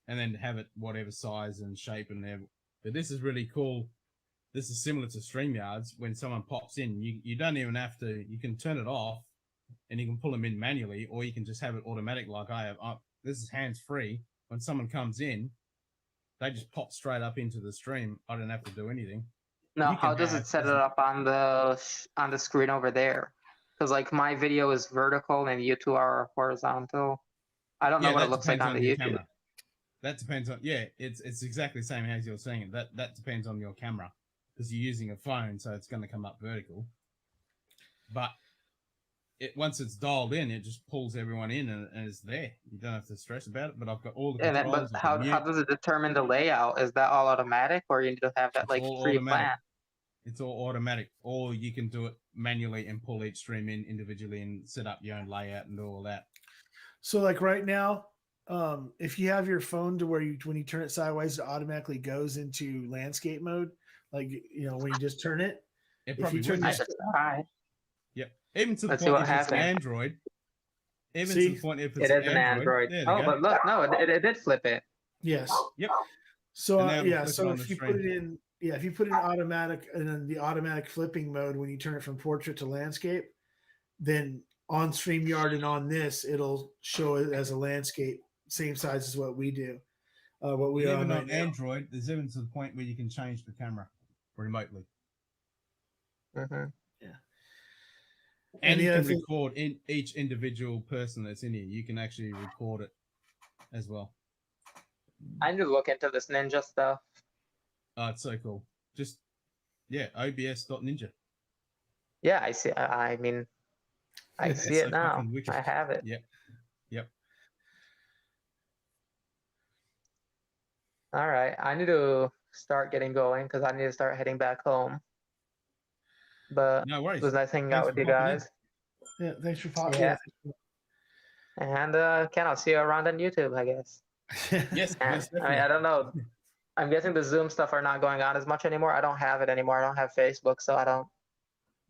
Speaker 1: and then have it whatever size and shape and there. But this is really cool. This is similar to StreamYards. When someone pops in, you don't even have to, you can turn it off and you can pull them in manually, or you can just have it automatic like I have. This is hands-free. When someone comes in, they just pop straight up into the stream. I don't have to do anything.
Speaker 8: Now, how does it set it up on the screen over there? Because like my video is vertical and you two are horizontal. I don't know what it looks like on the YouTube.
Speaker 1: Camera. That depends on it's exactly the same as you're saying it. That depends on your camera because you're using a phone, so it's going to come up vertical. But once it's dialed in, it just pulls everyone in and it's there. You don't have to stress about it. But I've got all the controls.
Speaker 8: But how does it determine the layout? Is that all automatic, or you need to have that pre-planned?
Speaker 1: It's all automatic, or you can do it manually and pull each stream in individually and set up your own layout and do all that.
Speaker 5: So, like right now, if you have your phone to where when you turn it sideways, it automatically goes into landscape mode. Like when you just turn it,
Speaker 1: it probably would.
Speaker 8: Yep.
Speaker 1: Even to the point if it's Android, Even
Speaker 5: See?
Speaker 1: to the point if
Speaker 8: It
Speaker 1: it's
Speaker 8: is an Android.
Speaker 1: There
Speaker 8: Oh,
Speaker 1: they go.
Speaker 8: but look, no, it did flip it.
Speaker 5: Yes.
Speaker 1: Yep.
Speaker 5: So
Speaker 1: And now it'll
Speaker 5: yeah,
Speaker 1: flip it
Speaker 5: so
Speaker 1: on
Speaker 5: if
Speaker 1: the
Speaker 5: you put it
Speaker 1: screen.
Speaker 5: in, if you put it in automatic and then the automatic flipping mode when you turn it from portrait to landscape, then on StreamYard and on this, it'll show it as a landscape, same size as what we do. What we are
Speaker 1: Even
Speaker 5: right
Speaker 1: on
Speaker 5: now.
Speaker 1: Android, there's even to the point where you can change the camera remotely.
Speaker 8: Mm-hmm.
Speaker 1: And
Speaker 5: the
Speaker 1: you
Speaker 5: other
Speaker 1: can
Speaker 5: thing-
Speaker 1: record in each individual person that's in here. You can actually record it as well.
Speaker 8: I need to look into this ninja stuff.
Speaker 1: Oh, it's so cool. Just, yeah, obs.ninja.
Speaker 8: Yeah, I see. I mean, I
Speaker 1: It's
Speaker 8: see
Speaker 1: so
Speaker 8: it now.
Speaker 1: fucking wicked.
Speaker 8: I have it.
Speaker 1: Yep. Yep.
Speaker 8: All right, I need to start getting going because I need to start heading back home. But
Speaker 1: No
Speaker 8: it
Speaker 1: worries.
Speaker 8: was nice hanging
Speaker 1: Thanks
Speaker 8: out with
Speaker 1: for
Speaker 8: you
Speaker 1: popping in.
Speaker 8: guys.
Speaker 5: Yeah, thanks for popping.
Speaker 8: Yeah. And Ken, I'll see you around on YouTube, I guess.
Speaker 1: Yes,
Speaker 8: And,
Speaker 1: most
Speaker 8: I mean,
Speaker 1: definitely.
Speaker 8: I don't know. I'm guessing the Zoom stuff are not going on as much anymore. I don't have it anymore. I don't have Facebook, so I don't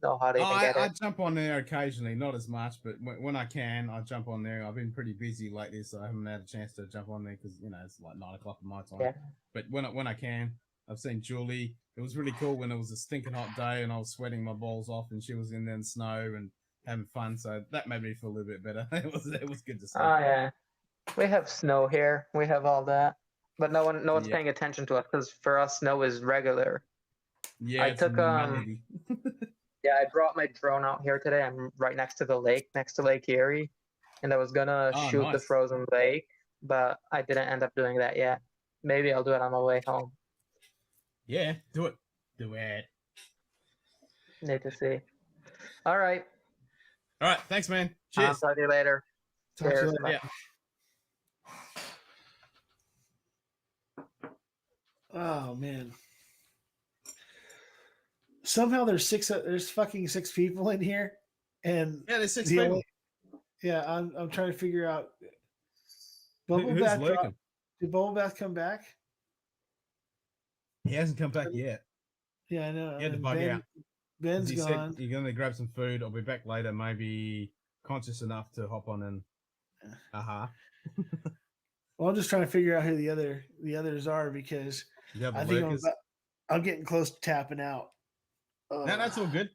Speaker 8: know how to even get
Speaker 1: I
Speaker 8: it.
Speaker 1: jump on there occasionally, not as much, but when I can, I jump on there. I've been pretty busy lately, so I haven't had a chance to jump on there because it's like 9 o'clock in my time.
Speaker 8: Yeah.
Speaker 1: But when I can, I've seen Julie. It was really cool when it was a stinking hot day and I was sweating my balls off, and she was in there in the snow and having fun. So that made me feel a little bit better. It was good to see.
Speaker 8: Oh yeah, we have snow here. We have all that, but no one's
Speaker 1: Yeah.
Speaker 8: paying attention to us because for us, snow is regular.
Speaker 1: Yeah,
Speaker 8: I
Speaker 1: it's
Speaker 8: took
Speaker 1: melody.
Speaker 8: Yeah, I brought my drone out here today. I'm right next to the lake, next to Lake Erie, and I was gonna
Speaker 1: Oh,
Speaker 8: shoot the
Speaker 1: nice.
Speaker 8: frozen lake, but I didn't end up doing that yet. Maybe I'll do it on my way home.
Speaker 1: Yeah, do it. Do it.
Speaker 8: Need to see. All right.
Speaker 1: All right, thanks, man.
Speaker 8: I'll
Speaker 1: Cheers.
Speaker 8: talk to you later.
Speaker 5: Talk to you
Speaker 8: Cheers.
Speaker 5: later.
Speaker 8: Bye.
Speaker 1: Yeah.
Speaker 5: Oh man. Somehow there's fucking 6 people in here, and
Speaker 1: Yeah, there's 6
Speaker 5: the
Speaker 1: people.
Speaker 5: only- I'm trying to figure out.
Speaker 1: Who's
Speaker 5: Bubble Bath
Speaker 1: lurking?
Speaker 5: Did Bubble Bath come back?
Speaker 1: He hasn't come back yet.
Speaker 5: Yeah, I know.
Speaker 1: He had to
Speaker 5: and
Speaker 1: bug out.
Speaker 5: Ben's
Speaker 1: He
Speaker 5: gone.
Speaker 1: said you're gonna grab some food. I'll be back later. Maybe conscious enough to hop on and.
Speaker 5: Well, I'm just trying to figure out who the others are because
Speaker 1: You have
Speaker 5: I
Speaker 1: the
Speaker 5: think
Speaker 1: lurkers.
Speaker 5: I'm getting close to tapping out.
Speaker 1: No, that's all good.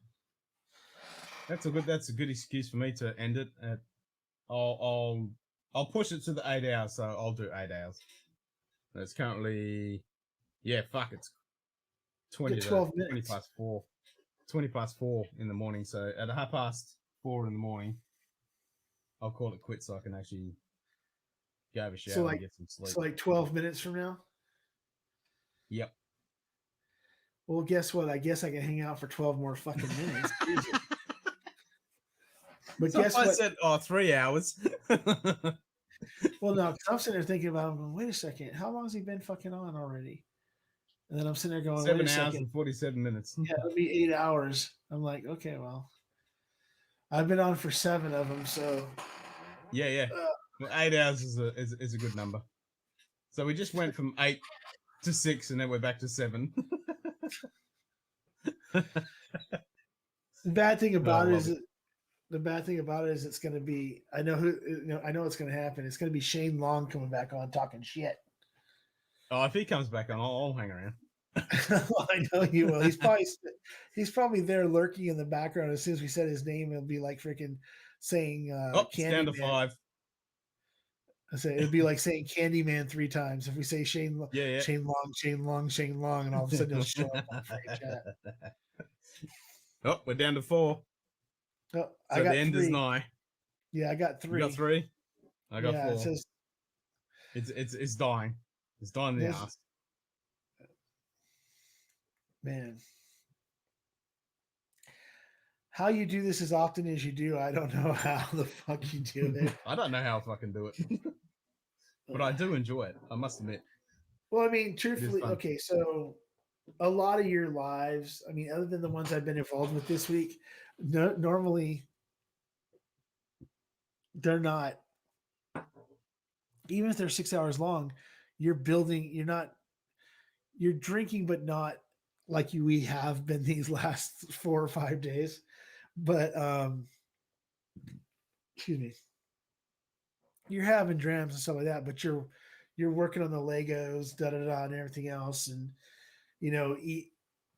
Speaker 1: That's all good. That's a good excuse for me to end it. I'll push it to the 8 hours, so I'll do 8 hours. It's currently, it's 20
Speaker 5: Get
Speaker 1: to
Speaker 5: 12
Speaker 1: 20
Speaker 5: minutes.
Speaker 1: past 4. 20 past 4 in the morning. So at 4:30 in the morning, I'll call it quits so I can actually go have a shower and get some sleep.
Speaker 5: So like 12 minutes from now.
Speaker 1: Yep.
Speaker 5: Well, guess what? I guess I can hang out for 12 more fucking minutes. But
Speaker 1: So
Speaker 5: guess
Speaker 1: I
Speaker 5: what?
Speaker 1: said, 3 hours.
Speaker 5: Well, no, 'cause I'm sitting there thinking about. I'm going, wait a second. How long has he been fucking on already? And then I'm sitting there going,
Speaker 1: 7
Speaker 5: wait a
Speaker 1: hours
Speaker 5: second.
Speaker 1: and 47 minutes.
Speaker 5: Yeah, it'll be 8 hours. I'm like, okay, well, I've been on for 7 of them, so
Speaker 1: Yeah. Well, 8 hours is a good number. So we just went from 8 to 6, and then we're back to 7.
Speaker 5: the bad thing about
Speaker 1: I
Speaker 5: it
Speaker 1: love
Speaker 5: is it's going to be. I know what's going to happen. It's going to be Shane Long coming back on talking shit.
Speaker 1: Oh, if he comes back on, I'll hang around.
Speaker 5: I know you will. He's probably there lurking in the background. As soon as we said his name, it'll be like freaking saying
Speaker 1: It's down to
Speaker 5: Candyman.
Speaker 1: 5.
Speaker 5: I say it'd be like saying Candyman 3 times if we say Shane
Speaker 1: Yeah.
Speaker 5: Shane Long, and all of a sudden he'll show up on free chat.
Speaker 1: Oh, we're down to 4.
Speaker 5: Oh,
Speaker 1: So
Speaker 5: I got
Speaker 1: the end
Speaker 5: 3.
Speaker 1: is nigh.
Speaker 5: Yeah, I got 3.
Speaker 1: You got 3? I got 4.
Speaker 5: It says,
Speaker 1: It's dying. It's dying in the
Speaker 5: Yes.
Speaker 1: ass.
Speaker 5: man. How you do this as often as you do, I don't know how the fuck you do it.
Speaker 1: I don't know how I fucking do it. But I do enjoy it, I must admit.
Speaker 5: Well, I mean, truthfully,
Speaker 1: fun.
Speaker 5: okay, so a lot of your lives, I mean, other than the ones I've been involved with this week, normally they're not, even if they're 6 hours long, you're drinking, but not like we have been these last 4 or 5 days. But, excuse me. you're having drams and stuff like that, but you're working on the Legos, da da da, and everything else, and you know,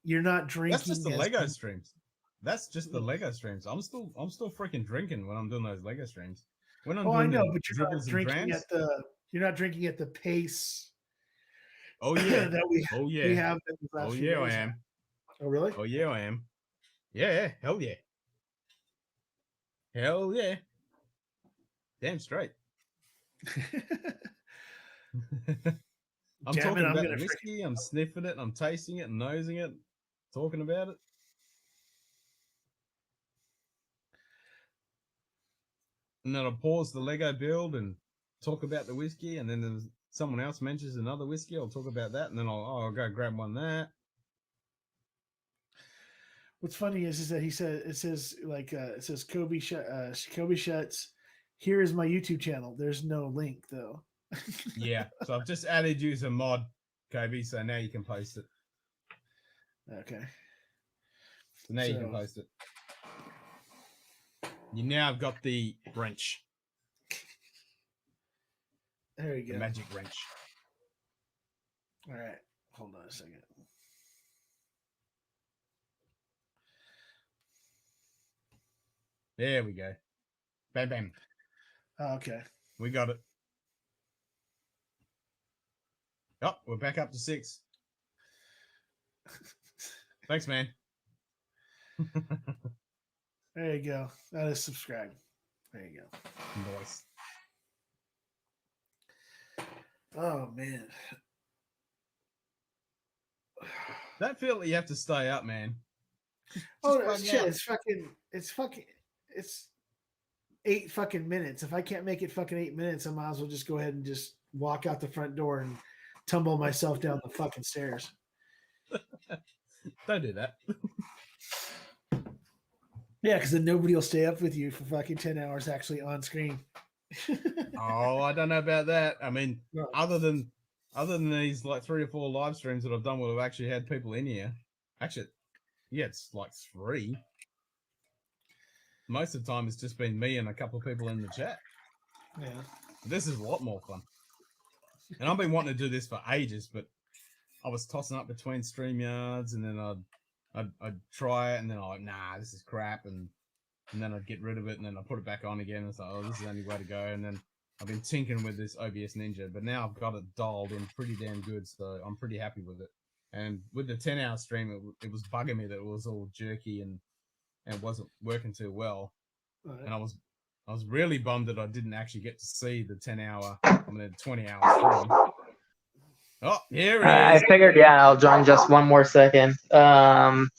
Speaker 5: you're not
Speaker 1: That's just
Speaker 5: drinking
Speaker 1: the
Speaker 5: as
Speaker 1: Lego streams. That's just the Lego streams. I'm still freaking drinking when I'm doing those Lego streams. When I'm
Speaker 5: Oh, I
Speaker 1: doing
Speaker 5: know,
Speaker 1: the
Speaker 5: but
Speaker 1: dribbles and drams.
Speaker 5: you're not drinking at the pace
Speaker 1: Oh yeah.
Speaker 5: that we
Speaker 1: Oh
Speaker 5: we
Speaker 1: yeah.
Speaker 5: have been the last
Speaker 1: Oh
Speaker 5: few
Speaker 1: yeah, I
Speaker 5: days.
Speaker 1: am.
Speaker 5: Oh, really?
Speaker 1: Oh yeah, I am. Yeah, hell yeah. Hell yeah. Damn straight. I'm
Speaker 5: Damn it!
Speaker 1: talking
Speaker 5: I'm
Speaker 1: about
Speaker 5: gonna
Speaker 1: the
Speaker 5: freaking.
Speaker 1: whiskey. I'm sniffing it. I'm tasting it, nosing it, talking about it. And then I'll pause the Lego build and talk about the whiskey. And then there's someone else mentions another whiskey. I'll talk about that. And then I'll go grab one there.
Speaker 5: What's funny is that it says Kobe Kobe Shuts. Here is my YouTube channel. There's no link though.
Speaker 1: Yeah. So I've just added you as a mod, Kobe. So now you can post it.
Speaker 5: Okay.
Speaker 1: So now you can post it. You now have got the wrench.
Speaker 5: There you go.
Speaker 1: The magic wrench.
Speaker 5: All right. Hold on a second.
Speaker 1: There we go. Bam, bam.
Speaker 5: Okay.
Speaker 1: We got it. Oh, we're back up to 6. Thanks, man.
Speaker 5: There you go. That is subscribe. There you go.
Speaker 1: Nice.
Speaker 5: Oh man.
Speaker 1: That feel that you have to stay up, man.
Speaker 5: Oh
Speaker 1: bug
Speaker 5: shit!
Speaker 1: out.
Speaker 5: It's 8 fucking minutes. If I can't make it fucking 8 minutes, I might as well just go ahead and just walk out the front door and tumble myself down the fucking stairs.
Speaker 1: Don't do that.
Speaker 5: Yeah, because then nobody will stay up with you for fucking 10 hours actually on screen.
Speaker 1: Oh, I don't know about that. I mean,
Speaker 5: No.
Speaker 1: other than these like 3 or 4 live streams that I've done where I've actually had people in here. Actually, yeah, it's like 3. Most of the time, it's just been me and a couple of people in the chat.
Speaker 5: Yeah.
Speaker 1: This is a lot more fun. And I've been wanting to do this for ages, but I was tossing up between StreamYards, and then I'd try it, and then I'm like, nah, this is crap, and then I'd get rid of it, and then I put it back on again, and it's like, oh, this is the only way to go. And then I've been tinkering with this OBS Ninja, but now I've got it dialed in pretty damn good, so I'm pretty happy with it. And with the 10-hour stream, it was bugging me that it was all jerky and wasn't working too well.
Speaker 5: Right.
Speaker 1: And I was really bummed that I didn't actually get to see the 20-hour stream. Oh, here it
Speaker 8: I
Speaker 1: is.
Speaker 8: figured, yeah, I'll join just one more second. Because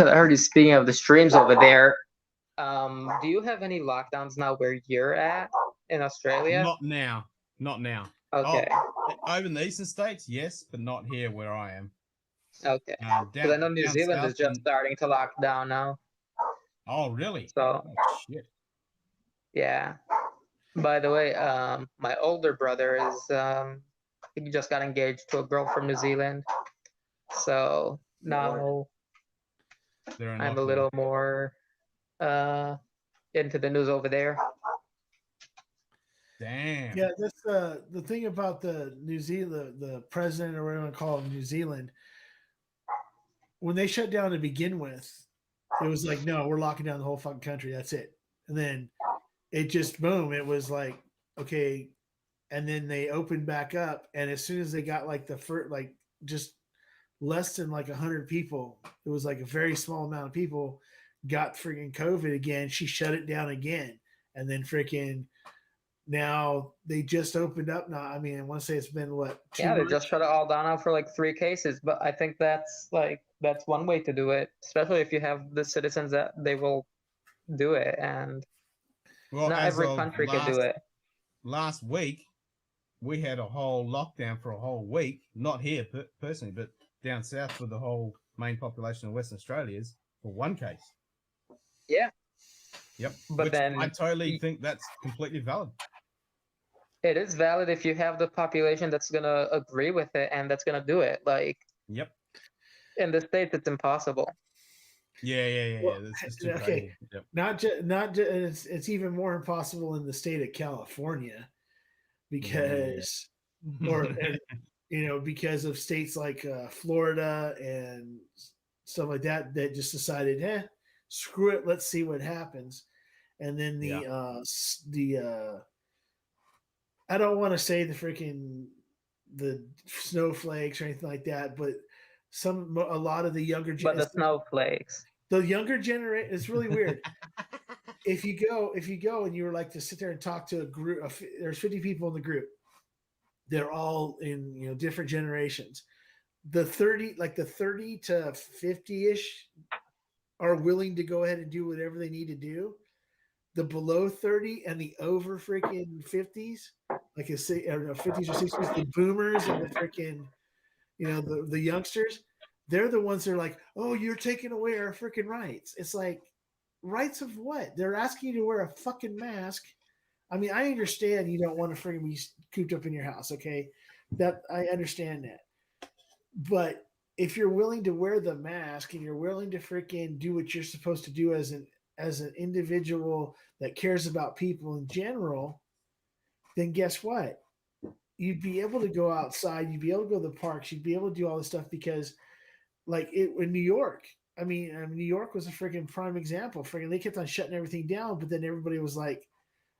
Speaker 8: I heard you speaking of the streams over there. Do you have any lockdowns now where you're at in Australia?
Speaker 1: Not now.
Speaker 8: Okay.
Speaker 1: Oh, over in the eastern states, yes, but not here where I am.
Speaker 8: Okay. Because I know New
Speaker 1: down
Speaker 8: Zealand
Speaker 1: south
Speaker 8: is just
Speaker 1: and-
Speaker 8: starting to lock down now.
Speaker 1: Oh, really?
Speaker 8: So,
Speaker 1: Oh, shit.
Speaker 8: yeah. By the way, my older brother is he just got engaged to a girl from New Zealand. So now
Speaker 1: They're in
Speaker 8: I'm a
Speaker 1: lockdown.
Speaker 8: little more into the news over there.
Speaker 1: Damn.
Speaker 5: Yeah, that's the thing about the New Zealand, the president or whatever you want to call it, New Zealand. When they shut down to begin with, it was like, no, we're locking down the whole fucking country. That's it. And then it just boom. It was like, okay. And then they opened back up, and as soon as they got like the first, like just less than like 100 people, it was like a very small amount of people got freaking COVID again. She shut it down again, and then freaking. Now they just opened up. Now, I mean, I want to say it's been what? 2
Speaker 8: Yeah, they
Speaker 5: months?
Speaker 8: just shut it all down now for like 3 cases. But I think that's one way to do it, especially if you have the citizens that they will do it, and
Speaker 1: Well,
Speaker 8: not
Speaker 1: as
Speaker 8: every
Speaker 1: of
Speaker 8: country can do it.
Speaker 1: Last week, we had a whole lockdown for a whole week. Not here personally, but down south for the whole main population of Western Australia's for 1 case.
Speaker 8: Yeah.
Speaker 1: Yep.
Speaker 8: But
Speaker 1: Which
Speaker 8: then
Speaker 1: I totally think that's completely valid.
Speaker 8: it is valid if you have the population that's gonna agree with it and that's gonna do it. Like
Speaker 1: Yep.
Speaker 8: in the States, it's impossible.
Speaker 5: Well,
Speaker 1: It's too
Speaker 5: okay,
Speaker 1: crazy. Yep.
Speaker 5: not just it's even more impossible in the state of California because or and, because of states like Florida and stuff like that that just decided, screw it, let's see what happens. And then the I don't want to say the snowflakes or anything like that, but a lot of the younger
Speaker 8: But the snowflakes.
Speaker 5: the younger generation, it's really weird. If you go and you were like to sit there and talk to a group of, there's 50 people in the group, they're all in different generations. The 30 to 50ish are willing to go ahead and do whatever they need to do. The below 30 and the over freaking 50s, like I say, I don't know, 50s or 60s, the boomers and the freaking the youngsters, they're the ones that are like, oh, you're taking away our freaking rights. It's like, rights of what? They're asking you to wear a fucking mask. I mean, I understand you don't want to freaking be cooped up in your house, okay? That I understand that. But if you're willing to wear the mask and you're willing to freaking do what you're supposed to do as an individual that cares about people in general, then guess what? You'd be able to go outside, you'd be able to go to the parks, you'd be able to do all this stuff because like in New York, I mean, New York was a freaking prime example. Freaking, they kept on shutting everything down, but then everybody was like,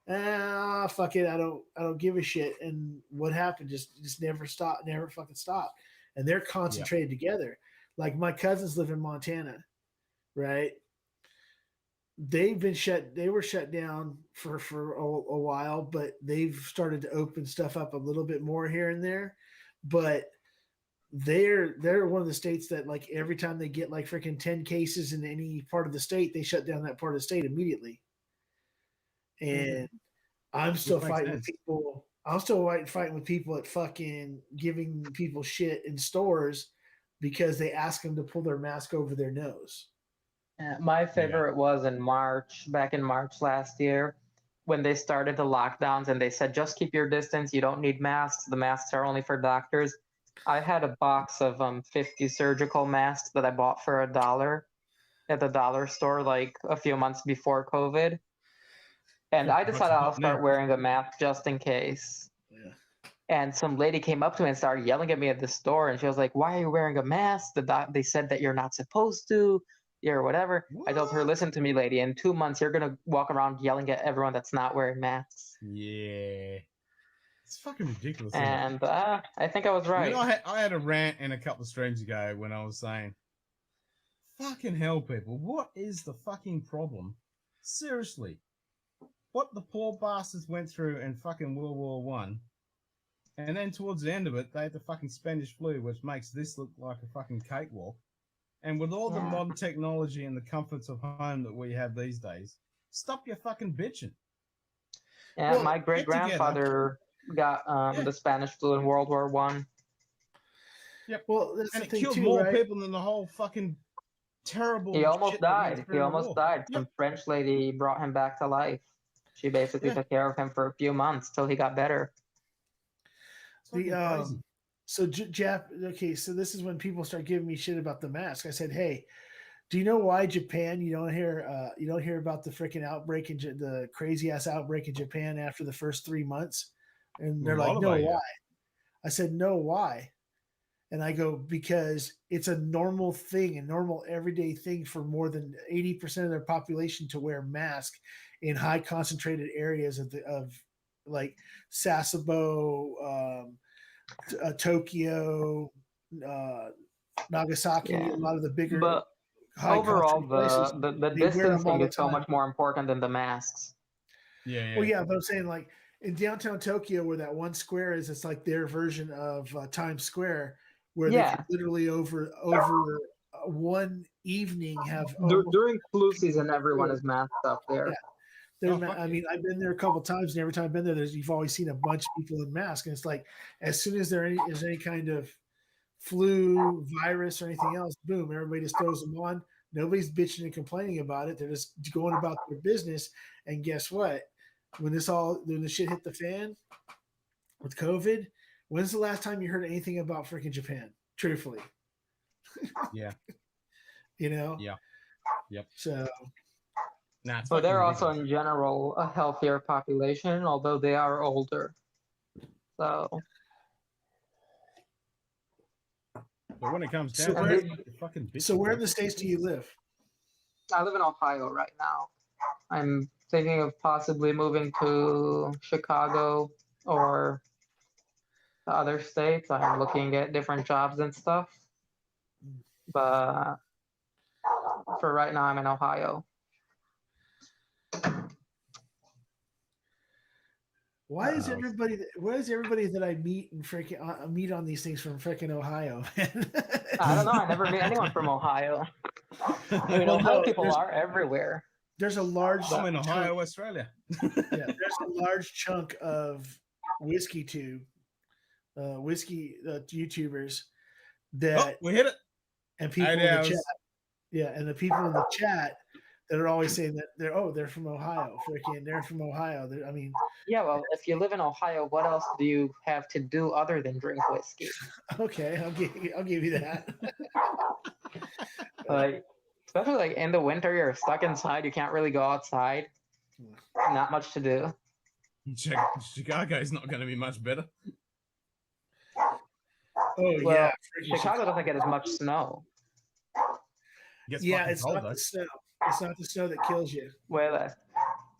Speaker 5: fuck it, I don't give a shit. And what happened? Just never fucking stopped. And they're concentrated together. Like my cousins live in Montana, right? They were shut down for a while, but they've started to open stuff up a little bit more here and there. But they're one of the states that like every time they get like freaking 10 cases in any part of the state, they shut down that part of the state immediately. And I'm still fighting with people. I'm still fighting with people at fucking giving people shit in stores because they ask them to pull their mask over their nose.
Speaker 8: My favorite was back in March last year, when they started the lockdowns and they said, just keep your distance. You don't need masks. The masks are only for doctors. I had a box of 50 surgical masks that I bought for $1 at the dollar store like a few months before COVID. And I decided I'll start wearing a mask just in case.
Speaker 5: Yeah.
Speaker 8: And some lady came up to me and started yelling at me at the store. And she was like, why are you wearing a mask? They said that you're not supposed to, or whatever. What? I told her, listen to me, lady. In 2 months, you're going to walk around yelling at everyone that's not wearing masks.
Speaker 1: Yeah. It's fucking ridiculous.
Speaker 8: And I think I was right.
Speaker 1: I had a rant in a couple of streams ago when I was saying, fucking hell, people, what is the fucking problem? Seriously. What the poor bastards went through in fucking World War One, and then towards the end of it, they had the fucking Spanish flu, which makes this look like a fucking cakewalk. And with all the modern technology and the comforts of home that we have these days, stop your fucking bitching.
Speaker 8: Yeah, well, my great-grandfather got the Spanish flu in World War One.
Speaker 1: Yep.
Speaker 5: Well, that's
Speaker 1: and
Speaker 5: the
Speaker 1: it
Speaker 5: thing
Speaker 1: killed
Speaker 5: too,
Speaker 1: more
Speaker 5: right?
Speaker 1: people than the whole fucking terrible.
Speaker 8: He almost
Speaker 1: shit
Speaker 8: died. He almost died.
Speaker 1: Yep.
Speaker 8: Some French lady brought him back to life. She basically took care of him for a few months till he got better.
Speaker 5: Crazy. So okay, so this is when people start giving me shit about the mask. I said, hey, do you know why Japan? You don't hear about the freaking outbreak the crazy ass outbreak in Japan after the first 3 months, and they're like, no, why? I said, no, why? And I go, because it's a normal thing, a normal everyday thing for more than 80% of their population to wear masks in high concentrated areas of like Sasebo, Tokyo, Nagasaki, a lot of the bigger.
Speaker 8: But overall, the distancing is so much more important than the masks.
Speaker 1: Yeah.
Speaker 5: Well, yeah, but I'm saying like in downtown Tokyo, where that one square is, it's like their version of Times Square, where they can literally over one evening have
Speaker 8: during flu season, everyone is masked up there.
Speaker 5: Yeah. I mean, I've been there a couple of times, and every time I've been there, you've always seen a bunch of people in masks, and it's like as soon as there is any kind of flu, virus, or anything else, boom, everybody just throws them on. Nobody's bitching and complaining about it. They're just going about their business. And guess what? When the shit hit the fan with COVID, when's the last time you heard anything about freaking Japan? Truthfully.
Speaker 1: Yeah.
Speaker 5: Yeah.
Speaker 1: Yep.
Speaker 5: So
Speaker 1: Nah, it's
Speaker 8: But they're
Speaker 1: fucking
Speaker 8: also
Speaker 1: ridiculous.
Speaker 8: in general a healthier population, although they are older. So
Speaker 1: But when it comes
Speaker 5: So
Speaker 1: down to
Speaker 5: where-
Speaker 1: it, you're fucking bitches.
Speaker 5: so where in
Speaker 1: bro.
Speaker 5: the States do you live?
Speaker 8: I live in Ohio right now. I'm thinking of possibly moving to Chicago or the other states. I'm looking at different jobs and stuff. But for right now, I'm in Ohio.
Speaker 5: Why is
Speaker 1: Uh,
Speaker 5: everybody that I meet and freaking meet on these things from freaking Ohio?
Speaker 8: I don't know. I never meet anyone from Ohio. I mean,
Speaker 5: Well,
Speaker 8: Ohio
Speaker 5: no,
Speaker 8: people are everywhere.
Speaker 5: There's a large
Speaker 1: I'm in
Speaker 5: chunk,
Speaker 1: Ohio, Australia.
Speaker 5: there's a large chunk of whiskey YouTubers
Speaker 1: Oh,
Speaker 5: that
Speaker 1: we hit it.
Speaker 5: and people
Speaker 1: 8
Speaker 5: in the
Speaker 1: hours.
Speaker 5: chat. Yeah, and the people in the chat that are always saying that they're from Ohio. Freaking, they're from Ohio. I mean,
Speaker 8: Yeah, well, if you live in Ohio, what else do you have to do other than drink whiskey?
Speaker 5: okay, I'll give you that.
Speaker 8: Like, especially like in the winter, you're stuck inside. You can't really go outside. Not much to do.
Speaker 1: Chicago's not going to be much better.
Speaker 5: Oh
Speaker 8: Well,
Speaker 5: yeah,
Speaker 8: Chicago doesn't get as much snow.
Speaker 1: Gets
Speaker 5: yeah.
Speaker 1: fucking
Speaker 5: It's
Speaker 1: cold,
Speaker 5: not
Speaker 1: though.
Speaker 5: the snow. It's not the snow that kills you.
Speaker 8: Way less.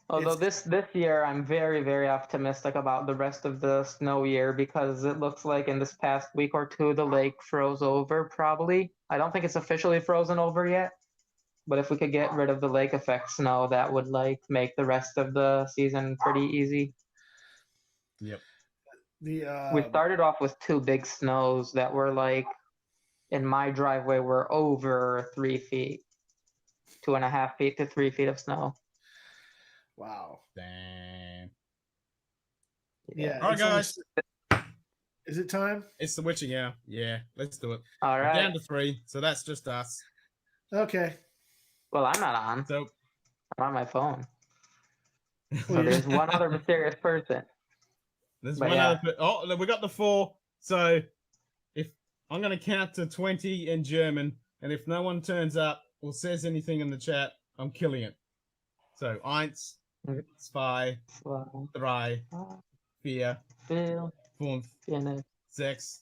Speaker 8: Although this year, I'm very, very optimistic about the rest of the snow year because it looks like in this past week or two, the lake froze over probably. I don't think it's officially frozen over yet, but if we could get rid of the lake effect snow, that would like make the rest of the season pretty easy.
Speaker 1: Yep.
Speaker 8: We started off with 2 big snows that were like in my driveway were over 3 feet, 2.5 feet to 3 feet of snow.
Speaker 5: Wow.
Speaker 1: Damn.
Speaker 5: Yeah.
Speaker 1: All right, guys.
Speaker 5: Is it time?
Speaker 1: It's the witching hour. Yeah, let's do it.
Speaker 8: All
Speaker 1: We're
Speaker 8: right.
Speaker 1: down to 3, so that's just us.
Speaker 5: Okay.
Speaker 8: Well, I'm not on.
Speaker 1: So
Speaker 8: I'm on my phone. So
Speaker 5: Well,
Speaker 8: there's one other mysterious person.
Speaker 1: there's
Speaker 8: But
Speaker 1: one
Speaker 8: yeah.
Speaker 1: other. Oh, we got the 4. So if I'm going to count to 20 in German, and if no one turns up or says anything in the chat, I'm killing it. So 1, 2, 3, 4, 5,
Speaker 8: 4,
Speaker 1: 6,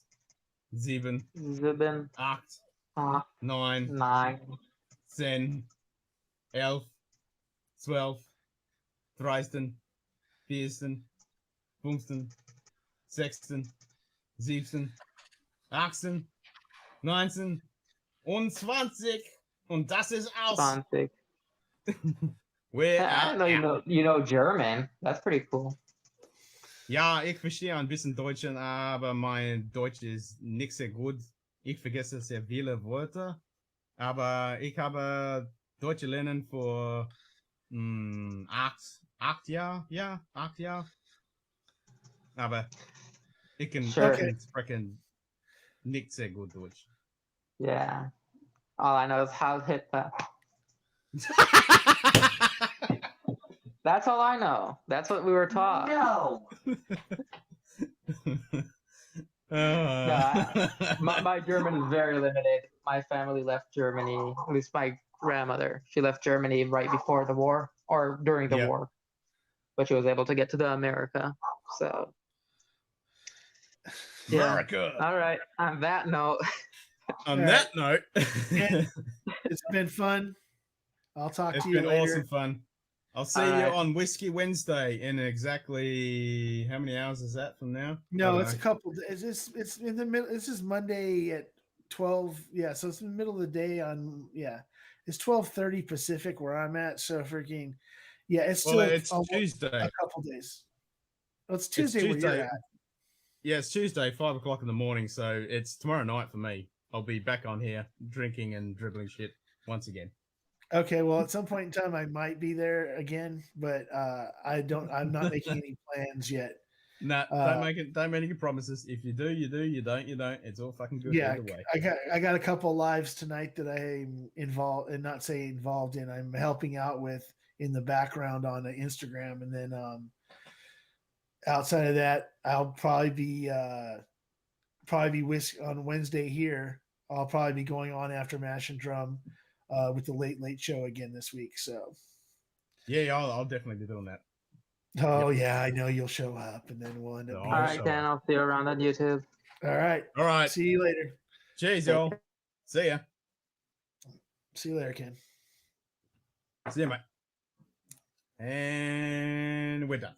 Speaker 1: 7,
Speaker 8: 7,
Speaker 1: 8,
Speaker 8: 8,
Speaker 1: 9,
Speaker 8: 9,
Speaker 1: 10, 11, 12, 13, 14, 15, 16, 17, 18, 19 und 20. Und das ist aus.
Speaker 8: 20.
Speaker 1: We're
Speaker 8: I
Speaker 1: out.
Speaker 8: didn't know you know German. That's pretty cool.
Speaker 1: Ja, ich verstehe ein bisschen Deutsch, aber mein Deutsch ist nicht sehr gut. Ich vergesse sehr viele Wörter, aber ich habe Deutsch lernen vor 8 Jahre, ja, 8 Jahre. Aber ich kann sprechen nicht sehr gut Deutsch.
Speaker 8: Yeah. All I know is how hit that. That's all I know. That's what we were taught.
Speaker 6: No.
Speaker 8: My German is very limited. My family left Germany, at least my grandmother. She left Germany right before the war or during the war, but she was able to get to the America. So, yeah.
Speaker 1: America.
Speaker 8: All right. On that note.
Speaker 1: On that note,
Speaker 5: it's been fun. I'll talk to you later.
Speaker 1: It's been awesome fun. I'll see you on Whiskey Wednesday in exactly how many hours is that from now?
Speaker 5: No, it's a couple. It's in the middle. This is Monday at 12. Yeah, so it's in the middle of the day on. Yeah, it's 12:30 Pacific where I'm at. So freaking, yeah, it's still.
Speaker 1: Well, it's Tuesday.
Speaker 5: A couple days. Well, it's Tuesday where you're at.
Speaker 1: Yeah, it's Tuesday, 5 o'clock in the morning. So it's tomorrow night for me. I'll be back on here drinking and dribbling shit once again.
Speaker 5: Okay, well, at some point in time, I might be there again, but I'm not making any plans yet.
Speaker 1: No, don't make any promises. If you do, you do. You don't, you don't. It's all fucking good
Speaker 5: Yeah,
Speaker 1: either way.
Speaker 5: I got a couple lives tonight that I'm involved, and not say involved in. I'm helping out with in the background on Instagram, and then outside of that, I'll probably be on Wednesday here. I'll probably be going on after Mash and Drum with the late show again this week. So
Speaker 1: Yeah, I'll definitely be doing that.
Speaker 5: oh yeah, I know you'll show up, and then we'll end up.
Speaker 1: No,
Speaker 5: being-
Speaker 8: All
Speaker 1: I'll
Speaker 8: right,
Speaker 1: show
Speaker 8: Dan.
Speaker 1: up.
Speaker 8: I'll see you around on YouTube.
Speaker 5: All right.
Speaker 1: All right.
Speaker 5: See you later.
Speaker 1: Cheers, y'all. See ya.
Speaker 5: See you later, Ken.
Speaker 1: See ya, mate. And we're done.